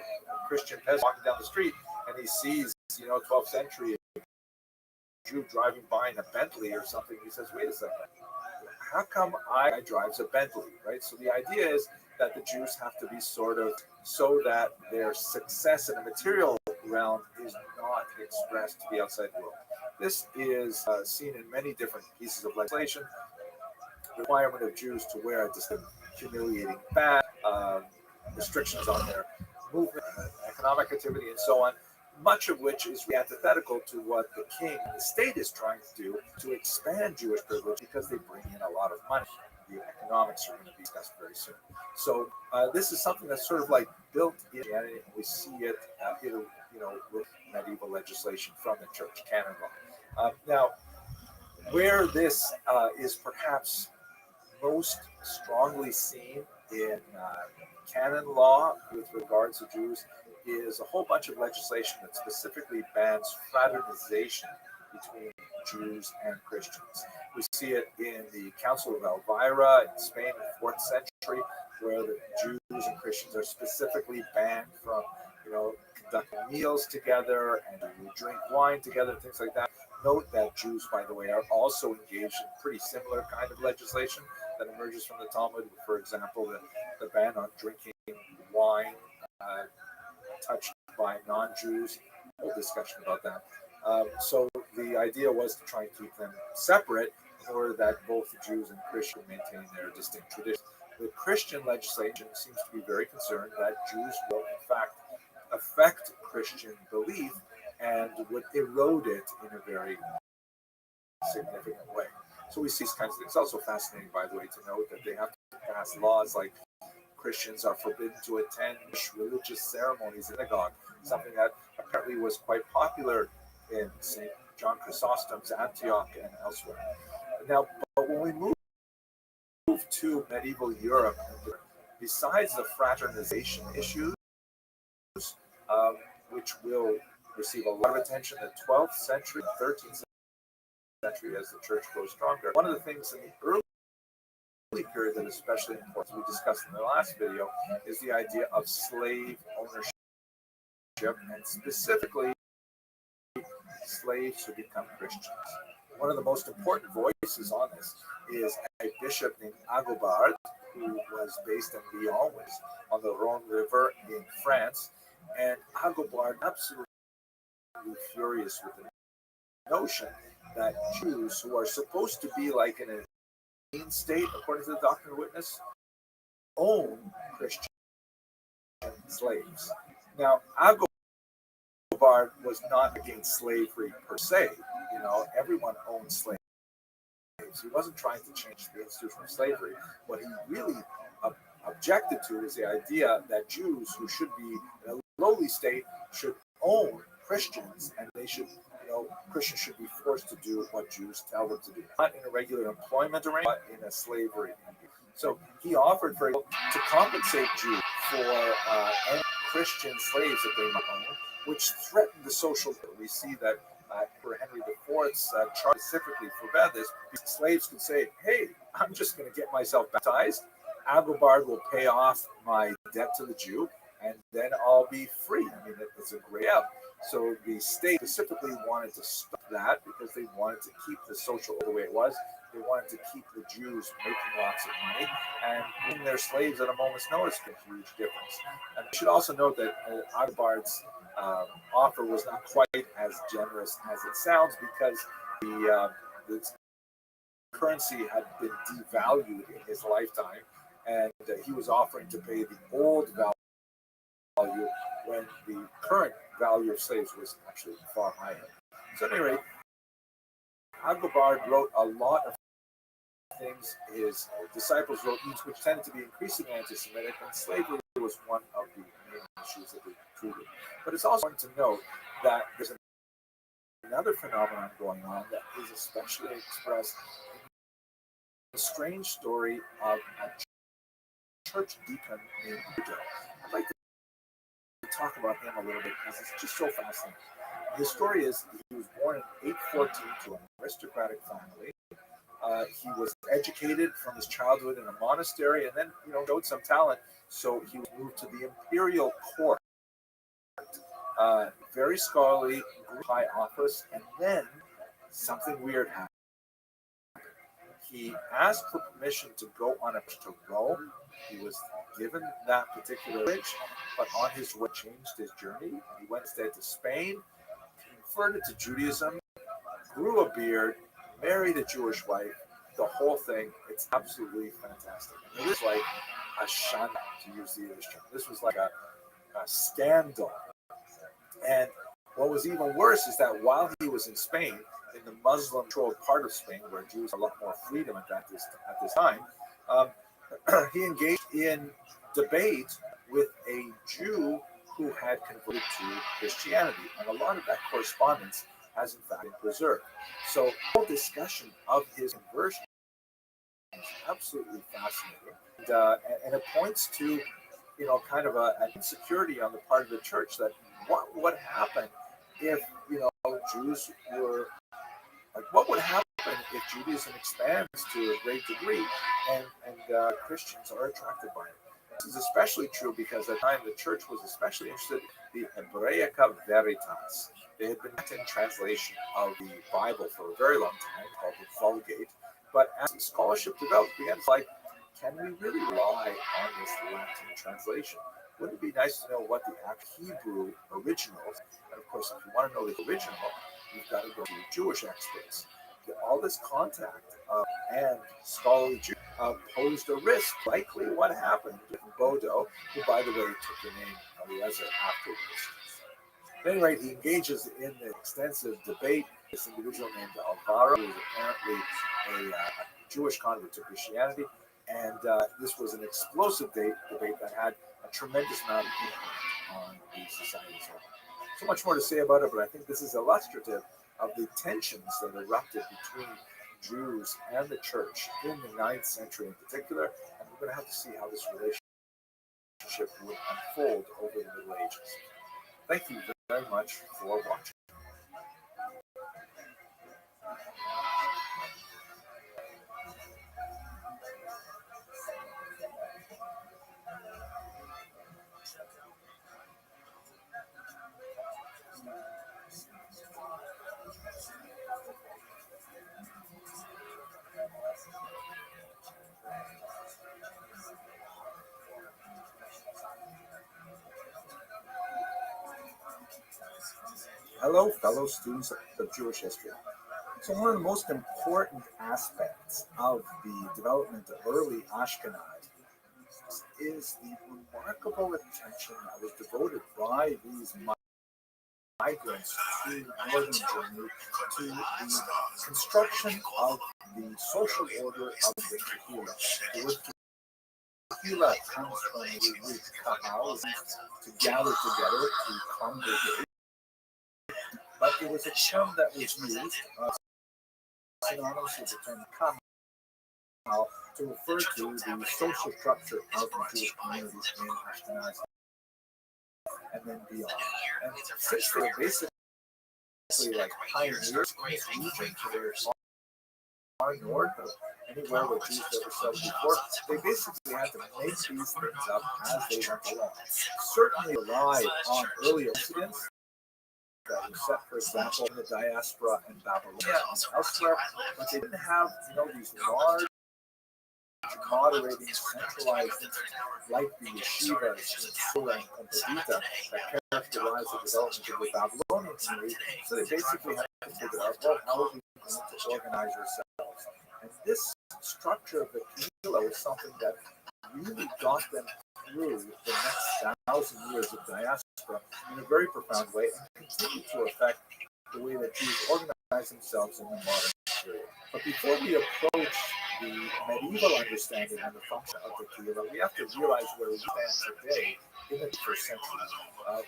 Christian peasant walking down the street and he sees, 12th century Jew driving by in a Bentley or something. He says, wait a second, how come I drives a Bentley, right? So the idea is that the Jews have to be sort of so that their success in the material realm is not expressed to the outside world. This is seen in many different pieces of legislation. The requirement of Jews to wear just a humiliating badge, restrictions on their movement, economic activity, and so on, much of which is antithetical to what the king and the state is trying to do to expand Jewish privilege because they bring in a lot of money. The economics are going to be discussed very soon. So this is something that's sort of like built in, and we see it, with medieval legislation from the church canon law. Now, where this is perhaps most strongly seen in canon law with regards to Jews is a whole bunch of legislation that specifically bans fraternization between Jews and Christians. We see it in the Council of Elvira in Spain in the 4th century, where the Jews and Christians are specifically banned from, conducting meals together and drink wine together, things like that. Note that Jews, by the way, are also engaged in pretty similar kind of legislation that emerges from the Talmud. For example, the ban on drinking wine touched by non-Jews. Whole discussion about that. So the idea was to try and keep them separate in order that both Jews and Christians maintain their distinct traditions. The Christian legislation seems to be very concerned that Jews will, in fact, affect Christian belief and would erode it in a very significant way. So we see these kinds of things. It's also fascinating, by the way, to note that they have to pass laws like Christians are forbidden to attend religious ceremonies in synagogue, something that apparently was quite popular in St. John Chrysostom's Antioch and elsewhere. Now, but when we move to medieval Europe, besides the fraternization issues, which will receive a lot of attention in the 12th century, 13th century as the church grows stronger, one of the things in the early period that is especially important, we discussed in the last video, is the idea of slave ownership, and specifically slaves who become Christians. One of the most important voices on this is a bishop named Agobard, who was based in Lyon, on the Rhone River in France. And Agobard absolutely furious with the notion that Jews, who are supposed to be like in a state, according to the Doctrine and Witness, own Christian slaves. Now, Agobard was not against slavery per se. You know, everyone owned slaves. He wasn't trying to change the institution of slavery. What he really objected to is the idea that Jews who should be in a lowly state should own Christians, and they should, Christians should be forced to do what Jews tell them to do, not in a regular employment arrangement, but in a slavery. So he offered to compensate Jews for any Christian slaves that they might own, which threatened the social. We see that for Henry IV's charge specifically forbade this. Slaves could say, "Hey, I'm just going to get myself baptized. Agobard will pay off my debt to the Jew, and then I'll be free." I mean, it's a great out. So the state specifically wanted to stop that because they wanted to keep the social the way it was. They wanted to keep the Jews making lots of money, and bringing their slaves at a moment's notice made a huge difference. And I should also note that Agobard's offer was not quite as generous as it sounds, because the currency had been devalued in his lifetime, and he was offering to pay the old value when the current value of slaves was actually far higher. So at any rate, Agobard wrote a lot of things. His disciples wrote which tended to be increasingly anti-Semitic, and slavery was one of the main issues that they treated. But it's also important to note that there's another phenomenon going on that is especially expressed in the strange story of a church deacon named Peter. I'd like to talk about him a little bit because it's just so fascinating. His story is he was born in 814 to an aristocratic family. He was educated from his childhood in a monastery, and then showed some talent, so he was moved to the imperial court. Very scholarly, high office, and then something weird happened. He asked for permission to go on a trip to Rome. He was given that particular bridge, but on his way changed his journey. He went instead to Spain, converted to Judaism, grew a beard, married a Jewish wife. The whole thing, it's absolutely fantastic. And it was like a shana, to use the English term. This was like a scandal. And what was even worse is that while he was in Spain, in the Muslim-controlled part of Spain, where Jews had a lot more freedom at this time, he engaged in debate with a Jew who had converted to Christianity. And a lot of that correspondence has in fact been preserved. So the whole discussion of his conversion is absolutely fascinating. And it points to, kind of an insecurity on the part of the church that what would happen if, Jews were, what would happen if Judaism expands to a great degree and Christians are attracted by it. This is especially true because at the time the church was especially interested in the Hebraica Veritas. They had been in translation of the Bible for a very long time, called the Vulgate. But as scholarship developed, began to can we really rely on this Latin translation? Wouldn't it be nice to know what the Hebrew originals? And of course, if you want to know the original, you've got to go to Jewish experts. All this contact and scholarly Jews posed a risk. Likely, what happened with Bodo, who, by the way, took the name Eliezer afterwards. At any rate, he engages in an extensive debate. This individual named Alvaro, who was apparently a Jewish convert to Christianity, and this was an explosive debate that had a tremendous amount of impact on the society as well. So much more to say about it, but I think this is illustrative of the tensions that erupted between Jews and the church in the 9th century in particular, and we're going to have to see how this relationship would unfold over the Middle Ages. Thank you very much for watching. Hello, fellow students of Jewish history. So one of the most important aspects of the development of early Ashkenaz is the remarkable attention that was devoted by these migrants to northern Germany to the construction of the social order of the Kahila. The word Kahila comes from the root kahal, to gather together, to congregate. But it was a term that was used synonymous with the term kahal to refer to the social structure of the Jewish community in Ashkenaz and then beyond. And since they were basically like pioneers in this region to their far north of anywhere where Jews ever settled before, they basically had to make these things up as they went along. Certainly relied on early incidents that were set, for example, in the diaspora in Babylonia and elsewhere, but they didn't have, these large, moderating, centralized like the yeshivas in Sura and Pavita that characterize the development of the Babylonian community. So they basically had to figure out, well, how are we going to organize ourselves? And this structure of the Kehillah was something that really got them through the next 1,000 years of diaspora in a very profound way and continued to affect the way that Jews organize themselves in the modern period. But before we approach the medieval understanding and the function of the Kehillah, we have to realize where we stand today in the first century.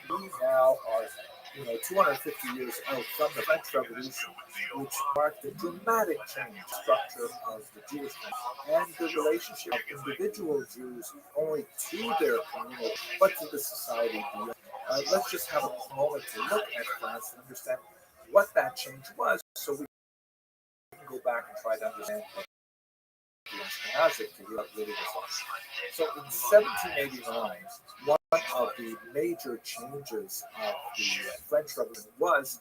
We now are 250 years out from the French Revolution, which marked a dramatic change in the structure of the Jewish community and the relationship of individual Jews only to their community, but to the society beyond. Let's just have a moment to look at France and understand what that change was, so we can go back and try to understand the Ashkenazic Kehillah really was. So in 1789, one of the major changes of the French Revolution was,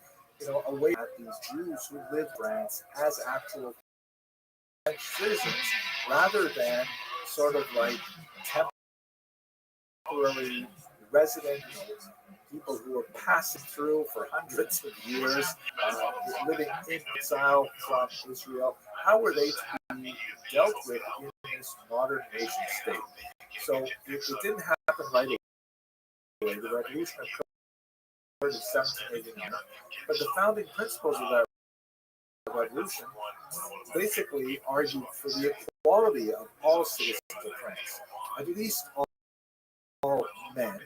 a way that these Jews who lived in France as actual French citizens, rather than sort of like temporary resident people who were passing through for hundreds of years, living in exile from Israel. How were they to be dealt with in this modern nation state? So it didn't happen right away. The revolution occurred in 1789, but the founding principles of that revolution basically argued for the equality of all citizens of France, at least all men,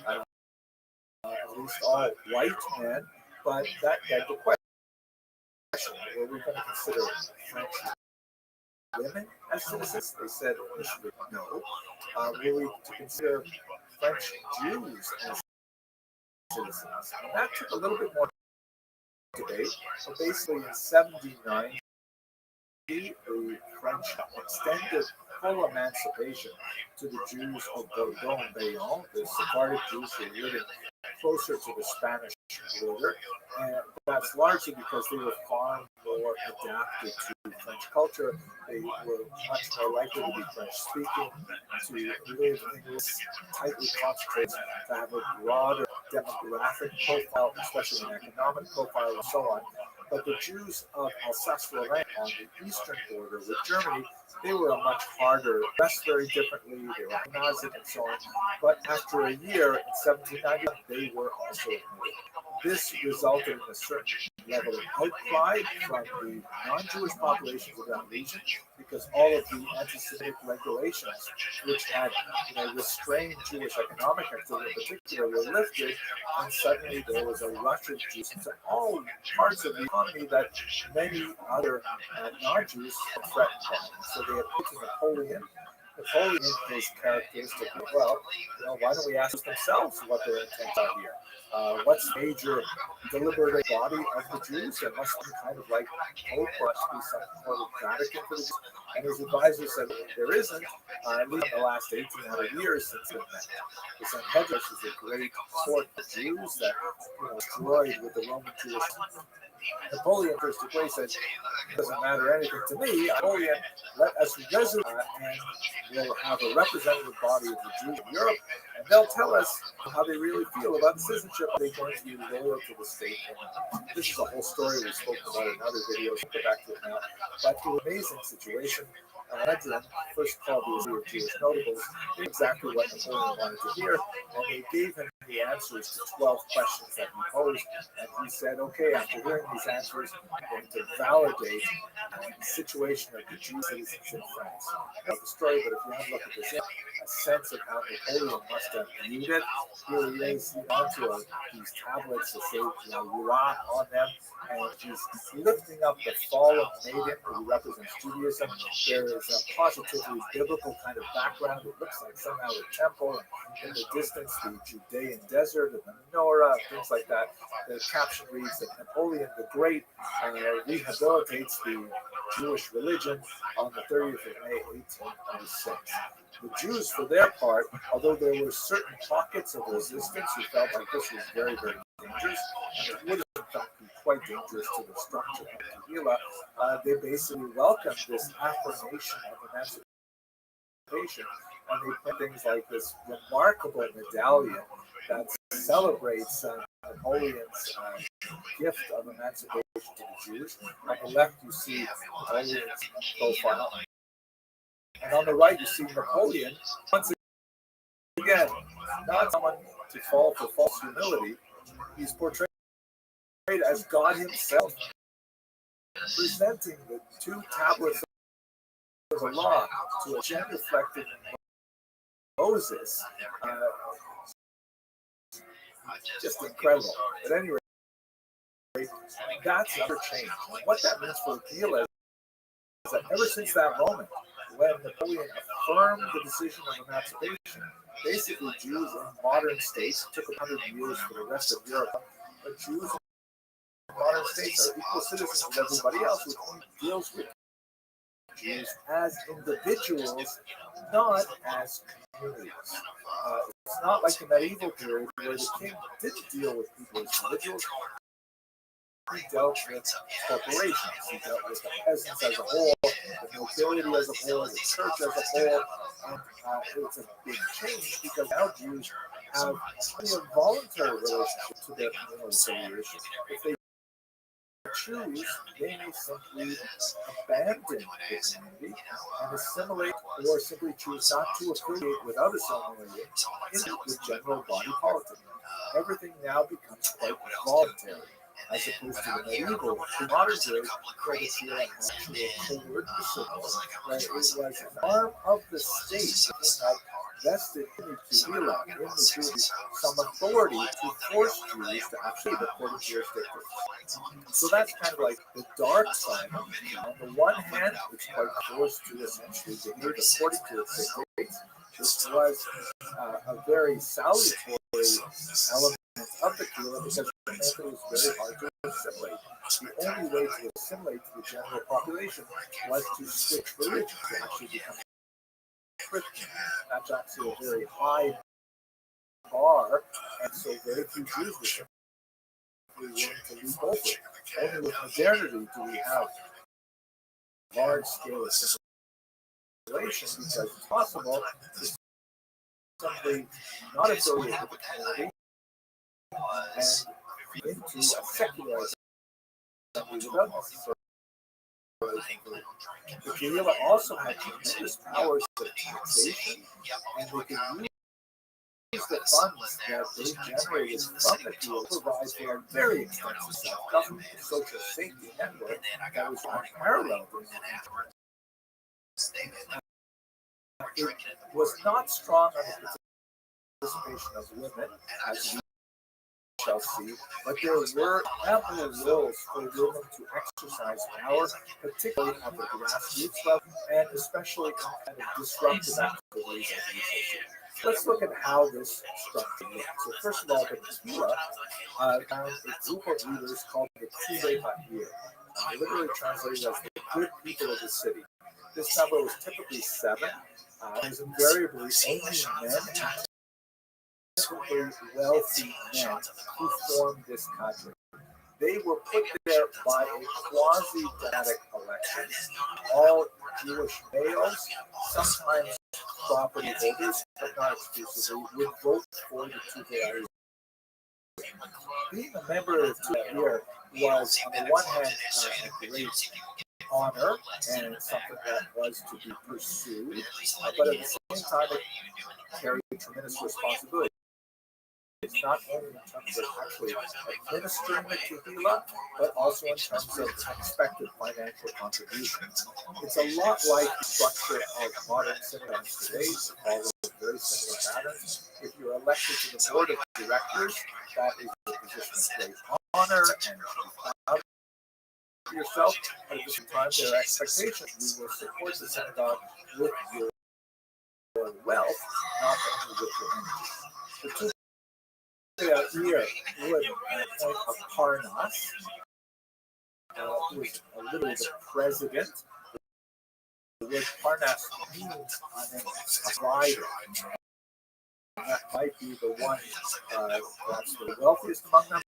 at least all white men, but that begged the question, were we going to consider French women as citizens? They said initially no. Were we to consider French Jews as citizens? And that took a little bit more debate. So basically in 1790, the French extended full emancipation to the Jews of Bordeaux and Bayonne, the Sephardic Jews who were living closer to the Spanish later, and that's largely because they were far more adapted to French culture. They were much more likely to be French speaking, to live in this tightly concentrated, to have a broader demographic profile, especially an economic profile, and so on. But the Jews of Alsace-Lorraine on the eastern border with Germany, they were much harder, dressed very differently, they were Nazi and so on. But after a year, in 1790, they were also admitted. This resulted in a certain level of outcry from the non-Jewish populations of that region, because all of the anti-Semitic regulations, which had restrained Jewish economic activity in particular, were lifted, and suddenly there was a rush of Jews into all parts of the economy that many other non-Jews had threatened by. So they appealed to Napoleon. Napoleon is characteristic of, why don't we ask themselves what their intents are here? What's the major deliberative body of the Jews? There must be kind of like Pope, or must be some sort of Vatican for the Jews. And his advisor said there isn't, at least in the last 1800 years since it met. The Sanhedrin is a great sort of Jews that destroyed with the Roman Jewish. Napoleon first away said, it doesn't matter anything to me. Napoleon, let us resurrect and we'll have a representative body of the Jews of Europe, and they'll tell us how they really feel about citizenship. Are they going to be loyal to the state? This is a whole story we spoke about in other videos. We'll get back to it now. But it was an amazing situation. Sanhedrin, first called the Assembly of Jewish Notables, did exactly what Napoleon wanted to hear, and they gave him the answers to 12 questions that he posed, and he said, okay, after hearing these answers, I'm going to validate the situation of the Jewish citizens in France. I know the story, but if you have a look at this, a sense of how Napoleon must have viewed it. Here he is onto these tablets that say Ruah on them, and he's lifting up the fallen maiden who represents Judaism. There is a positively biblical kind of background. It looks like somehow a temple, and in the distance, the Judean desert and the menorah, things like that. The caption reads that Napoleon the Great rehabilitates the Jewish religion on the 30th of May, 1806. The Jews, for their part, although there were certain pockets of resistance who felt like this was very, very dangerous, and it would in fact be quite dangerous to the structure of the Gila, they basically welcomed this affirmation of emancipation, and they put things like this remarkable medallion that celebrates Napoleon's gift of emancipation to the Jews. On the left, you see Napoleon's profile, and on the right, you see Napoleon, once again, not someone to fall for false humility. He's portrayed as God himself, presenting the two tablets of the law to a genuflected Moses. Just incredible. At any rate, that's another change. And what that means for Aquila is that ever since that moment, when Napoleon affirmed the decision of emancipation, basically Jews in modern states, it took 100 years for the rest of Europe, but Jews in modern states are equal citizens with everybody else, which deals with Jews as individuals, not as communities. It's not like the medieval period where the king didn't deal with people as individuals. He dealt with corporations. He dealt with the peasants as a whole, the nobility as a whole, the church as a whole. And it's a big change because now Jews have a voluntary relationship to their communal affiliation. If they choose, they may simply abandon the community and assimilate, or simply choose not to affiliate without assimilating into the general body politic. Everything now becomes quite voluntary, as opposed to the medieval, the modern period, where the Gila had actual coercion, where it was an arm of the state that vested in the Gila, in the Jews, some authority to force Jews to actually according to their dictates. So that's kind of like the dark side of it. On the one hand, it's quite forced to essentially behave according to its dictates. This was a very salutary element of the Gila because it was very hard to assimilate. The only way to assimilate to the general population was to switch religion, to actually become Christian. That's actually a very high bar, and so very few Jews were perfectly willing to leap over it. Only with modernity do we have large scale assimilation because it's possible to simply not affiliate with the community and into a secular assembly without necessarily. The Kahila also had tremendous powers of taxation, and they could use the funds that they generated from the Kahila to provide for a very extensive self-government social safety network that was unparalleled in it was not strong on the participation of women, as we shall see, but there were ample rules for women to exercise power, particularly at the grassroots level, and especially in kind of disruptive activities as we shall see. Let's look at how this structure works. So first of all, the Kahila found a group of leaders called the Tule Bahir, literally translated as the good people of the city. This number was typically 7. It was invariably only men, typically wealthy men, who formed this cadre. They were put there by a quasi-democratic election. All Jewish males, sometimes property holders, but not exclusively, would vote for the Tule. Being a member of the Tule was, on the one hand, a great honor and something that was to be pursued, but at the same time, it carried tremendous responsibility. It's not only in terms of actually administering the Kahila, but also in terms of expected financial contributions. It's a lot like the structure of modern synagogues today. It follows very similar patterns. If you're elected to the board of directors, that is a position of great honor and proud of yourself. But at the same time, there are expectations. You will support the synagogue with your wealth, not only with your energy. The here would appoint a Parnas, who is literally the president. The word Parnas means a rider. And that might be the one perhaps the wealthiest among them,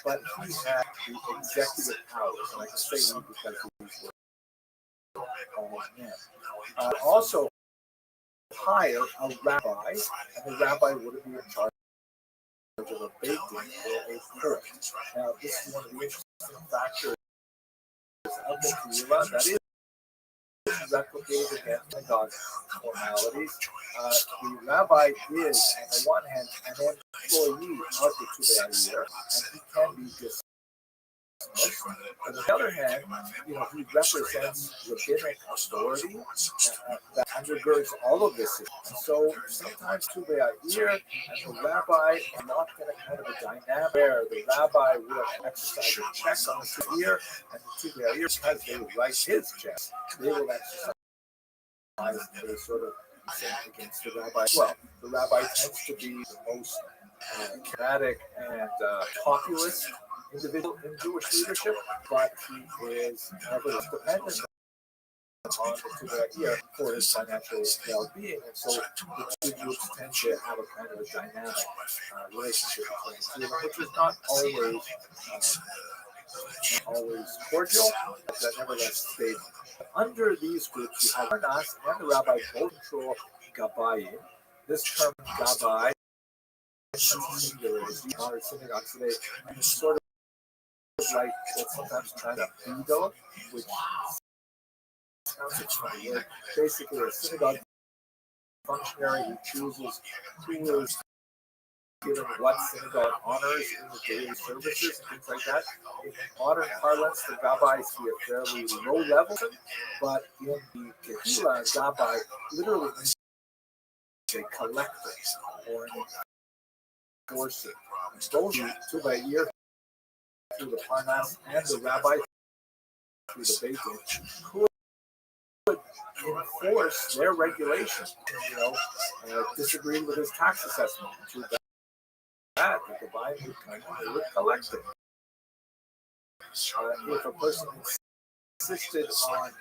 but he had the executive powers. And I can say he because these were all men. Also, hire a rabbi, and the rabbi would be in charge of a beit din or a court. Now, this is one of the interesting factors of the Kahila that is replicated again in God's formalities. The rabbi is, on the one hand, an employee of the Tule, and he can be dismissed. On the other hand, he represents rabbinic authority that undergirds all of this. And so sometimes Tule and the rabbi are not in a kind of a dynamic where the rabbi will exercise a check on the Tule and the Tule, because they write his check, they will exercise a sort of thing against the rabbi as well. The rabbi tends to be the most charismatic and populist individual in Jewish leadership, but he is nevertheless dependent on the Tule for his financial well-being, and so the two groups tend to have a kind of a dynamic relationship between the two, which is not always cordial, but nevertheless stable. Under these groups, you have Parnas and the rabbi both control Gabayim. This term Gabay, singular, is used in modern synagogues today, and it's sort of like what's sometimes trying to veto, which sounds like a funny word. Basically, a synagogue functionary who chooses who is given what synagogue honors in the daily services and things like that. In modern parlance, the Gabbai see a fairly low level, but in the Kahila, Gabbai literally means a collector or an enforcer. Both two by year through the Parnas and the rabbi through the Beit Din could enforce their regulations, disagree with his tax assessment. To that, the Gabbai would come and they would collect it. If a person insisted on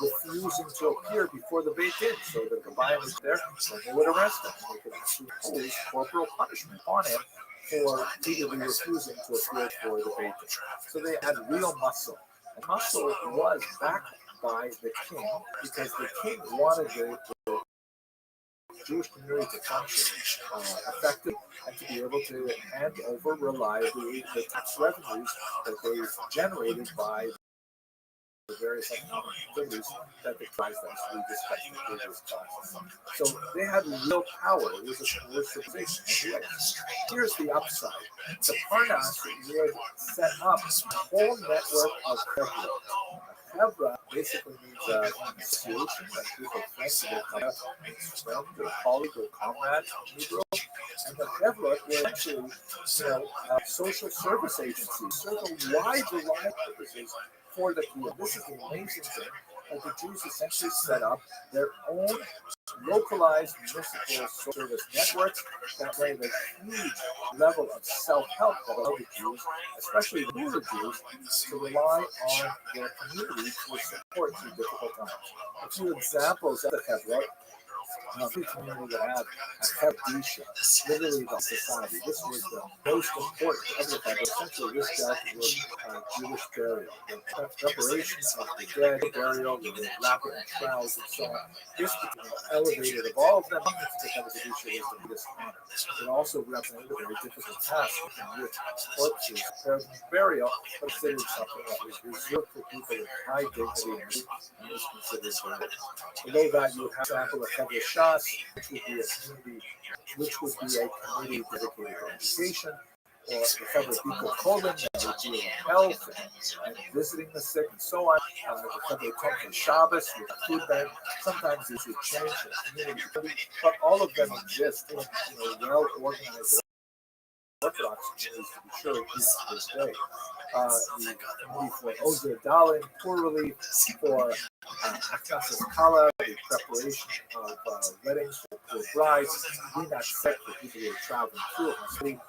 refusing to appear before the Beit Din, so the Gabbai was there, then they would arrest him. They could actually impose corporal punishment on him for legally refusing to appear for the bacon. So they had real muscle. And muscle was backed by the king because the king wanted the Jewish community to function effectively and to be able to hand over reliably the tax revenues that they generated by the various economic activities that the class that we discussed in the previous classes. So they had real power. It was a coercive position. Anyway, here's the upside. The Parnas would set up a whole network of Hebra. Hebra basically means an association, a group of friends who become a friend or colleague or comrade in Hebrew. And the Hebra were actually, social service agencies, serve a wide variety of purposes for the Kiyah. This is the amazing thing that the Jews essentially set up their own localized municipal service networks that gave a huge level of self-help that allowed the Jews, especially the rural Jews, to rely on their community for support through difficult times. A few examples of the Hebra. Every community would have a Hebdisha, literally the society. This was the most important of the Hebra. Essentially, this dealt with Jewish burial, the preparation of the dead, burial, the wrapping of shrouds, and so on. This particular elevated of all of them, the Hebdisha was the biggest honor. It also represented a very difficult task in which corpses prepared for burial, but considered something that was reserved for people of high dignity and was considered burial. Below that, you would have an example of Hebra Shas, which would be a community dedicated to education, or the Hebra Biko Kolim, that would deal with health and visiting the sick and so on. The Hebra Tomkei Shabbos with a food bank. Sometimes these would change the community, but all of them exist in well-organized Orthodox communities, to be sure, at least to this day. The community for Ozer Dalin, poor relief, for Akasas Kala, the preparation of weddings for brides, Dinat Sek for people who are traveling through it,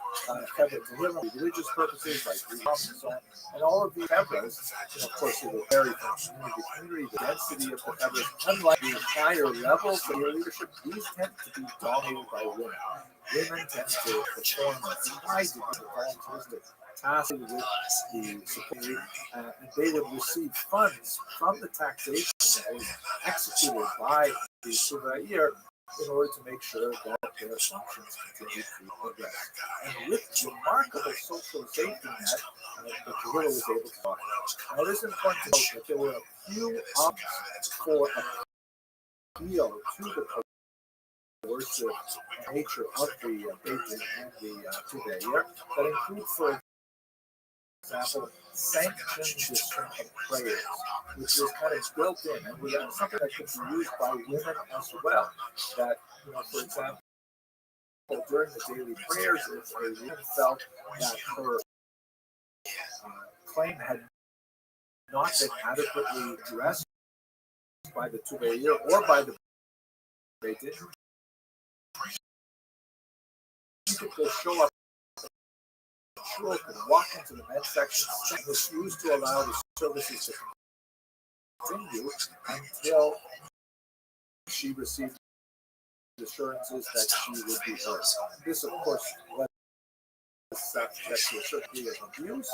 Hebra Tehillim, religious purposes like Rehab and so on. And all of these Hebras, of course, it will vary from community to community. The density of the Hebras, unlike the higher levels of leadership, these tend to be dominated by women. Women tend to perform a high degree of volunteeristic tasks with the support, and they would receive funds from the taxation that was executed by the Surveyor in order to make sure that their functions continue to progress. And with remarkable social safety net, the Kahula was able to talk. Now, it is important to note that there were a few options for appeal to the coercive nature of the Bacon and the Tuveyer that include, for example, sanctioned discernment of prayers, which was kind of built in, and was something that could be used by women as well. That, for example, during the daily prayers, if a woman felt that her claim had not been adequately addressed by the Tuveyer or by the Beitin, people could show up could walk into the men's section and refuse to allow the services to continue until she received assurances that she would be heard. This, of course, was subject to a certain degree of abuse.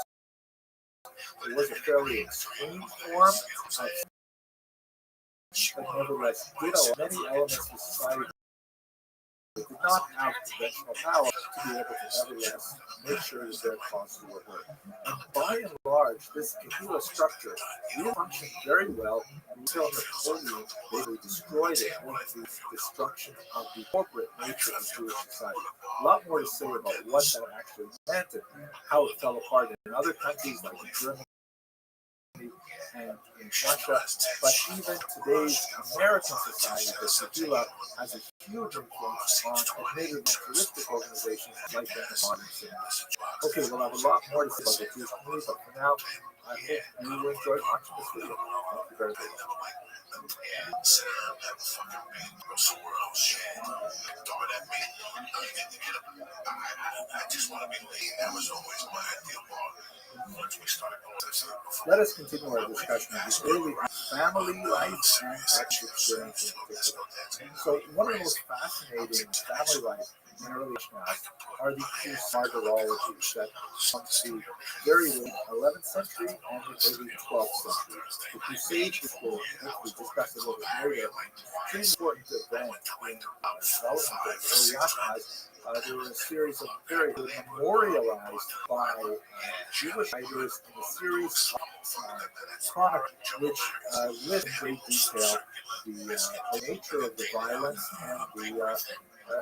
It was a fairly extreme form of, but nevertheless did allow many elements of society that did not have conventional power to be able to nevertheless make sure that their causes were heard. And by and large, this Kahila structure really functioned very well until Napoleon basically destroyed it with the destruction of the corporate nature of Jewish society. A lot more to say about what that actually meant and how it fell apart in other countries like in Germany and in Russia, but even today's American society, the Kahila, has a huge influence on admitted militaristic organizations like the modern cinemas. Okay, we'll have a lot more to say about the Jewish community, but for now, I hope you enjoyed watching this video. Thank you very much. Sit down, have a fucking beat, go somewhere else. Throw it at me. I just want to be late. That was always my ideal bar. Once we started going to the before. Let us continue our discussion of the early family life and action experience in particular. So one of the most fascinating family life in early math are the two martyrologies that come to very late 11th century and the early 12th century. The Crusades, which we'll hopefully discuss a little bit later, pretty important event in development of the early Ashkenaz. There were a series of very good memorialized by Jewish writers in a series of chronicles which list in great detail the nature of the violence and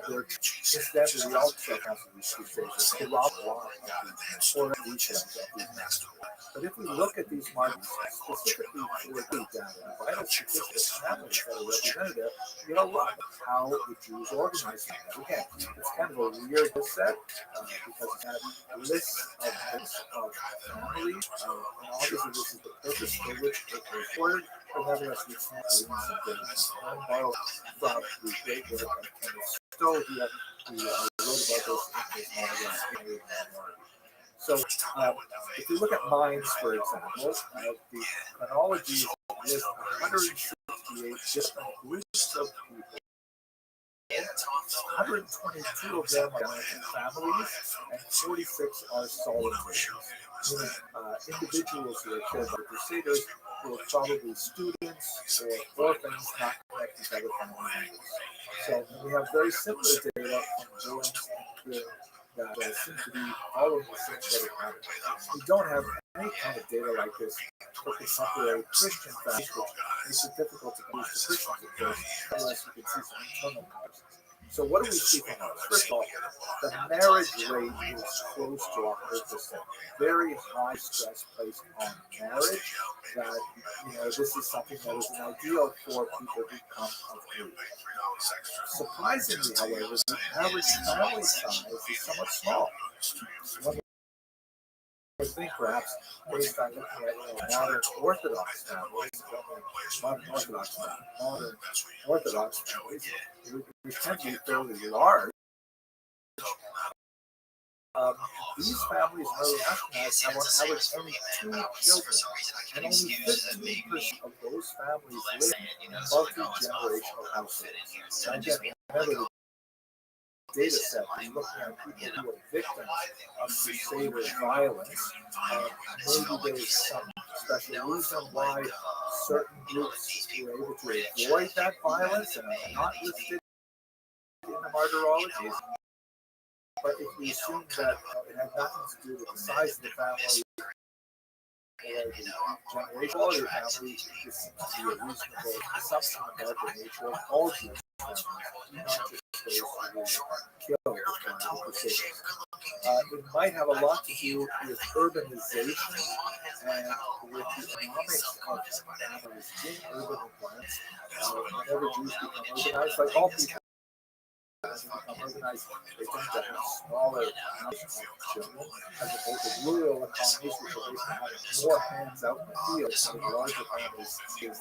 their incidentally also has these crusades corroborate a lot of the important details of these massacres. But if we look at these markers specifically for the data, vital statistics families that are representative, you get a lot of how the Jews organized things. Again, it's kind of a weird set because it had lists of families, and obviously this is the purpose for which it was recorded, but nevertheless we can't release some data. And borrow from the great work of Kenneth Stowe, who wrote about this in his monograph. So, if you look at mines, for example, the chronologies list 168 different groups of people. 122 of them are families, and 46 are solitaries, meaning individuals who are killed by crusaders who are probably students or orphans not connected to other family members. So we have very similar data from Durham that seem to be following the same sort of pattern. We don't have any kind of data like this for contemporary Christian families, which makes it difficult to use the Christians at first, unless we can see some internal comparisons. So what do we see from ours? First of all, the marriage rate is close to 100%. Very high stress placed on marriage. That this is something that is an ideal for people who come of age. Surprisingly, however, the average family size is somewhat small. One would think perhaps based on looking at modern Orthodox families, modern Orthodox families, which tend to be fairly large. These families in early Ashkenaz have on average only 2 children, and only 15% of those families live in multi-generational households. And again, remember the data set is looking at people who are victims of crusader violence. Maybe there is some special reason why certain groups were able to avoid that violence and are not listed in the martyrologies. But if we assume that it had nothing to do with the size of the family or the generational of the family, this seems to be a reasonable assumption about the nature of all Jewish families, not just those who were killed by the Crusaders. It might have a lot to do with urbanization and with the economics of families in urban environments. Whenever Jews become urbanized, like all people, organized, they tend to have smaller amounts of children as opposed to rural economies, which are based on having more hands out in the field. So the larger families is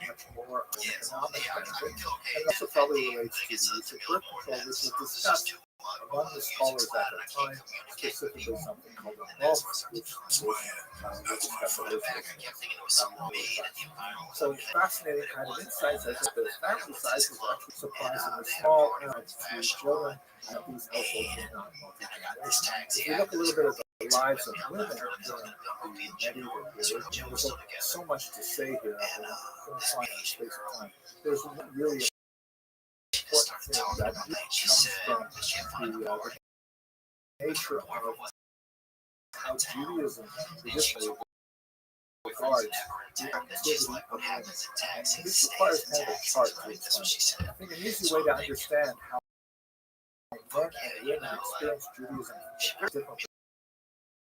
much more economic benefit. And it also probably relates to the use of birth control, which was discussed among the scholars at the time, specifically something called a MOF, which was discussed a little bit. So fascinating kind of insights. I think the family size was actually surprisingly small, and 3 children at these households were not multi-generational. If you look a little bit at the lives of women during the medieval period, there's so much to say here. I'm going to find a space of time. There's one really important thing that comes from the nature of how Judaism traditionally regards the activity of women. And this requires kind of a chart to explain. I think an easy way to understand how men and women experience Judaism from a different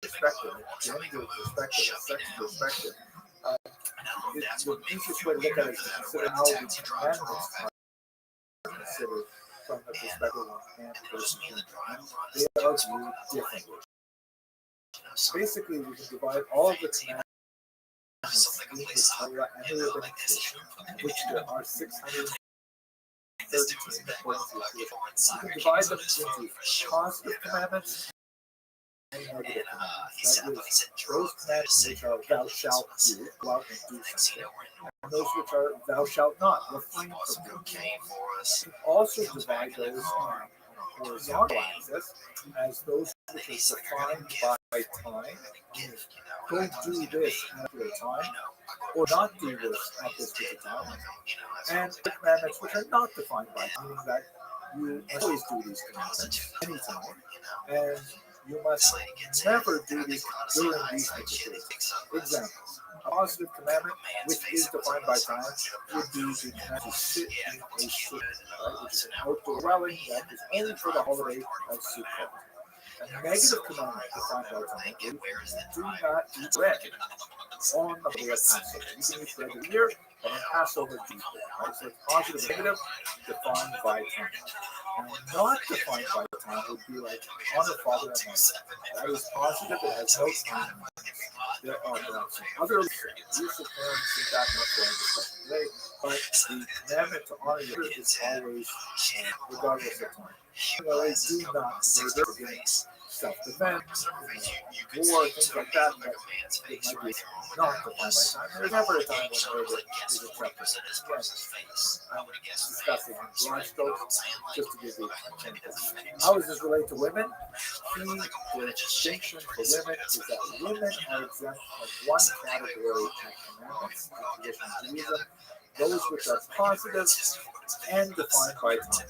perspective, a gender perspective, a sex perspective. The easiest way to look at it is to consider how the commandments are considered from the perspective of man versus woman. They are viewed differently. Basically, we can divide all of the commandments in the Torah and the Rabbinic tradition, which there are 613 according to the tradition. We can divide them into positive commandments and negative commandments. That is, those commandments which are thou shalt do, go out and do something, and those which are thou shalt not, refrain from doing. We can also divide those horizontal axis as those which are defined by time. Go do this at a time, or not do this at this particular time. And the commandments which are not defined by time, meaning that you always do these commandments anytime, and you must never do these during these particular examples. A positive commandment, which is defined by time, would be the command to sit in a sukkah, right, which is an outdoor dwelling that is only for the holiday of Sukkot. A negative commandment defined by time is do not eat bread on the day of Passover. You can eat bread every year, but on Passover, do bread. Right? So it's positive and negative defined by time. And not defined by time would be like honor father and mother. That is positive, it has no time. There are perhaps some other use of parents in that much more discussion today, but the commandment to honor your parents is always regardless of time. They do not murder against self-defense, war, things like that, but it might be not defined by time. There's never a time when murder is acceptable. Again, discussing in broad strokes, just to give you an example. How does this relate to women? The distinction for women is that women are exempt from one category of commandments in traditional Judaism, those which are positive and defined by time,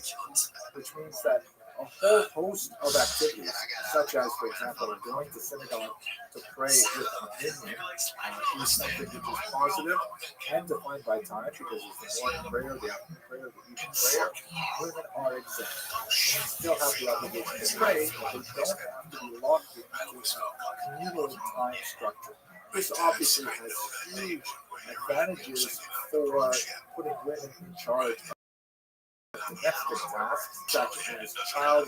which means that a whole host of activities, such as, for example, going to synagogue to pray with a minion, is something which is positive and defined by time, because it's the morning prayer, the afternoon prayer, the evening prayer. Women are exempt. Women still have the obligation to pray, but they don't have to be locked into a communal time structure. This obviously has huge advantages for putting women in charge of domestic tasks, such as child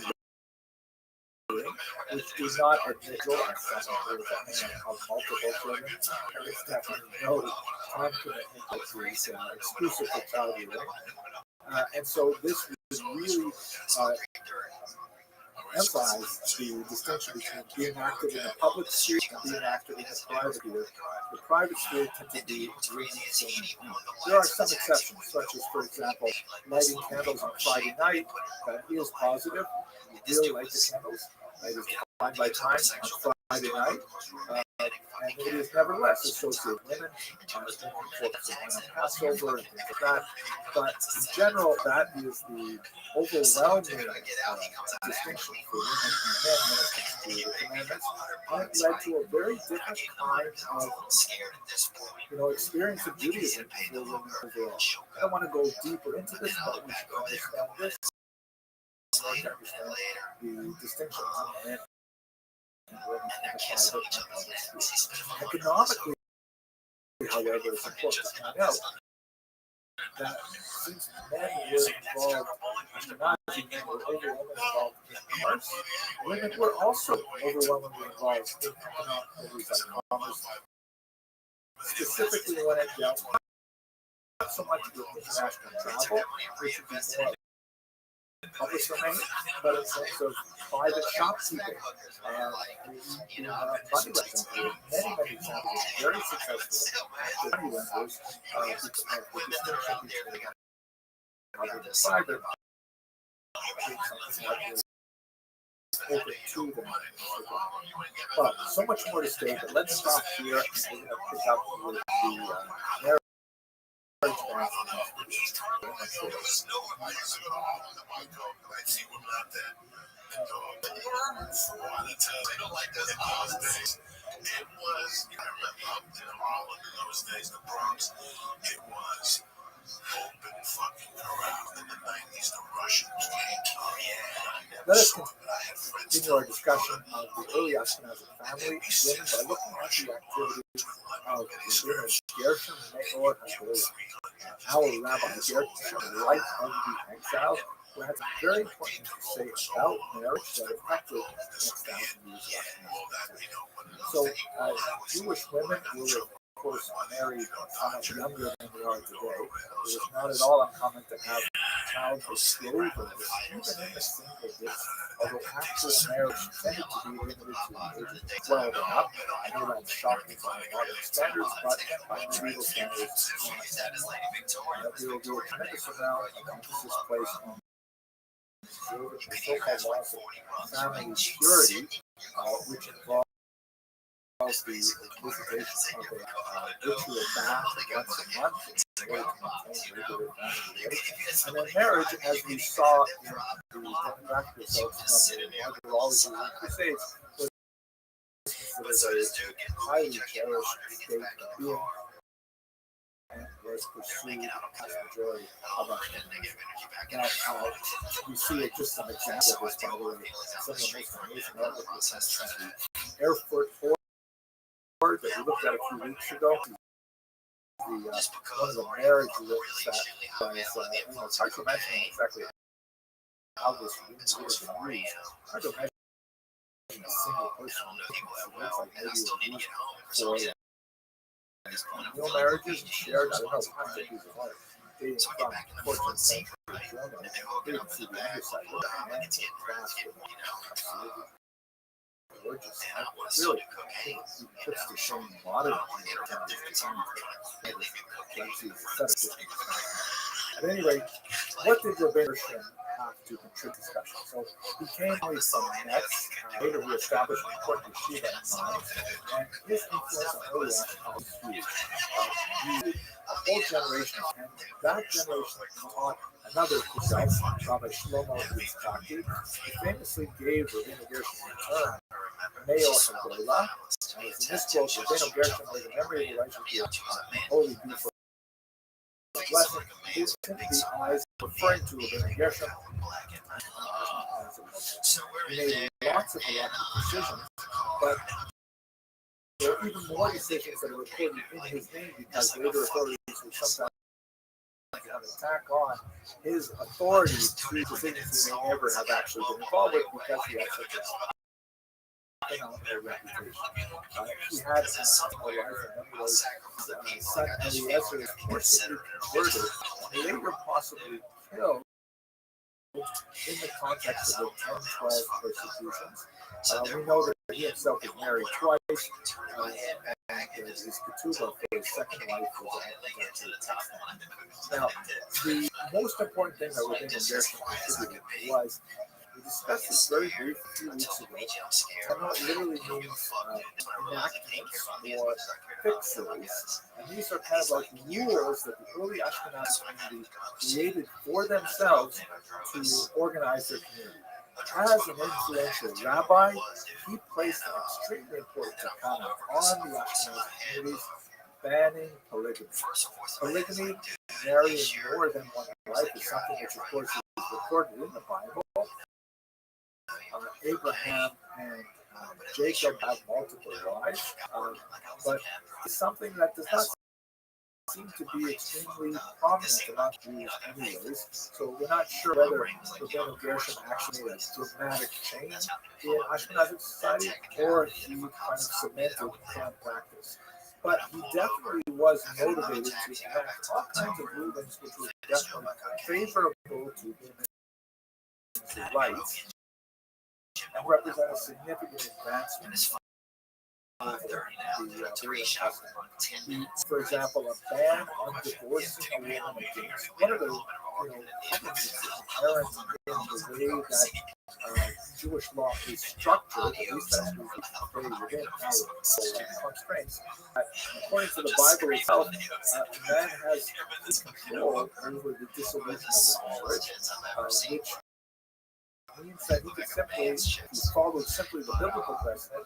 rearing, which do not admit as someone who is a man of multiple children. There is definitely no time commitment that is exclusive to child rearing. And so this is really emphasize the distinction between being active in the public sphere and being active in the private sphere. The private sphere tends to be bringing children out. There are some exceptions, such as, for example, lighting candles on Friday night. That is positive. You really light the candles. It is defined by time on Friday night. And it is nevertheless associated with women, focusing on Passover and things like that. But in general, that is the overwhelming distinction for women and men when it comes to the commandments. And it led to a very different kind of experience of Judaism for women overall. I don't want to go deeper into this, but we should understand this. To understand the distinction between men and women in the private and public sphere. Economically, however, it's important to point out that since men were involved, Ashkenazi men were overwhelmingly involved in commerce, women were also overwhelmingly involved in economic like commerce, specifically when it dealt not so much with international travel, which would be more public domain, but in terms of private shopkeeping. And money lenders, many examples of very successful money lenders because of the distinction between public and private being something that is open to them. But so much more to say, but let's stop here and we're going to pick up with the narrative. It was, I remember all of those days, the Bronx, it was open fucking corral in the 90s. The Russians came. Oh, yeah. Let us continue our discussion of the early Ashkenazi family and women by looking at the activities of the Gershom Meor HaGoyim. Our Rabbi Gershom, the life of the exile, who had some very important to say about marriage that affected the next 1,000 years of Ashkenazi. So, Jewish women were, of course, married much younger than they are today. It was not at all uncommon to have childhood slavers, even in the single days, although actual marriage tended to be limited to the age of 12 and up. I know that's shocking by modern standards, but by medieval standards, there will be a tremendous amount of emphasis placed on observing the so-called laws of family purity, which involves the visitation of a ritual bath once a month in order to maintain regular family relations. And then marriage, as we saw in the demographic results from the martyrology and crusades, was considered a highly cherished state of being and was pursued the vast majority of our now, we see it just some examples of this, by the way. Some of the most amazing articles from the Airport Ford that we looked at a few weeks ago. One of the marriage lists that was, it's hard to imagine exactly how this would have been used. Hard to imagine a single person who looks like maybe it was used for real marriages and shared, I don't know, kinds of pieces of art. Dating from 14th century Germany, they didn't see the underside. Look at the hands and clasp of absolutely gorgeous. Really, it puts to shame modern at any rate, what did Restream have to contribute to discussion? So he came away from Metz, later he established an important yeshiva in Mainz, and his influence on early Ashkenazim was huge. He a whole generation, and that generation taught another himself, Rabbi Shlomo Yitzchaki, who famously gave Rabbeinu Gershon in turn Mayor Hagolah. As in this quote, Rabbeinu Gershon made the memory of Elijah be holy beautiful blessing. His the eyes referring to Rabbeinu Gershon. He made lots of decisions, but there are even more decisions that are recorded in his name because later authorities would sometimes have an attack on his authority to decisions he may never have actually been involved with because he had such a phenomenal reputation. He had son Eliezer was forcibly converted and later possibly killed in the context of the 10-12 persecutions. We know that he himself was married twice, and his ketubah for his second wife was actually text. Now, the most important thing that Rabbeinu Gershon contributed was, we discussed this very briefly a few weeks ago. I know it literally means enactments or fixes, and these are kind of like rules that the early Ashkenazi community created for themselves to organize their community. As an influential rabbi, he placed an extremely important takana on the Ashkenazi communities, banning polygamy. Polygamy, marrying more than one wife, is something which, of course, is recorded in the Bible. Abraham and Jacob had multiple wives, but it's something that does not seem to be extremely prominent among Jews anyways, so we're not sure whether Rabbeinu Gershon actually made a dramatic change in Ashkenazi society or he kind of cemented current practice. But he definitely was motivated to enact all kinds of rulings which were definitely favorable to women's rights and represent a significant advancement. For example, a ban on divorcing a woman against one of the problems inherent in the way that Jewish law is structured, at least that's very within our constraints. According to the Bible itself, man has control over the dissolution of his marriage, which means that he could simply, if he followed simply the biblical precedent,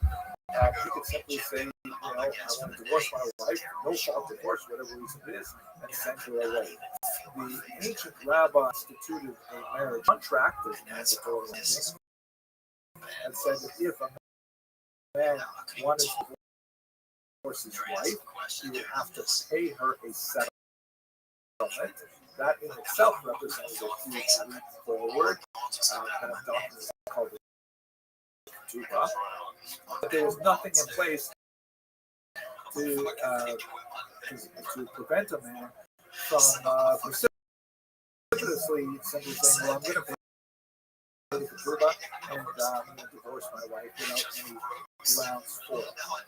he could simply say, I want to divorce my wife, no fault divorce, whatever reason it is, and send her away. The ancient rabbi instituted a marriage contract as mandatory and said that if a man wanted to divorce his wife, he would have to pay her a settlement. That in itself represented a huge leap forward. That doctrine is called the ketubah. But there was nothing in place to prevent a man from precipitously simply saying, well, I'm going to pay the ketubah and I'm going to divorce my wife without any grounds for it.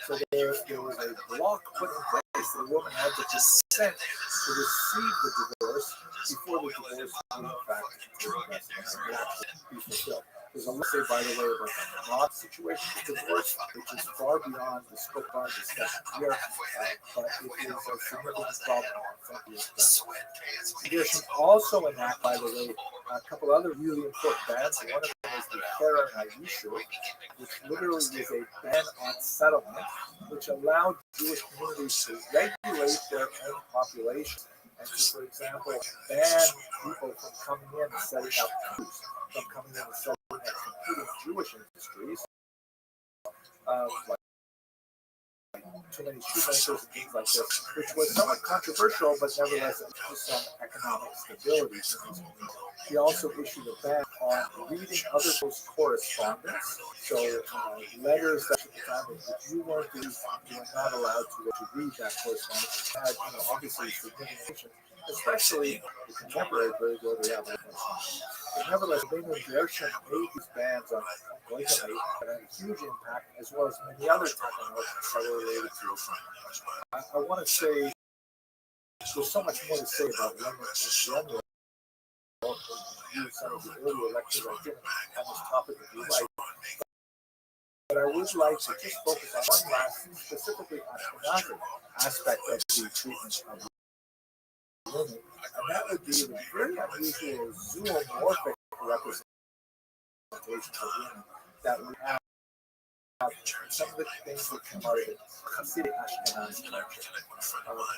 So there was a block put in place case, the woman had to consent to receive the divorce before the divorce would in fact take place and actually be fulfilled. There's a say, by the way, about the non-situation of divorce, which is far beyond the scope of our discussion here, but it is a significant problem for years done. The Constitution also enact, by the way, a couple other really important bans. One of them is the Karen Ayishu, which literally is a ban on settlement, which allowed Jewish communities to regulate their own population and to, for example, ban people from coming in and setting up coups, from coming in and setting up competing Jewish industries, like too many shoemakers and things like this, which was somewhat controversial, but nevertheless it was some economic stability in these communities. He also issued a ban on reading other people's correspondence. So letters that at the time, if you weren't you were not allowed to read that correspondence. It had, obviously significant, especially the contemporary period where we have. But nevertheless, Benjamin Gershon made these bans on polygamy that had a huge impact, as well as many other technologies that were related to it. I want to say there's so much more to say about women in general. Use some of the earlier lectures I did on this topic if you like. But I would like to just focus on one last, specifically Ashkenazi aspect of the treatment of women, and that would be the very unusual zoomorphic representation of women that we have. Some of the things that come out of the Hasidic Ashkenaz culture.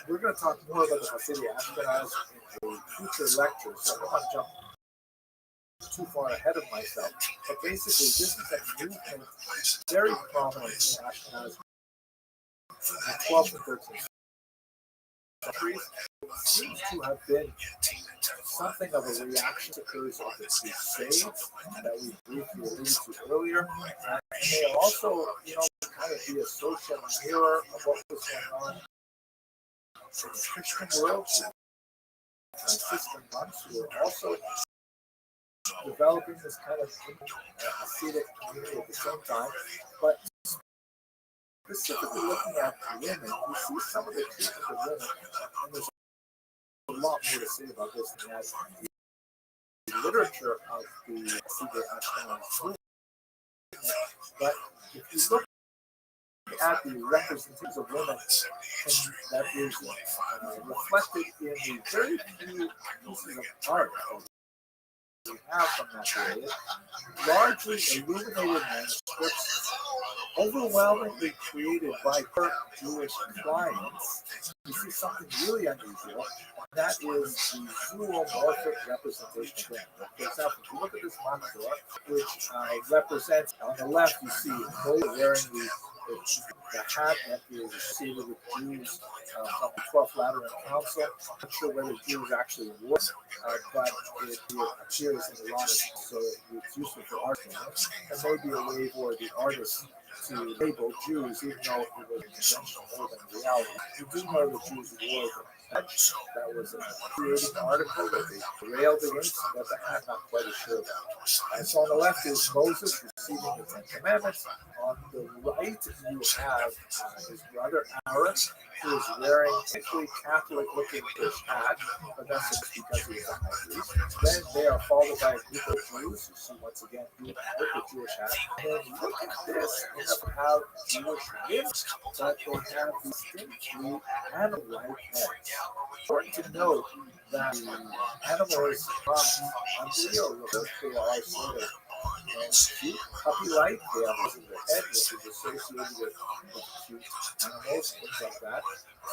We're going to talk more about the Hasidic Ashkenaz in a future lecture, so I don't want to jump too far ahead of myself. But basically, this is a movement very prominent in Ashkenaz in the 12th and 13th centuries. It seems to have been something of a reaction to the occurs of the Crusades that we briefly alluded to earlier. And they also, kind of be a social mirror of what was going on in the Christian world. Franciscan monks who were also developing this kind of Hasidic community at the same time. But specifically looking at women, we see some of the treatment of women, and there's a lot more to say about this than that. The literature of the Hasidic Ashkenaz movement. But if you look at the representations of women, and that is reflected in the very few pieces of art we have from that period, largely illuminated manuscripts, overwhelmingly created by her Jewish clients. You see something really unusual, and that is the zoomorphic representation of women. For example, if you look at this Matzah, which represents, on the left you see Moses wearing the hat that is associated with Jews from the 12th Lateran Council. I'm not sure whether Jews actually wore it, but it appears in a lot of, so it's useful for art. And maybe a way for the artist to label Jews, even though it was conventional more than reality. You do know that Jews wore the badge. That was a creating article that they railed against, but I'm not quite sure about. So on the left is Moses receiving the Ten Commandments. On the right, you have his brother Aaron, who is wearing a particularly Catholic-looking fish hat, but that's just because he is a high priest. Then they are followed by a group of Jews, who see once again with the Jewish hat. And then look at this, they don't have Jewish limbs, but they have distinctly animal-like heads. Important to note that animals on video look like they are sort of cute, puppy-like. They have their head, which is associated with cute animals, things like that.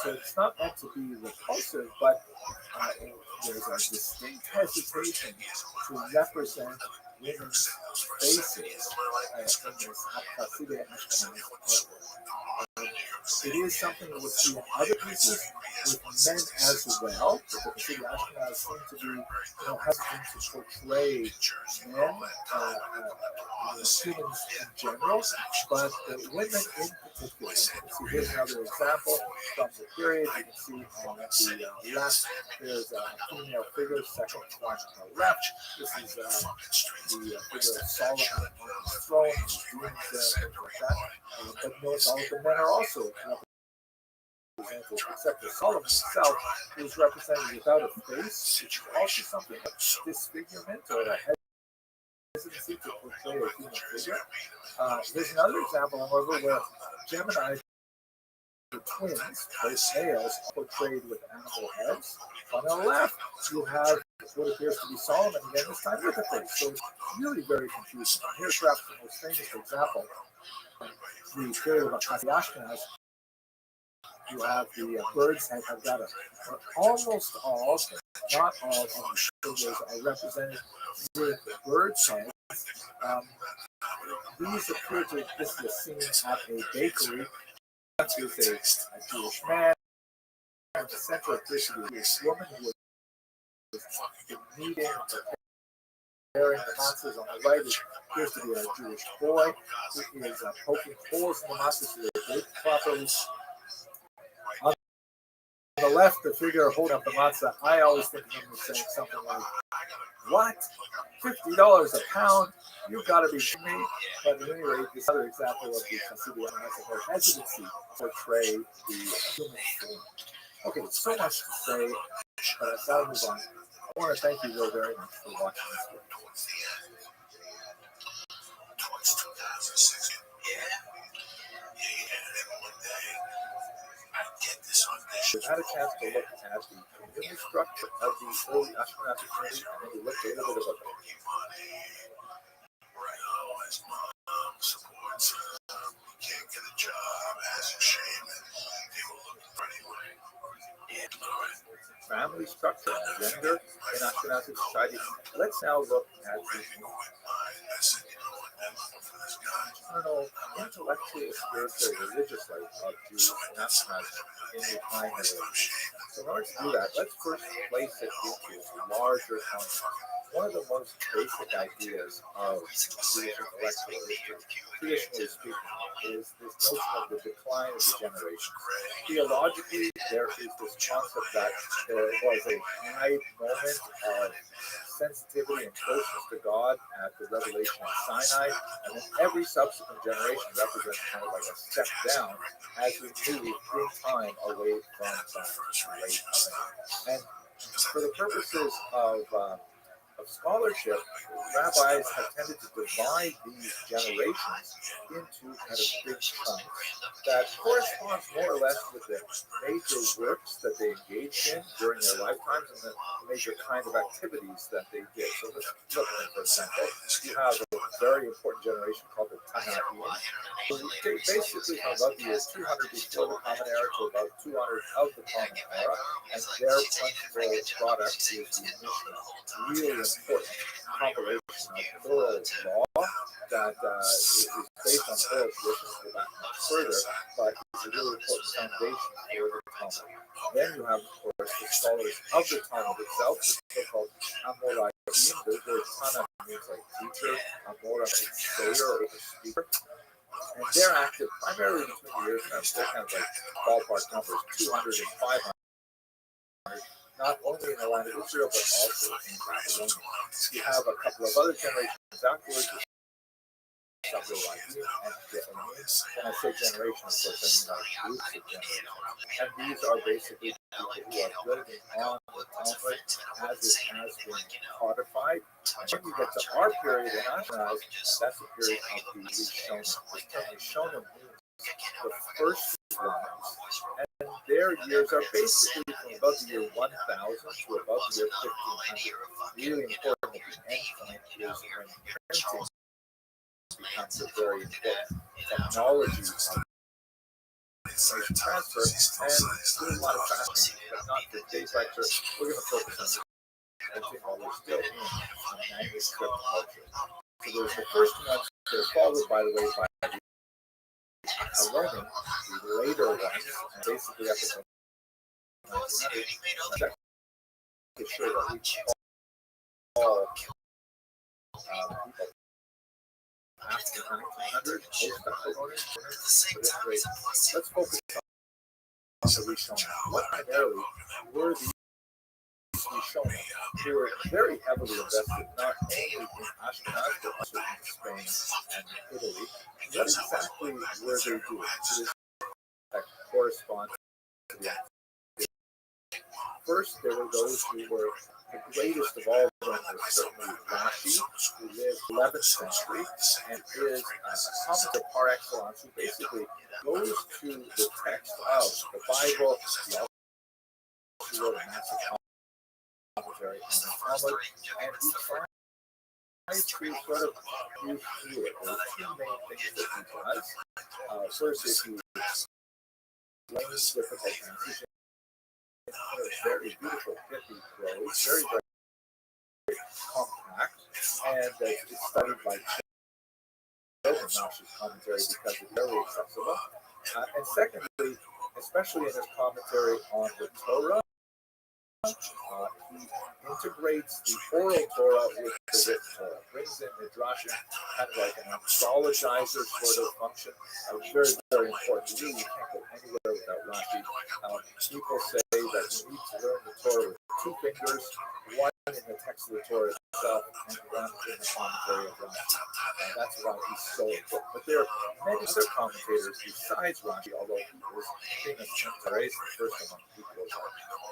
So it's not meant to be repulsive, but there's a distinct hesitation to represent women's faces in this Hasidic Ashkenaz artwork. It is something that we'll see in other pieces with men as well. The Hasidic Ashkenaz seem to be hesitant to portray men, humans in general, but the women in particular. So here's another example from the period. You can see on the left, there's a female figure, second one on the left. This is the figure of Solomon on his throne, his dreams, things like that. But notice all of the men are also represented, except for Solomon himself, who is represented without a face, which is also something of disfigurement or a hesitancy to portray a human figure. There's another example, however, where Gemini, the twins, both males, portrayed with animal heads. On the left, you have what appears to be Solomon again, this time with a face. So it's really very confusing. Here's perhaps the most famous example. The period of Ashkenaz, you have the birds that have got almost all, not all of the figures are represented with birds' heads. These appear to, this is a scene at a bakery. Is a Jewish man, and the center appears to be a Jewish woman who was kneading or preparing the matzahs. On the right, it appears to be a Jewish boy who is poking holes in the matzahs so they bake properly. On the left, the figure holding up the matzah, I always think of him as saying something like, "What? $50 a pound? You've got to be kidding me." But at any rate, this other example of the Hasidic hesitancy portray the human form. Okay, so much to say, but I've got to move on. I want to thank you, Will, very much for watching this video. Towards 2006. I get this audition. We've had a chance to look at the community structure of the early Ashkenazi community, and we looked a little bit about that. His mom supports can't get a job, has a shame, and they were looking for anyway. Family structure and gender in Ashkenazi society. Let's now look at the intellectual, spiritual, religious life of Jews and Ashkenazis in the time of So in order to do that, let's first place it into a larger context. One of the most basic ideas of Jewish intellectual history, traditionally speaking, is this notion of the decline of the generation. Theologically, there is this concept that there was a high moment of sensitivity and closeness to God at the revelation of Sinai, and then every subsequent generation represents kind of like a step down as we move through time away from that great event. And for the purposes of scholarship, rabbis have tended to divide these generations into kind of big chunks that corresponds more or less with the major works that they engaged in during their lifetimes and the major kind of activities that they did. So let's look at it, for example. You have a very important generation called the Tanaim, who basically from about the year 200 before the Common Era to about 200 of the Common Era, and their principal product is the Mishnah, really important compilation of oral law that is based on oral traditions, go back much further, but it's a really important foundation for the Talmud. Then you have, of course, the scholars of the Talmud itself, the so-called Amoraim. The word Tana means like teacher, Amora means sayer or speaker. And they're active primarily between the years, they're kind of like ballpark numbers, 200 and 500. Not only in the land of Israel, but also in Babylon. You have a couple of other generations afterwards, and when I say generation, of course, I mean groups of generations. And these are basically people who are building on the Talmud as it has been codified. And when you get to our period in Ashkenaz, that's the period of the Rishonim. The term Rishonim means the first ones, and their years are basically from about the year 1000 to about the year 1500. Really important at the end point is when printing becomes a very important technology of information transfer, and there's a lot of fascinating, but not for today's lecture. We're going to focus on printing while we're still in manuscript culture. So there's the first ones, they're followed, by the way, by the Roman, the later ones, and basically up until 1900, to show that we all people after 1900, let's focus on the Rishonim. What primarily were these Rishonim who were very heavily invested not only in Ashkenaz but also in Spain and Italy? What exactly were they doing? That corresponds the first, there were those who were the greatest of all of them was certainly Rashi, who lived 11th century and is a commentator par excellence, who basically goes to the text of the Bible. He also wrote a massive commentary on the Talmud, and he tries to sort of move through it. There are two main things that he does. First is he explains difficult passages in very beautiful, pithy prose, very, very compact, and it's studied by children, Rashi's commentary, because it's very accessible. And secondly, especially in his commentary on the Torah, he integrates the oral Torah with the written Torah, brings in Midrashim, kind of like an anthologizer sort of function. Very, very important. You can't go anywhere without Rashi. People say that you need to learn the Torah with two fingers, one in the text of the Torah itself, and one in the commentary of Rashi. That's why he's so important. But there are many other commentators besides Rashi, although he was famous Rashi, the first among people.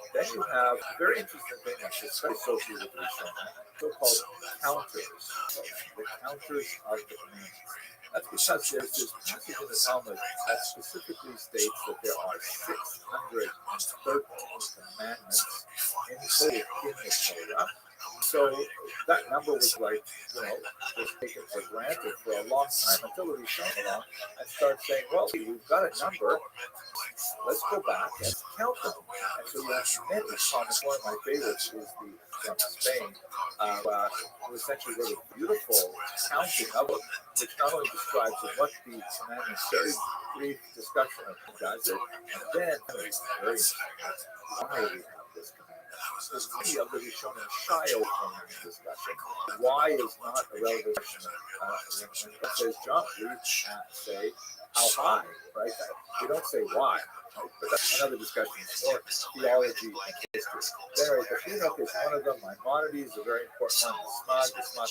Then you have a very interesting thing that's associated with Rishon, so-called counters. So the counters of the commandments. That's because there's this passage in the Talmud that specifically states that there are 613 commandments included in the Torah. So that number was like, was taken for granted for a long time until the Rishon along and started saying, well, we've got a number. Let's go back and count them. And so you have many comments. One of my favorites is the from Spain, who essentially wrote a beautiful counting of it, which not only describes what the commandments, very brief discussion of who does it, and then very why we have this commandment. There's many of the Rishonim shy away from this discussion. Why is not a relevant question. When it says jump, we say how high, right? We don't say why. But that's another discussion. It's more theology and history. Anyway, the Chinook is one of them. Maimonides is a very important one. The Smog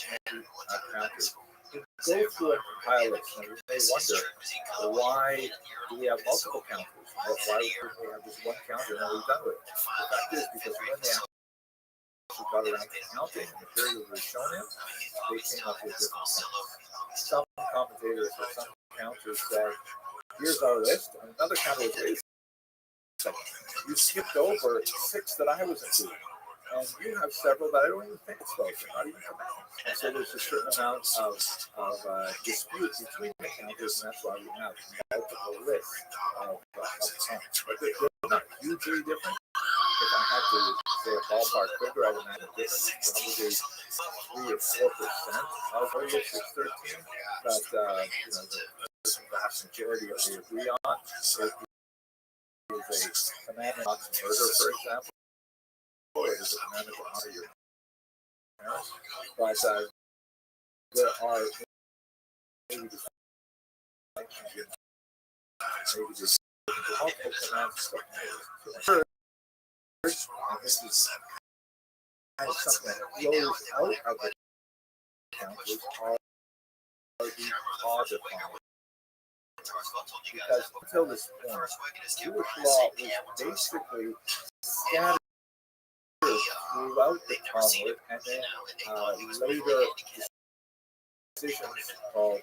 counters. You go through and compile it, and you may wonder, why do we have multiple counters? Why do we have this one counter and we're done with it? The fact is, because when they actually got around to counting in the period of Rishonim, they came up with different counts. Some commentators or some counters said, here's our list, and another counter was you skipped over 6 that I was including, and you have several that I don't even think it's spoken, not even and so there's a certain amount of dispute between the counters, and that's why we have multiple lists of counts. But they're not hugely different. If I had to say a ballpark figure, I would imagine a difference, probably 3 or 4% of our list is 13, but the vast majority of we agree on is a commandment not to murder, for example, or is a commandment to honor your parents. But there are maybe distinctions in maybe just multiple commands. First, and this is kind of something that flows out of the counters, are the codified. Because until this point, Jewish law was basically scattered throughout the Talmud, and then later decisions called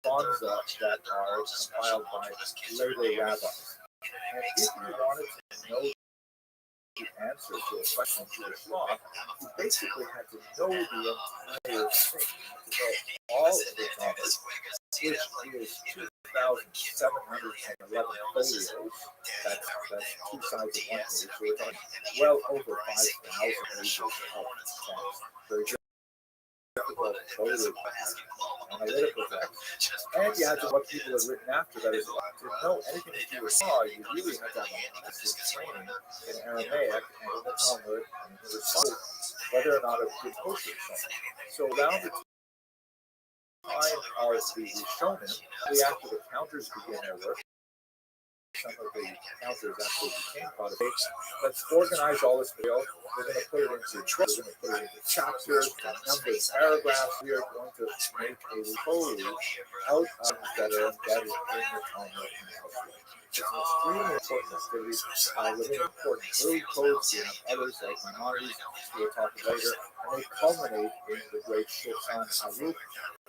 responsa that are compiled by later rabbis. And if you wanted to know the answer to a question in Jewish law, you basically had to know the entire thing. You had to know all of the Talmud, which is 2,711 folios. That's 2 sides of 1 page. So we're talking well over 5,000 pages of text. Very difficult, totally analytical text. And you had to what people have written after that. Is to know anything that you saw, you really had to have a massive training in Aramaic and in the Talmud and in the response, whether or not it was posted something. So around the time of the Rishonim, after the counters begin their work, some of the counters actually became part of it. Let's organize all this material. We're going to put it into chapters, numbered paragraphs. We are going to make a code out of that are embedded in the Talmud and elsewhere. It's an extremely important activity. Within important early codes, we have others like Maimonides, we'll talk later, and they culminate in the great Shulchan Aruch,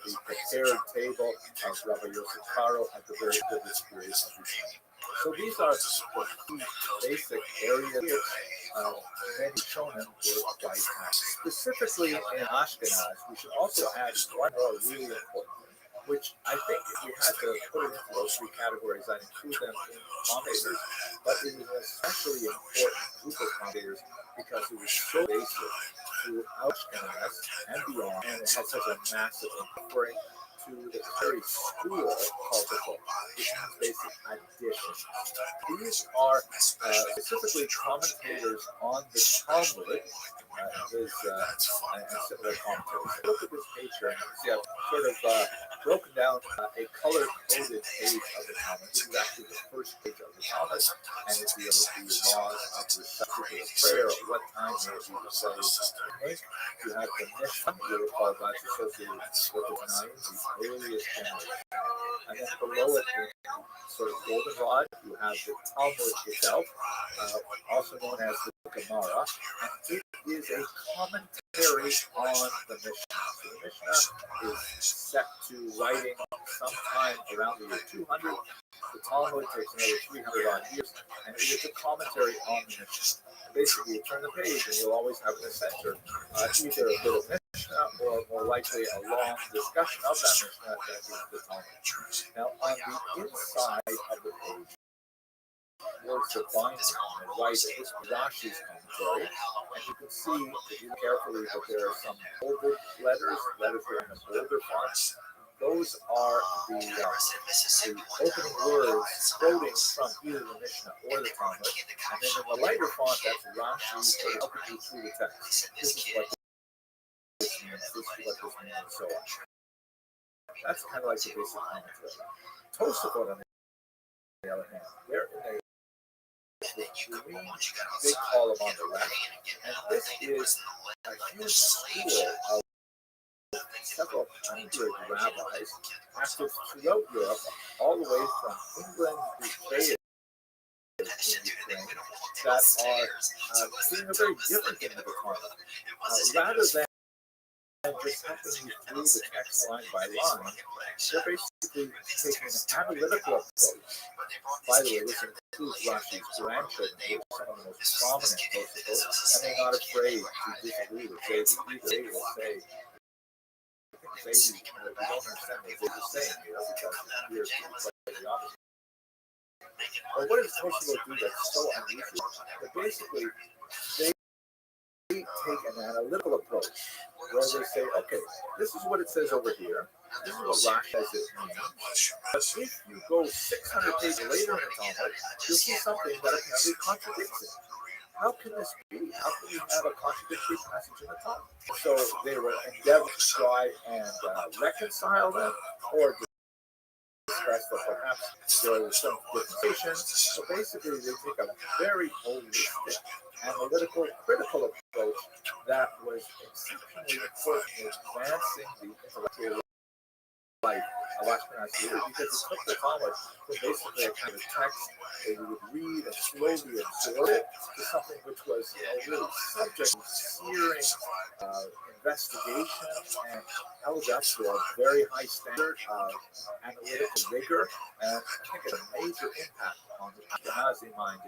the prepared table of Rabbi Yosef Karo at the very end of this period of Rishon. So these are the key basic areas many shonen were quite active. Specifically in Ashkenaz, we should also add one more really important thing, which I think if we had to put it into those three categories, I'd include them in commentators, but it is an especially important group of commentators because it was so basic to Ashkenaz and beyond, and it had such a massive inquiry to the very school called the book, which means basic addition. These are specifically commentators on the Talmud, and similar commentaries. Look at this page here, and see I've sort of broken down a color-coded page of the Talmud. This is actually the first page of the Talmud, and it deals with the laws of the particular prayer, at what time may it be recited. You have the Mishnah, you recall that's associated with the Nine, the earliest generation. And then below it, in sort of goldenrod, you have the Talmud itself, also known as the Gemara, and it is a commentary on the Mishnah. So the Mishnah is set to writing sometime around the year 200. The Talmud takes another 300 odd years, and it is a commentary on the Mishnah. Basically, you turn the page, and you'll always have in the center either a bit of Mishnah or more likely a long discussion of that Mishnah that is the Talmud. Now, on the inside of the page, towards the binding on the right, this is Rashi's commentary, and you can see, if you look carefully, that there are some bolded letters that are in a bolder font. Those are the opening words quoting from either the Mishnah or the Talmud, and then in the lighter font, that's Rashi sort of helping you through the text. This is what this means, this is what this means, and so on. That's kind of like the basic commentary. Tosafot, on the other hand, they're in a green big column on the left, and this is a huge school of several hundred rabbis active throughout Europe, all the way from England to Ukraine, that are doing a very different thing with the Talmud. Rather than just helping you through the text line by line, they're basically taking an analytical approach. By the way, this includes Rashi's grandchildren, who are some of the most prominent Tosafot, and they're not afraid to disagree with David. They will say, we don't understand what they're saying here because it appears to be quite the opposite. But what does Tosafot do that's so unusual? But basically, they take an analytical approach where they say, okay, this is what it says over here. This is what Rashi says it means. But if you go 600 pages later in the Talmud, you'll see something that apparently contradicts it. How can this be? How can you have a contradictory passage in the Talmud? So they were endeavoring to try and reconcile them, or discuss that perhaps there was some differentiation. So basically, they take a very holistic, analytical, critical approach that was exceptionally important in advancing the intellectual life of Ashkenaz Jews, because it took the Talmud from basically a kind of text that you would read and slowly absorb it to something which was really subject to searing investigation and held up to a very high standard of analytical rigor, and I think it's a major impact on the Ashkenazi mind.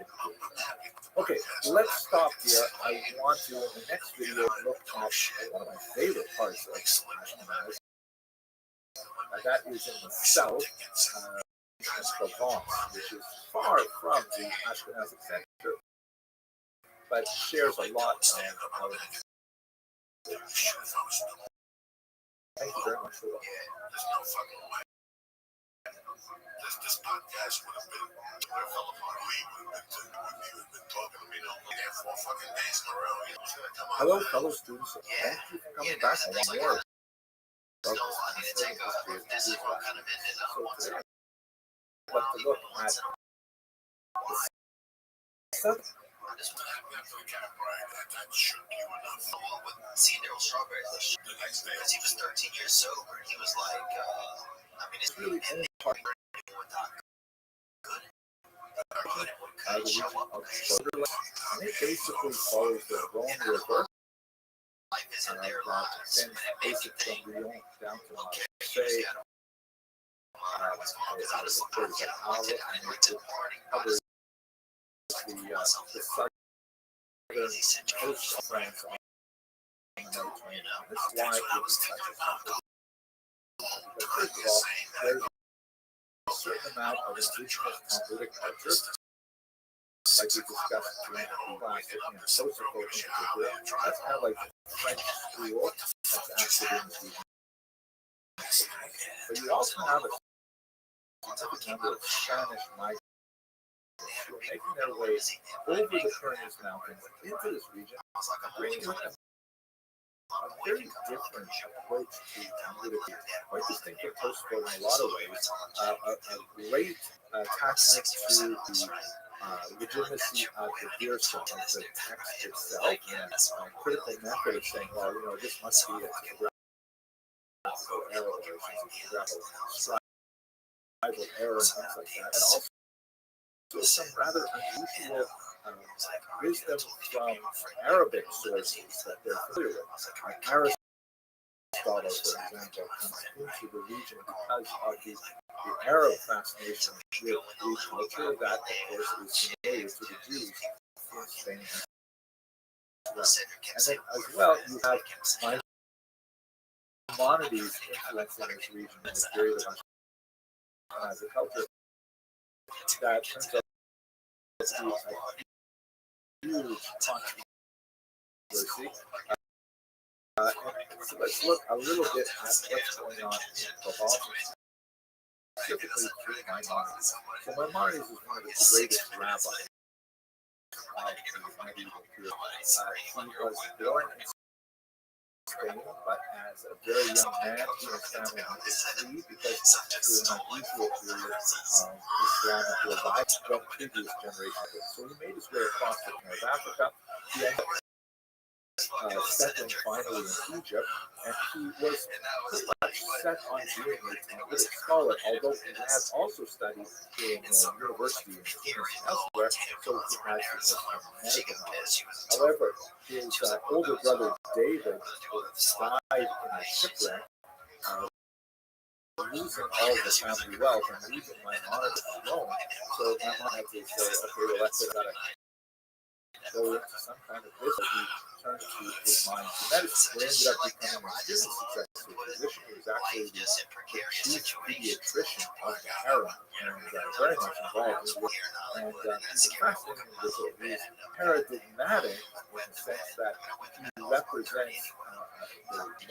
Okay, let's stop here. I want to, in the next video, look at one of my favorite parts of Ashkenaz. That is in the south, Provence, which is far from the Ashkenazic center, but shares a lot of elements. Thank you very much for watching. This podcast would have been fell apart. We would have been talking to me for fucking days in a row. Hello, fellow students. Thank you for coming back. I want more. So today I'd like to look at See, there was strawberries. Because he was 13 years sober, and he was like, I mean, it's really only part of it without good. Good would kind of show up. And it basically follows the Rhone River. Life is in their lives, and it made me think, Down to okay, Marseille, I was going because I was looking to get content, and I went to the party. I was the southern crazy situation. coast of France on the Mediterranean. This is That's why what I it was was such thinking a about. But first of all, there's a certain amount of indigenous analytic culture, like we discussed during the class, and Kosovo in particular. That's kind of like the French school that's active in the region. But you also have a significant number of Spanish migrants who are making their way over the Pyrenees Mountains into this region, bringing with them a very different approach to community, quite distinct from Kosovo in a lot of ways, a great attachment to the legitimacy of the Deerson, of the text itself, and a critical method of saying, well, this must be a typographical error, or typographical scribal error, and things like that. And also some rather unusual wisdom from Arabic sources that they're familiar with. Aristotle, for example, comes into the region because of the Arab fascination with Greek culture that, of course, is familiar to the Jews in Spain as well. And then, as well, you have Maimonides influencing this region in the period of as a culture that turns out to be a huge controversy. So let's look a little bit at what's going on in Provence, specifically through Maimonides. So Maimonides is one of the greatest rabbis of the medieval period. He was born in Spain, but as a very young man, he and his family had to flee because through an unusual period of Islamic revival from previous generations. So he made his way across to North Africa. He ended up settling finally in Egypt, and he was pretty much set on being a Talmudic scholar, although he had also studied in university and elsewhere, so he had his medical knowledge. However, his older brother David died in a shipwreck, losing all the family wealth and leaving Maimonides alone. So Maimonides had to say, okay, well, let's go into some kind of business. He turned to his mind to medicine, where he ended up becoming an extremely successful physician. He was actually the chief pediatrician of the harem, and very much involved in work. And he's a fascinating individual. He's paradigmatic in the sense that he represents one of the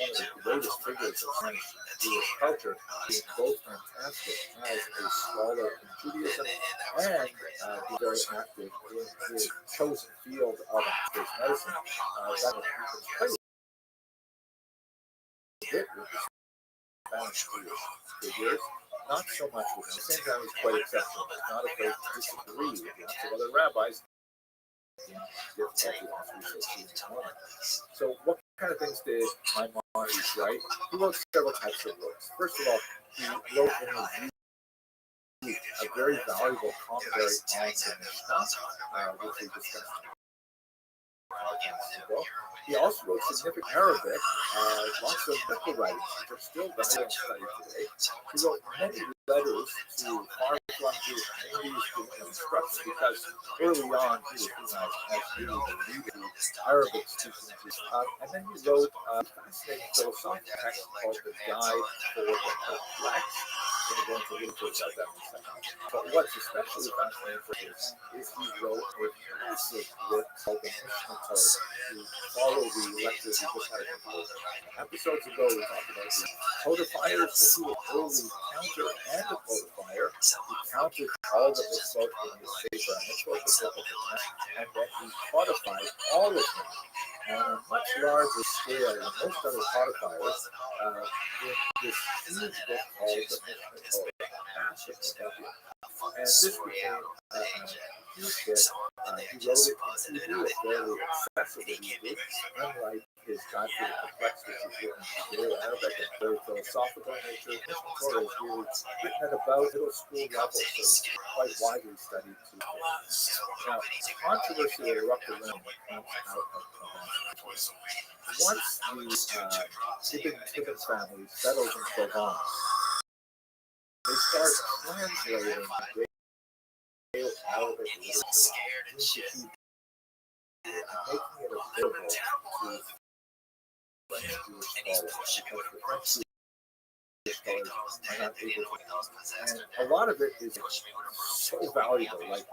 greatest figures of French Jewish culture, being both fantastic as a scholar in Judaism and being very active in his chosen field of medicine. That was quite a bit with the Spanish figures, not so much with him. At the same time, he's quite exceptional. He's not afraid to disagree with lots of other rabbis. So what kind of things did Maimonides write? He wrote several types of books. First of all, he wrote in his youth a very valuable commentary on the Mishnah, which we discussed ago. He also wrote significant Arabic, lots of medical writings, which are still valuable and studied today. He wrote many letters to far-flung Jewish communities giving them instruction, because early on he was recognized as being the leader of Arabic speaking Jews. And then he wrote a fascinating philosophical text called The Guide for the Perplexed. I'm going to go into a little bit about that in a second. But what's especially fascinating for him is he wrote a massive work called the Mishnah Torah, to follow the lectures we just had a couple of episodes ago. We talked about the codifiers, so he was early counter and a codifier. He counted all the mitzvot in his Sefer Mitzvot, and then he codified all of them on a much larger scale than most other codifiers in this huge book called the Mishnah Torah. And this became a huge hit. He wrote it in Hebrew, a fairly accessible Hebrew, unlike his God for the Perplexed, which is written in Judeo-Arabic and very philosophical in nature. This Torah is really written at about middle school level, so it's quite widely studied too. Now, controversy that erupted when it comes out of Provence. Once the Ibn family settled in Provence, they start translating Arabic literature into Hebrew and making it available to French Jewish scholars, because the French Jewish scholars are not able to. And a lot of it is so valuable, like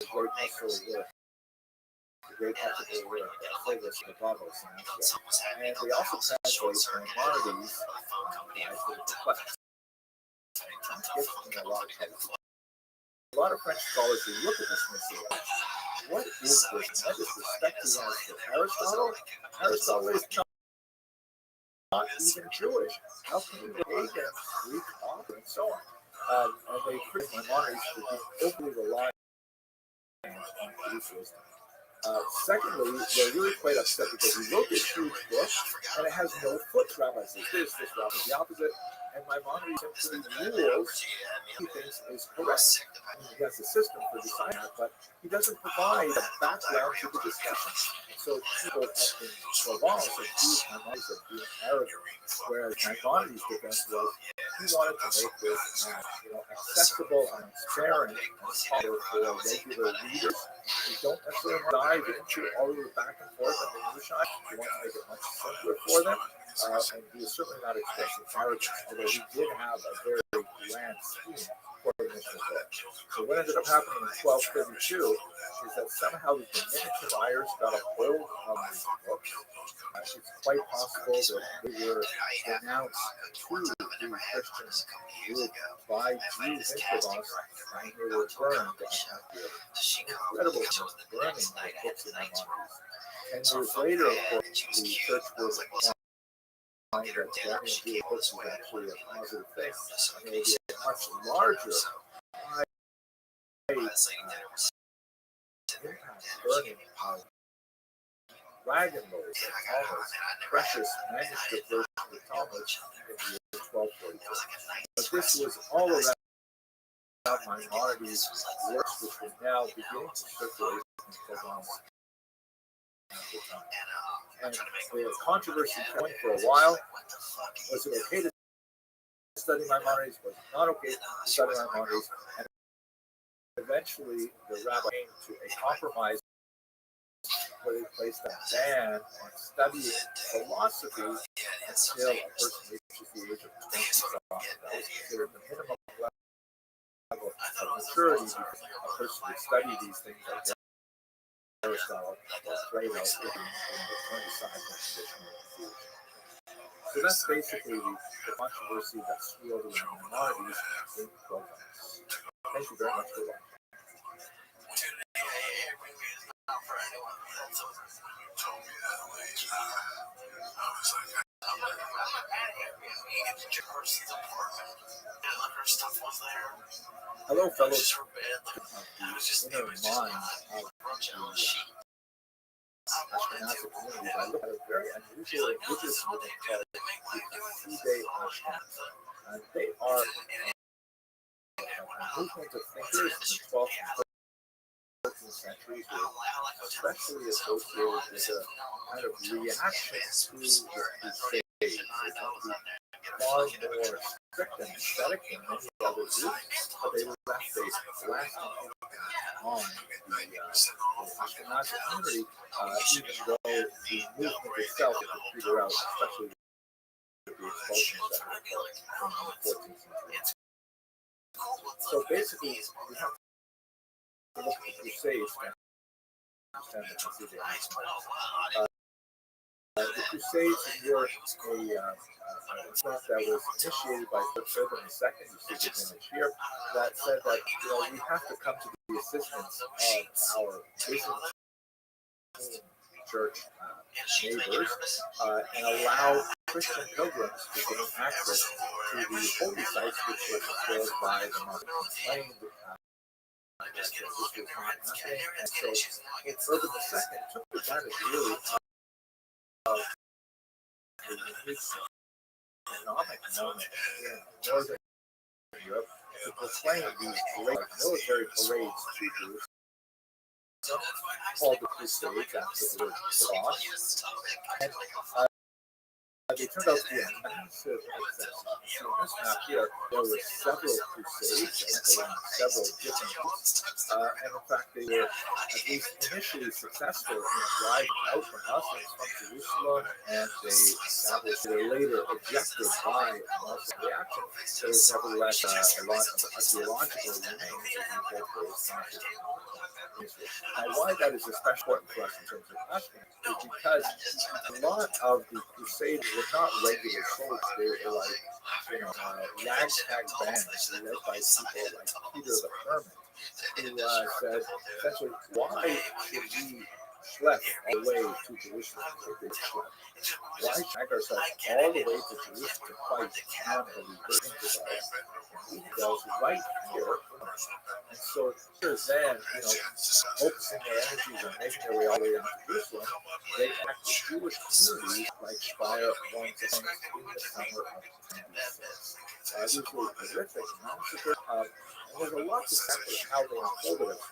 the great Muslim work, the great ethical work, Flavis, the Babos, and they also translate Maimonides as the perplexed. A lot of French scholars who look at this and say, what is this tremendous respect he has for Aristotle? Aristotle is not even Jewish. How can he relate him Greek author and so on? And they criticize Maimonides for being overly reliant on Jewish wisdom. Secondly, they're really quite upset because he wrote this huge book and it has no foot. Rabbi says this rabbi says the opposite, and Maimonides simply rules he thinks is correct. He has a system for deciding that, but he doesn't provide a background to the discussion. So people up in Provence accuse Maimonides of being arrogant, whereas Maimonides' defense was he wanted to make this accessible and transparent and popular for regular readers who don't necessarily dive into all of the back and forth of the Yerushalayim. He wanted to make it much simpler for them. And he was certainly not expressing arrogance, although he did have a very grand scheme for the mission book. So what ended up happening in 1232 is that somehow the Dominican buyers got a hold of the book. It's quite possible that they were denounced to the Christian group by Jews in Provence, and they were burned after incredible burning of books in Maimonides. 10 years later, of course, the church was find that Japanese Jewish books is actually a positive thing, and there will be a much larger impact burning of wagon loads of Talmud, precious manuscript versions of the Talmud in the year 1242. But this was all around Maimonides' works, which were now beginning to circulate in Provence at the time. And the controversy going for a while: was it okay to study Maimonides? Was it not okay to study Maimonides? And eventually, the rabbi came to a compromise where they placed a ban on studying philosophy until a person reaches the age of 25. That was considered the minimum level of maturity because a person would study these things like Aristotle or Plato in the 25th position. So that's basically the controversy that swirled around Maimonides in Provence. Thank you very much for watching. Hello, fellows. The inner mind of Ashkenazi communities, I look at a very unusual religious movement called the Day Ashkenaz. And they are a movement of thinkers in the 12th and 13th centuries, especially associated with a kind of reaction to the Crusades. They far more strict and aesthetic than many other groups, but they left a lasting impact on the Ashkenazi community, even though the movement itself did peter out, especially with the expulsions that occurred in the 14th century. So basically, we have to look at the Crusades to understand the Crusades. The Crusades were a movement that was initiated by Pope Urban II, you see this image here, that said that we have to come to the assistance of our Byzantine church neighbors and allow Christian pilgrims to gain access to the holy sites which were destroyed by the Muslims. Claimed that this was not happening, and so Urban II took advantage really of a unique economic moment in northern Europe to proclaim these great military parades to Jerusalem, called the Crusades after the word cross. And they turned out to be a massive success. So in this map here, there were several crusades along several different routes. And in fact, they were at least initially successful in driving out the Muslims from Jerusalem, and they were later ejected by Muslim reaction. There was nevertheless a lot of archaeological remains of both those countries. Now, why that is especially important for us in terms of Ashkenaz is because a lot of the Crusades were not regular soldiers. They were like, ragtag bands led by people like Peter the Hermit, who said, essentially, why should we schlep all the way to Jerusalem? Why drag ourselves all the way to Jerusalem to fight non-believers? Themselves right here. And so rather than, focusing their energies on making their way all the way into Jerusalem, they act with Jewish communities like Speyer once in the summer of 1996. These were horrific, massacres, and there's a lot to say how they unfolded it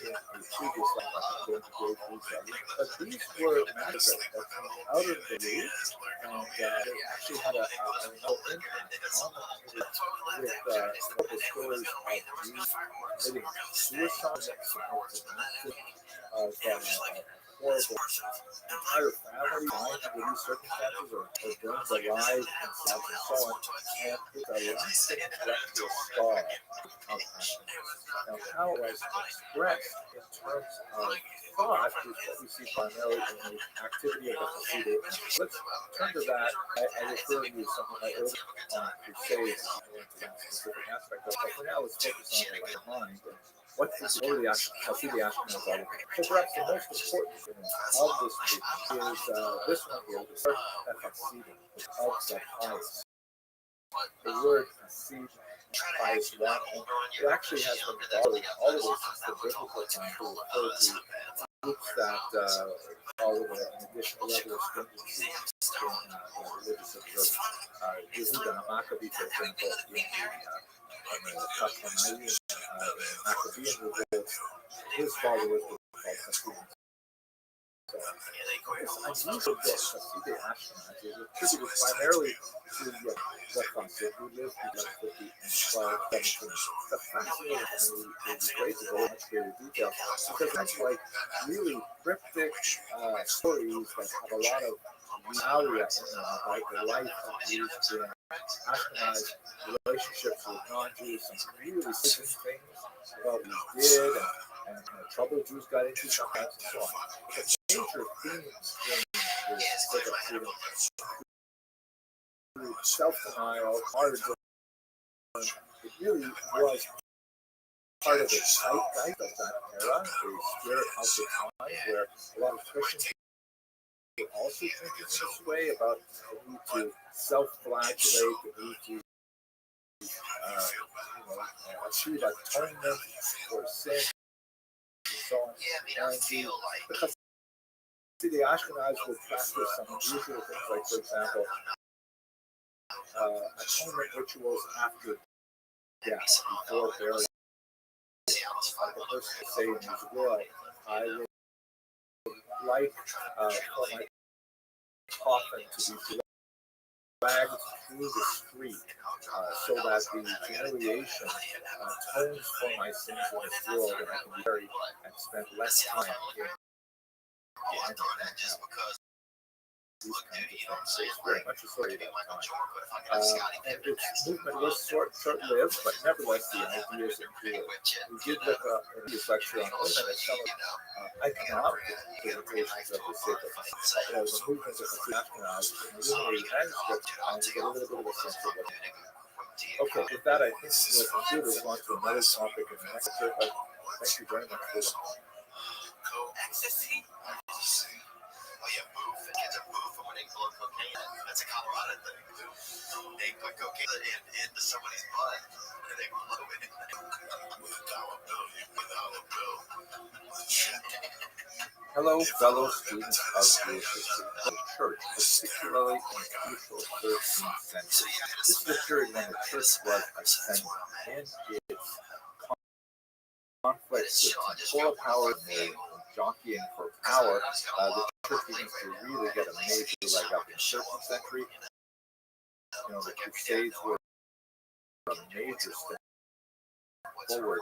in the previous life. I'm not going to go into great detail, but these were massacres that came out of the loop, and they actually had a real impact on the community with the stories of Jews committing suicide, of horrible entire family dying under these circumstances or burned alive and so on. And it's a lasting intellectual scar of Ashkenaz. Now, how it was expressed in terms of thought is what we see primarily in the activity of the Hasidic. Let's turn to that. I refer you to some of my earlier crusades into that specific aspect of it. But for now, let's focus on the right mind. What's the story of the Hasidic Ashkenaz are? So perhaps the most important thing of this movement is this one here, the word Hasidim, of the pious. The word Hasid, pious one, it actually has been borrowed all the way since the biblical time to refer to groups that follow an additional level of stringency in religious observance. Yehuda Maccabi, for example, in the Tachmanaim Maccabean revolt, his followers were called Hasidim. This unusual book, Hasidic Ashkenaz, is attributed primarily to the Chassid who lived between 50 and 1217. It's a fascinating and it would be great to go into much greater detail because that's like really cryptic stories that have a lot of realia in them about the life of Jews in Ashkenaz, relationships with non-Jews, some really significant things about what we did and trouble Jews got into sometimes and so on. The major themes in this book of freedom, self-denial, martyrdom, it really was part of the zeitgeist of that era, the spirit of the time, where a lot of Christians were also thinking in this way about the need to self-flagellate, the need to achieve atonement for sin, and so on. And the Ashkenaz would practice some unusual things, like, for example, atonement rituals after death, before burial. Like the person would say in his will, I would like for my coffin to be dragged through the street so that the humiliation atones for my sins in this world, and I can be buried and spend less time in these kinds of things. So it's very much a story of that time. And its movement was short-lived, but nevertheless the ideas endured. We did look up in this lecture on women at some of economic implications of the sacred. The movement of the Ashkenaz in the literary manuscript, and we get a little bit of a sense of it. Okay, with that, I think we'll conclude. We'll go on to another topic in the next lecture, but thank you very much for listening. yeah, boof. Kids are boof when they blow cocaine. That's a Colorado thing. They put cocaine into somebody's butt and they blow it. With a dollar bill, $1 bill. Hello, fellow students of the church, particularly in the crucial 13th century. This is the period when the church was ascending in its conflict with temporal power and jockeying for power. The church begins to really get a major leg up in the 13th century. The Crusades were a major step forward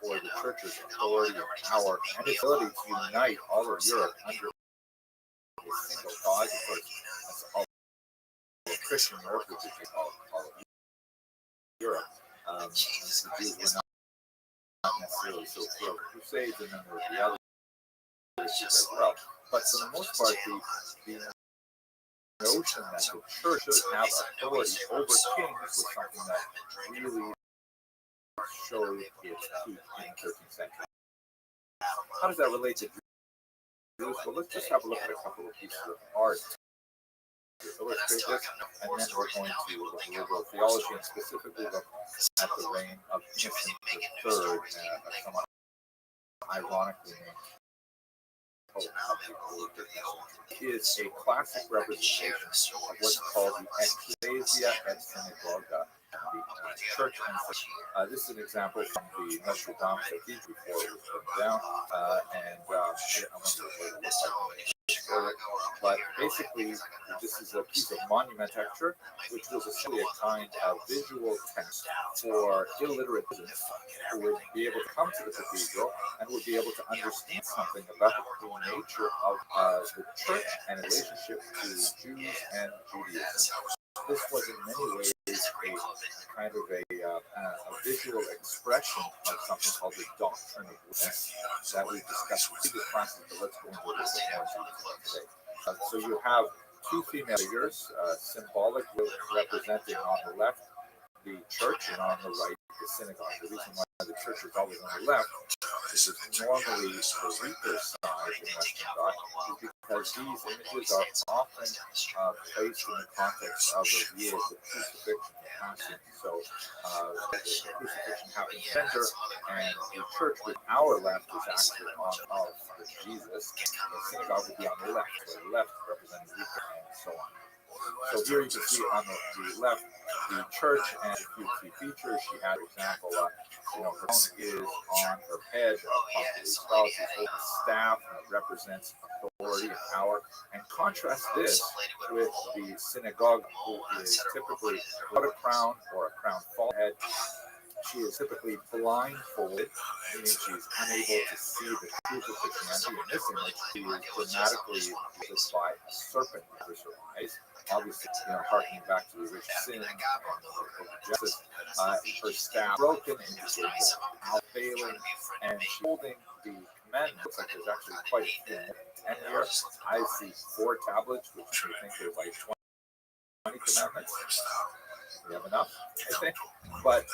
for the church's authority and power and its ability to unite all of Europe under a single cause. Of course, that's all of Christian Europe, which is all of Europe. The Jews were not necessarily so thrilled with Crusades, and then there were the other issues as well. But for the most part, the notion that the church should have authority over kings was something that really showed its peak in the 13th century. How does that relate to Jews? Well, let's just have a look at a couple of pieces of art to illustrate this, and then we're going to look at liberal theology and specifically look at the reign of Innocent III, somewhat ironically named Pope. Is a classic representation of what's called the Ecclesia et Synagoga, the church and this is an example from the Notre Dame Cathedral before it was burned down, and I wonder what it looks like. But basically, this is a piece of monument architecture, which was essentially a kind of visual text for illiterate students who would be able to come to the cathedral and would be able to understand something about the nature of the church and relationship to Jews and Judaism. This was in many ways a kind of a visual expression of something called the doctrine of witness that we discussed in previous classes, but let's go into a little bit more today. So you have two female figures, symbolic representing on the left the church and on the right the synagogue. The reason why the church is always on the left, which is normally the weaker side in Western thought, is because these images are often placed in the context of a view of the crucifixion and passion. So the crucifixion happens in the center, and the church with our left is actually on of Jesus. The synagogue would be on the left, so the left representing weaker and so on. So here you can see on the left the church and a few key features. She had, for example, her crown is on her head, possibly spells. She's holding a staff that represents authority and power. And contrast this with the synagogue, who is typically without a crown or a crown forehead. She is typically blindfolded, meaning she's unable to see the truth of Christianity. In this image, she is dramatically visited by a serpent over her eyes. Obviously, harkening back to the original sin and justice, her staff broken, indicating how failing, and she's holding the commandment. Looks like there's actually quite a few more than 10 here. I see 4 tablets, which I think there's like 20 commandments. We have enough, I think. But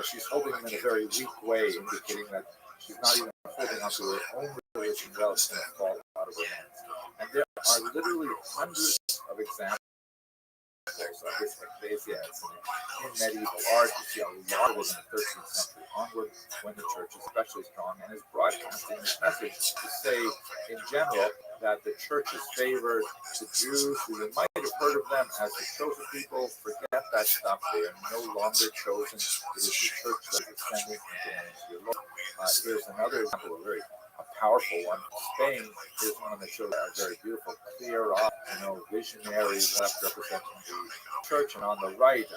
she's holding them in a very weak way, indicating that she's not even holding on to her own religion, well, it's going to fall out of her hands. And there are literally hundreds of examples of this ecclesia in medieval art. You see a lot of it in the 13th century onward, when the church is especially strong and is broadcasting this message to say, in general, that the church is favored. The Jews, who you might have heard of them as the chosen people, forget that stuff. They are no longer chosen. It is the church that is ascending and belongs to your Lord. Here's another example, a powerful one. Spain is one that shows a very beautiful, clear, visionary left representing the church, and on the right,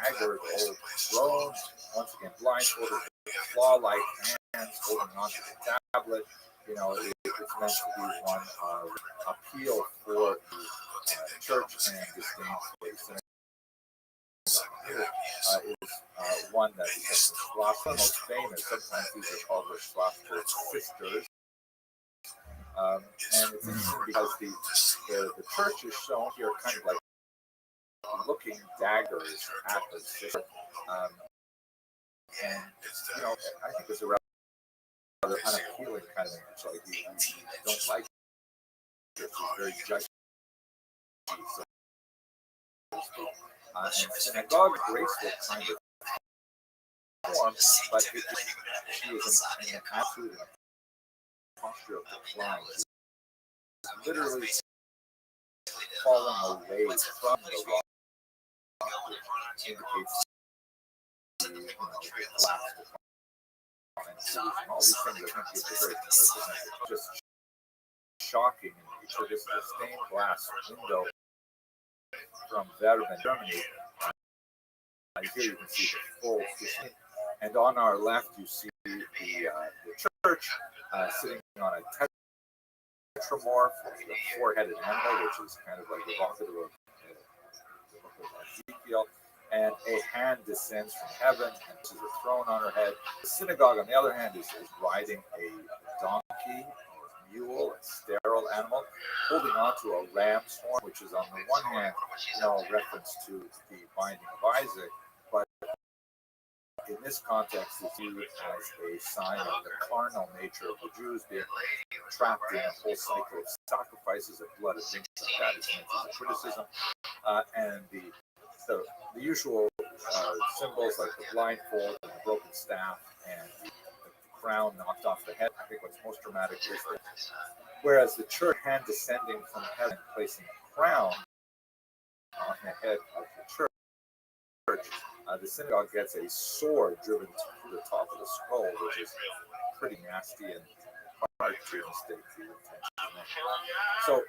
haggard old crone, once again blindfolded, with claw-like hands holding onto the tablet. It's meant to be one of appeal for the church and disdain for the synagogue. Here is one that is the most famous. Sometimes these are called the Schlossberg sisters. And it's interesting because the church is shown here kind of like looking daggers at the sister. And, I think it's a rather unappealing kind of image. Like, you don't like very judgy. So, and synagogue graceful kind of form, but she was in an absolute posture of decline. She was literally falling away from the rock, which indicates the collapse and all these things that make it very consistent. Just shocking. So this is a stained glass window from Verben, Germany. Here you can see the full system. And on our left, you see the church sitting on a tetramorph, a four-headed animal, which is kind of like evocative of the book of Ezekiel. And a hand descends from heaven, and this is a throne on her head. The synagogue, on the other hand, is riding a donkey or mule, a sterile animal, holding onto a ram's horn, which is on the one hand, a reference to the binding of Isaac, but in this context, it's used as a sign of the carnal nature of the Jews being trapped in a whole cycle of sacrifices of blood and things like that. It's meant as a criticism, and the usual symbols like the blindfold and the broken staff and the crown knocked off the head. I think what's most dramatic is that whereas the church hand descending from heaven, placing a crown on the head of the church, the synagogue gets a sword driven to the top of the skull, which is pretty nasty and hard to mistake the intention. So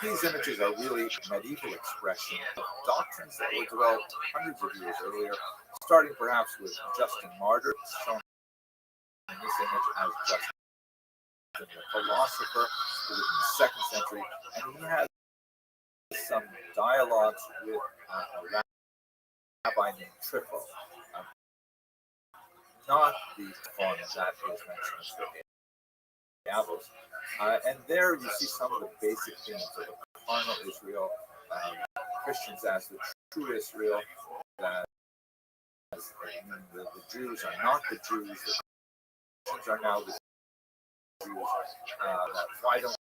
these images are really medieval expression of doctrines that were developed hundreds of years earlier, starting perhaps with Justin Martyr, shown in this image as Justin, the philosopher, who was in the 2nd century, and he has some dialogues with a rabbi named Trypho, not the form that is mentioned in the Avos. And there you see some of the basic themes of the carnal Israel, Christians as the true Israel, that the Jews are not the Jews, the Christians are now the Jews, that why don't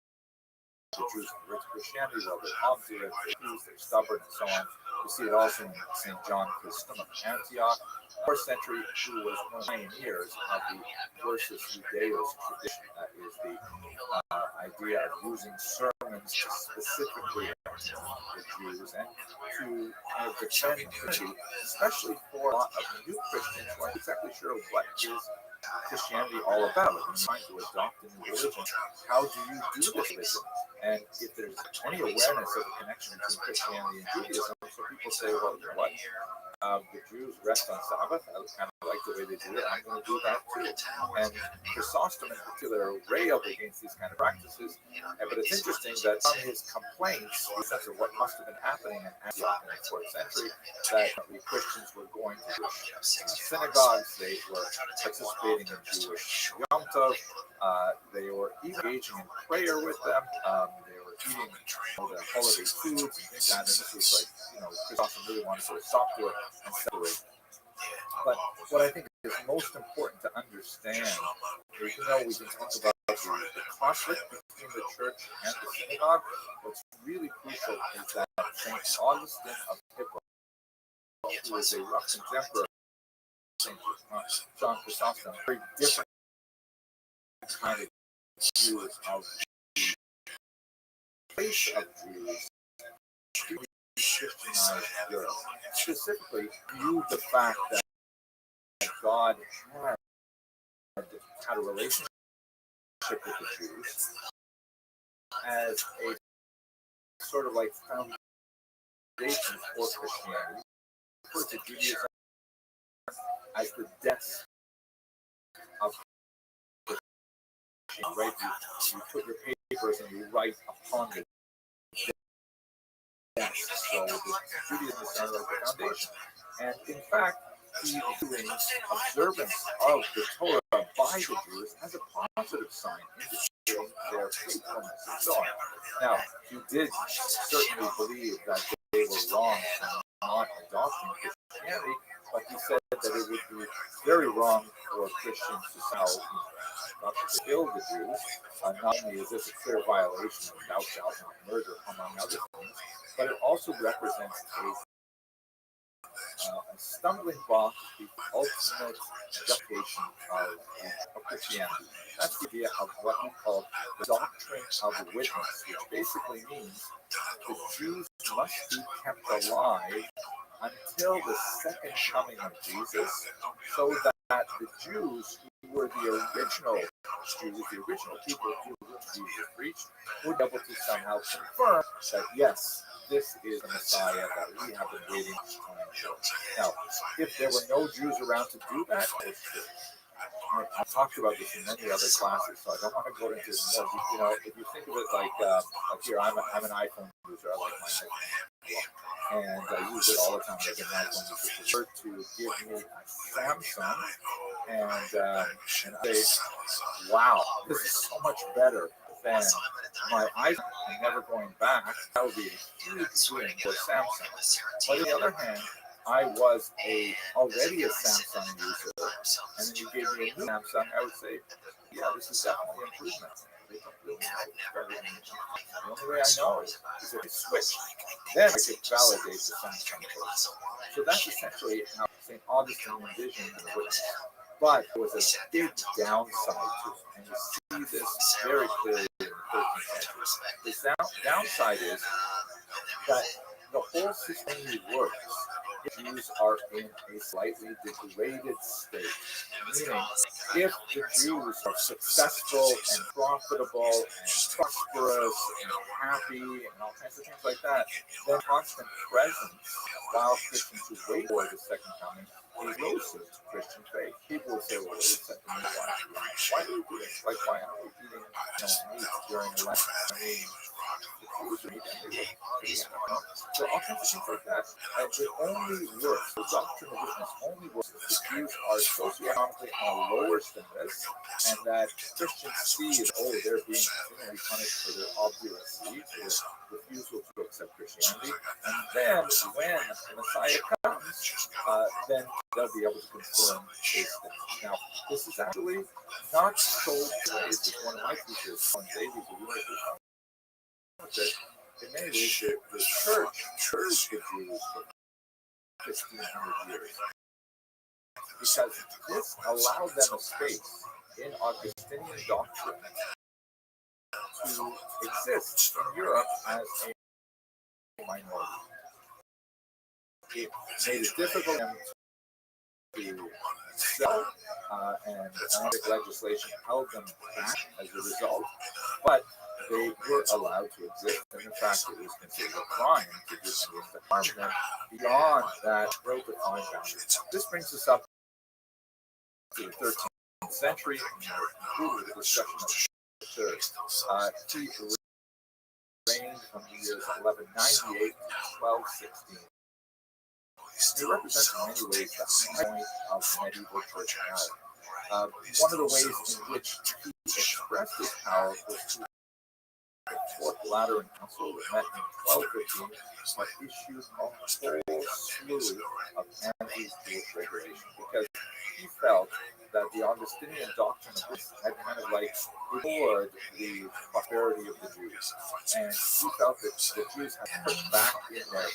the Jews convert to Christianity? Well, they're obdurate, they're stubborn, and so on. We see it also in St. John Chrysostom of Antioch, 4th century, who was one of the pioneers of the versus Judaeos tradition. That is the idea of using sermons to specifically the Jews and to kind of defend Christianity, especially for a lot of new Christians who aren't exactly sure what is Christianity all about. When you're trying to adopt a new religion, how do you do this religion? And if there's any awareness of the connection between Christianity and Judaism, so people say, well, you know what? The Jews rest on Sabbath. I kind of like the way they do it. I'm going to do that too. And Chrysostom in particular railed against these kind of practices. But it's interesting that from his complaints, the sense of what must have been happening in Antioch in the 4th century, that the Christians were going to synagogues, they were participating in Jewish Yom Tov, they were engaging in prayer with them, they were eating the holiday foods and things like that. And this was like, Chrysostom really wanted to stop to it and separate. But what I think is most important to understand is, we can talk about the conflict between the church and the synagogue. What's really crucial is that St. Augustine of Hippo, who was a rough contemporary of St. John Chrysostom, very different kind of views of the place of Jews to Christianized Europe. Specifically, viewed the fact that God had a relationship with the Jews as a sort of like foundation for Christianity, for to Judaism as the death of Christianity, right? You put your papers and you write upon the death. So Judaism is kind of like the foundation. And in fact, the observance of the Torah by the Jews as a positive sign indicating their faithfulness and so on. Now, you did certainly believe that they were wrong for not adopting Christianity. but he said that it would be very wrong for Christians to somehow not to kill the Jews. Not only is this a clear violation of thou shalt not murder, among other things, but it also represents a stumbling block to the ultimate justification of Christianity. That's the idea of what we call the doctrine of witness, which basically means the Jews must be kept alive until the second coming of Jesus, so that the Jews who were the original Jews, the original people to whom Jesus preached, would be able to somehow confirm that yes, this is the Messiah that we have been waiting for. Now, if there were no Jews around to do that, it's true. I've talked about this in many other classes, so I don't want to go into it more. You know, if you think of it like here, I'm an iPhone user. I like my iPhone, and I use it all the time. As an iPhone user, prefer to give me a Samsung, and I say, wow, this is so much better than my iPhone. I'm never going back. That would be a huge win for Samsung. But on the other hand, I was already a Samsung user, and then you gave me a new Samsung, I would say, yeah, this is definitely an improvement. They don't really know. The only way I know is if I switch. Then I could validate the Samsung case. So that's essentially how St. Augustine envisioned the witness. But there was a big downside to it, and you see this very clearly in the 13th century. The downside is that the whole system works. Jews are in a slightly degraded state. Meaning, if the Jews are successful and profitable and prosperous and happy and all kinds of things like that, then constant presence while Christians who wait for the second coming is erosive to Christian faith. People would say, well, wait a second, why do we do this? Like, why aren't we eating meat during the Lent? I mean, so all kinds of things like that. It only works. The doctrine of witness only works if the Jews are socioeconomically on a lower status, and that Christians see that, oh, they're being continually punished for their obduracy, their refusal to accept Christianity. And then when the Messiah comes, then they'll be able to confirm these things. Now, this is actually not sold today. It's one of my teachers, on Davies, who in many ways, the church served the Jews for 1,500 years because this allowed them a space in Augustinian doctrine to exist in Europe as a minority. It made it difficult for them to sell, and Atlantic legislation held them back as a result, but they were allowed to exist, and in fact it was considered a crime to do things to harm them beyond that well-defined boundary. This brings us up to the 13th century, and we'll conclude with a discussion of the church. He reigned from the years 1198 to 1216. He represents in many ways the high point of medieval church power. One of the ways in which he expressed his power was through the Fourth Lateran Council that met in 1215, but issued a whole slew of anti-Jewish regulations because he felt that the Augustinian doctrine of this had kind of like ignored the prosperity of the Jews, and he felt that the Jews had put back in their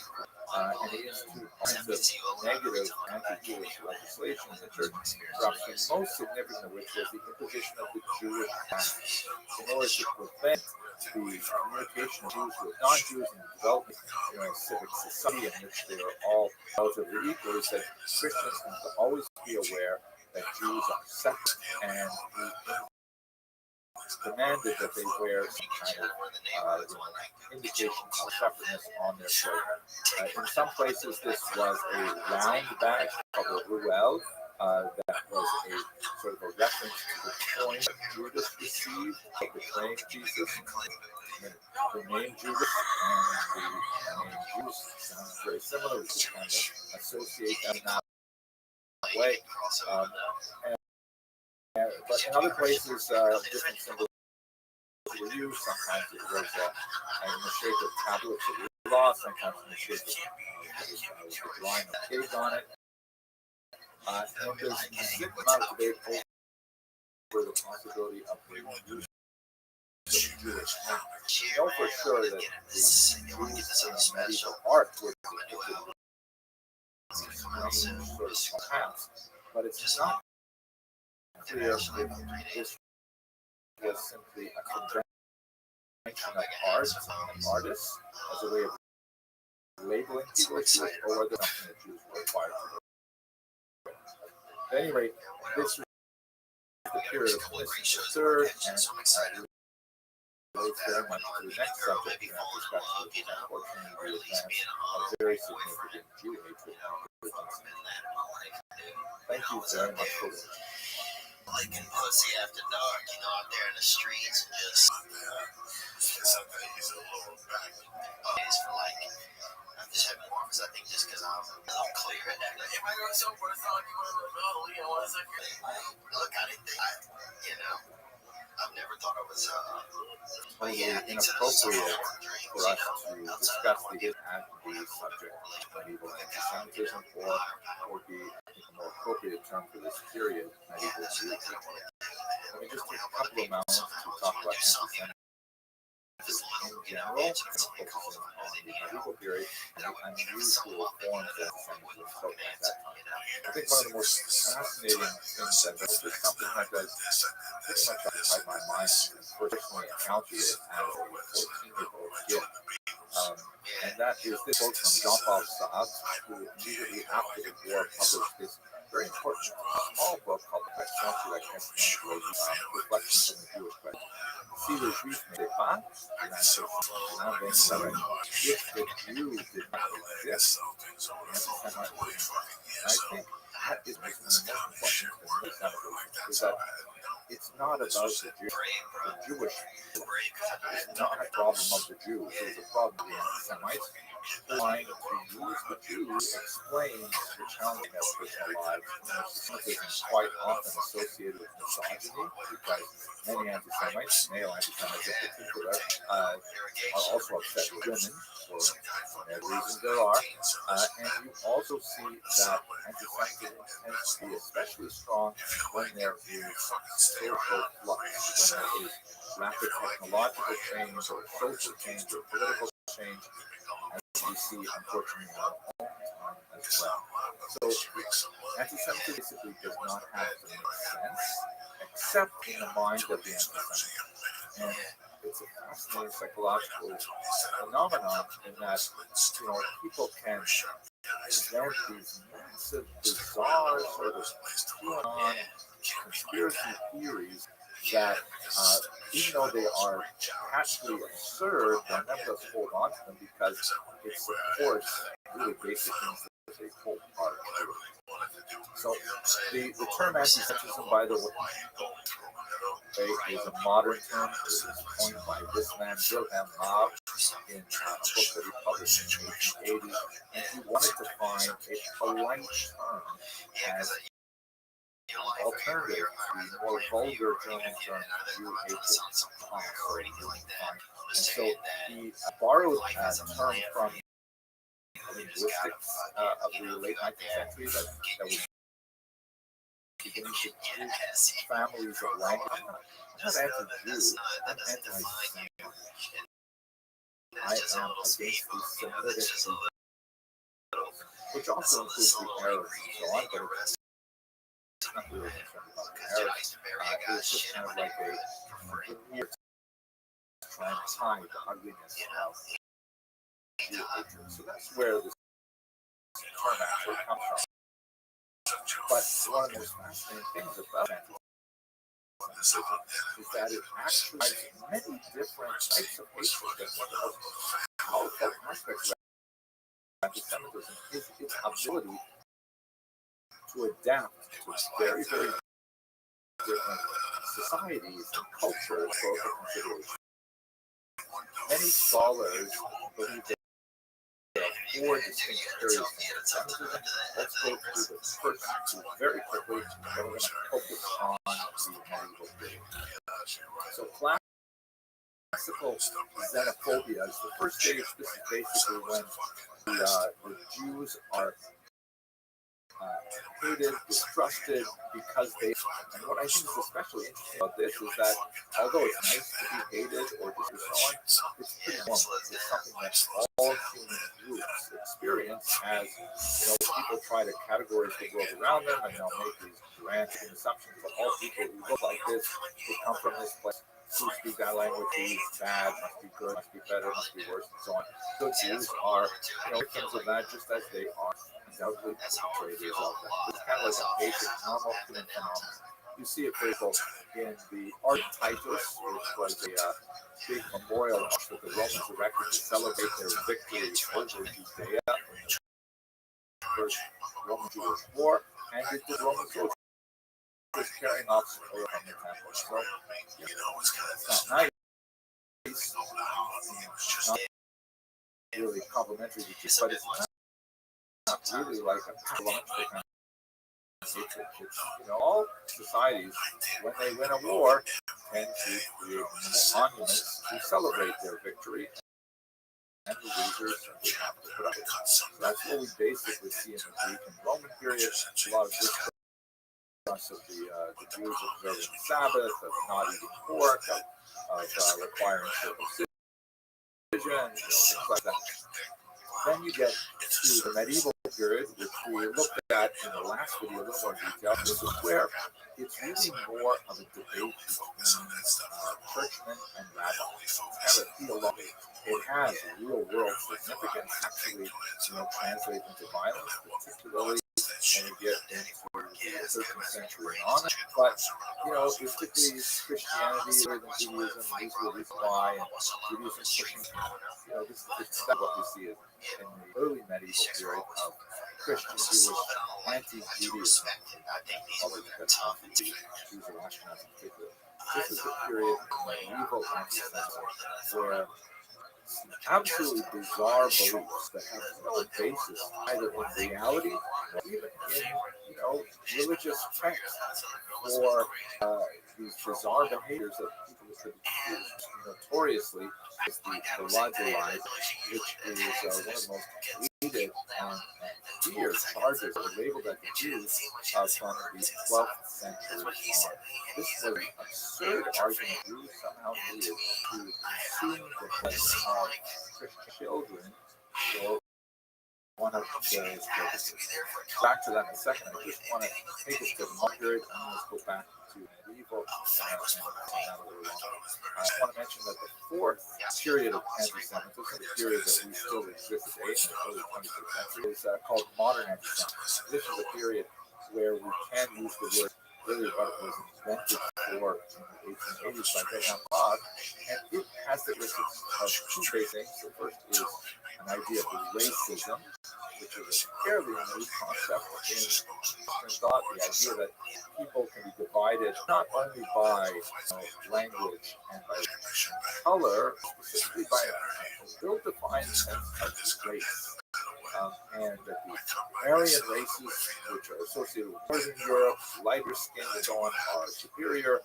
and he instituted all kinds of negative anti-Jewish legislation in the church, perhaps the most significant of which was the imposition of the Jewish ban in order to prevent the communication of Jews with non-Jews and developing civic society in which they are all relatively equal. He said Christians have to always be aware that Jews are separate, and he demanded that they wear some kind of indication of separateness on their clothing. In some places, this was a round badge called a ruel. That was a sort of a reference to the coin that Judas received for betraying Jesus. The name Judas and the name Jews sounds very similar. We just kind of associate them in that way. But in other places, different symbols were used. Sometimes it was in the shape of tablets of law, sometimes in the shape of a drawing of pigs on it. And there's a significant amount of debate over the possibility of the use of Jewish names. We know for sure that the Jews in medieval art were depicted in strange sort of paths, but it's not clear if this was simply a convention of art and artists as a way of labeling people as Jews, or whether something that Jews were required to do. At any rate, this was the period of Innocent III, and relates very much to the next subject in our discussion, which is unfortunately the advance of very significant Jew hatred. Thank you very much for watching. Like in Pussy After Dark, you know, out there in the streets and just. Something he's a little back. It's for like. I'm just having warmers, I think, just because I'm clear. If I go so for the song, you want to rebel, you know, it's like. Look, I didn't think, you know, I've never thought it was. Totally inappropriate for us to discuss the subject of medieval anti-Semitism, or be, I think, a more appropriate term for this period, medieval Jews. Let me just take a couple of moments to talk about anti-Semitism in general, and focusing on the medieval period and the unusual forms of anti-Semitism so at that time. I think one of the most fascinating things that is something that does pretty much occupy my mind and personally encountered it as a 14-year-old kid. And that is this quote from Jean-Paul Sartre, who immediately after the war published this very important small book called The Question sur la question de Reflections on the Jewish Question. Si le juif n'était pas, if the Jew did not exist, anti-Semitism. And I think that is one of the most important things is that it's not about the Jew. The Jewish is not a problem of the Jews. It's a problem of the anti-Semites trying to use the Jew to explain the challenging of personal lives. Anti-Semitism is quite often associated with misogyny because many anti-Semites, male anti-Semites in particular, are also upset with women for whatever reasons there are. And you also see that anti-Semitism tends to be especially strong when there is social flux, when there is rapid technological change or social change or political change, as we see unfortunately in our own time as well. So anti-Semitism basically does not have to make sense except in the mind of the anti-Semite. And it's a fascinating psychological phenomenon in that, you know, people can invent these massive, bizarre sort of QAnon conspiracy theories that, even though they are patently absurd, they'll nevertheless hold on to them because it supports really basic things that they hold part of. So the term anti-Semitism, by the way, is a modern term. It was coined by this man, Wilhelm Marx, in a book that he published in 1880, and he wanted to find a polite term as alternative to the more vulgar German term Jew hatred. And so he borrowed a term from linguistics of the late 19th century that was beginning to use families of language. I'm not anti-Jew, I'm anti-Semite. I am against the Semitic, which also includes the Arabs and so on, but it's not really concerned about the Arabs. It was just kind of like a weird trying to hide the ugliness of Jew hatred. So that's where this term actually comes from. But one of the most fascinating things about anti-Semitism is that it actually has many different types of hatred. That's one of the most powerful aspects of anti-Semitism is its ability to adapt to very, very different societies and cultures for consideration. Many scholars believe that there are four distinct periods of anti-Semitism. Let's go through the first two very quickly, and we're going to focus on the medieval period. So classical xenophobia is the first stage. This is basically when the Jews are hated, distrusted because they. And what I think is especially interesting about this is that although it's nice to be hated or disowned, it's pretty normal. It's something that all human groups experience as people try to categorize the world around them, and they'll make these grand assumptions that all people who look like this, who come from this place, who speak that language, is bad, must be good, must be better, must be worse, and so on. So Jews are, victims of that, just as they are undoubtedly perpetrators of that. It's kind of like a basic normal human phenomenon. You see it, for example, in the Art Titus, which was a big memorial that the Romans erected to celebrate their victory over Judea in the First Roman-Jewish War, and it did Roman soldiers carrying off spoil from the temple. So, it's not nice. It's not really complimentary to Jews, but it's not really like a pathological kind of hatred. It's, all societies, when they win a war, tend to create monuments to celebrate their victory, and the losers simply have to put up with it. So that's what we basically see in the Greek and Roman period. A lot of distrust of the Jews observing the Sabbath, of not eating pork, of requiring circumcision, things like that. Then you get to the medieval period, which we looked at in the last video in a little more detail. This is where it's really more of a debate between churchmen and rabbis. It's kind of theological. It has real-world significance, actually, translate into violence, particularly when you get into the 13th century and on. But, particularly Christianity, or even Judaism, these were the reasons why, and Judaism pushing, this is what we see in the early medieval period of Christian Jewish anti-Judaism, although that's Jews or Ashkenaz in particular. This is the period of medieval anti-Semitism where absolutely bizarre beliefs that have no basis either in reality or even in religious texts for these bizarre behaviors that people attribute to Jews. Notoriously is the blood lie, which is one of the most hated and feared charges that were labeled at the Jews from the 12th century on. This was an absurd argument Jews somehow needed to consume the blood of Christian children for one of their purposes. Back to that in a second. I just want to take us to the modern period, and then let's go back to medieval. I want to mention that the fourth period of anti-Semitism, the period that we still exist today in the early 21st century, is called modern anti-Semitism. This is a period where we can use the word really what was invented for in the 1880s by Wilhelm Haag, and it has the characteristics of two basic things. The first is an idea of racism, which is a fairly new concept in Western thought. The idea that people can be divided not only by language and by color, specifically by a ill-defined sense of race. And that the Aryan races, which are associated with Northern Europe, lighter skin and so on, are superior.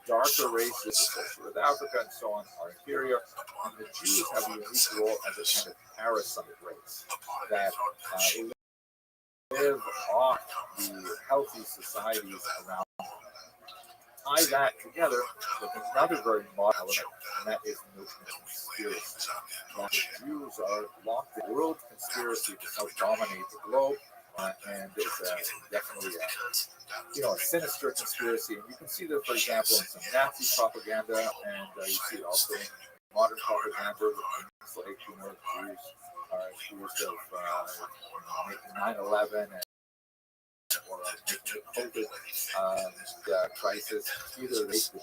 Darker races associated with Africa and so on are inferior. And the Jews have a unique role as a kind of parasite race that live off the healthy societies around them. Tie that together with another very modern element, and that is the notion of conspiracy. That the Jews are locked in world conspiracy to self-dominate the globe, and it's definitely a sinister conspiracy. And you can see that, for example, in some Nazi propaganda, and you see it also in modern propaganda with things like, Jews are accused of making 9/11 or making the COVID crisis, either make the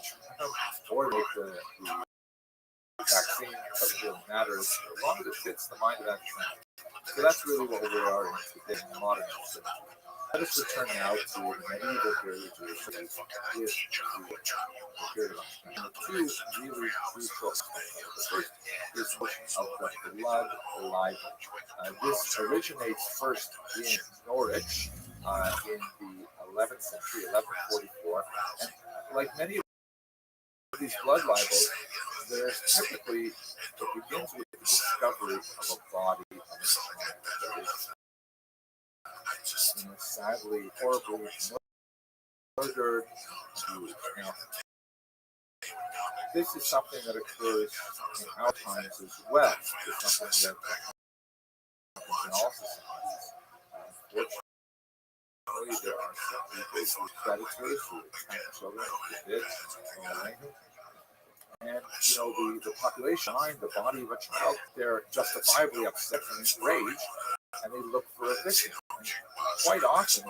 or make the vaccine, it really matters, as long as it fits the mind of that person. So that's really what we are in today in modern society. Let us return now to the medieval period, which is the period of two really crucial aspects. The first is of the blood libel. This originates first in Norwich in the 11th century, 1144, and like many of these blood libels, there's typically, it begins with the discovery of a body of a sadly, horribly murdered. And this is something that occurs in our times as well. It's something that happens in all societies. Unfortunately, there are some people who predators who attack children who did and the population mind, the body of a child, they're justifiably upset and enraged, and they look for a victim. And quite often,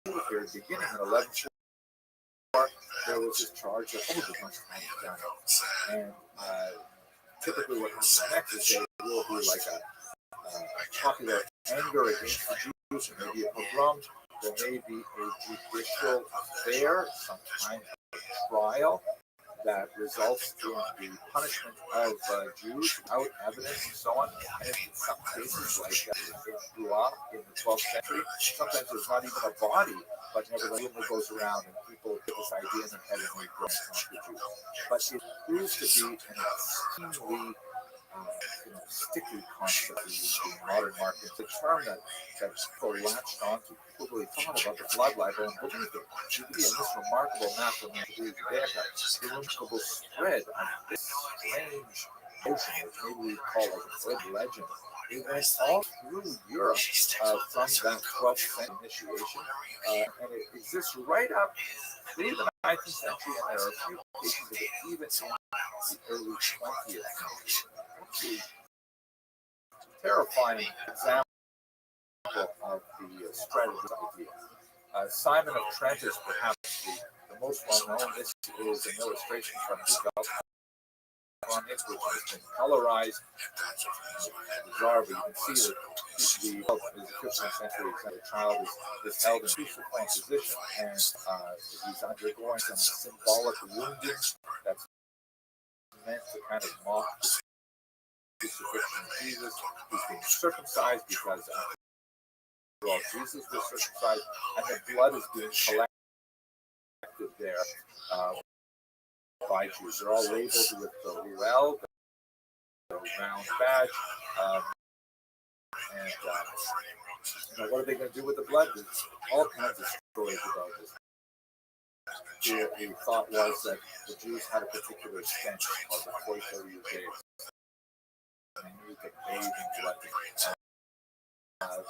in the period beginning in 1144, there was this charge that the must be done. And typically, what happens next is there will be like a popular anger against the Jews, or maybe a pogrom. There may be a judicial affair, some kind of trial that results in the punishment of Jews without evidence and so on. And in some cases, like in Shoah in the 12th century, sometimes there's not even a body, but nevertheless, rumor goes around and people get this idea in their head and they go and talk to Jews. But it proves to be an extremely sticky concept we use in modern markets. It's a term that people latched onto. People really thought about the blood libel and believed it. Judaism, this remarkable master man, the remarkable spread of this strange notion, which maybe we call like a urban legend. It went all through Europe from that 12th century initiation, and it exists right up through the 19th century, and there are a few cases of it even in the early 20th century. Terrifying example of the spread of this idea. Simon of Trent is perhaps the most well known. This is an illustration from the Gulf on it, which has been colorized. Bizarre, but you can see that the 15th century child is held in a cruciform position, and he's undergoing some symbolic wounding that's meant to kind of mock the crucifixion of Jesus, who's being circumcised because Jesus was circumcised, and the blood is being collected there by Jews. They're all labeled with the Ruel, the round badge, and what are they going to do with the blood? There's all kinds of stories about this. The thought was that the Jews had a particular stench called the Koitoriuge, and they needed to bathe in blood.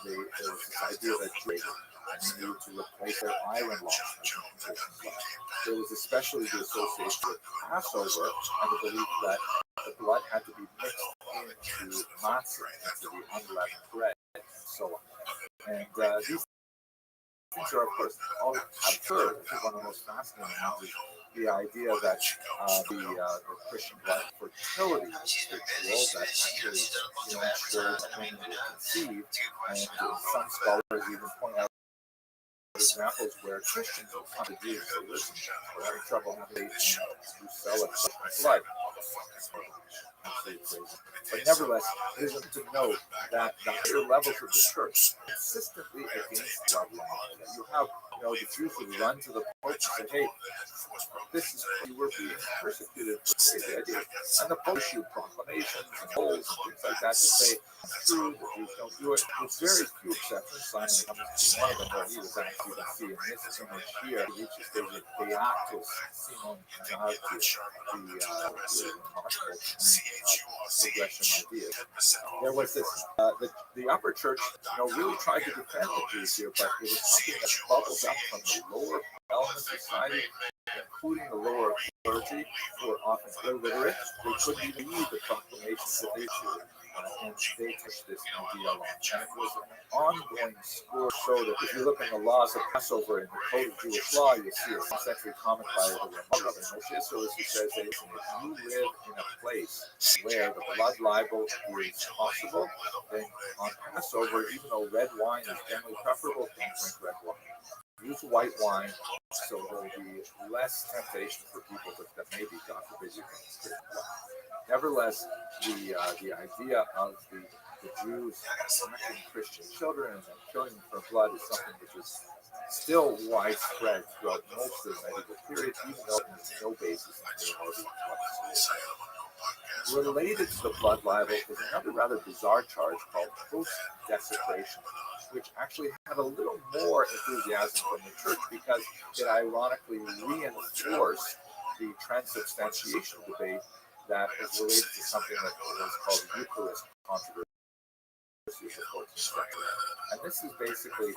There was this idea that Jews needed to replace their iron laws. There was especially the association with Passover and the belief that the blood had to be mixed into matzah, into the unleavened bread, and so on. And these things are, of course, all absurd. This is one of the most fascinating ones. The idea that the Christian blood fertility ritual that actually ensures women will conceive, and some scholars even point out examples where Christians will come to Jesus and say, listen, we're having trouble having babies, you sell us blood. Absolutely crazy. But nevertheless, it is important to know that the higher levels of the church consistently against blood libel. You have, the Jews who run to the Pope and say, hey, this is you were being persecuted for crazy ideas. And the Pope issued proclamations and polls and things like that to say, it's true, the Jews don't do it. With very few exceptions, Simon comes to one of them where he was actually, you can see in this image here, he reaches the Beatus Simon Canarti, the remarkable progression idea. There was this, the upper church, really tried to defend the Jews here, but it was something that bubbles up from the lower elements of society, including the lower clergy, who were often illiterate. They couldn't even read the proclamations that they issued, and they pushed this idea along. And it was an ongoing scourge, so that if you look in the laws of Passover in the Code of Jewish Law, you'll see a century comment by the Ramah, Moshe Isserles, who says that if you live in a place where the blood libel is possible, then on Passover, even though red wine is generally preferable, don't drink red wine. Use white wine, so there will be less temptation for people that maybe, God forbid, you can. Nevertheless, the idea of the Jews attacking Christian children and killing them for blood is something which is still widespread throughout most of the medieval period, even though there's no basis in theology whatsoever. Related to the blood libel is another rather bizarre charge called post-desecration. which actually had a little more enthusiasm from the church because it ironically reinforced the transubstantiation debate that is related to something that was called Eucharist controversy of the 14th century. And this is basically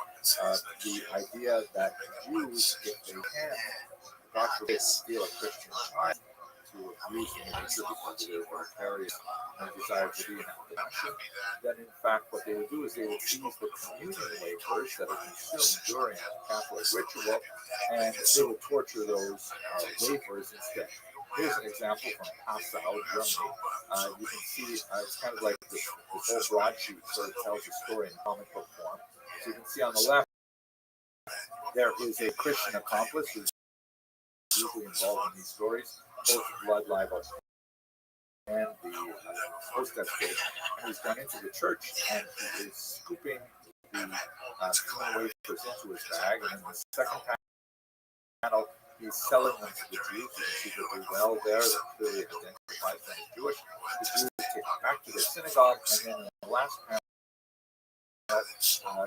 the idea that Jews, if they can, God forbid, steal a Christian child to abuse the nature because of their vicarious and desire to be an outcome, then in fact what they would do is they would seize the communion wafers that are consumed during Catholic ritual, and they would torture those wafers instead. Here's an example from Passau, Germany. You can see it's kind of like this whole broadsheet sort of tells a story in comic book form. So you can see on the left there is a Christian accomplice who's usually involved in these stories, both blood libel and the hostess case. And he's gone into the church and he is scooping the wafers into his bag, and in the second panel he's selling them to the Jews. You can see the well there that clearly identifies them as Jewish. The Jews take it back to their synagogue, and then in the last panel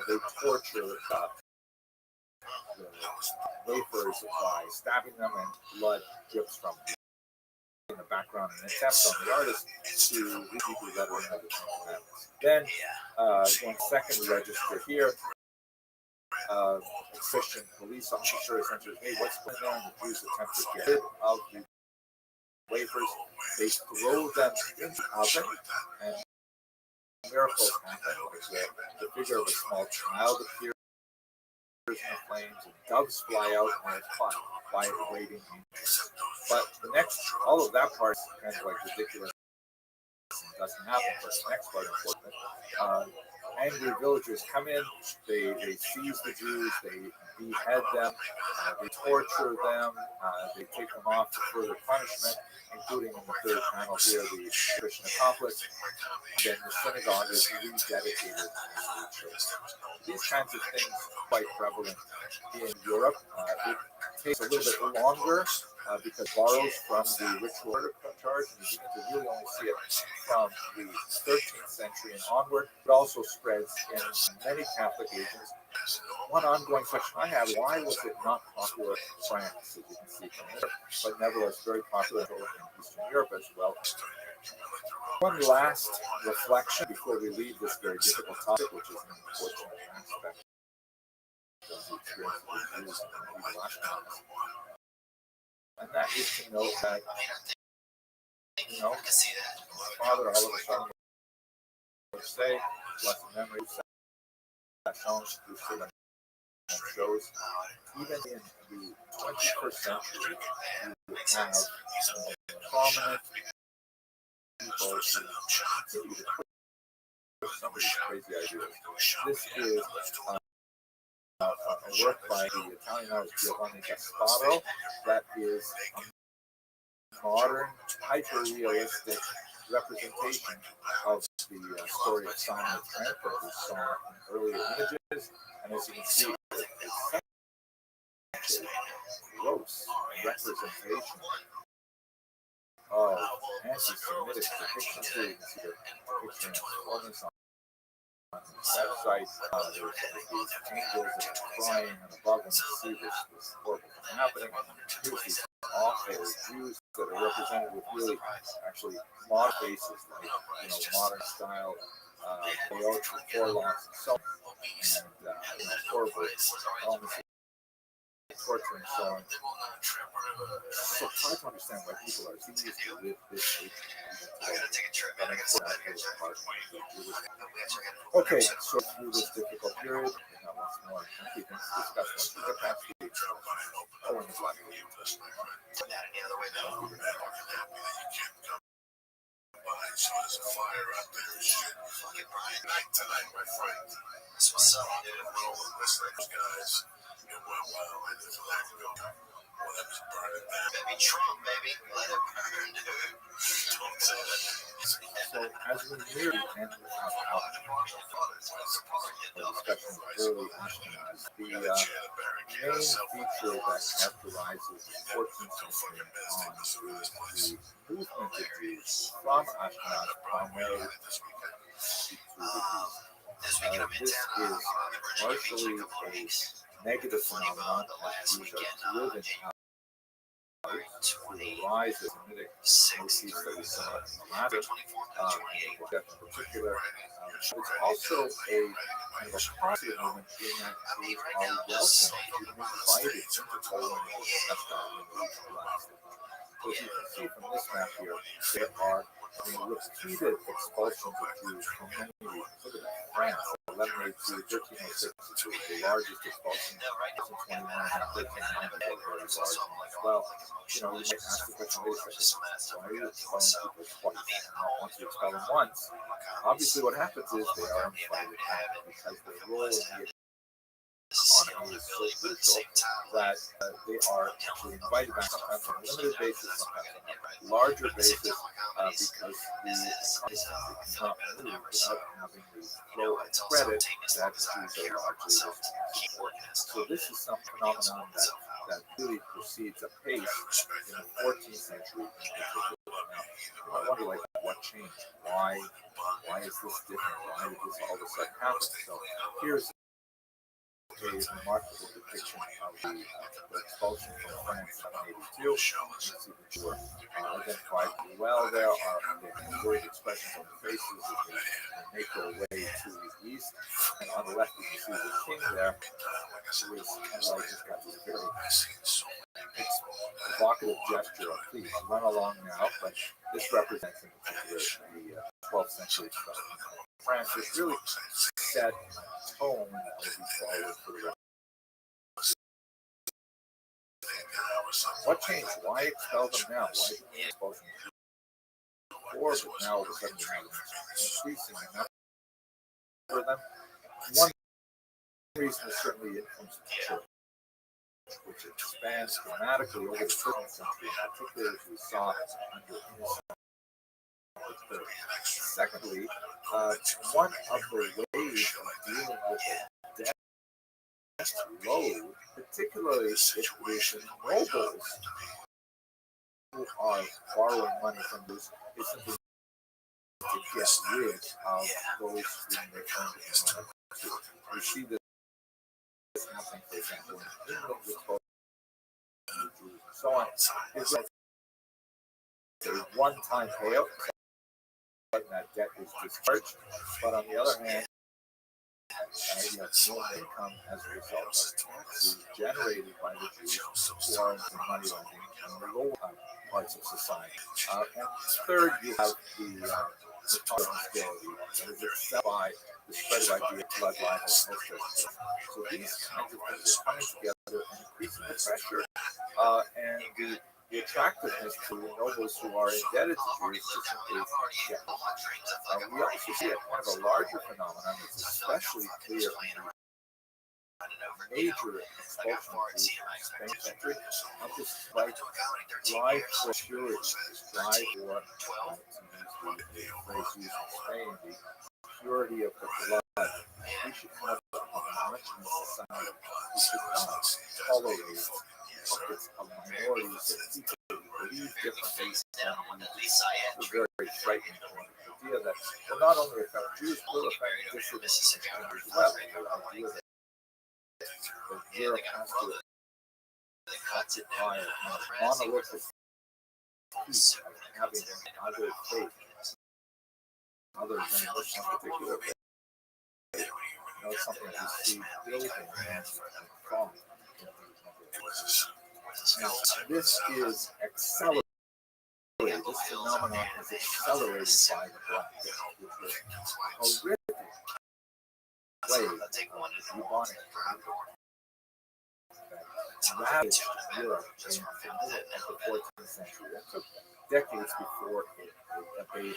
they torture the wafers by stabbing them, and blood drips from them. In the background, an attempt on the artist to read the lettering of the Ten Commandments. Then, going second register here, a Christian police officer enters, hey, what's going on? The Jews attempt to get rid of the wafers. They throw them into the oven, and miracles happen. The figure of a small child appears in the flames, and doves fly out, and it's caught by waiting angels. But the next, all of that part is kind of like ridiculous. It doesn't happen, but the next part is important. Angry villagers come in, they seize the Jews, they behead them, they torture them, they take them off for further punishment, including in the third panel here, the Christian accomplice. Then the synagogue is rededicated as a church. These kinds of things are quite prevalent in Europe. It takes a little bit longer because it borrows from the ritual order charge, and you begin to really only see it from the 13th century and onward. It also spreads in many Catholic regions. One ongoing question I have: why was it not popular in France, as you can see from here, but nevertheless very popular in Eastern Europe as well? One last reflection before we leave this very difficult topic, which is an unfortunate aspect of the experience of the Jews and the Ashkenazis. And that is to note that, my father, all of a sudden, would say, blessed memory, that shows even in the 21st century, you have prominent people who continue to push some of these crazy ideas. This is a work by the Italian artist Giovanni Gasparo that is a modern, hyper-realistic representation of the story of Simon the Tramp that we saw in earlier images. And as you can see, it's a gross representation of anti-Semitic depictions here. You can see the picture in Florence on the website. There's these angels that are crying, and above them you see this horrible thing happening. Here's these awful Jews that are represented with really, actually, modern faces, like, modern style, aorta, forelocks, and so on. And, horrible elements of torture and so on. So try to understand why people are seized with this hatred. Okay, so through this difficult period, we got lots more happy things to discuss once we get past the Owen is like So there's a fire out there and shit. Fucking bright night tonight, my friend. That's what's up, dude. Well, listen, guys. It went well. I just let it go. Whatever's burning down. Baby Trump, baby. Let it burn, dude. Don't say that. So as we near the end of our discussion of early Ashkenaz, the main feature that characterizes the 14th century on is the movement of Jews from Ashkenaz primarily to the east. this is partially a negative phenomenon as Jews are driven out. The rise of Semitic motifs that we saw in the last in particular. It's also a kind of a positive movement in that Jews are welcome, even invited to Poland and discuss that in the last. So as you can see from this map here, there are repeated expulsions of Jews from many regions. Look at that, France, 1182, 1306, the largest expulsion in 21 and 1300 were very large as well. You know, you might ask the question, wait a second, why are you expelling people twice? Not once, you expel them once. Obviously what happens is they are invited back because their role in the economy is so crucial that they are actually invited back sometimes on a limited basis, sometimes on a larger basis, because the economy cannot move without having the flow of credit that Jews are largely responsible for. So this is some phenomenon that really proceeds apace in the 14th century. Now, I wonder, like, what changed? Why is this different? Why did this all of a sudden happen? So here's a remarkable depiction of the expulsion from France in 1782. You can see the Jews were identified well. There are worried expressions on the faces as they make their way to the east. And on the left, you can see the king there, who is kind of like, he's got this very evocative gesture of, please run along now. But this represents in particular the 12th century France. It's really set tone that will be followed for the rest. What changed? Why expel them now? Why didn't we expel them before, but now all of a sudden we have increasing enough for them? One reason is certainly influence of the church, which expands dramatically over the 15th century, particularly as we saw under Innocent III. Secondly, one of the ways of dealing with the debt load, particularly if it's nobles who are borrowing money from this, is simply to get rid of those in their own. We see this happening, for example, in England with both Jews and so on. It's a one-time payout, and that debt is discharged. But on the other hand, you have no income as a result of taxes generated by the Jews who are into money lending in the lower parts of society. And third, you have the power of hostility that is excelled by the spread of ideas, blood libel, and those sorts of things. So these kinds of things are coming together and increasing the pressure and the attractiveness to the nobles who are indebted to Jews to simply get them. We also see a kind of a larger phenomenon that's especially clear in the major expulsion of Jews in the 16th century, of this drive for purity, this drive for, to use the phrase used in Spain, the purity of the blood. We should have a homogeneous society. We should not tolerate pockets of minorities of people who believe differently than we do. It's very frightening to the idea that will not only affect Jews, but will affect dissidents as well. The idea that Europe has to occupy a monolithic piece of having other faith, other than Muslim particular faith. You know, it's something that we see building and falling. Now, this is accelerated. This phenomenon is accelerated by the Black Death, which was a horrific plague of bubonic that ravaged Europe in the middle of the 14th century. It took decades before it abated.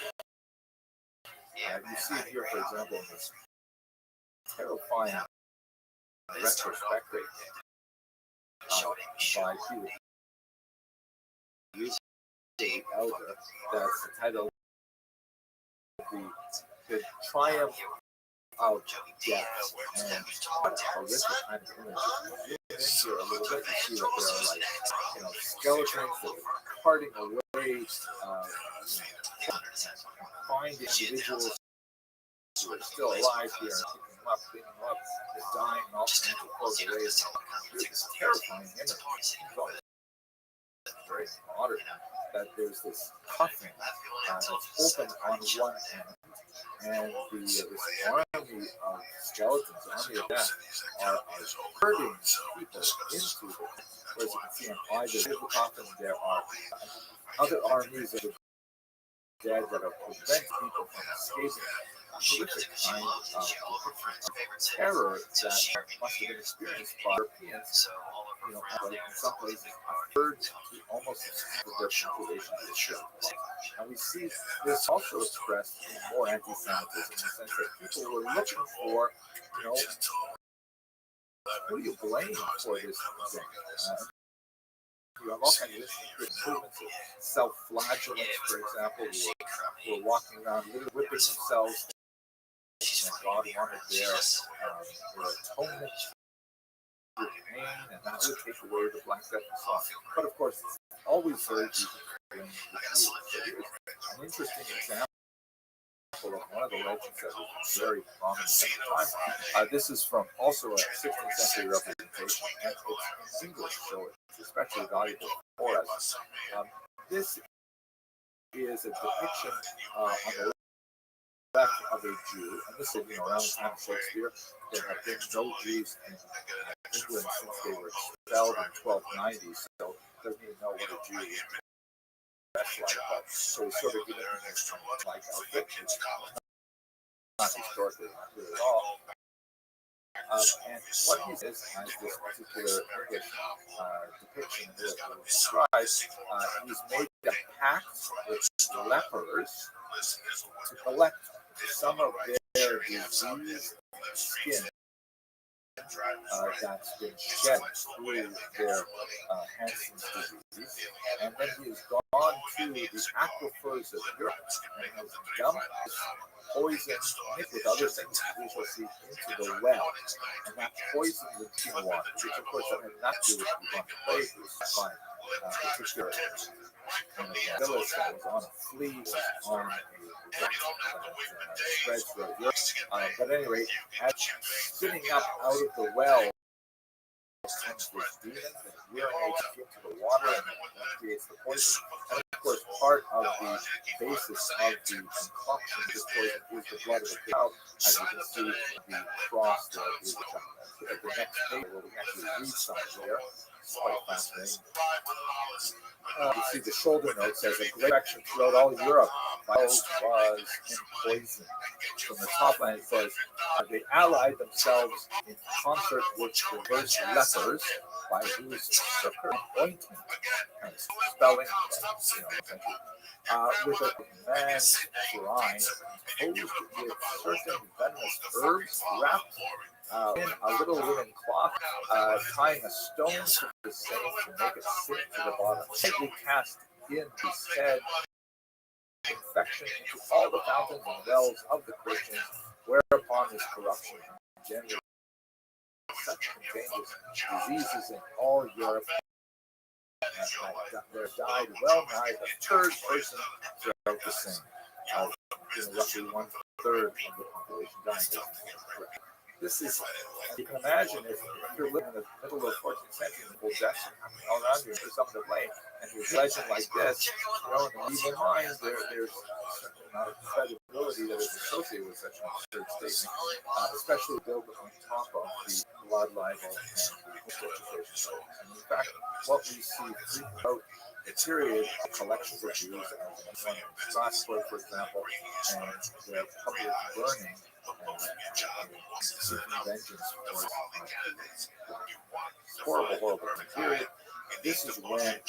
You see it here, for example, in this terrifying retrospective by Peter the Elder, that's the title of the Triumph of Death, and horrific kind of images. In here a little bit, you see that there are, like, you know, skeletons that are parting away, find individuals who are still alive here and picking them up, cleaning them up, they're dying, and all kinds of clothes away. It's terrifying image. It's very modern. That there's this coffin that's open on one end, and this army of skeletons, army of death, are herding people into it. Whereas you can see on either side of the coffin, there are other armies of the dead that are preventing people from escaping. Horrific kind of terror that must have been experienced by Europeans. Like in some places, a third to almost half of their population is killed. And we see this also expressed in more anti-Semitism in the sense that people were looking for, who do you blame for this thing? You have all kinds of interesting movements of self-flagellants, for example, who are walking around literally whipping themselves, and God wanted their atonement for pain, and that would take away the black death and so on. But of course, it's always very easy to blame the Jews. An interesting example of one of the legends that was very prominent at the time. This is from also a 16th century representation, and it's in English, so it's especially valuable for us. This is a depiction on the left of a Jew, and this is around the time of Shakespeare. There have been no Jews in England since they were expelled in 1290, so it doesn't even know what a Jew is. So he's sort of giving this like outfit. It's not historically accurate at all. And what he says as this particular English depiction describes, he's made a pact with lepers to collect some of their diseased skin that's been shed through their Hansen's disease, and then he has gone to the aquifers of Europe and has dumped poison mixed with other things we shall see into the well, and that poison the drinking water, which of course that had nothing to do with the bubonic plague, was by particular village that was on a flea, was on a spread throughout Europe. But at any rate, spitting up out of the well comes this demon that urinates into the water and creates the poison. And of course, part of the basis of the concoction of this poison is the blood of the cow. As you can see, the cross there is at the next page where we actually read some there. It's quite fascinating. You see the shoulder note says a great action throughout all Europe. Was in poison. From the top line it says they allied themselves in concert with reverse lepers by whose succor ointment, kind of spelling, with a man's brine composed with certain venomous herbs wrapped in a little linen cloth, tying a stone to the same to make it sink to the bottom, tightly cast in the said infection into all the fountains and wells of the Christians, whereupon this corruption generated such contagious diseases in all Europe, and there died well nigh a third person throughout the same. Roughly 1/3 of the population dying. This is, you can imagine if you're living in the middle of the 14th century and people deaths happening all around you for something to blame, and there's a legend like this, in the medieval mind, there's certainly not a credibility that is associated with such an absurd statement, especially built on top of the blood libel and the legislation. And in fact, what we see throughout the period, collections of Jews, as one in Strasbourg, for example, and their public burning, seeking vengeance for horrible period. This is when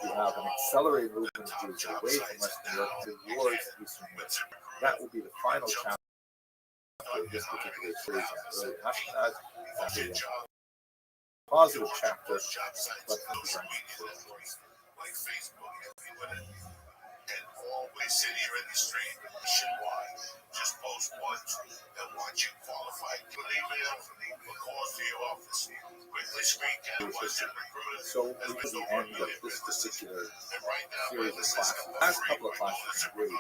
you have an accelerated movement of Jews away from Western Europe towards Eastern Europe. That will be the final chapter of this particular series on early Ashkenaz. It's a positive chapter, but and always sit here in the stream nationwide. Just post once and watch you qualify. Believe me, for calls to your office. Quickly screen cap Western recruiters. so we to the end of this particular series of classes. The last couple of classes really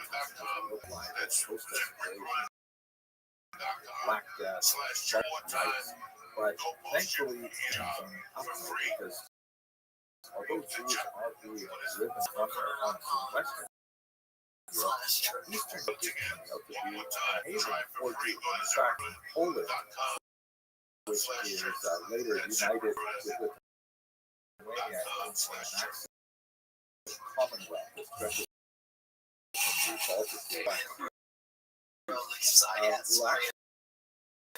look like it's supposed to black death, rights. But thankfully, because although Jews are being driven from their homes in Western Europe, Eastern Europe is turning out to be a haven for Jews. In fact, Poland, which is later united with Lithuania in the Nazi Commonwealth, especially in the Baltic States, will actually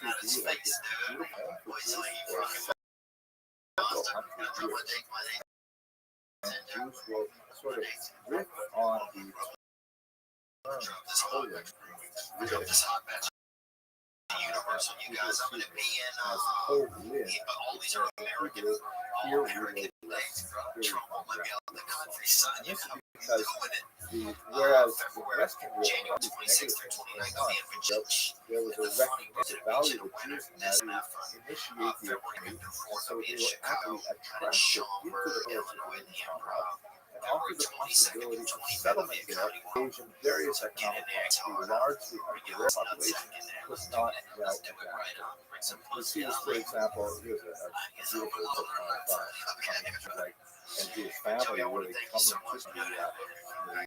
be like this beautiful home for Jews for several hundred years. And Jews will sort of riff on the term Poland, universal, you guys. I'm going to be in all these are American. Here we live Trump let me out of the country, son. You come doing it. Whereas in Western Europe, January 26th through 29th, there was a recognition value of Jews as to initiate the economy, so they were actually attracted into the Illinois and offered the possibility of settlement there, Asian various economic policies, largely our population was not well adapted. We see this, for example, here's a beautiful book of like, and his family really coming to the